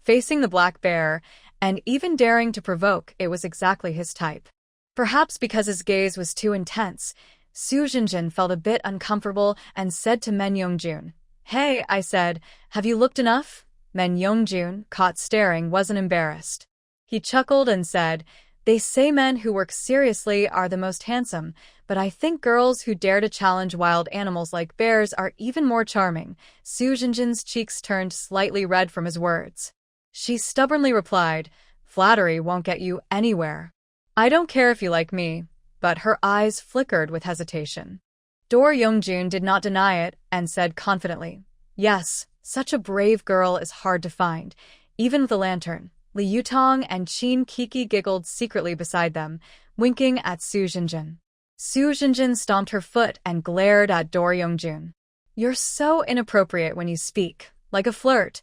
Facing the black bear, and even daring to provoke, it was exactly his type. Perhaps because his gaze was too intense, Su Jinjin felt a bit uncomfortable and said to Men Yongjun, "Hey," I said, "have you looked enough?" Men Yongjun, caught staring, wasn't embarrassed. He chuckled and said, "They say men who work seriously are the most handsome, but I think girls who dare to challenge wild animals like bears are even more charming." Su Jinjin's cheeks turned slightly red from his words. She stubbornly replied, "Flattery won't get you anywhere. I don't care if you like me," but her eyes flickered with hesitation. Dor Yongjun did not deny it and said confidently, "Yes, such a brave girl is hard to find, even with a lantern." Li Yutong and Chin Kiki giggled secretly beside them, winking at Su Jinjin. Su Jinjin stomped her foot and glared at Dor Yongjun. "You're so inappropriate when you speak, like a flirt."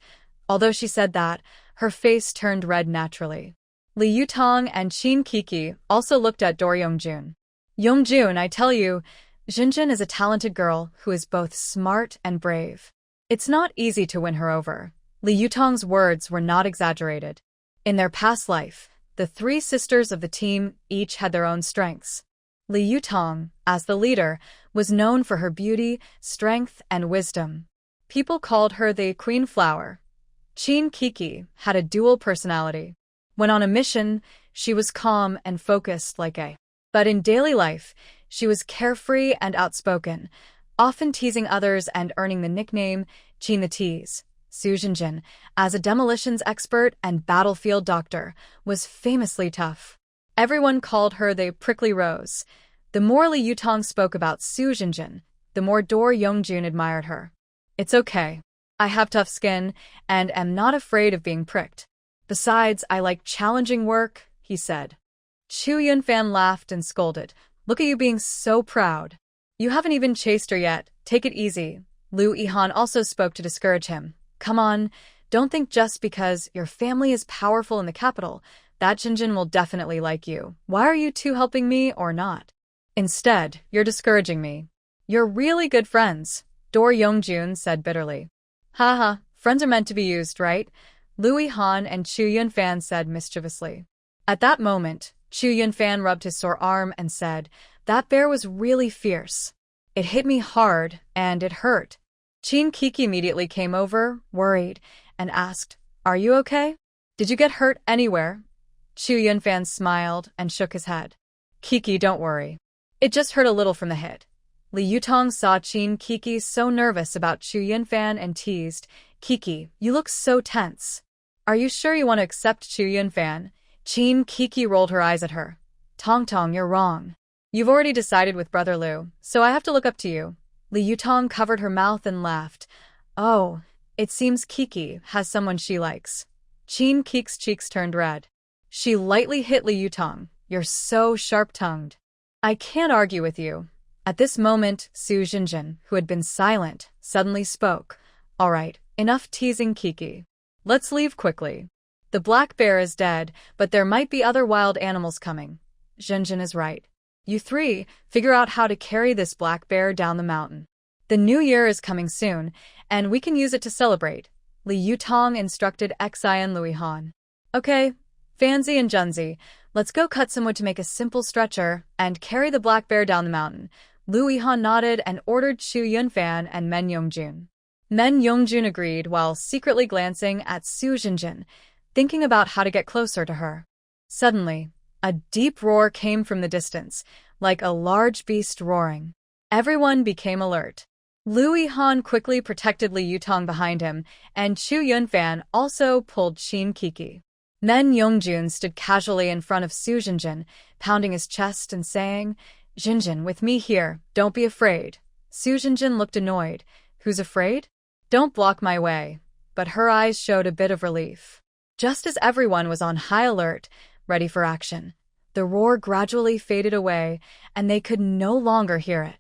Although she said that, her face turned red naturally. Li Yutong and Chin Kiki also looked at Dor Yongjun. "Yongjun, I tell you, Jinjin is a talented girl who is both smart and brave. It's not easy to win her over." Li Yutong's words were not exaggerated. In their past life, the three sisters of the team each had their own strengths. Li Yutong, as the leader, was known for her beauty, strength, and wisdom. People called her the Queen Flower. Chin Kiki had a dual personality. When on a mission, she was calm and focused like a. But in daily life, she was carefree and outspoken, often teasing others and earning the nickname Chin the Tease. Su Jinjin, as a demolitions expert and battlefield doctor, was famously tough. Everyone called her the Prickly Rose. The more Li Yutong spoke about Su Jinjin, the more Dor Yongjun admired her. "It's okay. I have tough skin and am not afraid of being pricked. Besides, I like challenging work," he said. Chu Yunfan laughed and scolded. "Look at you being so proud. You haven't even chased her yet. Take it easy." Lu Yihan also spoke to discourage him. "Come on, don't think just because your family is powerful in the capital, that Jinjin will definitely like you. Why are you two helping me or not? Instead, you're discouraging me. You're really good friends," Dor Yongjun said bitterly. "Haha, friends are meant to be used, right?" Lu Yihan and Chu Yunfan said mischievously. At that moment, Chu Yunfan rubbed his sore arm and said, "That bear was really fierce. It hit me hard, and it hurt." Chin Kiki immediately came over, worried, and asked, "Are you okay? Did you get hurt anywhere?" Chu Yunfan smiled and shook his head. "Kiki, don't worry. It just hurt a little from the hit." Li Yutong saw Chin Kiki so nervous about Chu Yunfan and teased, "Kiki, you look so tense. Are you sure you want to accept Chu Yunfan?" Chin Kiki rolled her eyes at her. "Tong Tong, you're wrong. You've already decided with Brother Lu, so I have to look up to you." Li Yutong covered her mouth and laughed. "Oh, it seems Kiki has someone she likes." Chin Kiki's cheeks turned red. She lightly hit Li Yutong. "You're so sharp-tongued. I can't argue with you." At this moment, Su Jinjin, who had been silent, suddenly spoke. "All right, enough teasing Kiki. Let's leave quickly. The black bear is dead, but there might be other wild animals coming. Jinjin is right. You three, figure out how to carry this black bear down the mountain. The new year is coming soon, and we can use it to celebrate." Li Yutong instructed Xi and Lu Yihan. "Okay, Fanzi and Junzi, Let's go cut some wood to make a simple stretcher and carry the black bear down the mountain. Lu Yihan nodded and ordered Chu Yunfan and Men Yongjun. Men Yongjun agreed while secretly glancing at Su Jinjin, thinking about how to get closer to her. Suddenly, a deep roar came from the distance, like a large beast roaring. Everyone became alert. Lu Yihan quickly protected Li Yutong behind him, and Chu Yunfan also pulled Qin Kiki. Men Yongjun stood casually in front of Su Jinjin, pounding his chest and saying, "Jinjin, with me here, don't be afraid." Su Jinjin looked annoyed. "Who's afraid? Don't block my way." But her eyes showed a bit of relief. Just as everyone was on high alert, ready for action, the roar gradually faded away, and they could no longer hear it.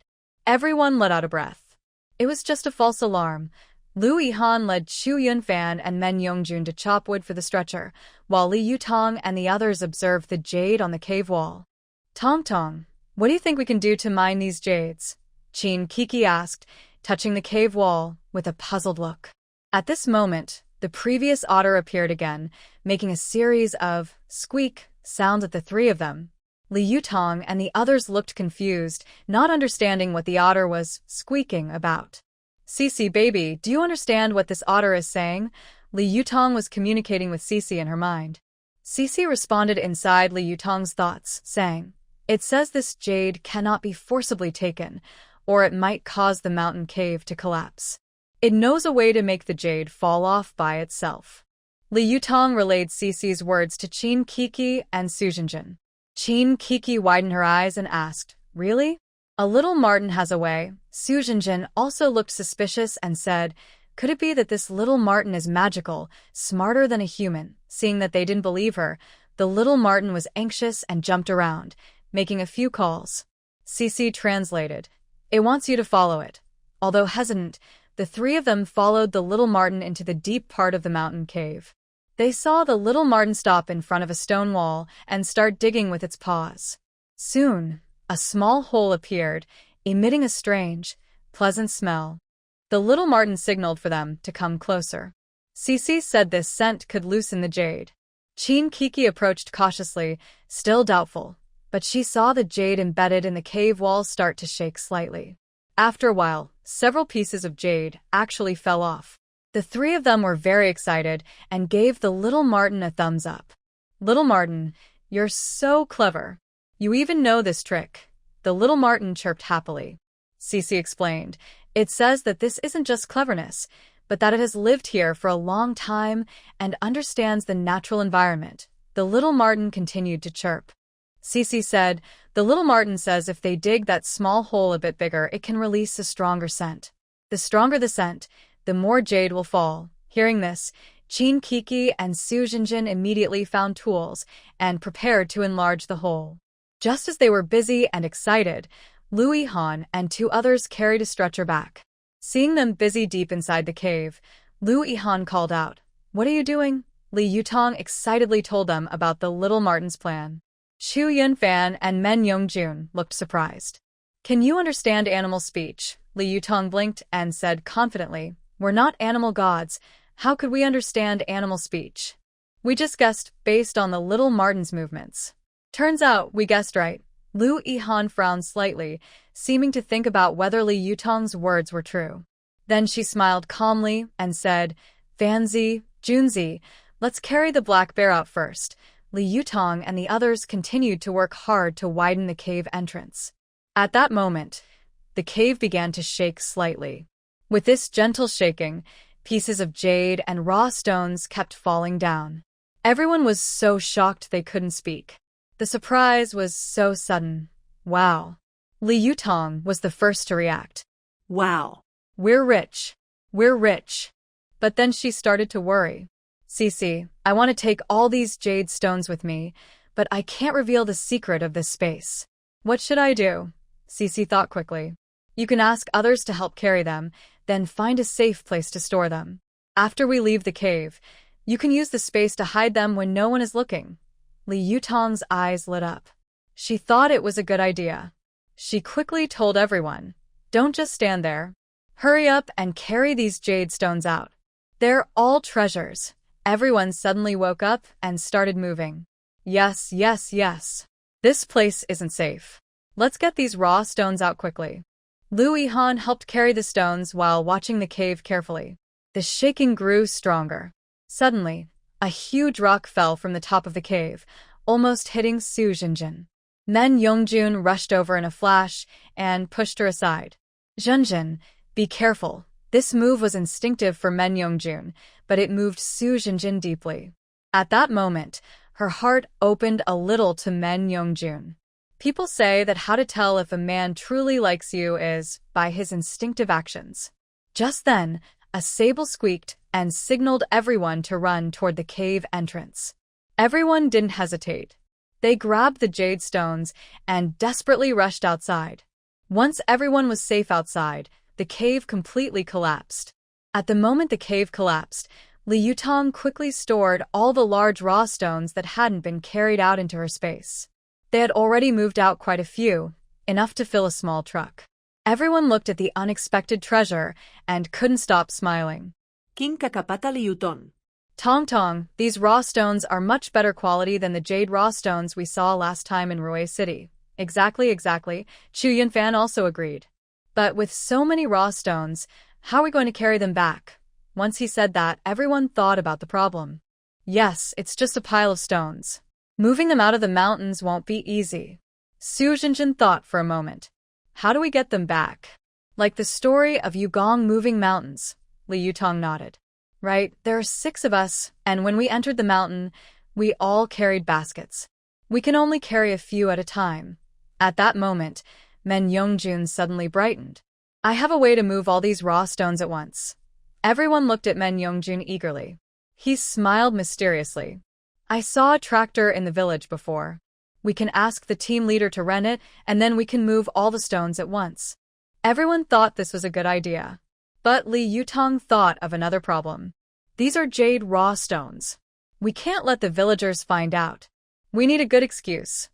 Everyone let out a breath. It was just a false alarm. Lu Yihan led Chu Yunfan and Men Yongjun to chop wood for the stretcher, while Li Yutong and the others observed the jade on the cave wall. "Tong Tong, what do you think we can do to mine these jades?" Qin Kiki asked, touching the cave wall with a puzzled look. At this moment, the previous otter appeared again, making a series of squeak sounds at the three of them. Li Yutong and the others looked confused, not understanding what the otter was squeaking about. "Cece, baby, do you understand what this otter is saying?" Li Yutong was communicating with Cece in her mind. Cece responded inside Li Yutong's thoughts, saying, "It says this jade cannot be forcibly taken, or it might cause the mountain cave to collapse. It knows a way to make the jade fall off by itself." Li Yutong relayed Cece's words to Qin Kiki and Su Jinjin. Qin Kiki widened her eyes and asked, "Really? A little marten has a way?" Su Jinjin also looked suspicious and said, "Could it be that this little marten is magical, smarter than a human?" Seeing that they didn't believe her, the little marten was anxious and jumped around, making a few calls. Cece translated, "It wants you to follow it." Although hesitant, the three of them followed the little marten into the deep part of the mountain cave. They saw the little marten stop in front of a stone wall and start digging with its paws. Soon, a small hole appeared, emitting a strange, pleasant smell. The little marten signaled for them to come closer. Cece said this scent could loosen the jade. Qin Kiki approached cautiously, still doubtful, but she saw the jade embedded in the cave wall start to shake slightly. After a while, several pieces of jade actually fell off. The three of them were very excited and gave the little marten a thumbs up. "Little marten, you're so clever. You even know this trick." The little marten chirped happily. Cece explained, "It says that this isn't just cleverness, but that it has lived here for a long time and understands the natural environment." The little marten continued to chirp. Cece said, "The little marten says if they dig that small hole a bit bigger, it can release a stronger scent. The stronger the scent, the more jade will fall." Hearing this, Qin Kiki and Su Jinjin immediately found tools and prepared to enlarge the hole. Just as they were busy and excited, Lu Yihan and two others carried a stretcher back. Seeing them busy deep inside the cave, Lu Yihan called out, "What are you doing?" Li Yutong excitedly told them about the little marten's plan. Chu Yunfan and Men Yongjun looked surprised. "Can you understand animal speech?" Li Yutong blinked and said confidently, "We're not animal gods. How could we understand animal speech? We just guessed based on the little marten's movements." "Turns out we guessed right." Lu Yihan frowned slightly, seeming to think about whether Li Yutong's words were true. Then she smiled calmly and said, "Fanzi, Junzi, let's carry the black bear out first." Li Yutong and the others continued to work hard to widen the cave entrance. At that moment, the cave began to shake slightly. With this gentle shaking, pieces of jade and raw stones kept falling down. Everyone was so shocked they couldn't speak. The surprise was so sudden. "Wow." Li Yutong was the first to react. Wow. "We're rich. We're rich." But then she started to worry. "Cece, I want to take all these jade stones with me, but I can't reveal the secret of this space. What should I do?" Cece thought quickly. "You can ask others to help carry them, then find a safe place to store them. After we leave the cave, you can use the space to hide them when no one is looking." Li Yutong's eyes lit up. She thought it was a good idea. She quickly told everyone, "Don't just stand there. Hurry up and carry these jade stones out. They're all treasures." Everyone suddenly woke up and started moving. Yes, yes, yes. This place isn't safe. Let's get these raw stones out quickly. Lu Yihan helped carry the stones while watching the cave carefully. The shaking grew stronger. Suddenly, a huge rock fell from the top of the cave, almost hitting Su Jinjin. Men Yongjun rushed over in a flash and pushed her aside. Jinjin, be careful. This move was instinctive for Men Yongjun, but it moved Su Jinjin deeply. At that moment, her heart opened a little to Men Yongjun. People say that how to tell if a man truly likes you is by his instinctive actions. Just then, a sable squeaked and signaled everyone to run toward the cave entrance. Everyone didn't hesitate. They grabbed the jade stones and desperately rushed outside. Once everyone was safe outside, the cave completely collapsed. At the moment the cave collapsed, Li Yutong quickly stored all the large raw stones that hadn't been carried out into her space. They had already moved out quite a few, enough to fill a small truck. Everyone looked at the unexpected treasure and couldn't stop smiling. King kakapata Li Yutong. Tong Tong, these raw stones are much better quality than the jade raw stones we saw last time in Rui City. Exactly. Chu Yunfan also agreed. But with so many raw stones, how are we going to carry them back? Once he said that, everyone thought about the problem. Yes, it's just a pile of stones. Moving them out of the mountains won't be easy. Su Jinjin thought for a moment. How do we get them back? Like the story of Yugong moving mountains, Li Yutong nodded. Right, there are 6 of us, and when we entered the mountain, we all carried baskets. We can only carry a few at a time. At that moment, Men Yongjun suddenly brightened. I have a way to move all these raw stones at once. Everyone looked at Men Yongjun eagerly. He smiled mysteriously. I saw a tractor in the village before. We can ask the team leader to rent it, and then we can move all the stones at once. Everyone thought this was a good idea. But Li Yutong thought of another problem. These are jade raw stones. We can't let the villagers find out. We need a good excuse.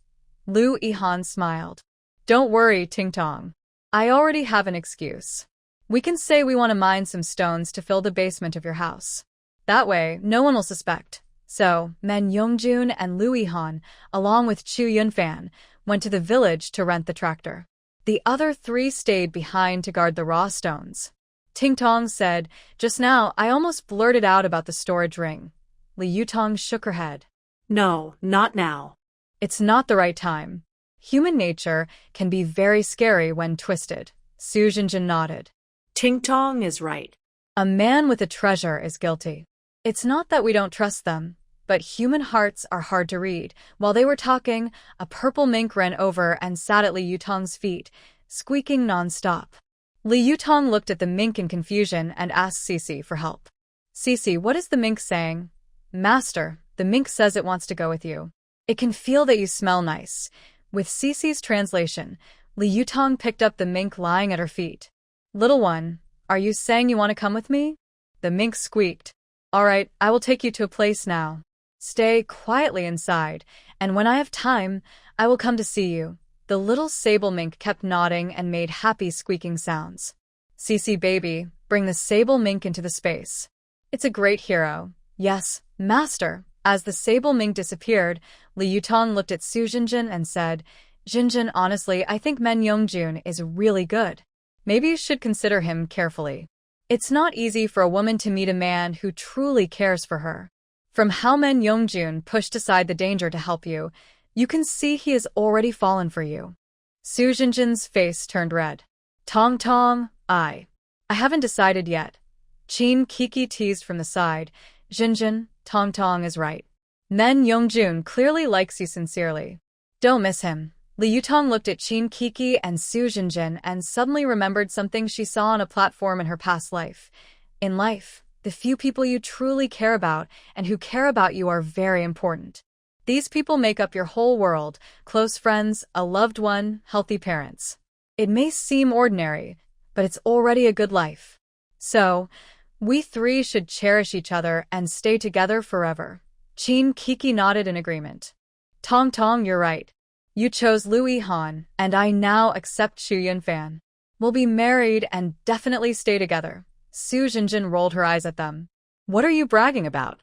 Lu Yihan smiled. Don't worry, Ting Tong. I already have an excuse. We can say we want to mine some stones to fill the basement of your house. That way, no one will suspect. So, Men Yongjun and Lu Yihan, along with Chu Yunfan, went to the village to rent the tractor. The other 3 stayed behind to guard the raw stones. Ting Tong said, just now I almost blurted out about the storage ring. Li Yutong shook her head. No, not now. It's not the right time. Human nature can be very scary when twisted. Su Jinjin nodded. Ting Tong is right. A man with a treasure is guilty. It's not that we don't trust them, but human hearts are hard to read. While they were talking, a purple mink ran over and sat at Li Yutong's feet, squeaking non-stop. Li Yutong looked at the mink in confusion and asked Cici for help. Cici, what is the mink saying? Master, the mink says it wants to go with you. It can feel that you smell nice. With Cici's translation, Li Yutong picked up the mink lying at her feet. Little one, are you saying you want to come with me? The mink squeaked. All right, I will take you to a place now. Stay quietly inside, and when I have time, I will come to see you. The little sable mink kept nodding and made happy squeaking sounds. Cici baby, bring the sable mink into the space. It's a great hero. Yes, master. As the sable mink disappeared, Li Yutong looked at Su Jinjin and said, Jinjin, honestly, I think Men Yongjun is really good. Maybe you should consider him carefully. It's not easy for a woman to meet a man who truly cares for her. From how Men Yongjun pushed aside the danger to help you, you can see he has already fallen for you. Su Jinjin's face turned red. Tong Tong, I haven't decided yet. Qin Kiki teased from the side. Jinjin, Tong Tong is right. Men Yongjun clearly likes you sincerely. Don't miss him. Li Yutong looked at Qin Kiki and Su Jinjin and suddenly remembered something she saw on a platform in her past life. In life, the few people you truly care about and who care about you are very important. These people make up your whole world: close friends, a loved one, healthy parents. It may seem ordinary, but it's already a good life. So, we 3 should cherish each other and stay together forever. Qin Kiki nodded in agreement. Tong Tong, you're right. You chose Lu Yihan, and I now accept Chu Yunfan. We'll be married and definitely stay together. Su Jinjin rolled her eyes at them. What are you bragging about?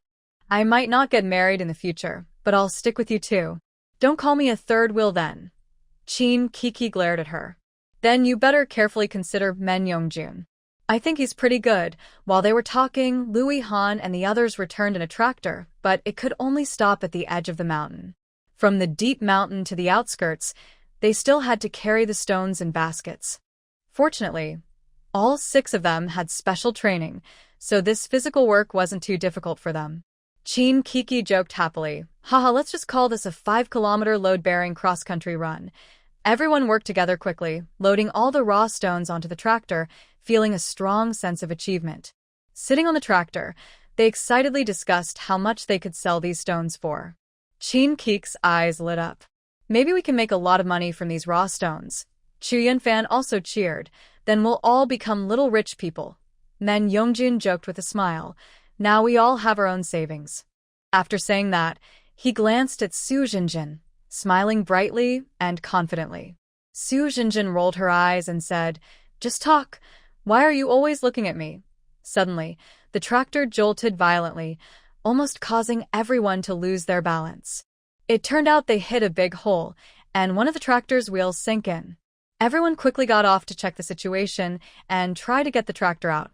I might not get married in the future, but I'll stick with you too. Don't call me a third wheel then. Chin Kiki glared at her. Then you better carefully consider Men Yongjun. I think he's pretty good. While they were talking, Louis Han and the others returned in a tractor, but it could only stop at the edge of the mountain. From the deep mountain to the outskirts, they still had to carry the stones in baskets. Fortunately, all 6 of them had special training, so this physical work wasn't too difficult for them. Chin Kiki joked happily, "Haha, let's just call this a 5-kilometer load-bearing cross-country run." Everyone worked together quickly, loading all the raw stones onto the tractor, feeling a strong sense of achievement. Sitting on the tractor, they excitedly discussed how much they could sell these stones for. Chin Kiki's eyes lit up. Maybe we can make a lot of money from these raw stones. Chu Yunfan also cheered. Then we'll all become little rich people. Men Yongjun joked with a smile. Now we all have our own savings. After saying that, he glanced at Su Jinjin, smiling brightly and confidently. Su Jinjin rolled her eyes and said, "Just talk. Why are you always looking at me?" Suddenly, the tractor jolted violently, almost causing everyone to lose their balance. It turned out they hit a big hole, and one of the tractor's wheels sank in. Everyone quickly got off to check the situation and try to get the tractor out.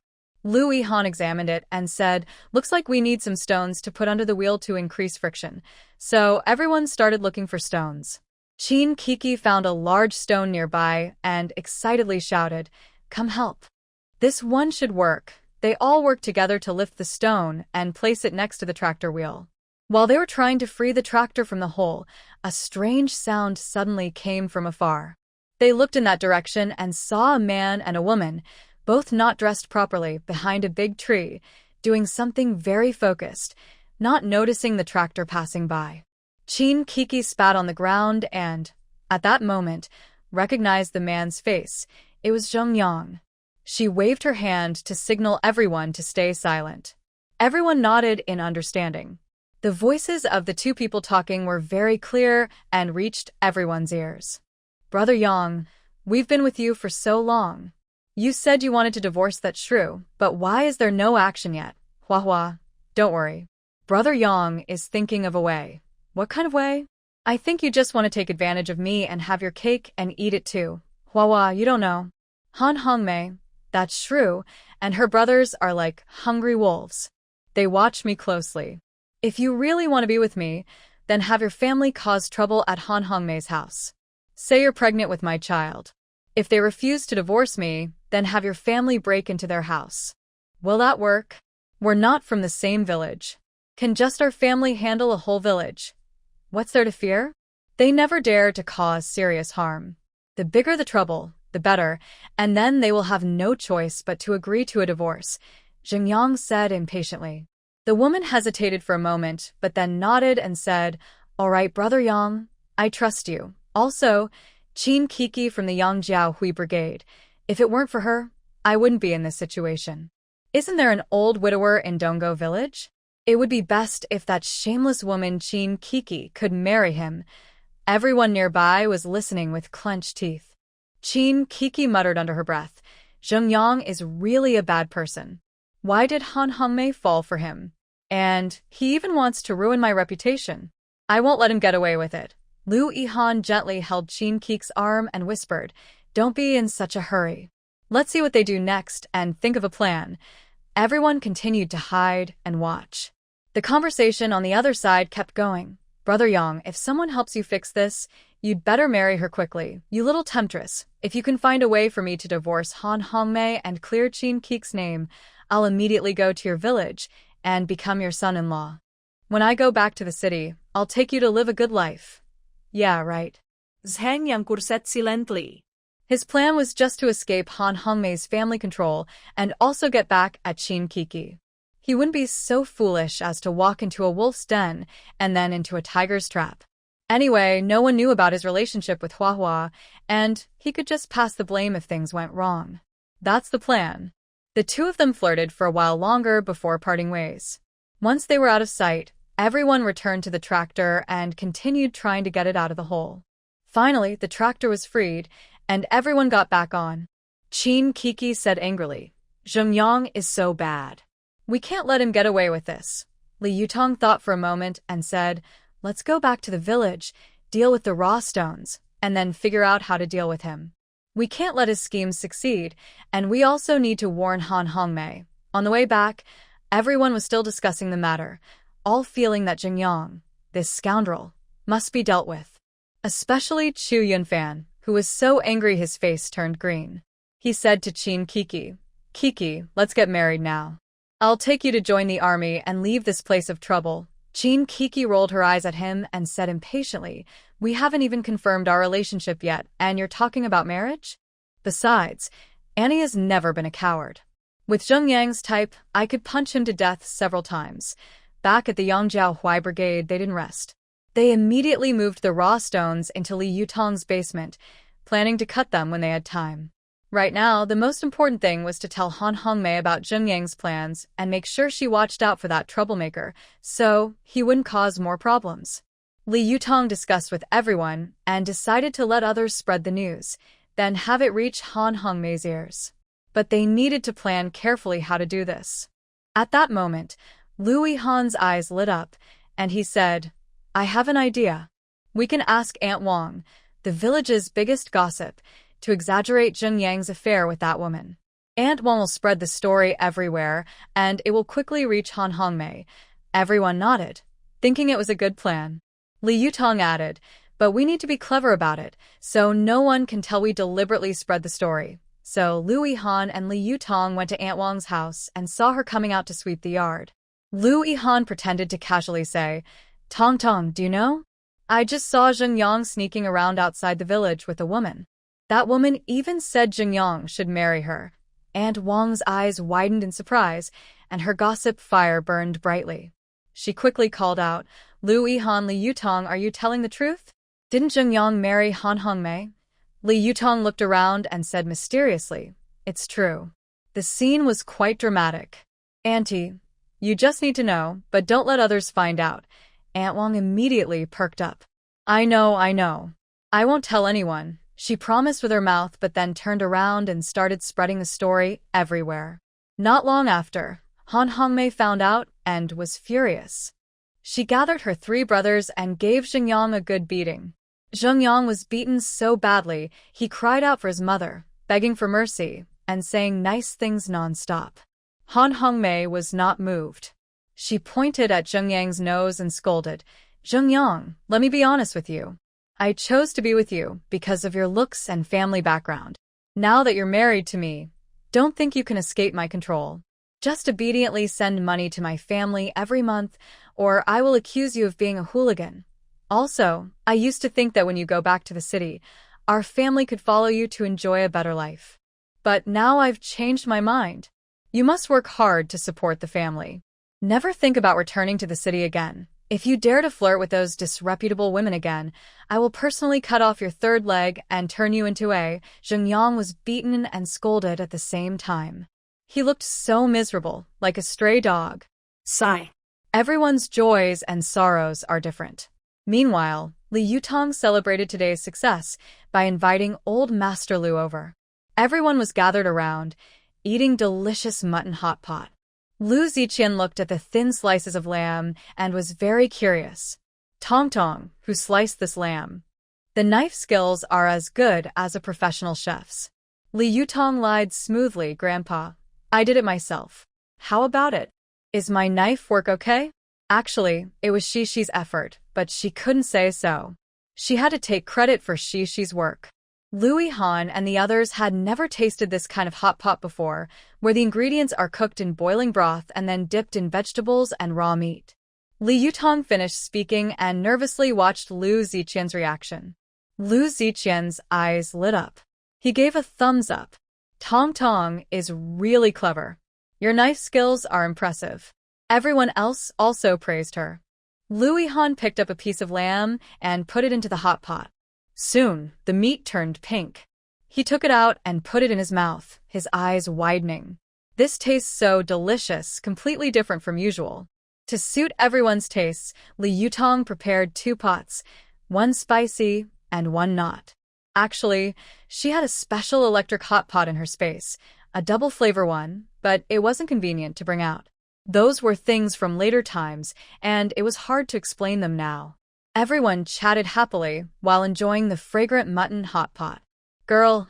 Louis Han examined it and said, "Looks like we need some stones to put under the wheel to increase friction." So everyone started looking for stones. Chin Kiki found a large stone nearby and excitedly shouted, "Come help. This one should work." They all worked together to lift the stone and place it next to the tractor wheel. While they were trying to free the tractor from the hole, a strange sound suddenly came from afar. They looked in that direction and saw a man and a woman, both not dressed properly, behind a big tree, doing something very focused, not noticing the tractor passing by. Chin Kiki spat on the ground and, at that moment, recognized the man's face. It was Zheng Yang. She waved her hand to signal everyone to stay silent. Everyone nodded in understanding. The voices of the 2 people talking were very clear and reached everyone's ears. "Brother Yang, we've been with you for so long. You said you wanted to divorce that shrew, but why is there no action yet?" "Hua, don't worry. Brother Yang is thinking of a way." "What kind of way?" "I think you just want to take advantage of me and have your cake and eat it too." "Hua, you don't know. Han Hongmei, that shrew, and her brothers are like hungry wolves. They watch me closely. If you really want to be with me, then have your family cause trouble at Han Hongmei's house. Say you're pregnant with my child. If they refuse to divorce me, then have your family break into their house. Will that work? We're not from the same village. Can just our family handle a whole village? What's there to fear? They never dare to cause serious harm. The bigger the trouble, the better, and then they will have no choice but to agree to a divorce," Zheng Yang said impatiently. The woman hesitated for a moment, but then nodded and said, "All right, Brother Yang, I trust you. Also, Chin Kiki from the Yangjiao Hui Brigade. If it weren't for her, I wouldn't be in this situation. Isn't there an old widower in Donggo village? It would be best if that shameless woman Chin Kiki could marry him." Everyone nearby was listening with clenched teeth. Chin Kiki muttered under her breath, "Zheng Yang is really a bad person. Why did Han Hongmei fall for him? And he even wants to ruin my reputation. I won't let him get away with it." Lu Yihan gently held Chin Kiki's arm and whispered, "Don't be in such a hurry. Let's see what they do next and think of a plan." Everyone continued to hide and watch. The conversation on the other side kept going. "Brother Yang, if someone helps you fix this, you'd better marry her quickly. You little temptress. If you can find a way for me to divorce Han Hongmei and clear Chin Kiki's name, I'll immediately go to your village and become your son-in-law. When I go back to the city, I'll take you to live a good life." "Yeah, right." Zheng Yang curset silently. His plan was just to escape Han Hongmei's family control and also get back at Chin Kiki. He wouldn't be so foolish as to walk into a wolf's den and then into a tiger's trap. Anyway, no one knew about his relationship with Hua, and he could just pass the blame if things went wrong. That's the plan. The 2 of them flirted for a while longer before parting ways. Once they were out of sight, everyone returned to the tractor and continued trying to get it out of the hole. Finally, the tractor was freed, and everyone got back on. Chin Kiki said angrily, "Zheng Yang is so bad. We can't let him get away with this." Li Yutong thought for a moment and said, let's go back to the village, deal with the raw stones, and then figure out how to deal with him. We can't let his schemes succeed, and we also need to warn Han Hongmei. On the way back, everyone was still discussing the matter, all feeling that Jingyang, this scoundrel, must be dealt with. Especially Chu Yunfan, who was so angry his face turned green. He said to Qin Kiki, "Kiki, let's get married now. I'll take you to join the army and leave this place of trouble." Qin Kiki rolled her eyes at him and said impatiently, "We haven't even confirmed our relationship yet, and you're talking about marriage? Besides, Annie has never been a coward. With Zheng Yang's type, I could punch him to death several times. Back at the Yangjiao Huai Brigade, they didn't rest. They immediately moved the raw stones into Li Yutong's basement, planning to cut them when they had time. Right now, the most important thing was to tell Han Hongmei about Zheng Yang's plans and make sure she watched out for that troublemaker, so he wouldn't cause more problems. Li Yutong discussed with everyone and decided to let others spread the news, then have it reach Han Hongmei's ears. But they needed to plan carefully how to do this. At that moment, Louis Han's eyes lit up, and he said, "I have an idea. We can ask Aunt Wang, the village's biggest gossip, to exaggerate Zheng Yang's affair with that woman. Aunt Wang will spread the story everywhere, and it will quickly reach Han Hongmei." Everyone nodded, thinking it was a good plan. Li Yutong added, "But we need to be clever about it, so no one can tell we deliberately spread the story." So Louis Han and Li Yutong went to Aunt Wang's house and saw her coming out to sweep the yard. Louis Han pretended to casually say, "Tong Tong, do you know? I just saw Zheng Yang sneaking around outside the village with a woman. That woman even said Zheng Yang should marry her." Aunt Wang's eyes widened in surprise, and her gossip fire burned brightly. She quickly called out, "Louis Han, Li Yutong, are you telling the truth? Didn't Zheng Yang marry Han Hongmei?" Li Yutong looked around and said mysteriously, "It's true." The scene was quite dramatic. "Auntie, you just need to know, but don't let others find out." Aunt Wang immediately perked up. I know. I won't tell anyone," she promised with her mouth, but then turned around and started spreading the story everywhere. Not long after, Han Hongmei found out and was furious. She gathered her 3 brothers and gave Zheng Yang a good beating. Zheng Yang was beaten so badly, he cried out for his mother, begging for mercy, and saying nice things non-stop. Han Hongmei was not moved. She pointed at Zheng Yang's nose and scolded, "Zheng Yang, let me be honest with you. I chose to be with you because of your looks and family background. Now that you're married to me, don't think you can escape my control. Just obediently send money to my family every month, or I will accuse you of being a hooligan. Also, I used to think that when you go back to the city, our family could follow you to enjoy a better life. But now I've changed my mind. You must work hard to support the family. Never think about returning to the city again. If you dare to flirt with those disreputable women again, I will personally cut off your 3rd leg and turn you into a..." Zheng Yang was beaten and scolded at the same time. He looked so miserable, like a stray dog. Sigh. Everyone's joys and sorrows are different. Meanwhile, Li Yutong celebrated today's success by inviting old Master Lu over. Everyone was gathered around, eating delicious mutton hot pot. Lu Ziqian looked at the thin slices of lamb and was very curious. "Tong Tong, who sliced this lamb? The knife skills are as good as a professional chef's." Li Yutong lied smoothly, "Grandpa, I did it myself. How about it? Is my knife work okay?" Actually, it was Shishi's effort, but she couldn't say so. She had to take credit for Shishi's work. Louis Han and the others had never tasted this kind of hot pot before, where the ingredients are cooked in boiling broth and then dipped in vegetables and raw meat. Li Yutong finished speaking and nervously watched Lu Ziqian's reaction. Lu Ziqian's eyes lit up. He gave a thumbs up. "Tong Tong is really clever. Your knife skills are impressive." Everyone else also praised her. Louis Han picked up a piece of lamb and put it into the hot pot. Soon, the meat turned pink. He took it out and put it in his mouth, his eyes widening. "This tastes so delicious, completely different from usual." To suit everyone's tastes, Li Yutong prepared 2 pots, one spicy and one not. Actually, she had a special electric hot pot in her space, a double flavor one, but it wasn't convenient to bring out. Those were things from later times, and it was hard to explain them now. Everyone chatted happily while enjoying the fragrant mutton hot pot. Girl,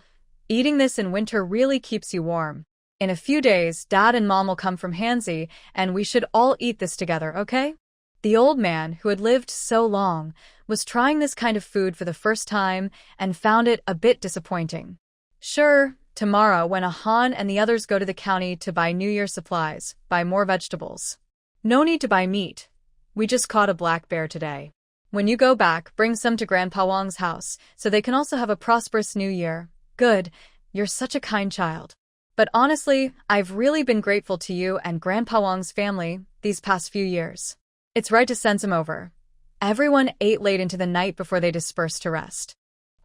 eating this in winter really keeps you warm. In a few days, Dad and Mom will come from Hansi, and we should all eat this together, okay? The old man, who had lived so long, was trying this kind of food for the first time and found it a bit disappointing. Sure, tomorrow when Ahan and the others go to the county to buy New Year supplies, buy more vegetables. No need to buy meat. We just caught a black bear today. When you go back, bring some to Grandpa Wang's house, so they can also have a prosperous New Year. Good, you're such a kind child. But honestly, I've really been grateful to you and Grandpa Wang's family these past few years. It's right to send him over. Everyone ate late into the night before they dispersed to rest.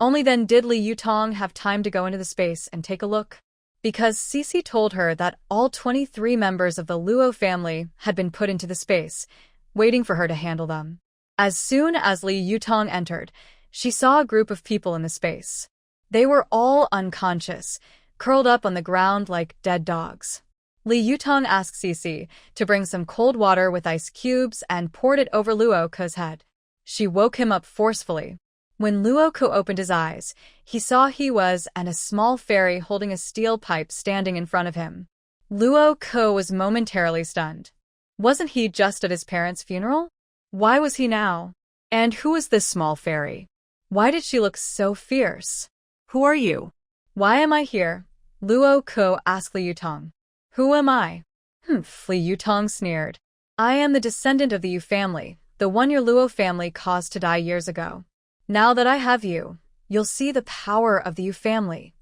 Only then did Li Yutong have time to go into the space and take a look. Because Cece told her that all 23 members of the Luo family had been put into the space, waiting for her to handle them. As soon as Li Yutong entered, she saw a group of people in the space. They were all unconscious, curled up on the ground like dead dogs. Li Yutong asked Cece to bring some cold water with ice cubes and poured it over Luo Ko's head. She woke him up forcefully. When Luo Ko opened his eyes, he saw he was and a small fairy holding a steel pipe standing in front of him. Luo Ko was momentarily stunned. Wasn't he just at his parents' funeral? Why was he now? And who was this small fairy? Why did she look so fierce? Who are you? Why am I here? Luo Ko asked Li Yutong. Who am I? Li Yutong sneered. I am the descendant of the Yu family, the one your Luo family caused to die years ago. Now that I have you, you'll see the power of the Yu family.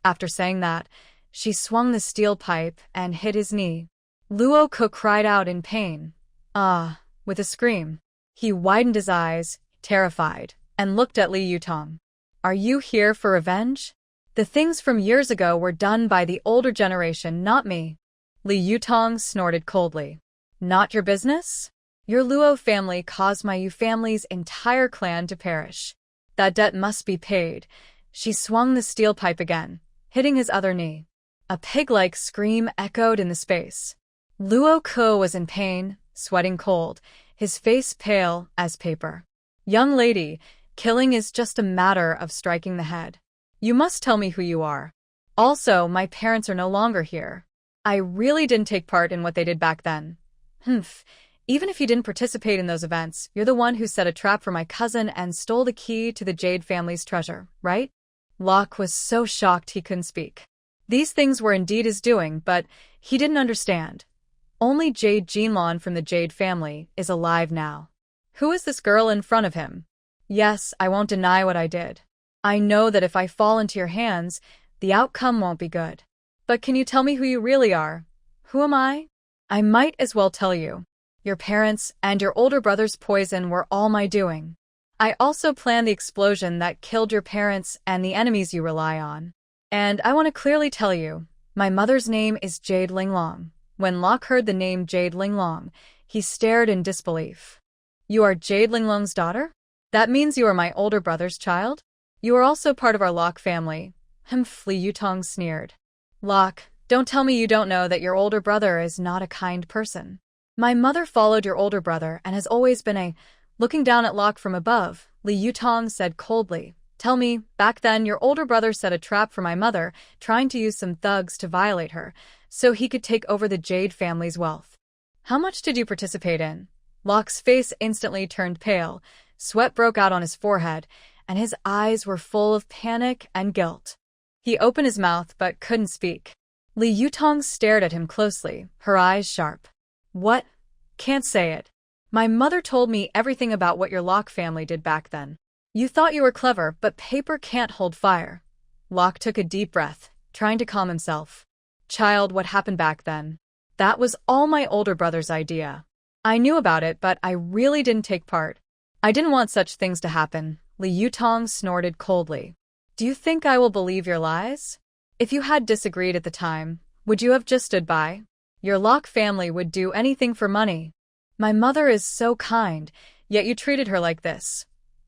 After saying that, she swung the steel pipe and hit his knee. Luo Ko cried out in pain. With a scream. He widened his eyes, terrified, and looked at Li Yutong. Are you here for revenge? The things from years ago were done by the older generation, not me. Li Yutong snorted coldly. Not your business? Your Luo family caused my Yu family's entire clan to perish. That debt must be paid. She swung the steel pipe again, hitting his other knee. A pig-like scream echoed in the space. Luo Ko was in pain, sweating cold, his face pale as paper. Young lady, killing is just a matter of striking the head. You must tell me who you are. Also, my parents are no longer here. I really didn't take part in what they did back then. Even if you didn't participate in those events, you're the one who set a trap for my cousin and stole the key to the Jade family's treasure, right? Locke was so shocked he couldn't speak. These things were indeed his doing, but he didn't understand. Only Jade Jinlong from the Jade family is alive now. Who is this girl in front of him? Yes, I won't deny what I did. I know that if I fall into your hands, the outcome won't be good. But can you tell me who you really are? Who am I? I might as well tell you. Your parents and your older brother's poison were all my doing. I also planned the explosion that killed your parents and the enemies you rely on. And I want to clearly tell you, my mother's name is Jade Linglong. When Locke heard the name Jade Linglong, he stared in disbelief. You are Jade Linglong's daughter? That means you are my older brother's child? You are also part of our Locke family. Li Yutong sneered. Locke, don't tell me you don't know that your older brother is not a kind person. My mother followed your older brother and has always been looking down at Locke from above, Li Yutong said coldly. Tell me, back then your older brother set a trap for my mother, trying to use some thugs to violate her, so he could take over the Jade family's wealth. How much did you participate in? Locke's face instantly turned pale, sweat broke out on his forehead, and his eyes were full of panic and guilt. He opened his mouth but couldn't speak. Li Yutong stared at him closely, her eyes sharp. What? Can't say it. My mother told me everything about what your Locke family did back then. You thought you were clever, but paper can't hold fire. Locke took a deep breath, trying to calm himself. Child, what happened back then? That was all my older brother's idea. I knew about it, but I really didn't take part. I didn't want such things to happen. Li Yutong snorted coldly. Do you think I will believe your lies? If you had disagreed at the time, would you have just stood by? Your Locke family would do anything for money. My mother is so kind, yet you treated her like this.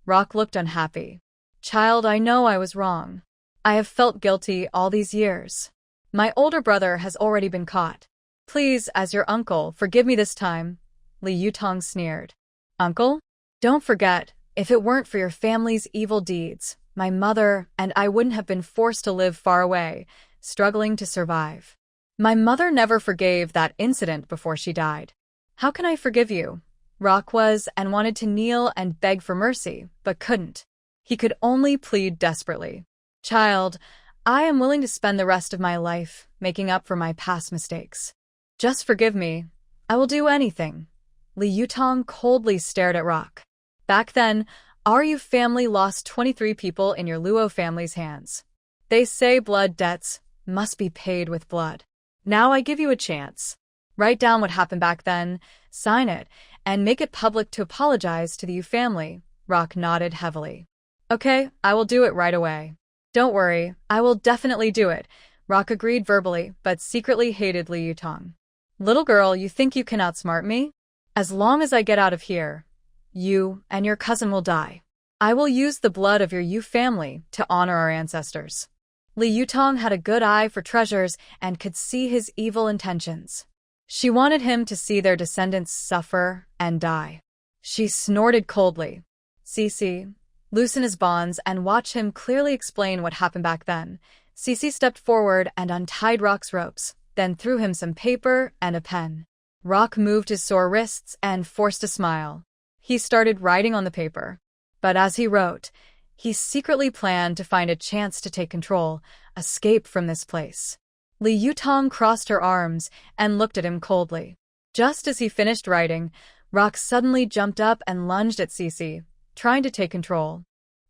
Rock looked unhappy. Child, I know I was wrong. I have felt guilty all these years. My older brother has already been caught. Please, as your uncle, forgive me this time. Li Yutong sneered. Uncle? Don't forget, If it weren't for your family's evil deeds, my mother and I wouldn't have been forced to live far away, struggling to survive. My mother never forgave that incident before she died. How can I forgive you? Rock was and wanted to kneel and beg for mercy, but couldn't. He could only plead desperately. Child, I am willing to spend the rest of my life making up for my past mistakes. Just forgive me. I will do anything. Li Yutong coldly stared at Rock. Back then, our Yu family lost 23 people in your Luo family's hands. They say blood debts must be paid with blood. Now I give you a chance. Write down what happened back then, sign it, and make it public to apologize to the Yu family. Rock nodded heavily. Okay, I will do it right away. Don't worry, I will definitely do it. Rock agreed verbally, but secretly hated Li Yutong. Little girl, you think you can outsmart me? As long as I get out of here, you and your cousin will die. I will use the blood of your Yu family to honor our ancestors. Li Yutong had a good eye for treasures and could see his evil intentions. She wanted him to see their descendants suffer and die. She snorted coldly. Cece, loosen his bonds and watch him clearly explain what happened back then. Cece stepped forward and untied Rock's ropes, then threw him some paper and a pen. Rock moved his sore wrists and forced a smile. He started writing on the paper. But as he wrote, he secretly planned to find a chance to take control, escape from this place. Li Yutong crossed her arms and looked at him coldly. Just as he finished writing, Rock suddenly jumped up and lunged at Cece, trying to take control.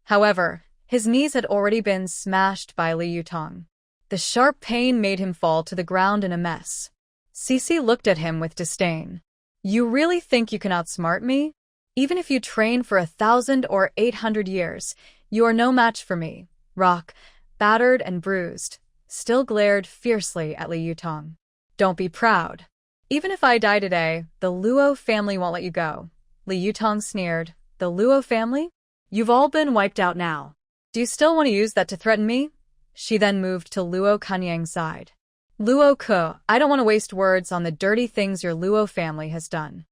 However, his knees had already been smashed by Li Yutong. The sharp pain made him fall to the ground in a mess. Cece looked at him with disdain. You really think you can outsmart me? Even if you train for 1,000 or 800 years, you are no match for me. Rock, battered and bruised, still glared fiercely at Li Yutong. Don't be proud. Even if I die today, the Luo family won't let you go. Li Yutong sneered. The Luo family? You've all been wiped out now. Do you still want to use that to threaten me? She then moved to Luo Kunyang's side. Luo Ke, I don't want to waste words on the dirty things your Luo family has done.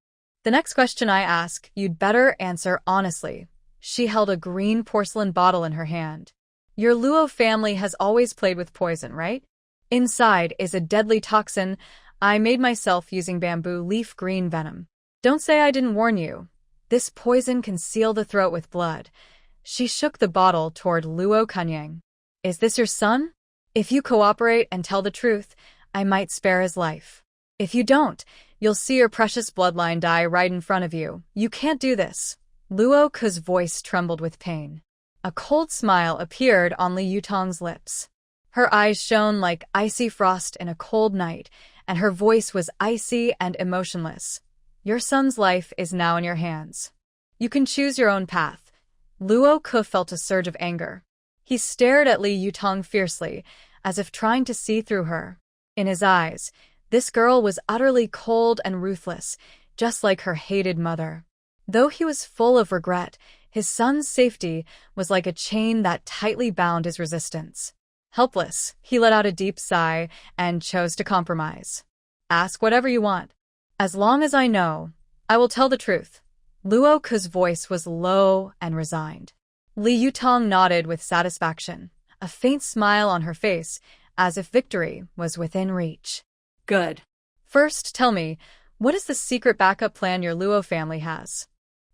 The next question I ask, you'd better answer honestly. She held a green porcelain bottle in her hand. Your Luo family has always played with poison, right? Inside is a deadly toxin I made myself using bamboo leaf green venom. Don't say I didn't warn you. This poison can seal the throat with blood. She shook the bottle toward Luo Kunyang. Is this your son? If you cooperate and tell the truth, I might spare his life. If you don't, you'll see your precious bloodline die right in front of you. You can't do this. Luo Ke's voice trembled with pain. A cold smile appeared on Li Yutong's lips. Her eyes shone like icy frost in a cold night, and her voice was icy and emotionless. Your son's life is now in your hands. You can choose your own path. Luo Ke felt a surge of anger. He stared at Li Yutong fiercely, as if trying to see through her. In his eyes, this girl was utterly cold and ruthless, just like her hated mother. Though he was full of regret, his son's safety was like a chain that tightly bound his resistance. Helpless, he let out a deep sigh and chose to compromise. Ask whatever you want. As long as I know, I will tell the truth. Luo Ke's voice was low and resigned. Li Yutong nodded with satisfaction, a faint smile on her face, as if victory was within reach. Good. First, tell me, what is the secret backup plan your Luo family has?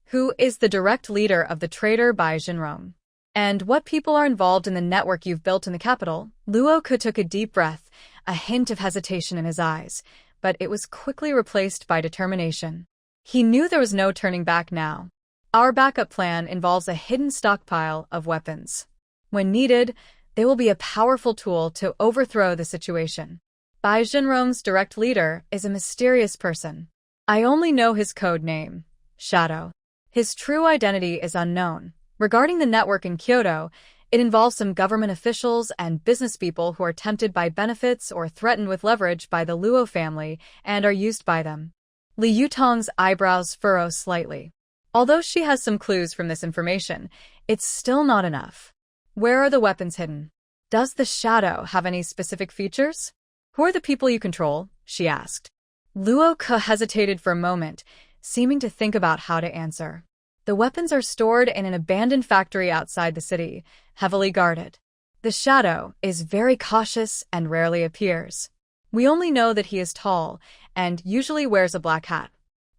Who is the direct leader of the traitor Bai Jinrong? And what people are involved in the network you've built in the capital? Luo Ke took a deep breath, a hint of hesitation in his eyes, but it was quickly replaced by determination. He knew there was no turning back now. Our backup plan involves a hidden stockpile of weapons. When needed, they will be a powerful tool to overthrow the situation. Bai Jinrong's direct leader is a mysterious person. I only know his code name, Shadow. His true identity is unknown. Regarding the network in Kyoto, it involves some government officials and business people who are tempted by benefits or threatened with leverage by the Luo family and are used by them. Li Yutong's eyebrows furrow slightly. Although she has some clues from this information, it's still not enough. Where are the weapons hidden? Does the Shadow have any specific features? Who are the people you control? She asked. Luo Ke hesitated for a moment, seeming to think about how to answer. The weapons are stored in an abandoned factory outside the city, heavily guarded. The shadow is very cautious and rarely appears. We only know that he is tall and usually wears a black hat.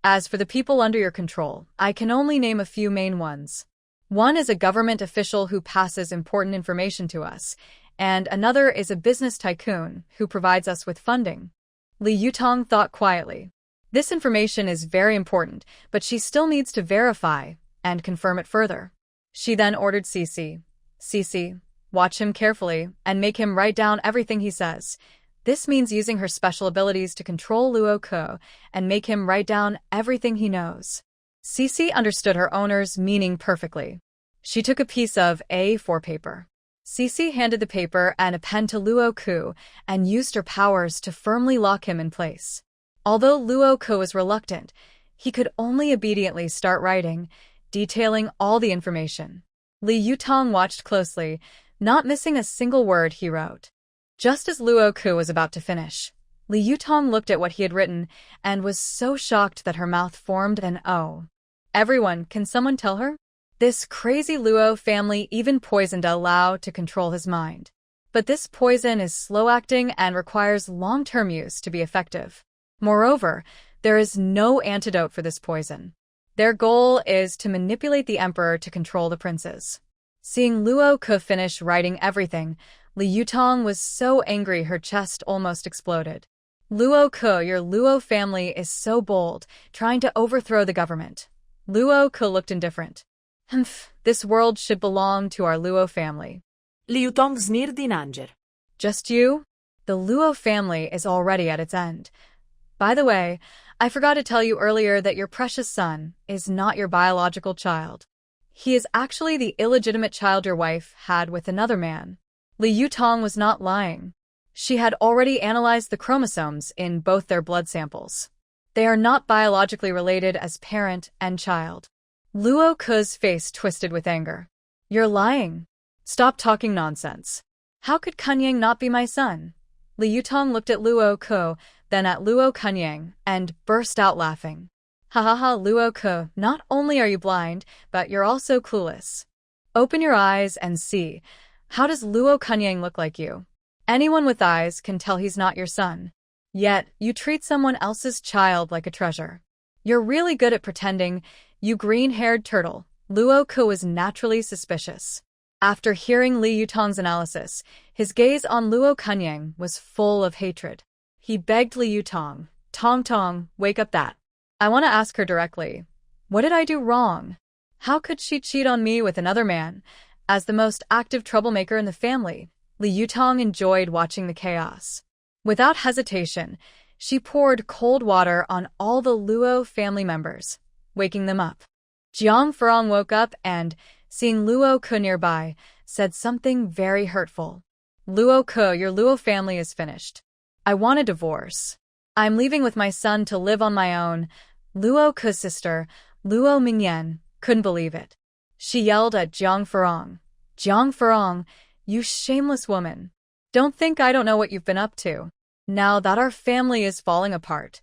As for the people under your control, I can only name a few main ones. One is a government official who passes important information to us, and another is a business tycoon who provides us with funding. Li Yutong thought quietly. This information is very important, but she still needs to verify and confirm it further. She then ordered Cici. Cici, watch him carefully and make him write down everything he says. This means using her special abilities to control Luo Ke and make him write down everything he knows. Cici understood her owner's meaning perfectly. She took a piece of A4 paper. Cici handed the paper and a pen to Luo Ke and used her powers to firmly lock him in place. Although Luo Ke was reluctant, he could only obediently start writing, detailing all the information. Li Yutong watched closely, not missing a single word he wrote. Just as Luo Ke was about to finish, Li Yutong looked at what he had written and was so shocked that her mouth formed an O. Everyone, can someone tell her? This crazy Luo family even poisoned Lao to control his mind. But this poison is slow-acting and requires long-term use to be effective. Moreover, there is no antidote for this poison. Their goal is to manipulate the emperor to control the princes. Seeing Luo Ke finish writing everything, Li Yutong was so angry her chest almost exploded. Luo Ke, your Luo family is so bold, trying to overthrow the government. Luo Ke looked indifferent. This world should belong to our Luo family. Li Yutong sneered in anger. Just you? The Luo family is already at its end. By the way, I forgot to tell you earlier that your precious son is not your biological child. He is actually the illegitimate child your wife had with another man. Li Yutong was not lying. She had already analyzed the chromosomes in both their blood samples. They are not biologically related as parent and child. Luo Ke's face twisted with anger. You're lying. Stop talking nonsense. How could Kunyang not be my son? Li Yutong looked at Luo Ke, then at Luo Kunyang, and burst out laughing. Ha ha ha, Luo Ke, not only are you blind, but you're also clueless. Open your eyes and see. How does Luo Kunyang look like you? Anyone with eyes can tell he's not your son. Yet, you treat someone else's child like a treasure. You're really good at pretending, you green-haired turtle. Luo Ke was naturally suspicious. After hearing Li Yutong's analysis, his gaze on Luo Kunyang was full of hatred. He begged Li Yutong, Tong, wake up that. I want to ask her directly. What did I do wrong? How could she cheat on me with another man? As the most active troublemaker in the family, Li Yutong enjoyed watching the chaos. Without hesitation, she poured cold water on all the Luo family members, waking them up. Jiang Furong woke up and, seeing Luo Ke nearby, said something very hurtful. Luo Ke, your Luo family is finished. I want a divorce. I'm leaving with my son to live on my own. Luo Ke's sister, Luo Mingyan, couldn't believe it. She yelled at Jiang Furong. Jiang Furong, you shameless woman. Don't think I don't know what you've been up to. Now that our family is falling apart,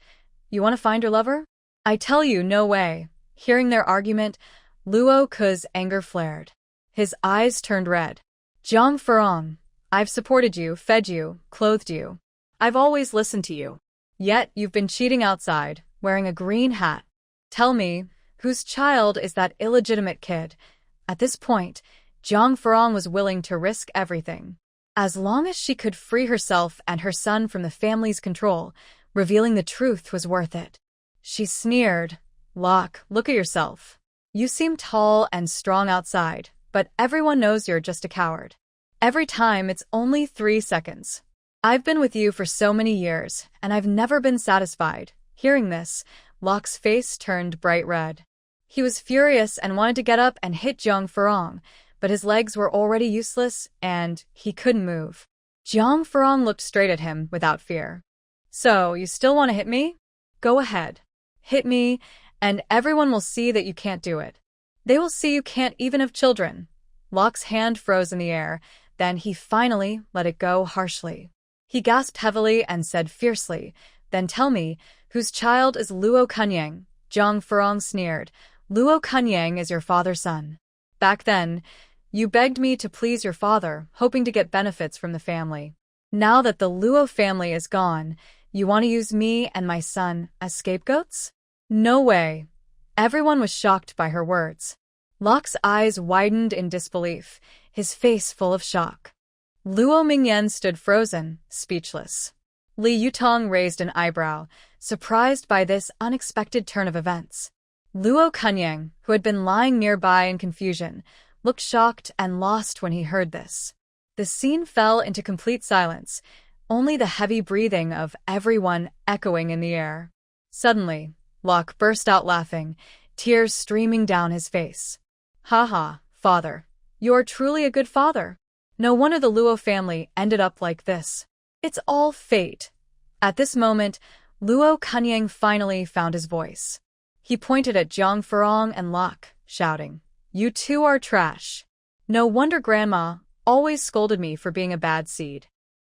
you want to find your lover? I tell you, no way. Hearing their argument, Luo Ke's anger flared. His eyes turned red. Jiang Furong, I've supported you, fed you, clothed you. I've always listened to you. Yet you've been cheating outside, wearing a green hat. Tell me, whose child is that illegitimate kid? At this point, Jiang Furong was willing to risk everything. As long as she could free herself and her son from the family's control, revealing the truth was worth it. She sneered. Look at yourself. You seem tall and strong outside, but everyone knows you're just a coward. Every time it's only 3 seconds. I've been with you for so many years, and I've never been satisfied. Hearing this, Locke's face turned bright red. He was furious and wanted to get up and hit Jiang Furong, but his legs were already useless, and he couldn't move. Jiang Furong looked straight at him without fear. So, you still want to hit me? Go ahead. Hit me, and everyone will see that you can't do it. They will see you can't even have children. Locke's hand froze in the air, then he finally let it go harshly. He gasped heavily and said fiercely, Then tell me, whose child is Luo Kunyang? Jiang Furong sneered. Luo Kunyang is your father's son. Back then, you begged me to please your father, hoping to get benefits from the family. Now that the Luo family is gone, you want to use me and my son as scapegoats? No way. Everyone was shocked by her words. Locke's eyes widened in disbelief, his face full of shock. Luo Mingyan stood frozen, speechless. Li Yutong raised an eyebrow, surprised by this unexpected turn of events. Luo Kunyang, who had been lying nearby in confusion, looked shocked and lost when he heard this. The scene fell into complete silence, only the heavy breathing of everyone echoing in the air. Suddenly, Locke burst out laughing, tears streaming down his face. "Ha ha, father. You're truly a good father. No wonder the Luo family ended up like this. It's all fate." At this moment, Luo Kunyang finally found his voice. He pointed at Jiang Furong and Locke, shouting, "You two are trash. No wonder Grandma always scolded me for being a bad seed.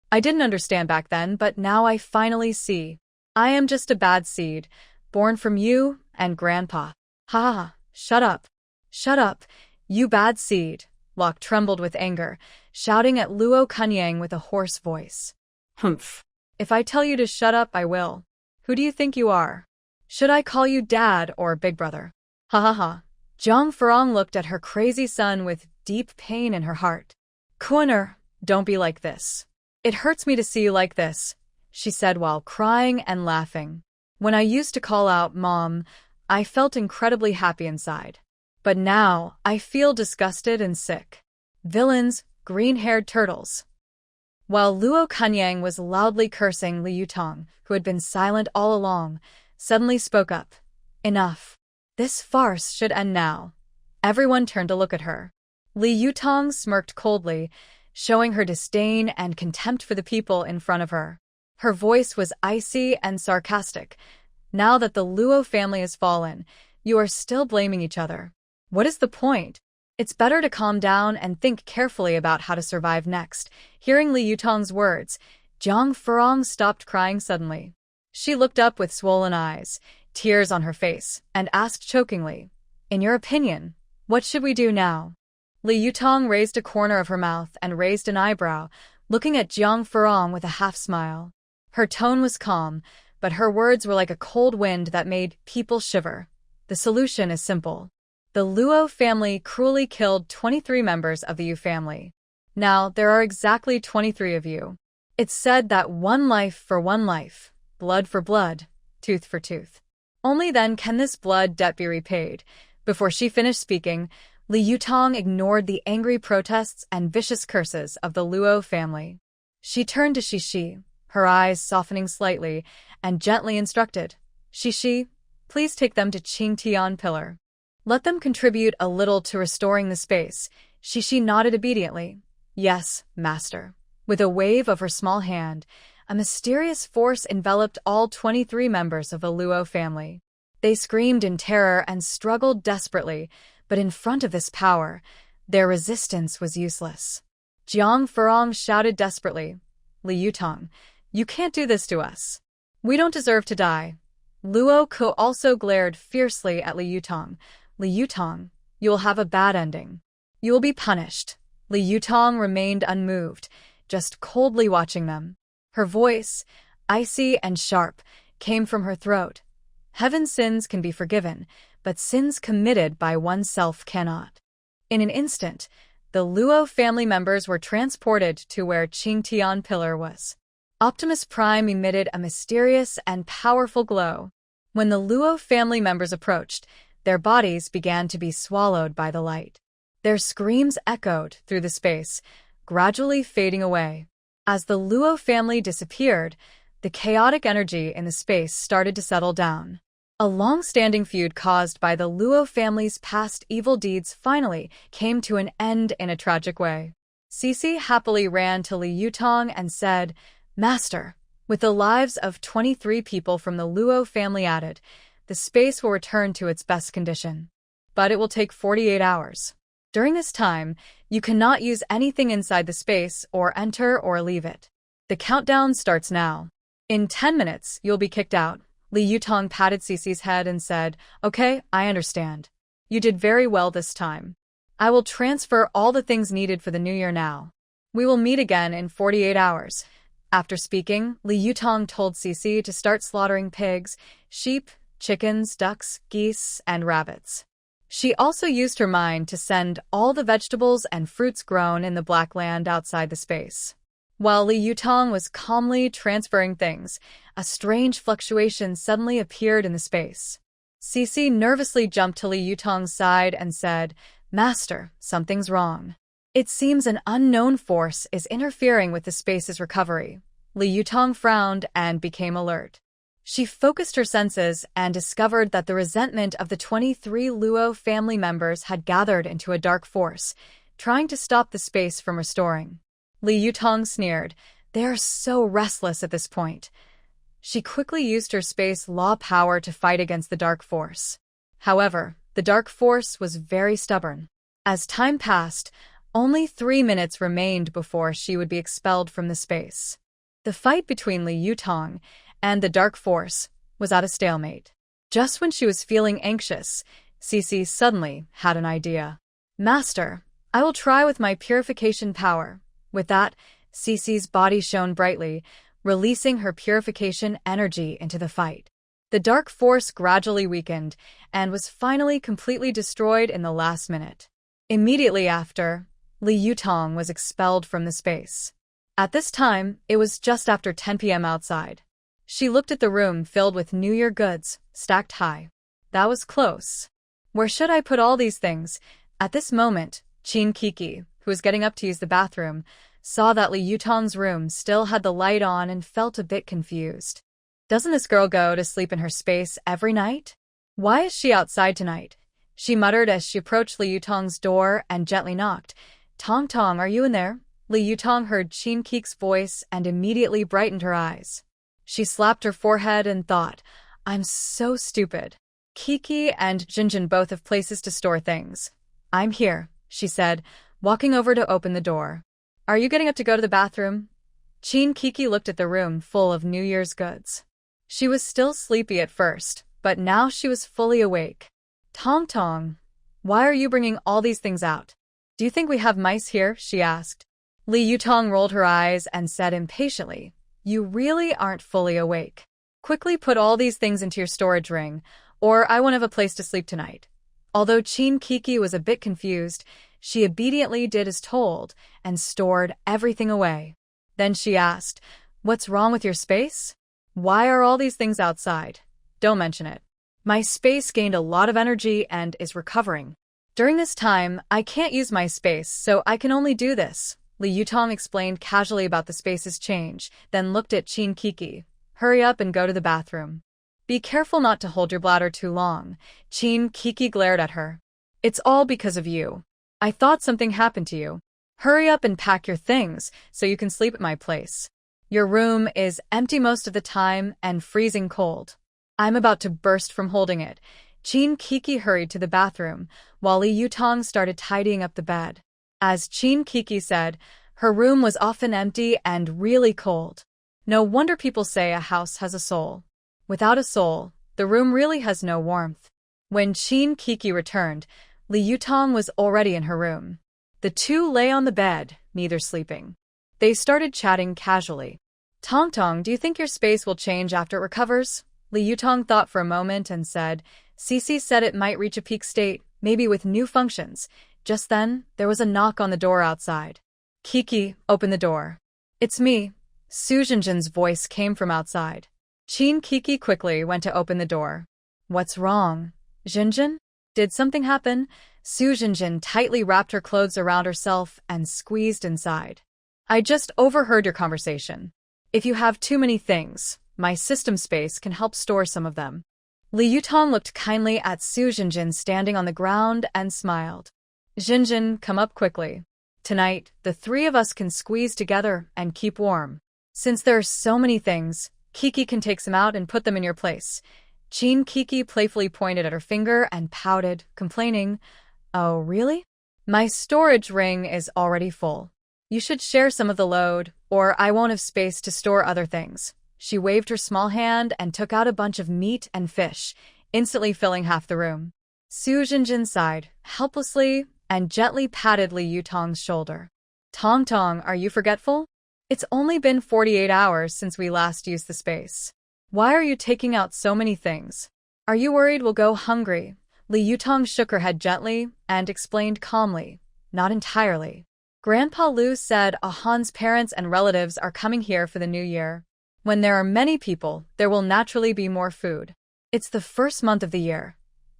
I didn't understand back then, but now I finally see. I am just a bad seed, born from you and Grandpa. Ha ha, shut up. Shut up, you bad seed." Locke trembled with anger, shouting at Luo Kunyang with a hoarse voice. Humph. "If I tell you to shut up, I will. Who do you think you are? Should I call you Dad or Big Brother?" Ha ha ha. Jiang Furong looked at her crazy son with deep pain in her heart. "Kuiner, don't be like this. It hurts me to see you like this," she said while crying and laughing. "When I used to call out Mom, I felt incredibly happy inside. But now, I feel disgusted and sick. Villains, green-haired turtles." While Luo Kunyang was loudly cursing Li Yutong, who had been silent all along, suddenly spoke up. "Enough. This farce should end now." Everyone turned to look at her. Li Yutong smirked coldly, showing her disdain and contempt for the people in front of her. Her voice was icy and sarcastic. "Now that the Luo family has fallen, you are still blaming each other. What is the point? It's better to calm down and think carefully about how to survive next." Hearing Li Yutong's words, Jiang Furong stopped crying suddenly. She looked up with swollen eyes, tears on her face, and asked chokingly, "In your opinion, what should we do now?" Li Yutong raised a corner of her mouth and raised an eyebrow, looking at Jiang Furong with a half-smile. Her tone was calm, but her words were like a cold wind that made people shiver. "The solution is simple. The Luo family cruelly killed 23 members of the Yu family. Now, there are exactly 23 of you. It's said that one life for one life, blood for blood, tooth for tooth. Only then can this blood debt be repaid." Before she finished speaking, Li Yutong ignored the angry protests and vicious curses of the Luo family. She turned to Shishi, her eyes softening slightly, and gently instructed, "Shishi, please take them to Qingtian Pillar. Let them contribute a little to restoring the space." Shishi nodded obediently. "Yes, master." With a wave of her small hand, a mysterious force enveloped all 23 members of the Luo family. They screamed in terror and struggled desperately, but in front of this power, their resistance was useless. Jiang Furong shouted desperately, "Li Yutong, you can't do this to us. We don't deserve to die." Luo Ko also glared fiercely at Li Yutong. "Li Yutong, you will have a bad ending. You will be punished." Li Yutong remained unmoved, just coldly watching them. Her voice, icy and sharp, came from her throat. "Heaven's sins can be forgiven, but sins committed by oneself cannot." In an instant, the Luo family members were transported to where Qingtian Pillar was. Optimus Prime emitted a mysterious and powerful glow. When the Luo family members approached, their bodies began to be swallowed by the light. Their screams echoed through the space, gradually fading away. As the Luo family disappeared, the chaotic energy in the space started to settle down. A long-standing feud caused by the Luo family's past evil deeds finally came to an end in a tragic way. Cece happily ran to Li Yutong and said, "Master, with the lives of 23 people from the Luo family added, the space will return to its best condition. But it will take 48 hours. During this time, you cannot use anything inside the space or enter or leave it. The countdown starts now. In 10 minutes, you'll be kicked out." Li Yutong patted Cece's head and said, "Okay, I understand." You did very well this time. I will transfer all the things needed for the new year now. We will meet again in 48 hours. After speaking, Li Yutong told Cece to start slaughtering pigs, sheep, chickens, ducks, geese, and rabbits. She also used her mind to send all the vegetables and fruits grown in the Black Land outside the space. While Li Yutong was calmly transferring things, a strange fluctuation suddenly appeared in the space. Cece nervously jumped to Li Yutong's side and said, "Master, something's wrong. It seems an unknown force is interfering with the space's recovery." Li Yutong frowned and became alert. She focused her senses and discovered that the resentment of the 23 Luo family members had gathered into a dark force, trying to stop the space from restoring. Li Yutong sneered. They are so restless at this point. She quickly used her space law power to fight against the dark force. However, the dark force was very stubborn. As time passed, only 3 minutes remained before she would be expelled from the space. The fight between Li Yutong and the dark force was at a stalemate. Just when she was feeling anxious, Cece suddenly had an idea. "Master, I will try with my purification power." With that, Cece's body shone brightly, releasing her purification energy into the fight. The dark force gradually weakened and was finally completely destroyed in the last minute. Immediately after, Li Yutong was expelled from the space. At this time, it was just after 10 p.m. outside. She looked at the room filled with New Year goods, stacked high. That was close. Where should I put all these things? At this moment, Chin Kiki, who was getting up to use the bathroom, saw that Li Yutong's room still had the light on and felt a bit confused. Doesn't this girl go to sleep in her space every night? Why is she outside tonight? She muttered as she approached Li Yutong's door and gently knocked. "Tong Tong, are you in there?" Li Yutong heard Chin Kiki's voice and immediately brightened her eyes. She slapped her forehead and thought, "I'm so stupid. Kiki and Jinjin both have places to store things. I'm here," she said, walking over to open the door. "Are you getting up to go to the bathroom?" Chin Kiki looked at the room full of New Year's goods. She was still sleepy at first, but now she was fully awake. "Tong Tong, why are you bringing all these things out? Do you think we have mice here?" she asked. Li Yutong rolled her eyes and said impatiently, "You really aren't fully awake. Quickly put all these things into your storage ring, or I won't have a place to sleep tonight." Although Chin Kiki was a bit confused, she obediently did as told and stored everything away. Then she asked, "What's wrong with your space? Why are all these things outside? Don't mention it. My space gained a lot of energy and is recovering. During this time, I can't use my space, so I can only do this." Li Yutong explained casually about the space's change, then looked at Chin Kiki. "Hurry up and go to the bathroom. Be careful not to hold your bladder too long." Chin Kiki glared at her. "It's all because of you. I thought something happened to you. Hurry up and pack your things so you can sleep at my place. Your room is empty most of the time and freezing cold." I'm about to burst from holding it. Chin Kiki hurried to the bathroom, while Li Yutong started tidying up the bed. As Chin Kiki said, her room was often empty and really cold. No wonder people say a house has a soul. Without a soul, the room really has no warmth. When Chin Kiki returned, Li Yutong was already in her room. The two lay on the bed, neither sleeping. They started chatting casually. "Tong Tong, do you think your space will change after it recovers?" Li Yutong thought for a moment and said, "Cece said it might reach a peak state, maybe with new functions." Just then, there was a knock on the door outside. "Kiki, open the door." "It's me." Su Jinjin's voice came from outside. Chin Kiki quickly went to open the door. "What's wrong? Jinjin? Did something happen?" Su Jinjin tightly wrapped her clothes around herself and squeezed inside. "I just overheard your conversation. If you have too many things, my system space can help store some of them." Li Yutong looked kindly at Su Jinjin standing on the ground and smiled. "Jinjin, come up quickly. Tonight, the three of us can squeeze together and keep warm. Since there are so many things, Kiki can take some out and put them in your place." Chin Kiki playfully pointed at her finger and pouted, complaining, "Oh, really? My storage ring is already full. You should share some of the load, or I won't have space to store other things." She waved her small hand and took out a bunch of meat and fish, instantly filling half the room. Su Jinjin sighed, helplessly, and gently patted Li Yutong's shoulder. Tong Tong, are you forgetful? It's only been 48 hours since we last used the space. Why are you taking out so many things? Are you worried we'll go hungry? Li Yutong shook her head gently and explained calmly, not entirely. Grandpa Lu said Ahan's parents and relatives are coming here for the new year. When there are many people, there will naturally be more food. It's the first month of the year.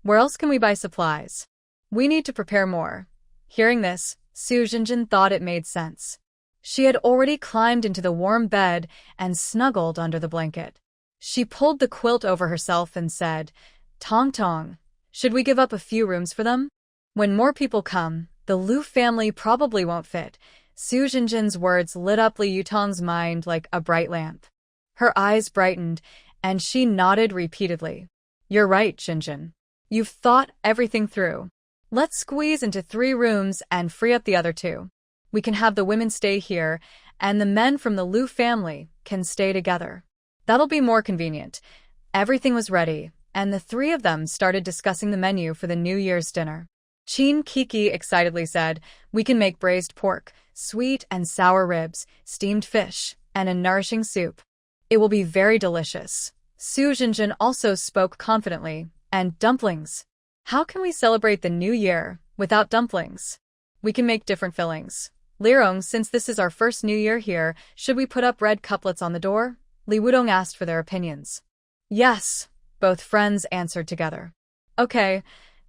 Where else can we buy supplies? We need to prepare more. Hearing this, Su Jinjin thought it made sense. She had already climbed into the warm bed and snuggled under the blanket. She pulled the quilt over herself and said, Tong Tong, should we give up a few rooms for them? When more people come, the Lu family probably won't fit. Su Jinjin's words lit up Li Yutong's mind like a bright lamp. Her eyes brightened, and she nodded repeatedly. You're right, Jinjin. You've thought everything through. Let's squeeze into 3 rooms and free up the other 2. We can have the women stay here, and the men from the Lu family can stay together. That'll be more convenient. Everything was ready, and the 3 of them started discussing the menu for the New Year's dinner. Chin Kiki excitedly said, we can make braised pork, sweet and sour ribs, steamed fish, and a nourishing soup. It will be very delicious. Su Jinjin also spoke confidently, and dumplings. How can we celebrate the new year without dumplings? We can make different fillings. Lirong, since this is our first new year here, should we put up red couplets on the door? Li Wudong asked for their opinions. Yes, both friends answered together. Okay,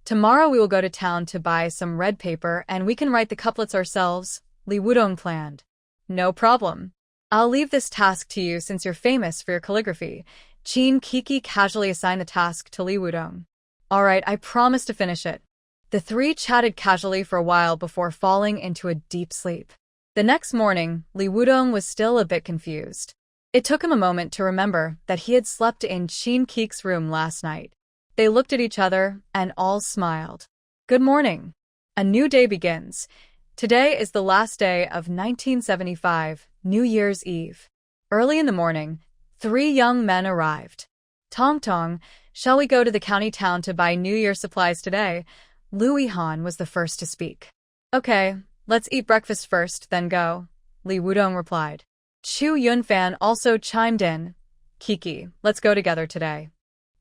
tomorrow we will go to town to buy some red paper and we can write the couplets ourselves, Li Wudong planned. No problem. I'll leave this task to you since you're famous for your calligraphy. Chin Kiki casually assigned the task to Li Wudong. All right, I promise to finish it. The 3 chatted casually for a while before falling into a deep sleep. The next morning, Li Wudong was still a bit confused. It took him a moment to remember that he had slept in Chin Kiki's room last night. They looked at each other and all smiled. Good morning. A new day begins. Today is the last day of 1975, New Year's Eve. Early in the morning, 3 young men arrived. Tong Tong, shall we go to the county town to buy New Year supplies today? Lu Yihan was the first to speak. Okay, let's eat breakfast first, then go, Li Wudong replied. Chu Yunfan also chimed in. Kiki, let's go together today.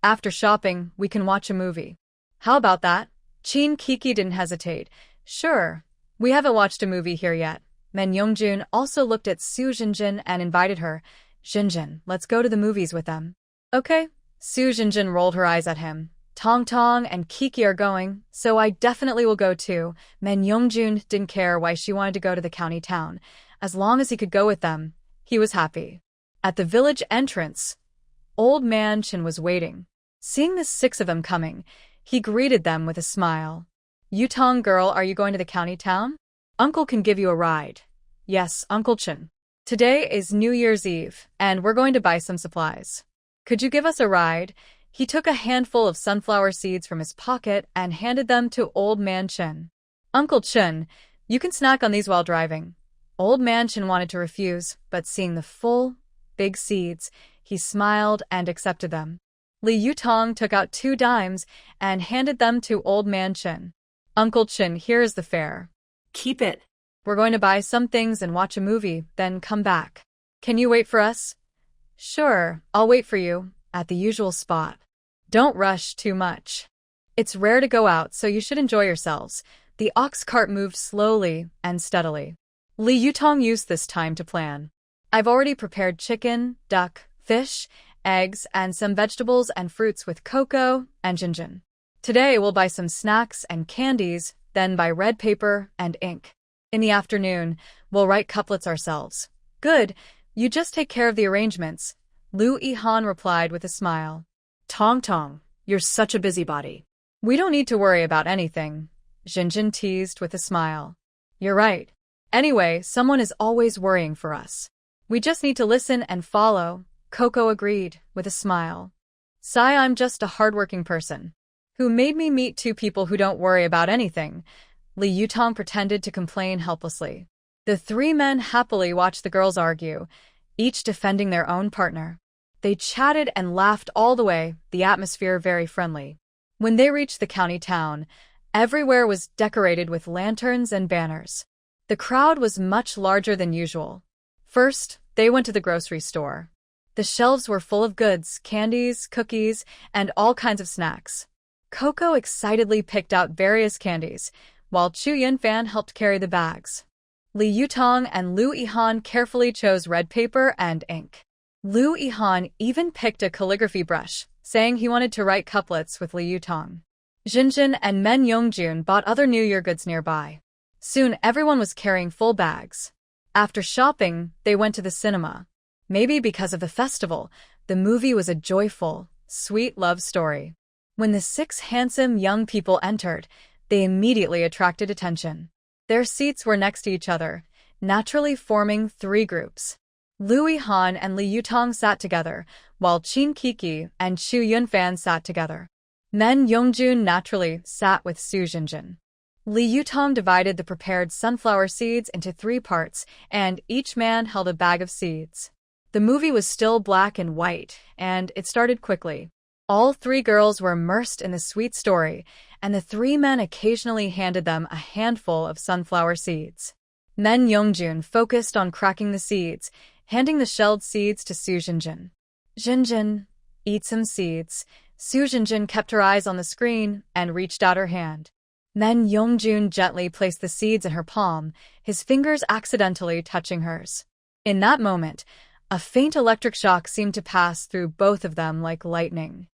After shopping, we can watch a movie. How about that? Chin Kiki didn't hesitate. Sure. We haven't watched a movie here yet. Men Yongjun also looked at Su Jinjin and invited her. Jinjin, let's go to the movies with them. Okay. Su Jinjin rolled her eyes at him. Tong Tong and Kiki are going, so I definitely will go too. Men Yongjun didn't care why she wanted to go to the county town. As long as he could go with them, he was happy. At the village entrance, Old Man Chin was waiting. Seeing the 6 of them coming, he greeted them with a smile. Yutong girl, are you going to the county town? Uncle can give you a ride. Yes, Uncle Chin. Today is New Year's Eve, and we're going to buy some supplies. Could you give us a ride? He took a handful of sunflower seeds from his pocket and handed them to Old Man Chin. Uncle Chin, you can snack on these while driving. Old Man Chin wanted to refuse, but seeing the full, big seeds, he smiled and accepted them. Li Yutong took out 2 dimes and handed them to Old Man Chin. Uncle Chin, here is the fare. Keep it. We're going to buy some things and watch a movie, then come back. Can you wait for us? Sure, I'll wait for you, at the usual spot. Don't rush too much. It's rare to go out, so you should enjoy yourselves. The ox cart moved slowly and steadily. Li Yutong used this time to plan. I've already prepared chicken, duck, fish, eggs, and some vegetables and fruits with cocoa and Jinjin. Today we'll buy some snacks and candies, then buy red paper and ink. In the afternoon, we'll write couplets ourselves. Good, you just take care of the arrangements, Lu Yihan replied with a smile. Tong Tong, you're such a busybody. We don't need to worry about anything, Jinjin teased with a smile. You're right. Anyway, someone is always worrying for us. We just need to listen and follow, Coco agreed with a smile. Sigh, I'm just a hardworking person. Who made me meet 2 people who don't worry about anything? Li Yutong pretended to complain helplessly. The 3 men happily watched the girls argue, each defending their own partner. They chatted and laughed all the way, the atmosphere very friendly. When they reached the county town, everywhere was decorated with lanterns and banners. The crowd was much larger than usual. First, they went to the grocery store. The shelves were full of goods, candies, cookies, and all kinds of snacks. Coco excitedly picked out various candies, while Chu Yunfan helped carry the bags. Li Yutong and Lu Yihan carefully chose red paper and ink. Lu Yihan even picked a calligraphy brush, saying he wanted to write couplets with Li Yutong. Jinjin and Men Yongjun bought other New Year goods nearby. Soon everyone was carrying full bags. After shopping, they went to the cinema. Maybe because of the festival, the movie was a joyful, sweet love story. When the 6 handsome young people entered, they immediately attracted attention. Their seats were next to each other, naturally forming 3 groups. Lu Yihan and Li Yutong sat together, while Qin Kiki and Chu Yunfan sat together. Men Yongjun naturally sat with Su Jinjin. Li Yutong divided the prepared sunflower seeds into 3 parts, and each man held a bag of seeds. The movie was still black and white, and it started quickly. All 3 girls were immersed in the sweet story, and the 3 men occasionally handed them a handful of sunflower seeds. Men Yongjun focused on cracking the seeds, handing the shelled seeds to Su Jinjin. Jinjin, eat some seeds. Su Jinjin kept her eyes on the screen and reached out her hand. Men Yongjun gently placed the seeds in her palm, his fingers accidentally touching hers. In that moment, a faint electric shock seemed to pass through both of them like lightning.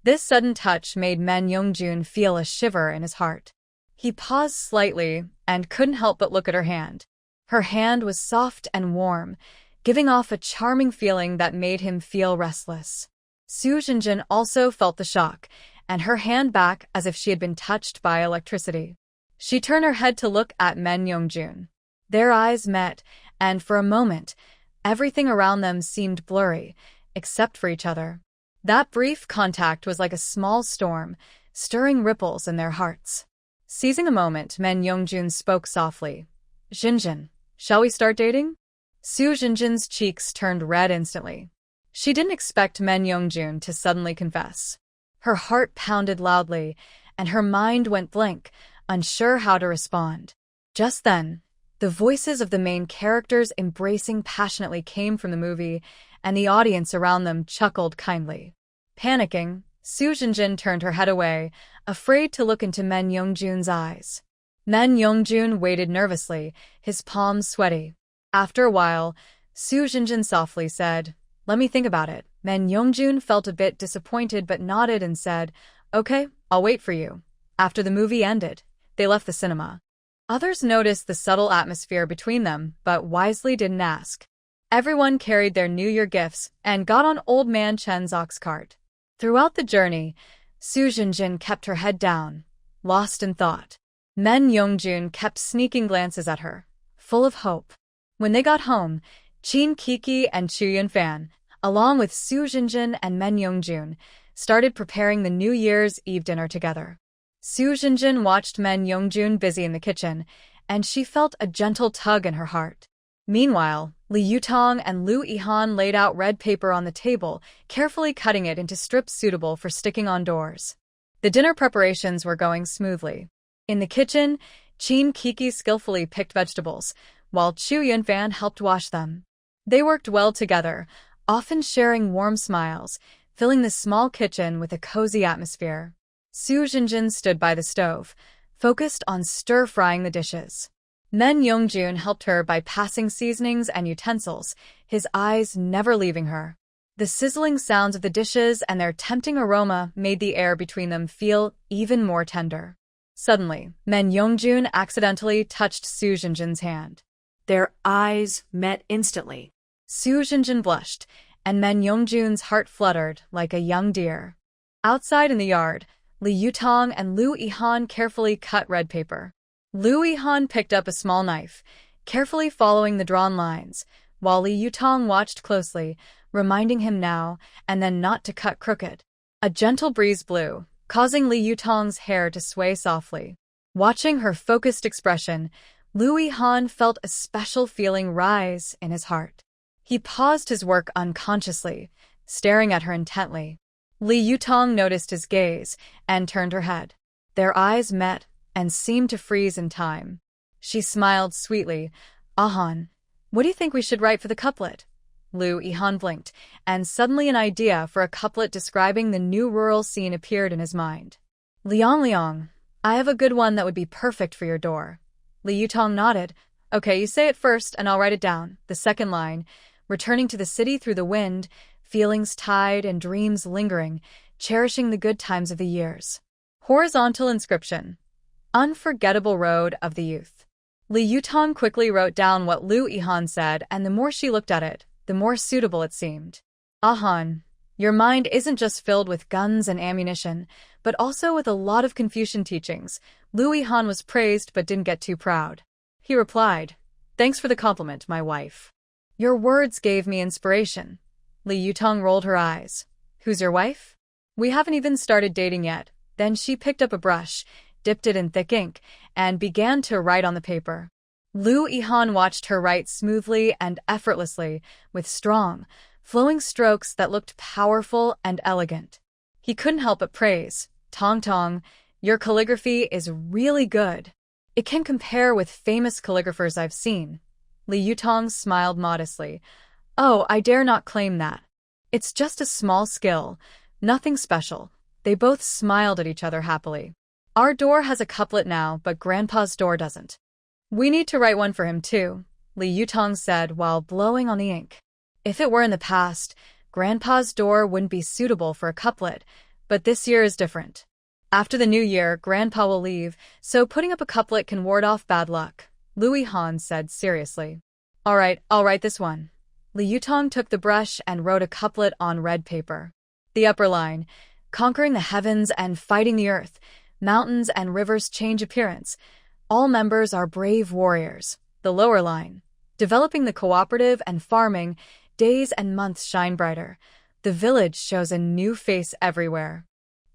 This sudden touch made Men Yongjun feel a shiver in his heart. He paused slightly and couldn't help but look at her hand. Her hand was soft and warm, giving off a charming feeling that made him feel restless. Su Jinjin also felt the shock, and her hand back as if she had been touched by electricity. She turned her head to look at Men Yongjun. Their eyes met, and for a moment, everything around them seemed blurry, except for each other. That brief contact was like a small storm, stirring ripples in their hearts. Seizing a moment, Men Yongjun spoke softly. Jinjin, shall we start dating? Su Jinjin's cheeks turned red instantly. She didn't expect Men Yongjun to suddenly confess. Her heart pounded loudly, and her mind went blank, unsure how to respond. Just then, the voices of the main characters embracing passionately came from the movie, and the audience around them chuckled kindly. Panicking, Su Jinjin turned her head away, afraid to look into Men Yongjun's eyes. Men Yongjun waited nervously, his palms sweaty. After a while, Su Jinjin softly said, "Let me think about it." Men Yongjun felt a bit disappointed but nodded and said, "Okay, I'll wait for you." After the movie ended, they left the cinema. Others noticed the subtle atmosphere between them, but wisely didn't ask. Everyone carried their New Year gifts and got on Old Man Chen's ox cart. Throughout the journey, Su Jinjin kept her head down, lost in thought. Men Yongjun kept sneaking glances at her, full of hope. When they got home, Qin Kiki and Chu Yunfan, along with Su Jinjin and Men Yongjun, started preparing the New Year's Eve dinner together. Su Jinjin watched Men Yongjun busy in the kitchen, and she felt a gentle tug in her heart. Meanwhile, Li Yutong and Lu Yihan laid out red paper on the table, carefully cutting it into strips suitable for sticking on doors. The dinner preparations were going smoothly. In the kitchen, Qin Kiki skillfully picked vegetables, while Chu Yunfan helped wash them. They worked well together, often sharing warm smiles, filling the small kitchen with a cozy atmosphere. Su Jinjin stood by the stove, focused on stir-frying the dishes. Men Yongjun helped her by passing seasonings and utensils, his eyes never leaving her. The sizzling sounds of the dishes and their tempting aroma made the air between them feel even more tender. Suddenly, Men Yongjun accidentally touched Su Jinjin's hand. Their eyes met instantly. Su Jinjin blushed, and Men Yongjun's heart fluttered like a young deer. Outside in the yard, Li Yutong and Lu Yihan carefully cut red paper. Lu Yihan picked up a small knife, carefully following the drawn lines, while Li Yutong watched closely, reminding him now and then not to cut crooked. A gentle breeze blew, causing Li Yutong's hair to sway softly. Watching her focused expression, Lu Yihan felt a special feeling rise in his heart. He paused his work unconsciously, staring at her intently. Li Yutong noticed his gaze and turned her head. Their eyes met and seemed to freeze in time. She smiled sweetly. "Ahan, what do you think we should write for the couplet?" Lu Yihan blinked, and suddenly an idea for a couplet describing the new rural scene appeared in his mind. "Liang Liang, I have a good one that would be perfect for your door." Li Yutong nodded. "Okay, you say it first and I'll write it down." The second line, "Returning to the city through the wind, feelings tied and dreams lingering, cherishing the good times of the years." Horizontal inscription, "Unforgettable Road of the Youth." Li Yutong quickly wrote down what Lu Yihan said, and the more she looked at it, the more suitable it seemed. "Ahan, your mind isn't just filled with guns and ammunition, but also with a lot of Confucian teachings." Lu Yihan was praised but didn't get too proud. He replied, "Thanks for the compliment, my wife. Your words gave me inspiration." Li Yutong rolled her eyes. "Who's your wife?" "We haven't even started dating yet." Then she picked up a brush, dipped it in thick ink, and began to write on the paper. Lu Yihan watched her write smoothly and effortlessly, with strong, flowing strokes that looked powerful and elegant. He couldn't help but praise. "Tong Tong, your calligraphy is really good. It can compare with famous calligraphers I've seen." Li Yutong smiled modestly. "Oh, I dare not claim that. It's just a small skill, nothing special." They both smiled at each other happily. "Our door has a couplet now, but Grandpa's door doesn't. We need to write one for him too," Li Yutong said while blowing on the ink. "If it were in the past, Grandpa's door wouldn't be suitable for a couplet, but this year is different. After the new year, Grandpa will leave, so putting up a couplet can ward off bad luck," Lu Yihan said seriously. "All right, I'll write this one." Li Yutong took the brush and wrote a couplet on red paper. The upper line, "Conquering the heavens and fighting the earth, mountains and rivers change appearance. All members are brave warriors." The lower line, "Developing the cooperative and farming, days and months shine brighter. The village shows a new face everywhere."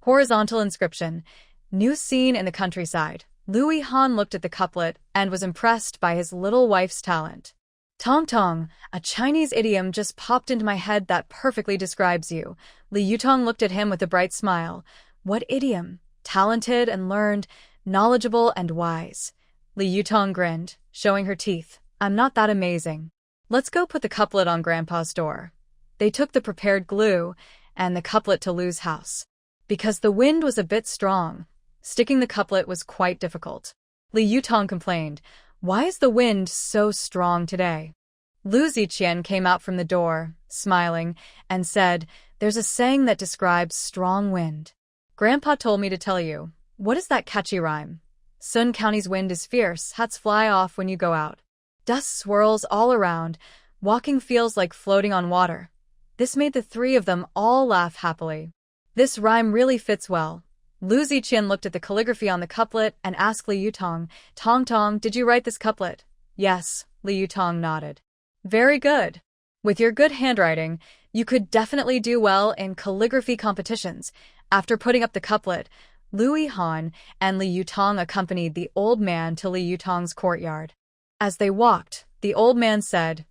Horizontal inscription, "New scene in the countryside." Lu Yihan looked at the couplet and was impressed by his little wife's talent. "Tong Tong, a Chinese idiom just popped into my head that perfectly describes you." Li Yutong looked at him with a bright smile. "What idiom?" "Talented and learned, knowledgeable and wise." Li Yutong grinned, showing her teeth. "I'm not that amazing. Let's go put the couplet on Grandpa's door." They took the prepared glue and the couplet to Lu's house. Because the wind was a bit strong, sticking the couplet was quite difficult. Li Yutong complained, "Why is the wind so strong today?" Lu Ziqian came out from the door, smiling, and said, "There's a saying that describes strong wind. Grandpa told me to tell you." "What is that catchy rhyme?" "Sun County's wind is fierce, hats fly off when you go out. Dust swirls all around, walking feels like floating on water." This made the three of them all laugh happily. "This rhyme really fits well." Lu Ziqian looked at the calligraphy on the couplet and asked Li Yutong, "Tong Tong, did you write this couplet?" "Yes," Li Yutong nodded. "Very good. With your good handwriting, you could definitely do well in calligraphy competitions." After putting up the couplet, Lu Yihan and Li Yutong accompanied the old man to Li Yutong's courtyard. As they walked, the old man said,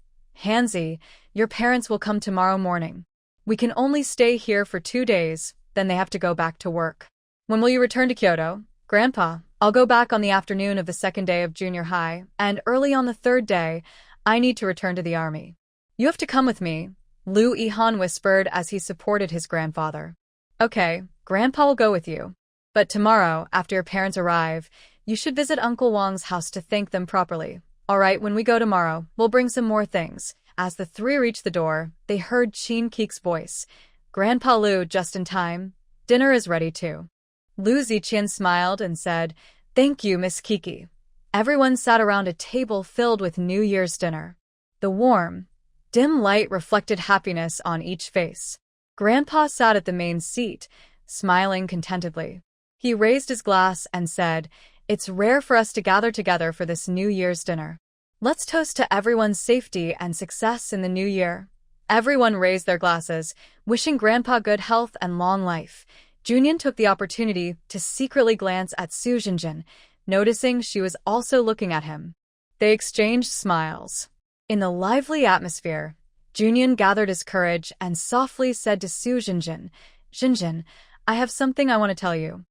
"Hanzi, your parents will come tomorrow morning. We can only stay here for 2 days, then they have to go back to work." "When will you return to Kyoto?" "Grandpa, I'll go back on the afternoon of the second day of junior high, and early on the third day, I need to return to the army." "You have to come with me," Lu Yihan whispered as he supported his grandfather. "Okay, Grandpa will go with you. But tomorrow, after your parents arrive, you should visit Uncle Wang's house to thank them properly." "All right, when we go tomorrow, we'll bring some more things." As the three reached the door, they heard Qin Kik's voice. "Grandpa Lu, just in time. Dinner is ready too." Lu Ziqian smiled and said, "Thank you, Miss Kiki." Everyone sat around a table filled with New Year's dinner. The warm, dim light reflected happiness on each face. Grandpa sat at the main seat, smiling contentedly. He raised his glass and said, "It's rare for us to gather together for this New Year's dinner. Let's toast to everyone's safety and success in the new year." Everyone raised their glasses, wishing Grandpa good health and long life. Junyan took the opportunity to secretly glance at Su Jinjin, noticing she was also looking at him. They exchanged smiles. In the lively atmosphere, Junyan gathered his courage and softly said to Su Jinjin, Xinjin, I have something I want to tell you.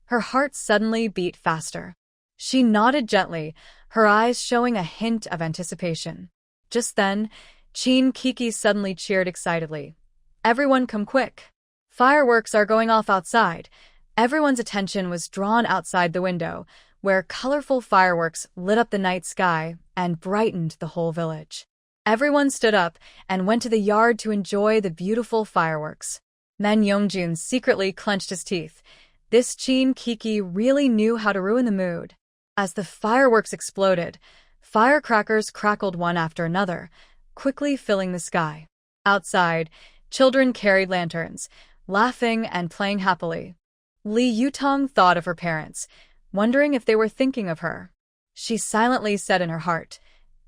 Her heart suddenly beat faster. She nodded gently, her eyes showing a hint of anticipation. Just then, Chin Kiki suddenly cheered excitedly. Everyone come quick. Fireworks are going off outside. Everyone's attention was drawn outside the window, where colorful fireworks lit up the night sky and brightened the whole village. Everyone stood up and went to the yard to enjoy the beautiful fireworks. Men Yongjun secretly clenched his teeth. This Chin Kiki really knew how to ruin the mood. As the fireworks exploded, firecrackers crackled one after another, quickly filling the sky. Outside, children carried lanterns, laughing and playing happily. Li Yutong thought of her parents, wondering if they were thinking of her. She silently said in her heart,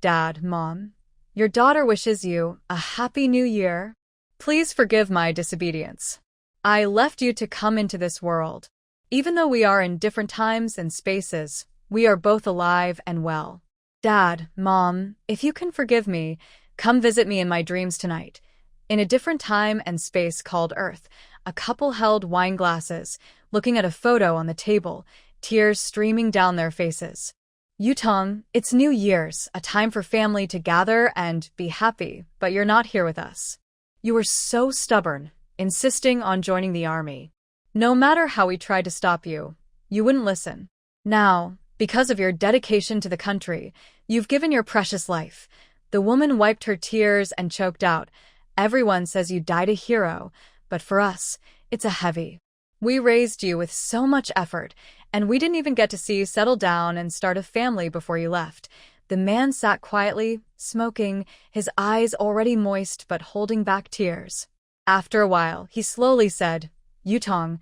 "Dad, Mom, your daughter wishes you a happy new year. Please forgive my disobedience. I left you to come into this world. Even though we are in different times and spaces, we are both alive and well. Dad, Mom, if you can forgive me, come visit me in my dreams tonight." In a different time and space called Earth, a couple held wine glasses, looking at a photo on the table, tears streaming down their faces. Yutong, it's New Year's, a time for family to gather and be happy, but you're not here with us. You were so stubborn, insisting on joining the army. No matter how we tried to stop you, you wouldn't listen. Now, because of your dedication to the country, you've given your precious life. The woman wiped her tears and choked out. Everyone says you died a hero, but for us, it's a heavy. We raised you with so much effort, and we didn't even get to see you settle down and start a family before you left. The man sat quietly, smoking, his eyes already moist but holding back tears. After a while, he slowly said, "Yutong,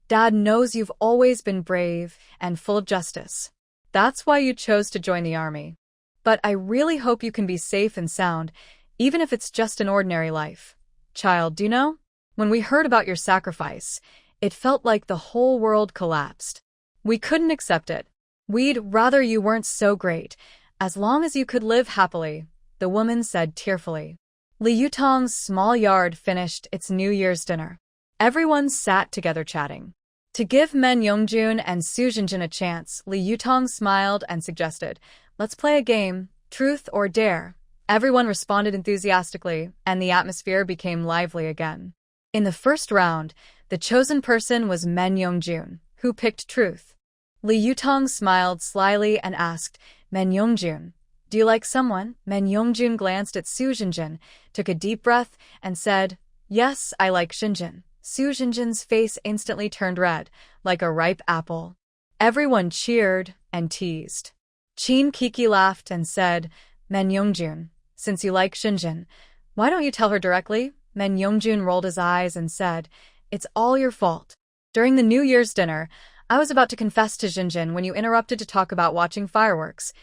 Dad knows you've always been brave and full of justice. That's why you chose to join the army. But I really hope you can be safe and sound, even if it's just an ordinary life. Child, do you know? When we heard about your sacrifice, it felt like the whole world collapsed. We couldn't accept it. We'd rather you weren't so great, as long as you could live happily," the woman said tearfully. Li Yutong's small yard finished its New Year's dinner. Everyone sat together chatting. To give Men Yongjun and Su Jinjin a chance, Li Yutong smiled and suggested, "Let's play a game, truth or dare." Everyone responded enthusiastically, and the atmosphere became lively again. In the first round, the chosen person was Men Yongjun, who picked truth. Li Yutong smiled slyly and asked, "Men Yongjun, do you like someone?" Men Yongjun glanced at Su Jinjin, took a deep breath, and said, "Yes, I like Xinjin." Su Jinjin's face instantly turned red, like a ripe apple. Everyone cheered and teased. Chin Kiki laughed and said, "Men Yongjun, since you like Xinjin, why don't you tell her directly?" Men Yongjun rolled his eyes and said, "It's all your fault. During the New Year's dinner, I was about to confess to Xinjin when you interrupted to talk about watching fireworks."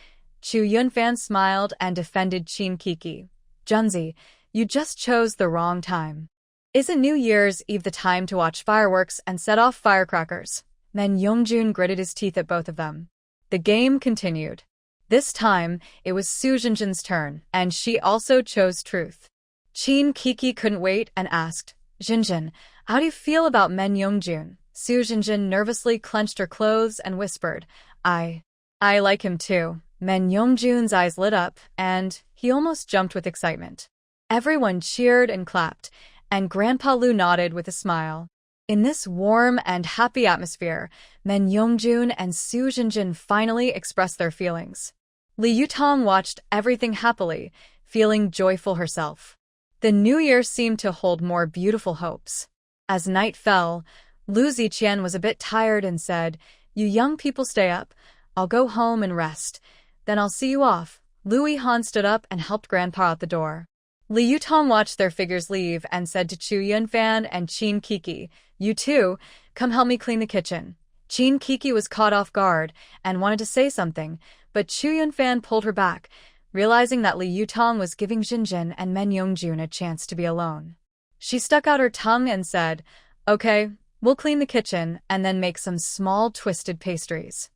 Chu Yunfan smiled and defended Chin Kiki. "Junzi, you just chose the wrong time. Isn't New Year's Eve the time to watch fireworks and set off firecrackers?" Men Yongjun gritted his teeth at both of them. The game continued. This time, it was Su Jinjin's turn, and she also chose truth. Chin Kiki couldn't wait and asked, "Jinjin, how do you feel about Men Yongjun?" Su Jinjin nervously clenched her clothes and whispered, I like him too." Men Yongjun's eyes lit up, and he almost jumped with excitement. Everyone cheered and clapped, and Grandpa Lu nodded with a smile. In this warm and happy atmosphere, Men Yongjun and Su Jinjin finally expressed their feelings. Li Yutong watched everything happily, feeling joyful herself. The new year seemed to hold more beautiful hopes. As night fell, Lu Ziqian was a bit tired and said, "You young people stay up. I'll go home and rest. Then I'll see you off." Lu Yihan stood up and helped Grandpa out the door. Li Yutong watched their figures leave and said to Chu Yunfan and Chin Kiki, "You two, come help me clean the kitchen." Chin Kiki was caught off guard and wanted to say something, but Chu Yunfan pulled her back, realizing that Li Yutong was giving Jinjin and Men Yongjun a chance to be alone. She stuck out her tongue and said, "Okay, we'll clean the kitchen and then make some small twisted pastries."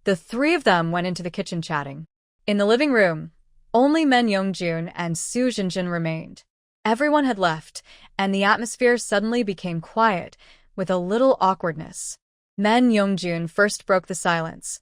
The three of them went into the kitchen chatting. In the living room, only Men Yongjun and Su Jinjin remained. Everyone had left, and the atmosphere suddenly became quiet, with a little awkwardness. Men Yongjun first broke the silence.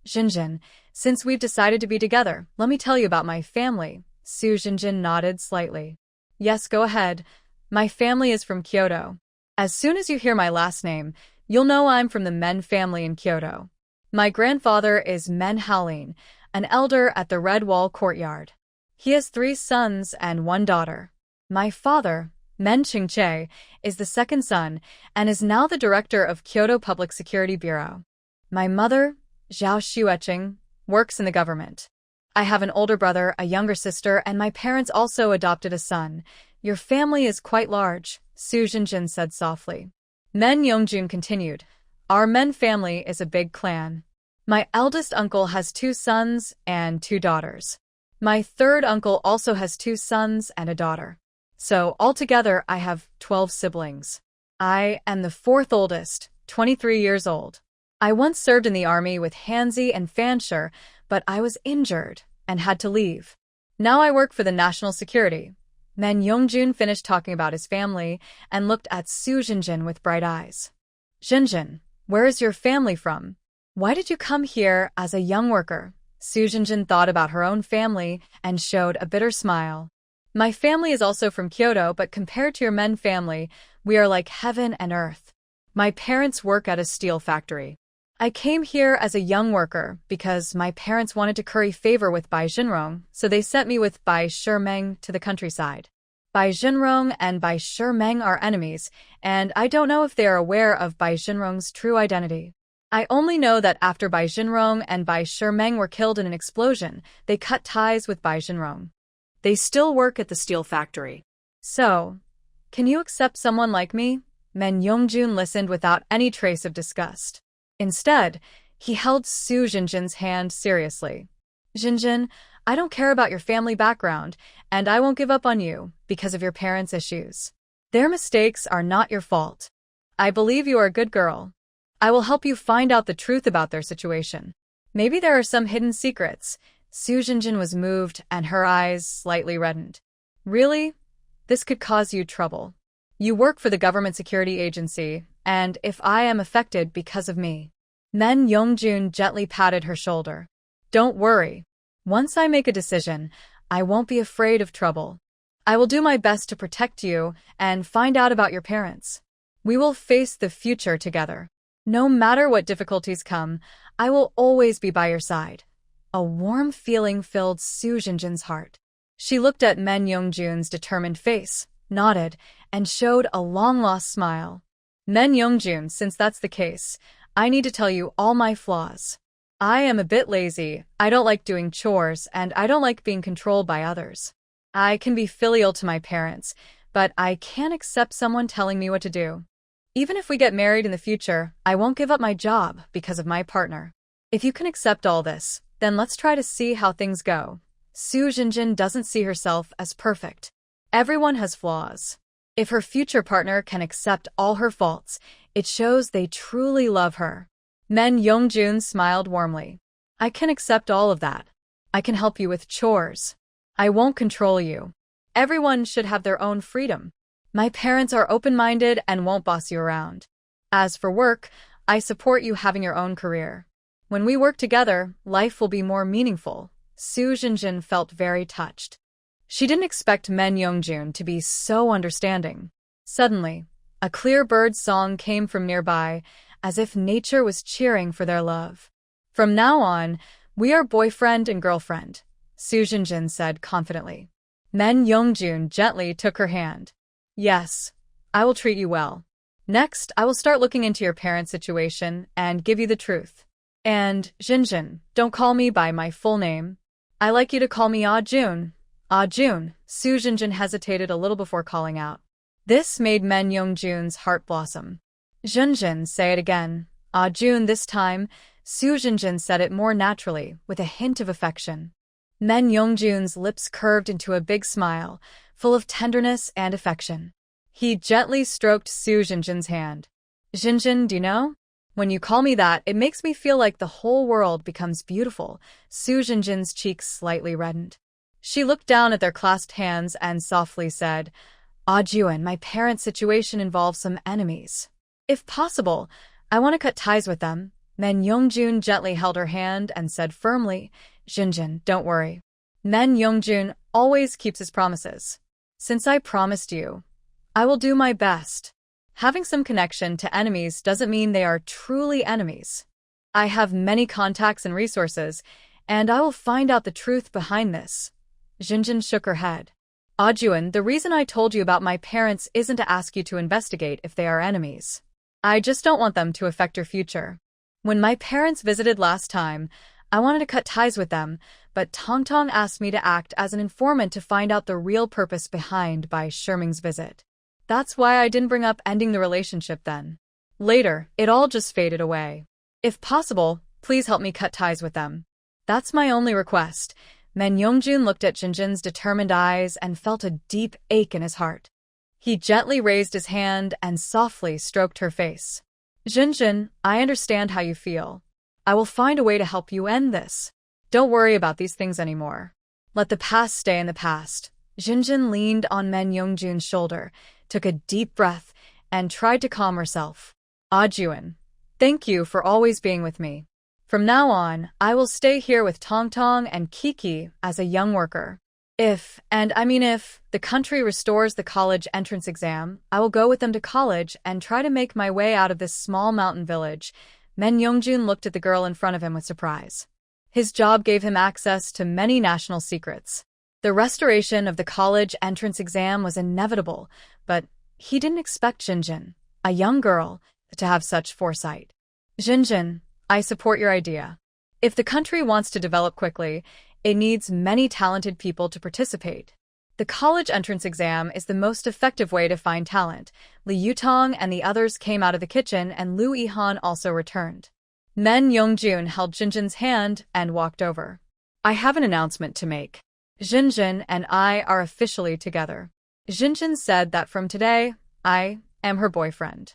Jinjin, since we've decided to be together, let me tell you about my family. Su Jinjin nodded slightly. Yes, go ahead. My family is from Kyoto. As soon as you hear my last name, you'll know I'm from the Men family in Kyoto. My grandfather is Men Haolin, an elder at the Red Wall courtyard. He has 3 sons and 1 daughter. My father, Men Qingche, is the second son and is now the director of Kyoto Public Security Bureau. My mother, Zhao Xueqing, works in the government. I have an older brother, a younger sister, and my parents also adopted a son. Your family is quite large, Su Jinjin said softly. Men Yongjun continued. Our Men family is a big clan. My eldest uncle has 2 sons and 2 daughters. My third uncle also has 2 sons and a daughter. So altogether I have 12 siblings. I am the 4th oldest, 23 years old. I once served in the army with Hanzi and Fanshur, but I was injured and had to leave. Now I work for the national security. Men Yongjun finished talking about his family and looked at Su Jinjin with bright eyes. Jinjin, where is your family from? Why did you come here as a young worker? Su Jinjin thought about her own family and showed a bitter smile. My family is also from Kyoto, but compared to your Men family, we are like heaven and earth. My parents work at a steel factory. I came here as a young worker because my parents wanted to curry favor with Bai Jinrong, so they sent me with Bai Shimeng to the countryside. Bai Jinrong and Bai Shimeng are enemies, and I don't know if they are aware of Bai Jinrong's true identity. I only know that after Bai Jinrong and Bai Shimeng were killed in an explosion, they cut ties with Bai Jinrong. They still work at the steel factory. So, can you accept someone like me? Men Yongjun listened without any trace of disgust. Instead, he held Su Jinjin's hand seriously. Jinjin, I don't care about your family background, and I won't give up on you because of your parents' issues. Their mistakes are not your fault. I believe you are a good girl. I will help you find out the truth about their situation. Maybe there are some hidden secrets. Su Jinjin was moved, and her eyes slightly reddened. Really? This could cause you trouble. You work for the government security agency, and if I am affected because of me. Men Yongjun gently patted her shoulder. Don't worry. Once I make a decision, I won't be afraid of trouble. I will do my best to protect you and find out about your parents. We will face the future together. No matter what difficulties come, I will always be by your side. A warm feeling filled Su Jinjin's heart. She looked at Men Yongjun's determined face, nodded, and showed a long-lost smile. Men Yongjun, since that's the case, I need to tell you all my flaws. I am a bit lazy, I don't like doing chores, and I don't like being controlled by others. I can be filial to my parents, but I can't accept someone telling me what to do. Even if we get married in the future, I won't give up my job because of my partner. If you can accept all this, then let's try to see how things go. Su Jinjin doesn't see herself as perfect. Everyone has flaws. If her future partner can accept all her faults, it shows they truly love her. Men Yongjun smiled warmly. I can accept all of that. I can help you with chores. I won't control you. Everyone should have their own freedom. My parents are open-minded and won't boss you around. As for work, I support you having your own career. When we work together, life will be more meaningful. Su Jinjin felt very touched. She didn't expect Men Yongjun to be so understanding. Suddenly, a clear bird song came from nearby, as if nature was cheering for their love. From now on, we are boyfriend and girlfriend, Su Jinjin said confidently. Men Yongjun gently took her hand. Yes, I will treat you well. Next, I will start looking into your parents' situation and give you the truth. And, Jinjin, don't call me by my full name. I like you to call me Ah Jun. Ah Jun, Su Jinjin hesitated a little before calling out. This made Men Yongjun's heart blossom. Jinjin, say it again. Ah Jun this time, Su Jinjin said it more naturally, with a hint of affection. Men Yongjun's lips curved into a big smile, full of tenderness and affection. He gently stroked Su Jinjin's hand. Jinjin, do you know? When you call me that, it makes me feel like the whole world becomes beautiful. Su Jinjin's cheeks slightly reddened. She looked down at their clasped hands and softly said, Ah Jun, my parents' situation involves some enemies. If possible, I want to cut ties with them. Men Yongjun gently held her hand and said firmly, Jinjin, don't worry. Men Yongjun always keeps his promises. Since I promised you, I will do my best. Having some connection to enemies doesn't mean they are truly enemies. I have many contacts and resources, and I will find out the truth behind this. Jinjin shook her head. Ajuan, the reason I told you about my parents isn't to ask you to investigate if they are enemies. I just don't want them to affect your future. When my parents visited last time, I wanted to cut ties with them, but Tong Tong asked me to act as an informant to find out the real purpose behind Bai Shiming's visit. That's why I didn't bring up ending the relationship then. Later, it all just faded away. If possible, please help me cut ties with them. That's my only request. Men Yongjun looked at Jinjin's determined eyes and felt a deep ache in his heart. He gently raised his hand and softly stroked her face. Jinjin, I understand how you feel. I will find a way to help you end this. Don't worry about these things anymore. Let the past stay in the past. Jinjin leaned on Men Yongjun's shoulder, took a deep breath, and tried to calm herself. Ajuan, thank you for always being with me. From now on, I will stay here with Tong Tong and Kiki as a young worker. If the country restores the college entrance exam, I will go with them to college and try to make my way out of this small mountain village. Men Yongjun looked at the girl in front of him with surprise. His job gave him access to many national secrets. The restoration of the college entrance exam was inevitable, but he didn't expect Jinjin, a young girl, to have such foresight. Jinjin, I support your idea. If the country wants to develop quickly, it needs many talented people to participate. The college entrance exam is the most effective way to find talent. Li Yutong and the others came out of the kitchen and Lu Yihan also returned. Men Yongjun held Jinjin's hand and walked over. I have an announcement to make. Jinjin and I are officially together. Jinjin said that from today, I am her boyfriend.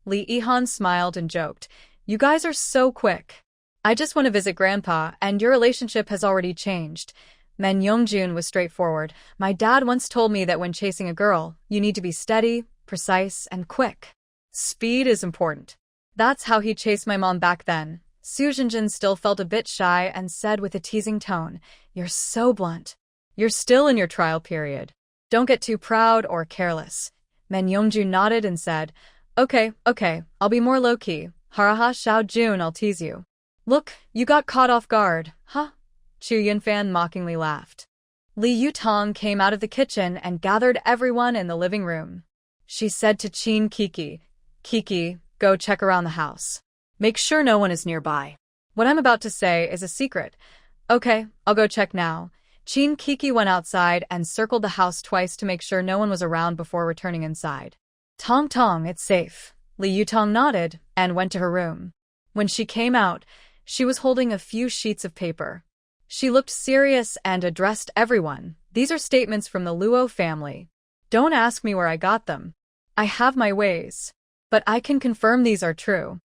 Li Yihan smiled and joked, You guys are so quick. I just want to visit Grandpa, and your relationship has already changed. Men Yongjun was straightforward. My dad once told me that when chasing a girl, you need to be steady, precise, and quick. Speed is important. That's how he chased my mom back then. Su Jinjin still felt a bit shy and said with a teasing tone, You're so blunt. You're still in your trial period. Don't get too proud or careless. Men Yongjun nodded and said, Okay, I'll be more low-key. Haraha Xiao Jun, I'll tease you. Look, you got caught off guard, huh? Chu Yunfan mockingly laughed. Li Yutong came out of the kitchen and gathered everyone in the living room. She said to Qin Kiki, Kiki, go check around the house. Make sure no one is nearby. What I'm about to say is a secret. Okay, I'll go check now. Qin Kiki went outside and circled the house twice to make sure no one was around before returning inside. Tong Tong, it's safe. Li Yutong nodded and went to her room. When she came out, she was holding a few sheets of paper. She looked serious and addressed everyone. These are statements from the Luo family. Don't ask me where I got them. I have my ways. But I can confirm these are true.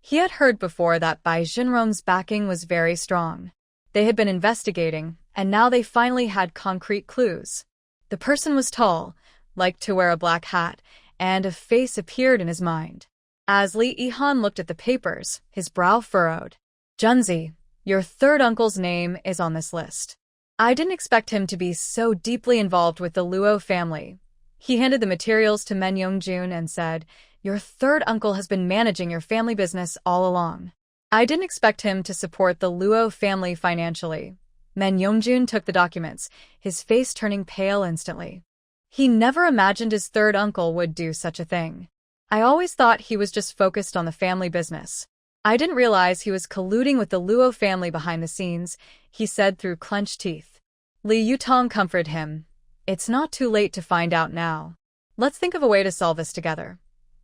He had heard before that Bai Jinrong's backing was very strong. They had been investigating, and now they finally had concrete clues. The person was tall, liked to wear a black hat, and a face appeared in his mind. As Li Yihan looked at the papers, his brow furrowed. Junzi, your third uncle's name is on this list. I didn't expect him to be so deeply involved with the Luo family. He handed the materials to Men Yongjun and said, Your third uncle has been managing your family business all along. I didn't expect him to support the Luo family financially. Men Yongjun took the documents, his face turning pale instantly. He never imagined his third uncle would do such a thing. I always thought he was just focused on the family business. I didn't realize he was colluding with the Luo family behind the scenes, he said through clenched teeth. Li Yutong comforted him. It's not too late to find out now. Let's think of a way to solve this together.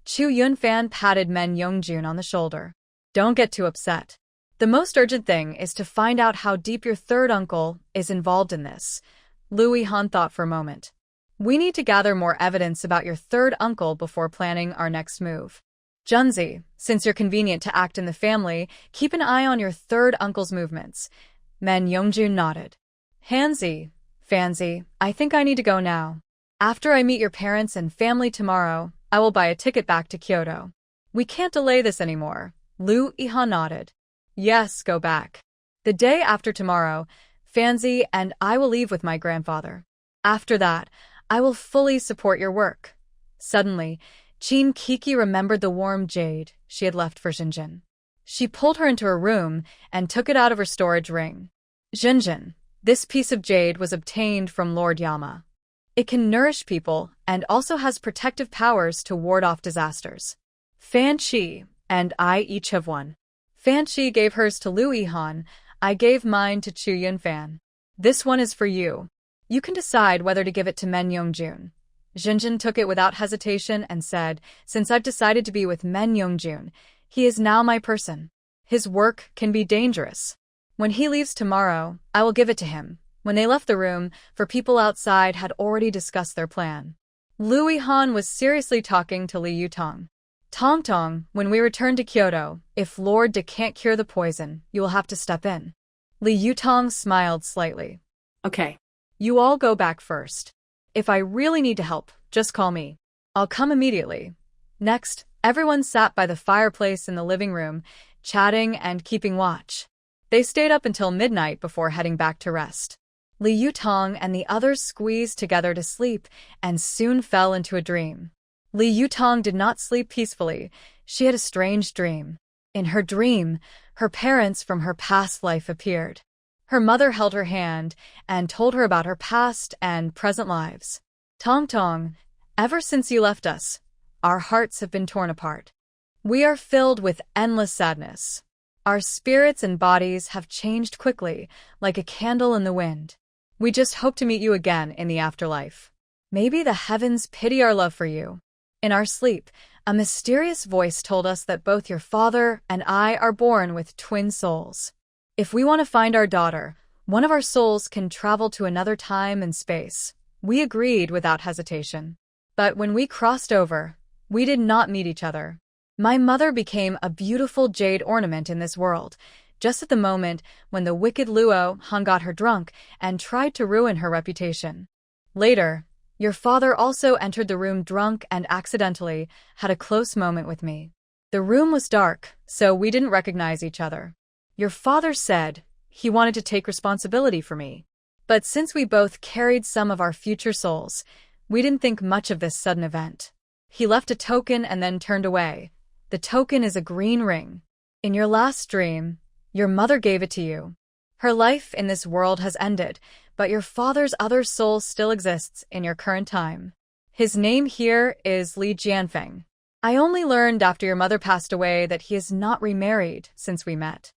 Chu Yunfan patted Men Yongjun on the shoulder. Don't get too upset. The most urgent thing is to find out how deep your third uncle is involved in this. Lu Yihan thought for a moment. We need to gather more evidence about your third uncle before planning our next move. Junzi, since you're convenient to act in the family, keep an eye on your third uncle's movements. Men Yongjun nodded. Hanzi, Fanzi, I think I need to go now. After I meet your parents and family tomorrow, I will buy a ticket back to Kyoto. We can't delay this anymore. Lu Yihan nodded. Yes, go back. The day after tomorrow, Fanzi and I will leave with my grandfather. After that, I will fully support your work. Suddenly, Qin Kiki remembered the warm jade she had left for Jinjin. She pulled her into her room and took it out of her storage ring. Jinjin, this piece of jade was obtained from Lord Yama. It can nourish people and also has protective powers to ward off disasters. Fan Qi and I each have one. Fan Qi gave hers to Lu Yihan. I gave mine to Chu Yunfan. This one is for you. You can decide whether to give it to Men Yongjun. Jinjin took it without hesitation and said, since I've decided to be with Men Yongjun, he is now my person. His work can be dangerous. When he leaves tomorrow, I will give it to him. When they left the room, for people outside had already discussed their plan. Lu Yihan was seriously talking to Li Yutong. Tong, when we return to Kyoto, if Lord De can't cure the poison, you will have to step in. Li Yutong smiled slightly. Okay. You all go back first. If I really need to help, just call me. I'll come immediately. Next, everyone sat by the fireplace in the living room, chatting and keeping watch. They stayed up until midnight before heading back to rest. Li Yutong and the others squeezed together to sleep and soon fell into a dream. Li Yutong did not sleep peacefully. She had a strange dream. In her dream, her parents from her past life appeared. Her mother held her hand and told her about her past and present lives. Tong, ever since you left us, our hearts have been torn apart. We are filled with endless sadness. Our spirits and bodies have changed quickly, like a candle in the wind. We just hope to meet you again in the afterlife. Maybe the heavens pity our love for you. In our sleep, a mysterious voice told us that both your father and I are born with twin souls. If we want to find our daughter, one of our souls can travel to another time and space. We agreed without hesitation. But when we crossed over, we did not meet each other. My mother became a beautiful jade ornament in this world, just at the moment when the wicked Luo Han got her drunk and tried to ruin her reputation. Later, your father also entered the room drunk and accidentally had a close moment with me. The room was dark, so we didn't recognize each other. Your father said he wanted to take responsibility for me. But since we both carried some of our future souls, we didn't think much of this sudden event. He left a token and then turned away. The token is a green ring. In your last dream, your mother gave it to you. Her life in this world has ended, but your father's other soul still exists in your current time. His name here is Li Jianfeng. I only learned after your mother passed away that he is not remarried since we met.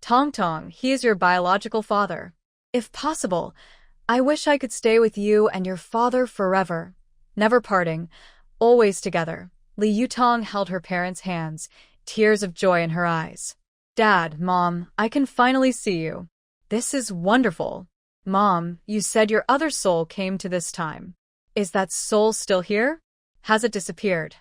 Tong, he is your biological father. If possible, I wish I could stay with you and your father forever, never parting, always together. Li Yutong held her parents' hands, tears of joy in her eyes. Dad, Mom, I can finally see you. This is wonderful. Mom, you said your other soul came to this time. Is that soul still here? Has it disappeared?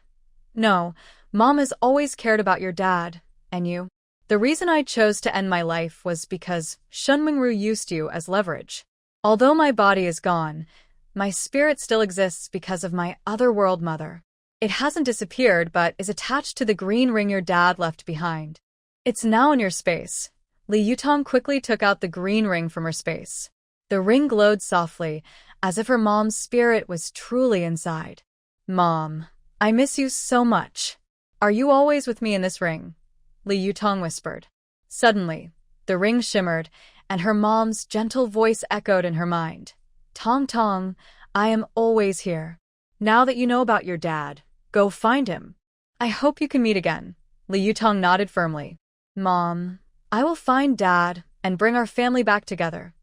No, Mom has always cared about your dad, and you. The reason I chose to end my life was because Shunmingru used you as leverage. Although my body is gone, my spirit still exists because of my otherworld mother. It hasn't disappeared but is attached to the green ring your dad left behind. It's now in your space. Li Yutong quickly took out the green ring from her space. The ring glowed softly, as if her mom's spirit was truly inside. Mom, I miss you so much. Are you always with me in this ring? Li Yutong whispered. Suddenly, the ring shimmered, and her mom's gentle voice echoed in her mind. Tong, I am always here. Now that you know about your dad, go find him. I hope you can meet again. Li Yutong nodded firmly. Mom, I will find Dad and bring our family back together.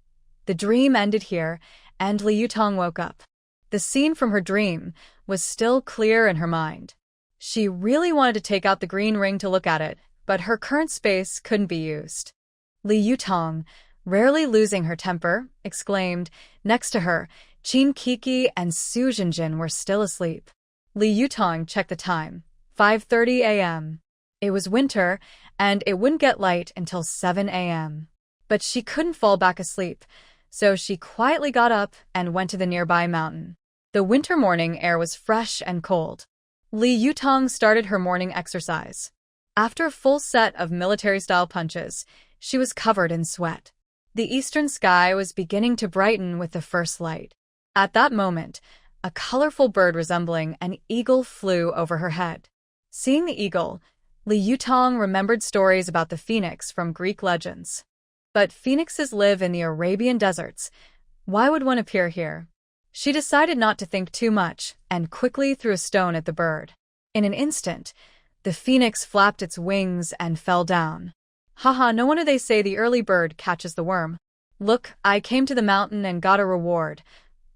The dream ended here, and Li Yutong woke up. The scene from her dream was still clear in her mind. She really wanted to take out the green ring to look at it, but her current space couldn't be used. Li Yutong, rarely losing her temper, exclaimed. Next to her, Qin Kiki and Su Jinjin were still asleep. Li Yutong checked the time. 5:30 a.m. It was winter, and it wouldn't get light until 7 a.m. But she couldn't fall back asleep, so she quietly got up and went to the nearby mountain. The winter morning air was fresh and cold. Li Yutong started her morning exercise. After a full set of military-style punches, she was covered in sweat. The eastern sky was beginning to brighten with the first light. At that moment, a colorful bird resembling an eagle flew over her head. Seeing the eagle, Li Yutong remembered stories about the phoenix from Greek legends. But phoenixes live in the Arabian deserts. Why would one appear here? She decided not to think too much and quickly threw a stone at the bird. In an instant, the phoenix flapped its wings and fell down. Haha, no wonder they say the early bird catches the worm. Look, I came to the mountain and got a reward.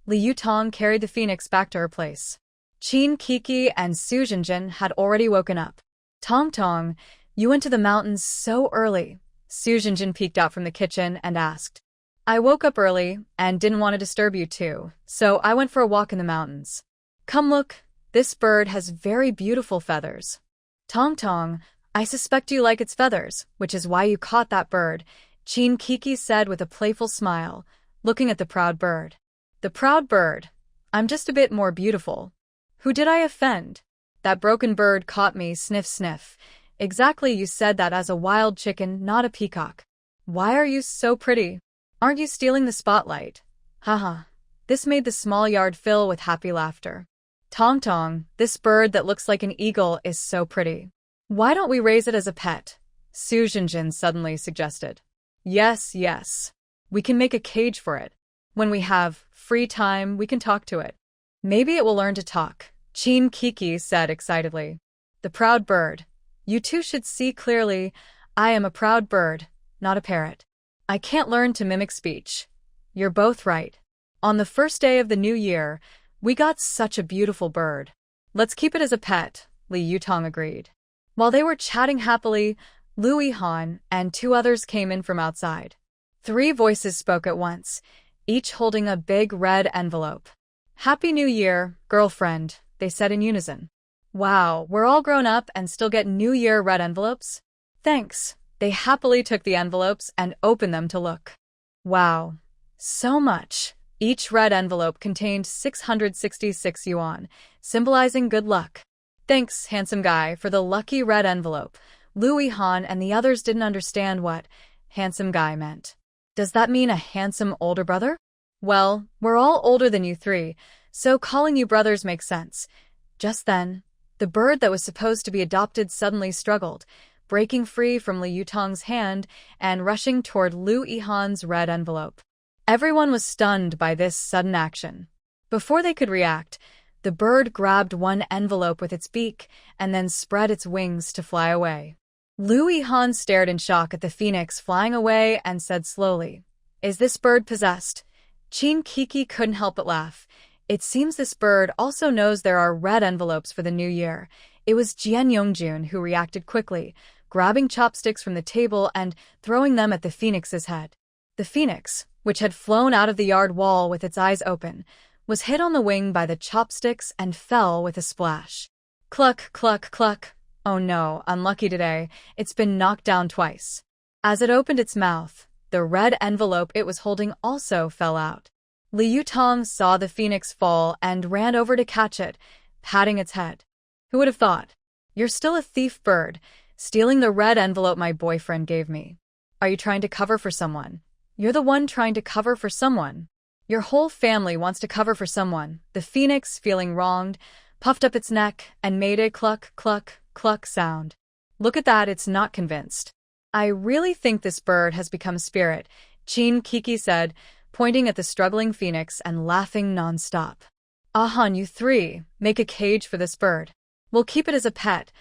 Li Yutong carried the phoenix back to her place. Qin Kiki and Su Jinjin had already woken up. Tong Tong, you went to the mountains so early. Su Jinjin peeked out from the kitchen and asked. I woke up early and didn't want to disturb you too, so I went for a walk in the mountains. Come look, this bird has very beautiful feathers. Tong Tong, I suspect you like its feathers, which is why you caught that bird, Qin Kiki said with a playful smile, looking at the proud bird. The proud bird. I'm just a bit more beautiful. Who did I offend? That broken bird caught me, sniff sniff. Exactly, you said that as a wild chicken, not a peacock. Why are you so pretty? Aren't you stealing the spotlight? Haha. This made the small yard fill with happy laughter. Tong Tong, this bird that looks like an eagle is so pretty. Why don't we raise it as a pet? Su Jinjin suddenly suggested. Yes, yes. We can make a cage for it. When we have free time, we can talk to it. Maybe it will learn to talk, Qin Kiki said excitedly. The proud bird. You two should see clearly. I am a proud bird, not a parrot. I can't learn to mimic speech. You're both right. On the first day of the new year, we got such a beautiful bird. Let's keep it as a pet, Li Yutong agreed. While they were chatting happily, Lu Yihan and two others came in from outside. 3 voices spoke at once, each holding a big red envelope. Happy New Year, girlfriend, they said in unison. Wow, we're all grown up and still get New Year red envelopes? Thanks. They happily took the envelopes and opened them to look. Wow, so much. Each red envelope contained 666 yuan, symbolizing good luck. Thanks, handsome guy, for the lucky red envelope. Lu Yihan and the others didn't understand what handsome guy meant. Does that mean a handsome older brother? Well, we're all older than you 3, so calling you brothers makes sense. Just then, the bird that was supposed to be adopted suddenly struggled, breaking free from Li Yutong's hand and rushing toward Lu Yihan's red envelope. Everyone was stunned by this sudden action. Before they could react, the bird grabbed one envelope with its beak and then spread its wings to fly away. Lu Yihan stared in shock at the phoenix flying away and said slowly, Is this bird possessed? Qin Kiki couldn't help but laugh. It seems this bird also knows there are red envelopes for the new year. It was Jian Yongjun who reacted quickly, grabbing chopsticks from the table and throwing them at the phoenix's head. The phoenix, which had flown out of the yard wall with its eyes open, was hit on the wing by the chopsticks and fell with a splash. Cluck, cluck, cluck. Oh no, unlucky today. It's been knocked down twice. As it opened its mouth, the red envelope it was holding also fell out. Li Yutong saw the phoenix fall and ran over to catch it, patting its head. Who would have thought? You're still a thief bird, stealing the red envelope my boyfriend gave me. Are you trying to cover for someone? You're the one trying to cover for someone. Your whole family wants to cover for someone. The phoenix, feeling wronged, puffed up its neck and made a cluck, cluck, cluck sound. Look at that, it's not convinced. I really think this bird has become a spirit, Qin Kiki said, pointing at the struggling phoenix and laughing non-stop. Ahan, you 3, make a cage for this bird. We'll keep it as a pet,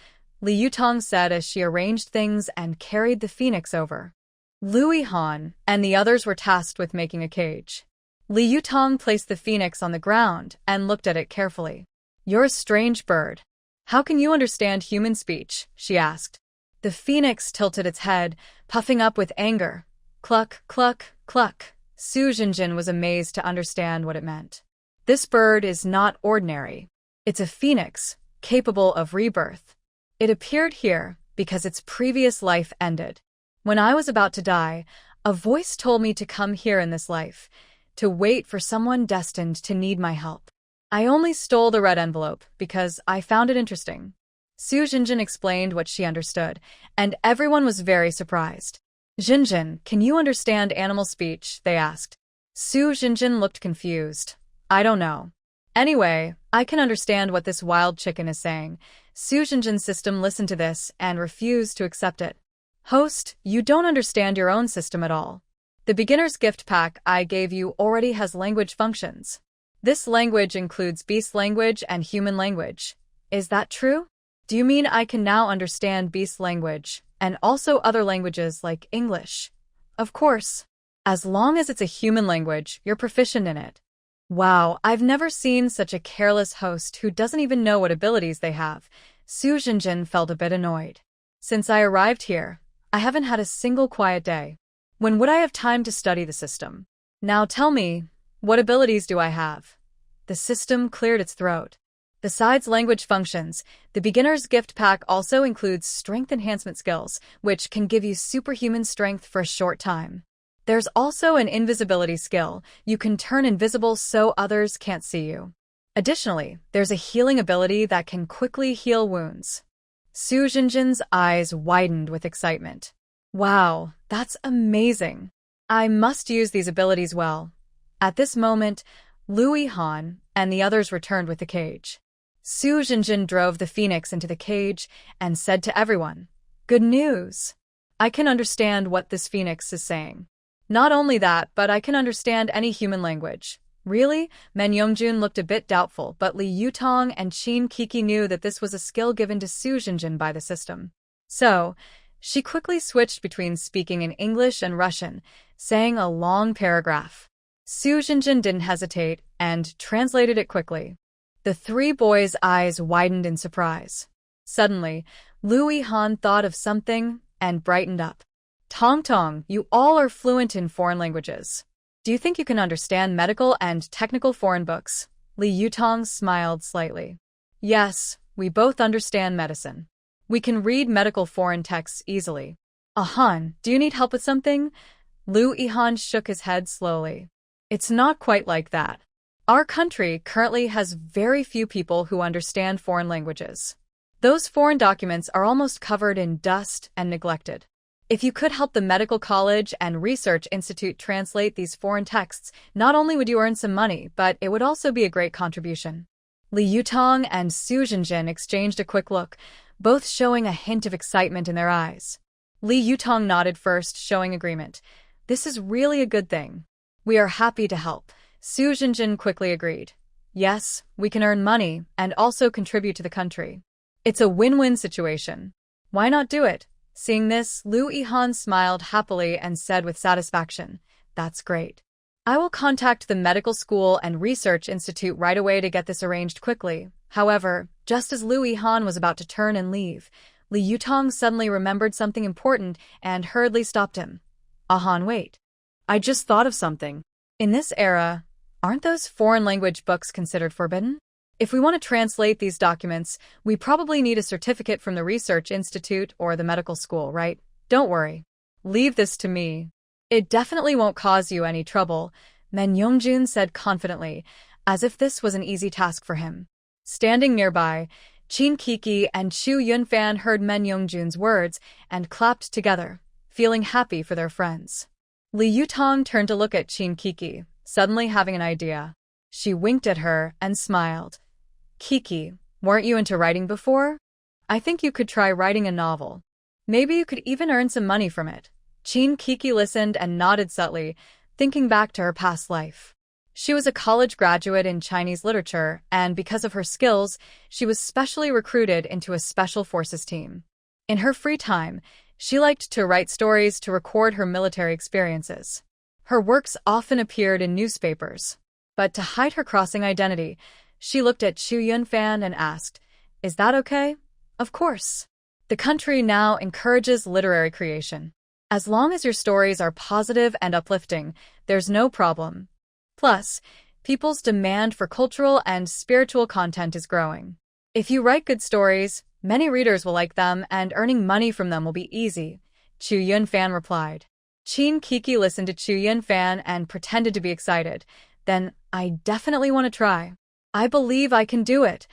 Li Yutong said as she arranged things and carried the phoenix over. Lu Yihan and the others were tasked with making a cage. Li Yutong placed the phoenix on the ground and looked at it carefully. "You're a strange bird. How can you understand human speech?" she asked. The phoenix tilted its head, puffing up with anger. Cluck, cluck, cluck. Su Jinjin was amazed to understand what it meant. This bird is not ordinary. It's a phoenix, capable of rebirth. It appeared here because its previous life ended. When I was about to die, a voice told me to come here in this life, to wait for someone destined to need my help. I only stole the red envelope because I found it interesting. Su Jinjin explained what she understood, and everyone was very surprised. "Jinjin, can you understand animal speech?" they asked. Su Jinjin looked confused. "I don't know. Anyway, I can understand what this wild chicken is saying." Su Jinjin's system listened to this and refused to accept it. "Host, you don't understand your own system at all. The beginner's gift pack I gave you already has language functions. This language includes beast language and human language. Is that true? Do you mean I can now understand beast language and also other languages like English?" "Of course. As long as it's a human language, you're proficient in it." Wow, I've never seen such a careless host who doesn't even know what abilities they have. Su Jinjin felt a bit annoyed. "Since I arrived here, I haven't had a single quiet day. When would I have time to study the system? Now tell me, what abilities do I have?" The system cleared its throat. Besides language functions, the beginner's gift pack also includes strength enhancement skills, which can give you superhuman strength for a short time. There's also an invisibility skill. You can turn invisible so others can't see you. Additionally, there's a healing ability that can quickly heal wounds. Su Jinjin's eyes widened with excitement. Wow, that's amazing. I must use these abilities well. At this moment, Lu Yihan and the others returned with the cage. Su Jinjin drove the phoenix into the cage and said to everyone, "Good news! I can understand what this phoenix is saying. Not only that, but I can understand any human language." "Really?" Men Yongjun looked a bit doubtful, but Li Yutong and Qin Kiki knew that this was a skill given to Su Jinjin by the system. So, she quickly switched between speaking in English and Russian, saying a long paragraph. Su Jinjin didn't hesitate and translated it quickly. The three boys' eyes widened in surprise. Suddenly, Lu Yihan thought of something and brightened up. "Tong Tong, you all are fluent in foreign languages. Do you think you can understand medical and technical foreign books?" Li Yutong smiled slightly. "Yes, we both understand medicine. We can read medical foreign texts easily." "Ahan, do you need help with something?" Lu Yihan shook his head slowly. "It's not quite like that. Our country currently has very few people who understand foreign languages. Those foreign documents are almost covered in dust and neglected. If you could help the Medical College and Research Institute translate these foreign texts, not only would you earn some money, but it would also be a great contribution." Li Yutong and Su Jinjin exchanged a quick look, both showing a hint of excitement in their eyes. Li Yutong nodded first, showing agreement. "This is really a good thing. We are happy to help." Su Jinjin quickly agreed. "Yes, we can earn money and also contribute to the country. It's a win-win situation. Why not do it?" Seeing this, Lu Yihan smiled happily and said with satisfaction, "That's great. I will contact the Medical School and Research Institute right away to get this arranged quickly." However, just as Lu Yihan was about to turn and leave, Li Yutong suddenly remembered something important and hurriedly stopped him. "Ahan, wait. I just thought of something. In this era, aren't those foreign language books considered forbidden? If we want to translate these documents, we probably need a certificate from the Research Institute or the medical school, right? Don't worry. Leave this to me. It definitely won't cause you any trouble," Men Yongjun said confidently, as if this was an easy task for him. Standing nearby, Qin Kiki and Chu Yunfan heard Men Yongjun's words and clapped together, feeling happy for their friends. Li Yutong turned to look at Qin Kiki, suddenly having an idea. She winked at her and smiled. "Kiki, weren't you into writing before? I think you could try writing a novel. Maybe you could even earn some money from it." Qin Kiki listened and nodded subtly, thinking back to her past life. She was a college graduate in Chinese literature, and because of her skills, she was specially recruited into a special forces team. In her free time, she liked to write stories to record her military experiences. Her works often appeared in newspapers. But to hide her crossing identity, she looked at Chu Yunfan and asked, "Is that okay?" "Of course. The country now encourages literary creation. As long as your stories are positive and uplifting, there's no problem. Plus, people's demand for cultural and spiritual content is growing. If you write good stories, many readers will like them and earning money from them will be easy," Chu Yunfan replied. Qin Kiki listened to Chu Yunfan and pretended to be excited. "Then I definitely want to try. I believe I can do it."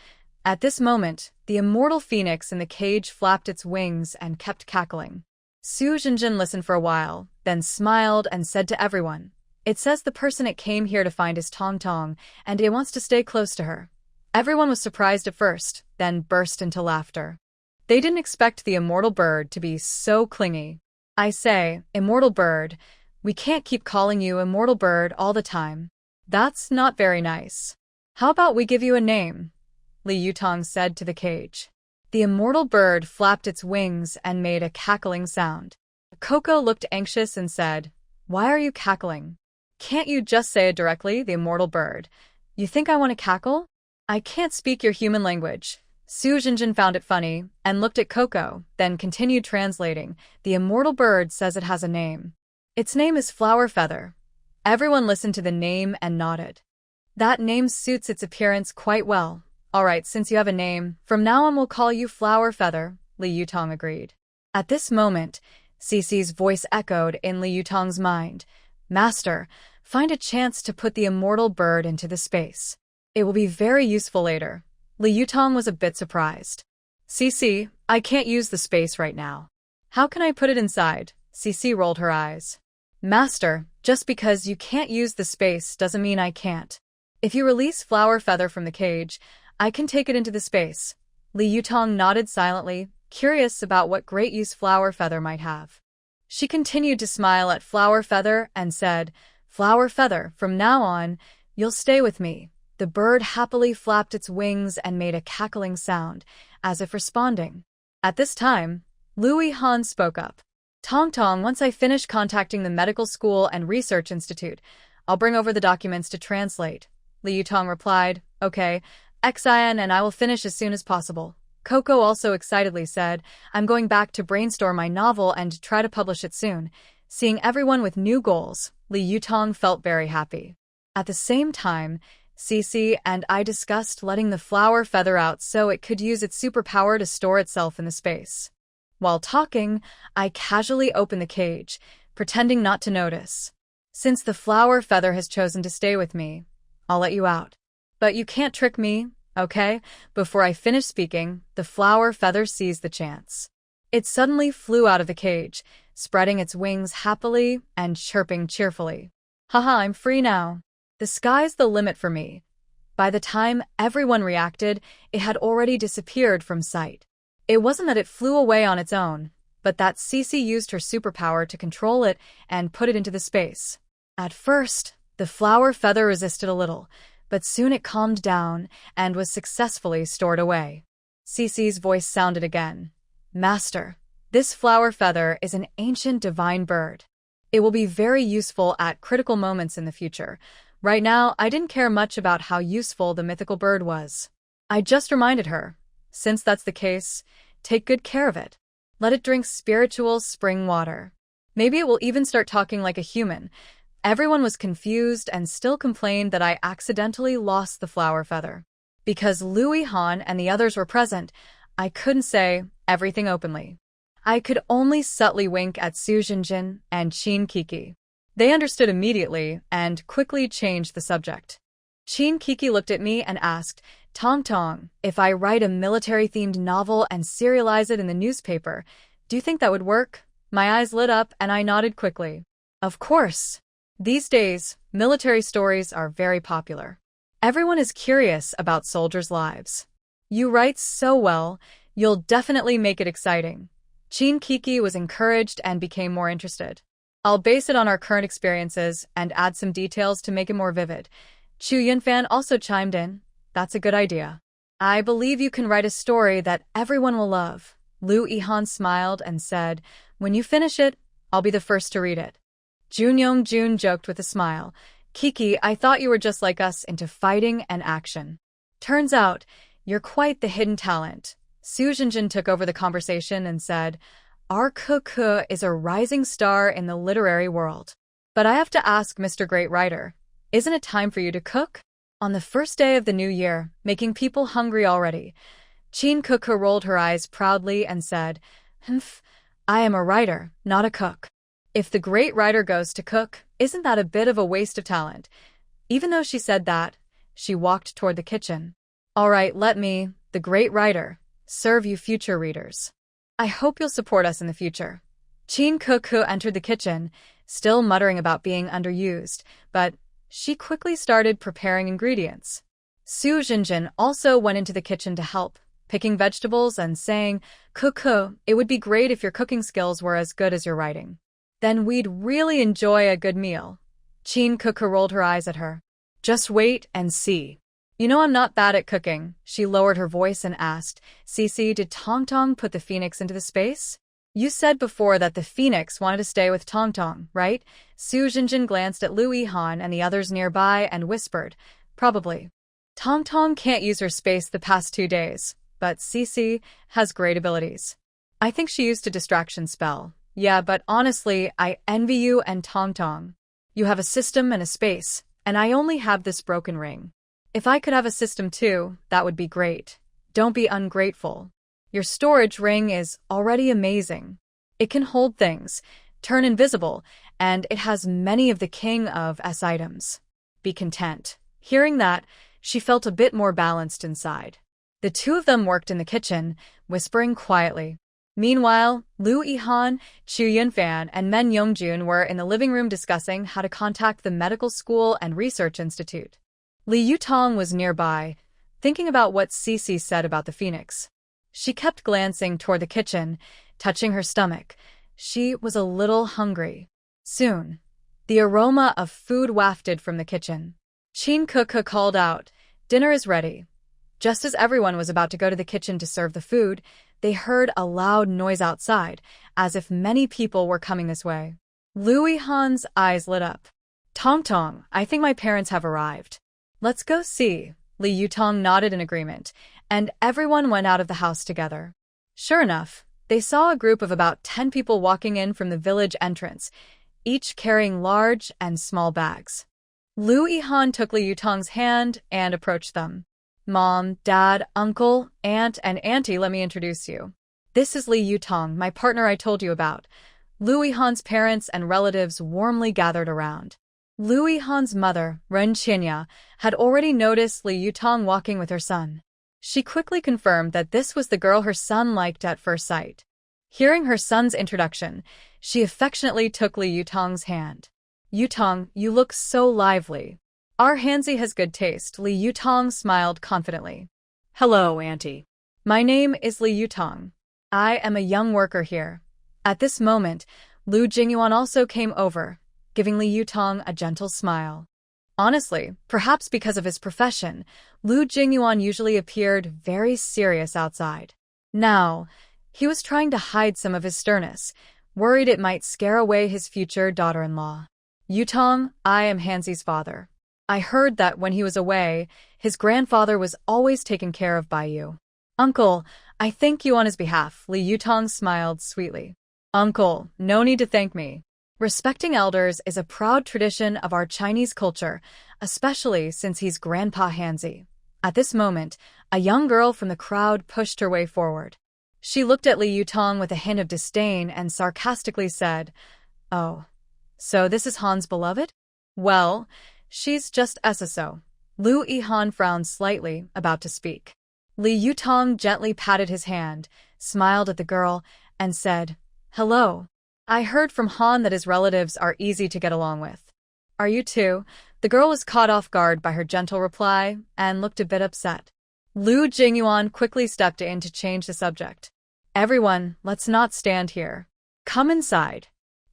At this moment, the immortal phoenix in the cage flapped its wings and kept cackling. Su Zhenjin listened for a while, then smiled and said to everyone, "It says the person it came here to find is Tong Tong, and it wants to stay close to her." Everyone was surprised at first, then burst into laughter. They didn't expect the immortal bird to be so clingy. "I say, immortal bird, we can't keep calling you immortal bird all the time. That's not very nice. How about we give you a name?" Li Yutong said to the cage. The immortal bird flapped its wings and made a cackling sound. Coco looked anxious and said, "Why are you cackling? Can't you just say it directly, the immortal bird? You think I want to cackle? I can't speak your human language." Su Zhenjin found it funny and looked at Coco, then continued translating. "The immortal bird says it has a name. Its name is Flower Feather." Everyone listened to the name and nodded. "That name suits its appearance quite well. All right, since you have a name, from now on we'll call you Flower Feather," Li Yutong agreed. At this moment, Cece's voice echoed in Li Yutong's mind. "Master, find a chance to put the immortal bird into the space. It will be very useful later." Li Yutong was a bit surprised. "Cece, I can't use the space right now. How can I put it inside?" Cece rolled her eyes. "Master, just because you can't use the space doesn't mean I can't. If you release Flower Feather from the cage, I can take it into the space." Li Yutong nodded silently, curious about what great use Flower Feather might have. She continued to smile at Flower Feather and said, "Flower Feather, from now on, you'll stay with me." The bird happily flapped its wings and made a cackling sound, as if responding. At this time, Louis Han spoke up. "Tong Tong, once I finish contacting the medical school and research institute, I'll bring over the documents to translate." Li Yutong replied, "Okay, Xian and I will finish as soon as possible." Coco also excitedly said, "I'm going back to brainstorm my novel and try to publish it soon." Seeing everyone with new goals, Li Yutong felt very happy. At the same time, Cece and I discussed letting the Flower Feather out so it could use its superpower to store itself in the space. While talking, I casually opened the cage, pretending not to notice. "Since the Flower Feather has chosen to stay with me, I'll let you out. But you can't trick me, okay?" Before I finished speaking, the Flower Feather seized the chance. It suddenly flew out of the cage, spreading its wings happily and chirping cheerfully. "Haha, I'm free now. The sky's the limit for me." By the time everyone reacted, it had already disappeared from sight. It wasn't that it flew away on its own, but that Cece used her superpower to control it and put it into the space. At first, the Flower Feather resisted a little, but soon it calmed down and was successfully stored away. Cece's voice sounded again. "Master, this Flower Feather is an ancient divine bird. It will be very useful at critical moments in the future. Right now, I didn't care much about how useful the mythical bird was. I just reminded her, since that's the case, take good care of it. Let it drink spiritual spring water. Maybe it will even start talking like a human." Everyone was confused and still complained that I accidentally lost the Flower Feather. Because Louis Han and the others were present, I couldn't say everything openly. I could only subtly wink at Su Zhenjin and Qin Kiki. They understood immediately and quickly changed the subject. Qin Kiki looked at me and asked, "Tong Tong, if I write a military-themed novel and serialize it in the newspaper, do you think that would work?" My eyes lit up and I nodded quickly. Of course. These days, military stories are very popular. Everyone is curious about soldiers' lives. You write so well, you'll definitely make it exciting. Qin Kiki was encouraged and became more interested. I'll base it on our current experiences and add some details to make it more vivid. Chu Yunfan also chimed in. That's a good idea. I believe you can write a story that everyone will love. Lu Yihan smiled and said, when you finish it, I'll be the first to read it. Jun joked with a smile. Kiki, I thought you were just like us into fighting and action. Turns out, you're quite the hidden talent. Su Jinjin took over the conversation and said, our Kuku is a rising star in the literary world. But I have to ask, Mr. Great Writer, isn't it time for you to cook? On the first day of the new year, making people hungry already. Chin Kuku rolled her eyes proudly and said, Humph, I am a writer, not a cook. If the great writer goes to cook, isn't that a bit of a waste of talent? Even though she said that, she walked toward the kitchen. All right, let me, the great writer, serve you future readers. I hope you'll support us in the future. Chin Kuku entered the kitchen, still muttering about being underused, but she quickly started preparing ingredients. Su Jinjin also went into the kitchen to help, picking vegetables and saying, Kuku, it would be great if your cooking skills were as good as your writing. Then we'd really enjoy a good meal. Chin Kuku rolled her eyes at her. Just wait and see. You know I'm not bad at cooking. She lowered her voice and asked, Cici, did Tong Tong put the phoenix into the space? You said before that the phoenix wanted to stay with Tong Tong, right? Su Jinjin glanced at Lu Yihan and the others nearby and whispered, probably. Tong Tong can't use her space the past 2 days, but Cici has great abilities. I think she used a distraction spell. Yeah, but honestly, I envy you and Tong Tong. You have a system and a space, and I only have this broken ring. If I could have a system too, that would be great. Don't be ungrateful. Your storage ring is already amazing. It can hold things, turn invisible, and it has many of the king of S items. Be content. Hearing that, she felt a bit more balanced inside. The two of them worked in the kitchen, whispering quietly. Meanwhile, Lu Yihan, Chu Yunfan, and Men Yongjun were in the living room discussing how to contact the medical school and research institute. Li Yutong was nearby, thinking about what Cici said about the phoenix. She kept glancing toward the kitchen, touching her stomach. She was a little hungry. Soon, the aroma of food wafted from the kitchen. Chin Kuku called out, dinner is ready. Just as everyone was about to go to the kitchen to serve the food, they heard a loud noise outside, as if many people were coming this way. Lu Yihan's eyes lit up. Tong Tong, I think my parents have arrived. Let's go see. Li Yutong nodded in agreement, and everyone went out of the house together. Sure enough, they saw a group of about 10 people walking in from the village entrance, each carrying large and small bags. Lu Yihan took Li Yutong's hand and approached them. Mom, Dad, Uncle, Aunt, and Auntie, let me introduce you. This is Li Yutong, my partner I told you about. Lu Yihan's parents and relatives warmly gathered around. Lu Yihan's mother, Ren Qinya, had already noticed Li Yutong walking with her son. She quickly confirmed that this was the girl her son liked at first sight. Hearing her son's introduction, she affectionately took Li Yutong's hand. Yutong, you look so lively. Our Hanzi has good taste, Li Yutong smiled confidently. Hello, Auntie. My name is Li Yutong. I am a young worker here. At this moment, Lu Jingyuan also came over, giving Li Yutong a gentle smile. Honestly, perhaps because of his profession, Lu Jingyuan usually appeared very serious outside. Now, he was trying to hide some of his sternness, worried it might scare away his future daughter-in-law. Yutong, I am Hanzi's father. I heard that when he was away, his grandfather was always taken care of by you. Uncle, I thank you on his behalf, Li Yutong smiled sweetly. Uncle, no need to thank me. Respecting elders is a proud tradition of our Chinese culture, especially since he's Grandpa Hanzi. At this moment, a young girl from the crowd pushed her way forward. She looked at Li Yutong with a hint of disdain and sarcastically said, Oh, so this is Han's beloved? Well, she's just SSO. Lu Yihan frowned slightly, about to speak. Li Yutong gently patted his hand, smiled at the girl, and said, Hello. I heard from Han that his relatives are easy to get along with. Are you too? The girl was caught off guard by her gentle reply and looked a bit upset. Lu Jingyuan quickly stepped in to change the subject. Everyone, let's not stand here. Come inside.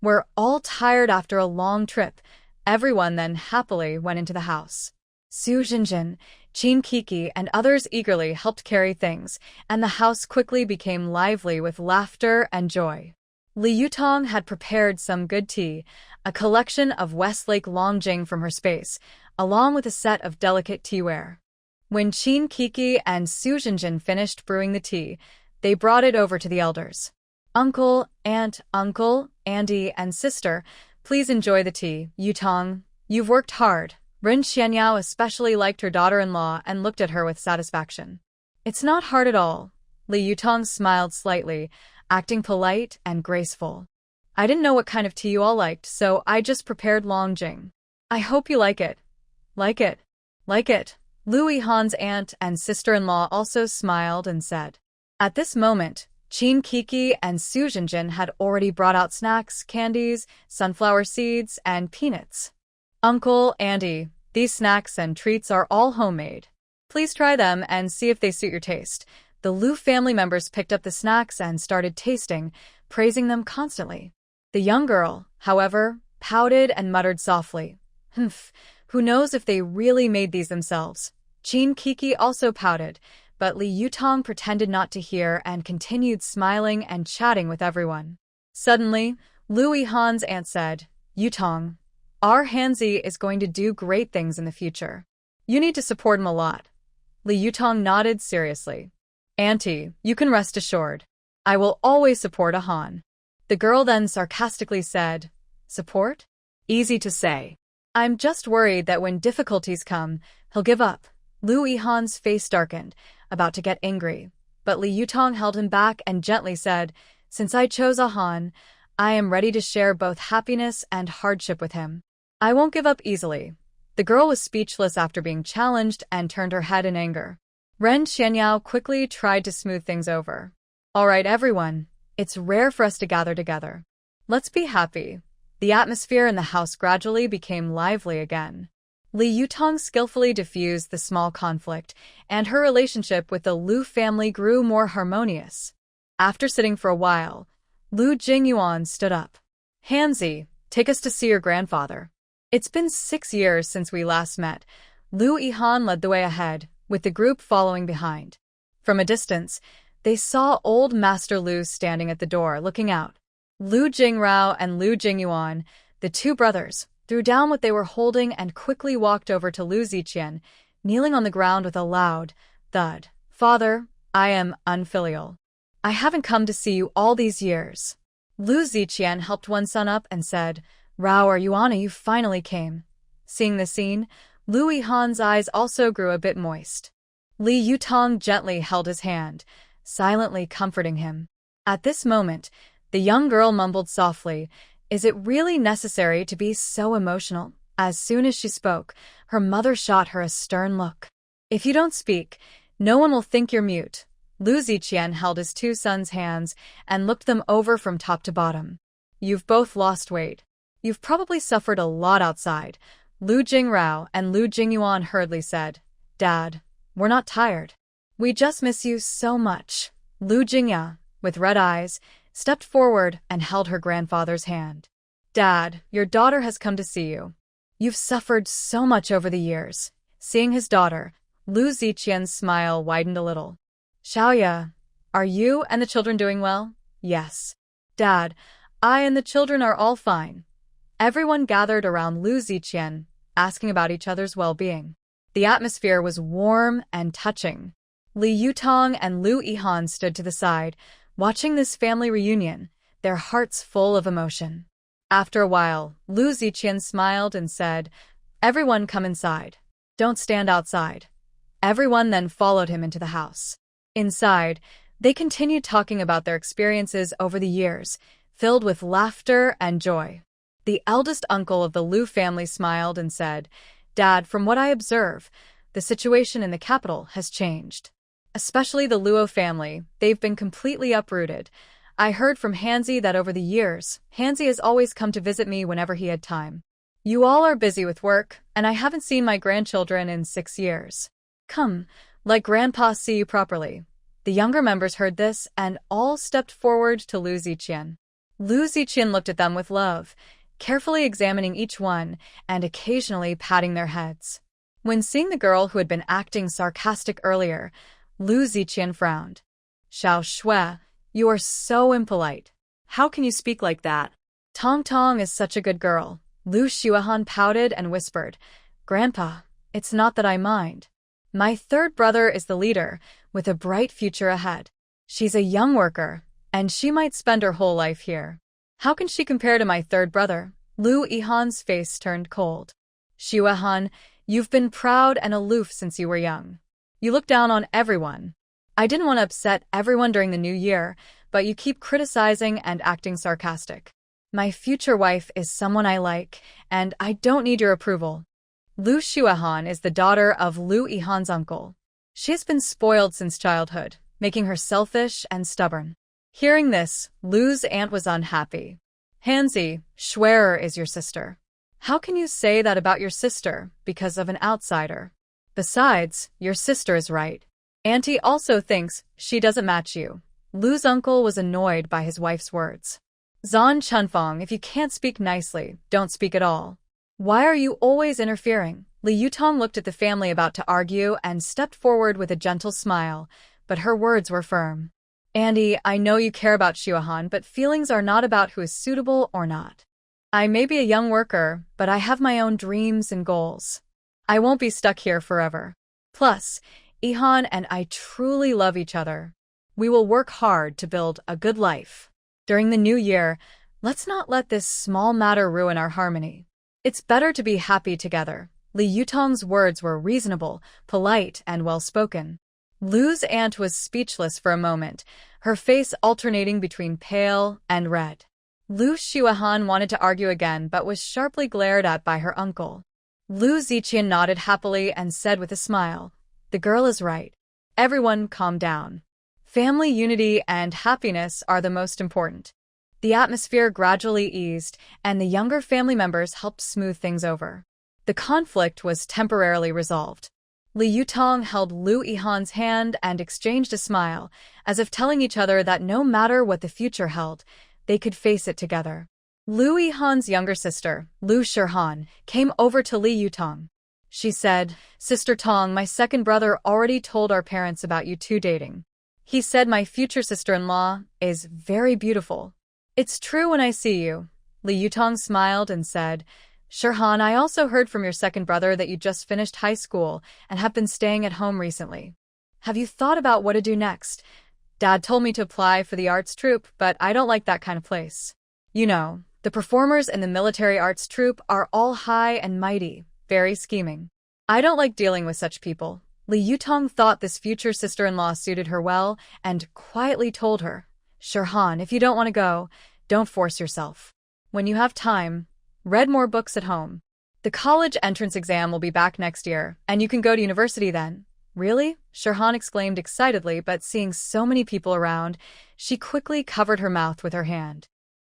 We're all tired after a long trip. Everyone then happily went into the house. Su Jinjin, Qin Kiki, and others eagerly helped carry things, and the house quickly became lively with laughter and joy. Li Yutong had prepared some good tea, a collection of Westlake Longjing from her space, along with a set of delicate teaware. When Qin Kiki and Su Jinjin finished brewing the tea, they brought it over to the elders. Uncle, aunt, uncle, auntie, and sister, please enjoy the tea. Yutong, you've worked hard. Ren Xianyao especially liked her daughter-in-law and looked at her with satisfaction. It's not hard at all. Li Yutong smiled slightly, acting polite and graceful. I didn't know what kind of tea you all liked, so I just prepared Longjing. I hope you like it. Like it. Like it. Lu Yihan's aunt and sister-in-law also smiled and said. At this moment, Qin Kiki and Su Jinjin had already brought out snacks, candies, sunflower seeds, and peanuts. Uncle, auntie, these snacks and treats are all homemade. Please try them and see if they suit your taste. The Lu family members picked up the snacks and started tasting, praising them constantly. The young girl, however, pouted and muttered softly. Humph, who knows if they really made these themselves? Qin Kiki also pouted, but Li Yutong pretended not to hear and continued smiling and chatting with everyone. Suddenly, Lu Yihan's aunt said, Yutong, our Hanzi is going to do great things in the future. You need to support him a lot. Li Yutong nodded seriously. Auntie, you can rest assured. I will always support a Han. The girl then sarcastically said, Support? Easy to say. I'm just worried that when difficulties come, he'll give up. Lu Yihan's face darkened, about to get angry, but Li Yutong held him back and gently said, Since I chose a Han, I am ready to share both happiness and hardship with him. I won't give up easily. The girl was speechless after being challenged and turned her head in anger. Ren Xianyao quickly tried to smooth things over. All right, everyone, it's rare for us to gather together. Let's be happy. The atmosphere in the house gradually became lively again. Li Yutong skillfully diffused the small conflict, and her relationship with the Lu family grew more harmonious. After sitting for a while, Lu Jingyuan stood up. Hanzi, take us to see your grandfather. It's been 6 years since we last met. Lu Yihan led the way ahead, with the group following behind. From a distance, they saw old Master Lu standing at the door, looking out. Lu Jingrao and Lu Jingyuan, the two brothers, threw down what they were holding and quickly walked over to Lu Ziqian, kneeling on the ground with a loud thud. Father, I am unfilial. I haven't come to see you all these years. Lu Ziqian helped one son up and said, Rao or Yuana, you finally came. Seeing the scene, Lu Yihan's eyes also grew a bit moist. Li Yutong gently held his hand, silently comforting him. At this moment, the young girl mumbled softly, Is it really necessary to be so emotional? As soon as she spoke, her mother shot her a stern look. If you don't speak, no one will think you're mute. Lu Ziqian held his two sons' hands and looked them over from top to bottom. You've both lost weight. You've probably suffered a lot outside. Lu Jingrao and Lu Jingyuan hurriedly said, Dad, we're not tired. We just miss you so much. Lu Jingya, with red eyes, stepped forward and held her grandfather's hand. Dad, your daughter has come to see you. You've suffered so much over the years. Seeing his daughter, Lu Ziqian's smile widened a little. Xiaoya, are you and the children doing well? Yes. Dad, I and the children are all fine. Everyone gathered around Lu Ziqian, asking about each other's well-being. The atmosphere was warm and touching. Li Yutong and Lu Yihan stood to the side, watching this family reunion, their hearts full of emotion. After a while, Lu Ziqian smiled and said, Everyone come inside. Don't stand outside. Everyone then followed him into the house. Inside, they continued talking about their experiences over the years, filled with laughter and joy. The eldest uncle of the Lu family smiled and said, Dad, from what I observe, the situation in the capital has changed. Especially the Luo family, they've been completely uprooted. I heard from Hanzi that over the years, Hanzi has always come to visit me whenever he had time. You all are busy with work, and I haven't seen my grandchildren in 6 years. Come, let Grandpa see you properly. The younger members heard this and all stepped forward to Lu Ziqian. Lu Ziqian looked at them with love, carefully examining each one and occasionally patting their heads. When seeing the girl who had been acting sarcastic earlier, Lu Ziqian frowned. Xiao Shui, you are so impolite. How can you speak like that? Tong Tong is such a good girl. Lu Shuahan pouted and whispered, Grandpa, it's not that I mind. My third brother is the leader, with a bright future ahead. She's a young worker, and she might spend her whole life here. How can she compare to my third brother? Lu Yihan's face turned cold. Shuahan, you've been proud and aloof since you were young. You look down on everyone. I didn't want to upset everyone during the new year, but you keep criticizing and acting sarcastic. My future wife is someone I like, and I don't need your approval. Lu Shuahan is the daughter of Lu Yihan's uncle. She has been spoiled since childhood, making her selfish and stubborn. Hearing this, Lu's aunt was unhappy. Hanzi, Schwerer is your sister. How can you say that about your sister because of an outsider? Besides, your sister is right. Auntie also thinks she doesn't match you. Lu's uncle was annoyed by his wife's words. Zhan Chunfeng, if you can't speak nicely, don't speak at all. Why are you always interfering? Li Yutong looked at the family about to argue and stepped forward with a gentle smile, but her words were firm. Andy, I know you care about Shuahan, but feelings are not about who is suitable or not. I may be a young worker, but I have my own dreams and goals. I won't be stuck here forever. Plus, Ihan and I truly love each other. We will work hard to build a good life. During the new year, let's not let this small matter ruin our harmony. It's better to be happy together. Li Yutong's words were reasonable, polite, and well-spoken. Lu's aunt was speechless for a moment, her face alternating between pale and red. Lu Shuahan wanted to argue again but was sharply glared at by her uncle. Lu Ziqian nodded happily and said with a smile, The girl is right. Everyone calm down. Family unity and happiness are the most important. The atmosphere gradually eased, and the younger family members helped smooth things over. The conflict was temporarily resolved. Li Yutong held Lu Yihan's hand and exchanged a smile, as if telling each other that no matter what the future held, they could face it together. Lu Yihan's younger sister, Lu Shihan, came over to Li Yutong. She said, Sister Tong, my second brother already told our parents about you two dating. He said my future sister-in-law is very beautiful. It's true when I see you. Li Yutong smiled and said, Shirhan, I also heard from your second brother that you just finished high school and have been staying at home recently. Have you thought about what to do next? Dad told me to apply for the arts troupe, but I don't like that kind of place. You know, the performers in the military arts troupe are all high and mighty, very scheming. I don't like dealing with such people. Li Yutong thought this future sister-in-law suited her well and quietly told her, Shirhan, if you don't want to go, don't force yourself. When you have time, read more books at home. The college entrance exam will be back next year, and you can go to university then. Really? Shirhan exclaimed excitedly, but seeing so many people around, she quickly covered her mouth with her hand.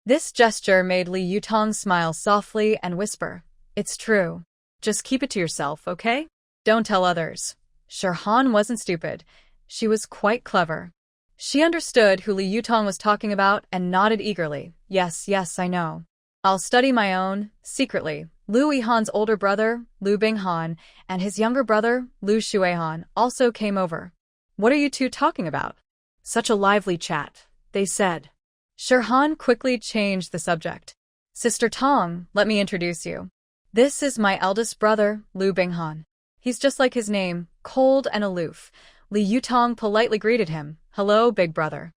This gesture made Li Yutong smile softly and whisper, It's true. Just keep it to yourself, okay? Don't tell others. Shirhan wasn't stupid. She was quite clever. She understood who Li Yutong was talking about and nodded eagerly. Yes, I know. I'll study my own, secretly. Lu Yihan's older brother, Lu Binghan, and his younger brother, Lu Shuehan, also came over. What are you two talking about? Such a lively chat, they said. Shirhan quickly changed the subject. Sister Tong, let me introduce you. This is my eldest brother, Lu Binghan. He's just like his name, cold and aloof. Li Yutong politely greeted him. Hello, big brother.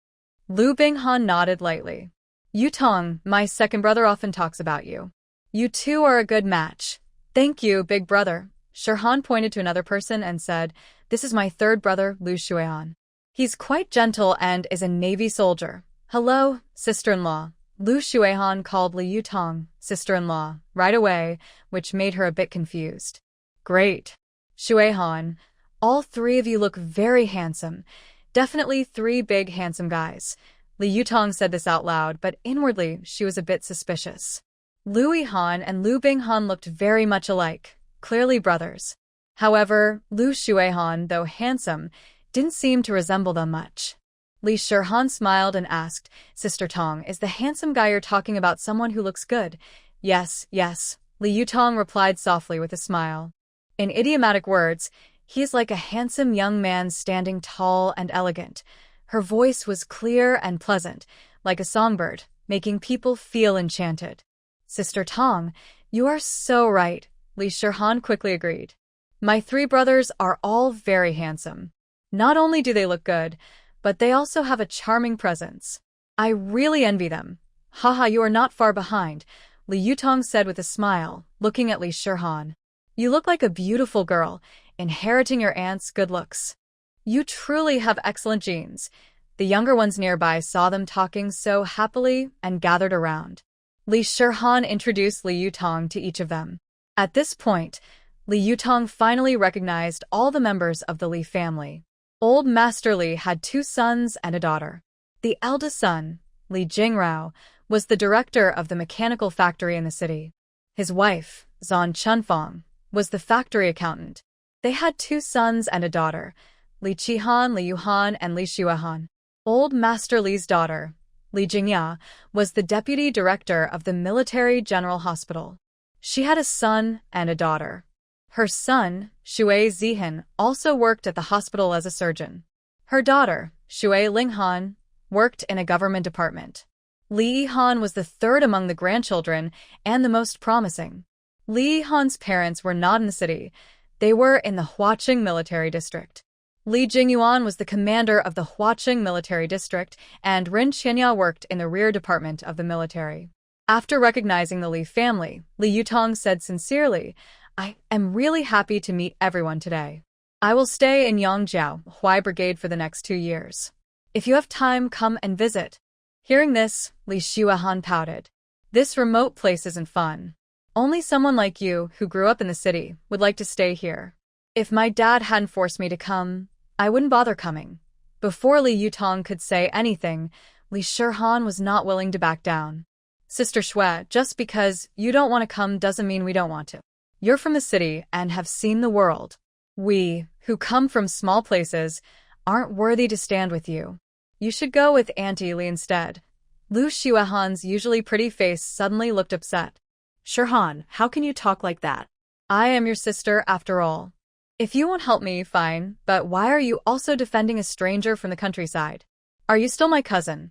Lu Binghan nodded lightly. Yutong, my second brother often talks about you. You two are a good match. Thank you, big brother. Shirhan pointed to another person and said, This is my third brother, Lu Shuehan. He's quite gentle and is a Navy soldier. Hello, sister-in-law. Lu Shuehan called Li Yutong sister-in-law right away, which made her a bit confused. Great. Shuehan, all three of you look very handsome. Definitely three big handsome guys. Li Yutong said this out loud, but inwardly she was a bit suspicious. Lu Yihan and Lu Binghan looked very much alike, clearly brothers. However, Lu Shuehan, though handsome, didn't seem to resemble them much. Li Shirhan smiled and asked, Sister Tong, is the handsome guy you're talking about someone who looks good? Yes, yes, Li Yutong replied softly with a smile. In idiomatic words, he is like a handsome young man standing tall and elegant. Her voice was clear and pleasant, like a songbird, making people feel enchanted. Sister Tong, you are so right, Li Shirhan quickly agreed. My three brothers are all very handsome. Not only do they look good, but they also have a charming presence. I really envy them. Haha, you are not far behind, Li Yutong said with a smile, looking at Li Shirhan. You look like a beautiful girl, inheriting your aunt's good looks. You truly have excellent genes. The younger ones nearby saw them talking so happily and gathered around. Li Shirhan introduced Li Yutong to each of them. At this point, Li Yutong finally recognized all the members of the Li family. Old Master Li had two sons and a daughter. The eldest son, Li Jingrao, was the director of the mechanical factory in the city. His wife, Zhan Chunfang, was the factory accountant. They had two sons and a daughter, Li Qihan, Li Yuhan, and Li Xuehan. Old Master Li's daughter, Li Jingya, was the deputy director of the military general hospital. She had a son and a daughter. Her son, Shui Zihan, also worked at the hospital as a surgeon. Her daughter, Shui Linghan, worked in a government department. Li Yihan was the third among the grandchildren and the most promising. Li Yihan's parents were not in the city. They were in the Huaqing military district. Li Jingyuan was the commander of the Huaqing military district, and Rin Qianya worked in the rear department of the military. After recognizing the Li family, Li Yutong said sincerely, I am really happy to meet everyone today. I will stay in Yangjiao, Huai Brigade for the next 2 years. If you have time, come and visit. Hearing this, Li Xuehan pouted. This remote place isn't fun. Only someone like you, who grew up in the city, would like to stay here. If my dad hadn't forced me to come, I wouldn't bother coming. Before Li Yutong could say anything, Li Shirhan was not willing to back down. Sister Shui, just because you don't want to come doesn't mean we don't want to. You're from the city and have seen the world. We, who come from small places, aren't worthy to stand with you. You should go with Auntie Li instead. Lu Xuehan's usually pretty face suddenly looked upset. Shirhan, how can you talk like that? I am your sister after all. If you won't help me, fine, but why are you also defending a stranger from the countryside? Are you still my cousin?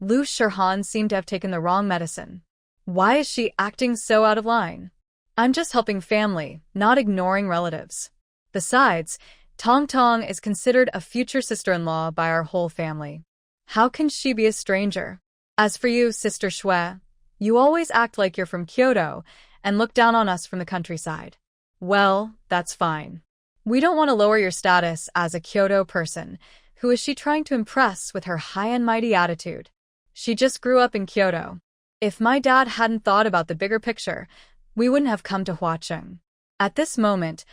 Lu Shirhan seemed to have taken the wrong medicine. Why is she acting so out of line? I'm just helping family, not ignoring relatives. Besides, Tong Tong is considered a future sister-in-law by our whole family. How can she be a stranger? As for you, Sister Shui, you always act like you're from Kyoto and look down on us from the countryside. Well, that's fine. We don't want to lower your status as a Kyoto person. Who is she trying to impress with her high and mighty attitude? She just grew up in Kyoto. If my dad hadn't thought about the bigger picture, we wouldn't have come to Huaqing. At this moment,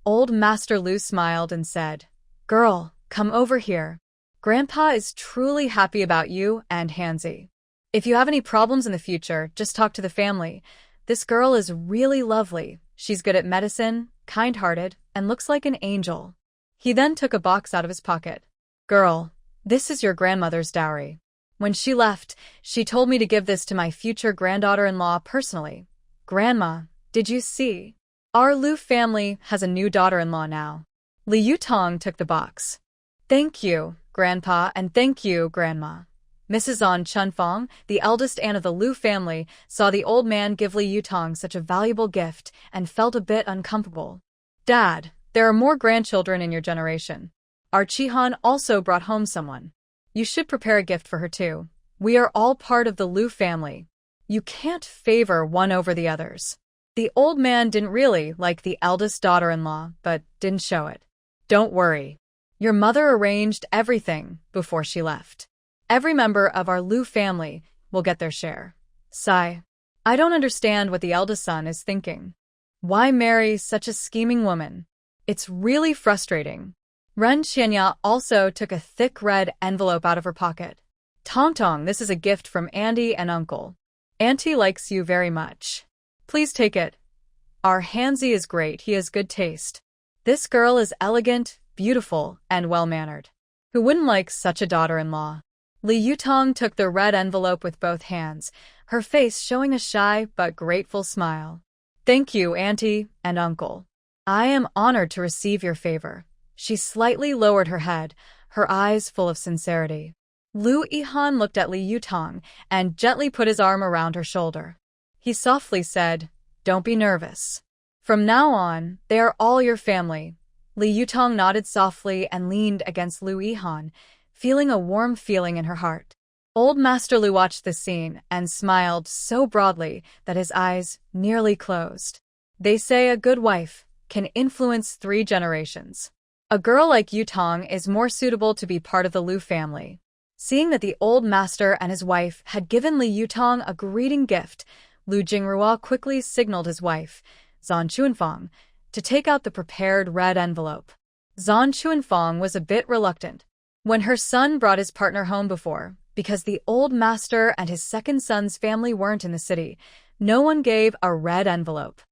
Old Master Lu smiled and said, Girl, come over here. Grandpa is truly happy about you and Hansi. If you have any problems in the future, just talk to the family. This girl is really lovely. She's good at medicine, kind-hearted, and looks like an angel. He then took a box out of his pocket. Girl, this is your grandmother's dowry. When she left, she told me to give this to my future granddaughter-in-law personally. Grandma, did you see? Our Lu family has a new daughter-in-law now. Li Yutong took the box. Thank you, Grandpa, and thank you, Grandma. Mrs. Zhan Chunfang, the eldest aunt of the Lu family, saw the old man give Li Yutong such a valuable gift and felt a bit uncomfortable. Dad, there are more grandchildren in your generation. Our Qihan also brought home someone. You should prepare a gift for her too. We are all part of the Lu family. You can't favor one over the others. The old man didn't really like the eldest daughter-in-law, but didn't show it. Don't worry. Your mother arranged everything before she left. Every member of our Lu family will get their share. Sigh. I don't understand what the eldest son is thinking. Why marry such a scheming woman? It's really frustrating. Ren Qianya also took a thick red envelope out of her pocket. Tong Tong, this is a gift from Auntie and Uncle. Auntie likes you very much. Please take it. Our Hansi is great, he has good taste. This girl is elegant, beautiful, and well-mannered. Who wouldn't like such a daughter-in-law? Li Yutong took the red envelope with both hands, her face showing a shy but grateful smile. Thank you, Auntie and Uncle. I am honored to receive your favor. She slightly lowered her head, her eyes full of sincerity. Lu Yihan looked at Li Yutong and gently put his arm around her shoulder. He softly said, "Don't be nervous. From now on, they are all your family." Li Yutong nodded softly and leaned against Lu Yihan, feeling a warm feeling in her heart. Old Master Lu watched the scene and smiled so broadly that his eyes nearly closed. They say a good wife can influence 3 generations. A girl like Yutong is more suitable to be part of the Lu family. Seeing that the old master and his wife had given Li Yutong a greeting gift, Lu Jingrua quickly signaled his wife, Zan Chuanfang, to take out the prepared red envelope. Zan Chuanfang was a bit reluctant. When her son brought his partner home before, because the old master and his second son's family weren't in the city, no one gave a red envelope.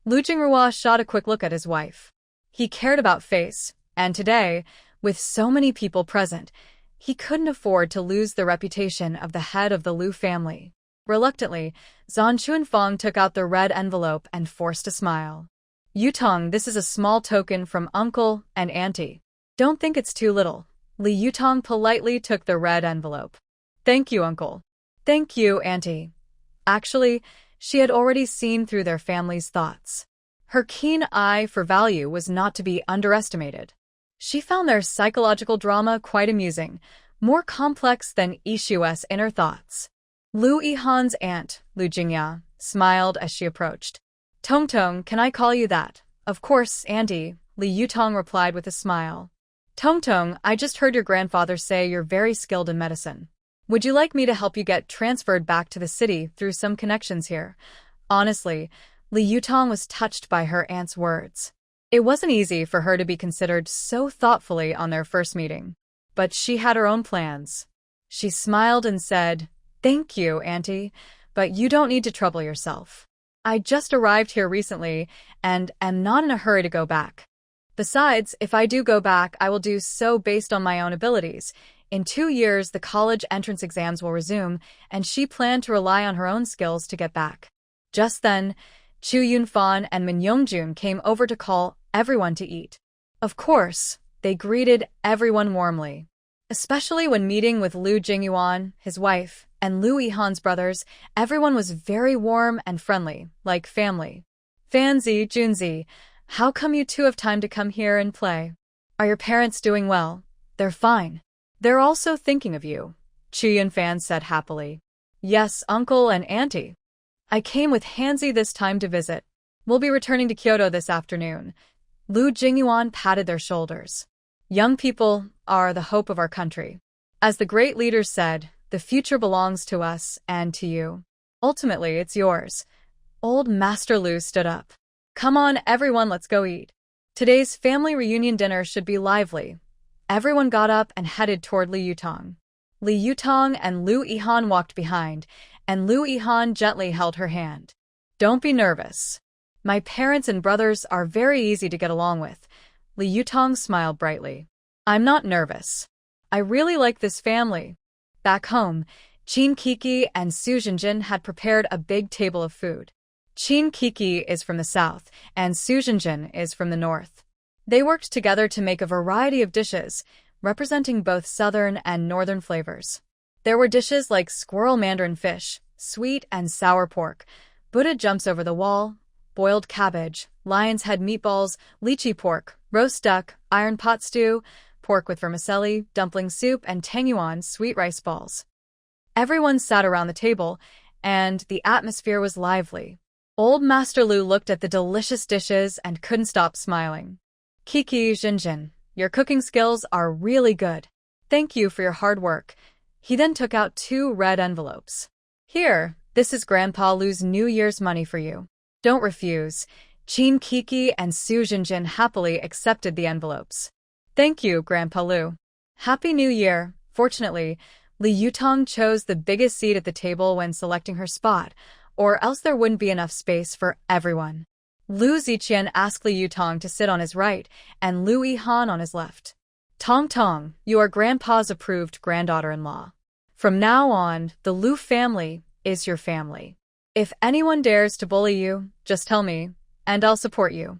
Lu Jingrua shot a quick look at his wife. He cared about face, and today, with so many people present, he couldn't afford to lose the reputation of the head of the Lu family. Reluctantly, Zan Chuanfang took out the red envelope and forced a smile. Yutong, this is a small token from Uncle and Auntie. Don't think it's too little. Li Yutong politely took the red envelope. Thank you, Uncle. Thank you, Auntie. Actually, she had already seen through their family's thoughts. Her keen eye for value was not to be underestimated. She found their psychological drama quite amusing, more complex than Ishu's inner thoughts. Lu Yihan's aunt, Lu Jingya, smiled as she approached. Tongtong, can I call you that? Of course, Auntie, Li Yutong replied with a smile. Tongtong, I just heard your grandfather say you're very skilled in medicine. Would you like me to help you get transferred back to the city through some connections here? Honestly, Li Yutong was touched by her aunt's words. It wasn't easy for her to be considered so thoughtfully on their first meeting. But she had her own plans. She smiled and said, Thank you, Auntie, but you don't need to trouble yourself. I just arrived here recently and am not in a hurry to go back. Besides, if I do go back, I will do so based on my own abilities. In 2 years, the college entrance exams will resume, and she planned to rely on her own skills to get back. Just then, Chu Yunfan and Min Yongjun came over to call everyone to eat. Of course, they greeted everyone warmly. Especially when meeting with Lu Jingyuan, his wife, and Lu Yihan's brothers, everyone was very warm and friendly, like family. Fanzi, Junzi, how come you two have time to come here and play? Are your parents doing well? They're fine. They're also thinking of you, Chu Yunfan said happily. Yes, Uncle and Auntie. I came with Hanzi this time to visit. We'll be returning to Kyoto this afternoon. Lu Jingyuan patted their shoulders. Young people are the hope of our country. As the great leaders said, the future belongs to us and to you. Ultimately, it's yours. Old Master Lu stood up. Come on, everyone, let's go eat. Today's family reunion dinner should be lively. Everyone got up and headed toward Li Yutong. Li Yutong and Lu Yihan walked behind, and Lu Yihan gently held her hand. Don't be nervous. My parents and brothers are very easy to get along with. Li Yutong smiled brightly. I'm not nervous. I really like this family. Back home, Qin Kiki and Su Jinjin had prepared a big table of food. Qin Kiki is from the south, and Su Jinjin is from the north. They worked together to make a variety of dishes, representing both southern and northern flavors. There were dishes like squirrel mandarin fish, sweet and sour pork, Buddha jumps over the wall, boiled cabbage, lion's head meatballs, lychee pork, roast duck, iron pot stew, pork with vermicelli, dumpling soup, and tangyuan sweet rice balls. Everyone sat around the table, and the atmosphere was lively. Old Master Lu looked at the delicious dishes and couldn't stop smiling. Kiki, Jinjin, your cooking skills are really good. Thank you for your hard work. He then took out 2 red envelopes. Here, this is Grandpa Lu's New Year's money for you. Don't refuse. Qin Kiki and Su Jinjin happily accepted the envelopes. Thank you, Grandpa Lu. Happy New Year. Fortunately, Li Yutong chose the biggest seat at the table when selecting her spot, or else there wouldn't be enough space for everyone. Lu Ziqian asked Li Yutong to sit on his right and Lu Yihan on his left. Tong Tong, you are Grandpa's approved granddaughter-in-law. From now on, the Lu family is your family. If anyone dares to bully you, just tell me, and I'll support you."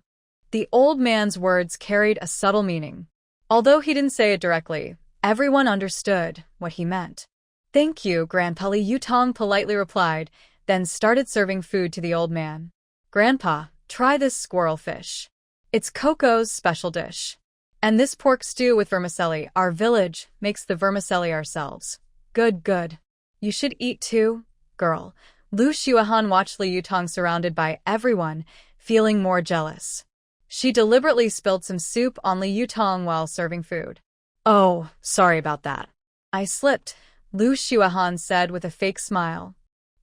The old man's words carried a subtle meaning. Although he didn't say it directly, everyone understood what he meant. "Thank you, Grandpa." Li Yutong politely replied, then started serving food to the old man. "Grandpa, try this squirrel fish. It's Coco's special dish. And this pork stew with vermicelli. Our village makes the vermicelli ourselves. Good, good. You should eat too, girl." Lu Xuahan watched Li Yutong surrounded by everyone, feeling more jealous. She deliberately spilled some soup on Li Yutong while serving food. Oh, sorry about that. "I slipped," Lu Xuahan said with a fake smile.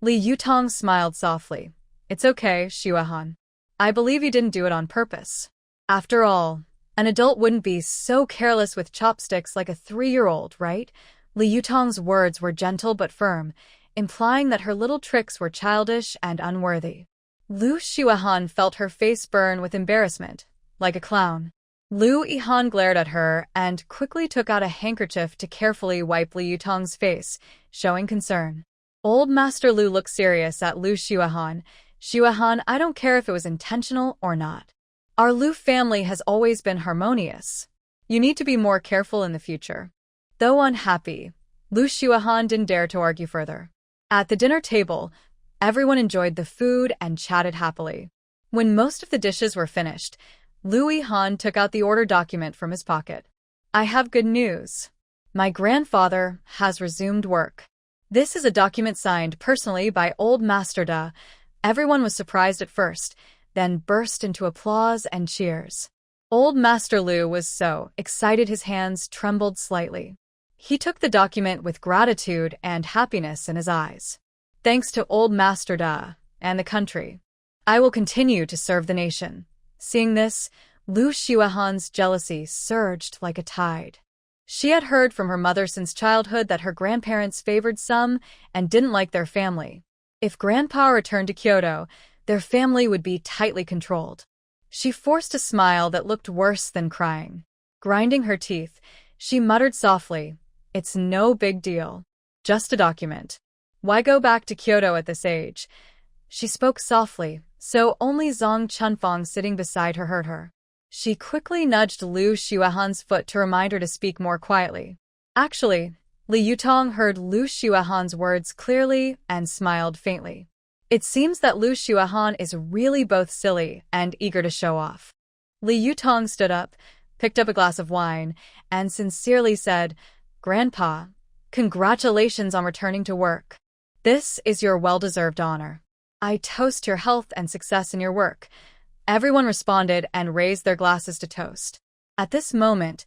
Li Yutong smiled softly. "It's okay, Xuahan. I believe you didn't do it on purpose. After all, an adult wouldn't be so careless with chopsticks like a 3-year-old, right?" Li Yutong's words were gentle but firm, implying that her little tricks were childish and unworthy. Lu Xuahan felt her face burn with embarrassment, like a clown. Lu Yihan glared at her and quickly took out a handkerchief to carefully wipe Li Yutong's face, showing concern. Old Master Lu looked serious at Lu Xuahan. "Xuahan, I don't care if it was intentional or not. Our Lu family has always been harmonious. You need to be more careful in the future." Though unhappy, Lu Xuahan didn't dare to argue further. At the dinner table, everyone enjoyed the food and chatted happily. When most of the dishes were finished, Lu Yihan took out the order document from his pocket. "I have good news. My grandfather has resumed work." This is a document signed personally by Old Master Da. Everyone was surprised at first, then burst into applause and cheers. Old Master Lu was so excited his hands trembled slightly. He took the document with gratitude and happiness in his eyes. "Thanks to Old Master Da and the country, I will continue to serve the nation." Seeing this, Lu Xuahan's jealousy surged like a tide. She had heard from her mother since childhood that her grandparents favored some and didn't like their family. If Grandpa returned to Kyoto, their family would be tightly controlled. She forced a smile that looked worse than crying. Grinding her teeth, she muttered softly, "It's no big deal. Just a document. Why go back to Kyoto at this age?" She spoke softly, so only Zhang Chunfang sitting beside her heard her. She quickly nudged Lu Xuahan's foot to remind her to speak more quietly. Actually, Li Yutong heard Lu Xuahan's words clearly and smiled faintly. It seems that Lu Xuahan is really both silly and eager to show off. Li Yutong stood up, picked up a glass of wine, and sincerely said, "Grandpa, congratulations on returning to work. This is your well-deserved honor. I toast your health and success in your work." Everyone responded and raised their glasses to toast. At this moment,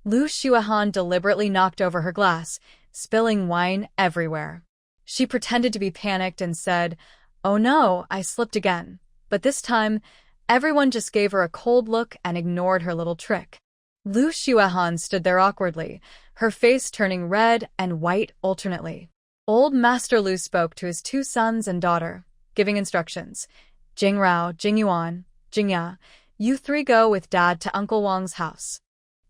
Lu Xuahan deliberately knocked over her glass, spilling wine everywhere. She pretended to be panicked and said, "Oh no, I slipped again." But this time, everyone just gave her a cold look and ignored her little trick. Lu Xuahan stood there awkwardly, her face turning red and white alternately. Old Master Lu spoke to his 2 sons and daughter, giving instructions. "Jing Rao, Jing Yuan, Jing Ya, you 3 go with Dad to Uncle Wang's house.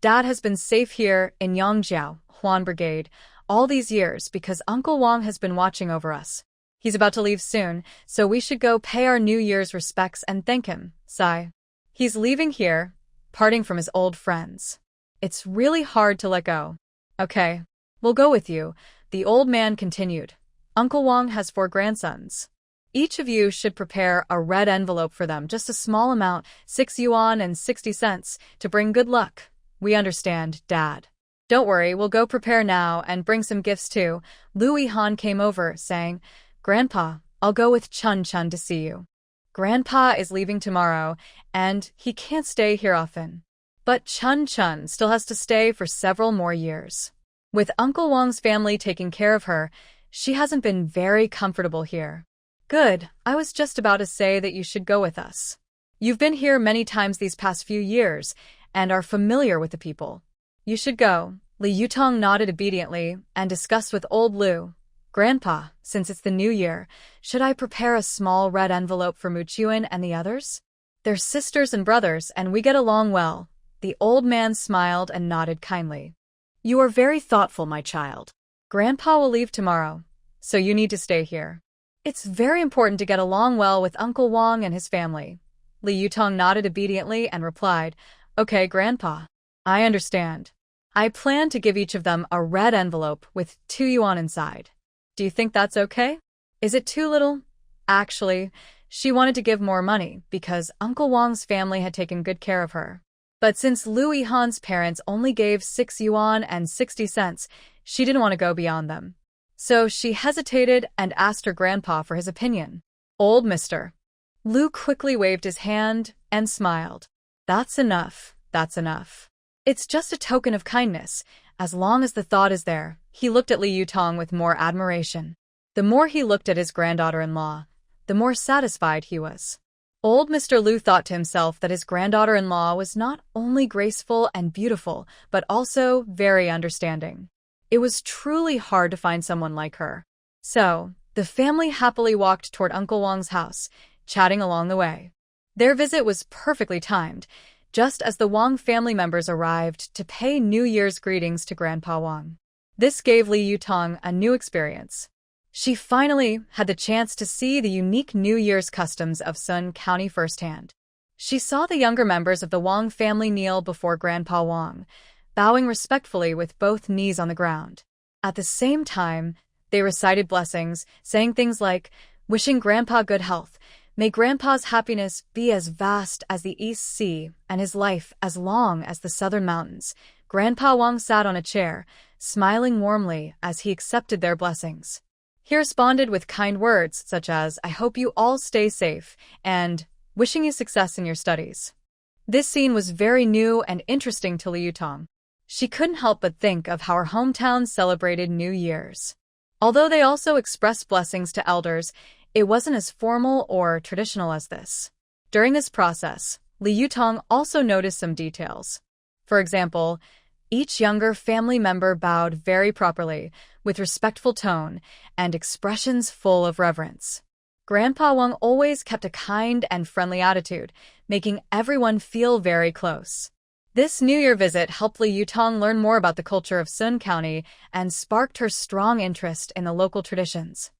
Dad has been safe here in Yangjiao, Huan Brigade, all these years because Uncle Wang has been watching over us. He's about to leave soon, so we should go pay our New Year's respects and thank him, Sai. He's leaving here, parting from his old friends. It's really hard to let go." "Okay, we'll go with you," the old man continued. "Uncle Wang has 4 grandsons. Each of you should prepare a red envelope for them, just a small amount, 6 yuan and 60 cents, to bring good luck." "We understand, Dad. Don't worry, we'll go prepare now and bring some gifts too." Lu Yihan came over, saying, "Grandpa, I'll go with Chun Chun to see you. Grandpa is leaving tomorrow, and he can't stay here often. But Chun Chun still has to stay for several more years. With Uncle Wang's family taking care of her, she hasn't been very comfortable here." "Good, I was just about to say that you should go with us. You've been here many times these past few years, and are familiar with the people. You should go." Li Yutong nodded obediently and discussed with old Lu. "Grandpa, since it's the new year, should I prepare a small red envelope for Muchuan and the others? They're sisters and brothers and we get along well. The old man smiled and nodded kindly. You are very thoughtful, my child. Grandpa will leave tomorrow, so you need to stay here. It's very important to get along well with Uncle Wang and his family. Li Yutong nodded obediently and replied, Okay, Grandpa. I understand. I plan to give each of them a red envelope with 2 yuan inside. Do you think that's okay? Is it too little? Actually, she wanted to give more money because Uncle Wang's family had taken good care of her. But since Lu Yihan's parents only gave 6 yuan and 60 cents, she didn't want to go beyond them. So she hesitated and asked her grandpa for his opinion. Old mister. Lu quickly waved his hand and smiled. That's enough, that's enough. It's just a token of kindness, as long as the thought is there. He looked at Li Yutong with more admiration. The more he looked at his granddaughter-in-law, the more satisfied he was. Old Mr. Lu thought to himself that his granddaughter-in-law was not only graceful and beautiful, but also very understanding. It was truly hard to find someone like her. So, the family happily walked toward Uncle Wang's house, chatting along the way. Their visit was perfectly timed, just as the Wang family members arrived to pay New Year's greetings to Grandpa Wang. This gave Li Yutong a new experience. She finally had the chance to see the unique New Year's customs of Sun County firsthand. She saw the younger members of the Wang family kneel before Grandpa Wang, bowing respectfully with both knees on the ground. At the same time, they recited blessings, saying things like, wishing Grandpa good health, may Grandpa's happiness be as vast as the East Sea and his life as long as the southern mountains. Grandpa Wang sat on a chair, smiling warmly as he accepted their blessings. He responded with kind words such as, I hope you all stay safe, and wishing you success in your studies. This scene was very new and interesting to Li Yutong. She couldn't help but think of how her hometown celebrated New Year's. Although they also expressed blessings to elders, it wasn't as formal or traditional as this. During this process, Li Yutong also noticed some details. For example, each younger family member bowed very properly, with respectful tone and expressions full of reverence. Grandpa Wang always kept a kind and friendly attitude, making everyone feel very close. This New Year visit helped Li Yutong learn more about the culture of Sun County and sparked her strong interest in the local traditions.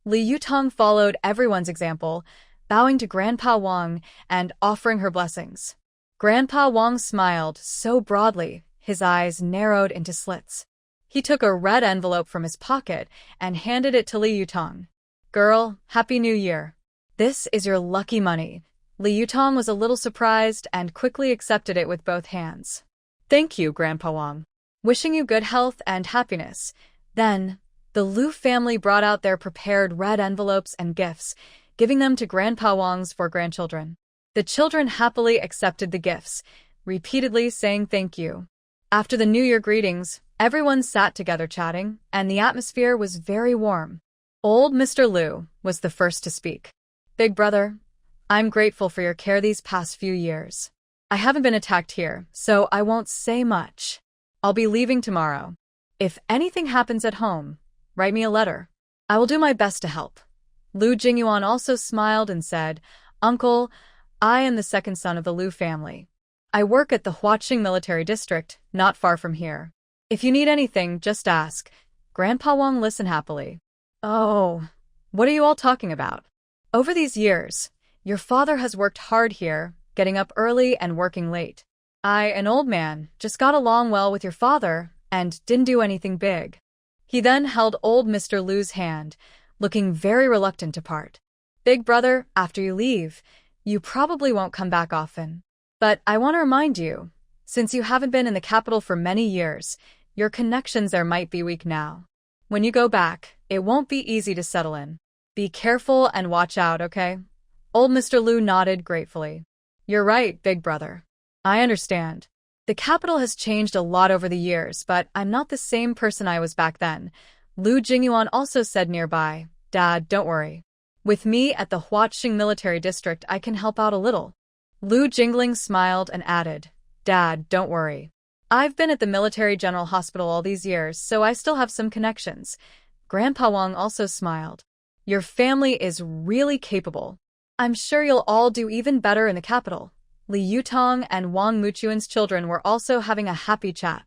Li Yutong followed everyone's example, bowing to Grandpa Wang and offering her blessings. Grandpa Wang smiled so broadly, his eyes narrowed into slits. He took a red envelope from his pocket and handed it to Li Yutong. Girl, Happy New Year. This is your lucky money. Li Yutong was a little surprised and quickly accepted it with both hands. Thank you, Grandpa Wang. Wishing you good health and happiness. Then, the Lu family brought out their prepared red envelopes and gifts, giving them to Grandpa Wang's 4 grandchildren. The children happily accepted the gifts, repeatedly saying thank you. After the New Year greetings, everyone sat together chatting, and the atmosphere was very warm. Old Mr. Lu was the first to speak. Big brother, I'm grateful for your care these past few years. I haven't been attacked here, so I won't say much. I'll be leaving tomorrow. If anything happens at home, write me a letter. I will do my best to help. Lu Jingyuan also smiled and said, Uncle, I am the second son of the Lu family. I work at the Huaqing military district, not far from here. If you need anything, just ask. Grandpa Wang listened happily. Oh, what are you all talking about? Over these years, your father has worked hard here, getting up early and working late. I, an old man, just got along well with your father and didn't do anything big. He then held old Mr. Lu's hand, looking very reluctant to part. Big brother, after you leave, you probably won't come back often. But I want to remind you, since you haven't been in the capital for many years, your connections there might be weak now. When you go back, it won't be easy to settle in. Be careful and watch out, okay? Old Mr. Lu nodded gratefully. You're right, big brother. I understand. The capital has changed a lot over the years, but I'm not the same person I was back then. Lu Jingyuan also said nearby, Dad, don't worry. With me at the Huaqing military district, I can help out a little. Lu Jingling smiled and added, Dad, don't worry. I've been at the military general hospital all these years, so I still have some connections. Grandpa Wang also smiled. Your family is really capable. I'm sure you'll all do even better in the capital. Li Yutong and Wang Muchuan's children were also having a happy chat.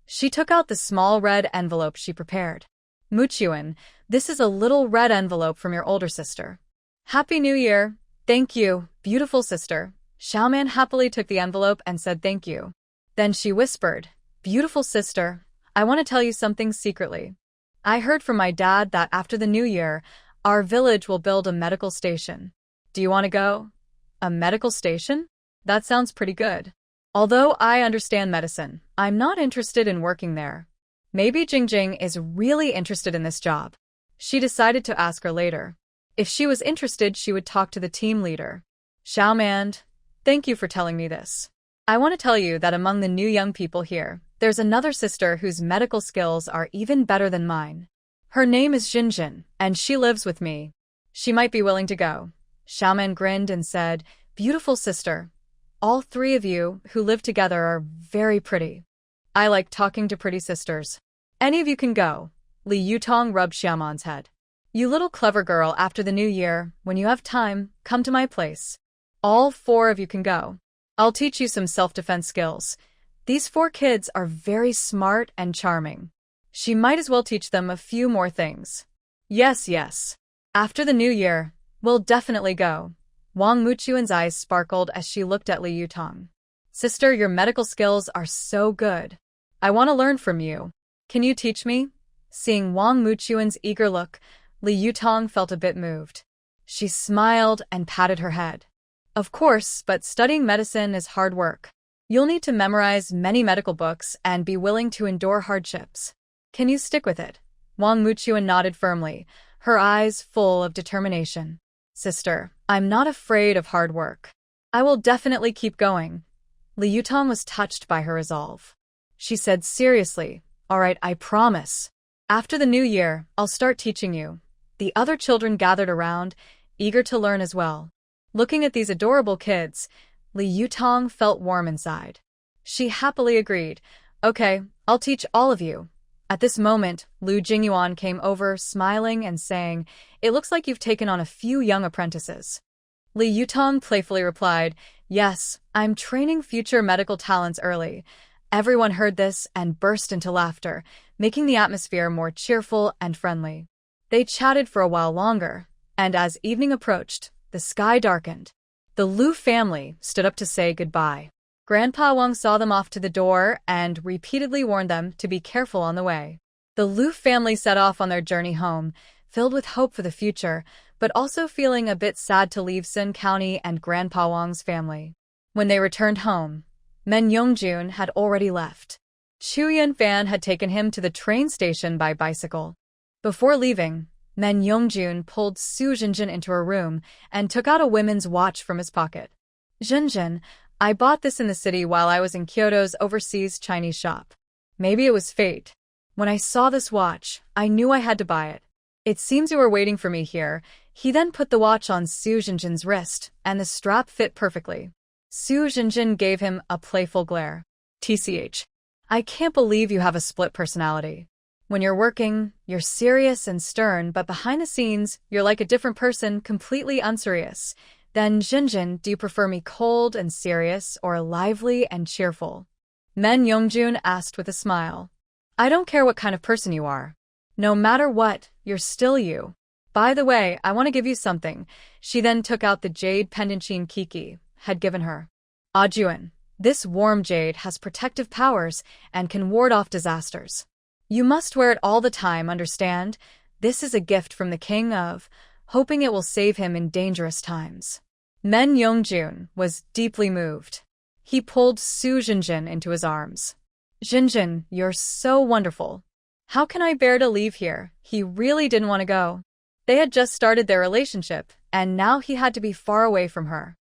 She took out the small red envelope she prepared. Muchuan, this is a little red envelope from your older sister. Happy New Year. Thank you, beautiful sister. Xiaoman happily took the envelope and said thank you. Then she whispered, beautiful sister, I want to tell you something secretly. I heard from my dad that after the new year, our village will build a medical station. Do you want to go? A medical station? That sounds pretty good. Although I understand medicine, I'm not interested in working there. Maybe Jingjing is really interested in this job. She decided to ask her later. If she was interested, she would talk to the team leader. Xiaoman, thank you for telling me this. I want to tell you that among the new young people here, there's another sister whose medical skills are even better than mine. Her name is Jinjin, and she lives with me. She might be willing to go. Xiaoman grinned and said, beautiful sister. All three of you who live together are very pretty. I like talking to pretty sisters. Any of you can go. Li Yutong rubbed Xiaoman's head. You little clever girl, after the new year, when you have time, come to my place. All four of you can go. I'll teach you some self-defense skills. These four kids are very smart and charming. She might as well teach them a few more things. Yes, yes. After the new year, we'll definitely go. Wang Muchuan's eyes sparkled as she looked at Li Yutong. Sister, your medical skills are so good. I want to learn from you. Can you teach me? Seeing Wang Muchuan's eager look, Li Yutong felt a bit moved. She smiled and patted her head. Of course, but studying medicine is hard work. You'll need to memorize many medical books and be willing to endure hardships. Can you stick with it? Wang Muchuan nodded firmly, her eyes full of determination. Sister, I'm not afraid of hard work. I will definitely keep going. Li Yutong was touched by her resolve. She said seriously, all right, I promise. After the new year, I'll start teaching you. The other children gathered around, eager to learn as well. Looking at these adorable kids, Li Yutong felt warm inside. She happily agreed. Okay, I'll teach all of you. At this moment, Lu Jingyuan came over, smiling and saying, it looks like you've taken on a few young apprentices. Li Yutong playfully replied, yes, I'm training future medical talents early. Everyone heard this and burst into laughter, making the atmosphere more cheerful and friendly. They chatted for a while longer, and as evening approached, the sky darkened. The Lu family stood up to say goodbye. Grandpa Wang saw them off to the door and repeatedly warned them to be careful on the way. The Lu family set off on their journey home, filled with hope for the future, but also feeling a bit sad to leave Sun County and Grandpa Wang's family. When they returned home, Men Yongjun had already left. Chu Yunfan had taken him to the train station by bicycle. Before leaving, Men Yongjun pulled Su Jinjin into her room and took out a women's watch from his pocket. Jinjin, I bought this in the city while I was in Kyoto's overseas Chinese shop. Maybe it was fate. When I saw this watch, I knew I had to buy it. It seems you were waiting for me here. He then put the watch on Su Jinjin's wrist, and the strap fit perfectly. Su Jinjin gave him a playful glare. TCH. I can't believe you have a split personality. When you're working, you're serious and stern, but behind the scenes, you're like a different person, completely unserious. Then, Jinjin, do you prefer me cold and serious or lively and cheerful? Men Yongjun asked with a smile. I don't care what kind of person you are. No matter what, you're still you. By the way, I want to give you something. She then took out the jade pendant Shin Kiki had given her. Ajuan, this warm jade has protective powers and can ward off disasters. You must wear it all the time, understand? This is a gift from the king of, hoping it will save him in dangerous times. Men Yongjun was deeply moved. He pulled Su Jinjin into his arms. Jinjin, you're so wonderful. How can I bear to leave here? He really didn't want to go. They had just started their relationship, and now he had to be far away from her.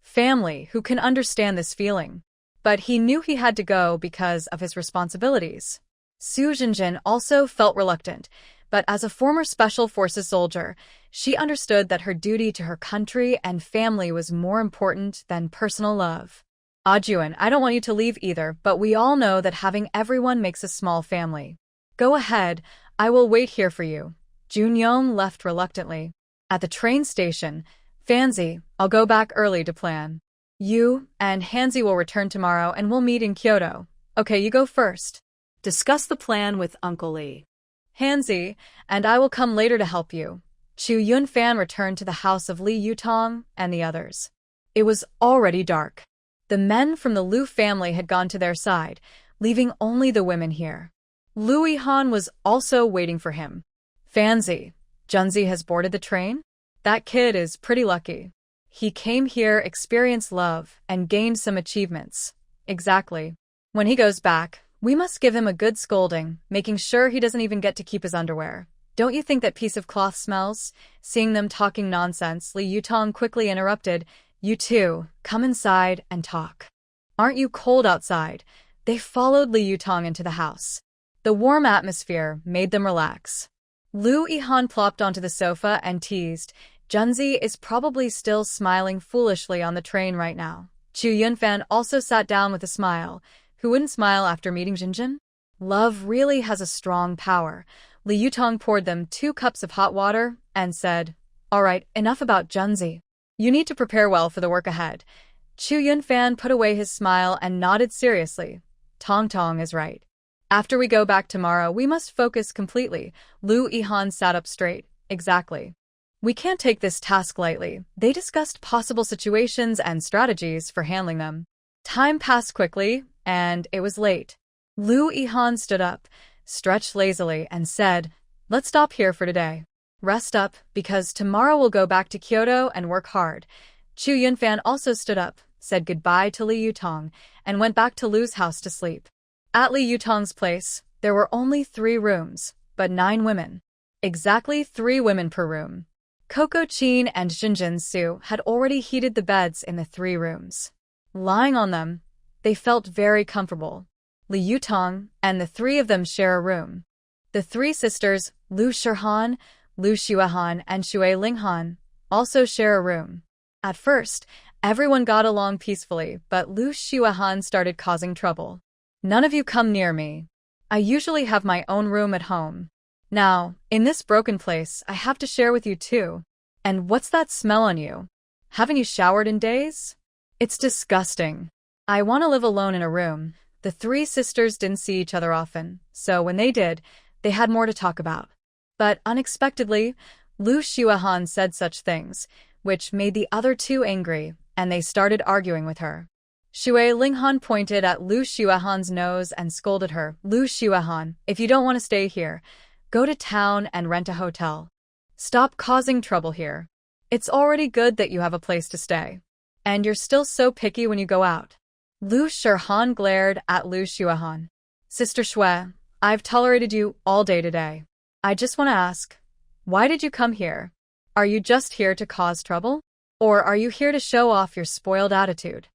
Family, who can understand this feeling? But he knew he had to go because of his responsibilities. Su Jinjin also felt reluctant, but as a former Special Forces soldier, she understood that her duty to her country and family was more important than personal love. Ajuan, I don't want you to leave either, but we all know that having everyone makes a small family. Go ahead, I will wait here for you. Junyong left reluctantly. At the train station, Fanzi, I'll go back early to plan. You and Hansi will return tomorrow and we'll meet in Kyoto. Okay, you go first. Discuss the plan with Uncle Lee. Hansi, and I will come later to help you. Chu Yunfan returned to the house of Li Yutong and the others. It was already dark. The men from the Liu family had gone to their side, leaving only the women here. Lu Yihan was also waiting for him. Fanzi, Junzi has boarded the train? That kid is pretty lucky. He came here, experienced love, and gained some achievements. Exactly. When he goes back, we must give him a good scolding, making sure he doesn't even get to keep his underwear. Don't you think that piece of cloth smells? Seeing them talking nonsense, Li Yutong quickly interrupted. You two, come inside and talk. Aren't you cold outside? They followed Li Yutong into the house. The warm atmosphere made them relax. Lu Yihan plopped onto the sofa and teased. Junzi is probably still smiling foolishly on the train right now. Chu Yunfan also sat down with a smile. Who wouldn't smile after meeting Jinjin? Love really has a strong power. Li Yutong poured them 2 cups of hot water and said, All right, enough about Junzi. You need to prepare well for the work ahead. Chu Yunfan put away his smile and nodded seriously. Tong Tong is right. After we go back tomorrow, we must focus completely. Lu Yihan sat up straight. Exactly. We can't take this task lightly. They discussed possible situations and strategies for handling them. Time passed quickly, and it was late. Lu Yihan stood up, stretched lazily, and said, Let's stop here for today. Rest up, because tomorrow we'll go back to Kyoto and work hard. Chu Yunfan also stood up, said goodbye to Li Yutong, and went back to Lu's house to sleep. At Li Yutong's place, there were only 3 rooms, but 9 women. Exactly 3 women per room. Coco Chin and Jinjin Su had already heated the beds in the 3 rooms. Lying on them, they felt very comfortable. Li Yutong and the 3 of them share a room. The 3 sisters, Lu Shihan, Lu Xuehan, and Xue Linghan, also share a room. At first, everyone got along peacefully, but Lu Xuehan started causing trouble. None of you come near me. I usually have my own room at home. Now, in this broken place, I have to share with you too. And what's that smell on you? Haven't you showered in days? It's disgusting. I want to live alone in a room. The 3 sisters didn't see each other often, so when they did, they had more to talk about. But unexpectedly, Lu Xuehan said such things, which made the other 2 angry, and they started arguing with her. Xue Linghan pointed at Lu Xuehan's nose and scolded her. Lu Xuehan, if you don't want to stay here, go to town and rent a hotel. Stop causing trouble here. It's already good that you have a place to stay. And you're still so picky when you go out. Lu Shihan glared at Lu Xuehan. Sister Xue, I've tolerated you all day today. I just want to ask, why did you come here? Are you just here to cause trouble? Or are you here to show off your spoiled attitude?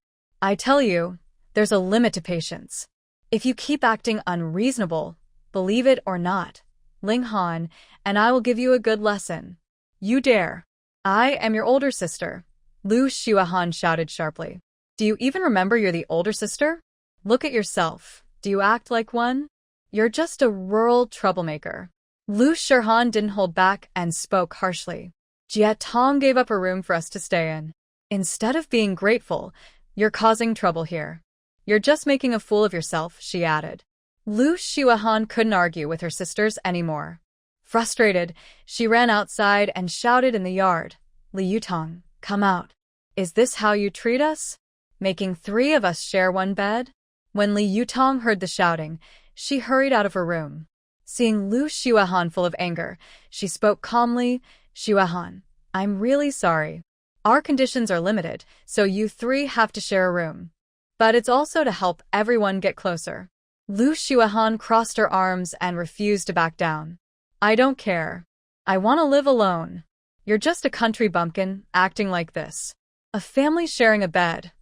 I tell you, there's a limit to patience. If you keep acting unreasonable, believe it or not, Ling Han, and I will give you a good lesson. You dare. I am your older sister. Lu Xuehan shouted sharply. Do you even remember you're the older sister? Look at yourself. Do you act like one? You're just a rural troublemaker. Lu Shihan didn't hold back and spoke harshly. Jia Tong gave up a room for us to stay in. Instead of being grateful, you're causing trouble here. You're just making a fool of yourself, she added. Lu Xuehan couldn't argue with her sisters anymore. Frustrated, she ran outside and shouted in the yard, Li Yutong, come out. Is this how you treat us? Making 3 of us share one bed? When Li Yutong heard the shouting, she hurried out of her room. Seeing Lu Xuehan full of anger, she spoke calmly, Xuehan, I'm really sorry. Our conditions are limited, so you 3 have to share a room. But it's also to help everyone get closer. Lu Xuehan crossed her arms and refused to back down. I don't care. I want to live alone. You're just a country bumpkin, acting like this. A family sharing a bed.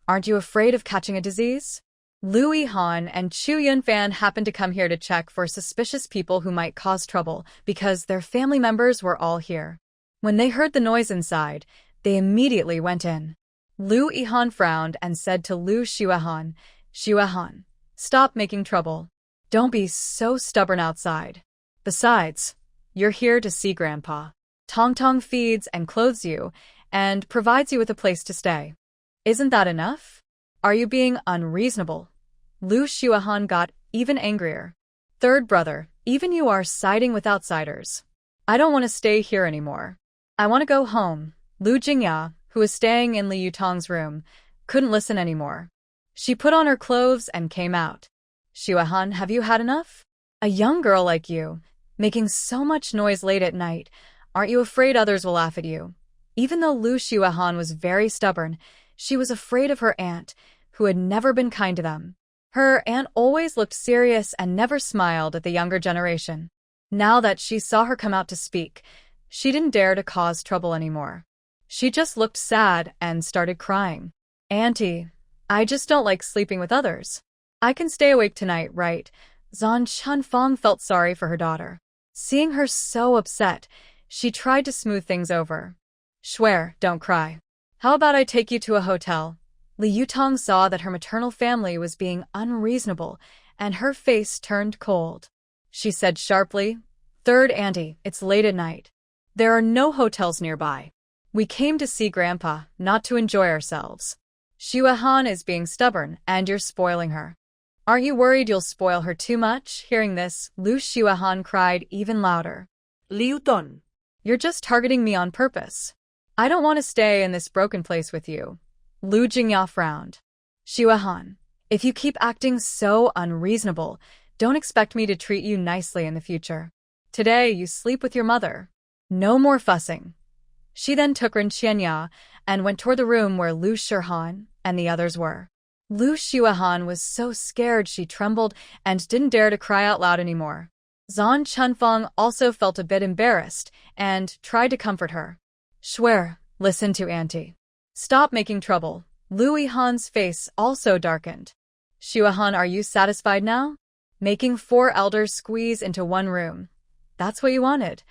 Aren't you afraid of catching a disease? Lu Yihan and Chu Yunfan happened to come here to check for suspicious people who might cause trouble because their family members were all here. When they heard the noise inside, they immediately went in. Lu Yihan frowned and said to Lu Xuehan, Xuehan, stop making trouble. Don't be so stubborn outside. Besides, you're here to see Grandpa. Tong Tong feeds and clothes you, and provides you with a place to stay. Isn't that enough? Are you being unreasonable? Lu Xuahan got even angrier. Third brother, even you are siding with outsiders. I don't want to stay here anymore. I want to go home. Lu Jingya, who was staying in Li Yutong's room, couldn't listen anymore. She put on her clothes and came out. Xuahan, have you had enough? A young girl like you, making so much noise late at night, aren't you afraid others will laugh at you? Even though Lu Xuahan was very stubborn, she was afraid of her aunt, who had never been kind to them. Her aunt always looked serious and never smiled at the younger generation. Now that she saw her come out to speak, she didn't dare to cause trouble anymore. She just looked sad and started crying. Auntie, I just don't like sleeping with others. I can stay awake tonight, right? Zhan Chunfang felt sorry for her daughter. Seeing her so upset, she tried to smooth things over. Swear, don't cry. How about I take you to a hotel? Li Yutong saw that her maternal family was being unreasonable, and her face turned cold. She said sharply, Third auntie, it's late at night. There are no hotels nearby. We came to see Grandpa, not to enjoy ourselves. Xuahan is being stubborn, and you're spoiling her. Aren't you worried you'll spoil her too much? Hearing this, Lu Xuahan cried even louder. Liu Ton. You're just targeting me on purpose. I don't want to stay in this broken place with you. Lu Jingya frowned. Xuahan, if you keep acting so unreasonable, don't expect me to treat you nicely in the future. Today, you sleep with your mother. No more fussing. She then took Ren Qianya and went toward the room where Lu Shihan and the others were. Lu Xuahan was so scared she trembled and didn't dare to cry out loud anymore. Zhan Chunfang also felt a bit embarrassed and tried to comfort her. Swear, listen to auntie. Stop making trouble. Lu Yihan's face also darkened. Xuahan, are you satisfied now? Making 4 elders squeeze into one room. That's what you wanted.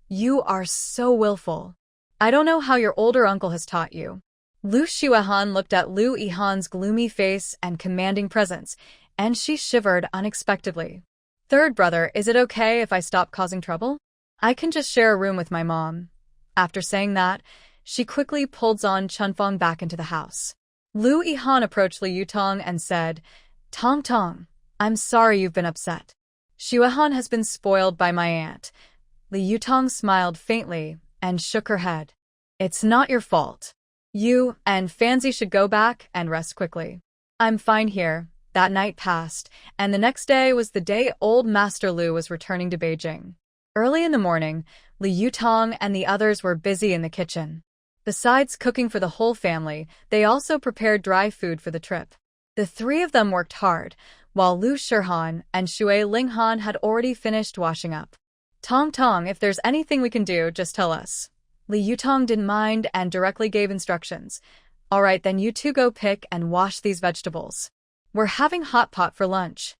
You are so willful. I don't know how your older uncle has taught you. Lu Xuahan looked at Lu Yihan's gloomy face and commanding presence, and she shivered unexpectedly. Third brother, is it okay if I stop causing trouble? I can just share a room with my mom. After saying that, she quickly pulled Zhan Chunfang back into the house. Lu Yihan approached Li Yutong and said, Tong Tong, I'm sorry you've been upset. Xuahan has been spoiled by my aunt. Li Yutong smiled faintly and shook her head. It's not your fault. You and Fanzi should go back and rest quickly. I'm fine here. That night passed, and the next day was the day old Master Lu was returning to Beijing. Early in the morning, Li Yutong and the others were busy in the kitchen. Besides cooking for the whole family, they also prepared dry food for the trip. The 3 of them worked hard, while Lu Shihan and Shui Linghan had already finished washing up. Tong Tong, if there's anything we can do, just tell us. Li Yutong didn't mind and directly gave instructions. All right, then you 2 go pick and wash these vegetables. We're having hot pot for lunch.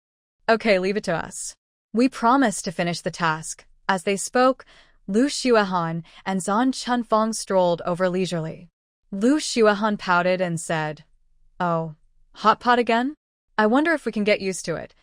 Okay, leave it to us. We promise to finish the task. As they spoke, Lu Xuahan and Zhan Chunfang strolled over leisurely. Lu Xuahan pouted and said, Oh, hot pot again? I wonder if we can get used to it.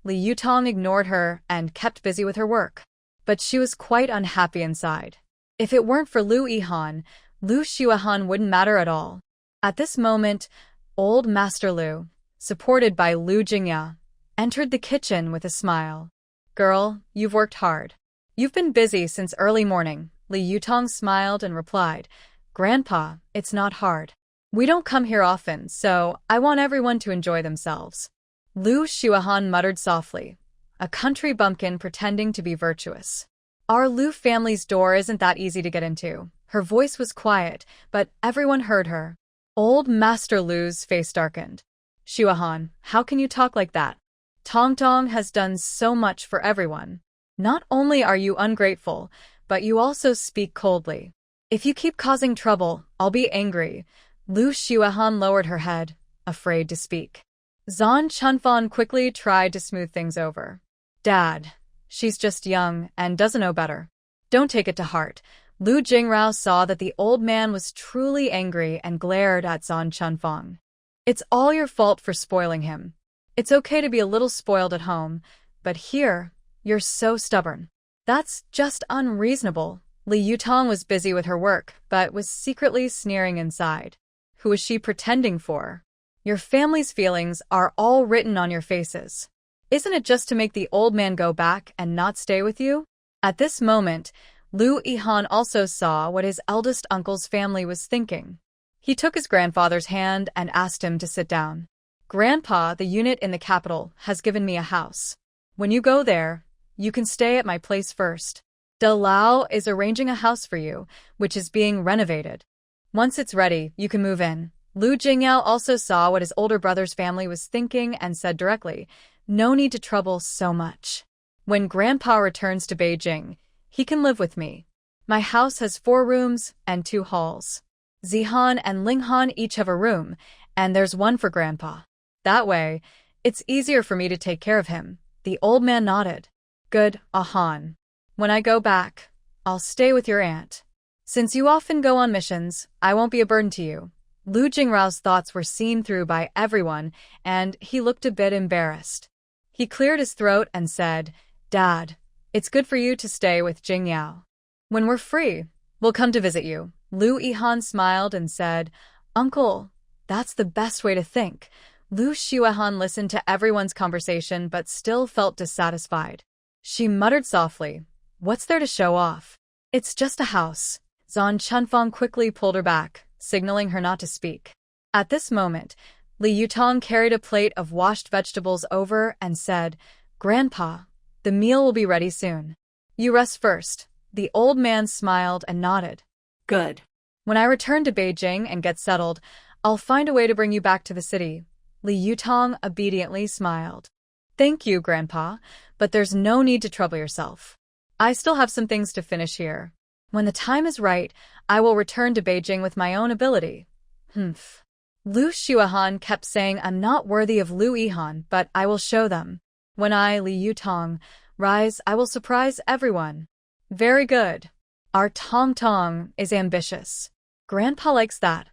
Li Yutong ignored her and kept busy with her work. But she was quite unhappy inside. If it weren't for Lu Yihan, Lu Xuahan wouldn't matter at all. At this moment, old Master Lu, supported by Lu Jingya, entered the kitchen with a smile. Girl, you've worked hard. You've been busy since early morning. Li Yutong smiled and replied, Grandpa, it's not hard. We don't come here often, so I want everyone to enjoy themselves. Lu Xuahan muttered softly, a country bumpkin pretending to be virtuous. Our Lu family's door isn't that easy to get into. Her voice was quiet, but everyone heard her. Old Master Lu's face darkened. Xuahan, how can you talk like that? Tong Tong has done so much for everyone. Not only are you ungrateful, but you also speak coldly. If you keep causing trouble, I'll be angry. Lu Xuahan lowered her head, afraid to speak. Zhan Chunfang quickly tried to smooth things over. Dad, she's just young and doesn't know better. Don't take it to heart. Lu Jingrao saw that the old man was truly angry and glared at Zhan Chunfang. It's all your fault for spoiling him. It's okay to be a little spoiled at home, but here, you're so stubborn. That's just unreasonable. Li Yutong was busy with her work, but was secretly sneering inside. Who is she pretending for? Your family's feelings are all written on your faces. Isn't it just to make the old man go back and not stay with you? At this moment, Lu Yihan also saw what his eldest uncle's family was thinking. He took his grandfather's hand and asked him to sit down. Grandpa, the unit in the capital, has given me a house. When you go there, you can stay at my place first. De Lao is arranging a house for you, which is being renovated. Once it's ready, you can move in. Lu Jingyao also saw what his older brother's family was thinking and said directly, no need to trouble so much. When Grandpa returns to Beijing, he can live with me. My house has 4 rooms and 2 halls. Zihan and Linghan each have a room, and there's one for Grandpa. That way, it's easier for me to take care of him. The old man nodded. Good, Ahan. When I go back, I'll stay with your aunt. Since you often go on missions, I won't be a burden to you. Lu Jingrao's thoughts were seen through by everyone, and he looked a bit embarrassed. He cleared his throat and said, Dad, it's good for you to stay with Jingyao. When we're free, we'll come to visit you. Lu Yihan smiled and said, Uncle, that's the best way to think. Lu Xiaohan listened to everyone's conversation but still felt dissatisfied. She muttered softly, What's there to show off? It's just a house. Zhan Chunfang quickly pulled her back, signaling her not to speak. At this moment, Li Yutong carried a plate of washed vegetables over and said, Grandpa, the meal will be ready soon. You rest first. The old man smiled and nodded. Good. When I return to Beijing and get settled, I'll find a way to bring you back to the city. Li Yutong obediently smiled. Thank you, Grandpa, but there's no need to trouble yourself. I still have some things to finish here. When the time is right, I will return to Beijing with my own ability. Humph. Lu Xiaohan kept saying I'm not worthy of Lu Yihan, but I will show them. When I, Li Yutong, rise, I will surprise everyone. Very good. Our Tong Tong is ambitious. Grandpa likes that.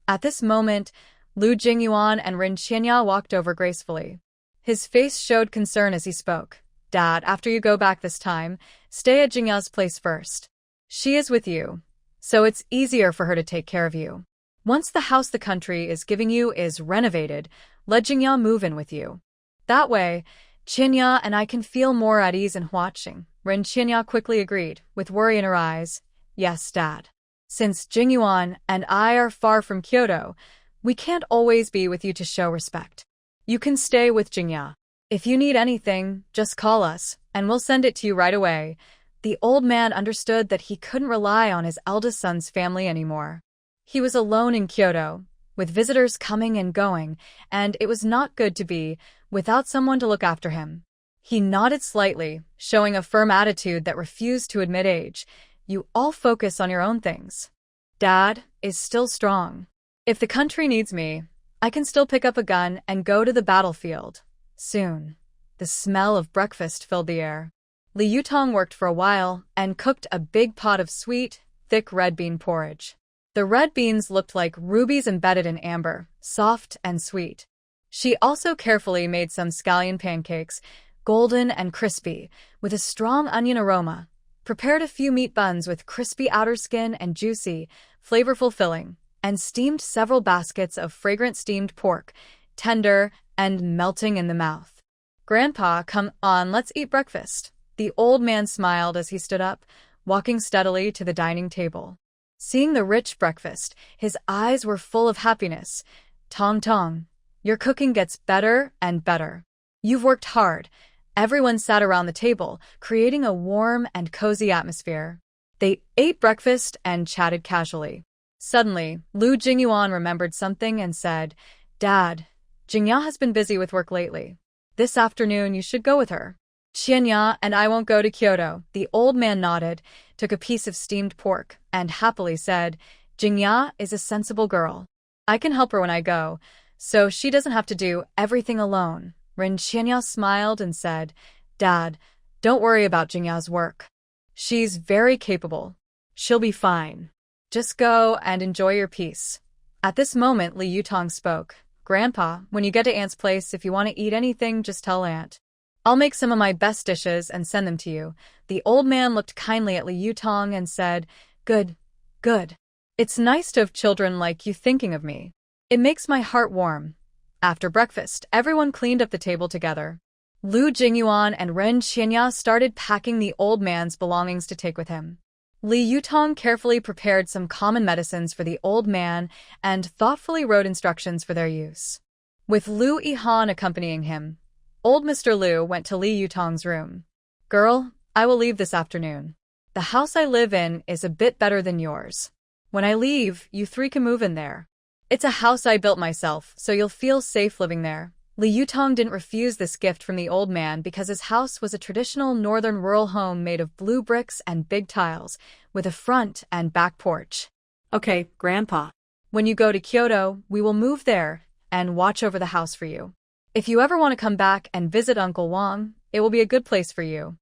At this moment, Lu Jingyuan and Rin Qianya walked over gracefully. His face showed concern as he spoke. Dad, after you go back this time, stay at Jingya's place first. She is with you, so it's easier for her to take care of you. Once the house the country is giving you is renovated, let Jingya move in with you. That way, Qianya and I can feel more at ease in watching. Rin Qianya quickly agreed, with worry in her eyes. Yes, Dad. Since Jingyuan and I are far from Kyoto, we can't always be with you to show respect. You can stay with Jingya. If you need anything, just call us, and we'll send it to you right away. The old man understood that he couldn't rely on his eldest son's family anymore. He was alone in Kyoto, with visitors coming and going, and it was not good to be without someone to look after him. He nodded slightly, showing a firm attitude that refused to admit age. You all focus on your own things. Dad is still strong. If the country needs me, I can still pick up a gun and go to the battlefield. Soon. The smell of breakfast filled the air. Li Yutong worked for a while and cooked a big pot of sweet, thick red bean porridge. The red beans looked like rubies embedded in amber, soft and sweet. She also carefully made some scallion pancakes, golden and crispy, with a strong onion aroma, prepared a few meat buns with crispy outer skin and juicy, flavorful filling, and steamed several baskets of fragrant steamed pork, tender and melting in the mouth. Grandpa, come on, let's eat breakfast. The old man smiled as he stood up, walking steadily to the dining table. Seeing the rich breakfast, his eyes were full of happiness. Tong Tong, your cooking gets better and better. You've worked hard. Everyone sat around the table, creating a warm and cozy atmosphere. They ate breakfast and chatted casually. Suddenly, Lu Jingyuan remembered something and said, Dad, Jingya has been busy with work lately. This afternoon you should go with her. Qianya and I won't go to Kyoto. The old man nodded, took a piece of steamed pork, and happily said, Jingya is a sensible girl. I can help her when I go, so she doesn't have to do everything alone. Rin Qianya smiled and said, Dad, don't worry about Jingya's work. She's very capable. She'll be fine. Just go and enjoy your peace. At this moment, Li Yutong spoke. Grandpa, when you get to Aunt's place, if you want to eat anything, just tell Aunt. I'll make some of my best dishes and send them to you. The old man looked kindly at Li Yutong and said, Good, good. It's nice to have children like you thinking of me. It makes my heart warm. After breakfast, everyone cleaned up the table together. Lu Jingyuan and Ren Qianya started packing the old man's belongings to take with him. Li Yutong carefully prepared some common medicines for the old man and thoughtfully wrote instructions for their use. With Lu Yihan accompanying him, old Mr. Lu went to Li Yutong's room. Girl, I will leave this afternoon. The house I live in is a bit better than yours. When I leave, you three can move in there. It's a house I built myself, so you'll feel safe living there. Li Yutong didn't refuse this gift from the old man because his house was a traditional northern rural home made of blue bricks and big tiles, with a front and back porch. Okay, Grandpa. When you go to Kyoto, we will move there and watch over the house for you. If you ever want to come back and visit Uncle Wang, it will be a good place for you.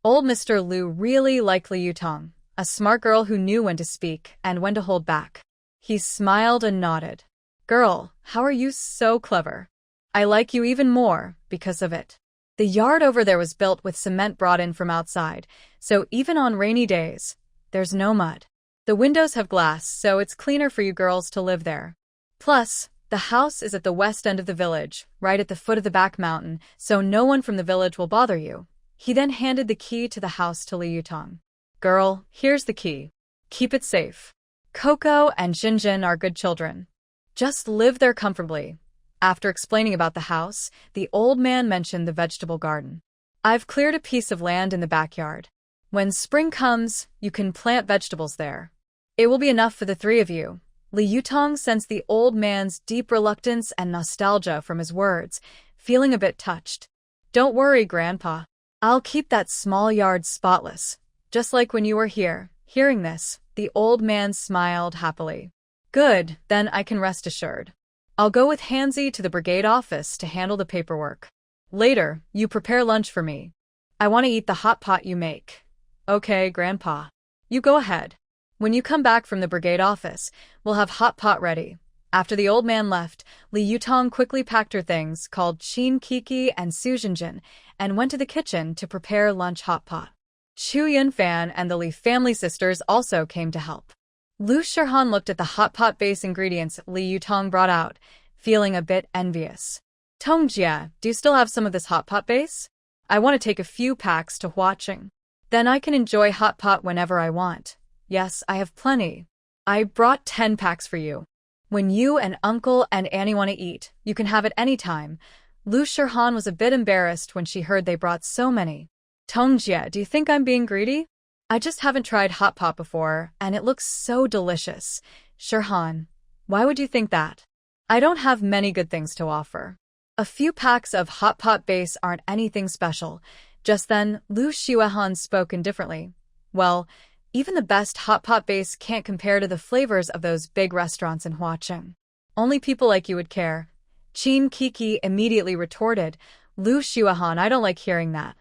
Old Mr. Lu really liked Li Yutong, a smart girl who knew when to speak and when to hold back. He smiled and nodded. Girl, how are you so clever? I like you even more because of it. The yard over there was built with cement brought in from outside, so even on rainy days, there's no mud. The windows have glass, so it's cleaner for you girls to live there. Plus, the house is at the west end of the village, right at the foot of the back mountain, so no one from the village will bother you. He then handed the key to the house to Li Yutong. Girl, here's the key. Keep it safe. Coco and Jinjin are good children. Just live there comfortably. After explaining about the house, the old man mentioned the vegetable garden. I've cleared a piece of land in the backyard. When spring comes, you can plant vegetables there. It will be enough for the three of you. Li Yutong sensed the old man's deep reluctance and nostalgia from his words, feeling a bit touched. Don't worry, Grandpa. I'll keep that small yard spotless, just like when you were here. Hearing this, the old man smiled happily. Good, then I can rest assured. I'll go with Hansi to the brigade office to handle the paperwork. Later, you prepare lunch for me. I want to eat the hot pot you make. Okay, Grandpa. You go ahead. When you come back from the brigade office, we'll have hot pot ready. After the old man left, Li Yutong quickly packed her things, called Qin Kiki and Su Jinjin, and went to the kitchen to prepare lunch hot pot. Chu Yunfan and the Li family sisters also came to help. Lu Shihan looked at the hot pot base ingredients Li Yutong brought out, feeling a bit envious. Tongjia, do you still have some of this hot pot base? I want to take a few packs to Huaqing. Then I can enjoy hot pot whenever I want. Yes, I have plenty. I brought 10 packs for you. When you and Uncle and Annie want to eat, you can have it any time. Lu Shihan was a bit embarrassed when she heard they brought so many. Tongjia, do you think I'm being greedy? I just haven't tried hot pot before, and it looks so delicious. Shihan, why would you think that? I don't have many good things to offer. A few packs of hot pot base aren't anything special. Just then, Lu Shihan spoke indifferently. Well, even the best hot pot base can't compare to the flavors of those big restaurants in Huaqing. Only people like you would care. Qin Kiki immediately retorted, Lu Shihan, I don't like hearing that.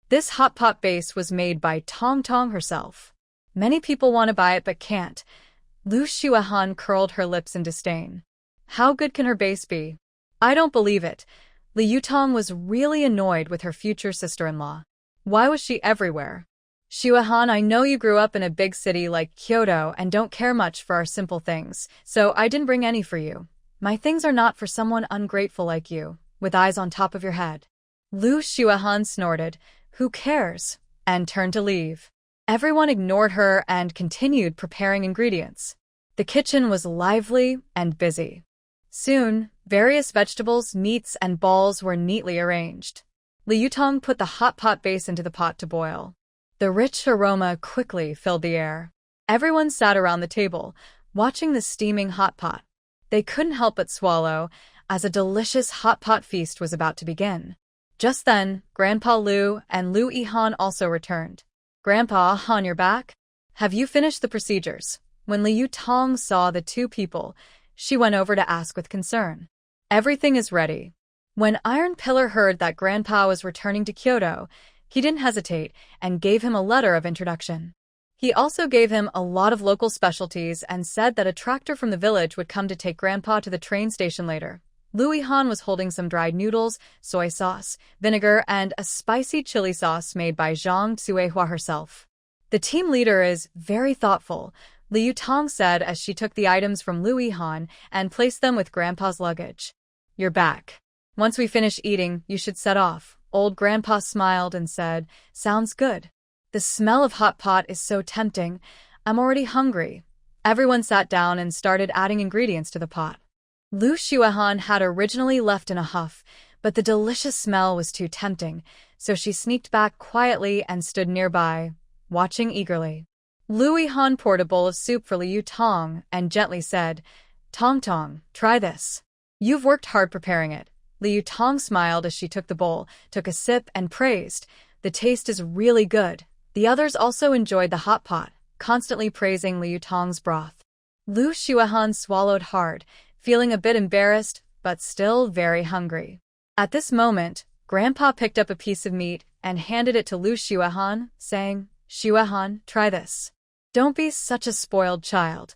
This hot pot base was made by Tong Tong herself. Many people want to buy it but can't. Lu Shihan curled her lips in disdain. How good can her base be? I don't believe it. Li Yutong was really annoyed with her future sister-in-law. Why was she everywhere? Shihan, I know you grew up in a big city like Kyoto and don't care much for our simple things, so I didn't bring any for you. My things are not for someone ungrateful like you, with eyes on top of your head. Lu Shihan snorted, who cares, and turned to leave. Everyone ignored her and continued preparing ingredients. The kitchen was lively and busy. Soon, various vegetables, meats, and balls were neatly arranged. Li Yutong put the hot pot base into the pot to boil. The rich aroma quickly filled the air. Everyone sat around the table, watching the steaming hot pot. They couldn't help but swallow, as a delicious hot pot feast was about to begin. Just then, Grandpa Lu and Lu Yihan also returned. Grandpa Han, you're back? Have you finished the procedures? When Li Yutong saw the two people, she went over to ask with concern. Everything is ready. When Iron Pillar heard that Grandpa was returning to Kyoto, he didn't hesitate and gave him a letter of introduction. He also gave him a lot of local specialties and said that a tractor from the village would come to take Grandpa to the train station later. Lu Yihan was holding some dried noodles, soy sauce, vinegar, and a spicy chili sauce made by Zhang Tsuehua herself. The team leader is very thoughtful. Liu Tong said as she took the items from Lu Yihan and placed them with Grandpa's luggage. You're back. Once we finish eating, you should set off. Old Grandpa smiled and said, Sounds good. The smell of hot pot is so tempting. I'm already hungry. Everyone sat down and started adding ingredients to the pot. Lu Shuahan had originally left in a huff, but the delicious smell was too tempting, so she sneaked back quietly and stood nearby, watching eagerly. Lu Yihan poured a bowl of soup for Liu Tong and gently said, Tong Tong, try this. You've worked hard preparing it. Liu Tong smiled as she took the bowl, took a sip, and praised, The taste is really good. The others also enjoyed the hot pot, constantly praising Liu Tong's broth. Lu Shuahan swallowed hard, feeling a bit embarrassed, but still very hungry. At this moment, Grandpa picked up a piece of meat and handed it to Lu Shuahan, saying, Shuahan, try this. Don't be such a spoiled child.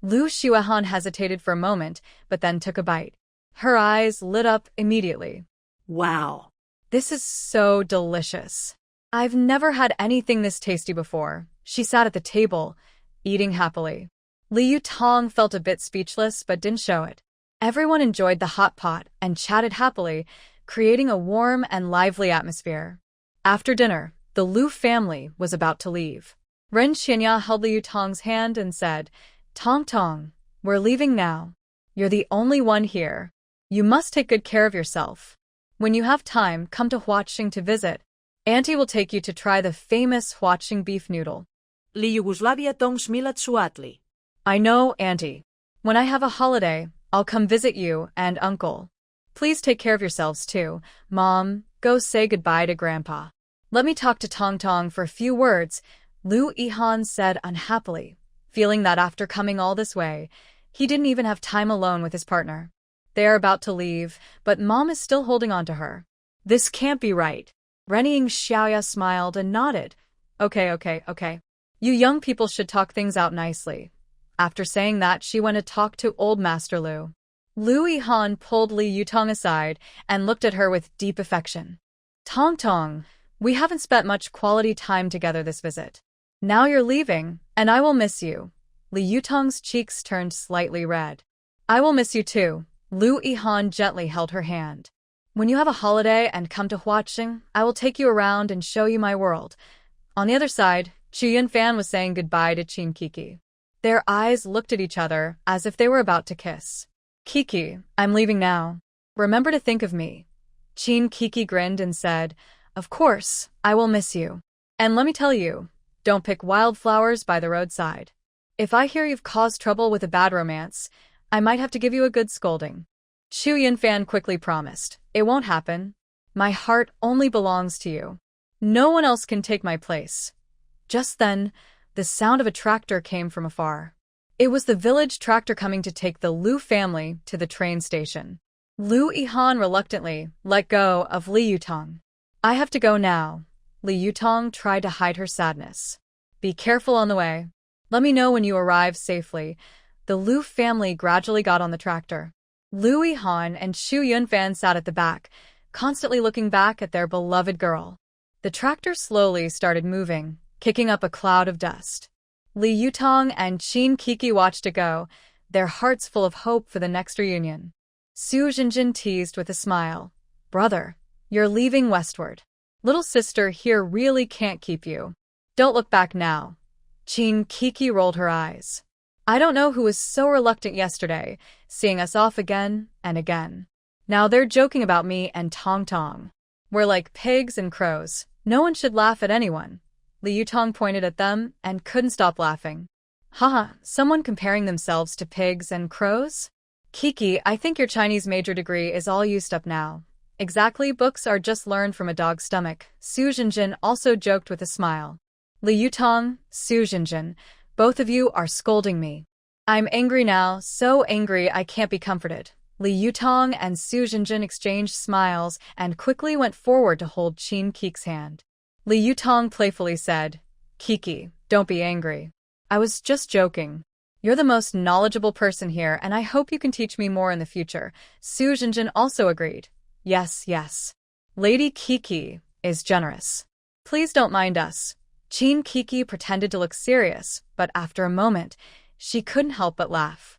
Lu Shuahan hesitated for a moment, but then took a bite. Her eyes lit up immediately. Wow. This is so delicious. I've never had anything this tasty before. She sat at the table, eating happily. Liu Tong felt a bit speechless but didn't show it. Everyone enjoyed the hot pot and chatted happily, creating a warm and lively atmosphere. After dinner, the Lu family was about to leave. Ren Xinya held Liu Tong's hand and said, Tong Tong, we're leaving now. You're the only one here. You must take good care of yourself. When you have time, come to Huaqing to visit. Auntie will take you to try the famous Huaqing beef noodle. Li Yugoslavia tong smilat suatli. I know, Auntie. When I have a holiday, I'll come visit you and Uncle. Please take care of yourselves too. Mom, go say goodbye to Grandpa. Let me talk to Tong Tong for a few words, Lu Yihan said unhappily, feeling that after coming all this way, he didn't even have time alone with his partner. They are about to leave, but Mom is still holding on to her. This can't be right. Renying Xiaoya smiled and nodded. Okay. You young people should talk things out nicely. After saying that, she went to talk to old Master Lu. Lu Yihan pulled Li Yutong aside and looked at her with deep affection. Tong Tong, we haven't spent much quality time together this visit. Now you're leaving, and I will miss you. Li Yutong's cheeks turned slightly red. I will miss you too. Lu Yihan gently held her hand. When you have a holiday and come to Huaqing, I will take you around and show you my world. On the other side, Chu Yunfan was saying goodbye to Qin Kiki. Their eyes looked at each other as if they were about to kiss. Kiki, I'm leaving now. Remember to think of me. Qin Kiki grinned and said, Of course, I will miss you. And let me tell you, don't pick wildflowers by the roadside. If I hear you've caused trouble with a bad romance, I might have to give you a good scolding. Chu Yunfan quickly promised, It won't happen. My heart only belongs to you. No one else can take my place. Just then, the sound of a tractor came from afar. It was the village tractor coming to take the Lu family to the train station. Lu Yihan reluctantly let go of Li Yutong. I have to go now. Li Yutong tried to hide her sadness. Be careful on the way. Let me know when you arrive safely. The Lu family gradually got on the tractor. Lu Yihan and Chu Yunfan sat at the back, constantly looking back at their beloved girl. The tractor slowly started moving, kicking up a cloud of dust. Li Yutong and Qin Kiki watched it go, their hearts full of hope for the next reunion. Su Jinjin teased with a smile. Brother, you're leaving westward. Little sister here really can't keep you. Don't look back now. Qin Kiki rolled her eyes. I don't know who was so reluctant yesterday, seeing us off again and again. Now they're joking about me and Tong Tong. We're like pigs and crows. No one should laugh at anyone. Li Yutong pointed at them and couldn't stop laughing. Haha, someone comparing themselves to pigs and crows? Kiki, I think your Chinese major degree is all used up now. Exactly, books are just learned from a dog's stomach. Su Jinjin also joked with a smile. Li Yutong, Su Jinjin, both of you are scolding me. I'm angry now, so angry I can't be comforted. Li Yutong and Su Jinjin exchanged smiles and quickly went forward to hold Qin Kiki's hand. Li Yutong playfully said, Kiki, don't be angry. I was just joking. You're the most knowledgeable person here, and I hope you can teach me more in the future. Su Jinjin also agreed. Yes. Lady Kiki is generous. Please don't mind us. Chin Kiki pretended to look serious, but after a moment, she couldn't help but laugh.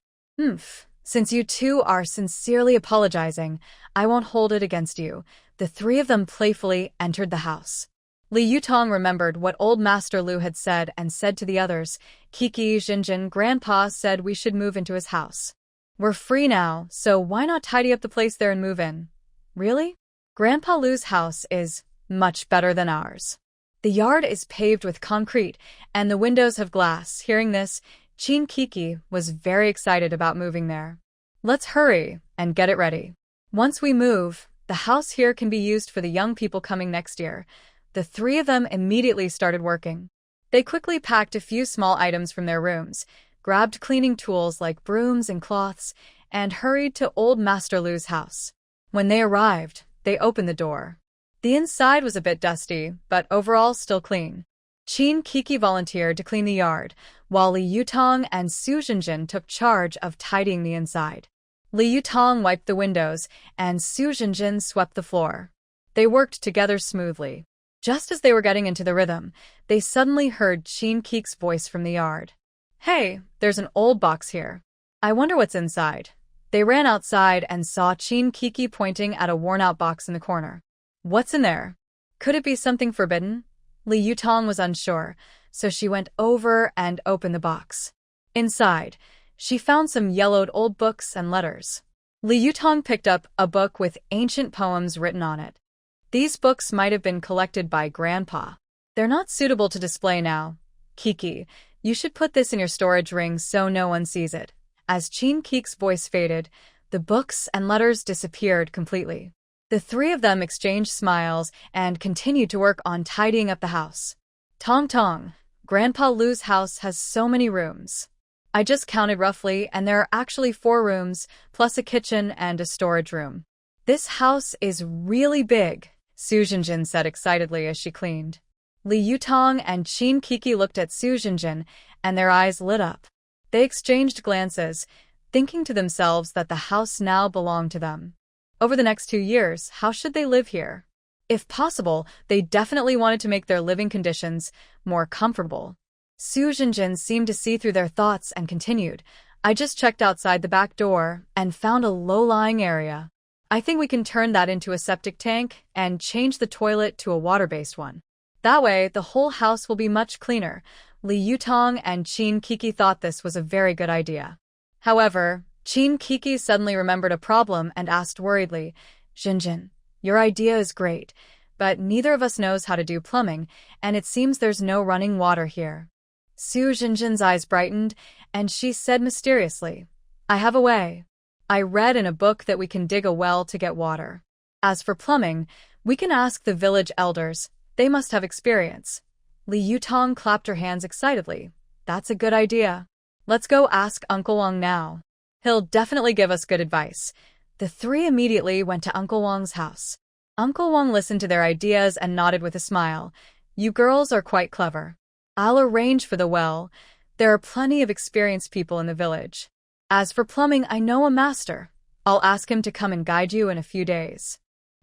Since you two are sincerely apologizing, I won't hold it against you. The three of them playfully entered the house. Li Yutong remembered what old Master Lu had said and said to the others, Kiki, Jinjin, Grandpa said we should move into his house. We're free now, so why not tidy up the place there and move in? Really? Grandpa Lu's house is much better than ours. The yard is paved with concrete, and the windows have glass. Hearing this, Chin Kiki was very excited about moving there. Let's hurry and get it ready. Once we move, the house here can be used for the young people coming next year. The three of them immediately started working. They quickly packed a few small items from their rooms, grabbed cleaning tools like brooms and cloths, and hurried to old Master Lu's house. When they arrived, they opened the door. The inside was a bit dusty, but overall still clean. Chin Kiki volunteered to clean the yard, while Li Yutong and Su Jinjin took charge of tidying the inside. Li Yutong wiped the windows, and Su Jinjin swept the floor. They worked together smoothly. Just as they were getting into the rhythm, they suddenly heard Chin Kiki's voice from the yard. Hey, there's an old box here. I wonder what's inside. They ran outside and saw Chin Kiki pointing at a worn-out box in the corner. What's in there? Could it be something forbidden? Li Yutong was unsure, so she went over and opened the box. Inside, she found some yellowed old books and letters. Li Yutong picked up a book with ancient poems written on it. These books might have been collected by Grandpa. They're not suitable to display now. Kiki, you should put this in your storage ring so no one sees it. As Chin Kiki's voice faded, the books and letters disappeared completely. The three of them exchanged smiles and continued to work on tidying up the house. Tong Tong, Grandpa Lu's house has so many rooms. I just counted roughly, and there are actually 4 rooms, plus a kitchen and a storage room. This house is really big, Su Jinjin said excitedly as she cleaned. Li Yutong and Chin Kiki looked at Su Jinjin, and their eyes lit up. They exchanged glances, thinking to themselves that the house now belonged to them. Over the next 2 years, how should they live here? If possible, they definitely wanted to make their living conditions more comfortable. Su Jinjin seemed to see through their thoughts and continued, I just checked outside the back door and found a low-lying area. I think we can turn that into a septic tank and change the toilet to a water-based one. That way, the whole house will be much cleaner. Li Yutong and Chin Kiki thought this was a very good idea. However, Chin Kiki suddenly remembered a problem and asked worriedly, Jinjin, your idea is great, but neither of us knows how to do plumbing, and it seems there's no running water here. Su Jinjin's eyes brightened, and she said mysteriously, I have a way. I read in a book that we can dig a well to get water. As for plumbing, we can ask the village elders. They must have experience. Li Yutong clapped her hands excitedly. That's a good idea. Let's go ask Uncle Wang now. He'll definitely give us good advice. The three immediately went to Uncle Wang's house. Uncle Wang listened to their ideas and nodded with a smile. You girls are quite clever. I'll arrange for the well. There are plenty of experienced people in the village. As for plumbing, I know a master. I'll ask him to come and guide you in a few days.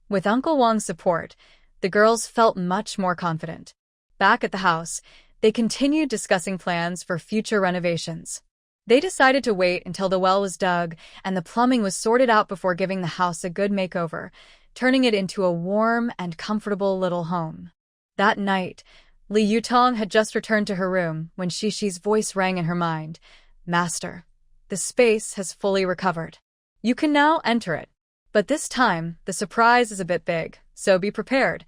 With Uncle Wang's support, the girls felt much more confident. Back at the house, they continued discussing plans for future renovations. They decided to wait until the well was dug and the plumbing was sorted out before giving the house a good makeover, turning it into a warm and comfortable little home. That night, Li Yutong had just returned to her room when Shishi's voice rang in her mind. Master, the space has fully recovered. You can now enter it. But this time, the surprise is a bit big, so be prepared.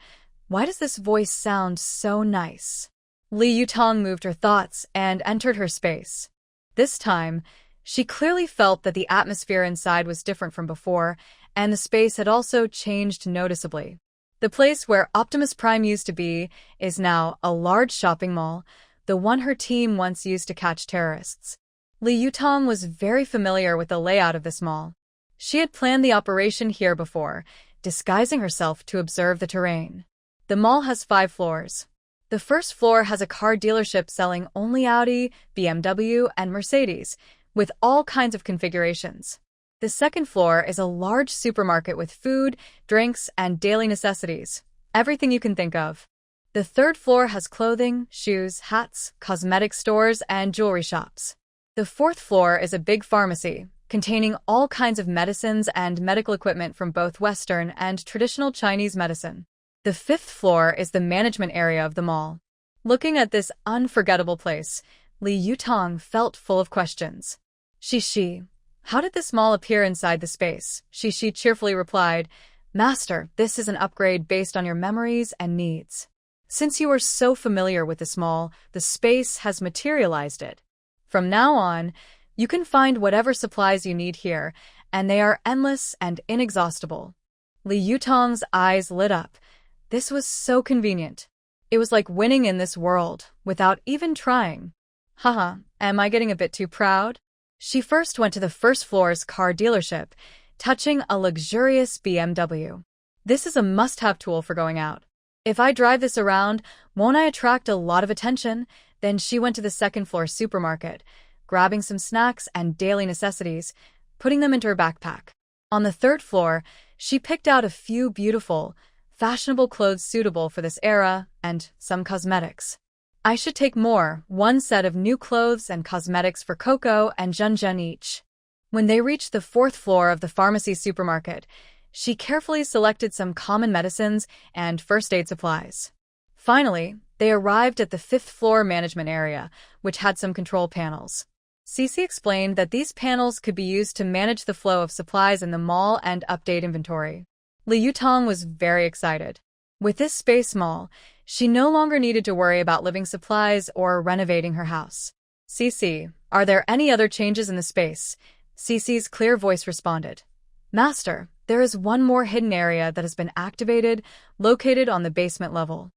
Why does this voice sound so nice? Li Yutong moved her thoughts and entered her space. This time, she clearly felt that the atmosphere inside was different from before, and the space had also changed noticeably. The place where Optimus Prime used to be is now a large shopping mall, the one her team once used to catch terrorists. Li Yutong was very familiar with the layout of this mall. She had planned the operation here before, disguising herself to observe the terrain. The mall has 5 floors. The first floor has a car dealership selling only Audi, BMW, and Mercedes, with all kinds of configurations. The second floor is a large supermarket with food, drinks, and daily necessities, everything you can think of. The third floor has clothing, shoes, hats, cosmetic stores, and jewelry shops. The fourth floor is a big pharmacy, containing all kinds of medicines and medical equipment from both Western and traditional Chinese medicine. The fifth floor is the management area of the mall. Looking at this unforgettable place, Li Yutong felt full of questions. Shishi, how did this mall appear inside the space? Shishi cheerfully replied, Master, this is an upgrade based on your memories and needs. Since you are so familiar with this mall, the space has materialized it. From now on, you can find whatever supplies you need here, and they are endless and inexhaustible. Li Yutong's eyes lit up. This was so convenient. It was like winning in this world, without even trying. Haha, am I getting a bit too proud? She first went to the first floor's car dealership, touching a luxurious BMW. This is a must-have tool for going out. If I drive this around, won't I attract a lot of attention? Then she went to the second-floor supermarket, grabbing some snacks and daily necessities, putting them into her backpack. On the third floor, she picked out a few beautiful, fashionable clothes suitable for this era and some cosmetics. I should take more, one set of new clothes and cosmetics for Coco and Junjun each. When they reached the fourth floor of the pharmacy supermarket, she carefully selected some common medicines and first aid supplies. Finally, they arrived at the fifth floor management area, which had some control panels. Cece explained that these panels could be used to manage the flow of supplies in the mall and update inventory. Li Yutong was very excited. With this space mall, she no longer needed to worry about living supplies or renovating her house. Cece, are there any other changes in the space? Cece's clear voice responded. Master, there is one more hidden area that has been activated, located on the basement level.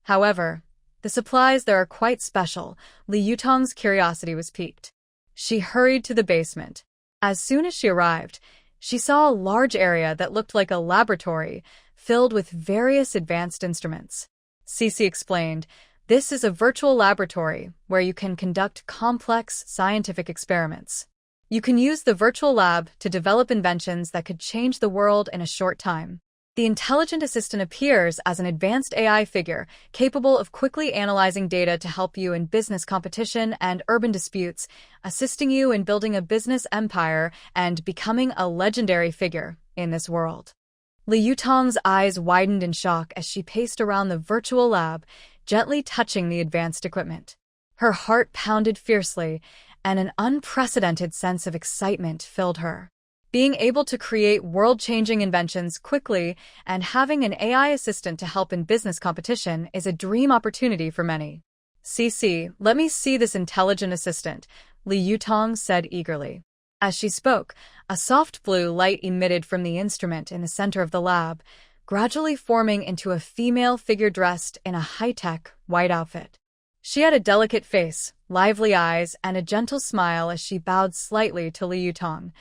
However, the supplies there are quite special. Li Yutong's curiosity was piqued. She hurried to the basement. As soon as she arrived, she saw a large area that looked like a laboratory, filled with various advanced instruments. Cece explained, this is a virtual laboratory where you can conduct complex scientific experiments. You can use the virtual lab to develop inventions that could change the world in a short time. The intelligent assistant appears as an advanced AI figure capable of quickly analyzing data to help you in business competition and urban disputes, assisting you in building a business empire and becoming a legendary figure in this world. Li Yutong's eyes widened in shock as she paced around the virtual lab, gently touching the advanced equipment. Her heart pounded fiercely, and an unprecedented sense of excitement filled her. Being able to create world-changing inventions quickly and having an AI assistant to help in business competition is a dream opportunity for many. Cece, let me see this intelligent assistant, Li Yutong said eagerly. As she spoke, a soft blue light emitted from the instrument in the center of the lab, gradually forming into a female figure dressed in a high-tech, white outfit. She had a delicate face, lively eyes, and a gentle smile as she bowed slightly to Li Yutong.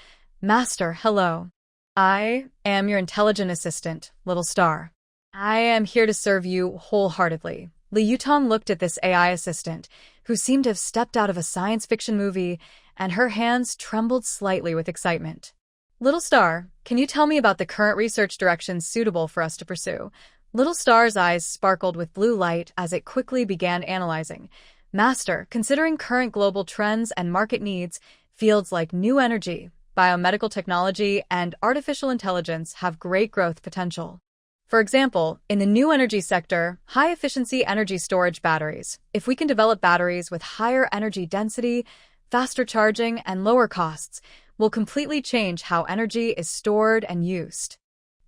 Master, hello. I am your intelligent assistant, Little Star. I am here to serve you wholeheartedly. Li Yutong looked at this AI assistant, who seemed to have stepped out of a science fiction movie, and her hands trembled slightly with excitement. Little Star, can you tell me about the current research directions suitable for us to pursue? Little Star's eyes sparkled with blue light as it quickly began analyzing. Master, considering current global trends and market needs, fields like new energy, biomedical technology, and artificial intelligence have great growth potential. For example, in the new energy sector, high-efficiency energy storage batteries. If we can develop batteries with higher energy density, faster charging, and lower costs, will completely change how energy is stored and used.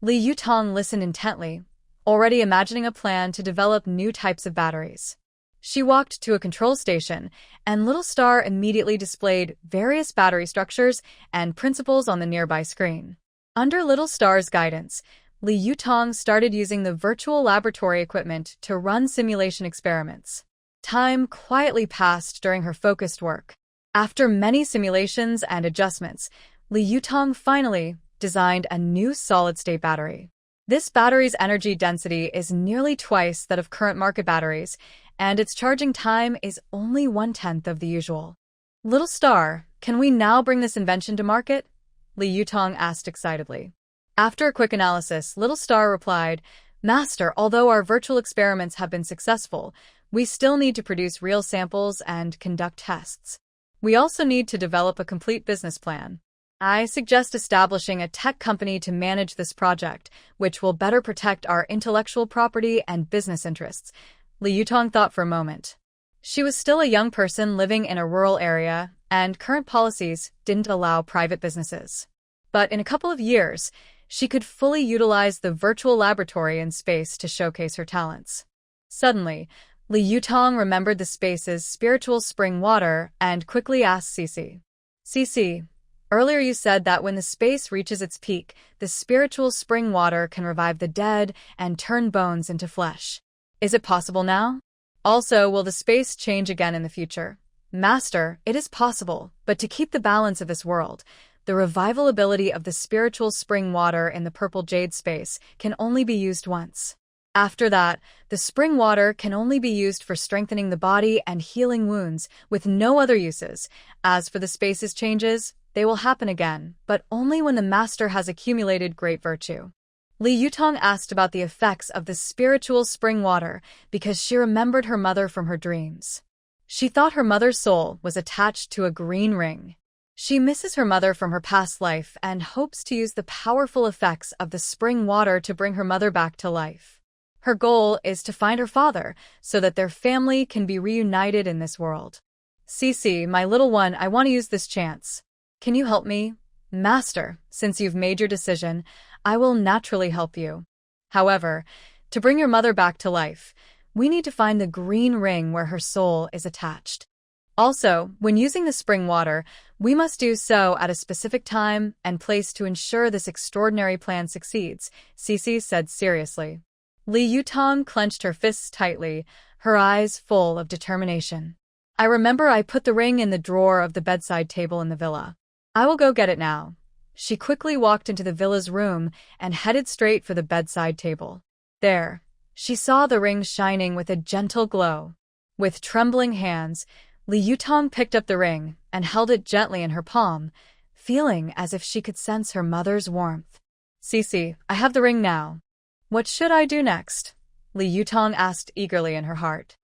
Li Yutong listened intently, already imagining a plan to develop new types of batteries. She walked to a control station, and Little Star immediately displayed various battery structures and principles on the nearby screen. Under Little Star's guidance, Li Yutong started using the virtual laboratory equipment to run simulation experiments. Time quietly passed during her focused work. After many simulations and adjustments, Li Yutong finally designed a new solid-state battery. This battery's energy density is nearly twice that of current market batteries, and its charging time is only 1/10 of the usual. Little Star, can we now bring this invention to market? Li Yutong asked excitedly. After a quick analysis, Little Star replied, Master, although our virtual experiments have been successful, we still need to produce real samples and conduct tests. We also need to develop a complete business plan. I suggest establishing a tech company to manage this project, which will better protect our intellectual property and business interests. Li Yutong thought for a moment. She was still a young person living in a rural area, and current policies didn't allow private businesses. But in a couple of years, she could fully utilize the virtual laboratory in space to showcase her talents. Suddenly, Li Yutong remembered the space's spiritual spring water and quickly asked Cece. Cece, earlier you said that when the space reaches its peak, the spiritual spring water can revive the dead and turn bones into flesh. Is it possible now? Also, will the space change again in the future? Master, it is possible, but to keep the balance of this world, the revival ability of the spiritual spring water in the purple jade space can only be used once. After that, the spring water can only be used for strengthening the body and healing wounds, with no other uses. As for the space's changes, they will happen again, but only when the master has accumulated great virtue. Li Yutong asked about the effects of the spiritual spring water because she remembered her mother from her dreams. She thought her mother's soul was attached to a green ring. She misses her mother from her past life and hopes to use the powerful effects of the spring water to bring her mother back to life. Her goal is to find her father so that their family can be reunited in this world. Cece, my little one, I want to use this chance. Can you help me? Master, since you've made your decision, I will naturally help you. However, to bring your mother back to life, we need to find the green ring where her soul is attached. Also, when using the spring water, we must do so at a specific time and place to ensure this extraordinary plan succeeds, Cece said seriously. Li Yutong clenched her fists tightly, her eyes full of determination. I remember I put the ring in the drawer of the bedside table in the villa. I will go get it now. She quickly walked into the villa's room and headed straight for the bedside table. There, she saw the ring shining with a gentle glow. With trembling hands, Li Yutong picked up the ring and held it gently in her palm, feeling as if she could sense her mother's warmth. Cece, I have the ring now. What should I do next? Li Yutong asked eagerly in her heart.